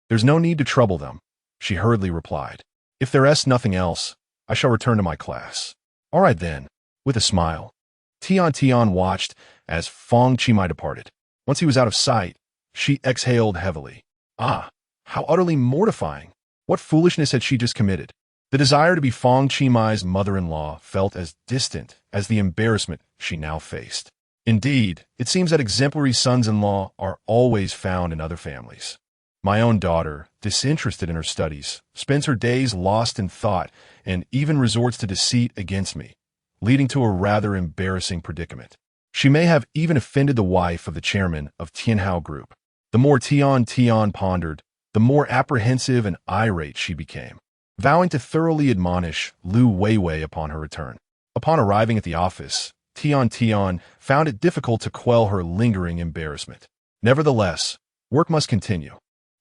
There's no need to trouble them," she hurriedly replied. "If there is nothing else, I shall return to my class." "All right then." With a smile, Tian watched as Fang Qimai departed. Once he was out of sight, she exhaled heavily. Ah, how utterly mortifying. What foolishness had she just committed? The desire to be Fang Qimai's mother-in-law felt as distant as the embarrassment she now faced. Indeed, it seems that exemplary sons-in-law are always found in other families. My own daughter, disinterested in her studies, spends her days lost in thought and even resorts to deceit against me, leading to a rather embarrassing predicament. She may have even offended the wife of the chairman of Tianhao Group. The more Tian pondered, the more apprehensive and irate she became, vowing to thoroughly admonish Lu Weiwei upon her return. Upon arriving at the office, Tian found it difficult to quell her lingering embarrassment. Nevertheless, work must continue.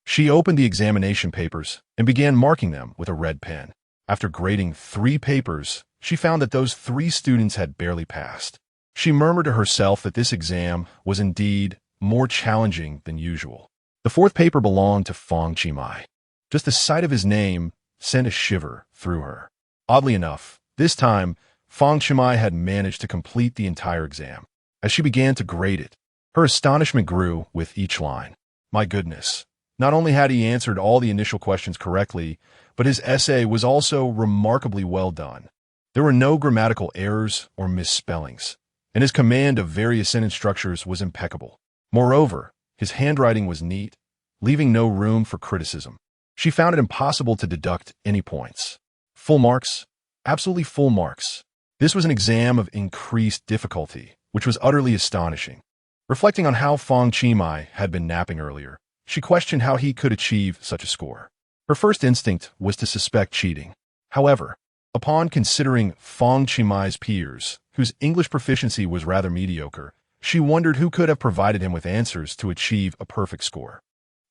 She opened the examination papers and began marking them with a red pen. After grading 3 papers, she found that those 3 students had barely passed. She murmured to herself that this exam was indeed more challenging than usual. The 4th paper belonged to Fang Qimai. Just the sight of his name sent a shiver through her. Oddly enough, this time, Fang Qimai had managed to complete the entire exam. As she began to grade it, her astonishment grew with each line. My goodness, not only had he answered all the initial questions correctly, but his essay was also remarkably well done. There were no grammatical errors or misspellings, and his command of various sentence structures was impeccable. Moreover, his handwriting was neat, leaving no room for criticism. She found it impossible to deduct any points. Full marks? Absolutely full marks. This was an exam of increased difficulty, which was utterly astonishing. Reflecting on how Fang Qimai had been napping earlier, she questioned how he could achieve such a score. Her first instinct was to suspect cheating. However, upon considering Fang Qimai's peers, whose English proficiency was rather mediocre, she wondered who could have provided him with answers to achieve a perfect score.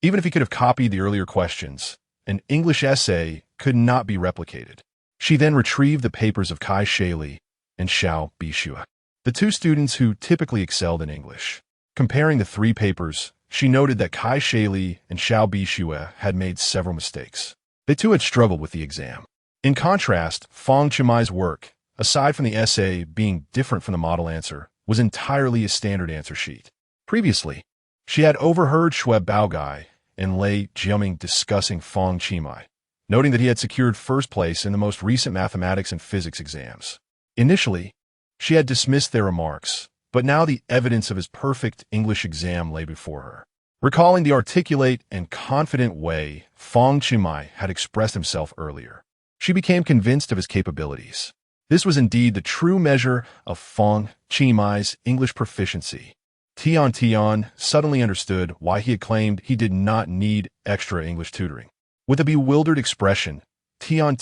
Even if he could have copied the earlier questions, an English essay could not be replicated. She then retrieved the papers of Kai Shaili and Xiao Bixue, the 2 students who typically excelled in English. Comparing the 3 papers, she noted that Kai Shaili and Xiao Bixue had made several mistakes. They too had struggled with the exam. In contrast, Fang Qimai's work, aside from the essay being different from the model answer, was entirely a standard answer sheet. Previously, she had overheard Xue Baogai and Lei Jiaming discussing Fang Qimai, noting that he had secured first place in the most recent mathematics and physics exams. Initially, she had dismissed their remarks, but now the evidence of his perfect English exam lay before her. Recalling the articulate and confident way Fang Qimai had expressed himself earlier, she became convinced of his capabilities. This was indeed the true measure of Fang Qimai's English proficiency. Tian suddenly understood why he had claimed he did not need extra English tutoring. With a bewildered expression, Tian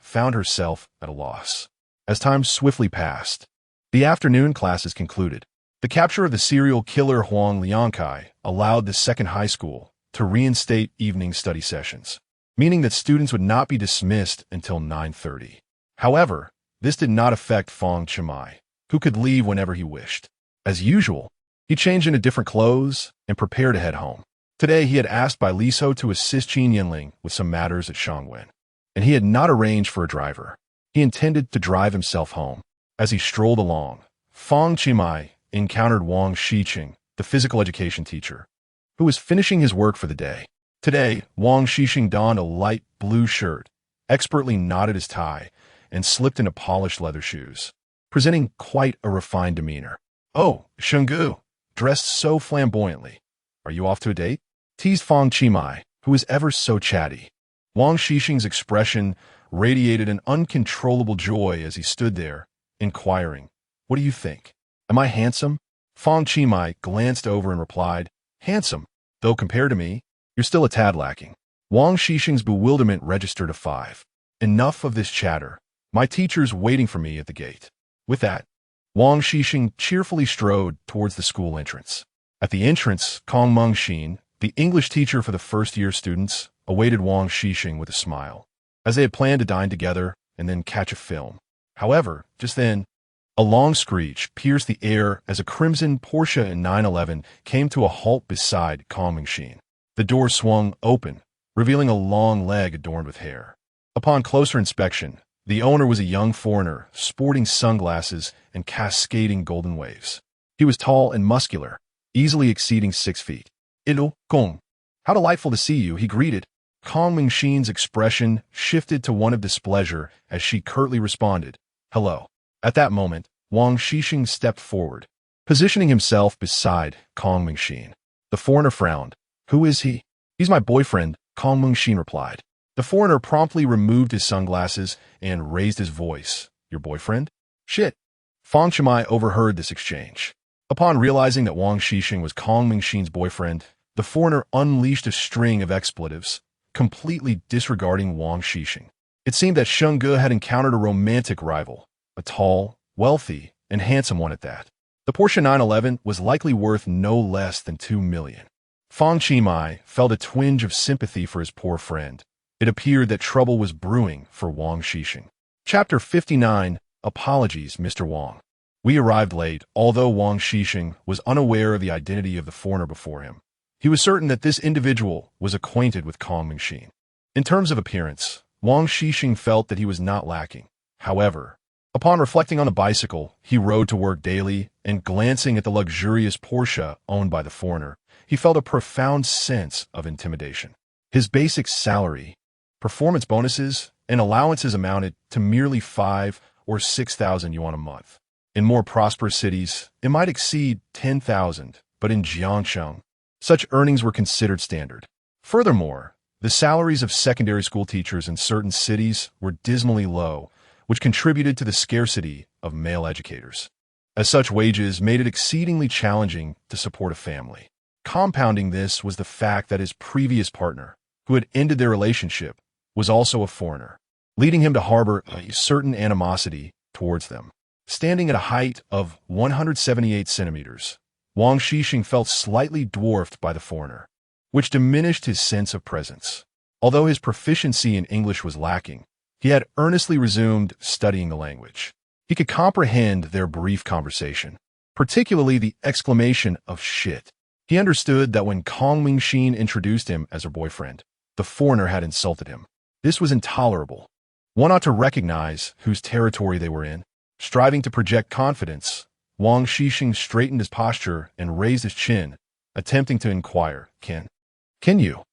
found herself at a loss. As time swiftly passed, the afternoon classes concluded. The capture of the serial killer Huang Liangkai allowed the second high school to reinstate evening study sessions, meaning that students would not be dismissed until 9:30. However, this did not affect Fang Qi, who could leave whenever he wished. As usual, he changed into different clothes and prepared to head home. Today, he had asked Bai Liso to assist Qin Yinling with some matters at Shangwen, and he had not arranged for a driver. He intended to drive himself home. As he strolled along, Fang Qi encountered Wang Xiqing, the physical education teacher, who was finishing his work for the day. Today, Wang Xiqing donned a light blue shirt, expertly knotted his tie, and slipped into polished leather shoes, presenting quite a refined demeanor. "Oh, Shenggu, dressed so flamboyantly. Are you off to a date?" teased Fang Qi, who was ever so chatty. Wang Xiqing's expression radiated an uncontrollable joy as he stood there, inquiring, "What do you think? Am I handsome?" Fang Qi glanced over and replied, "Handsome, though compared to me, you're still a tad lacking." Wang Xiqing's bewilderment registered a 5. "Enough of this chatter. My teacher's waiting for me at the gate." With that, Wang Xiqing cheerfully strode towards the school entrance. At the entrance, Kong Mengxin, the English teacher for the first-year students, awaited Wang Xiqing with a smile, as they had planned to dine together and then catch a film. However, just then, a long screech pierced the air as a crimson Porsche 911 came to a halt beside Kong Mengxin. The door swung open, revealing a long leg adorned with hair. Upon closer inspection, the owner was a young foreigner, sporting sunglasses and cascading golden waves. He was tall and muscular, easily exceeding 6 feet. "Ilu, Gong. How delightful to see you," he greeted. Kong Mengxin's expression shifted to one of displeasure as she curtly responded, "Hello." At that moment, Wang Xiqing stepped forward, positioning himself beside Kong Mengxin. The foreigner frowned. "Who is he?" "He's my boyfriend," Kong Mengxin replied. The foreigner promptly removed his sunglasses and raised his voice. "Your boyfriend? Shit." Fang Qi overheard this exchange. Upon realizing that Wang Xiqing was Kong Mengxin's boyfriend, the foreigner unleashed a string of expletives, completely disregarding Wang Xiqing. It seemed that Shenggu had encountered a romantic rival, a tall, wealthy, and handsome one at that. The Porsche 911 was likely worth no less than 2 million. Fang Qi felt a twinge of sympathy for his poor friend. It appeared that trouble was brewing for Wang Xiqing. Chapter 59, Apologies, Mr. Wang. We arrived late, although Wang Xiqing was unaware of the identity of the foreigner before him. He was certain that this individual was acquainted with Kong Mengxin. In terms of appearance, Wang Xiqing felt that he was not lacking. However, upon reflecting on the bicycle he rode to work daily and glancing at the luxurious Porsche owned by the foreigner, he felt a profound sense of intimidation. His basic salary, performance bonuses, and allowances amounted to merely 5 or 6,000 yuan a month. In more prosperous cities, it might exceed 10,000, but in Jiangsheng, such earnings were considered standard. Furthermore, the salaries of secondary school teachers in certain cities were dismally low, which contributed to the scarcity of male educators. As such, wages made it exceedingly challenging to support a family. Compounding this was the fact that his previous partner, who had ended their relationship, was also a foreigner, leading him to harbor a certain animosity towards them. Standing at a height of 178 centimeters, Wang Xiqing felt slightly dwarfed by the foreigner, which diminished his sense of presence. Although his proficiency in English was lacking, he had earnestly resumed studying the language. He could comprehend their brief conversation, particularly the exclamation of "shit." He understood that when Kong Mengxin introduced him as her boyfriend, the foreigner had insulted him. This was intolerable. One ought to recognize whose territory they were in. Striving to project confidence, Wang Xiqing straightened his posture and raised his chin, attempting to inquire, Can you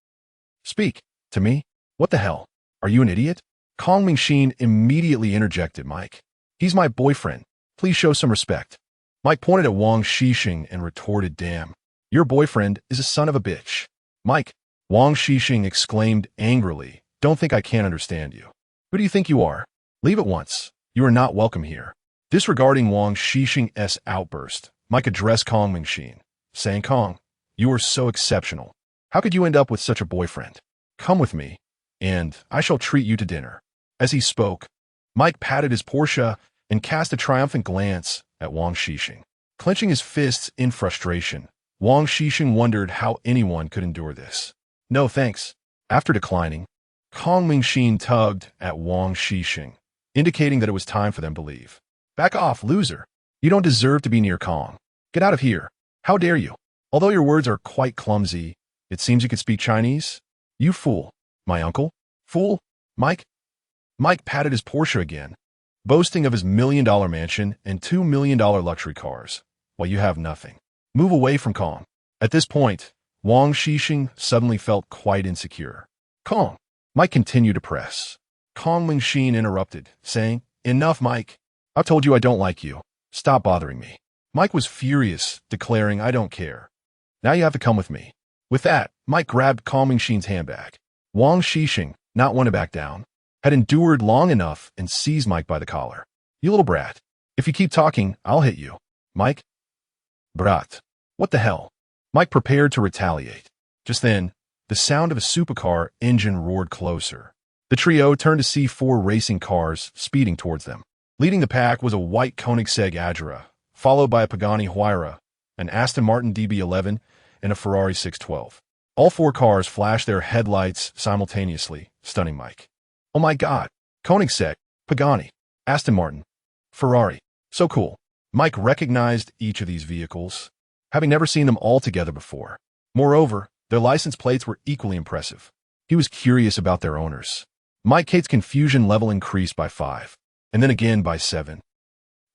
speak to me? What the hell? Are you an idiot?" Kong Mengxin immediately interjected, "Mike, he's my boyfriend. Please show some respect." Mike pointed at Wang Xiqing and retorted, "Damn, your boyfriend is a son of a bitch." "Mike," Wang Xiqing exclaimed angrily, "don't think I can't understand you. Who do you think you are? Leave at once. You are not welcome here." Disregarding Wang Xiqing's outburst, Mike addressed Kong Mengxin. saying, "Kong, you are so exceptional. How could you end up with such a boyfriend? Come with me, and I shall treat you to dinner." As he spoke, Mike patted his Porsche and cast a triumphant glance at Wang Xixing. Clenching his fists in frustration, Wang Xixing wondered how anyone could endure this. "No, thanks." After declining, Kong Mingxin tugged at Wang Xixing, indicating that it was time for them to leave. "Back off, loser. You don't deserve to be near Kong. Get out of here. How dare you? Although your words are quite clumsy, it seems you could speak Chinese? You fool. My uncle? Fool? Mike?" Mike patted his Porsche again, boasting of his $1 million mansion and $2 million luxury cars, while you have nothing. "Move away from Kong." At this point, Wang Xixing suddenly felt quite insecure. "Kong." Mike continued to press. Kong Mingxin interrupted, saying, "Enough, Mike. I've told you I don't like you. Stop bothering me." Mike was furious, declaring, "I don't care. Now you have to come with me." With that, Mike grabbed Kong Mingxin's handbag. Wang Xixing, not one to back down, had endured long enough and seized Mike by the collar. "You little brat. If you keep talking, I'll hit you." "Mike?" "Brat. What the hell?" Mike prepared to retaliate. Just then, the sound of a supercar engine roared closer. The trio turned to see 4 racing cars speeding towards them. Leading the pack was a white Koenigsegg Agera, followed by a Pagani Huayra, an Aston Martin DB11, and a Ferrari 612. All 4 cars flashed their headlights simultaneously, stunning Mike. "Oh my God! Koenigsegg, Pagani, Aston Martin, Ferrari. So cool." Mike recognized each of these vehicles, having never seen them all together before. Moreover, their license plates were equally impressive. He was curious about their owners. Mike Kate's confusion level increased by 5, and then again by 7.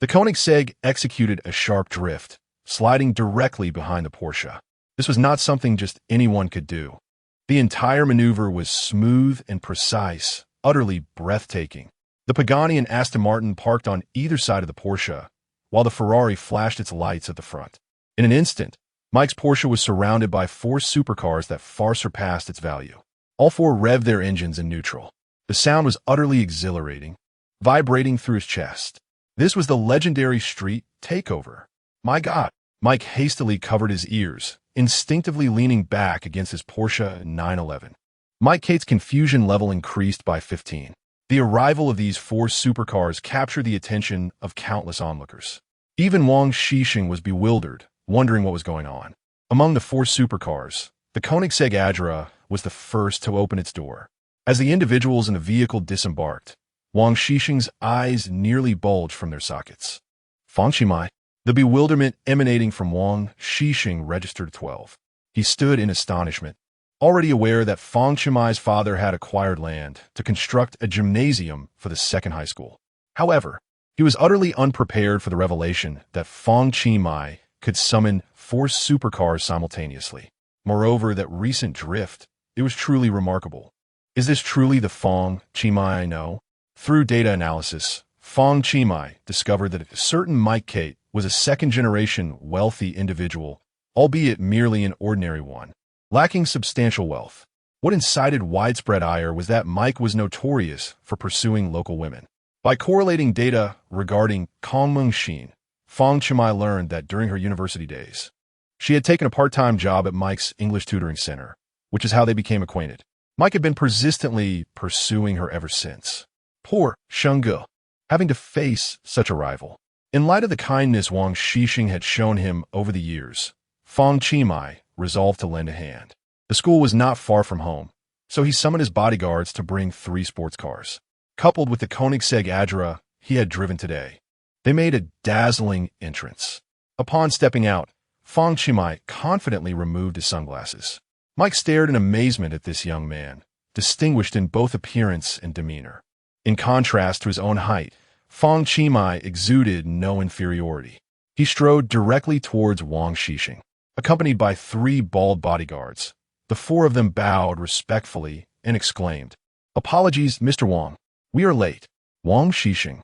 The Koenigsegg executed a sharp drift, sliding directly behind the Porsche. This was not something just anyone could do. The entire maneuver was smooth and precise, utterly breathtaking. The Pagani and Aston Martin parked on either side of the Porsche, while the Ferrari flashed its lights at the front. In an instant, Mike's Porsche was surrounded by 4 supercars that far surpassed its value. All 4 revved their engines in neutral. The sound was utterly exhilarating, vibrating through his chest. This was the legendary street takeover. "My God!" Mike hastily covered his ears, instinctively leaning back against his Porsche 911. Mike Kate's confusion level increased by 15. The arrival of these 4 supercars captured the attention of countless onlookers. Even Wang Xixing was bewildered, wondering what was going on. Among the 4 supercars, the Koenigsegg Agera was the first to open its door. As the individuals in the vehicle disembarked, Wang Xixing's eyes nearly bulged from their sockets. "Fang Qi." The bewilderment emanating from Wang Xixing registered 12. He stood in astonishment, already aware that Fang Qi's father had acquired land to construct a gymnasium for the second high school. However, he was utterly unprepared for the revelation that Fang Qi could summon 4 supercars simultaneously. Moreover, that recent drift, it was truly remarkable. Is this truly the Fang Qi I know? Through data analysis, Fang Qi discovered that a certain Mike Kate was a second-generation wealthy individual, albeit merely an ordinary one, lacking substantial wealth. What incited widespread ire was that Mike was notorious for pursuing local women. By correlating data regarding Kong Mingxin, Fang Qi learned that during her university days, she had taken a part-time job at Mike's English tutoring center, which is how they became acquainted. Mike had been persistently pursuing her ever since. Poor Shengge, having to face such a rival. In light of the kindness Wang Xixing had shown him over the years, Fang Qi resolved to lend a hand. The school was not far from home, so he summoned his bodyguards to bring 3 sports cars. Coupled with the Koenigsegg Agera he had driven today, they made a dazzling entrance. Upon stepping out, Fang Qi confidently removed his sunglasses. Mike stared in amazement at this young man, distinguished in both appearance and demeanor. In contrast to his own height, Fang Qi exuded no inferiority. He strode directly towards Wang Xixing, accompanied by 3 bald bodyguards. The 4 of them bowed respectfully and exclaimed, "Apologies, Mr. Wang. We are late." Wang Xixing.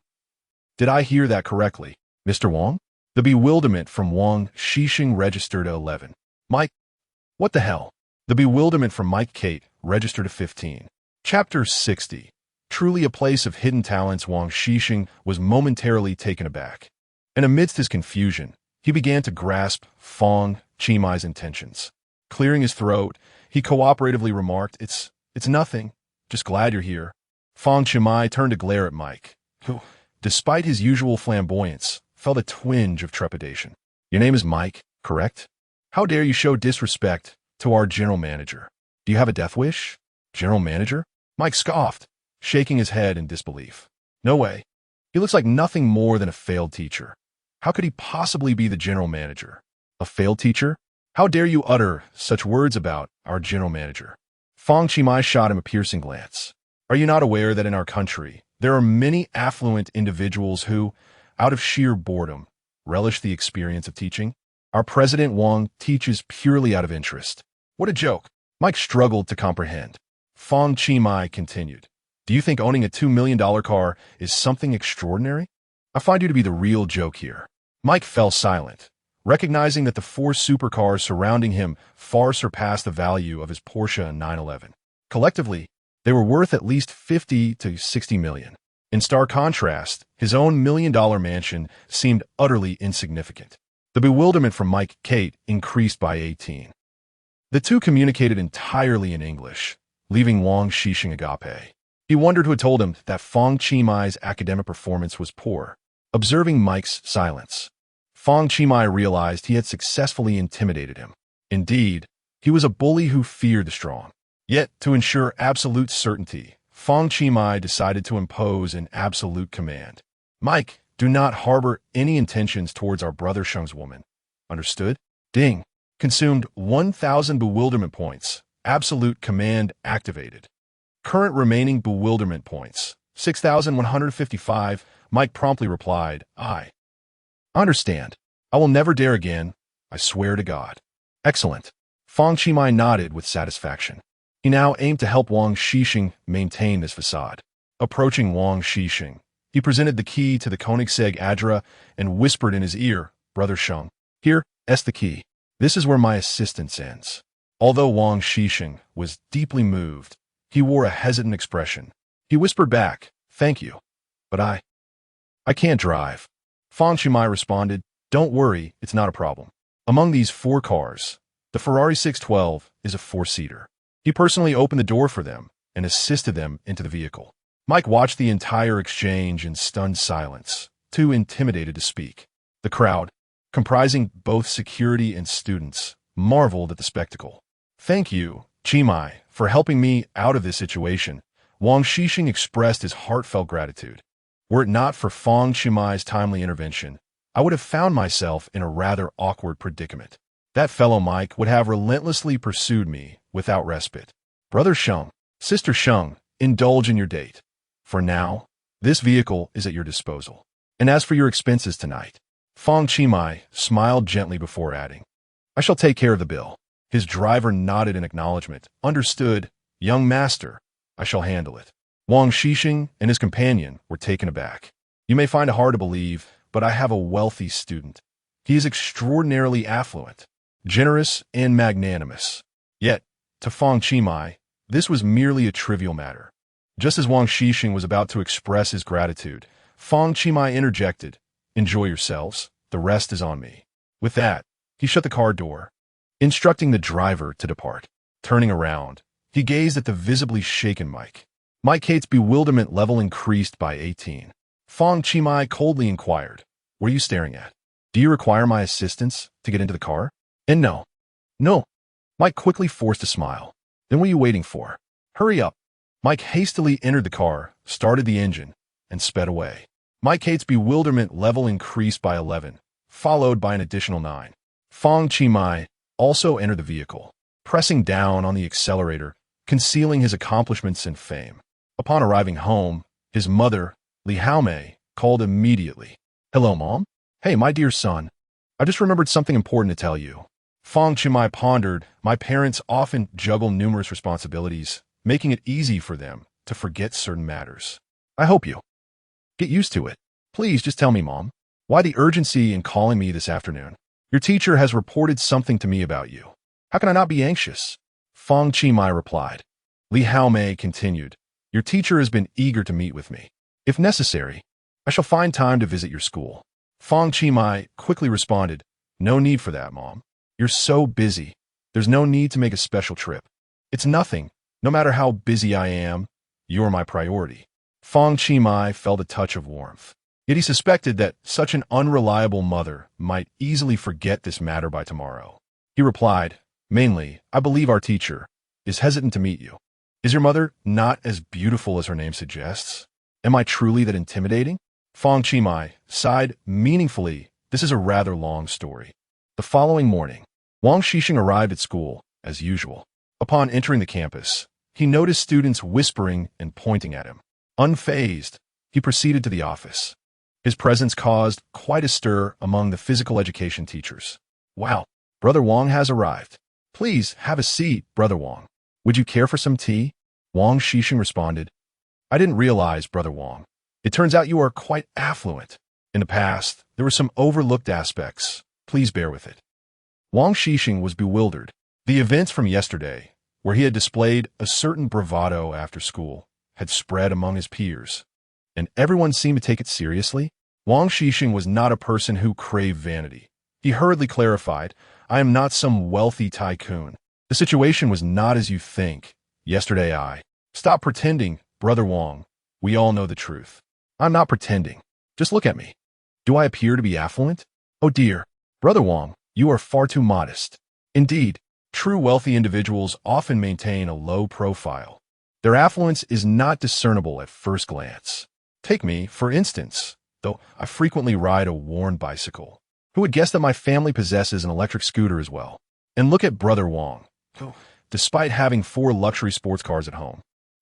Did I hear that correctly, Mr. Wang? The bewilderment from Wang Xixing registered a 11. Mike, what the hell? The bewilderment from Mike Kate registered a 15. Chapter 60. Truly a place of hidden talents. Wang Xixing was momentarily taken aback. And amidst his confusion, He began to grasp Fang Qimai's intentions. Clearing his throat, he cooperatively remarked, It's nothing. Just glad you're here. Fang Qimai turned to glare at Mike, who, despite his usual flamboyance, felt a twinge of trepidation. Your name is Mike, correct? How dare you show disrespect to our general manager? Do you have a death wish? General manager? Mike scoffed, shaking his head in disbelief. No way. He looks like nothing more than a failed teacher. How could he possibly be the general manager? A failed teacher? How dare you utter such words about our general manager? Fang Qimai shot him a piercing glance. Are you not aware that in our country, there are many affluent individuals who, out of sheer boredom, relish the experience of teaching? Our President Wang teaches purely out of interest. What a joke. Mike struggled to comprehend. Fang Qimai continued. Do you think owning a $2 million car is something extraordinary? I find you to be the real joke here. Mike fell silent, recognizing that the 4 supercars surrounding him far surpassed the value of his Porsche and 911. Collectively, they were worth at least 50 to 60 million. In stark contrast, his own $1 million mansion seemed utterly insignificant. The bewilderment from Mike Kate increased by 18. The two communicated entirely in English, leaving Wang shishing agape. He wondered who had told him that Fang Qimai's academic performance was poor. Observing Mike's silence, Fang Qimai realized he had successfully intimidated him. Indeed, he was a bully who feared the strong. Yet, to ensure absolute certainty, Fang Qimai decided to impose an absolute command. Mike, do not harbor any intentions towards our brother Sheng's woman. Understood? Ding. Consumed 1,000 bewilderment points. Absolute command activated. Current remaining bewilderment points, 6,155. Mike promptly replied, I understand. I will never dare again. I swear to God. Excellent. Fang Qimai nodded with satisfaction. He now aimed to help Wang Shishing maintain this facade. Approaching Wang Shishing, he presented the key to the Koenigsegg Adra and whispered in his ear, Brother Sheng, here, est the key. This is where my assistance ends. Although Wang Shishing was deeply moved, he wore a hesitant expression. He whispered back, Thank you. But I can't drive. Fang Qimai responded, Don't worry, it's not a problem. Among these 4 cars, the Ferrari 612 is a 4-seater. He personally opened the door for them and assisted them into the vehicle. Mike watched the entire exchange in stunned silence, too intimidated to speak. The crowd, comprising both security and students, marveled at the spectacle. Thank you, Qimai, for helping me out of this situation. Wang Shishing expressed his heartfelt gratitude. Were it not for Fang Qimai's timely intervention, I would have found myself in a rather awkward predicament. That fellow Mike would have relentlessly pursued me without respite. Brother Sheng, Sister Sheng, indulge in your date. For now, this vehicle is at your disposal. And as for your expenses tonight, Fang Qimai smiled gently before adding, I shall take care of the bill. His driver nodded in acknowledgement. Understood, young master. I shall handle it. Wang Shishing and his companion were taken aback. You may find it hard to believe, but I have a wealthy student. He is extraordinarily affluent, generous, and magnanimous. Yet, to Fang Qimai, this was merely a trivial matter. Just as Wang Shishing was about to express his gratitude, Fang Qimai interjected, Enjoy yourselves, the rest is on me. With that, he shut the car door, instructing the driver to depart. Turning around, he gazed at the visibly shaken Mike. Mike Kate's bewilderment level increased by 18. Fang Qimai coldly inquired, What are you staring at? Do you require my assistance to get into the car? And no. Mike quickly forced a smile. Then what are you waiting for? Hurry up. Mike hastily entered the car, started the engine, and sped away. Mike Kate's bewilderment level increased by 11, followed by an additional 9. Fang Qimai also entered the vehicle, pressing down on the accelerator, concealing his accomplishments and fame. Upon arriving home, his mother, Li Haomei, called immediately. Hello, Mom? Hey, my dear son. I just remembered something important to tell you. Fang Qimai pondered, my parents often juggle numerous responsibilities, making it easy for them to forget certain matters. I hope you get used to it. Please just tell me, Mom, why the urgency in calling me this afternoon? Your teacher has reported something to me about you. How can I not be anxious? Fang Qimai replied. Li Haomei continued, Your teacher has been eager to meet with me. If necessary, I shall find time to visit your school. Fang Qimai quickly responded, No need for that, Mom. You're so busy. There's no need to make a special trip. It's nothing. No matter how busy I am, you're my priority. Fang Qi felt a touch of warmth. Yet he suspected that such an unreliable mother might easily forget this matter by tomorrow. He replied, mainly, I believe our teacher is hesitant to meet you. Is your mother not as beautiful as her name suggests? Am I truly that intimidating? Fang Qi sighed meaningfully. This is a rather long story. The following morning, Wang Xixing arrived at school, as usual. Upon entering the campus, he noticed students whispering and pointing at him. Unfazed, he proceeded to the office. His presence caused quite a stir among the physical education teachers. Wow, Brother Wang has arrived. Please have a seat, Brother Wang. Would you care for some tea? Wang Xixing responded. I didn't realize, Brother Wang. It turns out you are quite affluent. In the past, there were some overlooked aspects. Please bear with it. Wang Xixing was bewildered. The events from yesterday, where he had displayed a certain bravado after school, had spread among his peers, and everyone seemed to take it seriously. Wang Xixing was not a person who craved vanity. He hurriedly clarified, I am not some wealthy tycoon. The situation was not as you think. Yesterday Stop pretending, Brother Wang. We all know the truth. I'm not pretending. Just look at me. Do I appear to be affluent? Oh dear, Brother Wang, you are far too modest. Indeed, true wealthy individuals often maintain a low profile. Their affluence is not discernible at first glance. Take me, for instance, though I frequently ride a worn bicycle. Who would guess that my family possesses an electric scooter as well? And look at Brother Wang, who, despite having 4 luxury sports cars at home,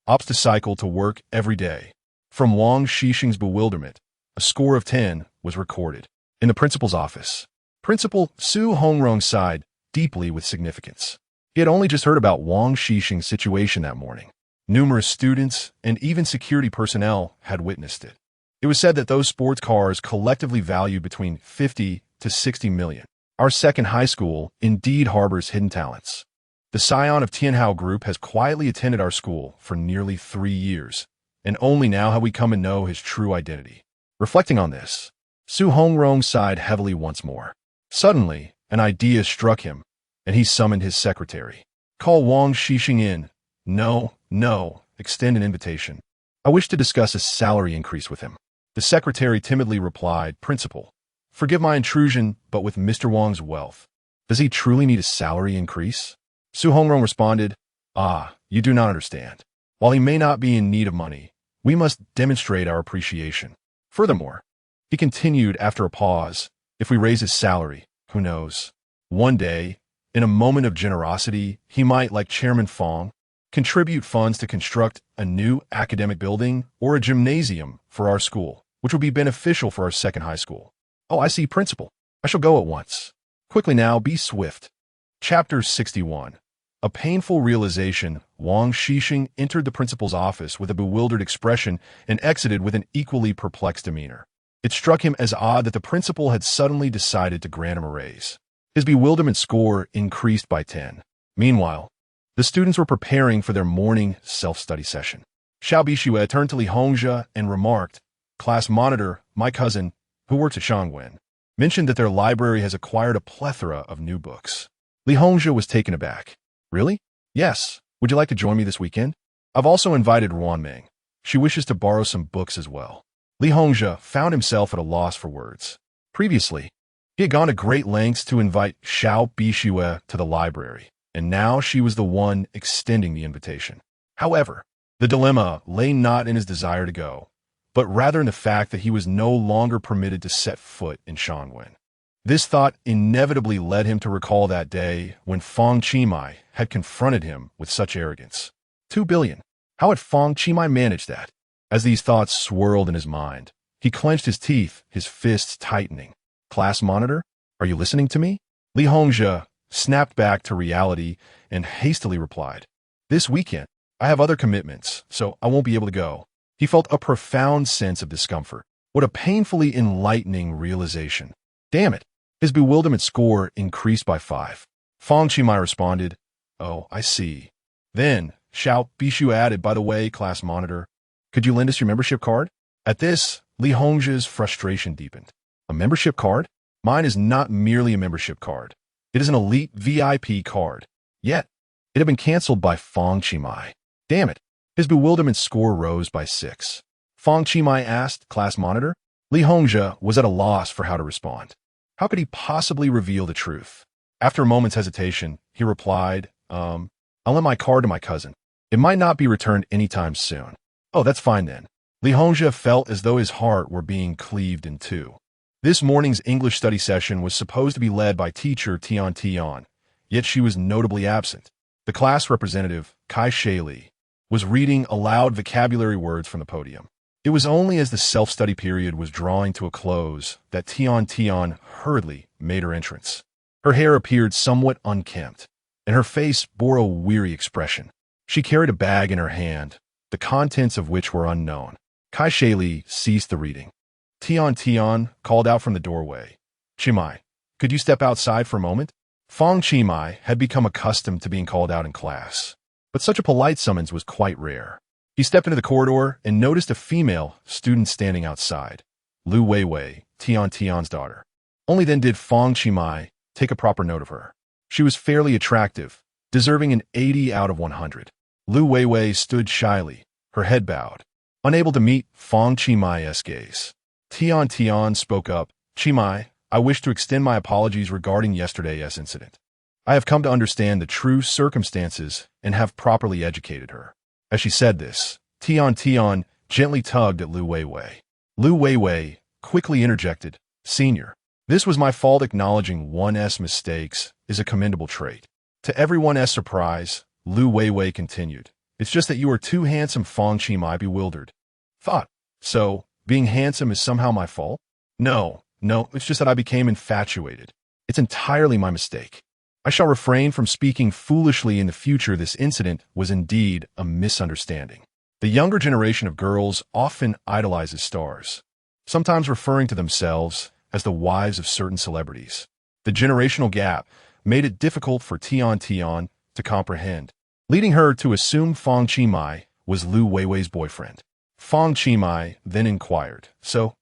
opts to cycle to work every day. From Wang Xixing's bewilderment, a score of 10 was recorded. In the principal's office, Principal Su Hongrong sighed deeply with significance. He had only just heard about Wang Xixing's situation that morning. Numerous students and even security personnel had witnessed it. It was said that those sports cars collectively valued between 50 to 60 million. Our second high school indeed harbors hidden talents. The scion of Tianhao Group has quietly attended our school for nearly 3 years, and only now have we come to know his true identity. Reflecting on this, Su Hongrong sighed heavily once more. Suddenly, an idea struck him, and he summoned his secretary. Call Wang Xixing in. No, extend an invitation. I wish to discuss a salary increase with him. The secretary timidly replied, Principal, forgive my intrusion, but with Mr. Wang's wealth, does he truly need a salary increase? Su Hongrong responded, you do not understand. While he may not be in need of money, we must demonstrate our appreciation. Furthermore, he continued after a pause, if we raise his salary, who knows? One day, in a moment of generosity, he might, like Chairman Fang, contribute funds to construct a new academic building or a gymnasium for our school, which would be beneficial for our second high school. Oh, I see, Principal. I shall go at once. Quickly now, be swift. Chapter 61. A painful realization. Wang Xixing entered the principal's office with a bewildered expression and exited with an equally perplexed demeanor. It struck him as odd that the principal had suddenly decided to grant him a raise. His bewilderment score increased by 10. Meanwhile, the students were preparing for their morning self-study session. Xiao Bixue turned to Li Hongzhe and remarked, Class monitor, my cousin, who works at Shangwen, mentioned that their library has acquired a plethora of new books. Li Hongzhe was taken aback. Really? Yes. Would you like to join me this weekend? I've also invited Ruanming. She wishes to borrow some books as well. Li Hongzhe found himself at a loss for words. Previously, he had gone to great lengths to invite Xiao Bixue to the library, and now she was the one extending the invitation. However, the dilemma lay not in his desire to go, but rather in the fact that he was no longer permitted to set foot in Shangwen. This thought inevitably led him to recall that day when Fang Qi had confronted him with such arrogance. 2 billion. How had Fang Qi managed that? As these thoughts swirled in his mind, he clenched his teeth, his fists tightening. Class monitor, are you listening to me? Li Hongzhe snapped back to reality and hastily replied, This weekend, I have other commitments, so I won't be able to go. He felt a profound sense of discomfort. What a painfully enlightening realization. Damn it. His bewilderment score increased by 5. Fang Qi responded, Oh, I see. Then, Xiao Bixue added, By the way, class monitor, could you lend us your membership card? At this, Li Hongzhe's frustration deepened. A membership card? Mine is not merely a membership card. It is an elite VIP card. Yet, it had been canceled by Fang Qi. Damn it. His bewilderment score rose by 6. Fang Qi asked, class monitor. Li Hongzhe was at a loss for how to respond. How could he possibly reveal the truth? After a moment's hesitation, he replied, I'll lend my card to my cousin. It might not be returned anytime soon. Oh, that's fine then. Li Hongzhe felt as though his heart were being cleaved in two. This morning's English study session was supposed to be led by teacher Tian, yet she was notably absent. The class representative, Kai Li, was reading aloud vocabulary words from the podium. It was only as the self-study period was drawing to a close that Tian hurriedly made her entrance. Her hair appeared somewhat unkempt, and her face bore a weary expression. She carried a bag in her hand, the contents of which were unknown. Kai Li ceased the reading. Tian called out from the doorway. Qi, could you step outside for a moment? Fang Qi had become accustomed to being called out in class, but such a polite summons was quite rare. He stepped into the corridor and noticed a female student standing outside, Lu Weiwei, Tian's daughter. Only then did Fang Qi take a proper note of her. She was fairly attractive, deserving an 80 out of 100. Lu Weiwei stood shyly, her head bowed, unable to meet Fang Qi's gaze. Tian spoke up. Qi, I wish to extend my apologies regarding yesterday's incident. I have come to understand the true circumstances and have properly educated her. As she said this, Tian gently tugged at Lu Weiwei. Lu Weiwei quickly interjected, Senior, this was my fault. Acknowledging one's mistakes is a commendable trait. To everyone's surprise, Lu Weiwei continued, It's just that you are too handsome. Fang Qi bewildered. Thought, so, being handsome is somehow my fault? No, it's just that I became infatuated. It's entirely my mistake. I shall refrain from speaking foolishly in the future. This incident was indeed a misunderstanding. The younger generation of girls often idolizes stars, sometimes referring to themselves as the wives of certain celebrities. The generational gap made it difficult for Tian to comprehend, leading her to assume Fang Qi was Lu Weiwei's boyfriend. Fang Qi then inquired, So,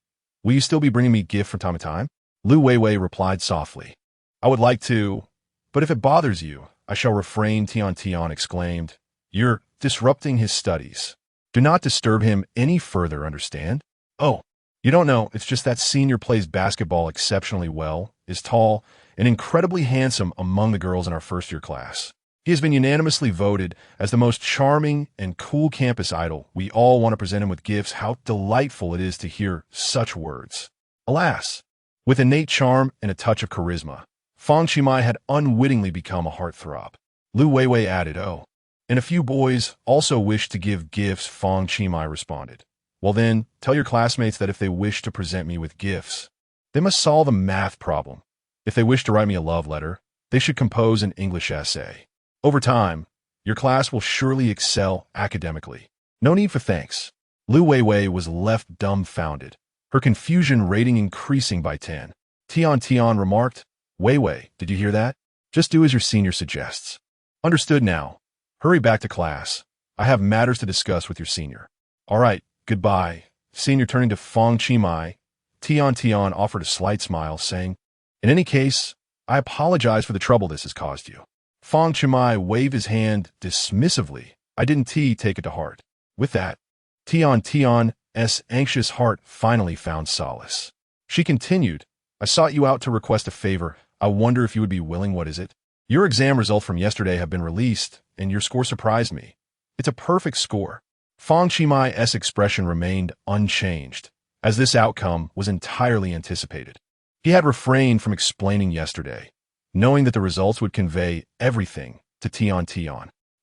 will you still be bringing me gifts from time to time? Lu Weiwei replied softly, I would like to, but if it bothers you, I shall refrain. Tian exclaimed, You're disrupting his studies. Do not disturb him any further, understand? Oh, you don't know, it's just that Senior plays basketball exceptionally well, is tall, and incredibly handsome among the girls in our first-year class. He has been unanimously voted as the most charming and cool campus idol. We all want to present him with gifts. How delightful it is to hear such words. Alas, with innate charm and a touch of charisma, Fang Qi had unwittingly become a heartthrob. Lu Weiwei added, Oh, and a few boys also wish to give gifts. Fang Qi responded. Well then, tell your classmates that if they wish to present me with gifts, they must solve a math problem. If they wish to write me a love letter, they should compose an English essay. Over time, your class will surely excel academically. No need for thanks. Lu Weiwei was left dumbfounded, her confusion rating increasing by 10. Tian remarked, Weiwei, did you hear that? Just do as your senior suggests. Understood now. Hurry back to class. I have matters to discuss with your senior. All right, goodbye. Senior turning to Fang Qi, Tian offered a slight smile, saying, In any case, I apologize for the trouble this has caused you. Fang Qi waved his hand dismissively. I didn't take it to heart. With that, Tian's anxious heart finally found solace. She continued, I sought you out to request a favor. I wonder if you would be willing. What is it? Your exam results from yesterday have been released, and your score surprised me. It's a perfect score. Fang Qi's expression remained unchanged, as this outcome was entirely anticipated. He had refrained from explaining yesterday, knowing that the results would convey everything to Tian.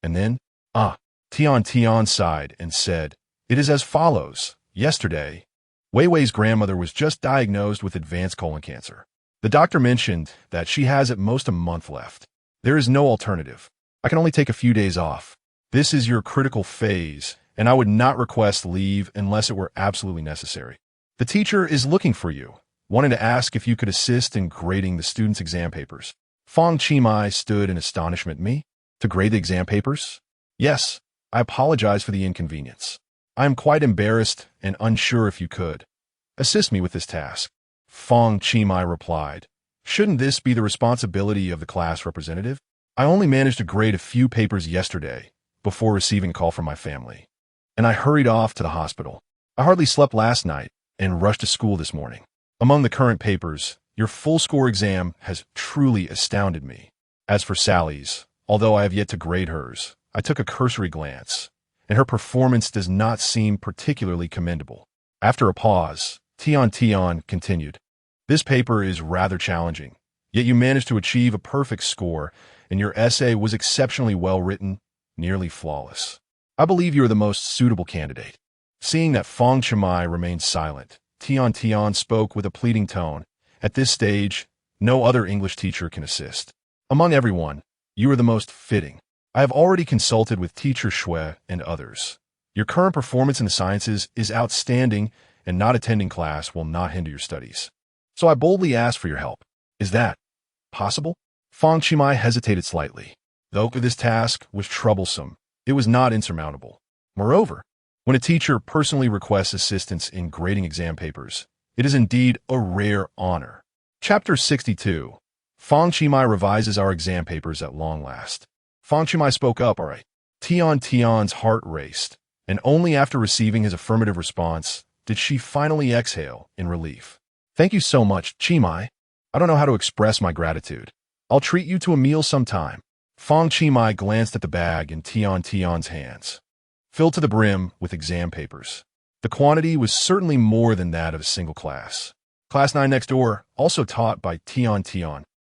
And then, Tian sighed and said, It is as follows. Yesterday, Weiwei's grandmother was just diagnosed with advanced colon cancer. The doctor mentioned that she has at most a month left. There is no alternative. I can only take a few days off. This is your critical phase, and I would not request leave unless it were absolutely necessary. The teacher is looking for you, wanting to ask if you could assist in grading the students' exam papers. Fang Qi stood in astonishment. Me? To grade the exam papers? Yes, I apologize for the inconvenience. I am quite embarrassed and unsure if you could assist me with this task. Fang Qi replied. Shouldn't this be the responsibility of the class representative? I only managed to grade a few papers yesterday before receiving a call from my family, and I hurried off to the hospital. I hardly slept last night and rushed to school this morning. Among the current papers, your full score exam has truly astounded me. As for Sally's, although I have yet to grade hers, I took a cursory glance, and her performance does not seem particularly commendable. After a pause, Tian continued. This paper is rather challenging, yet you managed to achieve a perfect score, and your essay was exceptionally well written, nearly flawless. I believe you are the most suitable candidate. Seeing that Fang Qi remained silent, Tian spoke with a pleading tone. At this stage, no other English teacher can assist. Among everyone, you are the most fitting. I have already consulted with Teacher Shui and others. Your current performance in the sciences is outstanding, and not attending class will not hinder your studies. So I boldly ask for your help. Is that possible? Fang Qi hesitated slightly. Though this task was troublesome, it was not insurmountable. Moreover, when a teacher personally requests assistance in grading exam papers, it is indeed a rare honor. Chapter 62. Fang Qi revises our exam papers at long last. Fang Qi spoke up, all right. Tian's heart raced, and only after receiving his affirmative response did she finally exhale in relief. Thank you so much, Qi. I don't know how to express my gratitude. I'll treat you to a meal sometime. Fang Qi glanced at the bag in Tian's hands, filled to the brim with exam papers. The quantity was certainly more than that of a single class. Class 9 next door, also taught by Tian,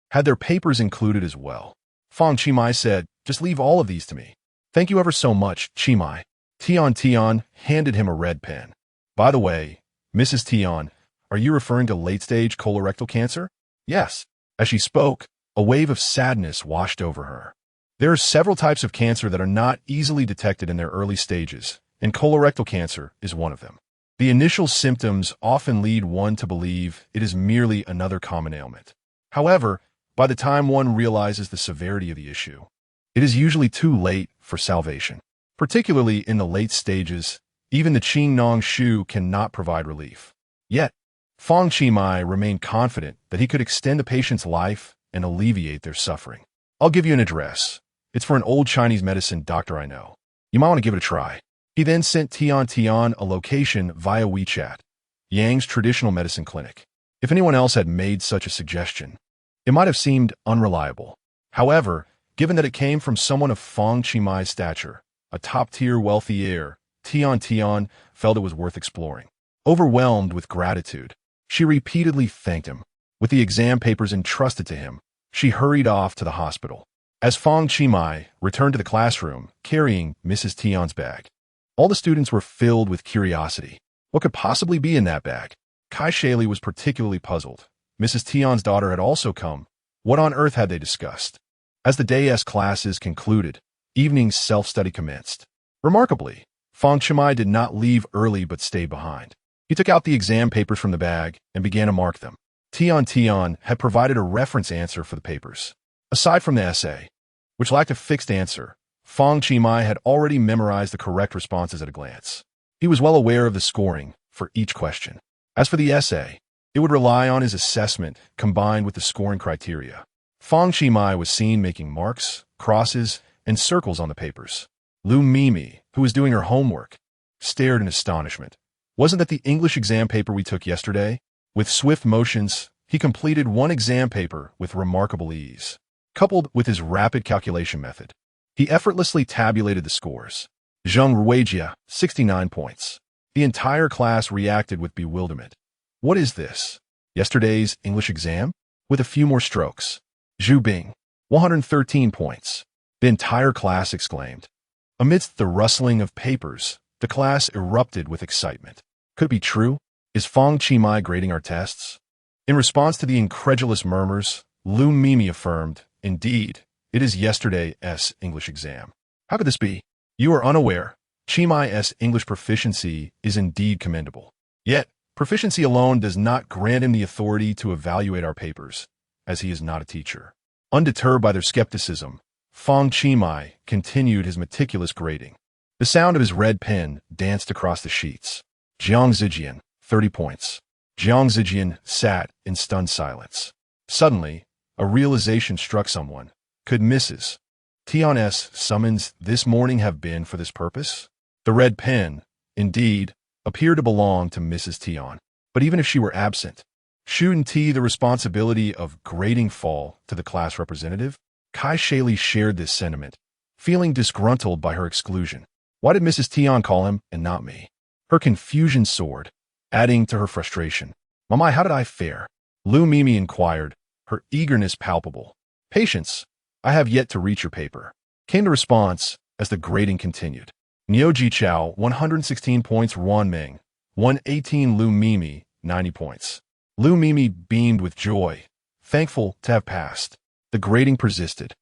had their papers included as well. Fang Qi said, just leave all of these to me. Thank you ever so much, Qi. Tian handed him a red pen. By the way, Mrs. Tian, are you referring to late-stage colorectal cancer? Yes. As she spoke, a wave of sadness washed over her. There are several types of cancer that are not easily detected in their early stages, and colorectal cancer is one of them. The initial symptoms often lead one to believe it is merely another common ailment. However, by the time one realizes the severity of the issue, it is usually too late for salvation. Particularly in the late stages, even the Qing Nong Shu cannot provide relief. Yet, Fang Qi remained confident that he could extend the patient's life and alleviate their suffering. I'll give you an address. It's for an old Chinese medicine doctor I know. You might want to give it a try. He then sent Tian a location via WeChat, Yang's traditional medicine clinic. If anyone else had made such a suggestion, it might have seemed unreliable. However, given that it came from someone of Fang Qi's stature, a top-tier wealthy heir, Tian felt it was worth exploring. Overwhelmed with gratitude, she repeatedly thanked him. With the exam papers entrusted to him, she hurried off to the hospital. As Fang Qi returned to the classroom, carrying Mrs. Tian's bag, all the students were filled with curiosity. What could possibly be in that bag? Kai Shaili was particularly puzzled. Mrs. Tian's daughter had also come. What on earth had they discussed? As the day's classes concluded, evening self-study commenced. Remarkably, Fang Qi did not leave early but stayed behind. He took out the exam papers from the bag and began to mark them. Tian had provided a reference answer for the papers. Aside from the essay, which lacked a fixed answer, Fang Qi had already memorized the correct responses at a glance. He was well aware of the scoring for each question. As for the essay, it would rely on his assessment combined with the scoring criteria. Fang Qi was seen making marks, crosses, and circles on the papers. Lu Mimi, who was doing her homework, stared in astonishment. Wasn't that the English exam paper we took yesterday? With swift motions, he completed one exam paper with remarkable ease. Coupled with his rapid calculation method, he effortlessly tabulated the scores. Zheng Ruijia, 69 points. The entire class reacted with bewilderment. What is this? Yesterday's English exam? With a few more strokes. Zhu Bing, 113 points. The entire class exclaimed. Amidst the rustling of papers, the class erupted with excitement. Could it be true? Is Fang Qi grading our tests? In response to the incredulous murmurs, Lu Mimi affirmed, indeed, it is yesterday's English exam. How could this be? You are unaware. Qi's English proficiency is indeed commendable. Yet, proficiency alone does not grant him the authority to evaluate our papers, as he is not a teacher. Undeterred by their skepticism, Fang Qi continued his meticulous grading. The sound of his red pen danced across the sheets. Jiang Zijian, 30 points. Jiang Zijian sat in stunned silence. Suddenly, a realization struck someone. Could Mrs. Tian's summons this morning have been for this purpose? The red pen, indeed, appeared to belong to Mrs. Tian. But even if she were absent, shouldn't the responsibility of grading fall to the class representative? Kai Shaili shared this sentiment, feeling disgruntled by her exclusion. Why did Mrs. Tian call him and not me? Her confusion soared, adding to her frustration. Mamai, how did I fare? Lu Mimi inquired, her eagerness palpable. Patience, I have yet to reach your paper, came the response as the grading continued. Niu Jichao, 116 points. Wan Ming, 118. Lu Mimi, 90 points. Lu Mimi beamed with joy, thankful to have passed. The grading persisted.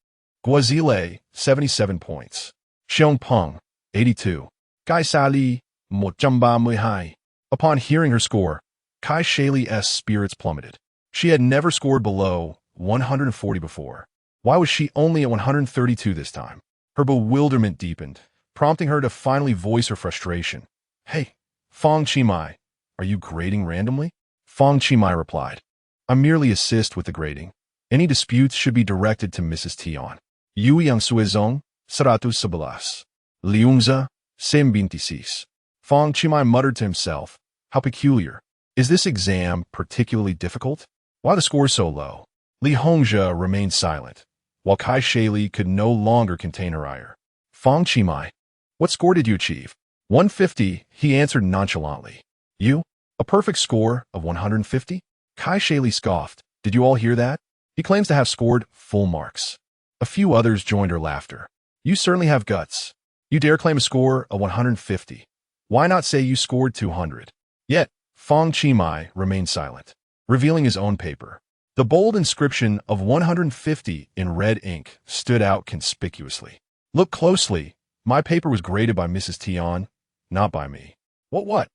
Guazile, 77 points. Xiong Peng, 82. Gai Sali, Mo Jamba Mui Hai. Upon hearing her score, Kai Shaili's spirits plummeted. She had never scored below 140 before. Why was she only at 132 this time? Her bewilderment deepened, prompting her to finally voice her frustration. Hey, Fang Qi, are you grading randomly? Fang Qi replied. I merely assist with the grading. Any disputes should be directed to Mrs. Tian. Yu Yang Suizong, 111. Liungza, 26. Fang Qi muttered to himself. How peculiar. Is this exam particularly difficult? Why the score so low? Li Hongzhe remained silent, while Kai Shaili could no longer contain her ire. Fang Qi, what score did you achieve? 150, he answered nonchalantly. You? A perfect score of 150? Kai Shaili scoffed. Did you all hear that? He claims to have scored full marks. A few others joined her laughter. You certainly have guts. You dare claim a score of 150. Why not say you scored 200? Yet, Fang Qi remained silent, revealing his own paper. The bold inscription of 150 in red ink stood out conspicuously. Look closely. My paper was graded by Mrs. Tian, not by me. What?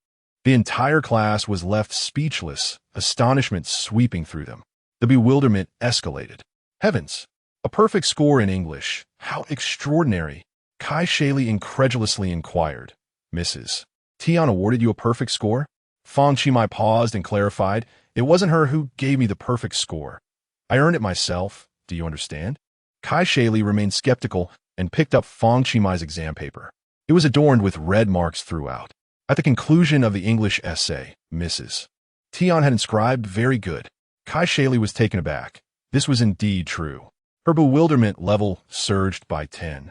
The entire class was left speechless, astonishment sweeping through them. The bewilderment escalated. Heavens! A perfect score in English. How extraordinary! Kai Shaili incredulously inquired. Mrs. Tian awarded you a perfect score? Fang Qi paused and clarified. It wasn't her who gave me the perfect score. I earned it myself. Do you understand? Kai Shaili remained skeptical and picked up Fang Qi's exam paper. It was adorned with red marks throughout. At the conclusion of the English essay, Mrs. Tian had inscribed, very good. Kai Shaili was taken aback. This was indeed true. Her bewilderment level surged by 10.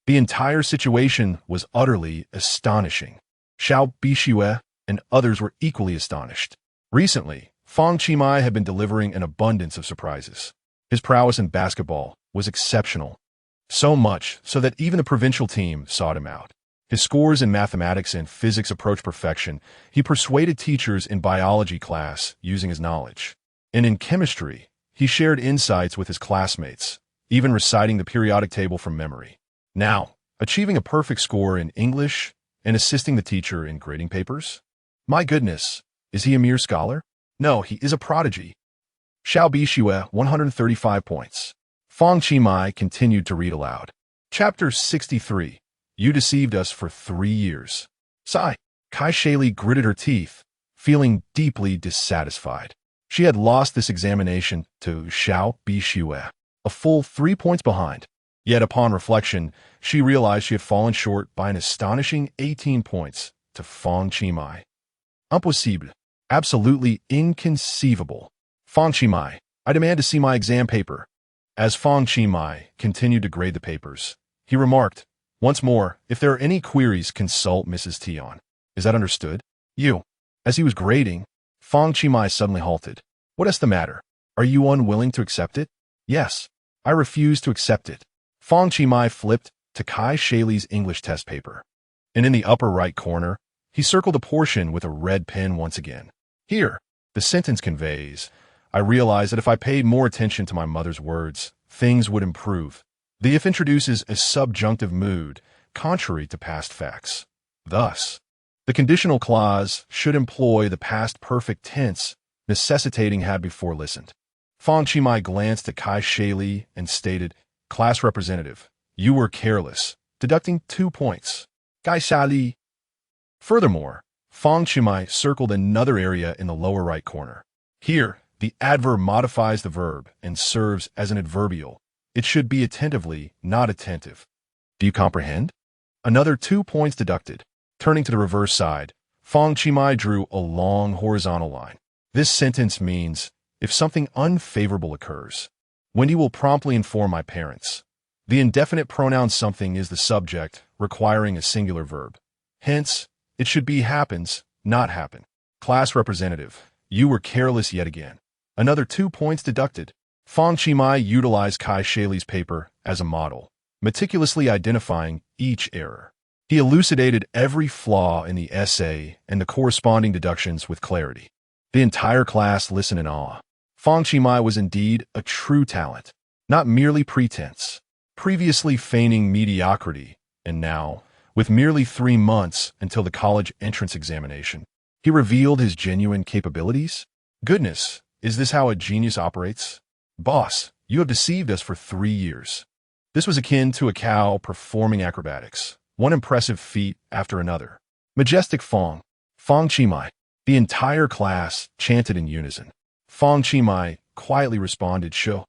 The entire situation was utterly astonishing. Xiao Bixue and others were equally astonished. Recently, Fang Qi had been delivering an abundance of surprises. His prowess in basketball was exceptional. So much so that even the provincial team sought him out. His scores in mathematics and physics approached perfection. He persuaded teachers in biology class using his knowledge. And in chemistry, he shared insights with his classmates, even reciting the periodic table from memory. Now, achieving a perfect score in English and assisting the teacher in grading papers? My goodness, is he a mere scholar? No, he is a prodigy. Xiao Bixue, 135 points. Fang Qi continued to read aloud. Chapter 63. You deceived us for 3 years. Sigh. Kai Shaili gritted her teeth, feeling deeply dissatisfied. She had lost this examination to Xiao Bixue, a full 3 points behind. Yet upon reflection, she realized she had fallen short by an astonishing 18 points to Fang Qi. Impossible. Absolutely inconceivable. Fang Qi, I demand to see my exam paper. As Fang Qi continued to grade the papers, he remarked, once more, if there are any queries, consult Mrs. Tian. Is that understood? You. As he was grading, Fang Qi suddenly halted. What is the matter? Are you unwilling to accept it? Yes. I refuse to accept it. Fang Qi flipped to Kai Shaili's English test paper. And in the upper right corner, he circled a portion with a red pen once again. Here, the sentence conveys, I realized that if I paid more attention to my mother's words, things would improve. The if introduces a subjunctive mood, contrary to past facts. Thus, the conditional clause should employ the past perfect tense, necessitating had before listened. Fang Qi glanced at Kai Shaili and stated, Class representative, you were careless, deducting 2 points. Gai Shaili. Furthermore, Fang Qi circled another area in the lower right corner. Here, the adverb modifies the verb and serves as an adverbial. It should be attentively, not attentive. Do you comprehend? Another 2 points deducted. Turning to the reverse side, Fang Qi drew a long horizontal line. This sentence means, if something unfavorable occurs, Wendy will promptly inform my parents. The indefinite pronoun something is the subject, requiring a singular verb. Hence, it should be happens, not happen. Class representative, you were careless yet again. Another 2 points deducted. Fang Qi utilized Kai Shaley's paper as a model, meticulously identifying each error. He elucidated every flaw in the essay and the corresponding deductions with clarity. The entire class listened in awe. Fang Qi was indeed a true talent, not merely pretense. Previously feigning mediocrity, and now, with merely 3 months until the college entrance examination, he revealed his genuine capabilities. Goodness, is this how a genius operates? Boss, you have deceived us for 3 years. This was akin to a cow performing acrobatics, one impressive feat after another. Majestic Fang Qi. The entire class chanted in unison. Fang Qi quietly responded, "Sure.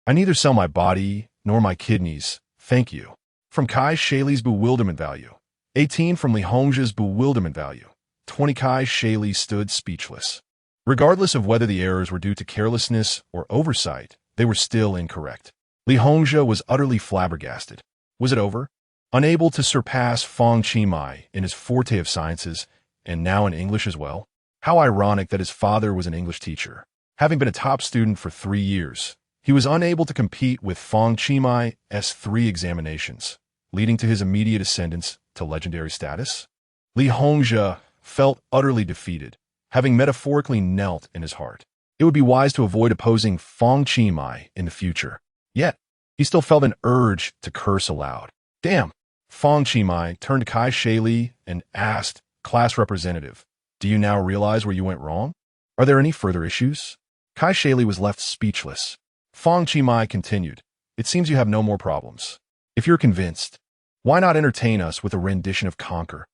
I neither sell my body nor my kidneys, thank you." From Kai Shaley's bewilderment value. 18 from Li Hongjia's bewilderment value. 20 Kai Shaley stood speechless. Regardless of whether the errors were due to carelessness or oversight, they were still incorrect. Li Hongzhi was utterly flabbergasted. Was it over? Unable to surpass Fang Qi in his forte of sciences, and now in English as well? How ironic that his father was an English teacher. Having been a top student for 3 years, he was unable to compete with Fang Qi's 3 examinations, leading to his immediate ascendance to legendary status. Li Hongzhi felt utterly defeated, having metaphorically knelt in his heart. It would be wise to avoid opposing Fang Qi in the future. Yet, he still felt an urge to curse aloud. Damn! Fang Qi turned to Kai Shaley and asked, "Class representative, do you now realize where you went wrong? Are there any further issues?" Kai Shaley was left speechless. Fang Qi continued, "It seems you have no more problems. If you're convinced, why not entertain us with a rendition of Conquer?"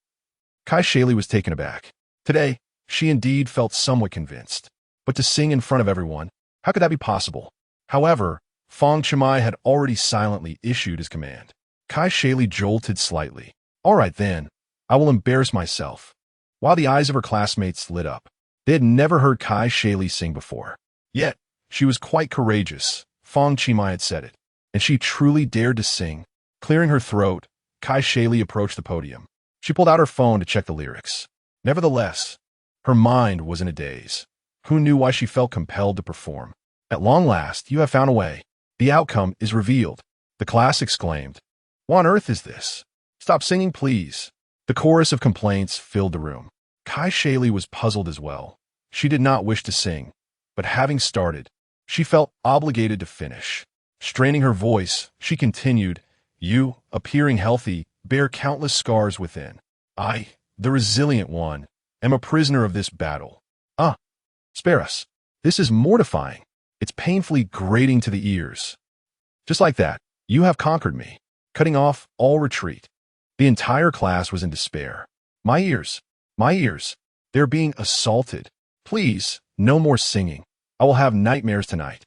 Kai Shaley was taken aback. Today, she indeed felt somewhat convinced. But to sing in front of everyone, how could that be possible? However, Fang Qi had already silently issued his command. Kai Shaley jolted slightly. "All right then, I will embarrass myself." While the eyes of her classmates lit up, they had never heard Kai Shaley sing before. Yet, she was quite courageous. Fang Qi had said it, and she truly dared to sing. Clearing her throat, Kai Shaley approached the podium. She pulled out her phone to check the lyrics. Nevertheless, her mind was in a daze. Who knew why she felt compelled to perform? "At long last, you have found a way. The outcome is revealed." The class exclaimed. "What on earth is this? Stop singing, please." The chorus of complaints filled the room. Kai Shaley was puzzled as well. She did not wish to sing, but having started, she felt obligated to finish. Straining her voice, she continued, "You, appearing healthy, bear countless scars within. I, the resilient one, am a prisoner of this battle. Spare us. This is mortifying. It's painfully grating to the ears. Just like that, you have conquered me, cutting off all retreat." The entire class was in despair. My ears, they're being assaulted. Please, no more singing. I will have nightmares tonight."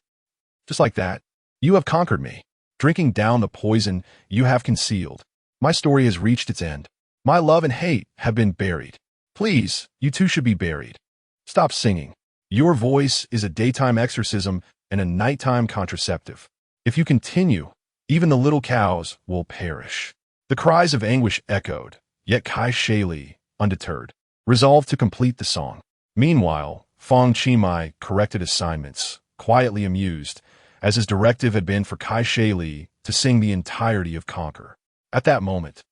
Just like that, you have conquered me, drinking down the poison you have concealed. My story has reached its end. My love and hate have been buried. Please, you too should be buried. Stop singing. Your voice is a daytime exorcism and a nighttime contraceptive. If you continue, even the little cows will perish. The cries of anguish echoed, yet Kai Shaley, undeterred, resolved to complete the song. Meanwhile, Fang Qi corrected assignments, quietly amused, as his directive had been for Kai Shaley to sing the entirety of Conquer. At that moment,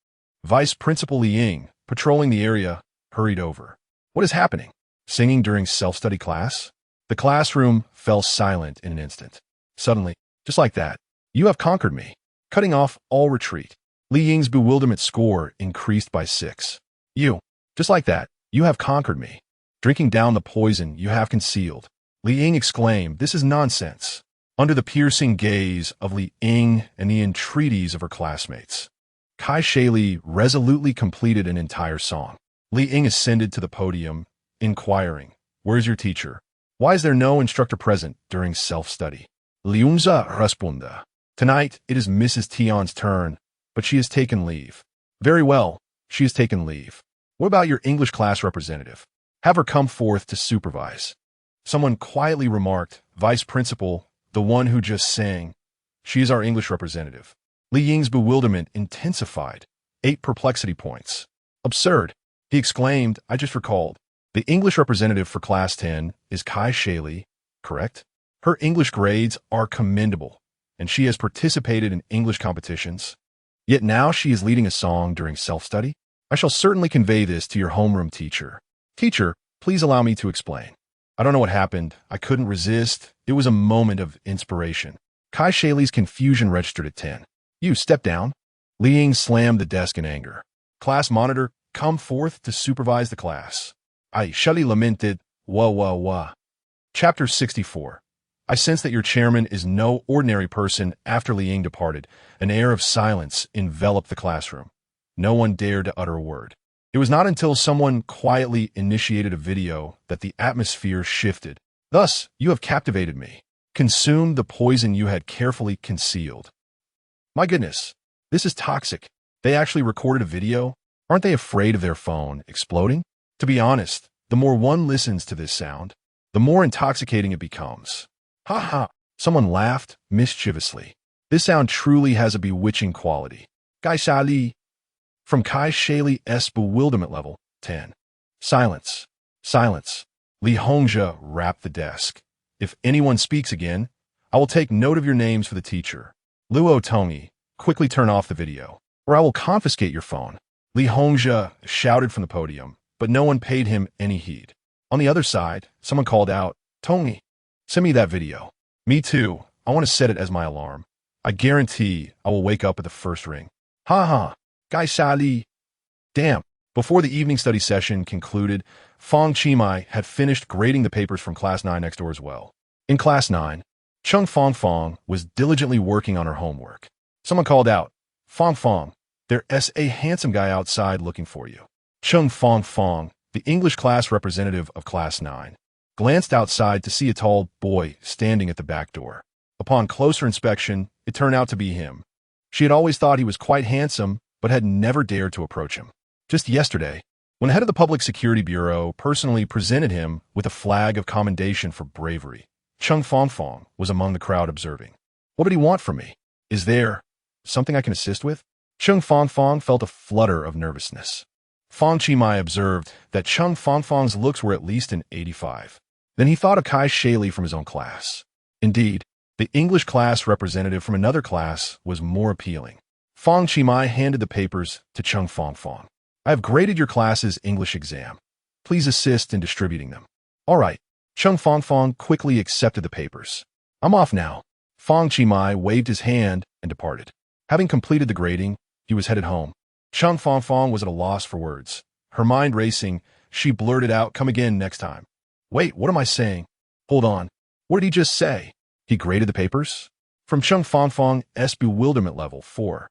Vice Principal Li Ying, patrolling the area, hurried over. "What is happening? Singing during self-study class?" The classroom fell silent in an instant. Suddenly, just like that, you have conquered me, cutting off all retreat. Li Ying's bewilderment score increased by 6. You, just like that, you have conquered me, drinking down the poison you have concealed. Li Ying exclaimed, "This is nonsense." Under the piercing gaze of Li Ying and the entreaties of her classmates, Kai Shaley resolutely completed an entire song. Li Ying ascended to the podium, inquiring, "Where's your teacher? Why is there no instructor present during self-study?" Liunza responda. "Tonight, it is Mrs. Tian's turn, but she has taken leave." "Very well, she has taken leave. What about your English class representative? Have her come forth to supervise." Someone quietly remarked, "Vice principal, the one who just sang. She is our English representative." Li Ying's bewilderment intensified. 8 perplexity points. "Absurd," he exclaimed. "I just recalled. The English representative for Class 10 is Kai Shaili, correct? Her English grades are commendable, and she has participated in English competitions. Yet now she is leading a song during self-study? I shall certainly convey this to your homeroom teacher. Teacher, please allow me to explain. I don't know what happened. I couldn't resist. It was a moment of inspiration." Kai Shaili's confusion registered at 10. "You, step down." Li Ying slammed the desk in anger. "Class monitor, come forth to supervise the class." "I Shaili lamented, wah. Chapter 64. I sense that your chairman is no ordinary person. After Li Ying departed, an air of silence enveloped the classroom. No one dared to utter a word. It was not until someone quietly initiated a video that the atmosphere shifted. "Thus, you have captivated me. Consumed the poison you had carefully concealed." My goodness, this is toxic. They actually recorded a video? Aren't they afraid of their phone exploding? To be honest, the more one listens to this sound, the more intoxicating it becomes. Ha ha! Someone laughed mischievously. This sound truly has a bewitching quality. Kai Shaili. From Kai Shaili's bewilderment level, 10. Silence. Silence. Li Hongzhe rapped the desk. "If anyone speaks again, I will take note of your names for the teacher. Luo Tongyi, quickly turn off the video, or I will confiscate your phone." Li Hongzhe shouted from the podium, but no one paid him any heed. On the other side, someone called out, "Tongyi, send me that video." "Me too. I want to set it as my alarm. I guarantee I will wake up at the first ring." "Ha ha. Kai Shaili." Damn. Before the evening study session concluded, Fang Qi had finished grading the papers from Class 9 next door as well. In Class 9, Chung Fang was diligently working on her homework. Someone called out, Fang, there's a handsome guy outside looking for you." Chung Fang, the English class representative of Class 9, glanced outside to see a tall boy standing at the back door. Upon closer inspection, it turned out to be him. She had always thought he was quite handsome, but had never dared to approach him. Just yesterday, when the head of the Public Security Bureau personally presented him with a flag of commendation for bravery, Chung Fang was among the crowd observing. "What did he want from me? Is there something I can assist with?" Chung Fang felt a flutter of nervousness. Fang Qi observed that Chung Fang's looks were at least an 85. Then he thought of Kai Shaili from his own class. Indeed, the English class representative from another class was more appealing. Fang Qi handed the papers to Chung Fang. "I have graded your class's English exam. Please assist in distributing them." "All right." Chung Fang quickly accepted the papers. "I'm off now." Fang Qi waved his hand and departed. Having completed the grading, he was headed home. Chung Fang was at a loss for words. Her mind racing, she blurted out, "Come again next time." "Wait, what am I saying? Hold on. What did he just say? He graded the papers?" From Chung Fang's bewilderment level, 4.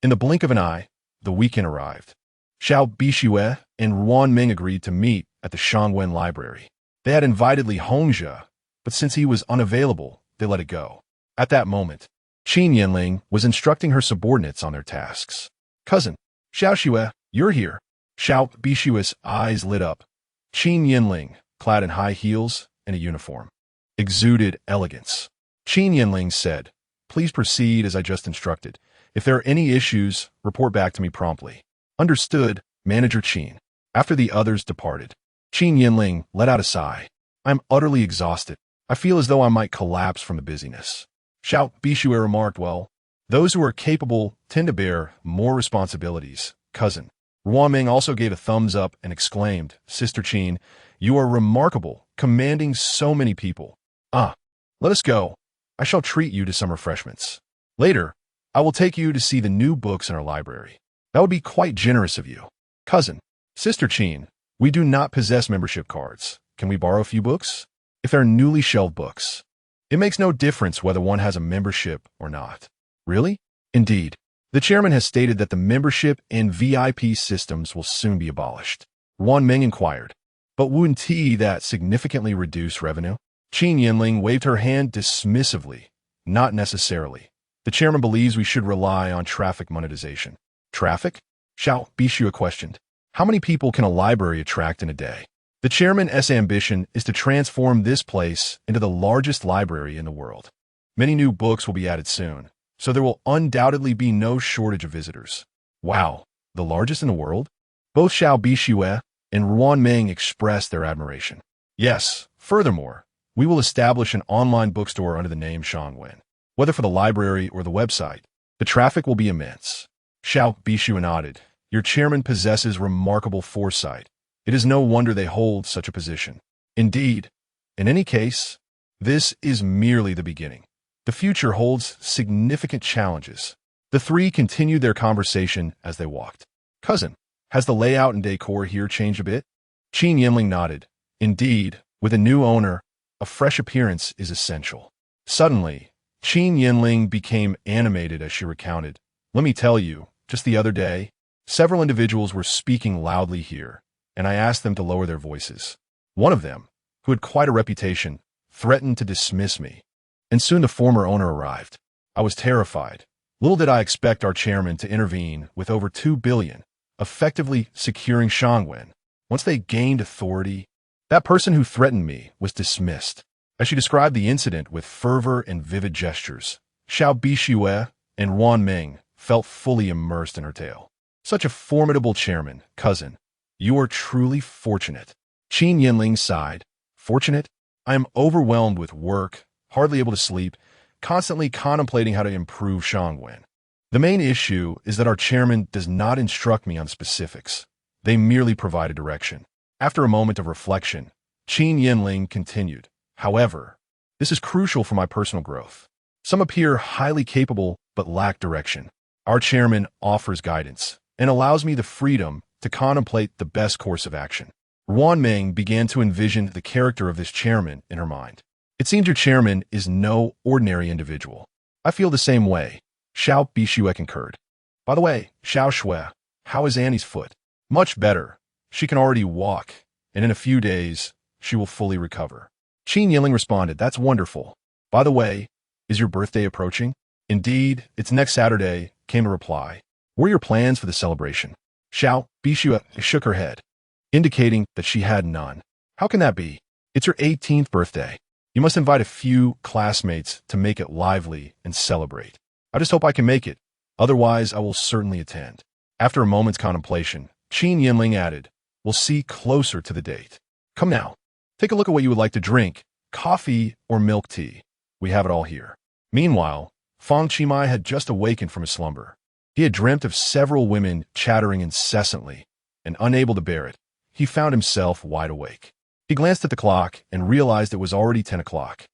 In the blink of an eye, the weekend arrived. Xiao Bixue and Ruan Ming agreed to meet at the Shangwen Library. They had invited Li Hongzhe, but since he was unavailable, they let it go. At that moment, Qin Yanling was instructing her subordinates on their tasks. "Cousin, Xiao Xue, you're here." Xiao Bixue's eyes lit up. Qin Yanling, clad in high heels and a uniform, exuded elegance. Qin Yanling said, "Please proceed as I just instructed. If there are any issues, report back to me promptly." "Understood, Manager Qin." After the others departed, Qin Yanling let out a sigh. "I'm utterly exhausted. I feel as though I might collapse from the busyness." Xiao Bixue remarked, "Well, those who are capable tend to bear more responsibilities, cousin." Ruan Ming also gave a thumbs up and exclaimed, "Sister Qin, you are remarkable, commanding so many people." "Ah, let us go. I shall treat you to some refreshments. Later, I will take you to see the new books in our library." "That would be quite generous of you." "Cousin, Sister Qin, we do not possess membership cards. Can we borrow a few books? If they're newly shelved books. It makes no difference whether one has a membership or not." "Really?" "Indeed. The chairman has stated that the membership and VIP systems will soon be abolished. Wan Ming inquired. But wouldn't that significantly reduce revenue? Qin Yinling waved her hand dismissively. Not necessarily. The chairman believes we should rely on traffic monetization. Traffic? Xiao Bixue questioned. How many people can a library attract in a day? The chairman's ambition is to transform this place into the largest library in the world. Many new books will be added soon, so there will undoubtedly be no shortage of visitors. Wow, the largest in the world? Both Xiao Bixue and Wan Ming expressed their admiration. Yes, furthermore, we will establish an online bookstore under the name Shangwen. Whether for the library or the website, the traffic will be immense. Xiao Bixue nodded. Your chairman possesses remarkable foresight. It is no wonder they hold such a position. Indeed, in any case, this is merely the beginning. The future holds significant challenges. The three continued their conversation as they walked. Cousin, has the layout and decor here changed a bit? Qin Yinling nodded. Indeed, with a new owner, a fresh appearance is essential. Suddenly, Qin Yinling became animated as she recounted. Let me tell you, just the other day, several individuals were speaking loudly here, and I asked them to lower their voices. One of them, who had quite a reputation, threatened to dismiss me. And soon the former owner arrived. I was terrified. Little did I expect our chairman to intervene with over 2 billion, effectively securing Shangwen. Once they gained authority, that person who threatened me was dismissed. As she described the incident with fervor and vivid gestures, Xiao Bixue and Wan Ming felt fully immersed in her tale. Such a formidable chairman, cousin. You are truly fortunate. Qin Yinling sighed. Fortunate? I am overwhelmed with work, hardly able to sleep, constantly contemplating how to improve Shangwen. The main issue is that our chairman does not instruct me on specifics. They merely provide a direction. After a moment of reflection, Qin Yinling continued. However, this is crucial for my personal growth. Some appear highly capable but lack direction. Our chairman offers guidance and allows me the freedom to contemplate the best course of action. Wan Ming began to envision the character of this chairman in her mind. It seems your chairman is no ordinary individual. I feel the same way. Xiao Bixue concurred. By the way, Xiao Shui, how is Annie's foot? Much better. She can already walk, and in a few days, she will fully recover. Qin Yinling responded, That's wonderful. By the way, is your birthday approaching? Indeed, it's next Saturday, came a reply. What are your plans for the celebration? Xiao Bixue shook her head, indicating that she had none. How can that be? It's your 18th birthday. You must invite a few classmates to make it lively and celebrate. I just hope I can make it. Otherwise, I will certainly attend. After a moment's contemplation, Qin Yinling added, We'll see closer to the date. Come now. Take a look at what you would like to drink, coffee or milk tea. We have it all here. Meanwhile, Fang Qi had just awakened from his slumber. He had dreamt of several women chattering incessantly, and unable to bear it, he found himself wide awake. He glanced at the clock and realized it was already 10 o'clock.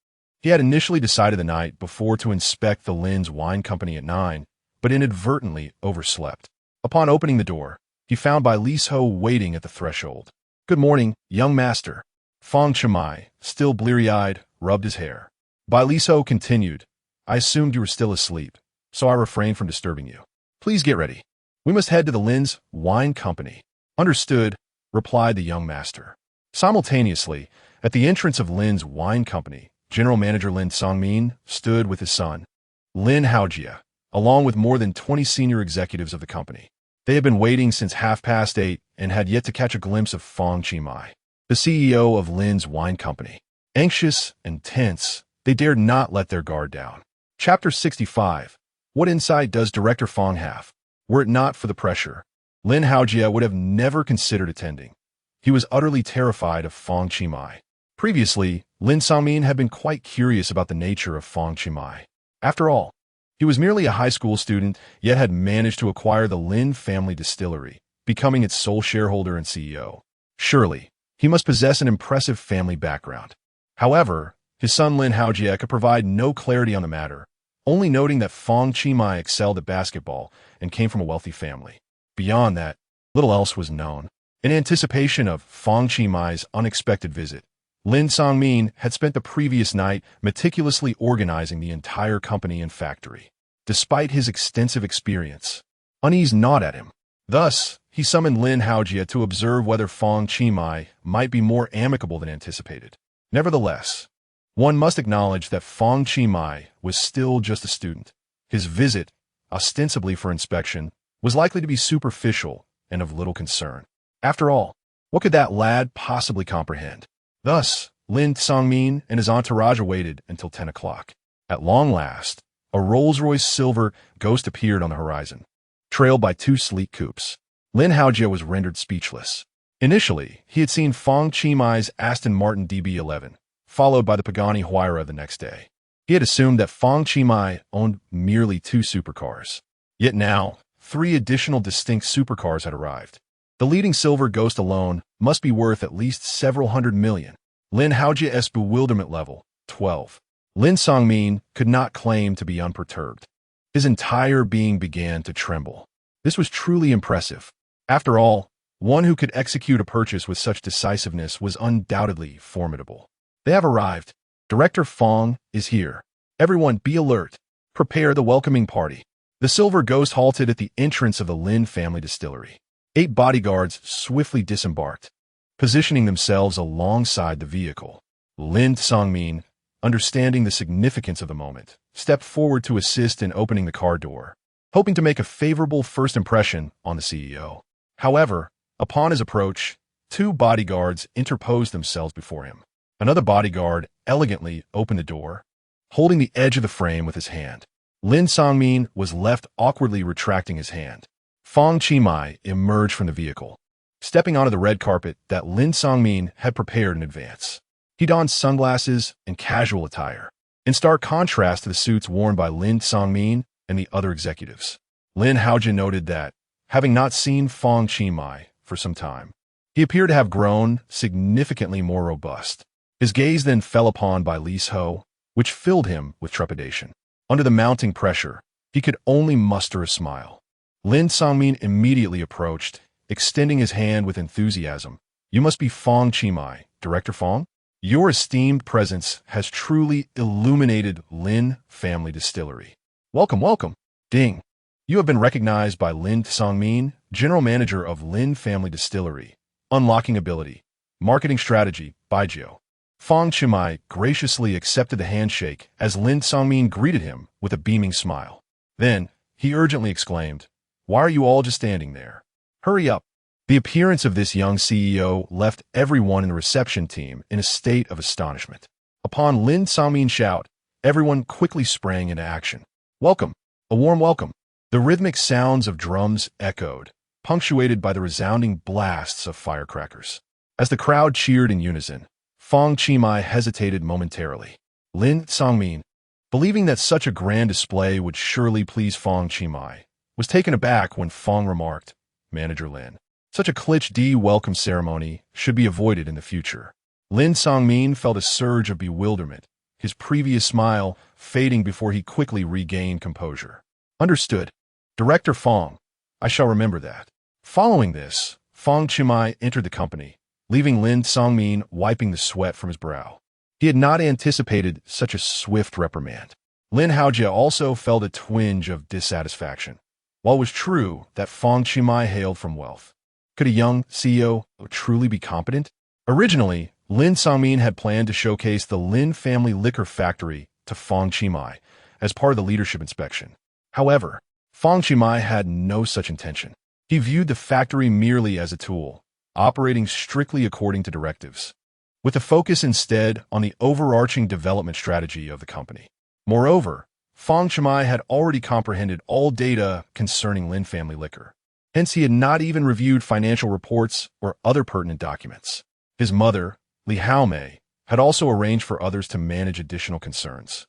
He had initially decided the night before to inspect the Lin's Wine Company at 9, but inadvertently overslept. Upon opening the door, he found Bai Liso waiting at the threshold. Good morning, young master. Fang Qi, still bleary-eyed, rubbed his hair. Bai Liso continued, I assumed you were still asleep, so I refrained from disturbing you. Please get ready. We must head to the Lin's Wine Company. Understood, replied the young master. Simultaneously, at the entrance of Lin's Wine Company, General Manager Lin Songmin stood with his son, Lin Haojia, along with more than 20 senior executives of the company. They had been waiting since 8:30 and had yet to catch a glimpse of Fang Qi, the CEO of Lin's Wine Company. Anxious and tense, they dared not let their guard down. Chapter 65. What insight does Director Fang have? Were it not for the pressure, Lin Haojia would have never considered attending. He was utterly terrified of Fang Qi. Previously, Lin Songmin had been quite curious about the nature of Fang Qi. After all, he was merely a high school student, yet had managed to acquire the Lin family distillery, becoming its sole shareholder and CEO. Surely, he must possess an impressive family background. However, his son Lin Haojia could provide no clarity on the matter, only noting that Fang Qi excelled at basketball and came from a wealthy family. Beyond that, little else was known. In anticipation of Fang Qi's unexpected visit, Lin Songmin had spent the previous night meticulously organizing the entire company and factory. Despite his extensive experience, unease gnawed at him. Thus, he summoned Lin Haojie to observe whether Fang Qi might be more amicable than anticipated. Nevertheless, one must acknowledge that Fang Qi was still just a student. His visit, ostensibly for inspection, was likely to be superficial and of little concern. After all, what could that lad possibly comprehend? Thus, Lin Songmin and his entourage waited until 10 o'clock. At long last, a Rolls-Royce silver ghost appeared on the horizon, trailed by two sleek coupes. Lin Haojie was rendered speechless. Initially, he had seen Fang Qi Aston Martin DB11, followed by the Pagani Huayra the next day. He had assumed that Fang Qi owned merely two supercars. Yet now, three additional distinct supercars had arrived. The leading silver ghost alone must be worth at least several hundred million. Lin Haojie's bewilderment level, 12. Lin Songmin could not claim to be unperturbed. His entire being began to tremble. This was truly impressive. After all, one who could execute a purchase with such decisiveness was undoubtedly formidable. They have arrived. Director Fang is here. Everyone be alert. Prepare the welcoming party. The silver ghost halted at the entrance of the Lin family distillery. 8 bodyguards swiftly disembarked, positioning themselves alongside the vehicle. Lin Songmin, understanding the significance of the moment, stepped forward to assist in opening the car door, hoping to make a favorable first impression on the CEO. However, upon his approach, 2 bodyguards interposed themselves before him. Another bodyguard elegantly opened the door, holding the edge of the frame with his hand. Lin Songmin was left awkwardly retracting his hand. Fang Qi emerged from the vehicle, stepping onto the red carpet that Lin Songmin had prepared in advance. He donned sunglasses and casual attire, in stark contrast to the suits worn by Lin Songmin and the other executives. Lin Haojie noted that, having not seen Fang Qi for some time, he appeared to have grown significantly more robust. His gaze then fell upon by Li Ho, which filled him with trepidation. Under the mounting pressure, he could only muster a smile. Lin Songmin immediately approached, extending his hand with enthusiasm. You must be Fang Qi, Director Fang? Your esteemed presence has truly illuminated Lin Family Distillery. Welcome, welcome. Ding. You have been recognized by Lin Songmin, General Manager of Lin Family Distillery. Unlocking ability. Marketing strategy, Baizhou. Fang Qi graciously accepted the handshake as Lin Songmin greeted him with a beaming smile. Then, he urgently exclaimed, Why are you all just standing there? Hurry up. The appearance of this young CEO left everyone in the reception team in a state of astonishment. Upon Lin Songmin's shout, everyone quickly sprang into action. Welcome. A warm welcome. The rhythmic sounds of drums echoed, punctuated by the resounding blasts of firecrackers. As the crowd cheered in unison, Fang Qi hesitated momentarily. Lin Songmin, believing that such a grand display would surely please Fang Qi, was taken aback when Fang remarked, Manager Lin, such a cliché welcome ceremony should be avoided in the future. Lin Songmin felt a surge of bewilderment, his previous smile fading before he quickly regained composure. Understood. Director Fang, I shall remember that. Following this, Fang Qi entered the company, leaving Lin Songmin wiping the sweat from his brow. He had not anticipated such a swift reprimand. Lin Haojie also felt a twinge of dissatisfaction. While it was true that Fang Qi hailed from wealth, could a young CEO truly be competent? Originally, Lin Songmin had planned to showcase the Lin family liquor factory to Fang Qi as part of the leadership inspection. However, Fang Qi had no such intention. He viewed the factory merely as a tool, operating strictly according to directives, with a focus instead on the overarching development strategy of the company. Moreover, Fang Qi had already comprehended all data concerning Lin family liquor. Hence, he had not even reviewed financial reports or other pertinent documents. His mother, Li Haomei, had also arranged for others to manage additional concerns.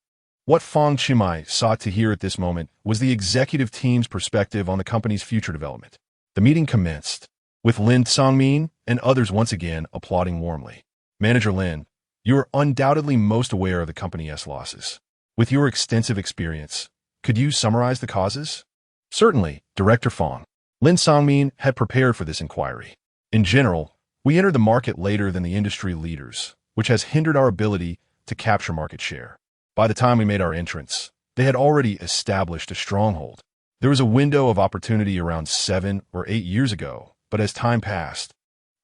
What Fang Qi sought to hear at this moment was the executive team's perspective on the company's future development. The meeting commenced, with Lin Songmin and others once again applauding warmly. Manager Lin, you are undoubtedly most aware of the company's losses. With your extensive experience, could you summarize the causes? Certainly, Director Fang. Lin Songmin had prepared for this inquiry. In general, we entered the market later than the industry leaders, which has hindered our ability to capture market share. By the time we made our entrance, they had already established a stronghold. There was a window of opportunity around 7 or 8 years ago but as time passed,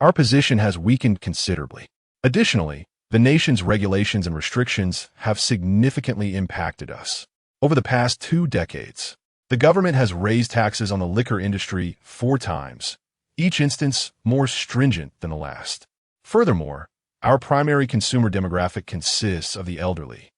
our position has weakened considerably. Additionally, the nation's regulations and restrictions have significantly impacted us. Over the past 2 decades, the government has raised taxes on the liquor industry 4 times, each instance more stringent than the last. Furthermore, our primary consumer demographic consists of the elderly,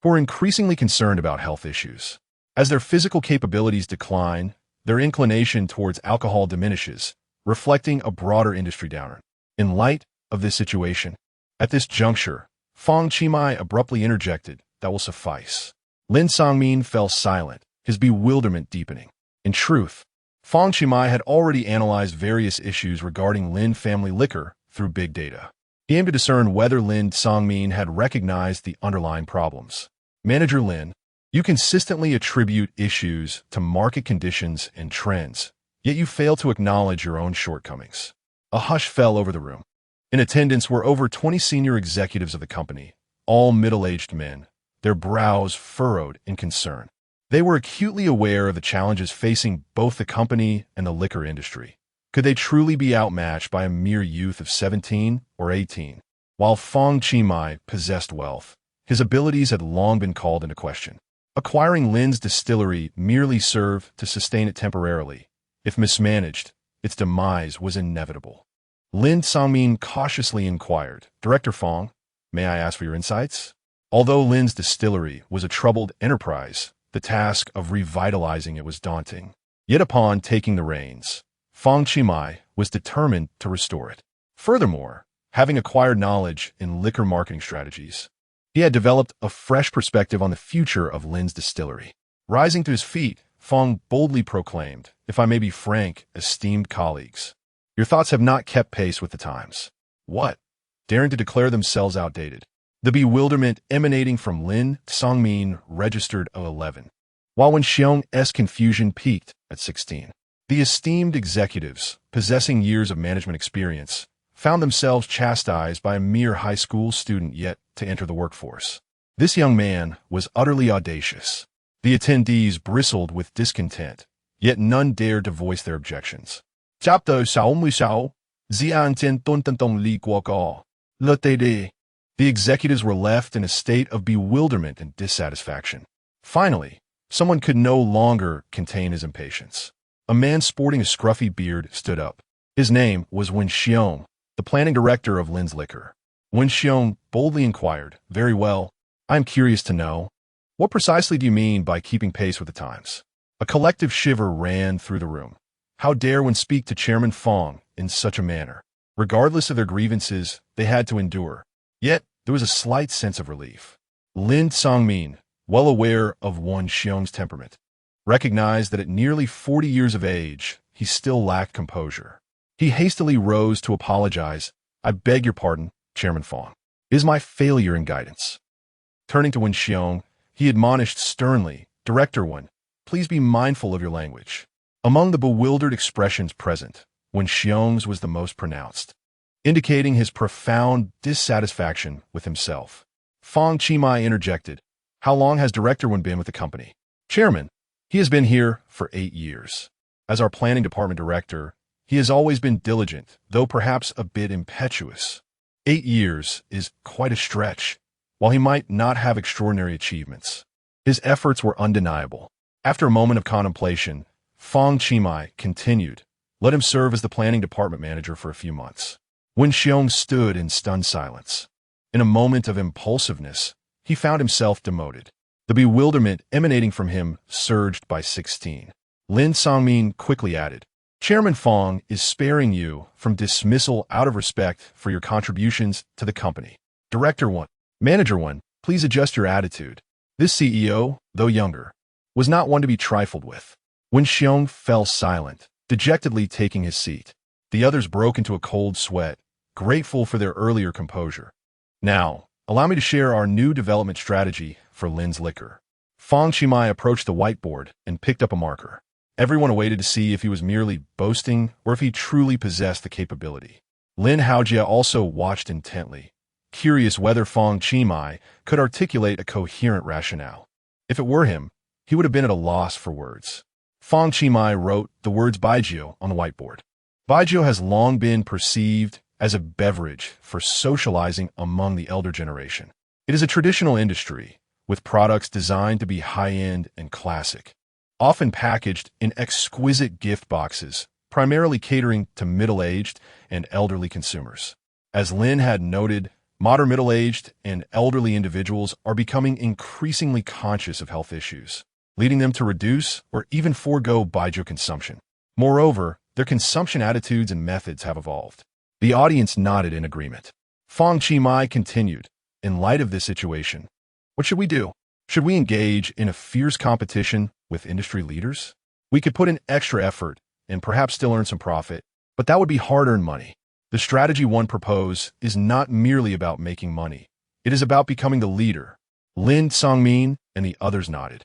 who are increasingly concerned about health issues. As their physical capabilities decline, their inclination towards alcohol diminishes, reflecting a broader industry downturn. In light of this situation, at this juncture, Fang Qi abruptly interjected, "That will suffice." Lin Songmin fell silent, his bewilderment deepening. In truth, Fang Qi had already analyzed various issues regarding Lin family liquor through big data. He aimed to discern whether Lin Songmin had recognized the underlying problems. "Manager Lin, you consistently attribute issues to market conditions and trends, yet you fail to acknowledge your own shortcomings." A hush fell over the room. In attendance were over 20 senior executives of the company, all middle-aged men, their brows furrowed in concern. They were acutely aware of the challenges facing both the company and the liquor industry. Could they truly be outmatched by a mere youth of 17 or 18? While Fang Qi possessed wealth, his abilities had long been called into question. Acquiring Lin's distillery merely served to sustain it temporarily. If mismanaged, its demise was inevitable. Lin Songmin cautiously inquired, "Director Fang, may I ask for your insights?" Although Lin's distillery was a troubled enterprise, the task of revitalizing it was daunting. Yet upon taking the reins, Fang Qi was determined to restore it. Furthermore, having acquired knowledge in liquor marketing strategies, he had developed a fresh perspective on the future of Lin's distillery. Rising to his feet, Fang boldly proclaimed, "If I may be frank, esteemed colleagues, your thoughts have not kept pace with the times." What? Daring to declare themselves outdated. The bewilderment emanating from Lin Songmin registered at 11, while Wen Xiong's confusion peaked at 16. The esteemed executives, possessing years of management experience, found themselves chastised by a mere high school student yet to enter the workforce. This young man was utterly audacious. The attendees bristled with discontent, yet none dared to voice their objections. The executives were left in a state of bewilderment and dissatisfaction. Finally, someone could no longer contain his impatience. A man sporting a scruffy beard stood up. His name was Wen Xiong, the planning director of Lin's Liquor. Wen Xiong boldly inquired, "Very well, I am curious to know, what precisely do you mean by keeping pace with the times?" A collective shiver ran through the room. How dare one speak to Chairman Fang in such a manner? Regardless of their grievances, they had to endure. Yet, there was a slight sense of relief. Lin Songmin, well aware of Wen Xiong's temperament, recognized that at nearly 40 years of age, he still lacked composure. He hastily rose to apologize. "I beg your pardon, Chairman Fang. It is my failure in guidance." Turning to Wen Xiong, he admonished sternly, "Director Wen, please be mindful of your language." Among the bewildered expressions present, Wen Xiong's was the most pronounced, indicating his profound dissatisfaction with himself. Fang Qi interjected, "How long has Director Wen been with the company?" "Chairman, he has been here for 8 years. As our planning department director, he has always been diligent, though perhaps a bit impetuous. 8 years is quite a stretch. While he might not have extraordinary achievements, his efforts were undeniable." After a moment of contemplation, Fang Qi continued, "Let him serve as the planning department manager for a few months." Wen Xiong stood in stunned silence. In a moment of impulsiveness, he found himself demoted. The bewilderment emanating from him surged by 16. Lin Songmin quickly added, "Chairman Fang is sparing you from dismissal out of respect for your contributions to the company. Director 1, Manager 1, please adjust your attitude." This CEO, though younger, was not one to be trifled with. Wen Xiong fell silent, dejectedly taking his seat. The others broke into a cold sweat, grateful for their earlier composure. "Now, allow me to share our new development strategy for Lin's Liquor." Fang Qi approached the whiteboard and picked up a marker. Everyone awaited to see if he was merely boasting or if he truly possessed the capability. Lin Haojia also watched intently, curious whether Fang Qi could articulate a coherent rationale. If it were him, he would have been at a loss for words. Fang Qi wrote the words Baizhou on the whiteboard. Baijiu has long been perceived as a beverage for socializing among the elder generation. It is a traditional industry, with products designed to be high-end and classic, often packaged in exquisite gift boxes, primarily catering to middle-aged and elderly consumers. As Lin had noted, modern middle-aged and elderly individuals are becoming increasingly conscious of health issues, leading them to reduce or even forego baijiu consumption. Moreover, their consumption attitudes and methods have evolved. The audience nodded in agreement. Fang Qi continued, in light of this situation, what should we do? Should we engage in a fierce competition with industry leaders? We could put in extra effort and perhaps still earn some profit, but that would be hard-earned money. The strategy one proposed is not merely about making money. It is about becoming the leader. Lin Songmin and the others nodded,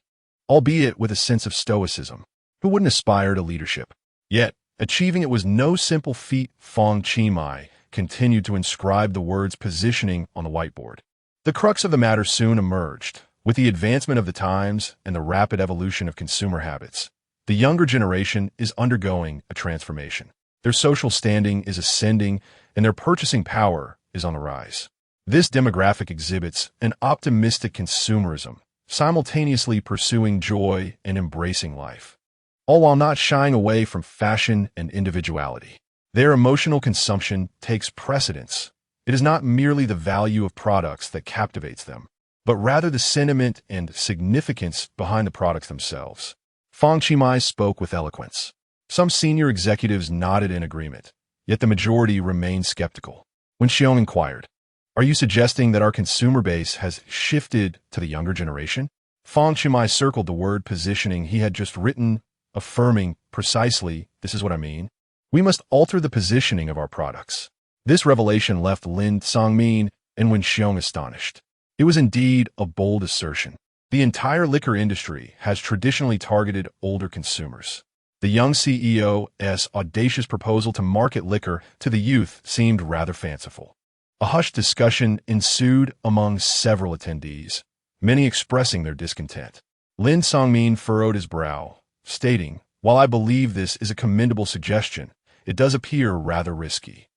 albeit with a sense of stoicism. Who wouldn't aspire to leadership? Yet, achieving it was no simple feat. Fang Qi continued to inscribe the words positioning on the whiteboard. The crux of the matter soon emerged. With the advancement of the times and the rapid evolution of consumer habits, the younger generation is undergoing a transformation. Their social standing is ascending, and their purchasing power is on the rise. This demographic exhibits an optimistic consumerism, simultaneously pursuing joy and embracing life, all while not shying away from fashion and individuality. Their emotional consumption takes precedence. It is not merely the value of products that captivates them, but rather the sentiment and significance behind the products themselves. Fang Qi spoke with eloquence. Some senior executives nodded in agreement, yet the majority remained skeptical. When Xiong inquired, "Are you suggesting that our consumer base has shifted to the younger generation?" Fang Qi circled the word positioning he had just written, affirming, "Precisely, this is what I mean. We must alter the positioning of our products." This revelation left Lin Songmin and Wen Xiong astonished. It was indeed a bold assertion. The entire liquor industry has traditionally targeted older consumers. The young CEO's audacious proposal to market liquor to the youth seemed rather fanciful. A hushed discussion ensued among several attendees, many expressing their discontent. Lin Songmin furrowed his brow, stating, "While I believe this is a commendable suggestion, it does appear rather risky."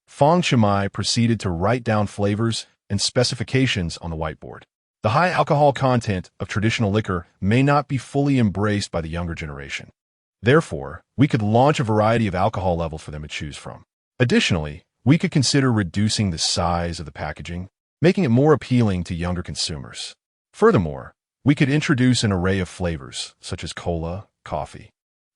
Fang Qi proceeded to write down flavors and specifications on the whiteboard. The high alcohol content of traditional liquor may not be fully embraced by the younger generation. Therefore, we could launch a variety of alcohol levels for them to choose from. Additionally, we could consider reducing the size of the packaging, making it more appealing to younger consumers. Furthermore, we could introduce an array of flavors, such as cola, coffee,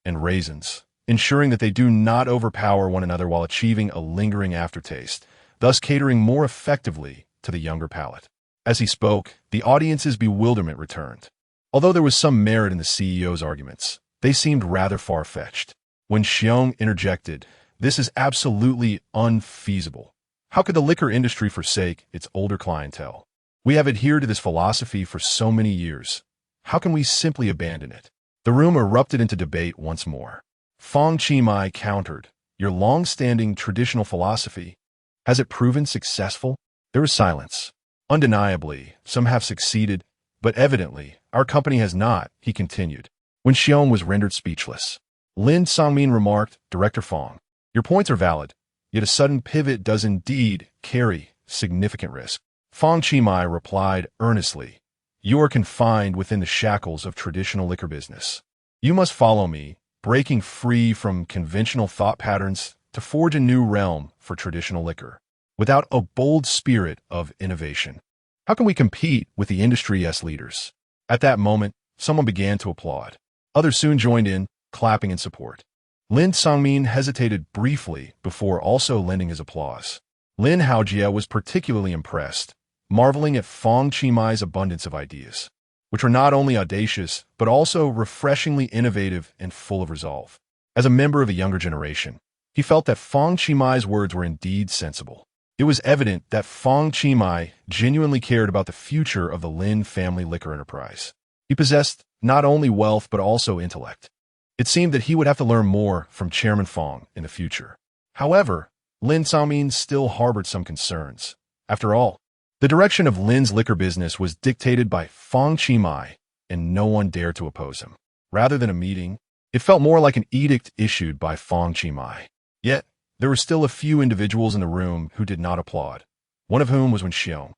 and raisins, ensuring that they do not overpower one another while achieving a lingering aftertaste, thus catering more effectively to the younger palate. As he spoke, the audience's bewilderment returned. Although there was some merit in the CEO's arguments, they seemed rather far-fetched. When Xiong interjected, "This is absolutely unfeasible. How could the liquor industry forsake its older clientele? We have adhered to this philosophy for so many years. How can we simply abandon it?" The room erupted into debate once more. Fang Qi countered, "Your long-standing traditional philosophy, has it proven successful?" There was silence. "Undeniably, some have succeeded, but evidently, our company has not," he continued. When Xiong was rendered speechless, Lin Songmin remarked, "Director Fang, your points are valid, yet a sudden pivot does indeed carry significant risk." Fang Qi replied earnestly, "You are confined within the shackles of traditional liquor business. You must follow me, breaking free from conventional thought patterns to forge a new realm for traditional liquor, without a bold spirit of innovation. How can we compete with the industry's leaders?" At that moment, someone began to applaud. Others soon joined in, clapping in support. Lin Songmin hesitated briefly before also lending his applause. Lin Haojie was particularly impressed, marveling at Fang Qi abundance of ideas, which were not only audacious, but also refreshingly innovative and full of resolve. As a member of a younger generation, he felt that Fang Qi words were indeed sensible. It was evident that Fang Qi genuinely cared about the future of the Lin family liquor enterprise. He possessed not only wealth but also intellect. It seemed that he would have to learn more from Chairman Fang in the future. However, Lin Songmin still harbored some concerns. After all, the direction of Lin's liquor business was dictated by Fang Qi, and no one dared to oppose him. Rather than a meeting, it felt more like an edict issued by Fang Qi. Yet, there were still a few individuals in the room who did not applaud, one of whom was Wen Xiong,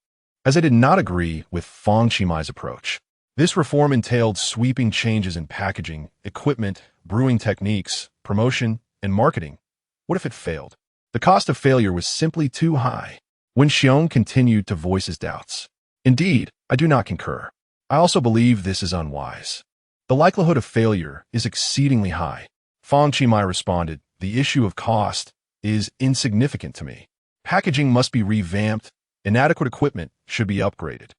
as they did not agree with Fang Qimai's approach. This reform entailed sweeping changes in packaging, equipment, brewing techniques, promotion, and marketing. What if it failed? The cost of failure was simply too high. Wen Xiong continued to voice his doubts. Indeed, I do not concur. I also believe this is unwise. The likelihood of failure is exceedingly high. Fang Qimai responded, the issue of cost is insignificant to me. Packaging must be revamped, inadequate equipment should be upgraded,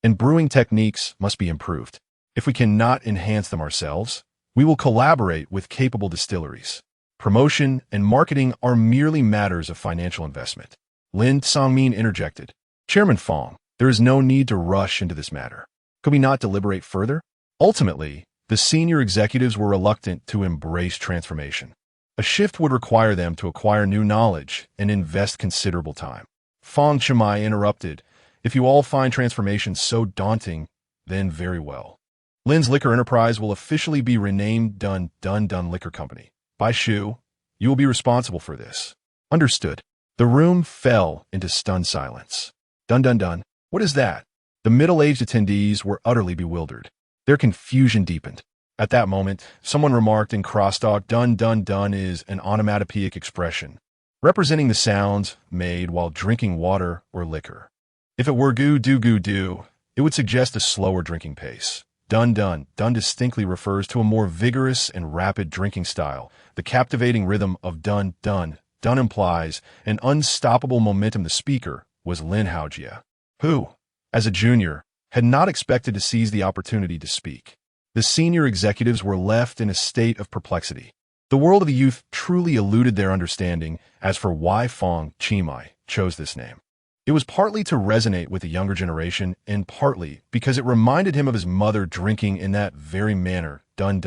and brewing techniques must be improved. If we cannot enhance them ourselves, we will collaborate with capable distilleries. Promotion and marketing are merely matters of financial investment. Lin Songmin interjected. Chairman Fang, there is no need to rush into this matter. Could we not deliberate further? Ultimately, the senior executives were reluctant to embrace transformation. A shift would require them to acquire new knowledge and invest considerable time. Fang Qimai interrupted. If you all find transformation so daunting, then very well. Lin's Liquor Enterprise will officially be renamed Dun Liquor Company. By Shu, you will be responsible for this. Understood. The room fell into stunned silence. Dun. What is that? The middle-aged attendees were utterly bewildered. Their confusion deepened. At that moment, someone remarked in crosstalk, Dun is an onomatopoeic expression, representing the sounds made while drinking water or liquor. If it were goo do, it would suggest a slower drinking pace. Dun distinctly refers to a more vigorous and rapid drinking style. The captivating rhythm of dun implies an unstoppable momentum. The speaker was Lin Haojia, who, as a junior, had not expected to seize the opportunity to speak. The senior executives were left in a state of perplexity. The world of the youth truly eluded their understanding as for why Fang Qimai chose this name. It was partly to resonate with the younger generation and partly because it reminded him of his mother drinking in that very manner, dun.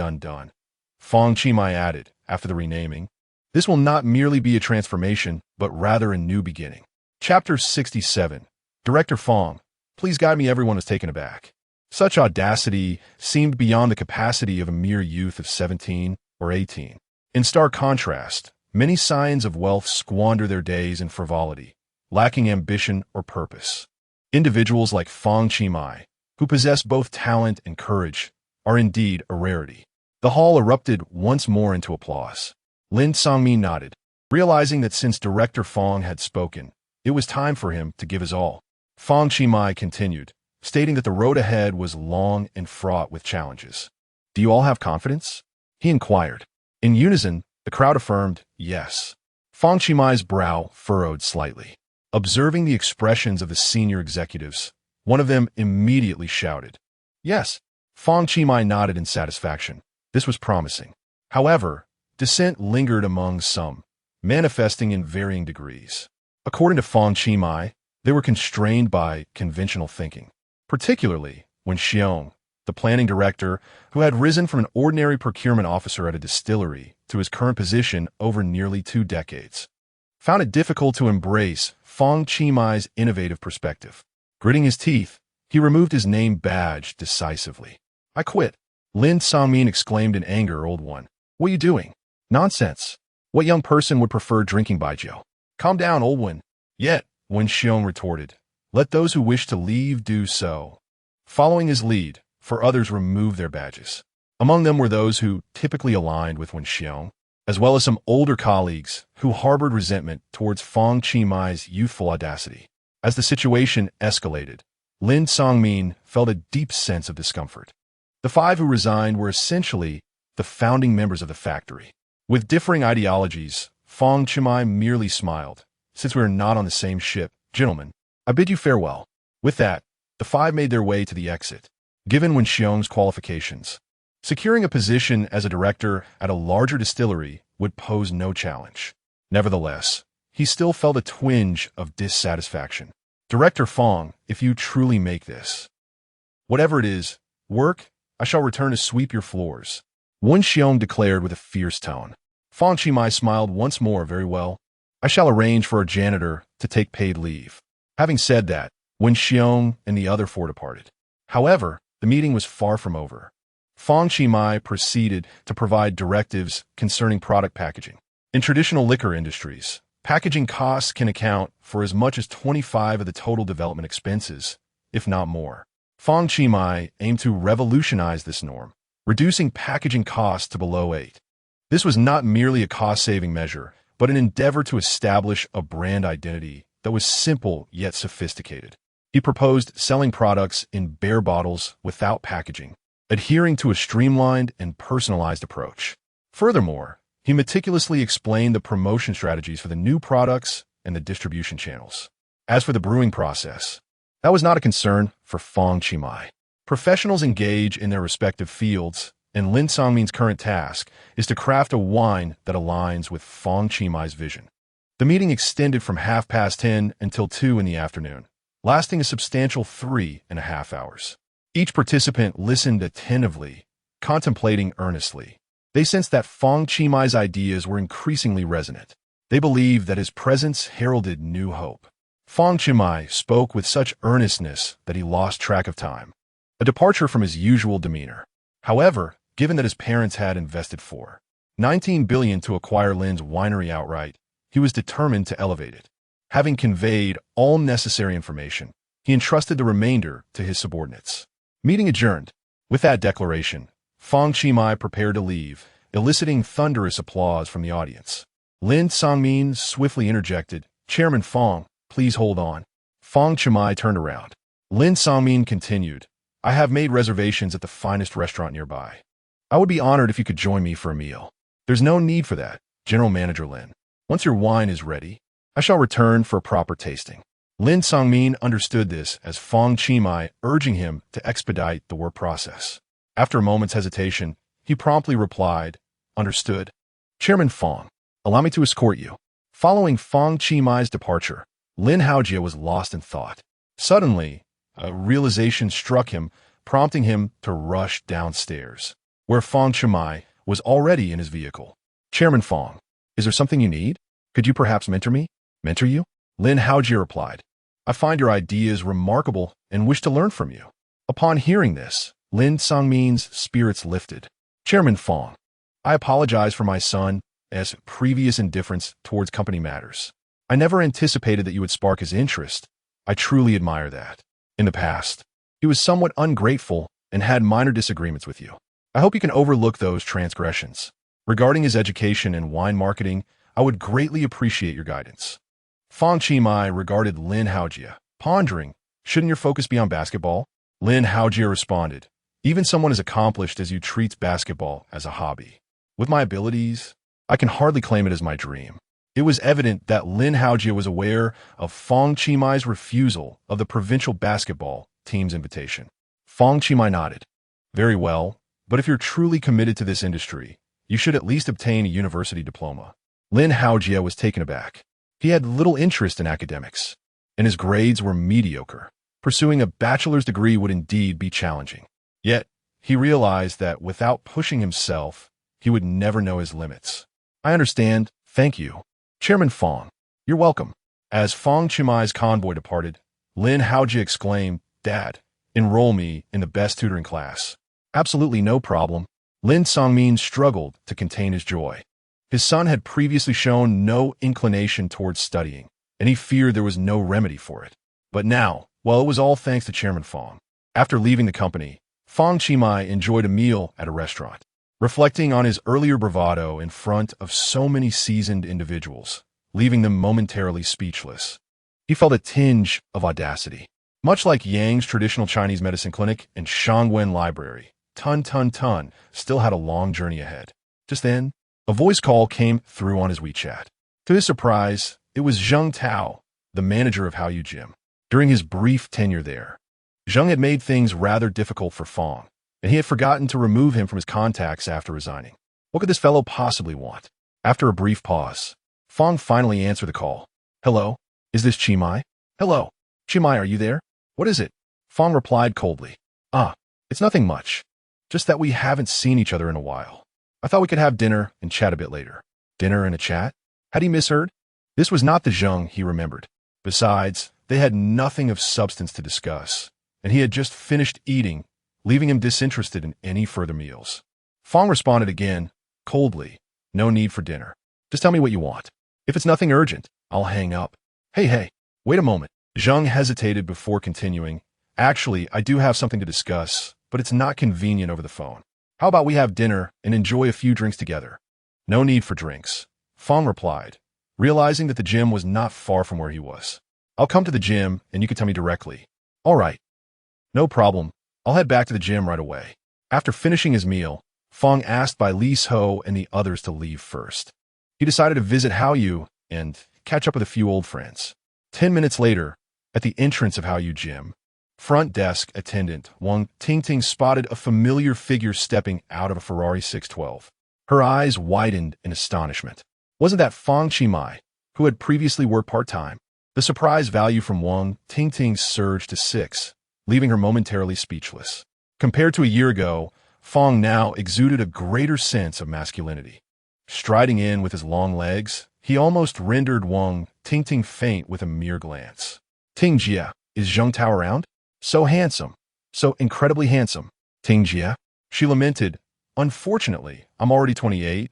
Fang Qimai added, after the renaming, this will not merely be a transformation, but rather a new beginning. Chapter 67. Director Fang, please guide me. Everyone was taken aback. Such audacity seemed beyond the capacity of a mere youth of 17 or 18. In stark contrast, many scions of wealth squander their days in frivolity, lacking ambition or purpose. Individuals like Fang Qimai, who possess both talent and courage, are indeed a rarity. The hall erupted once more into applause. Lin Songmin nodded, realizing that since Director Fang had spoken, it was time for him to give his all. Fang Qimai continued, stating that the road ahead was long and fraught with challenges. Do you all have confidence? He inquired. In unison, the crowd affirmed, yes. Fang Qimai's brow furrowed slightly. Observing the expressions of the senior executives, one of them immediately shouted, yes. Fang Qimai nodded in satisfaction. This was promising. However, dissent lingered among some, manifesting in varying degrees. According to Fang Qimai, they were constrained by conventional thinking, particularly when Xiong, the planning director, who had risen from an ordinary procurement officer at a distillery to his current position over nearly 2 decades, found it difficult to embrace Fang Qimai's innovative perspective. Gritting his teeth, he removed his name badge decisively. I quit. Lin Songmin exclaimed in anger. Old one. What are you doing? Nonsense. What young person would prefer drinking baijiu? Calm down, old one. Yet, Wen Xiong retorted, let those who wish to leave do so. Following his lead, for others removed their badges. Among them were those who typically aligned with Wen Xiong, as well as some older colleagues who harbored resentment towards Fang Qimai's youthful audacity. As the situation escalated, Lin Songmin felt a deep sense of discomfort. The 5 who resigned were essentially the founding members of the factory. With differing ideologies, Fang Qimai merely smiled. Since we are not on the same ship, gentlemen, I bid you farewell. With that, the 5 made their way to the exit. Given Wen Xiong's qualifications, securing a position as a director at a larger distillery would pose no challenge. Nevertheless, he still felt a twinge of dissatisfaction. Director Fang, if you truly make this, whatever it is, work, I shall return to sweep your floors, Wen Xiong declared with a fierce tone. Fang Qimai smiled once more. Very well. I shall arrange for a janitor to take paid leave. Having said that, Wen Xiong and the other 4 departed. However, the meeting was far from over. Fang Qimai proceeded to provide directives concerning product packaging. In traditional liquor industries, packaging costs can account for as much as 25% of the total development expenses, if not more. Fang Qi aimed to revolutionize this norm, reducing packaging costs to below 8. This was not merely a cost-saving measure, but an endeavor to establish a brand identity that was simple yet sophisticated. He proposed selling products in bare bottles without packaging, adhering to a streamlined and personalized approach. Furthermore, he meticulously explained the promotion strategies for the new products and the distribution channels. As for the brewing process, that was not a concern for Fang Qi. Professionals engage in their respective fields, and Lin Songmin's current task is to craft a wine that aligns with Fang Qi's vision. The meeting extended from 10:30 until 2 in the afternoon, lasting a substantial 3.5 hours. Each participant listened attentively, contemplating earnestly. They sensed that Fang Qi's ideas were increasingly resonant. They believed that his presence heralded new hope. Fang Qi spoke with such earnestness that he lost track of time, a departure from his usual demeanor. However, given that his parents had invested $19 billion to acquire Lin's winery outright, he was determined to elevate it. Having conveyed all necessary information, he entrusted the remainder to his subordinates. Meeting adjourned. With that declaration, Fang Qi prepared to leave, eliciting thunderous applause from the audience. Lin Songmin swiftly interjected, "Chairman Fang, please hold on." Fang Qi turned around. Lin Songmin continued, "I have made reservations at the finest restaurant nearby. I would be honored if you could join me for a meal." "There's no need for that, General Manager Lin. Once your wine is ready, I shall return for a proper tasting." Lin Songmin understood this as Fang Qi urging him to expedite the work process. After a moment's hesitation, he promptly replied, "Understood. Chairman Fang, allow me to escort you." Following Fang Qi's departure, Lin Haojie was lost in thought. Suddenly, a realization struck him, prompting him to rush downstairs, where Fang Qi was already in his vehicle. "Chairman Fang, is there something you need? Could you perhaps mentor me?" "Mentor you?" Lin Haojie replied. "I find your ideas remarkable and wish to learn from you." Upon hearing this, Lin Songmin's spirits lifted. "Chairman Fang, I apologize for my son's previous indifference towards company matters. I never anticipated that you would spark his interest. I truly admire that. In the past, he was somewhat ungrateful and had minor disagreements with you. I hope you can overlook those transgressions. Regarding his education and wine marketing, I would greatly appreciate your guidance." Fang Qi regarded Lin Haojie, pondering, "Shouldn't your focus be on basketball?" Lin Haojie responded, "Even someone as accomplished as you treats basketball as a hobby. With my abilities, I can hardly claim it as my dream." It was evident that Lin Haojie was aware of Fang Qi's refusal of the provincial basketball team's invitation. Fang Qi nodded. "Very well, but if you're truly committed to this industry, you should at least obtain a university diploma." Lin Haojie was taken aback. He had little interest in academics, and his grades were mediocre. Pursuing a bachelor's degree would indeed be challenging. Yet, he realized that without pushing himself, he would never know his limits. "I understand, thank you. Chairman Fang, you're welcome." As Fang Qi's convoy departed, Lin Haojie exclaimed, "Dad, enroll me in the best tutoring class." "Absolutely no problem." Lin Songmin struggled to contain his joy. His son had previously shown no inclination towards studying, and he feared there was no remedy for it. But now, well, it was all thanks to Chairman Fang. After leaving the company, Fang Qi enjoyed a meal at a restaurant. Reflecting on his earlier bravado in front of so many seasoned individuals, leaving them momentarily speechless, he felt a tinge of audacity. Much like Yang's traditional Chinese medicine clinic and Shangwen Library, Tun still had a long journey ahead. Just then, a voice call came through on his WeChat. To his surprise, it was Zheng Tao, the manager of Haoyu Gym. During his brief tenure there, Zheng had made things rather difficult for Fang, and he had forgotten to remove him from his contacts after resigning. What could this fellow possibly want? After a brief pause, Fang finally answered the call. "Hello, is this Qi?" "Hello. Qi, are you there?" "What is it?" Fang replied coldly. It's nothing much. Just that we haven't seen each other in a while. I thought we could have dinner and chat a bit later." Dinner and a chat? Had he misheard? This was not the Zheng he remembered. Besides, they had nothing of substance to discuss, and he had just finished eating, leaving him disinterested in any further meals. Fang responded again, coldly, "No need for dinner. Just tell me what you want. If it's nothing urgent, I'll hang up. Hey, wait a moment. Zhang hesitated before continuing. Actually, I do have something to discuss, but it's not convenient over the phone. How about we have dinner and enjoy a few drinks together? No need for drinks, Fang replied, realizing that the gym was not far from where he was. I'll come to the gym and you can tell me directly. All right. No problem. I'll head back to the gym right away. After finishing his meal, Fang asked by Li Ho and the others to leave first. He decided to visit Hao Yu and catch up with a few old friends. 10 minutes later, at the entrance of Hao Yu Gym, front desk attendant Wang Tingting spotted a familiar figure stepping out of a Ferrari 612. Her eyes widened in astonishment. Wasn't that Fang Qi, who had previously worked part-time? The surprise value from Wang Tingting surged to 6, leaving her momentarily speechless. Compared to a year ago, Fang now exuded a greater sense of masculinity. Striding in with his long legs, he almost rendered Wang Tingting faint with a mere glance. Tingjia, is Zheng Tao around? So handsome. So incredibly handsome. Tingjia, she lamented. Unfortunately, I'm already 28.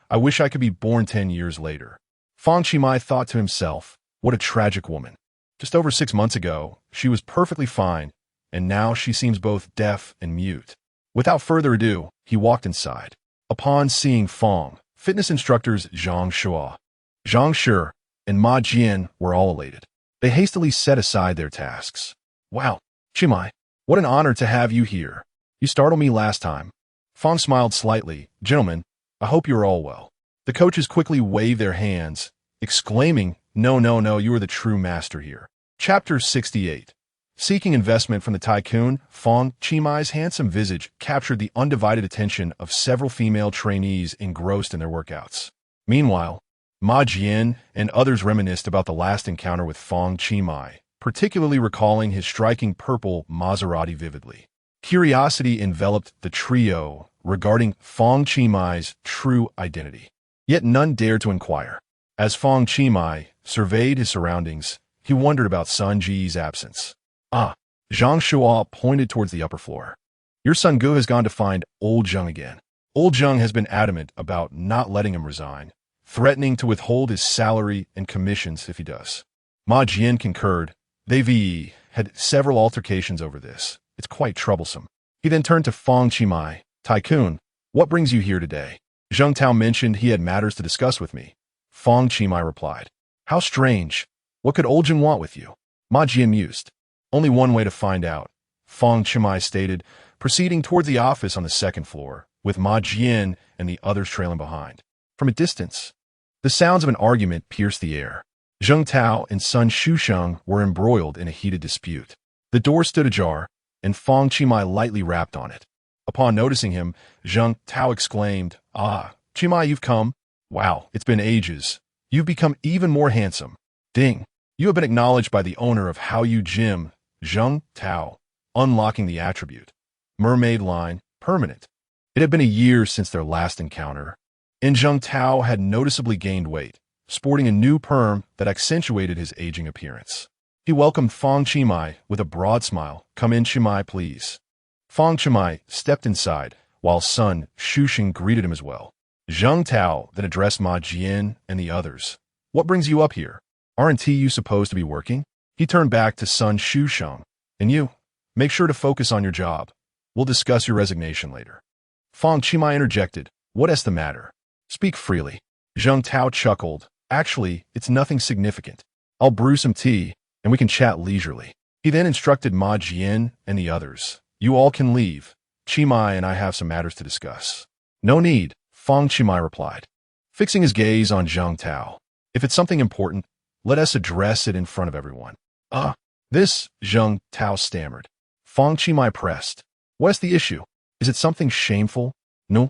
I wish I could be born 10 years later. Fang Qi thought to himself, what a tragic woman. Just over 6 months ago, she was perfectly fine, and now she seems both deaf and mute. Without further ado, he walked inside. Upon seeing Fang, fitness instructors Zhang Shua, Zhang Shi, and Ma Jian were all elated. They hastily set aside their tasks. Wow, Qi, what an honor to have you here. You startled me last time. Fang smiled slightly. Gentlemen, I hope you are all well. The coaches quickly waved their hands, exclaiming, No, you are the true master here. Chapter 68. Seeking investment from the tycoon, Fang Qi's handsome visage captured the undivided attention of several female trainees engrossed in their workouts. Meanwhile, Ma Jian and others reminisced about the last encounter with Fang Qi, particularly recalling his striking purple Maserati vividly. Curiosity enveloped the trio regarding Fang Qi's true identity. Yet none dared to inquire. As Fang Qi surveyed his surroundings, he wondered about Sun Ji's absence. Zhang Shua pointed towards the upper floor. Your son Gu has gone to find old Zheng again. Old Zheng has been adamant about not letting him resign, threatening to withhold his salary and commissions if he does. Ma Jian concurred. They've had several altercations over this. It's quite troublesome. He then turned to Fang Qi. Tycoon, what brings you here today? Zheng Tao mentioned he had matters to discuss with me. Fang Qi replied. How strange. What could old Zheng want with you? Ma Jian mused. Only one way to find out, Fang Qi stated, proceeding towards the office on the second floor, with Ma Jian and the others trailing behind. From a distance, the sounds of an argument pierced the air. Zheng Tao and Sun Shusheng were embroiled in a heated dispute. The door stood ajar, and Fang Qi lightly rapped on it. Upon noticing him, Zheng Tao exclaimed, Qi, you've come. Wow, it's been ages. You've become even more handsome. Ding. You have been acknowledged by the owner of Hao Yu Gym, Zheng Tao, unlocking the attribute. Mermaid line, permanent. It had been a year since their last encounter, and Zheng Tao had noticeably gained weight, sporting a new perm that accentuated his aging appearance. He welcomed Fang Qi with a broad smile. Come in, Qi, please. Fang Qi stepped inside, while Sun Shusheng greeted him as well. Zheng Tao then addressed Ma Jian and the others. What brings you up here? Aren't you supposed to be working? He turned back to Sun Shusheng. And you? Make sure to focus on your job. We'll discuss your resignation later. Fang Qi interjected. What's the matter? Speak freely. Zheng Tao chuckled. Actually, it's nothing significant. I'll brew some tea, and we can chat leisurely. He then instructed Ma Jian and the others. You all can leave. Qi and I have some matters to discuss. No need, Fang Qi replied, fixing his gaze on Zheng Tao. If it's something important, let us address it in front of everyone. This, Zheng Tao stammered. Fang Qi pressed. What's the issue? Is it something shameful? No,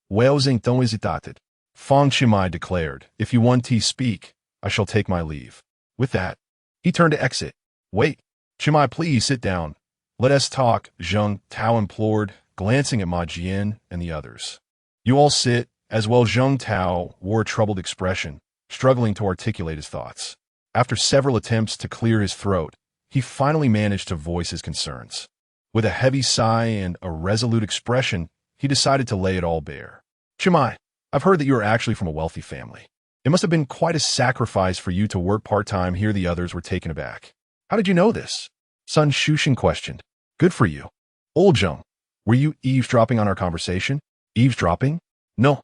well então hesitated. Fang Qi declared, if you want to speak, I shall take my leave. With that, he turned to exit. Wait, Qi, please sit down. Let us talk, Zheng Tao implored, glancing at Ma Jian and the others. You all sit, as well. Zheng Tao wore a troubled expression, struggling to articulate his thoughts. After several attempts to clear his throat, he finally managed to voice his concerns. With a heavy sigh and a resolute expression, he decided to lay it all bare. Qi, I've heard that you are actually from a wealthy family. It must have been quite a sacrifice for you to work part-time here. The others were taken aback. How did you know this? Sun Shushin questioned. Good for you. Old Zheng, were you eavesdropping on our conversation? Eavesdropping? No.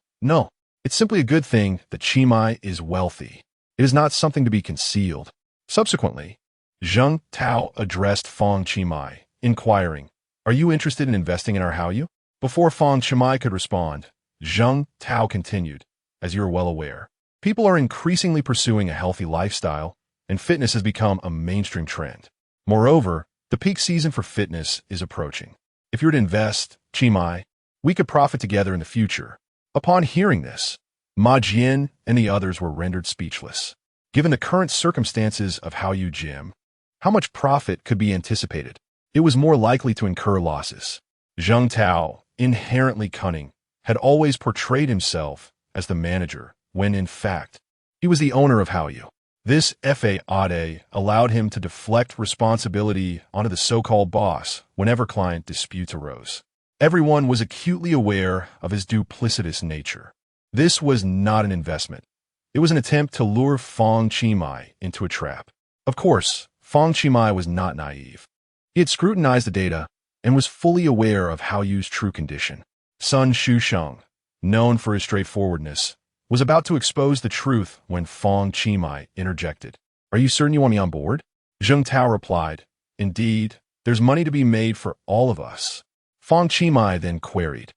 It's simply a good thing that Qimai is wealthy. It is not something to be concealed. Subsequently, Zheng Tao addressed Fang Qimai, inquiring, Are you interested in investing in our Haoyu? Before Fang Qimai could respond, Zheng Tao continued, As you are well aware, people are increasingly pursuing a healthy lifestyle, and fitness has become a mainstream trend. Moreover, the peak season for fitness is approaching. If you were to invest, Qimai, we could profit together in the future. Upon hearing this, Ma Jian and the others were rendered speechless. Given the current circumstances of Haoyu Gym, how much profit could be anticipated? It was more likely to incur losses. Zheng Tao, inherently cunning, had always portrayed himself as the manager, when in fact, he was the owner of Haoyu. This FAAD allowed him to deflect responsibility onto the so-called boss whenever client disputes arose. Everyone was acutely aware of his duplicitous nature. This was not an investment. It was an attempt to lure Fang Qimai into a trap. Of course, Fang Qimai was not naive. He had scrutinized the data and was fully aware of Haoyu's true condition. Sun Shusheng, known for his straightforwardness, was about to expose the truth when Fang Qimai interjected. Are you certain you want me on board? Zheng Tao replied, Indeed, there's money to be made for all of us. Fang Qimai then queried,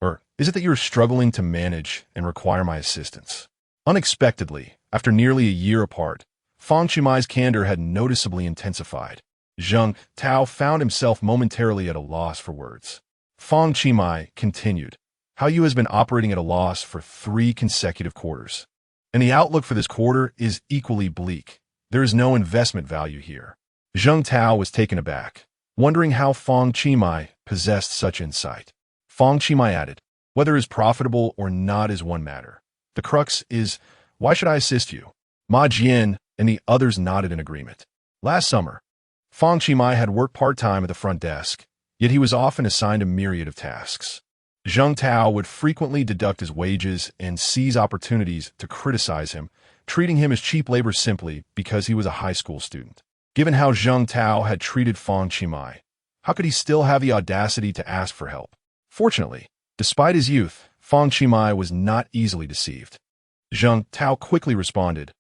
Or is it that you're struggling to manage and require my assistance? Unexpectedly, after nearly a year apart, Fang Qimai's candor had noticeably intensified. Zheng Tao found himself momentarily at a loss for words. Fang Qimai continued, Haoyu has been operating at a loss for 3 consecutive quarters, and the outlook for this quarter is equally bleak. There is no investment value here. Zheng Tao was taken aback, wondering how Fang Qimai possessed such insight. Fang Qimai added, Whether it is profitable or not is one matter. The crux is, why should I assist you? Ma Jian and the others nodded in agreement. Last summer, Fang Qimai had worked part-time at the front desk, yet he was often assigned a myriad of tasks. Zheng Tao would frequently deduct his wages and seize opportunities to criticize him, treating him as cheap labor simply because he was a high school student. Given how Zheng Tao had treated Fang Qimai, how could he still have the audacity to ask for help? Fortunately, despite his youth, Fang Qimai was not easily deceived. Zheng Tao quickly responded,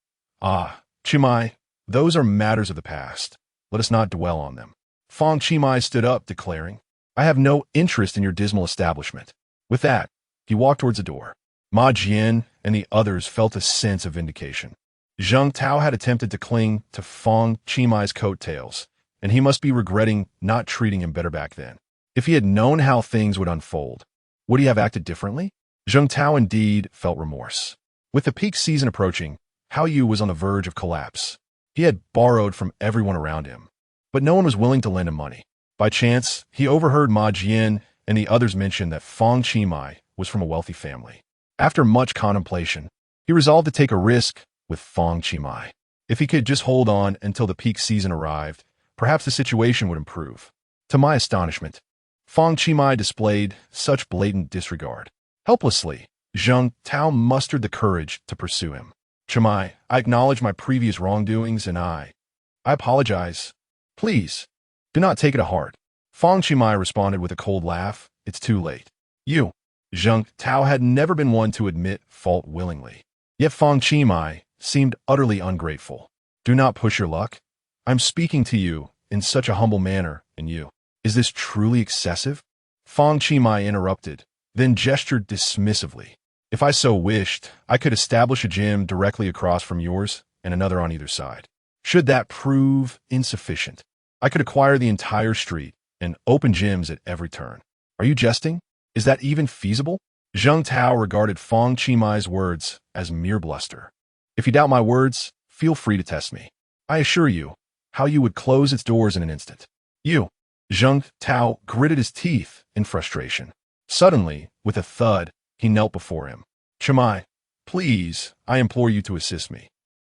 Qimai, those are matters of the past. Let us not dwell on them. Fang Qimai stood up, declaring, I have no interest in your dismal establishment. With that, he walked towards the door. Ma Jian and the others felt a sense of vindication. Zheng Tao had attempted to cling to Fang Qimai's coattails, and he must be regretting not treating him better back then. If he had known how things would unfold, would he have acted differently? Zheng Tao indeed felt remorse. With the peak season approaching, Haoyu was on the verge of collapse. He had borrowed from everyone around him, but no one was willing to lend him money. By chance, he overheard Ma Jian and the others mention that Fang Qimai was from a wealthy family. After much contemplation, he resolved to take a risk with Fang Qimai. If he could just hold on until the peak season arrived, perhaps the situation would improve. To my astonishment, Fang Qimai displayed such blatant disregard. Helplessly, Zheng Tao mustered the courage to pursue him. Qimai, I acknowledge my previous wrongdoings and I apologize. Please, do not take it to heart. Fang Qimai responded with a cold laugh. It's too late. You. Zheng Tao had never been one to admit fault willingly. Yet Fang Qimai seemed utterly ungrateful. Do not push your luck. I'm speaking to you in such a humble manner, and you. Is this truly excessive? Fang Qimai interrupted, then gestured dismissively. If I so wished, I could establish a gym directly across from yours and another on either side. Should that prove insufficient, I could acquire the entire street and open gyms at every turn. Are you jesting? Is that even feasible? Zheng Tao regarded Fang Qimai's words as mere bluster. If you doubt my words, feel free to test me. I assure you, Haoyu would close its doors in an instant. You. Zheng Tao gritted his teeth in frustration. Suddenly, with a thud, he knelt before him. Qimai, please, I implore you to assist me.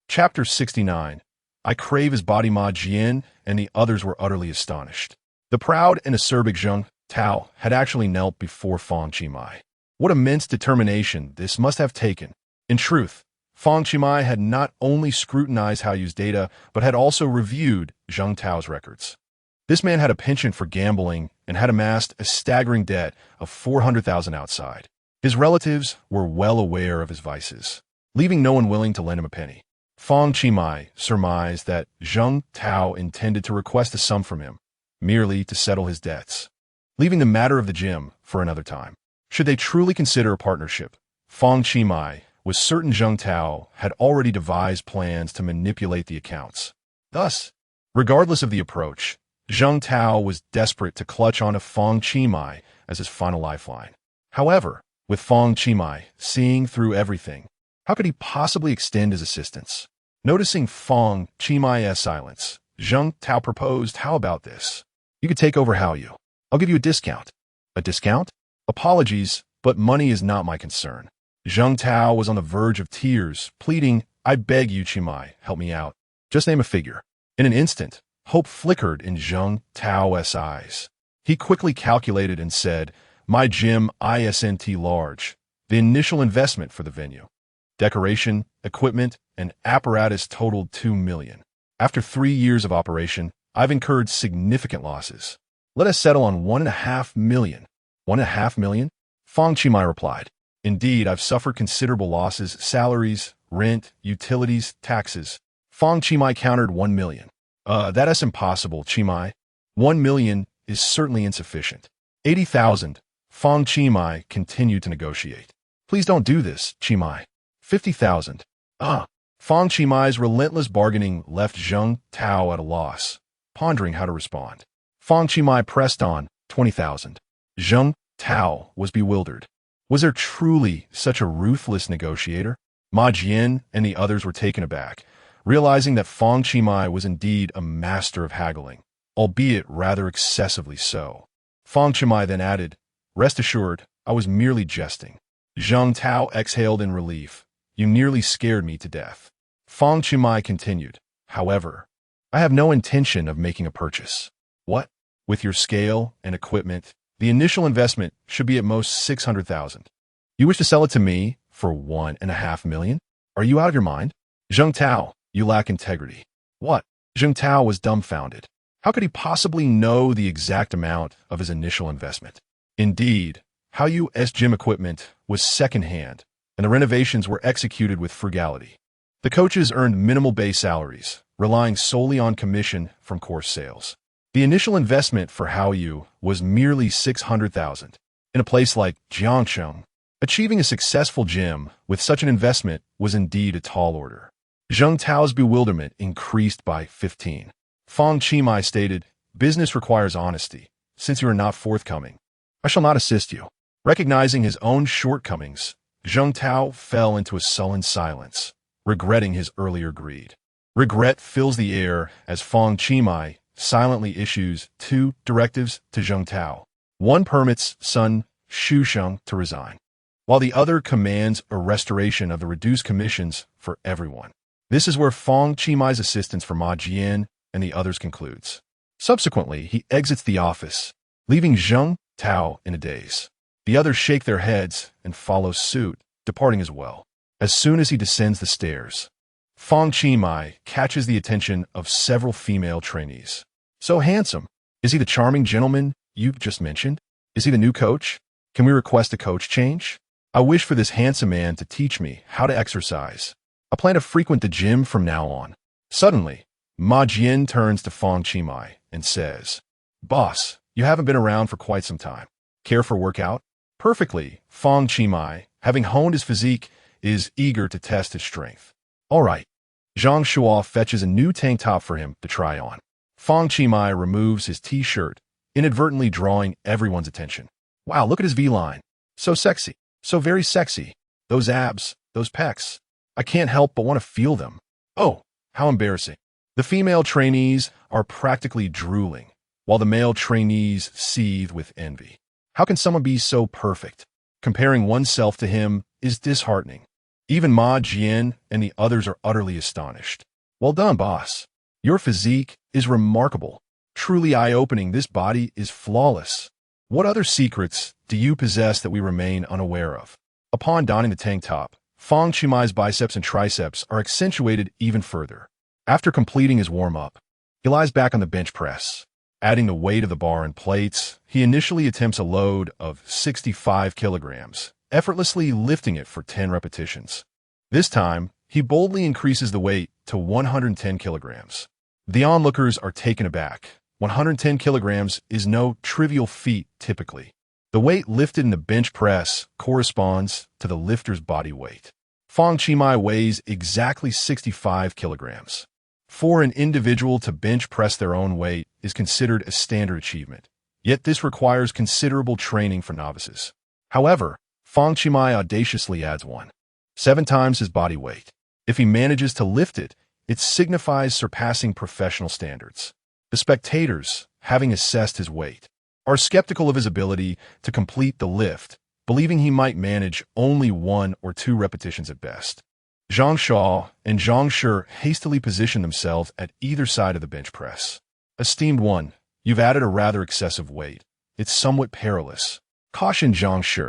Chapter 69. I crave his body. Ma Jian and the others were utterly astonished. The proud and acerbic Zheng Tao had actually knelt before Fang Qimai. What immense determination this must have taken. In truth, Fang Qi had not only scrutinized Hao Yu's data, but had also reviewed Zheng Tao's records. This man had a penchant for gambling and had amassed a staggering debt of 400,000 outside. His relatives were well aware of his vices, leaving no one willing to lend him a penny. Fang Qi surmised that Zheng Tao intended to request a sum from him, merely to settle his debts, leaving the matter of the gym for another time. Should they truly consider a partnership, Fang Qi was certain Zheng Tao had already devised plans to manipulate the accounts. Thus, regardless of the approach, Zheng Tao was desperate to clutch onto Fang Qi as his final lifeline. However, with Fang Qi seeing through everything, how could he possibly extend his assistance? Noticing Fang Qi's silence, Zheng Tao proposed, "How about this? You could take over Hao Yu. I'll give you a discount." "A discount? Apologies, but money is not my concern." Zheng Tao was on the verge of tears, pleading, "I beg you, Qi, help me out. Just name a figure." In an instant, hope flickered in Zheng Tao's eyes. He quickly calculated and said, "My gym isn't large. The initial investment for the venue, decoration, equipment, and apparatus totaled 2 million. After 3 years of operation, I've incurred significant losses. Let us settle on 1.5 million. 1.5 million? Fang Qi replied. "Indeed, I've suffered considerable losses, salaries, rent, utilities, taxes." Fang Qi countered 1 million. That is impossible, Qi. 1 million is certainly insufficient." 80,000. Fang Qi continued to negotiate. "Please don't do this, Qi. 50,000. Fang Qi's relentless bargaining left Zheng Tao at a loss, pondering how to respond. Fang Qi pressed on, 20,000. Zheng Tao was bewildered. Was there truly such a ruthless negotiator? Ma Jian and the others were taken aback, realizing that Fang Qi was indeed a master of haggling, albeit rather excessively so. Fang Qi then added, "Rest assured, I was merely jesting." Zheng Tao exhaled in relief. "You nearly scared me to death." Fang Qi continued, "However, I have no intention of making a purchase." "What? With your scale and equipment, the initial investment should be at most 600,000. You wish to sell it to me for 1.5 million? Are you out of your mind? Zheng Tao, you lack integrity." "What?" Zheng Tao was dumbfounded. How could he possibly know the exact amount of his initial investment? Indeed, Hao Yu's gym equipment was second-hand, and the renovations were executed with frugality. The coaches earned minimal base salaries, relying solely on commission from course sales. The initial investment for Hao Yu was merely 600,000. In a place like Jiangcheng, achieving a successful gym with such an investment was indeed a tall order. Zheng Tao's bewilderment increased by 15. Fang Qi stated, "Business requires honesty. Since you are not forthcoming, I shall not assist you." Recognizing his own shortcomings, Zheng Tao fell into a sullen silence, regretting his earlier greed. Regret fills the air as Fang Qi silently issues 2 directives to Zheng Tao. One permits Sun Shusheng to resign, while the other commands a restoration of the reduced commissions for everyone. This is where Fang Qi's assistance for Ma Jian and the others concludes. Subsequently, he exits the office, leaving Zheng Tao in a daze. The others shake their heads and follow suit, departing as well. As soon as he descends the stairs, Fang Qi catches the attention of several female trainees. "So handsome. Is he the charming gentleman you just mentioned? Is he the new coach? Can we request a coach change? I wish for this handsome man to teach me how to exercise. I plan to frequent the gym from now on." Suddenly, Ma Jian turns to Fang Qi and says, "Boss, you haven't been around for quite some time. Care for workout?" Perfectly, Fang Qi, having honed his physique, is eager to test his strength. "All right." Zhang Shuo fetches a new tank top for him to try on. Fang Qi removes his t-shirt, inadvertently drawing everyone's attention. "Wow, look at his V-line. So sexy. So very sexy. Those abs, those pecs. I can't help but want to feel them. Oh, how embarrassing." The female trainees are practically drooling, while the male trainees seethe with envy. How can someone be so perfect? Comparing oneself to him is disheartening. Even Ma Jian and the others are utterly astonished. "Well done, boss. Your physique is remarkable. Truly eye-opening. This body is flawless." What other secrets do you possess that we remain unaware of? Upon donning the tank top, Fang Qimai's biceps and triceps are accentuated even further. After completing his warm-up, he lies back on the bench press. Adding the weight of the bar and plates, he initially attempts a load of 65 kilograms, effortlessly lifting it for 10 repetitions. This time, he boldly increases the weight to 110 kilograms. The onlookers are taken aback. 110 kilograms is no trivial feat typically. The weight lifted in the bench press corresponds to the lifter's body weight. Fang Qimai weighs exactly 65 kilograms. For an individual to bench press their own weight is considered a standard achievement, yet this requires considerable training for novices. However, Fang Qimai audaciously adds 7 times his body weight. If he manages to lift it, it signifies surpassing professional standards. The spectators, having assessed his weight, are skeptical of his ability to complete the lift, believing he might manage only 1 or 2 repetitions at best. Zhang Shao and Zhang Shi hastily position themselves at either side of the bench press. Esteemed one, you've added a rather excessive weight. It's somewhat perilous, cautioned Zhang Shi.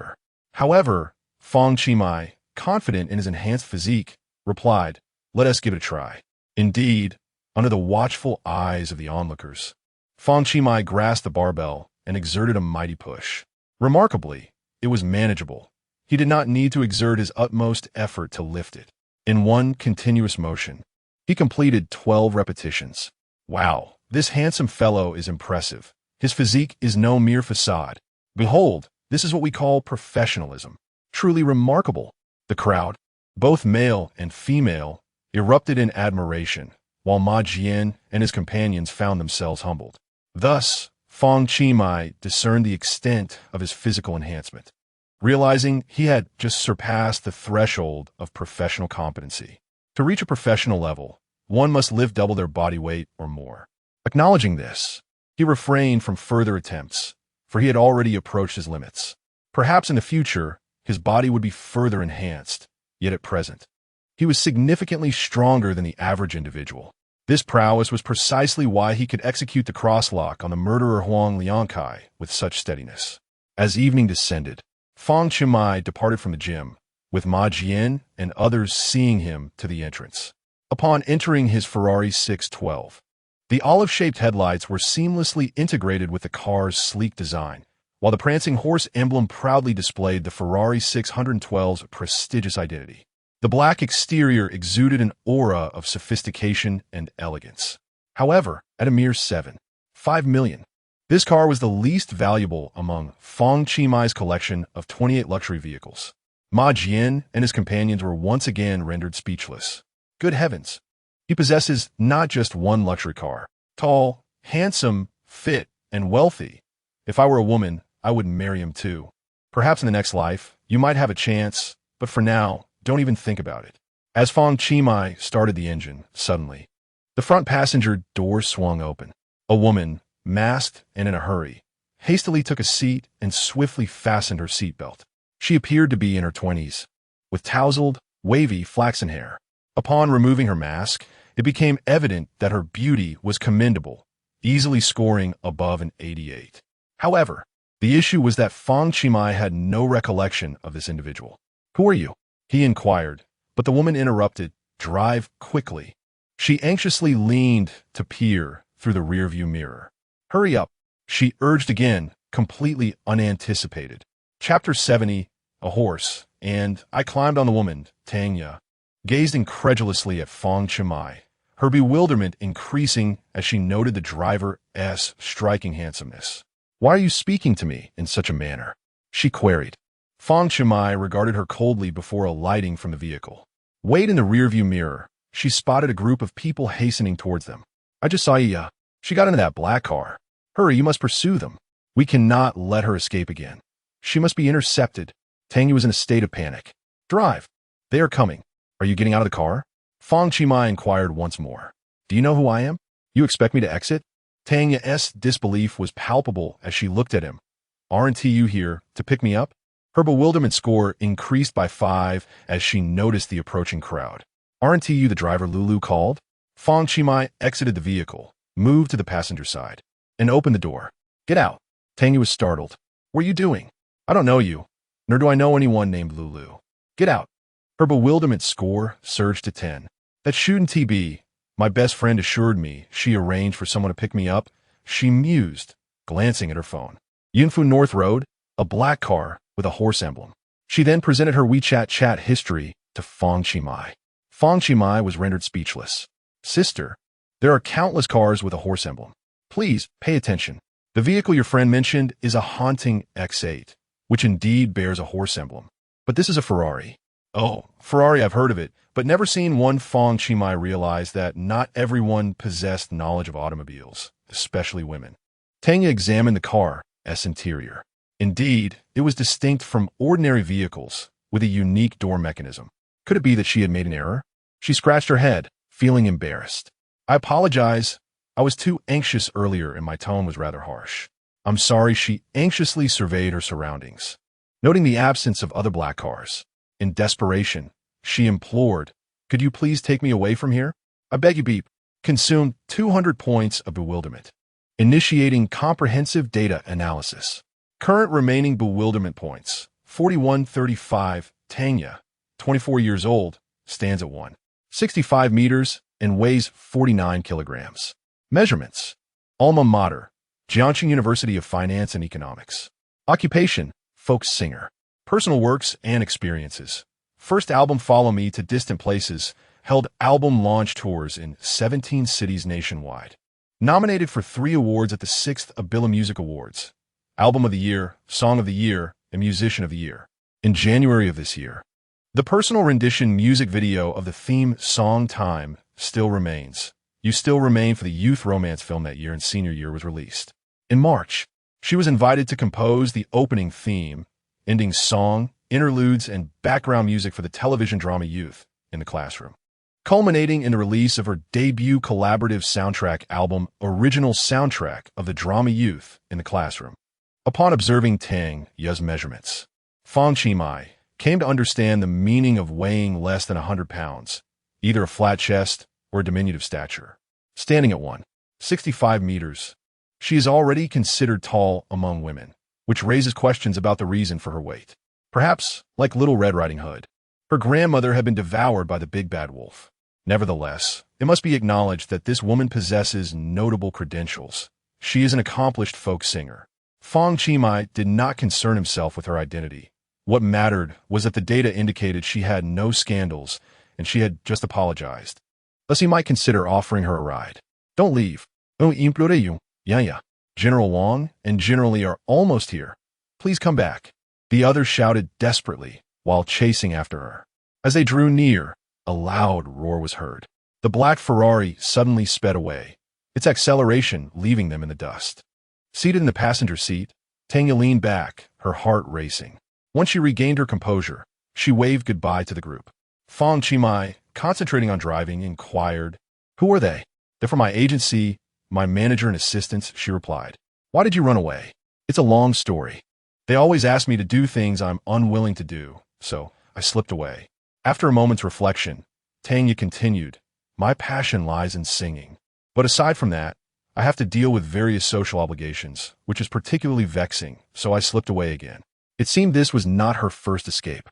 However, Fang Qimai, confident in his enhanced physique, replied, let us give it a try. Indeed, under the watchful eyes of the onlookers, Fang Qimai grasped the barbell and exerted a mighty push. Remarkably, it was manageable. He did not need to exert his utmost effort to lift it. In one continuous motion, he completed 12 repetitions. Wow, this handsome fellow is impressive. His physique is no mere facade. Behold, this is what we call professionalism. Truly remarkable. The crowd, both male and female, erupted in admiration, while Ma Jian and his companions found themselves humbled. Thus, Fang Qimai discerned the extent of his physical enhancement, realizing he had just surpassed the threshold of professional competency. To reach a professional level, one must lift double their body weight or more. Acknowledging this, he refrained from further attempts, for he had already approached his limits. Perhaps in the future, his body would be further enhanced, yet at present, he was significantly stronger than the average individual. This prowess was precisely why he could execute the crosslock on the murderer Huang Liangkai with such steadiness. As evening descended, Fang Qimai departed from the gym, with Ma Jian and others seeing him to the entrance. Upon entering his Ferrari 612, the olive-shaped headlights were seamlessly integrated with the car's sleek design, while the prancing horse emblem proudly displayed the Ferrari 612's prestigious identity. The black exterior exuded an aura of sophistication and elegance. However, at a mere 7.5 million, this car was the least valuable among Fang Qimai's collection of 28 luxury vehicles. Ma Jian and his companions were once again rendered speechless. Good heavens! He possesses not just one luxury car. Tall, handsome, fit, and wealthy. If I were a woman, I would marry him too. Perhaps in the next life, you might have a chance, but for now, don't even think about it. As Fang Qimai started the engine, suddenly, the front passenger door swung open. A woman, masked and in a hurry, hastily took a seat and swiftly fastened her seatbelt. She appeared to be in her 20s, with tousled, wavy flaxen hair. Upon removing her mask, it became evident that her beauty was commendable, easily scoring above an 88. However, the issue was that Fang Qimai had no recollection of this individual. Who are you? He inquired, but the woman interrupted, drive quickly. She anxiously leaned to peer through the rearview mirror. Hurry up, she urged again, completely unanticipated. Chapter 70, A Horse, and I climbed on the woman, Tanya, gazed incredulously at Fang Qimai, her bewilderment increasing as she noted the driver's striking handsomeness. Why are you speaking to me in such a manner? She queried. Fang Qimai regarded her coldly before alighting from the vehicle. Weighed in the rearview mirror, she spotted a group of people hastening towards them. I just saw you. She got into that black car. Hurry, you must pursue them. We cannot let her escape again. She must be intercepted. Tanya was in a state of panic. Drive. They are coming. Are you getting out of the car? Fang Qimai inquired once more. Do you know who I am? You expect me to exit? Tanya's disbelief was palpable as she looked at him. Aren't you here to pick me up? Her bewilderment score increased by 5 as she noticed the approaching crowd. Aren't you the driver Lulu called? Fang Qimai exited the vehicle, moved to the passenger side, and opened the door. Get out. Tanya was startled. What are you doing? I don't know you, nor do I know anyone named Lulu. Get out. Her bewilderment score surged to 10. That shouldn't be. My best friend assured me she arranged for someone to pick me up. She mused, glancing at her phone. Yunfu North Road, a black car with a horse emblem. She then presented her WeChat chat history to Fang Qi. Fang Qi was rendered speechless. Sister, there are countless cars with a horse emblem. Please, pay attention. The vehicle your friend mentioned is a haunting X8, which indeed bears a horse emblem. But this is a Ferrari. Oh, Ferrari, I've heard of it, but never seen one. Fang Qi realized that not everyone possessed knowledge of automobiles, especially women. Tanya examined the car's interior. Indeed, it was distinct from ordinary vehicles, with a unique door mechanism. Could it be that she had made an error? She scratched her head, feeling embarrassed. I apologize. I was too anxious earlier and my tone was rather harsh. I'm sorry. She anxiously surveyed her surroundings, noting the absence of other black cars. In desperation, she implored, could you please take me away from here? I beg you, beep. Consumed 200 points of bewilderment. Initiating comprehensive data analysis. Current remaining bewilderment points, 4135. Tanya, 24 years old, stands at 165 meters and weighs 49 kilograms. Measurements. Alma mater, Jiangxing University of Finance and Economics. Occupation, folk singer. Personal works and experiences. First album Follow Me to Distant Places, held album launch tours in 17 cities nationwide. Nominated for 3 awards at the 6th Abila Music Awards. Album of the Year, Song of the Year, and Musician of the Year. In January of this year, the personal rendition music video of the theme song Time Still Remains. You Still Remain for the youth romance film that year and senior year was released. In March, she was invited to compose the opening theme, ending song, interludes, and background music for the television drama Youth in the Classroom, culminating in the release of her debut collaborative soundtrack album, Original Soundtrack of the Drama Youth in the Classroom. Upon observing Tanya's measurements, Fang Qi came to understand the meaning of weighing less than 100 pounds, either a flat chest or a diminutive stature. Standing at 165 meters, she is already considered tall among women, which raises questions about the reason for her weight. Perhaps, like Little Red Riding Hood, her grandmother had been devoured by the big bad wolf. Nevertheless, it must be acknowledged that this woman possesses notable credentials. She is an accomplished folk singer. Fang Qi did not concern himself with her identity. What mattered was that the data indicated she had no scandals and she had just apologized. Thus he might consider offering her a ride. Don't leave. Oh, implore you. Yeah. General Wang and General Li are almost here. Please come back. The others shouted desperately while chasing after her. As they drew near, a loud roar was heard. The black Ferrari suddenly sped away, its acceleration leaving them in the dust. Seated in the passenger seat, Tanya leaned back, her heart racing. Once she regained her composure, she waved goodbye to the group. Fang Qi, concentrating on driving, inquired, "Who are they?" "They're from my agency, my manager and assistants," she replied. "Why did you run away?" "It's a long story. They always ask me to do things I'm unwilling to do, so I slipped away." After a moment's reflection, Tanya continued, "My passion lies in singing. But aside from that, I have to deal with various social obligations, which is particularly vexing, so I slipped away again." It seemed this was not her first escape.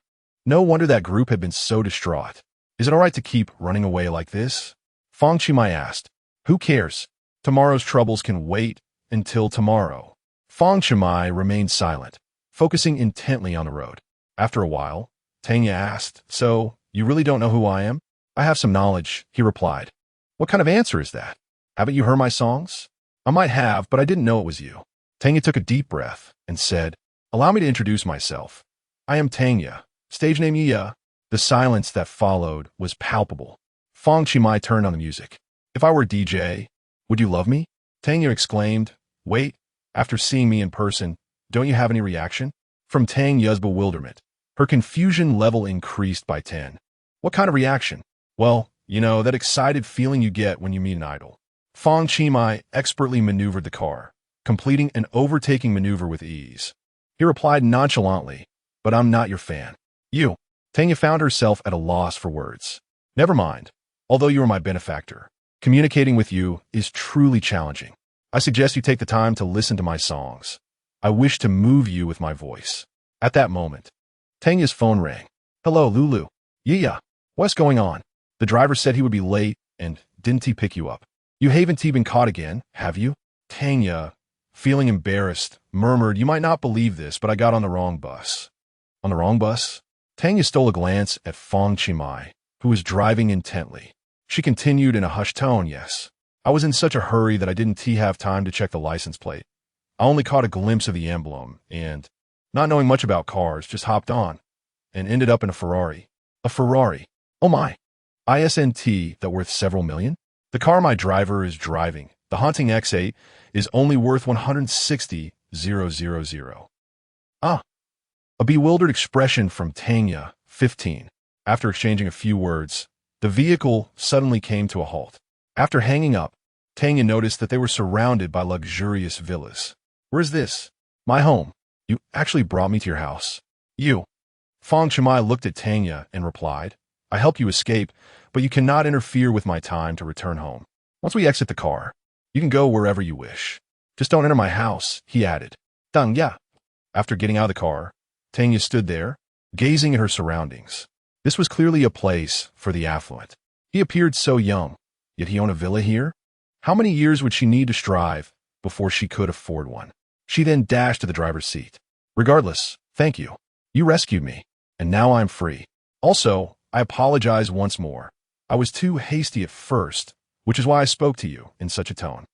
No wonder that group had been so distraught. "Is it all right to keep running away like this?" Fang Qi asked. "Who cares? Tomorrow's troubles can wait until tomorrow." Fang Qi remained silent, focusing intently on the road. After a while, Tanya asked, "So, you really don't know who I am?" "I have some knowledge," he replied. "What kind of answer is that? Haven't you heard my songs?" "I might have, but I didn't know it was you." Tanya took a deep breath and said, "Allow me to introduce myself. I am Tanya, stage name Iya." The silence that followed was palpable. Fang Qi turned on the music. "If I were a DJ, would you love me?" Tanya exclaimed. "Wait, after seeing me in person, don't you have any reaction?" From Tanya's bewilderment, her confusion level increased by 10. "What kind of reaction?" "Well, you know, that excited feeling you get when you meet an idol." Fang Qi expertly maneuvered the car, completing an overtaking maneuver with ease. He replied nonchalantly, "But I'm not your fan." "You." Tanya found herself at a loss for words. "Never mind. Although you are my benefactor, communicating with you is truly challenging. I suggest you take the time to listen to my songs. I wish to move you with my voice. At that moment, Tanya's phone rang. Hello, Lulu. Yeah. What's going on? The driver said he would be late, and didn't he pick you up? You haven't been caught again, have you? Tanya, feeling embarrassed, murmured, You might not believe this, but I got on the wrong bus. On the wrong bus? Tanya stole a glance at Fang Qi, who was driving intently. She continued in a hushed tone, Yes. I was in such a hurry that I didn't have time to check the license plate. I only caught a glimpse of the emblem, and, not knowing much about cars, just hopped on, and ended up in a Ferrari. A Ferrari? Oh my. ISNT that worth several million? The car my driver is driving, the haunting X8, is only worth 160,000. Ah. A bewildered expression from Tanya, 15. After exchanging a few words, the vehicle suddenly came to a halt. After hanging up, Tanya noticed that they were surrounded by luxurious villas. Where's this? My home. You actually brought me to your house. You. Fang Qi looked at Tanya and replied, I helped you escape, but you cannot interfere with my time to return home. Once we exit the car, you can go wherever you wish. Just don't enter my house, he added. Dang, yeah. After getting out of the car, Tanya stood there, gazing at her surroundings. This was clearly a place for the affluent. He appeared so young, yet he owned a villa here? How many years would she need to strive before she could afford one? She then dashed to the driver's seat. Regardless, thank you. You rescued me, and now I'm free. Also, I apologize once more. I was too hasty at first, which is why I spoke to you in such a tone.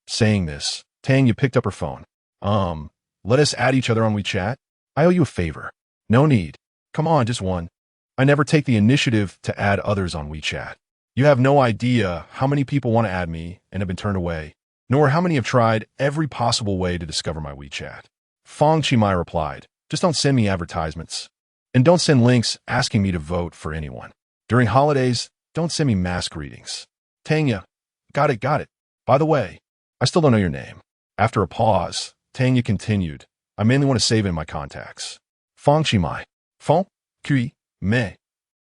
Saying this, Tanya picked up her phone. Let us add each other on WeChat? I owe you a favor. No need. Come on, just one. I never take the initiative to add others on WeChat. You have no idea how many people want to add me and have been turned away, nor how many have tried every possible way to discover my WeChat. Fang Qi replied, Just don't send me advertisements. And don't send links asking me to vote for anyone. During holidays, don't send me mass greetings. Tanya, got it. By the way, I still don't know your name. After a pause, Tanya continued, I mainly want to save it in my contacts. Fang Qi. Fang Qi me.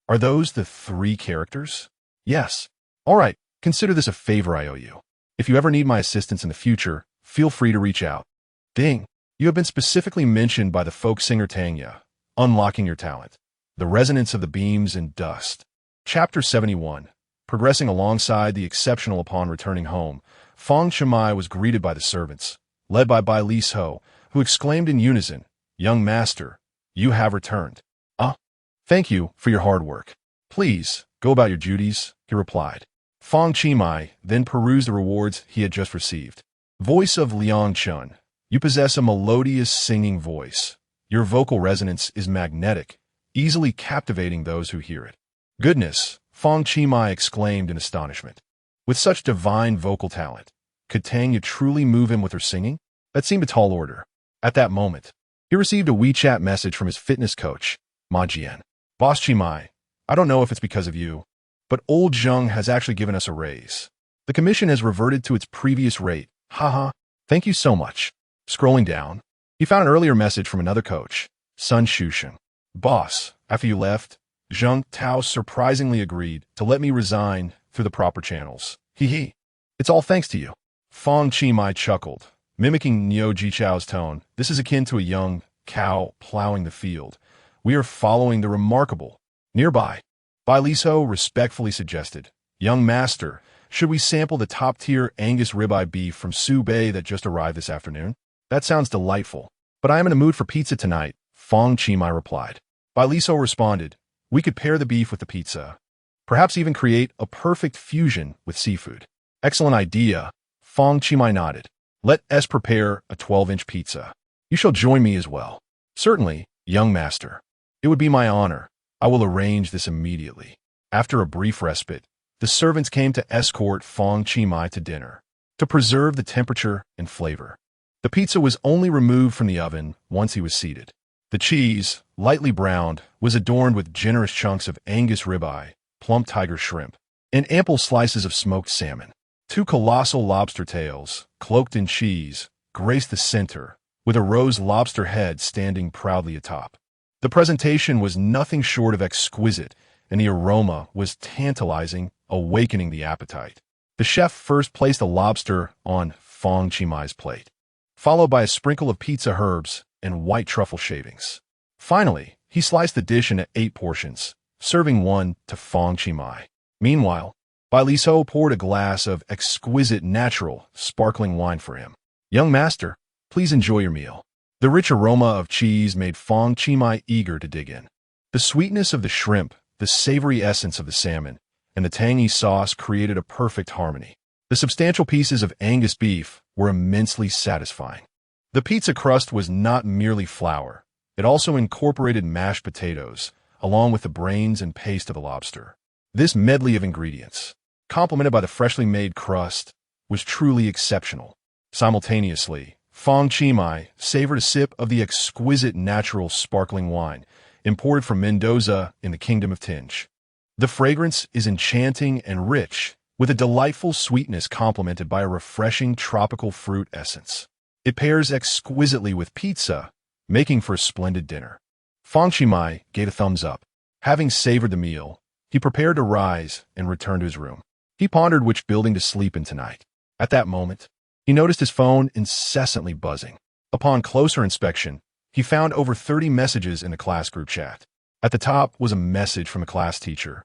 Are those the 3 characters? Yes. All right, consider this a favor I owe you. If you ever need my assistance in the future, feel free to reach out. Ding. You have been specifically mentioned by the folk singer Tanya. Unlocking your talent. The resonance of the beams and dust. Chapter 71. Progressing alongside the exceptional upon returning home, Fang Qi was greeted by the servants, led by Bai Li Ho, who exclaimed in unison, Young master, you have returned. Thank you for your hard work. Please, go about your duties, he replied. Fang Qi then perused the rewards he had just received. Voice of Liang Chun. You possess a melodious singing voice. Your vocal resonance is magnetic, easily captivating those who hear it. Goodness, Fang Qi exclaimed in astonishment. With such divine vocal talent, could Tanya truly move him with her singing? That seemed a tall order. At that moment, he received a WeChat message from his fitness coach, Ma Jian. Boss Qi, I don't know if it's because of you, but old Zheng has actually given us a raise. The commission has reverted to its previous rate. Haha, thank you so much. Scrolling down, he found an earlier message from another coach, Sun Shushan. Boss, after you left, Zheng Tao surprisingly agreed to let me resign through the proper channels. Hee. It's all thanks to you. Fang Qi chuckled, mimicking Niu Jichao's tone. This is akin to a young cow plowing the field. We are following the remarkable. Nearby, Bai Li Ho respectfully suggested, Young master, should we sample the top-tier Angus ribeye beef from Subei that just arrived this afternoon? That sounds delightful, but I am in a mood for pizza tonight, Fang Qi replied. Bai Li Ho responded, We could pair the beef with the pizza. Perhaps even create a perfect fusion with seafood. Excellent idea, Fang Qi nodded. Let us prepare a 12-inch pizza. You shall join me as well. Certainly, young master. It would be my honor. I will arrange this immediately. After a brief respite, the servants came to escort Fang Qi to dinner, to preserve the temperature and flavor. The pizza was only removed from the oven once he was seated. The cheese, lightly browned, was adorned with generous chunks of Angus ribeye, plump tiger shrimp, and ample slices of smoked salmon. 2 colossal lobster tails, cloaked in cheese, graced the center, with a rose lobster head standing proudly atop. The presentation was nothing short of exquisite, and the aroma was tantalizing, awakening the appetite. The chef first placed the lobster on Fang Qi plate. followed by a sprinkle of pizza herbs and white truffle shavings. Finally, he sliced the dish into 8 portions, serving one to Fang Qi. Meanwhile, Bai Liso poured a glass of exquisite natural, sparkling wine for him. "Young master, please enjoy your meal." The rich aroma of cheese made Fang Qi eager to dig in. The sweetness of the shrimp, the savory essence of the salmon, and the tangy sauce created a perfect harmony. The substantial pieces of Angus beef were immensely satisfying. The pizza crust was not merely flour. It also incorporated mashed potatoes, along with the brains and paste of the lobster. This medley of ingredients, complemented by the freshly made crust, was truly exceptional. Simultaneously, Fang Qi savored a sip of the exquisite natural sparkling wine imported from Mendoza in the Kingdom of Tinge. The fragrance is enchanting and rich, with a delightful sweetness complemented by a refreshing tropical fruit essence. It pairs exquisitely with pizza, making for a splendid dinner. Fang Qi gave a thumbs up. Having savored the meal, he prepared to rise and return to his room. He pondered which building to sleep in tonight. At that moment, he noticed his phone incessantly buzzing. Upon closer inspection, he found over 30 messages in the class group chat. At the top was a message from a class teacher,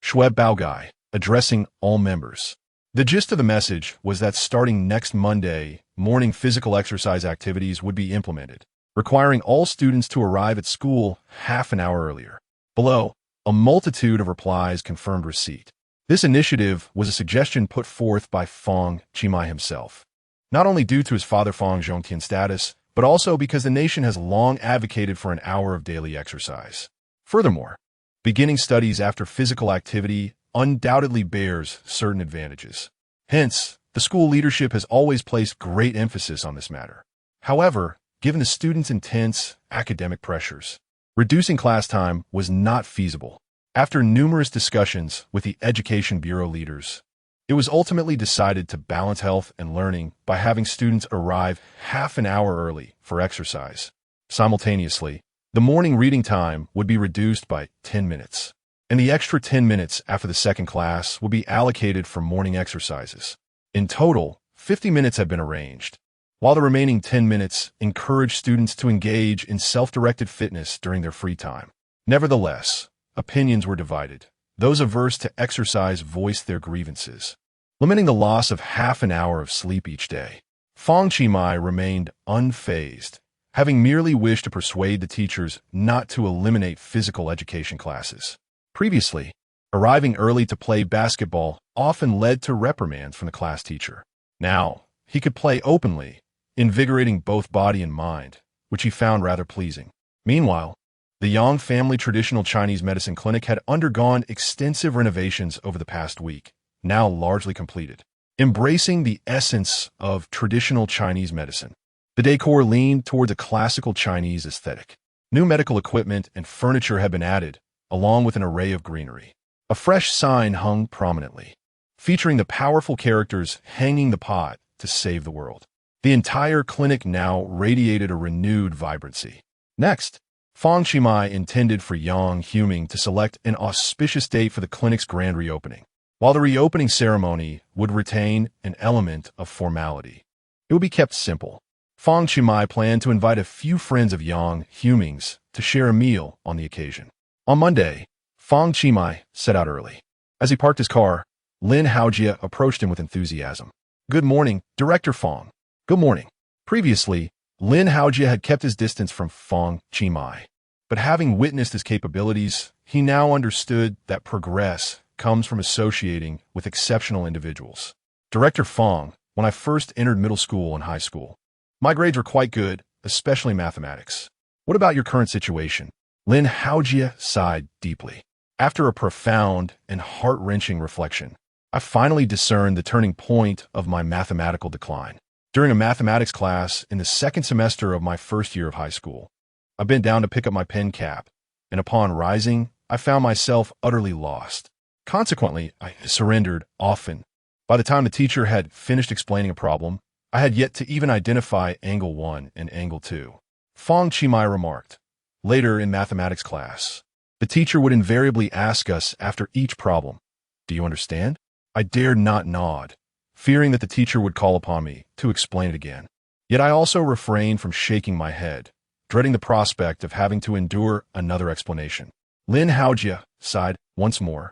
Xiao Bixue, addressing all members. The gist of the message was that starting next Monday, morning physical exercise activities would be implemented, requiring all students to arrive at school half an hour earlier. Below, a multitude of replies confirmed receipt. This initiative was a suggestion put forth by Fang Qi himself, not only due to his father Fang Zhongtian's status, but also because the nation has long advocated for an hour of daily exercise. Furthermore, beginning studies after physical activity undoubtedly bears certain advantages. Hence, the school leadership has always placed great emphasis on this matter. However, given the students' intense academic pressures, reducing class time was not feasible. After numerous discussions with the Education Bureau leaders, it was ultimately decided to balance health and learning by having students arrive half an hour early for exercise. Simultaneously, the morning reading time would be reduced by 10 minutes, and the extra 10 minutes after the second class would be allocated for morning exercises. In total, 50 minutes had been arranged, while the remaining 10 minutes encouraged students to engage in self-directed fitness during their free time. Nevertheless, opinions were divided. Those averse to exercise voiced their grievances, lamenting the loss of half an hour of sleep each day. Fang Qi remained unfazed, having merely wished to persuade the teachers not to eliminate physical education classes. Previously, arriving early to play basketball often led to reprimands from the class teacher. Now, he could play openly, invigorating both body and mind, which he found rather pleasing. Meanwhile, the Yang family traditional Chinese medicine clinic had undergone extensive renovations over the past week, now largely completed. Embracing the essence of traditional Chinese medicine, the decor leaned towards a classical Chinese aesthetic. New medical equipment and furniture had been added, along with an array of greenery. A fresh sign hung prominently, featuring the powerful characters hanging the pot to save the world. The entire clinic now radiated a renewed vibrancy. Next, Fang Qi intended for Yang Huming to select an auspicious date for the clinic's grand reopening. While the reopening ceremony would retain an element of formality, it would be kept simple. Fang Qi planned to invite a few friends of Yang Huming's to share a meal on the occasion. On Monday, Fang Qi set out early. As he parked his car, Lin Haojie approached him with enthusiasm. "Good morning, Director Fang." "Good morning." Previously, Lin Haojie had kept his distance from Fang Qi, but having witnessed his capabilities, he now understood that progress comes from associating with exceptional individuals. "Director Fang, when I first entered middle school and high school, my grades were quite good, especially mathematics. What about your current situation?" Lin Haojie sighed deeply. "After a profound and heart-wrenching reflection, I finally discerned the turning point of my mathematical decline. During a mathematics class in the second semester of my first year of high school, I bent down to pick up my pen cap, and upon rising, I found myself utterly lost. Consequently, I surrendered often. By the time the teacher had finished explaining a problem, I had yet to even identify angle 1 and angle 2. Fang Qi remarked. Later in mathematics class, the teacher would invariably ask us after each problem, "Do you understand?" I dared not nod, fearing that the teacher would call upon me to explain it again. Yet I also refrained from shaking my head, dreading the prospect of having to endure another explanation. Lin Haojie sighed once more,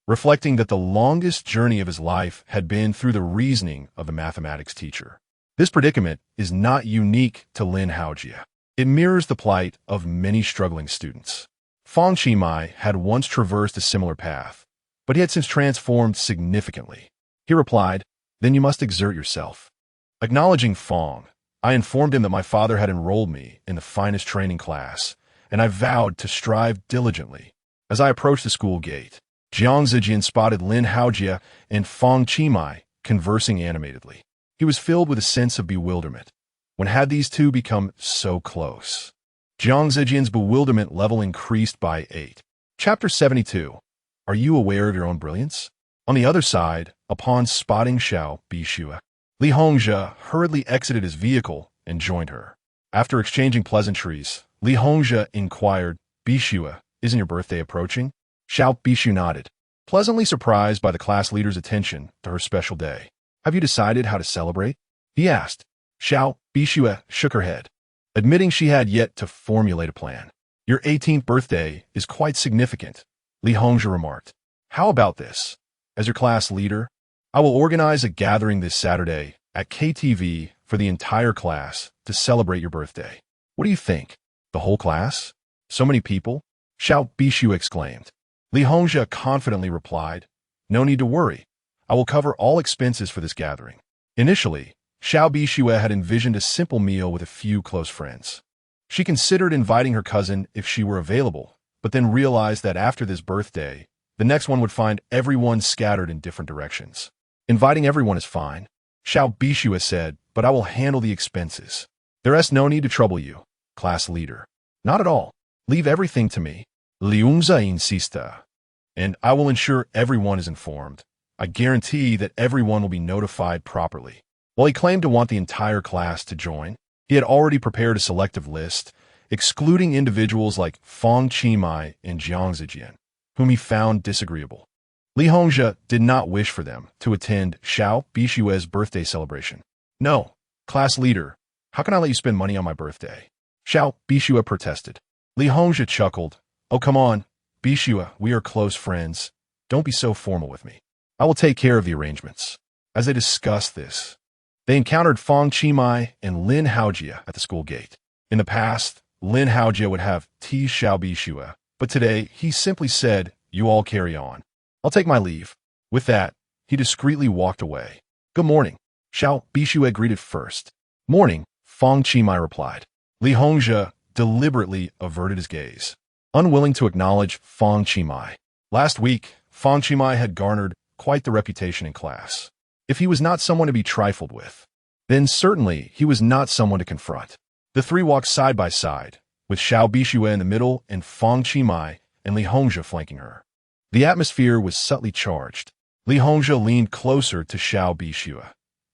reflecting that the longest journey of his life had been through the reasoning of the mathematics teacher. This predicament is not unique to Lin Haojie. It mirrors the plight of many struggling students. Fang Qi had once traversed a similar path, but he had since transformed significantly. He replied, "Then you must exert yourself." Acknowledging Fang, I informed him that my father had enrolled me in the finest training class, and I vowed to strive diligently. As I approached the school gate, Jiang Zijian spotted Lin Haojie and Fang Qi conversing animatedly. He was filled with a sense of bewilderment. When had these two become so close? Jiang Zijian's bewilderment level increased by 8. Chapter 72. Are you aware of your own brilliance? On the other side, upon spotting Xiao Bixue, Li Hongzhe hurriedly exited his vehicle and joined her. After exchanging pleasantries, Li Hongzhe inquired, "Bixue, isn't your birthday approaching?" Xiao Bixue nodded, pleasantly surprised by the class leader's attention to her special day. "Have you decided how to celebrate?" he asked. Xiao Bixue shook her head, admitting she had yet to formulate a plan. "Your 18th birthday is quite significant," Li Hongzhe remarked. "How about this? As your class leader, I will organize a gathering this Saturday at KTV for the entire class to celebrate your birthday. What do you think? The whole class? So many people?" Xiao Bixue exclaimed. Li Hongzhe confidently replied, "No need to worry. I will cover all expenses for this gathering." Initially, Xiao Bixue had envisioned a simple meal with a few close friends. She considered inviting her cousin if she were available, but then realized that after this birthday, the next one would find everyone scattered in different directions. "Inviting everyone is fine," Xiao Bixue said, "but I will handle the expenses. There is no need to trouble you, class leader." "Not at all. Leave everything to me," Li Hongzhe insisted, "and I will ensure everyone is informed. I guarantee that everyone will be notified properly." While he claimed to want the entire class to join, he had already prepared a selective list, excluding individuals like Fang Qi and Jiang Zijian, whom he found disagreeable. Li Hongzhe did not wish for them to attend Xiao Bixue's birthday celebration. "No, class leader, how can I let you spend money on my birthday?" Xiao Bixue protested. Li Hongzhe chuckled. "Oh, come on, Bixue, we are close friends. Don't be so formal with me. I will take care of the arrangements." As they discussed this, they encountered Fang Qi and Lin Haojie at the school gate. In the past, Lin Haojie would have teased Xiao Bixue, but today he simply said, "You all carry on. I'll take my leave." With that, he discreetly walked away. "Good morning," Xiao Bixue greeted first. "Morning," Fang Qi replied. Li Hongzhe deliberately averted his gaze, unwilling to acknowledge Fang Qi. Last week, Fang Qi had garnered quite the reputation in class. If he was not someone to be trifled with, then certainly he was not someone to confront. The three walked side by side, with Xiao Bixue in the middle and Fang Qi and Li Hongzhe flanking her. The atmosphere was subtly charged. Li Hongzhe leaned closer to Xiao Bixue,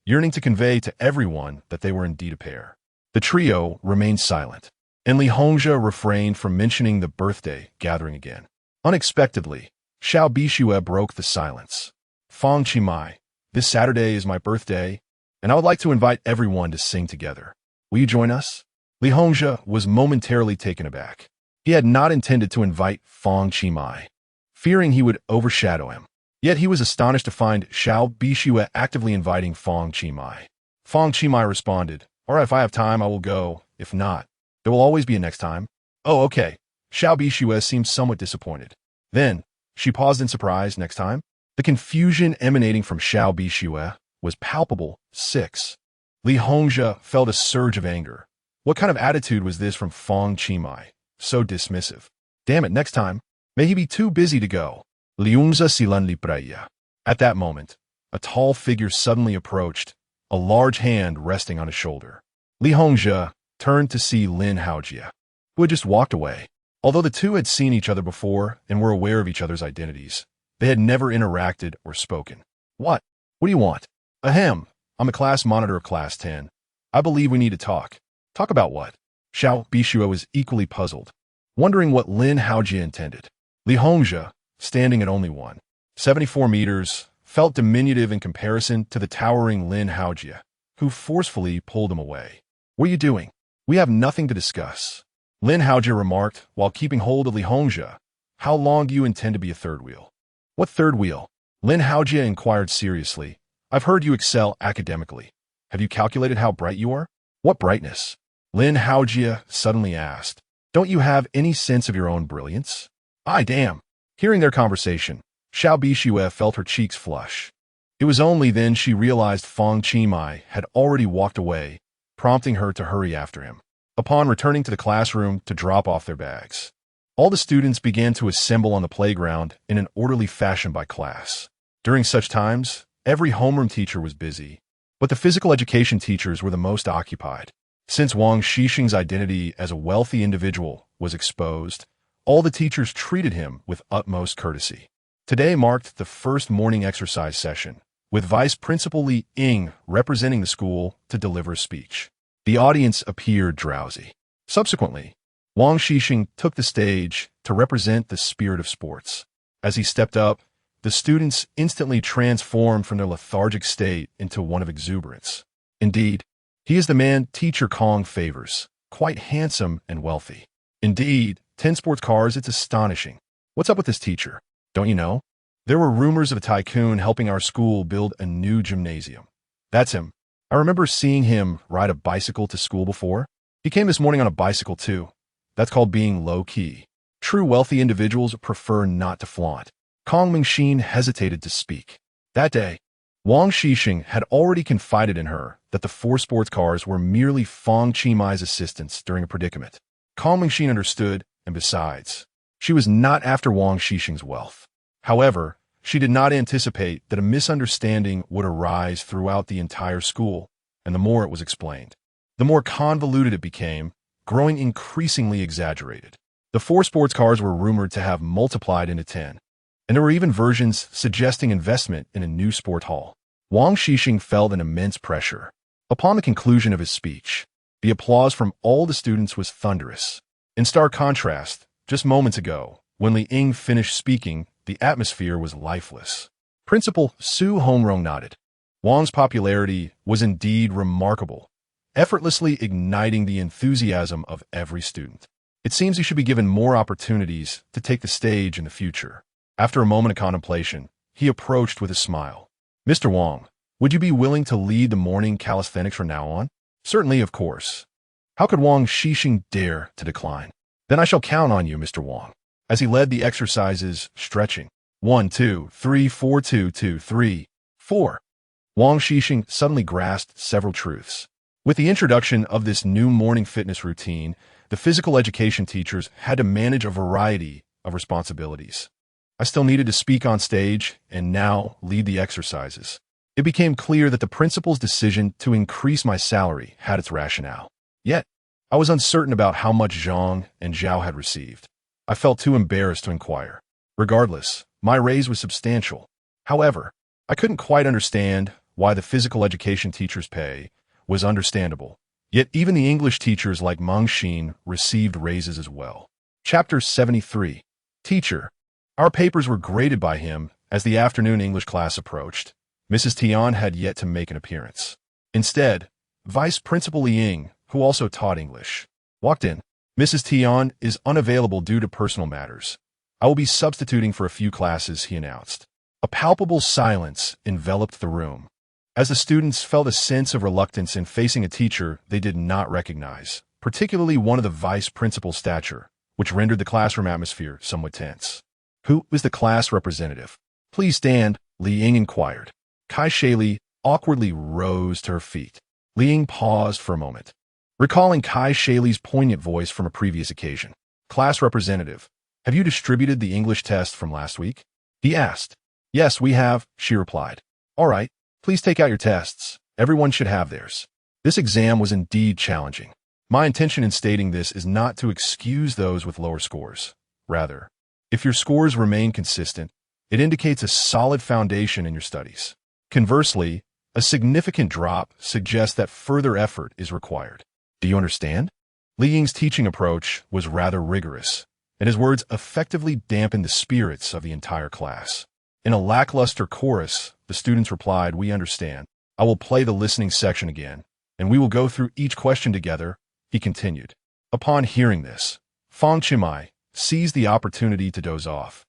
yearning to convey to everyone that they were indeed a pair. The trio remained silent, and Li Hongzhe refrained from mentioning the birthday gathering again. Unexpectedly, Xiao Bixue broke the silence. "Fang Qi, this Saturday is my birthday, and I would like to invite everyone to sing together. Will you join us?" Li Hongzhe was momentarily taken aback. He had not intended to invite Fang Qi, fearing he would overshadow him. Yet he was astonished to find Xiao Bixue actively inviting Fang Qi. Fang Qi responded, "All right, if I have time, I will go. If not, there will always be a next time." "Oh, okay." Xiao Bixue seemed somewhat disappointed. Then, she paused in surprise. "Next time?" The confusion emanating from Xiao Bixue was palpable. 6. Li Hongzhe felt a surge of anger. What kind of attitude was this from Fang Qi? So dismissive. "Damn it, next time. May he be too busy to go." Li Hongzhe silan li praya. At that moment, a tall figure suddenly approached, a large hand resting on his shoulder. Li Hongzhe turned to see Lin Haojie, who had just walked away. Although the two had seen each other before and were aware of each other's identities, they had never interacted or spoken. What do you want?" "Ahem, I'm the class monitor of Class 10. I believe we need to talk." "Talk about what?" Xiao Bixue was equally puzzled, wondering what Lin Haojie intended. Li Hongzhe, standing at only 1.74 meters, felt diminutive in comparison to the towering Lin Haojie, who forcefully pulled him away. What are you doing? We have nothing to discuss. Lin Haojie remarked while keeping hold of Li Hongzhe. How long do you intend to be a third wheel? What third wheel? Lin Haojie inquired seriously. I've heard you excel academically. Have you calculated how bright you are? What brightness? Lin Haojie suddenly asked. Don't you have any sense of your own brilliance? Damn. Hearing their conversation, Xiao Bixue felt her cheeks flush. It was only then she realized Fang Qi had already walked away, prompting her to hurry after him. Upon returning to the classroom to drop off their bags, all the students began to assemble on the playground in an orderly fashion by class. During such times, every homeroom teacher was busy, but the physical education teachers were the most occupied. Since Wang Xixing's identity as a wealthy individual was exposed, all the teachers treated him with utmost courtesy. Today marked the first morning exercise session, with Vice Principal Li Ying representing the school to deliver a speech. The audience appeared drowsy. Subsequently, Wang Xixing took the stage to represent the spirit of sports. As he stepped up, the students instantly transformed from their lethargic state into one of exuberance. Indeed, he is the man Teacher Kong favors, quite handsome and wealthy. Indeed, 10 sports cars, it's astonishing. What's up with this teacher? Don't you know? There were rumors of a tycoon helping our school build a new gymnasium. That's him. I remember seeing him ride a bicycle to school before. He came this morning on a bicycle too. That's called being low-key. True wealthy individuals prefer not to flaunt. Kong Mingxin hesitated to speak. That day, Wang Xixing had already confided in her that the 4 sports cars were merely Fang Qimai's assistants during a predicament. Kong Mingxin understood, and besides, she was not after Wang Xixing's wealth. However, she did not anticipate that a misunderstanding would arise throughout the entire school, and the more it was explained, the more convoluted it became, growing increasingly exaggerated. The 4 sports cars were rumored to have multiplied into 10, and there were even versions suggesting investment in a new sport hall. Wang Xixing felt an immense pressure. Upon the conclusion of his speech, the applause from all the students was thunderous. In stark contrast, just moments ago, when Li Ying finished speaking, the atmosphere was lifeless. Principal Su Hongrong nodded. Wang's popularity was indeed remarkable, effortlessly igniting the enthusiasm of every student. It seems he should be given more opportunities to take the stage in the future. After a moment of contemplation, he approached with a smile. Mr. Wang, would you be willing to lead the morning calisthenics from now on? Certainly, of course. How could Wang Xixing dare to decline? Then I shall count on you, Mr. Wang. As he led the exercises, stretching. 1, 2, 3, 4, 2, 2, 3, 4. Wang Xixing suddenly grasped several truths. With the introduction of this new morning fitness routine, the physical education teachers had to manage a variety of responsibilities. I still needed to speak on stage and now lead the exercises. It became clear that the principal's decision to increase my salary had its rationale. Yet, I was uncertain about how much Zhang and Zhao had received. I felt too embarrassed to inquire. Regardless, my raise was substantial. However, I couldn't quite understand why the physical education teacher's pay was understandable. Yet even the English teachers like Meng Xin received raises as well. Chapter 73. Teacher. Our papers were graded by him as the afternoon English class approached. Mrs. Tian had yet to make an appearance. Instead, Vice Principal Li Ying, who also taught English, walked in. Mrs. Tian is unavailable due to personal matters. I will be substituting for a few classes, he announced. A palpable silence enveloped the room, as the students felt a sense of reluctance in facing a teacher they did not recognize, particularly one of the vice principal's stature, which rendered the classroom atmosphere somewhat tense. Who is the class representative? Please stand, Li Ying inquired. Kai Shaili awkwardly rose to her feet. Li Ying paused for a moment, recalling Kai Shaili's poignant voice from a previous occasion. Class representative, have you distributed the English test from last week? He asked. Yes, we have, she replied. All right, please take out your tests. Everyone should have theirs. This exam was indeed challenging. My intention in stating this is not to excuse those with lower scores. Rather, if your scores remain consistent, it indicates a solid foundation in your studies. Conversely, a significant drop suggests that further effort is required. Do you understand? Li Ying's teaching approach was rather rigorous, and his words effectively dampened the spirits of the entire class. In a lackluster chorus, the students replied, "We understand. I will play the listening section again. and we will go through each question together, he continued. Upon hearing this, Fang Qi seized the opportunity to doze off.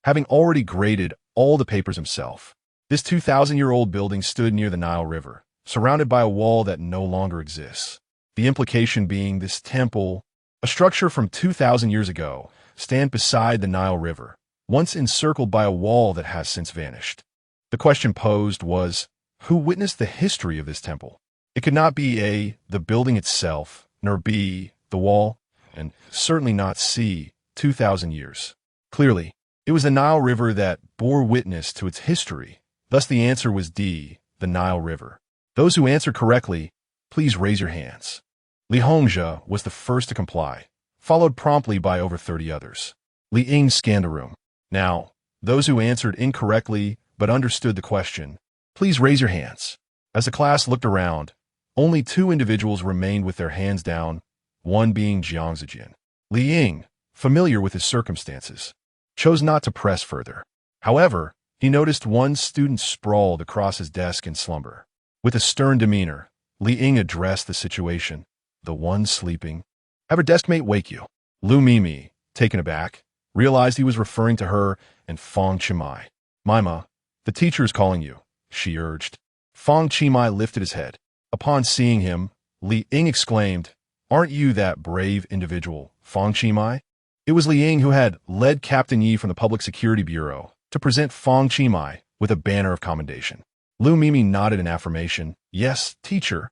Having already graded all the papers himself, this 2,000-year-old building stood near the Nile River, surrounded by a wall that no longer exists. The implication being this temple, a structure from 2,000 years ago, stands beside the Nile River, once encircled by a wall that has since vanished. The question posed was, who witnessed the history of this temple? It could not be A, the building itself, nor B, the wall, and certainly not C, 2,000 years. Clearly, it was the Nile River that bore witness to its history. Thus the answer was D, the Nile River. Those who answered correctly, please raise your hands. Li Hongzhi was the first to comply, followed promptly by over 30 others. Li Ying scanned the room. Now, those who answered incorrectly but understood the question, please raise your hands. As the class looked around, only 2 individuals remained with their hands down, one being Jiang Zijin. Li Ying, familiar with his circumstances, chose not to press further. However, he noticed one student sprawled across his desk in slumber. With a stern demeanor, Li Ying addressed the situation. The one sleeping. Have her deskmate wake you. Lu Mimi, taken aback, realized he was referring to her and Fang Qi. Mima, the teacher is calling you, she urged. Fang Qi lifted his head. Upon seeing him, Li Ying exclaimed, aren't you that brave individual, Fang Qi? It was Li Ying who had led Captain Yi from the Public Security Bureau to present Fang Qi with a banner of commendation. Lu Mimi nodded in affirmation. Yes, teacher,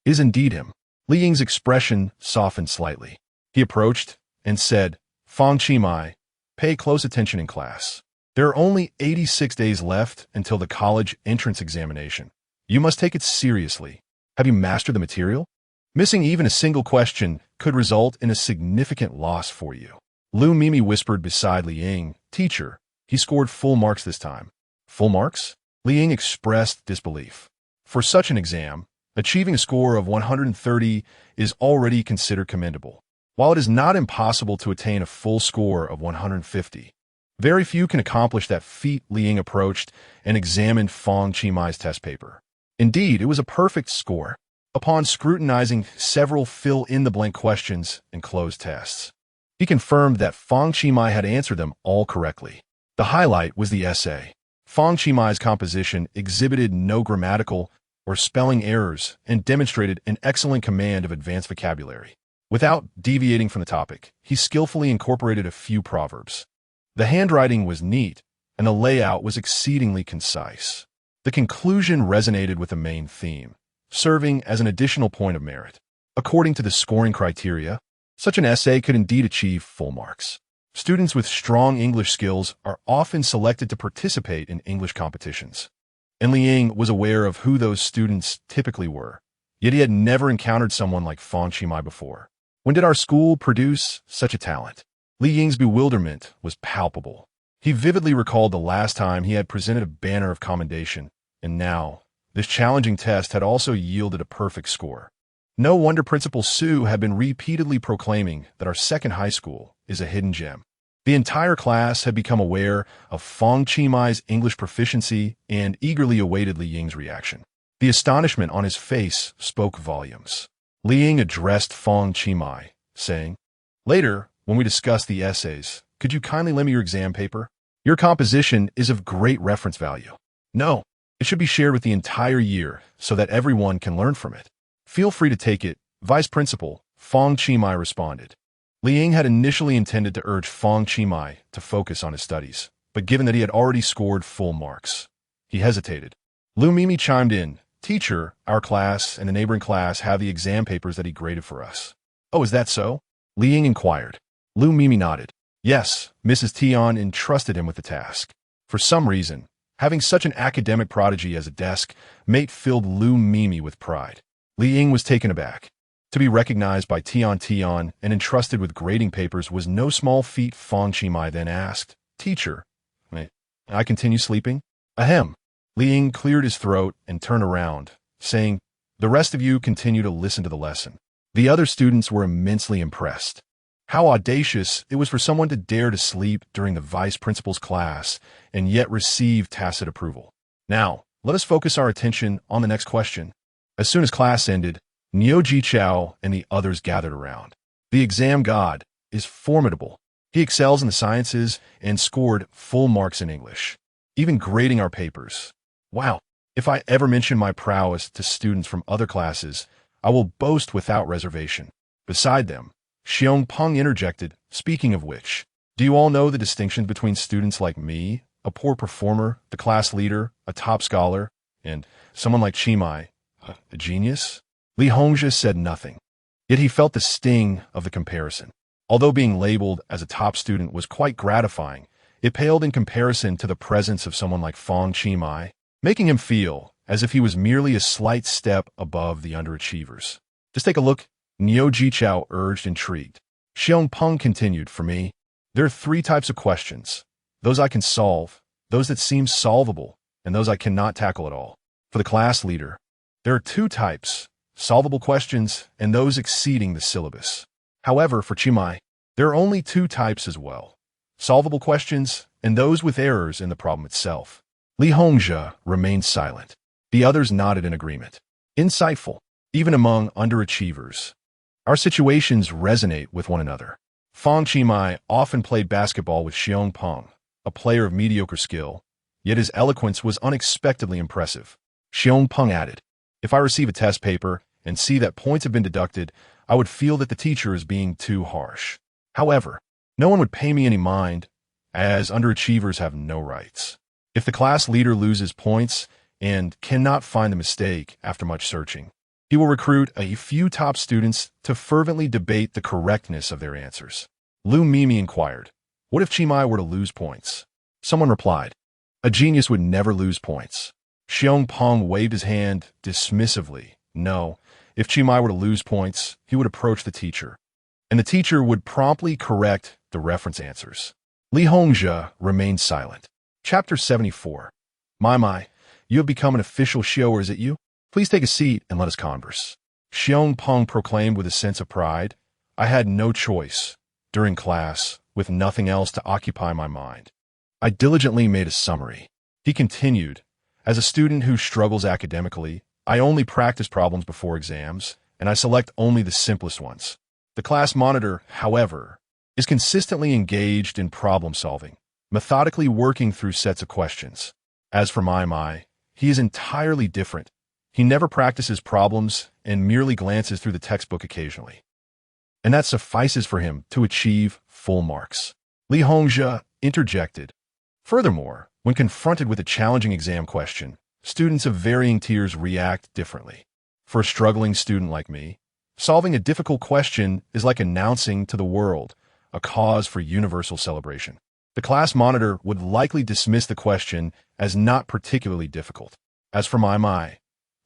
is indeed him. Li Ying's expression softened slightly. He approached and said, Fang Qi, pay close attention in class. There are only 86 days left until the college entrance examination. You must take it seriously. Have you mastered the material? Missing even a single question could result in a significant loss for you. Lu Mimi whispered beside Li Ying, teacher, he scored full marks this time. Full marks? Li Ying expressed disbelief. For such an exam, achieving a score of 130 is already considered commendable. While it is not impossible to attain a full score of 150, very few can accomplish that feat. Li Ying approached and examined Fang Qi's test paper. Indeed, it was a perfect score. Upon scrutinizing several fill-in-the-blank questions and closed tests, he confirmed that Fang Qi had answered them all correctly. The highlight was the essay. Fang Qi's composition exhibited no grammatical or spelling errors and demonstrated an excellent command of advanced vocabulary. Without deviating from the topic, he skillfully incorporated a few proverbs. The handwriting was neat, and the layout was exceedingly concise. The conclusion resonated with the main theme, serving as an additional point of merit. According to the scoring criteria, such an essay could indeed achieve full marks. Students with strong English skills are often selected to participate in English competitions. And Li Ying was aware of who those students typically were, yet he had never encountered someone like Fang Qi before. When did our school produce such a talent? Li Ying's bewilderment was palpable. He vividly recalled the last time he had presented a banner of commendation, and now, this challenging test had also yielded a perfect score. No wonder Principal Su had been repeatedly proclaiming that our second high school is a hidden gem. The entire class had become aware of Fang Qi's English proficiency and eagerly awaited Li Ying's reaction. The astonishment on his face spoke volumes. Li Ying addressed Fang Qi, saying, later, when we discuss the essays, could you kindly lend me your exam paper? Your composition is of great reference value. No, it should be shared with the entire year so that everyone can learn from it. Feel free to take it, Vice Principal, Fang Qi responded. Li Ying had initially intended to urge Fang Qi to focus on his studies, but given that he had already scored full marks, he hesitated. Lu Mimi chimed in, teacher, our class and the neighboring class have the exam papers that he graded for us. Oh, is that so? Li Ying inquired. Lu Mimi nodded. Yes, Mrs. Tian entrusted him with the task. For some reason, having such an academic prodigy as a desk mate filled Lu Mimi with pride. Li Ying was taken aback. To be recognized by Tian and entrusted with grading papers was no small feat. Fang Qi then asked, teacher, may I continue sleeping? Ahem. Li Ying cleared his throat and turned around, saying, the rest of you continue to listen to the lesson. The other students were immensely impressed. How audacious it was for someone to dare to sleep during the vice principal's class and yet receive tacit approval. Now, let us focus our attention on the next question. As soon as class ended, Niu Jichao and the others gathered around. The exam god is formidable. He excels in the sciences and scored full marks in English, even grading our papers. Wow, if I ever mention my prowess to students from other classes, I will boast without reservation. Beside them, Xiong Peng interjected, speaking of which, do you all know the distinction between students like me, a poor performer, the class leader, a top scholar, and someone like Chimai, a genius? Li Hongzhi said nothing, yet he felt the sting of the comparison. Although being labeled as a top student was quite gratifying, it paled in comparison to the presence of someone like Fang Qi, making him feel as if he was merely a slight step above the underachievers. Just take a look, Niu Jichao urged, intrigued. Xiong Peng continued, for me, there are 3 types of questions. Those I can solve, those that seem solvable, and those I cannot tackle at all. For the class leader, there are 2 types, solvable questions and those exceeding the syllabus. However, for Chimai, there are only 2 types as well, solvable questions and those with errors in the problem itself. Li Hongzhi remained silent. The others nodded in agreement. Insightful, even among underachievers. Our situations resonate with one another. Fang Qi often played basketball with Xiong Peng, a player of mediocre skill, yet his eloquence was unexpectedly impressive. Xiong Peng added, if I receive a test paper and see that points have been deducted, I would feel that the teacher is being too harsh. However, no one would pay me any mind, as underachievers have no rights. If the class leader loses points and cannot find the mistake after much searching, he will recruit a few top students to fervently debate the correctness of their answers. Lu Mimi inquired, what if Chimai were to lose points? Someone replied, a genius would never lose points. Xiong Peng waved his hand dismissively. No, if Chimai were to lose points, he would approach the teacher, and the teacher would promptly correct the reference answers. Li Hongzhi remained silent. Chapter 74. My, you have become an official Xiao, is it you? Please take a seat and let us converse. Xiong Peng proclaimed with a sense of pride. I had no choice, during class, with nothing else to occupy my mind. I diligently made a summary. He continued, as a student who struggles academically, I only practice problems before exams, and I select only the simplest ones. The class monitor, however, is consistently engaged in problem solving, methodically working through sets of questions. As for my, he is entirely different. He never practices problems and merely glances through the textbook occasionally. And that suffices for him to achieve full marks. Li Hongzhi interjected. Furthermore, when confronted with a challenging exam question, students of varying tiers react differently. For a struggling student like me, solving a difficult question is like announcing to the world a cause for universal celebration. The class monitor would likely dismiss the question as not particularly difficult. As for my,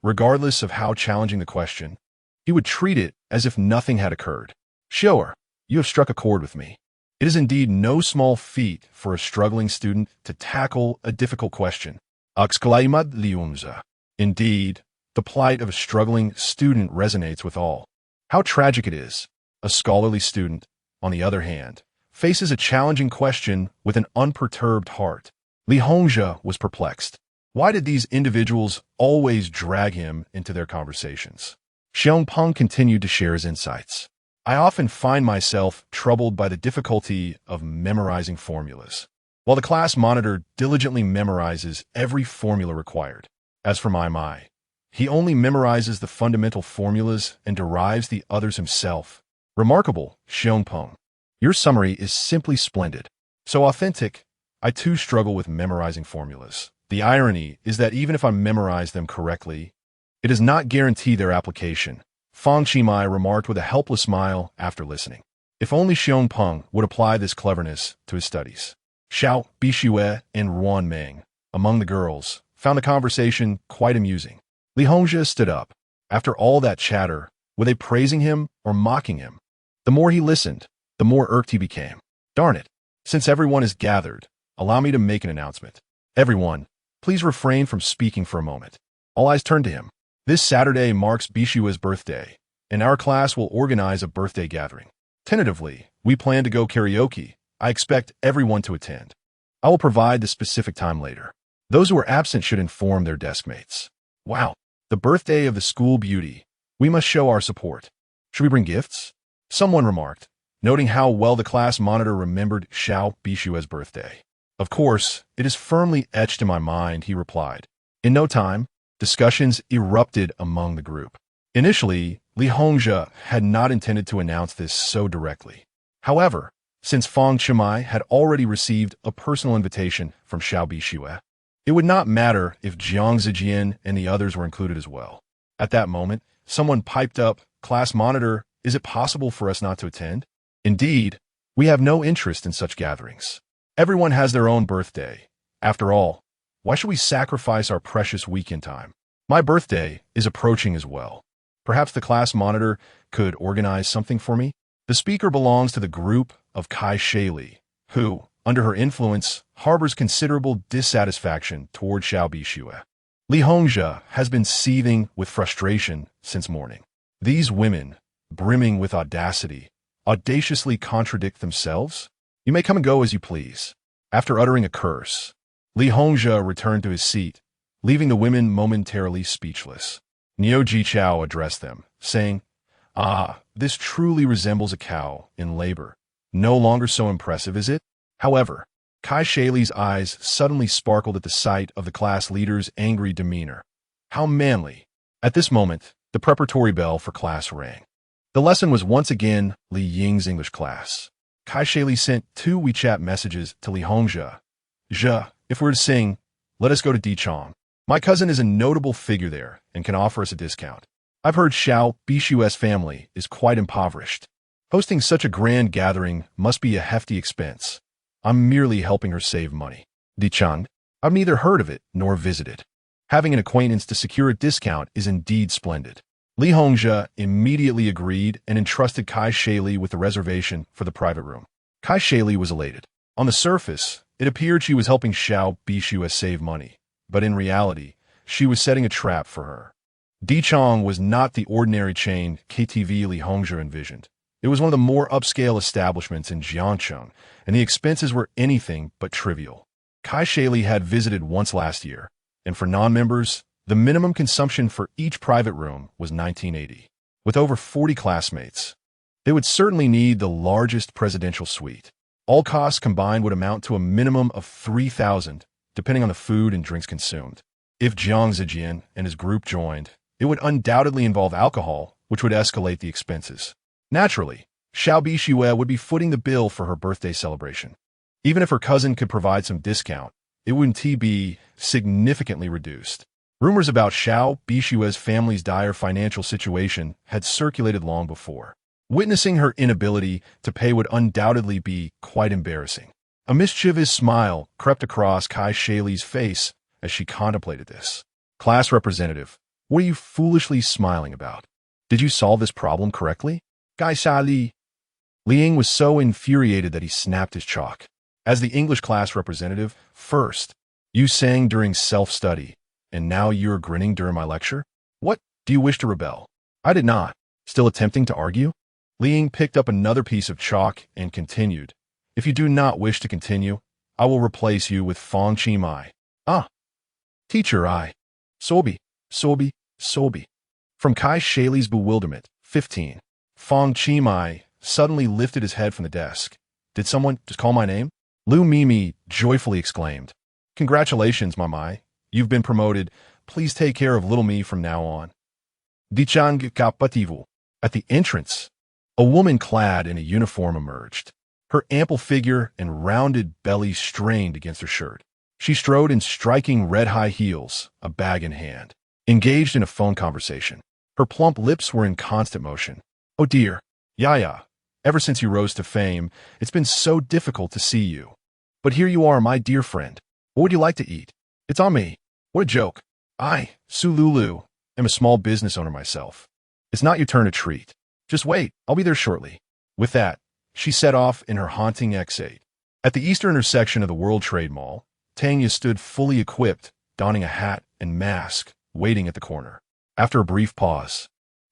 regardless of how challenging the question, he would treat it as if nothing had occurred. Sure, you have struck a chord with me. It is indeed no small feat for a struggling student to tackle a difficult question. Exclaimed Li Hongzhi. Indeed, the plight of a struggling student resonates with all. How tragic it is. A scholarly student, on the other hand, faces a challenging question with an unperturbed heart. Li Hongzhi was perplexed. Why did these individuals always drag him into their conversations? Xiong Peng continued to share his insights. I often find myself troubled by the difficulty of memorizing formulas, while the class monitor diligently memorizes every formula required. As for my, he only memorizes the fundamental formulas and derives the others himself. Remarkable, Xiong Peng. Your summary is simply splendid. So authentic, I too struggle with memorizing formulas. The irony is that even if I memorize them correctly, it does not guarantee their application. Fang Qi remarked with a helpless smile after listening. If only Xiong Peng would apply this cleverness to his studies. Xiao Bixue and Ruan Meng, among the girls, found the conversation quite amusing. Li Hongzhi stood up. After all that chatter, were they praising him or mocking him? The more he listened, the more irked he became. Darn it. Since everyone is gathered, allow me to make an announcement. Everyone, please refrain from speaking for a moment. All eyes turned to him. This Saturday marks Bixue's birthday, and our class will organize a birthday gathering. Tentatively, we plan to go karaoke. I expect everyone to attend. I will provide the specific time later. Those who are absent should inform their desk mates. Wow, the birthday of the school beauty. We must show our support. Should we bring gifts? Someone remarked, noting how well the class monitor remembered Xiao Bixue's birthday. Of course, it is firmly etched in my mind, he replied. In no time, discussions erupted among the group. Initially, Li Hongzhe had not intended to announce this so directly. However, since Fang Qi had already received a personal invitation from Xiao Bixue, it would not matter if Jiang Zijian and the others were included as well. At that moment, someone piped up, "Class monitor, is it possible for us not to attend? Indeed, we have no interest in such gatherings. Everyone has their own birthday. After all, why should we sacrifice our precious weekend time? My birthday is approaching as well. Perhaps the class monitor could organize something for me?" The speaker belongs to the group of Kai Shaili, who, under her influence, harbors considerable dissatisfaction toward Xiao Bixue. Li Hongzhe has been seething with frustration since morning. These women, brimming with audacity, audaciously contradict themselves? You may come and go as you please. After uttering a curse, Li Hongzhe returned to his seat, leaving the women momentarily speechless. Niu Jichao addressed them, saying, "Ah, this truly resembles a cow in labor. No longer so impressive, is it?" However, Kai Shaili's eyes suddenly sparkled at the sight of the class leader's angry demeanor. How manly! At this moment, the preparatory bell for class rang. The lesson was once again Li Ying's English class. Kai Shaili sent 2 WeChat messages to Li Hongzhe. If we're to sing, let us go to Dichong. My cousin is a notable figure there and can offer us a discount. I've heard Xiao Bixue's family is quite impoverished. Hosting such a grand gathering must be a hefty expense. I'm merely helping her save money. Dichang, I've neither heard of it nor visited. Having an acquaintance to secure a discount is indeed splendid. Li Hongzhe immediately agreed and entrusted Kai Shaili with the reservation for the private room. Kai Shaili was elated. On the surface, it appeared she was helping Xiao Bixue save money, but in reality, she was setting a trap for her. Dichong was not the ordinary chain KTV Li Hongzhe envisioned. It was one of the more upscale establishments in Jiangcheng, and the expenses were anything but trivial. Kai Shaili had visited once last year, and for non-members, the minimum consumption for each private room was 1980. With over 40 classmates, they would certainly need the largest presidential suite. All costs combined would amount to a minimum of 3,000, depending on the food and drinks consumed. If Jiang Zijian and his group joined, it would undoubtedly involve alcohol, which would escalate the expenses. Naturally, Xiao Bixue would be footing the bill for her birthday celebration. Even if her cousin could provide some discount, it would be significantly reduced. Rumors about Xiao Bixue's family's dire financial situation had circulated long before. Witnessing her inability to pay would undoubtedly be quite embarrassing. A mischievous smile crept across Kai Shaili's face as she contemplated this. Class representative, what are you foolishly smiling about? Did you solve this problem correctly? Kai Shaili. Li Ying was so infuriated that he snapped his chalk. As the English class representative, first, you sang during self-study, and now you're grinning during my lecture? What, do you wish to rebel? I did not. Still attempting to argue? Li Ying picked up another piece of chalk and continued. If you do not wish to continue, I will replace you with Fang Qi. Ah. Teacher, Sobi. From Kai Shaili's bewilderment, 15. Fang Qi suddenly lifted his head from the desk. Did someone just call my name? Lu Mimi joyfully exclaimed. Congratulations, Mamai. You've been promoted. Please take care of little me from now on. Dichang kapativu. At the entrance, a woman clad in a uniform emerged. Her ample figure and rounded belly strained against her shirt. She strode in striking red high heels, a bag in hand, engaged in a phone conversation. Her plump lips were in constant motion. Oh dear, Yaya, ever since you rose to fame, it's been so difficult to see you. But here you are, my dear friend. What would you like to eat? It's on me. What a joke. I, Sululu, am a small business owner myself. It's not your turn to treat. Just wait, I'll be there shortly. With that, she set off in her haunting X8. At the eastern intersection of the World Trade Mall, Tanya stood fully equipped, donning a hat and mask, waiting at the corner. After a brief pause,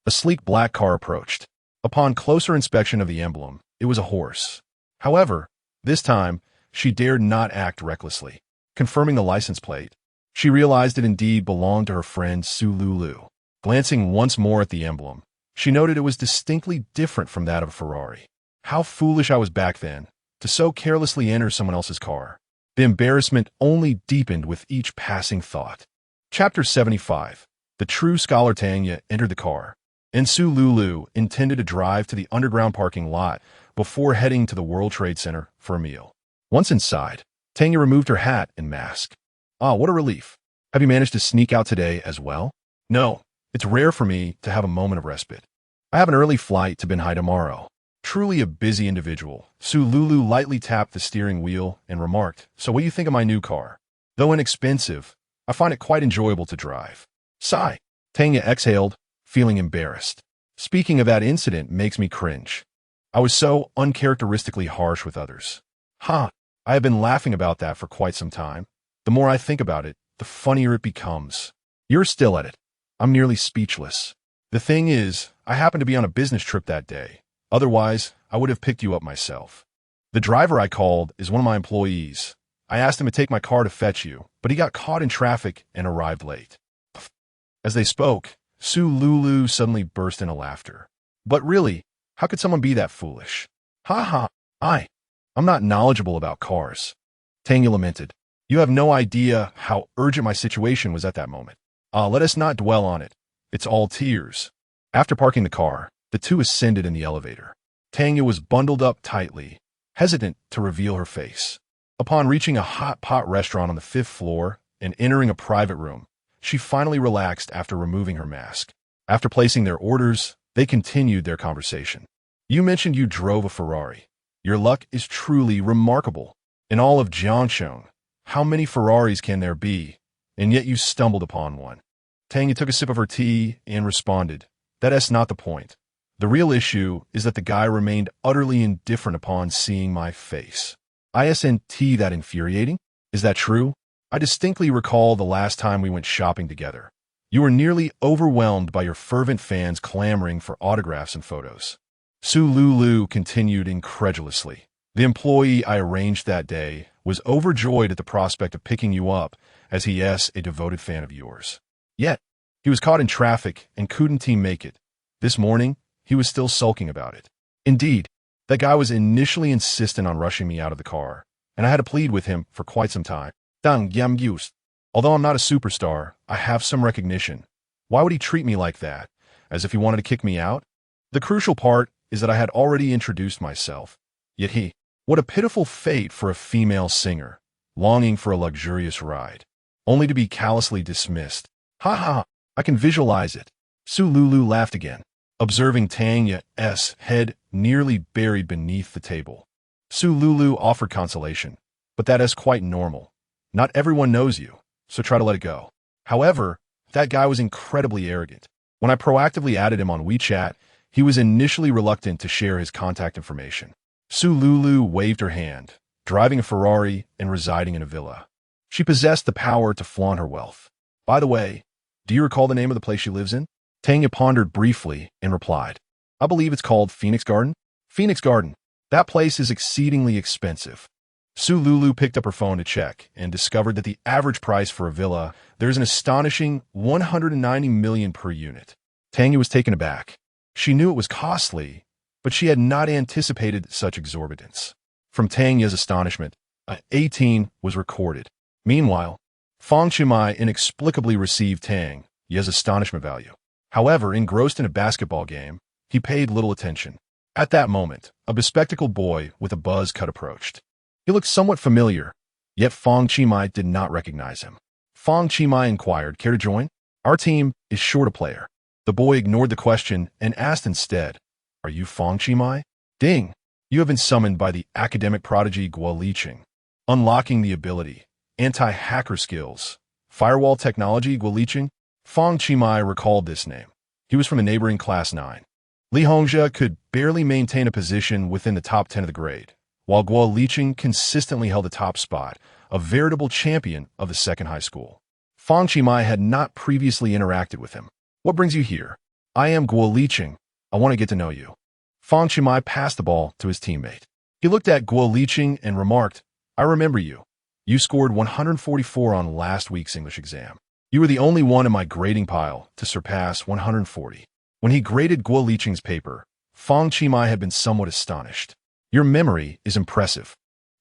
a sleek black car approached. Upon closer inspection of the emblem, it was a horse. However, this time, she dared not act recklessly. Confirming the license plate, she realized it indeed belonged to her friend Sululu. Glancing once more at the emblem, she noted it was distinctly different from that of a Ferrari. How foolish I was back then to so carelessly enter someone else's car. The embarrassment only deepened with each passing thought. Chapter 75. The true scholar Tanya entered the car, and Su Lulu intended to drive to the underground parking lot before heading to the World Trade Center for a meal. Once inside, Tanya removed her hat and mask. Ah, what a relief. Have you managed to sneak out today as well? No, it's rare for me to have a moment of respite. I have an early flight to Binhai tomorrow. Truly a busy individual, Su Lulu lightly tapped the steering wheel and remarked, "So what do you think of my new car? Though inexpensive, I find it quite enjoyable to drive." Sigh. Tanya exhaled, feeling embarrassed. Speaking of that incident makes me cringe. I was so uncharacteristically harsh with others. I have been laughing about that for quite some time. The more I think about it, the funnier it becomes. You're still at it. I'm nearly speechless. The thing is, I happened to be on a business trip that day. Otherwise, I would have picked you up myself. The driver I called is one of my employees. I asked him to take my car to fetch you, but he got caught in traffic and arrived late. As they spoke, Su Lulu suddenly burst into laughter. But really, how could someone be that foolish? I'm not knowledgeable about cars. Tanya lamented. You have no idea how urgent my situation was at that moment. Let us not dwell on it. It's all tears. After parking the car, the two ascended in the elevator. Tanya was bundled up tightly, hesitant to reveal her face. Upon reaching a hot pot restaurant on the 5th floor and entering a private room, she finally relaxed after removing her mask. After placing their orders, they continued their conversation. You mentioned you drove a Ferrari. Your luck is truly remarkable. In all of Jiangsheng, how many Ferraris can there be? And yet you stumbled upon one. Tanya took a sip of her tea and responded, That's not the point. The real issue is that the guy remained utterly indifferent upon seeing my face. Isn't that infuriating? Is that true? I distinctly recall the last time we went shopping together. You were nearly overwhelmed by your fervent fans clamoring for autographs and photos. Su Lulu continued incredulously. The employee I arranged that day was overjoyed at the prospect of picking you up, as he is a devoted fan of yours. Yet, he was caught in traffic and couldn't make it. This morning, he was still sulking about it. Indeed, that guy was initially insistent on rushing me out of the car, and I had to plead with him for quite some time. Although I'm not a superstar, I have some recognition. Why would he treat me like that? As if he wanted to kick me out? The crucial part is that I had already introduced myself. Yet what a pitiful fate for a female singer, longing for a luxurious ride, only to be callously dismissed. I can visualize it. Su Lulu laughed again, observing Tanya's head nearly buried beneath the table. Su Lulu offered consolation, but that is quite normal. Not everyone knows you, so try to let it go. However, that guy was incredibly arrogant. When I proactively added him on WeChat, he was initially reluctant to share his contact information. Su Lulu waved her hand, driving a Ferrari and residing in a villa. She possessed the power to flaunt her wealth. By the way, do you recall the name of the place she lives in? Tanya pondered briefly and replied, I believe it's called Phoenix Garden. Phoenix Garden. That place is exceedingly expensive. Su Lulu picked up her phone to check and discovered that the average price for a villa, there's an astonishing 190 million per unit. Tanya was taken aback. She knew it was costly, but she had not anticipated such exorbitance. From Tanya's astonishment, an 18 was recorded. Meanwhile, Fang Qi inexplicably received Tanya's astonishment value. However, engrossed in a basketball game, he paid little attention. At that moment, a bespectacled boy with a buzz cut approached. He looked somewhat familiar, yet Fang Qi did not recognize him. Fang Qi inquired, Care to join? Our team is short a player. The boy ignored the question and asked instead, Are you Fang Qi? Ding! You have been summoned by the academic prodigy Guo Liqing. Unlocking the ability, anti-hacker skills, firewall technology Guo Liqing? Fang Qi recalled this name. He was from the neighboring Class 9. Li Hongzhe could barely maintain a position within the top 10 of the grade, while Guo Liqing consistently held the top spot, a veritable champion of the second high school. Fang Qi had not previously interacted with him. What brings you here? I am Guo Liqing. I want to get to know you. Fang Qi passed the ball to his teammate. He looked at Guo Liqing and remarked, I remember you. You scored 144 on last week's English exam. You were the only one in my grading pile to surpass 140. When he graded Guo Liqing's paper, Fang Qi had been somewhat astonished. Your memory is impressive.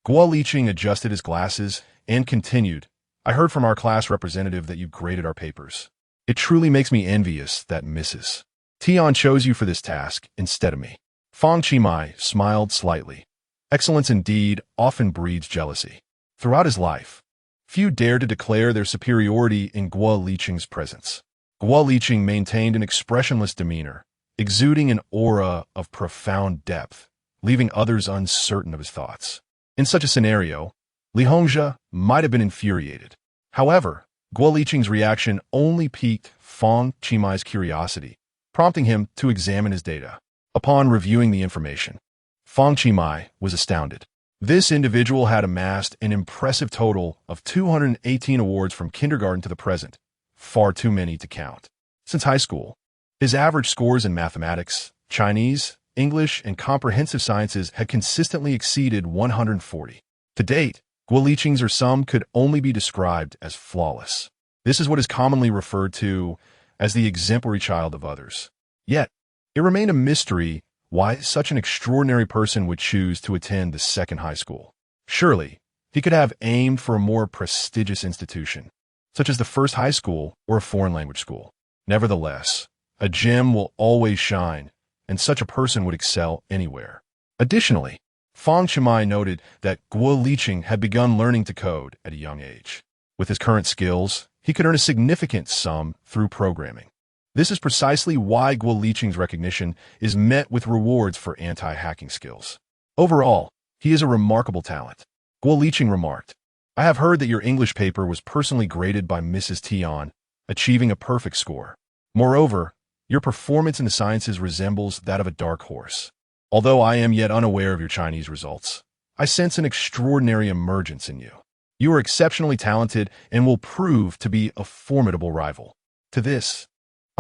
Guo Liqing adjusted his glasses and continued, I heard from our class representative that you graded our papers. It truly makes me envious that Mrs. Tian chose you for this task instead of me. Fang Qi smiled slightly. Excellence indeed often breeds jealousy. Throughout his life, few dared to declare their superiority in Guo Liqing's presence. Guo Liqing maintained an expressionless demeanor, exuding an aura of profound depth, leaving others uncertain of his thoughts. In such a scenario, Li Hongzhi might have been infuriated. However, Guo Liqing's reaction only piqued Fang Qi's curiosity, prompting him to examine his data. Upon reviewing the information, Fang Qi was astounded. This individual had amassed an impressive total of 218 awards from kindergarten to the present, far too many to count. Since high school, his average scores in mathematics, Chinese, English, and comprehensive sciences had consistently exceeded 140. To date, Guo Liqing's sum could only be described as flawless. This is what is commonly referred to as the exemplary child of others. Yet, it remained a mystery why such an extraordinary person would choose to attend the second high school. Surely, he could have aimed for a more prestigious institution, such as the first high school or a foreign language school. Nevertheless, a gem will always shine, and such a person would excel anywhere. Additionally, Fang Qi noted that Guo Liqing had begun learning to code at a young age. With his current skills, he could earn a significant sum through programming. This is precisely why Guo Liqing's recognition is met with rewards for anti-hacking skills. Overall, he is a remarkable talent. Guo Liqing remarked, I have heard that your English paper was personally graded by Mrs. Tian, achieving a perfect score. Moreover, your performance in the sciences resembles that of a dark horse. Although I am yet unaware of your Chinese results, I sense an extraordinary emergence in you. You are exceptionally talented and will prove to be a formidable rival. To this,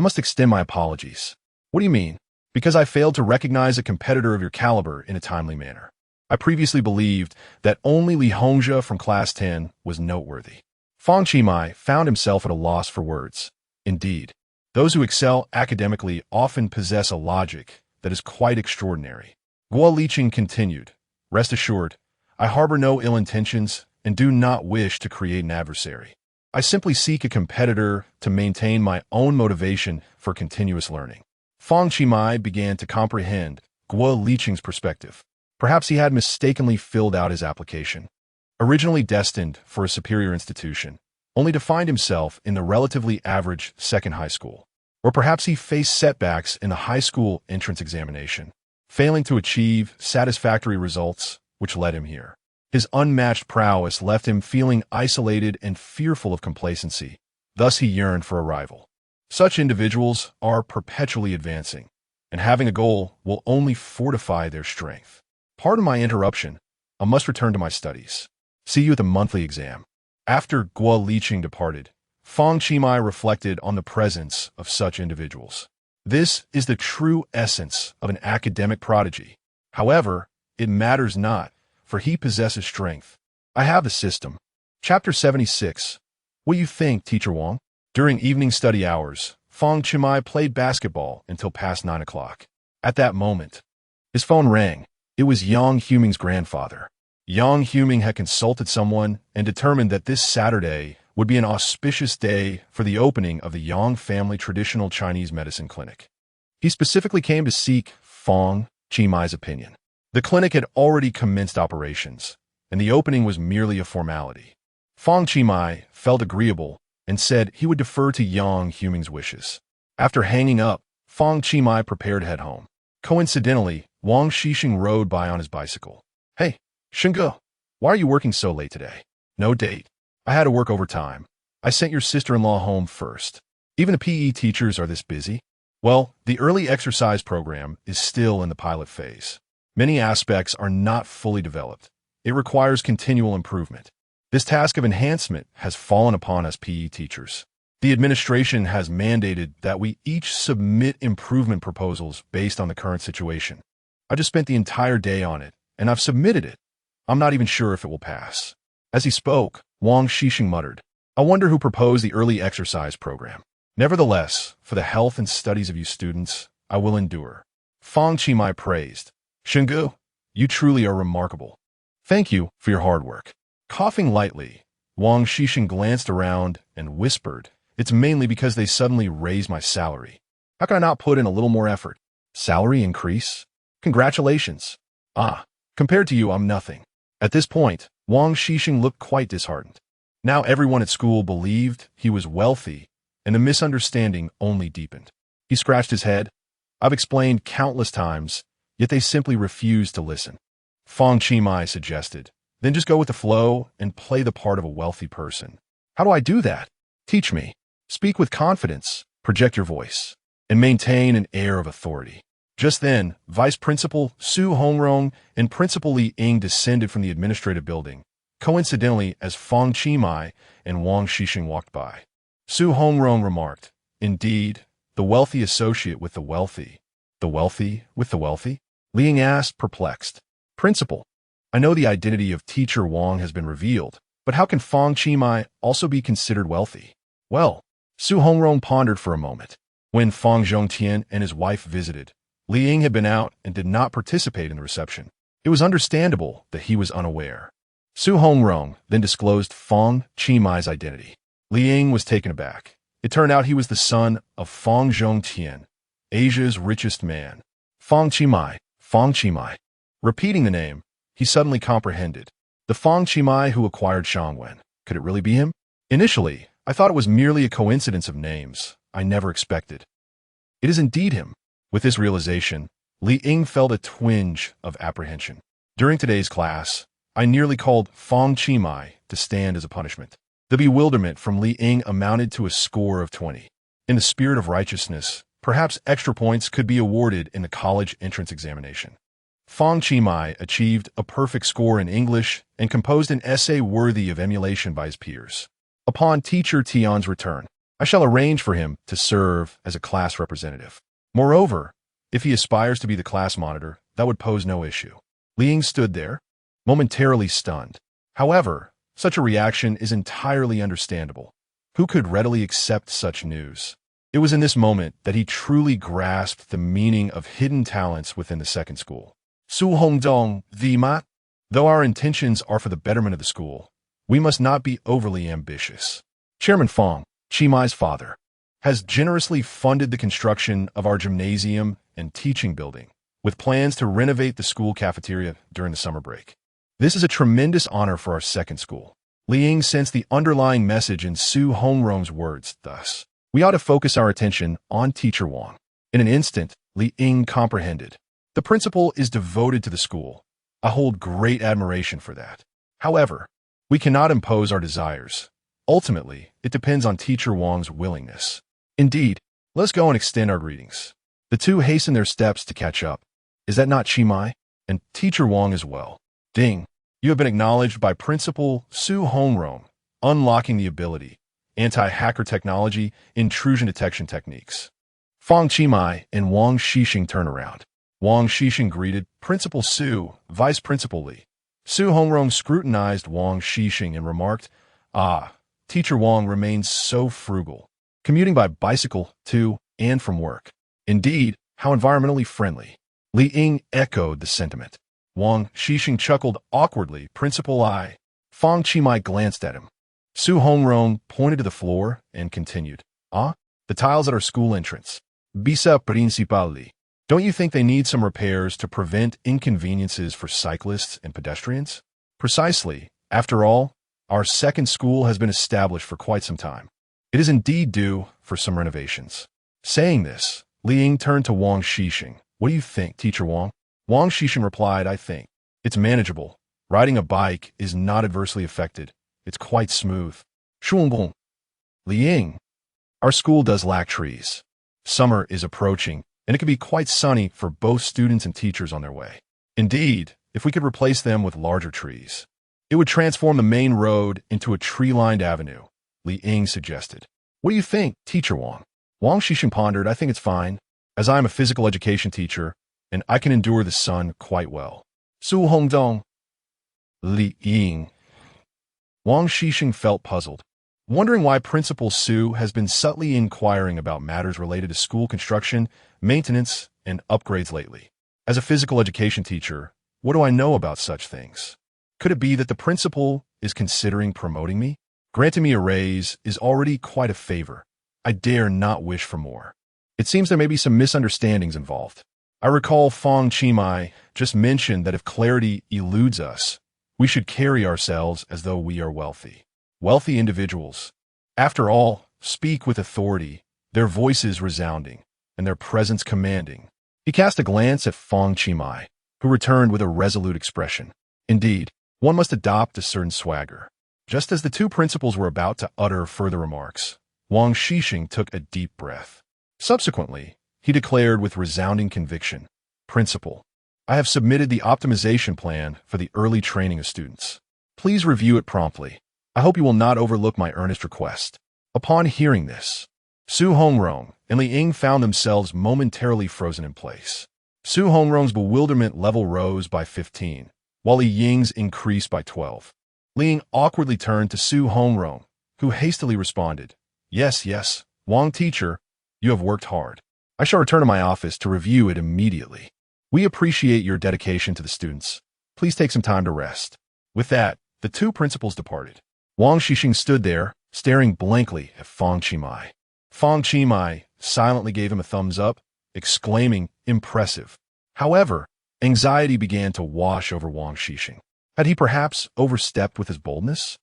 I must extend my apologies. What do you mean? Because I failed to recognize a competitor of your caliber in a timely manner. I previously believed that only Li Hongzhi from Class 10 was noteworthy. Fang Qi found himself at a loss for words. Indeed, those who excel academically often possess a logic that is quite extraordinary. Guo Liqing continued, Rest assured, I harbor no ill intentions and do not wish to create an adversary. I simply seek a competitor to maintain my own motivation for continuous learning. Fang Qi began to comprehend Guo Liqing's perspective. Perhaps he had mistakenly filled out his application, originally destined for a superior institution, only to find himself in the relatively average second high school. Or perhaps he faced setbacks in the high school entrance examination, failing to achieve satisfactory results, which led him here. His unmatched prowess left him feeling isolated and fearful of complacency. Thus he yearned for a rival. Such individuals are perpetually advancing, and having a goal will only fortify their strength. Pardon my interruption. I must return to my studies. See you at the monthly exam. After Guo Liqing departed, Fang Qi reflected on the presence of such individuals. This is the true essence of an academic prodigy. However, it matters not, for he possesses strength. I have the system. Chapter 76. What do you think, Teacher Wang? During evening study hours, Fang Qi played basketball until past 9 o'clock. At that moment, his phone rang. It was Yang Huming's grandfather. Yang Huming had consulted someone and determined that this Saturday would be an auspicious day for the opening of the Yang family traditional Chinese medicine clinic. He specifically came to seek Fang Qi's opinion. The clinic had already commenced operations, and the opening was merely a formality. Fang Qi felt agreeable and said he would defer to Yang Huming's wishes. After hanging up, Fang Qi prepared to head home. Coincidentally, Wang Xixing rode by on his bicycle. Hey, Shenge, why are you working so late today? No date. I had to work overtime. I sent your sister-in-law home first. Even the PE teachers are this busy? Well, the early exercise program is still in the pilot phase. Many aspects are not fully developed. It requires continual improvement. This task of enhancement has fallen upon us PE teachers. The administration has mandated that we each submit improvement proposals based on the current situation. I just spent the entire day on it, and I've submitted it. I'm not even sure if it will pass. As he spoke, Wang Xixing muttered, I wonder who proposed the early exercise program. Nevertheless, for the health and studies of you students, I will endure. Fang Qi praised. Shengu, you truly are remarkable. Thank you for your hard work. Coughing lightly, Wang Xixing glanced around and whispered, it's mainly because they suddenly raised my salary. How can I not put in a little more effort? Salary increase? Congratulations. Ah, compared to you, I'm nothing. At this point, Wang Xixing looked quite disheartened. Now everyone at school believed he was wealthy, and the misunderstanding only deepened. He scratched his head. I've explained countless times, yet they simply refused to listen. Fang Qi suggested, then just go with the flow and play the part of a wealthy person. How do I do that? Teach me. Speak with confidence, project your voice, and maintain an air of authority. Just then, Vice Principal Su Hongrong and Principal Li Ying descended from the administrative building, coincidentally as Fang Qi and Wang Xixing walked by. Su Hongrong remarked, indeed, the wealthy associate with the wealthy. The wealthy with the wealthy? Li Ying asked, perplexed. Principal, I know the identity of teacher Wang has been revealed, but how can Fang Qi also be considered wealthy? Well, Su Hongrong pondered for a moment. When Fang Zhongtian and his wife visited, Li Ying had been out and did not participate in the reception. It was understandable that he was unaware. Su Hongrong then disclosed Fang Qi identity. Li Ying was taken aback. It turned out he was the son of Fang Zhongtian, Asia's richest man. Fang Qi. Repeating the name, he suddenly comprehended. The Fang Qi who acquired Shangwen. Could it really be him? Initially, I thought it was merely a coincidence of names. I never expected. It is indeed him. With this realization, Li Ying felt a twinge of apprehension. During today's class, I nearly called Fang Qi to stand as a punishment. The bewilderment from Li Ying amounted to a score of 20. In the spirit of righteousness, perhaps extra points could be awarded in the college entrance examination. Fang Qi achieved a perfect score in English and composed an essay worthy of emulation by his peers. Upon teacher Tian's return, I shall arrange for him to serve as a class representative. Moreover, if he aspires to be the class monitor, that would pose no issue. Li Ying stood there, momentarily stunned. However, such a reaction is entirely understandable. Who could readily accept such news? It was in this moment that he truly grasped the meaning of hidden talents within the second school. Su Hongdong, mat. Though our intentions are for the betterment of the school, we must not be overly ambitious. Chairman Fang, Qi father, has generously funded the construction of our gymnasium and teaching building, with plans to renovate the school cafeteria during the summer break. This is a tremendous honor for our second school. Li Ying sensed the underlying message in Su Hongrong's words, thus, we ought to focus our attention on teacher Wang. In an instant, Li Ying comprehended. The principal is devoted to the school. I hold great admiration for that. However, we cannot impose our desires. Ultimately, it depends on teacher Wang's willingness. Indeed, let's go and extend our greetings. The two hasten their steps to catch up. Is that not Qi? And teacher Wang as well. Ding. You have been acknowledged by Principal Su Hongrong, unlocking the ability, anti-hacker technology, intrusion detection techniques. Fang Qi and Wang Xixing turn around. Wang Xixing greeted Principal Su, Vice Principal Li. Su Hongrong scrutinized Wang Xixing and remarked, Teacher Wang remains so frugal, commuting by bicycle to and from work. Indeed, how environmentally friendly. Li Ying echoed the sentiment. Wang Xixing chuckled awkwardly. Principal I. Fang Qi glanced at him. Su Hongrong pointed to the floor and continued. The tiles at our school entrance. Bisa principali. Don't you think they need some repairs to prevent inconveniences for cyclists and pedestrians? Precisely. After all, our second school has been established for quite some time. It is indeed due for some renovations. Saying this, Li Ying turned to Wang Xixing. What do you think, teacher Wang? Wang Xixing replied, I think it's manageable. Riding a bike is not adversely affected. It's quite smooth. Shuongbong. Li Ying. Our school does lack trees. Summer is approaching, and it can be quite sunny for both students and teachers on their way. Indeed, if we could replace them with larger trees, it would transform the main road into a tree-lined avenue, Li Ying suggested. What do you think, teacher Wang? Wang Xixing pondered, I think it's fine, as I am a physical education teacher, and I can endure the sun quite well. Su Hongdong. Li Ying. Wang Xixing felt puzzled. wondering why Principal Su has been subtly inquiring about matters related to school construction, maintenance, and upgrades lately. As a physical education teacher, what do I know about such things? Could it be that the principal is considering promoting me? Granting me a raise is already quite a favor. I dare not wish for more. It seems there may be some misunderstandings involved. I recall Fang Qi just mentioned that if clarity eludes us, we should carry ourselves as though we are wealthy. Wealthy individuals, after all, speak with authority, their voices resounding, and their presence commanding. He cast a glance at Fang Qi, who returned with a resolute expression. Indeed, one must adopt a certain swagger. Just as the two principals were about to utter further remarks, Wang Xixing took a deep breath. Subsequently, he declared with resounding conviction, "Principal, I have submitted the optimization plan for the early training of students. Please review it promptly. I hope you will not overlook my earnest request." Upon hearing this, Su Hongrong and Li Ying found themselves momentarily frozen in place. Su Hongrong's bewilderment level rose by 15, while Li Ying's increased by 12. Li Ying awkwardly turned to Su Hongrong, who hastily responded, Yes, Wang teacher, you have worked hard. I shall return to my office to review it immediately. We appreciate your dedication to the students. Please take some time to rest." With that, the two principals departed. Wang Xixing stood there, staring blankly at Fang Qi. Fang Qi silently gave him a thumbs up, exclaiming, "Impressive." However, anxiety began to wash over Wang Xixing. Had he perhaps overstepped with his boldness?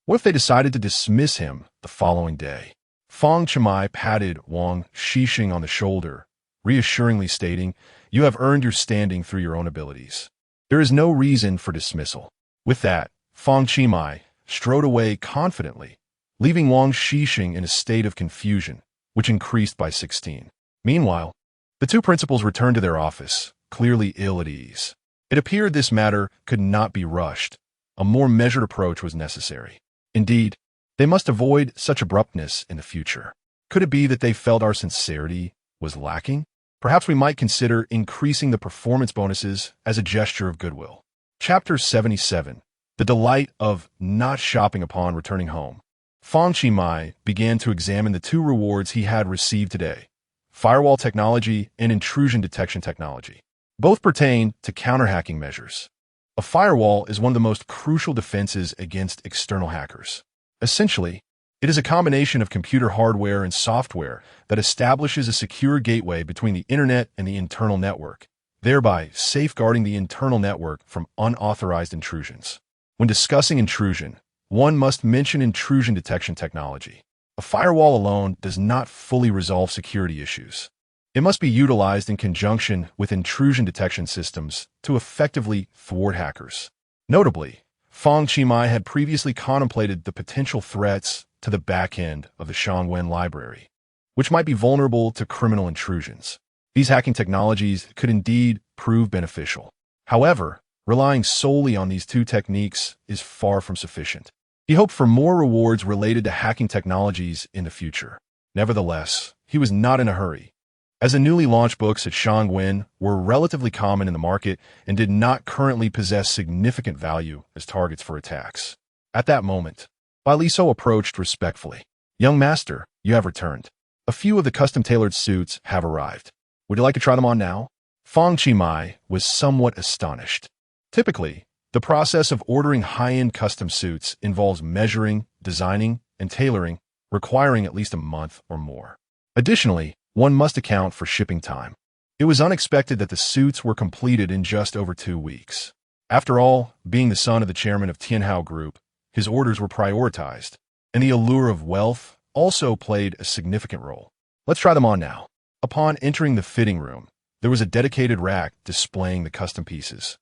What if they decided to dismiss him the following day? Fang Qi patted Wang Xixing on the shoulder, reassuringly stating, "You have earned your standing through your own abilities. There is no reason for dismissal." With that, Fang Qi strode away confidently, leaving Wang Xixing in a state of confusion, which increased by 16. Meanwhile, the two principals returned to their office, clearly ill at ease. It appeared this matter could not be rushed. A more measured approach was necessary. Indeed, they must avoid such abruptness in the future. Could it be that they felt our sincerity was lacking? Perhaps we might consider increasing the performance bonuses as a gesture of goodwill. Chapter 77. The Delight of Not Shopping Upon Returning Home. Fang Qi began to examine the two rewards he had received today: firewall technology and intrusion detection technology. Both pertain to counter-hacking measures. A firewall is one of the most crucial defenses against external hackers. Essentially, it is a combination of computer hardware and software that establishes a secure gateway between the internet and the internal network, thereby safeguarding the internal network from unauthorized intrusions. When discussing intrusion, one must mention intrusion detection technology. A firewall alone does not fully resolve security issues. It must be utilized in conjunction with intrusion detection systems to effectively thwart hackers. Notably, Fang Qi had previously contemplated the potential threats to the back end of the Shangwen library, which might be vulnerable to criminal intrusions. These hacking technologies could indeed prove beneficial. However, relying solely on these two techniques is far from sufficient. He hoped for more rewards related to hacking technologies in the future. Nevertheless, he was not in a hurry, as the newly launched books at Shangwen were relatively common in the market and did not currently possess significant value as targets for attacks. At that moment, Bailisou approached respectfully. "Young master, you have returned. A few of the custom-tailored suits have arrived. Would you like to try them on now?" Fang Qi was somewhat astonished. Typically, the process of ordering high-end custom suits involves measuring, designing, and tailoring, requiring at least a month or more. Additionally, one must account for shipping time. It was unexpected that the suits were completed in just over 2 weeks. After all, being the son of the chairman of Tianhao Group, his orders were prioritized, and the allure of wealth also played a significant role. "Let's try them on now." Upon entering the fitting room, there was a dedicated rack displaying the custom pieces.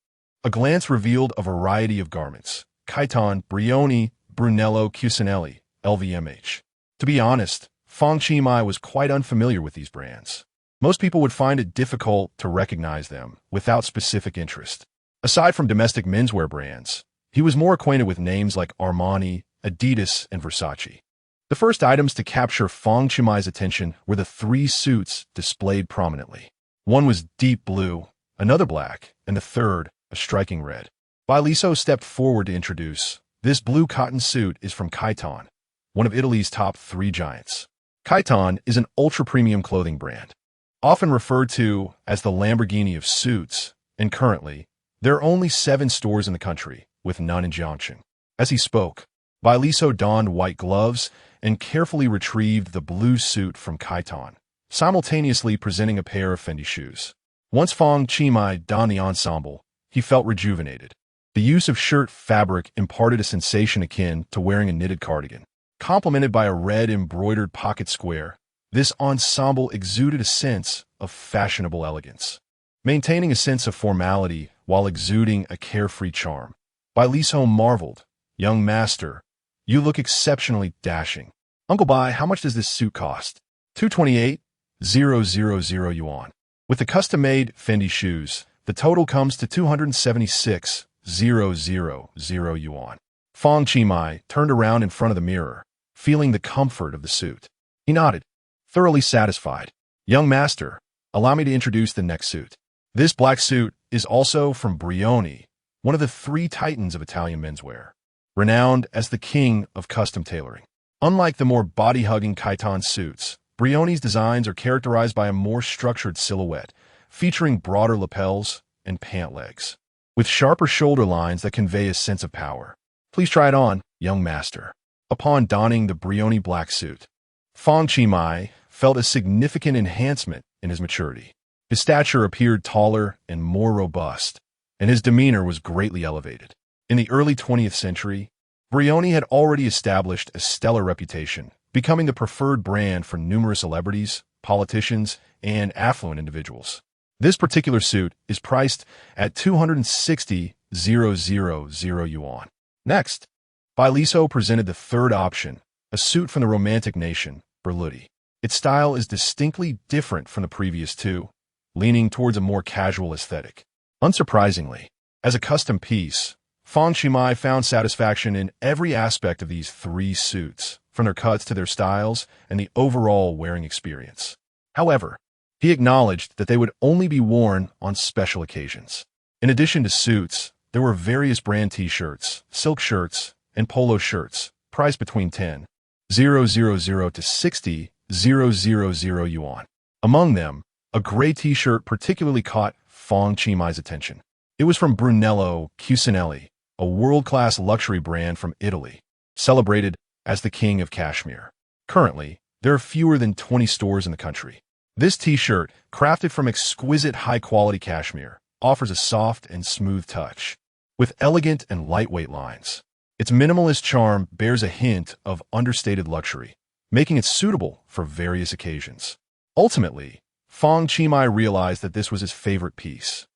A glance revealed a variety of garments: Chiton, Brioni, Brunello, Cucinelli, LVMH. To be honest, Fang Qi was quite unfamiliar with these brands. Most people would find it difficult to recognize them without specific interest. Aside from domestic menswear brands, he was more acquainted with names like Armani, Adidas, and Versace. The first items to capture Fang Qi's attention were the 3 suits displayed prominently. One was deep blue, another black, and the third a striking red. Bailisou stepped forward to introduce, "This blue cotton suit is from Chiton. one of Italy's top 3 giants. Khitan is an ultra-premium clothing brand, often referred to as the Lamborghini of suits, and currently, there are only 7 stores in the country, with none in Jiangxing. As he spoke, Bailiso donned white gloves and carefully retrieved the blue suit from Khitan, simultaneously presenting a pair of Fendi shoes. Once Fang Qi donned the ensemble, he felt rejuvenated. The use of shirt fabric imparted a sensation akin to wearing a knitted cardigan. Complemented by a red embroidered pocket square, this ensemble exuded a sense of fashionable elegance, maintaining a sense of formality while exuding a carefree charm. Bailiso marveled, "Young master, you look exceptionally dashing. Uncle Bai, how much does this suit cost?" 228,000 yuan. With the custom-made Fendi shoes, the total comes to 276,000 yuan. Fang Qi turned around in front of the mirror, feeling the comfort of the suit. He nodded, thoroughly satisfied. "Young master, allow me to introduce the next suit. This black suit is also from Brioni, one of the 3 titans of Italian menswear, renowned as the king of custom tailoring. Unlike the more body-hugging Khitan suits, Brioni's designs are characterized by a more structured silhouette, featuring broader lapels and pant legs, with sharper shoulder lines that convey a sense of power. Please try it on, young master." Upon donning the Brioni black suit, Fang Qi felt a significant enhancement in his maturity. His stature appeared taller and more robust, and his demeanor was greatly elevated. In the early 20th century, Brioni had already established a stellar reputation, becoming the preferred brand for numerous celebrities, politicians, and affluent individuals. This particular suit is priced at 260,000 yuan. Next, Bailiso presented the third option, a suit from the romantic nation, Berluti. Its style is distinctly different from the previous 2, leaning towards a more casual aesthetic. Unsurprisingly, as a custom piece, Fang Qi found satisfaction in every aspect of these 3 suits, from their cuts to their styles and the overall wearing experience. However, he acknowledged that they would only be worn on special occasions. In addition to suits, there were various brand t-shirts, silk shirts, and polo shirts, priced between 10,000 to 60,000 yuan. Among them, a gray t-shirt particularly caught Fang Qi attention. It was from Brunello Cucinelli, a world-class luxury brand from Italy, celebrated as the king of cashmere. Currently, there are fewer than 20 stores in the country. This t-shirt, crafted from exquisite high-quality cashmere, offers a soft and smooth touch, with elegant and lightweight lines. Its minimalist charm bears a hint of understated luxury, making it suitable for various occasions. Ultimately, Fang Qi realized that this was his favorite piece.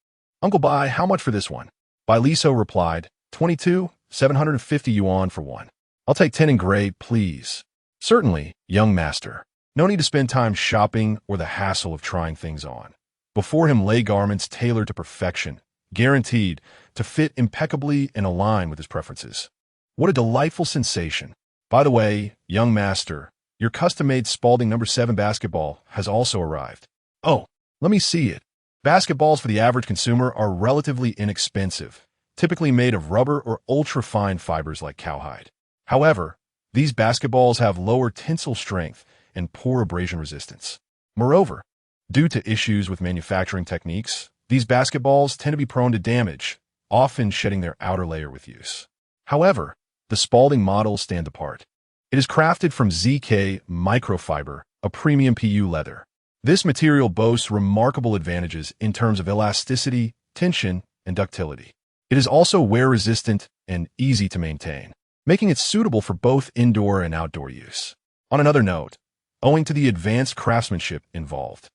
"Uncle Bai, how much for this one?" Bailiso replied, 22,750 yuan for one. "I'll take 10 in gray, please." "Certainly, young master. No need to spend time shopping or the hassle of trying things on. Before him lay garments tailored to perfection, guaranteed to fit impeccably and align with his preferences. What a delightful sensation. By the way, young master, your custom-made Spalding No. 7 basketball has also arrived." "Oh, let me see it." Basketballs for the average consumer are relatively inexpensive, typically made of rubber or ultra-fine fibers like cowhide. However, these basketballs have lower tensile strength and poor abrasion resistance. Moreover, due to issues with manufacturing techniques, these basketballs tend to be prone to damage, often shedding their outer layer with use. However, the Spalding models stand apart. It is crafted from ZK microfiber, a premium PU leather. This material boasts remarkable advantages in terms of elasticity, tension, and ductility. It is also wear-resistant and easy to maintain, making it suitable for both indoor and outdoor use. On another note, owing to the advanced craftsmanship involved,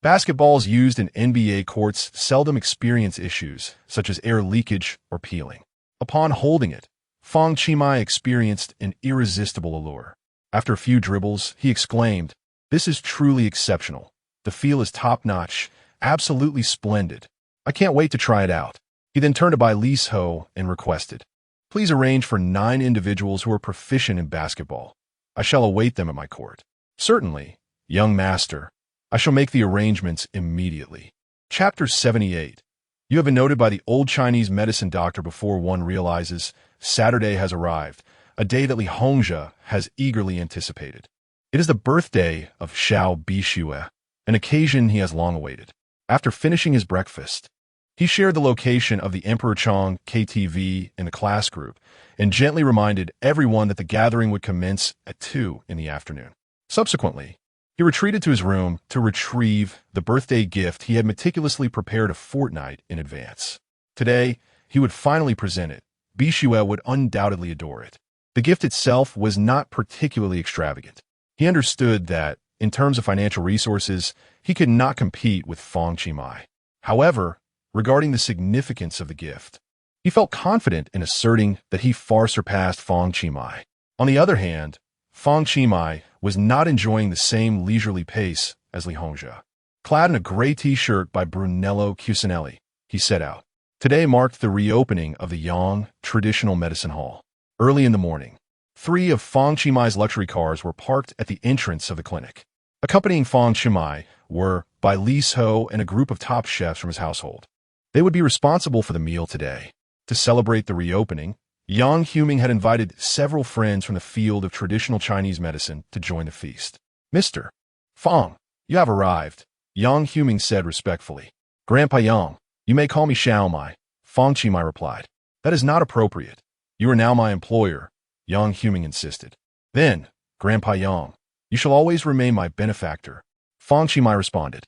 basketballs used in NBA courts seldom experience issues such as air leakage or peeling. Upon holding it, Fang Qi experienced an irresistible allure. After a few dribbles, he exclaimed, "This is truly exceptional. The feel is top-notch, absolutely splendid. I can't wait to try it out." He then turned to Bailiso and requested, "Please arrange for 9 individuals who are proficient in basketball. I shall await them at my court." "Certainly, young master. I shall make the arrangements immediately." Chapter 78. You have been noted by the old Chinese medicine doctor before one realizes Saturday has arrived. a day that Li Hongzhi has eagerly anticipated. It is the birthday of Xiao Bixue, an occasion he has long awaited. After finishing his breakfast, he shared the location of the Emperor Chong KTV in the class group and gently reminded everyone that the gathering would commence at 2 in the afternoon. Subsequently, he retreated to his room to retrieve the birthday gift he had meticulously prepared a fortnight in advance. Today, he would finally present it. Bixue would undoubtedly adore it. The gift itself was not particularly extravagant. He understood that, in terms of financial resources, he could not compete with Fang Qi. However, regarding the significance of the gift, he felt confident in asserting that he far surpassed Fang Qi. On the other hand, Fang Qi was not enjoying the same leisurely pace as Li Hongzhi. Clad in a gray t-shirt by Brunello Cucinelli, he set out. Today marked the reopening of the Yang Traditional Medicine Hall. Early in the morning, 3 of Fang Qi's luxury cars were parked at the entrance of the clinic. Accompanying Fang Qi were Bai Li Ho and a group of top chefs from his household. They would be responsible for the meal today. To celebrate the reopening, Yang Huming had invited several friends from the field of traditional Chinese medicine to join the feast. Mr. Fang, you have arrived, Yang Huming said respectfully. Grandpa Yang, you may call me Xiao Mai, Fang Qi replied. That is not appropriate. You are now my employer, Yang Huming insisted. Then, Grandpa Yang, you shall always remain my benefactor, Fang Qi responded.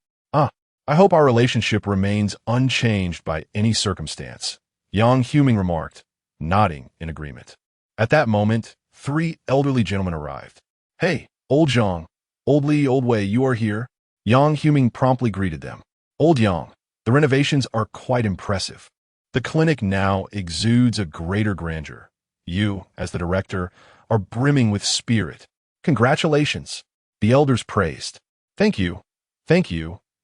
I hope our relationship remains unchanged by any circumstance, Yang Huming remarked, nodding in agreement. At that moment, 3 elderly gentlemen arrived. Hey, old Zhang, old Li, old Wei, you are here? Yang Huming promptly greeted them. Old Yang, the renovations are quite impressive. The clinic now exudes a greater grandeur. You, as the director, are brimming with spirit. Congratulations, the elders praised. Thank you,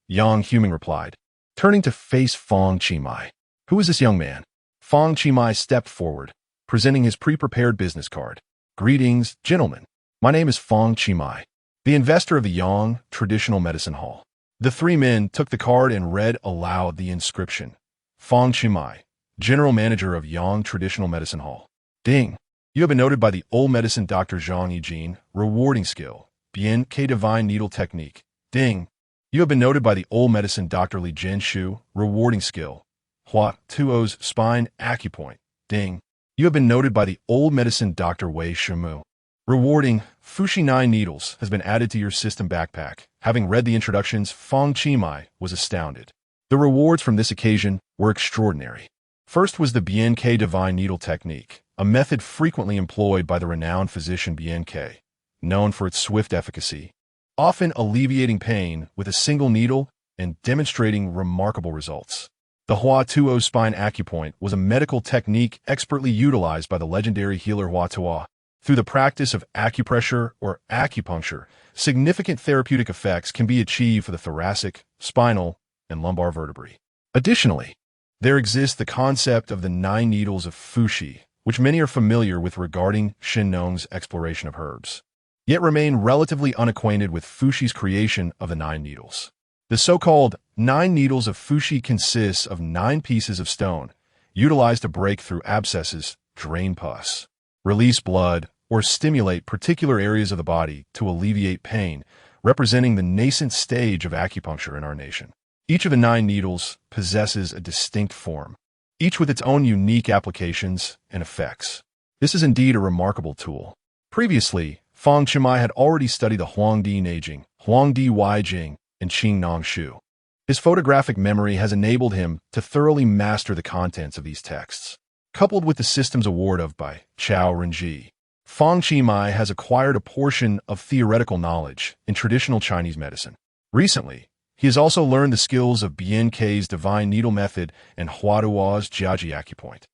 Yang Huming replied, turning to face Fang Qi. Who is this young man? Fang Qi stepped forward, presenting his pre-prepared business card. Greetings, gentlemen. My name is Fang Qi, the investor of the Yang Traditional Medicine Hall. The 3 men took the card and read aloud the inscription. Fang Qi, General Manager of Yang Traditional Medicine Hall. Ding. You have been noted by the old medicine Dr. Zhang Yijin, rewarding skill, Bien K Divine Needle Technique. Ding. You have been noted by the old medicine Dr. Li Jinshu, rewarding skill, Hua Tuo's Spine Acupoint. Ding. You have been noted by the old medicine Dr. Wei Shimu. Rewarding Fushi 9 needles has been added to your system backpack. Having read the introductions, Fang Qi was astounded. The rewards from this occasion were extraordinary. First was the Bien K Divine Needle Technique, a method frequently employed by the renowned physician Bien K, known for its swift efficacy, often alleviating pain with a single needle and demonstrating remarkable results. The Hua Tuo Spine Acupoint was a medical technique expertly utilized by the legendary healer Hua Tuo. Through the practice of acupressure or acupuncture, significant therapeutic effects can be achieved for the thoracic, spinal, and lumbar vertebrae. Additionally, there exists the concept of the 9 needles of Fushi, which many are familiar with regarding Shen Nong's exploration of herbs, yet remain relatively unacquainted with Fushi's creation of the 9 needles. The so-called 9 needles of Fushi consists of 9 pieces of stone, utilized to break through abscesses, drain pus, release blood, or stimulate particular areas of the body to alleviate pain, representing the nascent stage of acupuncture in our nation. Each of the 9 needles possesses a distinct form, each with its own unique applications and effects. This is indeed a remarkable tool. Previously, Fang Qi had already studied the Huangdi Neijing, Huangdi Weijing, and Qing Nong Shu. His photographic memory has enabled him to thoroughly master the contents of these texts. Coupled with the systems award of by Chao Renji, Fang Qi has acquired a portion of theoretical knowledge in traditional Chinese medicine. Recently, he has also learned the skills of Bien K's Divine Needle Method and Hua Tuo's Jiaji Acupoint.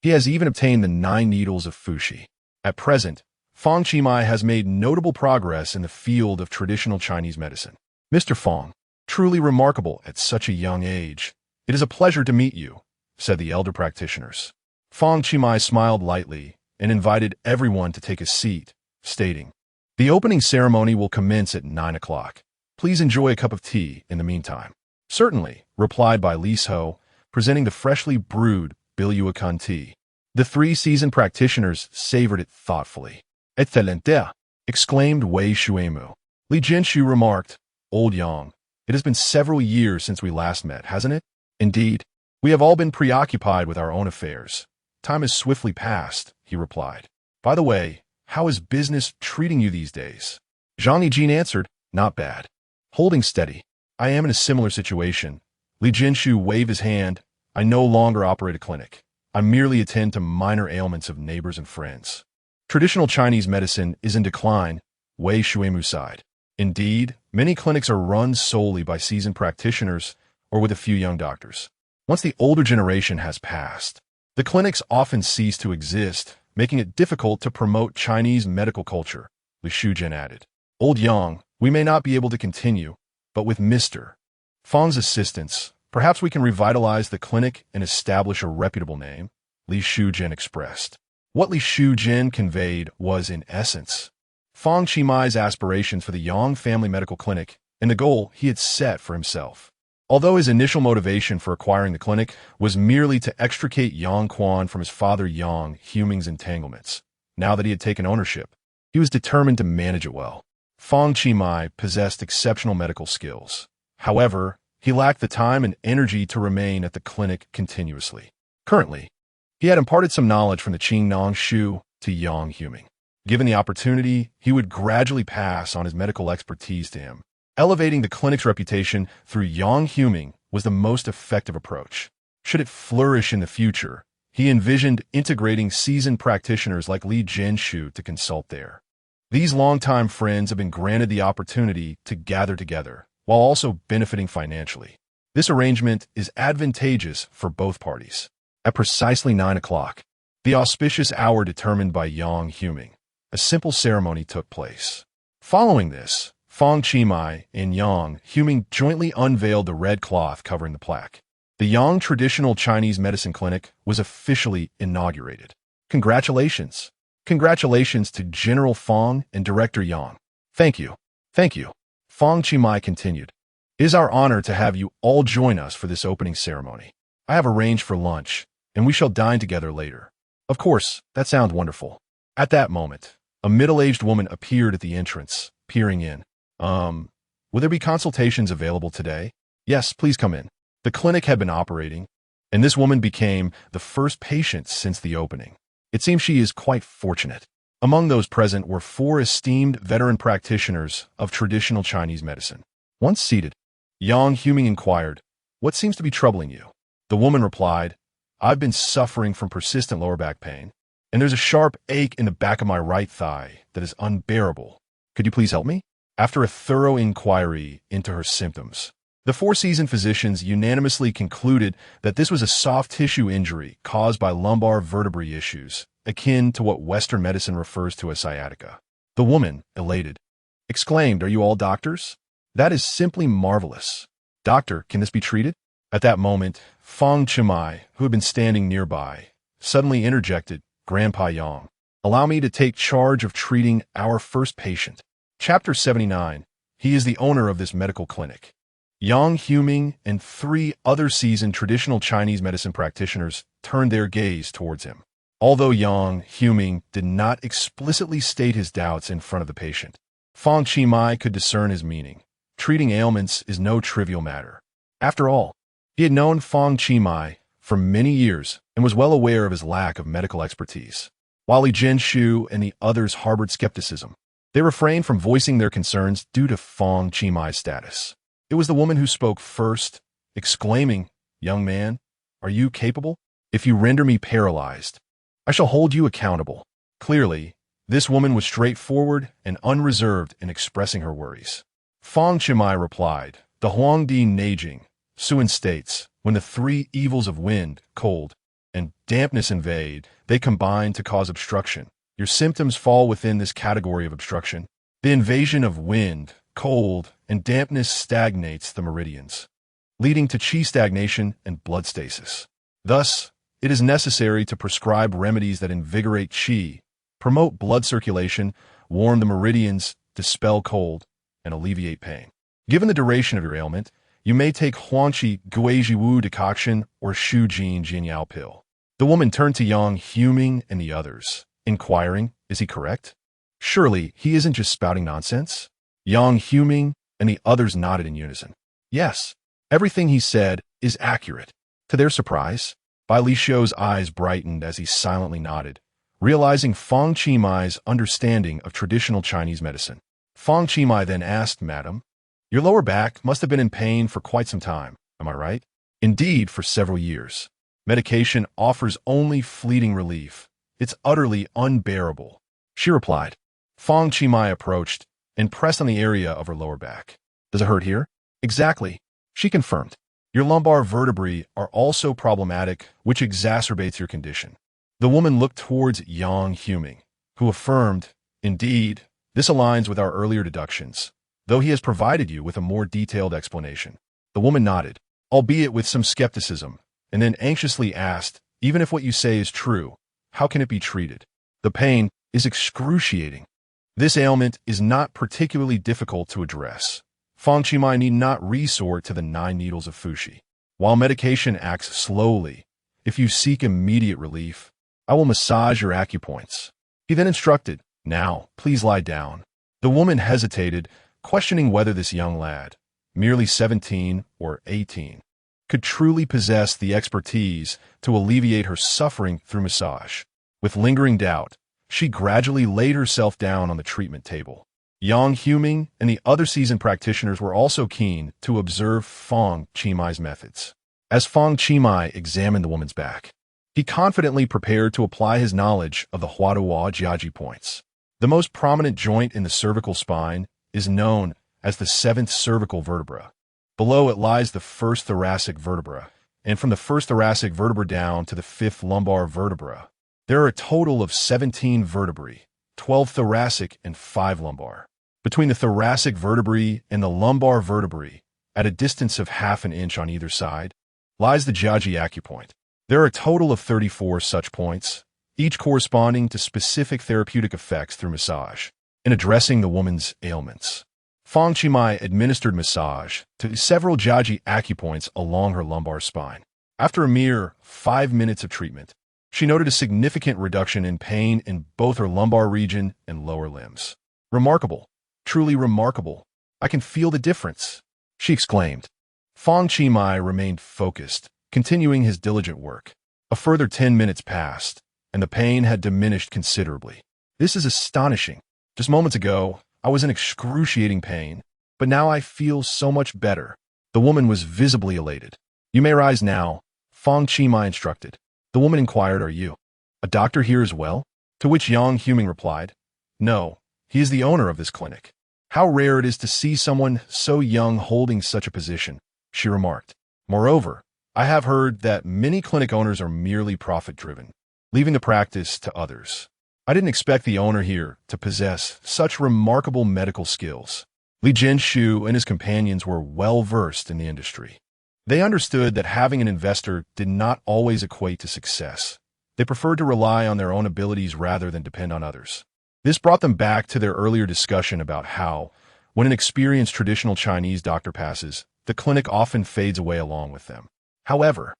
He has even obtained the 9 needles of Fushi. At present, Fang Qi has made notable progress in the field of traditional Chinese medicine. Mr. Fang, truly remarkable at such a young age. It is a pleasure to meet you, said the elder practitioners. Fang Qi smiled lightly and invited everyone to take a seat, stating, "The opening ceremony will commence at 9 o'clock. Please enjoy a cup of tea in the meantime." "Certainly," replied Bai Li Ho, presenting the freshly brewed Biluakun tea. The 3 seasoned practitioners savored it thoughtfully. Excelente! Exclaimed Wei Shuemu. Li Jinshu remarked, Old Yang, it has been several years since we last met, hasn't it? Indeed. We have all been preoccupied with our own affairs. Time has swiftly passed, he replied. By the way, how is business treating you these days? Zhang Yijin answered, Not bad. Holding steady. I am in a similar situation. Li Jinshu waved his hand. I no longer operate a clinic. I merely attend to minor ailments of neighbors and friends. Traditional Chinese medicine is in decline, Wei Shuemu sighed. Indeed, many clinics are run solely by seasoned practitioners or with a few young doctors. Once the older generation has passed, the clinics often cease to exist, making it difficult to promote Chinese medical culture, Li Shujin added. Old Yang, we may not be able to continue, but with Mr. Fang's assistance, perhaps we can revitalize the clinic and establish a reputable name, Li Shujin expressed. What Li Shujin conveyed was, in essence, Fang Qimai's aspirations for the Yang family medical clinic and the goal he had set for himself. Although his initial motivation for acquiring the clinic was merely to extricate Yang Quan from his father Yang Huming's entanglements, now that he had taken ownership, he was determined to manage it well. Fang Qimai possessed exceptional medical skills. However, he lacked the time and energy to remain at the clinic continuously. Currently, he had imparted some knowledge from the Qingnong Shu to Yang Huming. Given the opportunity, he would gradually pass on his medical expertise to him. Elevating the clinic's reputation through Yang Huming was the most effective approach. Should it flourish in the future, he envisioned integrating seasoned practitioners like Li Jinshu to consult there. These longtime friends have been granted the opportunity to gather together, while also benefiting financially. This arrangement is advantageous for both parties. At precisely 9 o'clock, the auspicious hour determined by Yang Huming, a simple ceremony took place. Following this, Fang Qimai and Yang Huming jointly unveiled the red cloth covering the plaque. The Yang Traditional Chinese Medicine Clinic was officially inaugurated. Congratulations! Congratulations to General Fang and Director Yang. Thank you. Thank you. Fang Qimai continued. It is our honor to have you all join us for this opening ceremony. I have arranged for lunch, and we shall dine together later. Of course, that sounds wonderful. At that moment, a middle-aged woman appeared at the entrance, peering in. Will there be consultations available today? Yes, please come in. The clinic had been operating, and this woman became the first patient since the opening. It seems she is quite fortunate. Among those present were 4 esteemed veteran practitioners of traditional Chinese medicine. Once seated, Yang Huming inquired, What seems to be troubling you? The woman replied, I've been suffering from persistent lower back pain, and there's a sharp ache in the back of my right thigh that is unbearable. Could you please help me? After a thorough inquiry into her symptoms, the 4 seasoned physicians unanimously concluded that this was a soft tissue injury caused by lumbar vertebrae issues, akin to what Western medicine refers to as sciatica. The woman, elated, exclaimed, Are you all doctors? That is simply marvelous. Doctor, can this be treated? At that moment, Fang Qimai, who had been standing nearby, suddenly interjected, Grandpa Yang, allow me to take charge of treating our first patient. Chapter 79. He is the owner of this medical clinic. Yang Huming and 3 other seasoned traditional Chinese medicine practitioners turned their gaze towards him. Although Yang Huming did not explicitly state his doubts in front of the patient, Fang Qimai could discern his meaning. Treating ailments is no trivial matter. After all, he had known Fang Qimai for many years and was well aware of his lack of medical expertise. While Li Jinshu and the others harbored skepticism, they refrained from voicing their concerns due to Fang Qimai's status. It was the woman who spoke first, exclaiming, Young man, are you capable? If you render me paralyzed, I shall hold you accountable. Clearly, this woman was straightforward and unreserved in expressing her worries. Fang Qimai replied, The Huangdi Neijing, Suan states, when the 3 evils of wind, cold, and dampness invade, they combine to cause obstruction. Your symptoms fall within this category of obstruction. The invasion of wind, cold, and dampness stagnates the meridians, leading to qi stagnation and blood stasis. Thus, it is necessary to prescribe remedies that invigorate qi, promote blood circulation, warm the meridians, dispel cold, and alleviate pain. Given the duration of your ailment, you may take Huangqi Guizhiwu decoction or Shujin Jinyao pill. The woman turned to Yang Huming and the others, inquiring, is he correct? Surely he isn't just spouting nonsense? Yang Huming and the others nodded in unison. Yes, everything he said is accurate. To their surprise, Bai Li Xiu's eyes brightened as he silently nodded, realizing Fang Qimai's understanding of traditional Chinese medicine. Fang Qimai then asked, Madam, your lower back must have been in pain for quite some time, am I right? Indeed, for several years. Medication offers only fleeting relief. It's utterly unbearable, she replied. Fang Qimai approached and pressed on the area of her lower back. Does it hurt here? Exactly, she confirmed. Your lumbar vertebrae are also problematic, which exacerbates your condition. The woman looked towards Yang Huming, who affirmed, indeed, this aligns with our earlier deductions, though he has provided you with a more detailed explanation. The woman nodded, albeit with some skepticism, and then anxiously asked, even if what you say is true, how can it be treated? The pain is excruciating. This ailment is not particularly difficult to address. Fang Qimai need not resort to the 9 needles of Fuxi. While medication acts slowly, if you seek immediate relief, I will massage your acupoints. He then instructed, now, please lie down. The woman hesitated, questioning whether this young lad, merely 17 or 18, could truly possess the expertise to alleviate her suffering through massage. With lingering doubt, she gradually laid herself down on the treatment table. Yang Huming and the other seasoned practitioners were also keen to observe Fang Qimai's methods. As Fang Qimai examined the woman's back, he confidently prepared to apply his knowledge of the Huaduo Jiaji points. The most prominent joint in the cervical spine is known as the 7th cervical vertebra. Below it lies the 1st thoracic vertebra, and from the 1st thoracic vertebra down to the 5th lumbar vertebra, there are a total of 17 vertebrae, 12 thoracic and 5 lumbar. Between the thoracic vertebrae and the lumbar vertebrae, at a distance of half an inch on either side, lies the Jiaji acupoint. There are a total of 34 such points, each corresponding to specific therapeutic effects through massage, in addressing the woman's ailments. Fang Qimai administered massage to several Jiaji acupoints along her lumbar spine. After a mere 5 minutes of treatment, she noted a significant reduction in pain in both her lumbar region and lower limbs. Remarkable, truly remarkable. I can feel the difference, she exclaimed. Fang Qimai remained focused, continuing his diligent work. A further 10 minutes passed, and the pain had diminished considerably. This is astonishing. Just moments ago, I was in excruciating pain, but now I feel so much better. The woman was visibly elated. You may rise now, Fang Qimai instructed. The woman inquired, are you a doctor here as well? To which Yang Huming replied, no, he is the owner of this clinic. How rare it is to see someone so young holding such a position, she remarked. Moreover, I have heard that many clinic owners are merely profit-driven, leaving the practice to others. I didn't expect the owner here to possess such remarkable medical skills. Li Jianshu and his companions were well-versed in the industry. They understood that having an investor did not always equate to success. They preferred to rely on their own abilities rather than depend on others. This brought them back to their earlier discussion about how, when an experienced traditional Chinese doctor passes, the clinic often fades away along with them. However,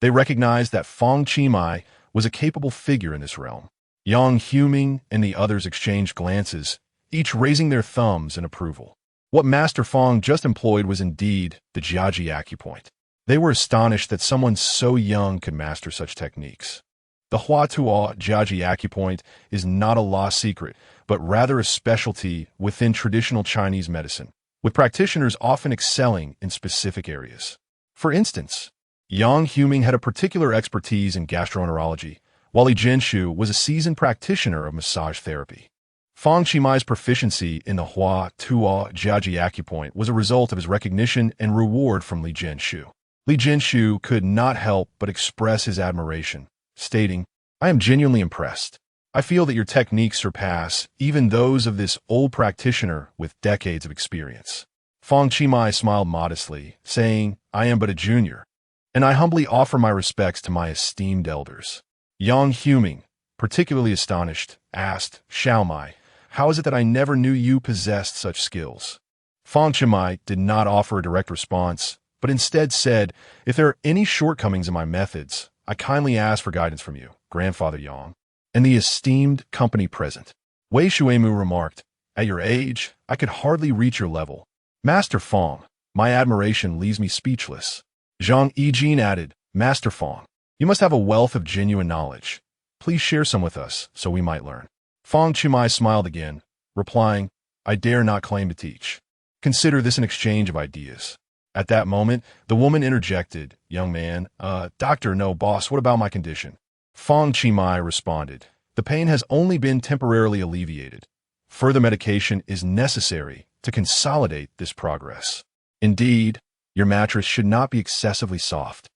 they recognized that Fang Qimai was a capable figure in this realm. Yang Huming and the others exchanged glances, each raising their thumbs in approval. What Master Fang just employed was indeed the Jiaji acupoint. They were astonished that someone so young could master such techniques. The Huaduo Jiaji acupoint is not a lost secret, but rather a specialty within traditional Chinese medicine, with practitioners often excelling in specific areas. For instance, Yang Huming had a particular expertise in gastroenterology, while Li Jianshu was a seasoned practitioner of massage therapy. Fang Qimai's proficiency in the Huaduo Jiaji acupoint was a result of his recognition and reward from Li Jianshu. Li Jianshu could not help but express his admiration, stating, I am genuinely impressed. I feel that your techniques surpass even those of this old practitioner with decades of experience. Fang Qimai smiled modestly, saying, I am but a junior, and I humbly offer my respects to my esteemed elders. Yang Huming, particularly astonished, asked, Xiao Mai, how is it that I never knew you possessed such skills? Fang Qimai did not offer a direct response, but instead said, if there are any shortcomings in my methods, I kindly ask for guidance from you, Grandfather Yang, and the esteemed company present. Wei Shuemu remarked, at your age, I could hardly reach your level. Master Fang, my admiration leaves me speechless. Zhang Yijin added, Master Fang, you must have a wealth of genuine knowledge. Please share some with us, so we might learn. Fang Qi smiled again, replying, I dare not claim to teach. Consider this an exchange of ideas. At that moment, the woman interjected, young man, doctor, no, boss, what about my condition? Fang Qi responded, the pain has only been temporarily alleviated. Further medication is necessary to consolidate this progress. Indeed, your mattress should not be excessively soft.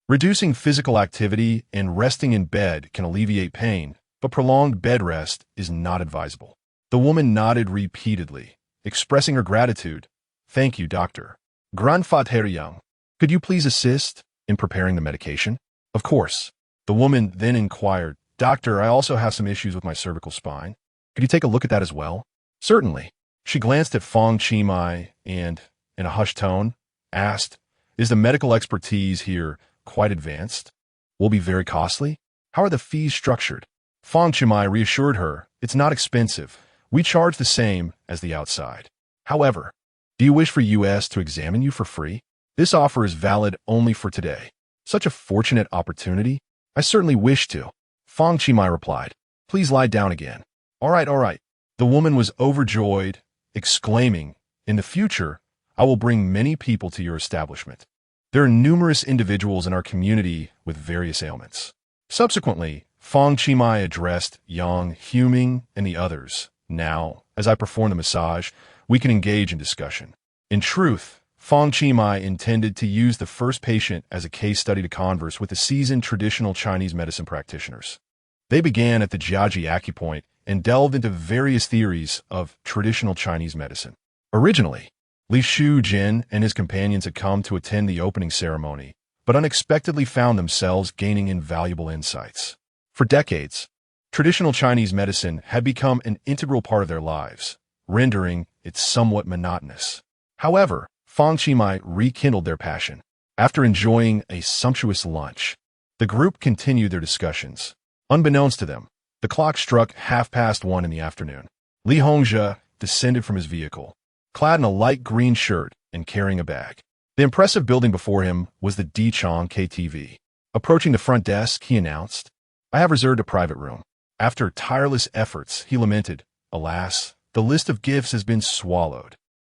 Reducing physical activity and resting in bed can alleviate pain, but prolonged bed rest is not advisable. The woman nodded repeatedly, expressing her gratitude. Thank you, doctor. Grandfather Yang, could you please assist in preparing the medication? Of course. The woman then inquired, Doctor, I also have some issues with my cervical spine. Could you take a look at that as well? Certainly. She glanced at Fang Qi and, in a hushed tone, asked, Is the medical expertise here quite advanced? Will be very costly? How are the fees structured? Fang Qi reassured her, It's not expensive. We charge the same as the outside. However, do you wish for US to examine you for free? This offer is valid only for today. Such a fortunate opportunity. I certainly wish to. Fang Qi replied, Please lie down again. All right. The woman was overjoyed, exclaiming, In the future, I will bring many people to your establishment. There are numerous individuals in our community with various ailments. Subsequently, Fang Qi addressed Yang, Huming, and the others. Now, as I perform the massage, we can engage in discussion. In truth, Fang Qi intended to use the first patient as a case study to converse with the seasoned traditional Chinese medicine practitioners. They began at the Jiaji acupoint and delved into various theories of traditional Chinese medicine. Originally, Li Shu Jin and his companions had come to attend the opening ceremony, but unexpectedly found themselves gaining invaluable insights. For decades, traditional Chinese medicine had become an integral part of their lives, rendering it somewhat monotonous. However, Fang Qi rekindled their passion. After enjoying a sumptuous lunch, the group continued their discussions. Unbeknownst to them, the clock struck 1:30 in the afternoon. Li Hongzhe descended from his vehicle, clad in a light green shirt and carrying a bag. The impressive building before him was the Dichong KTV. Approaching the front desk, he announced, I have reserved a private room. After tireless efforts, he lamented, Alas, the list of gifts has been swallowed.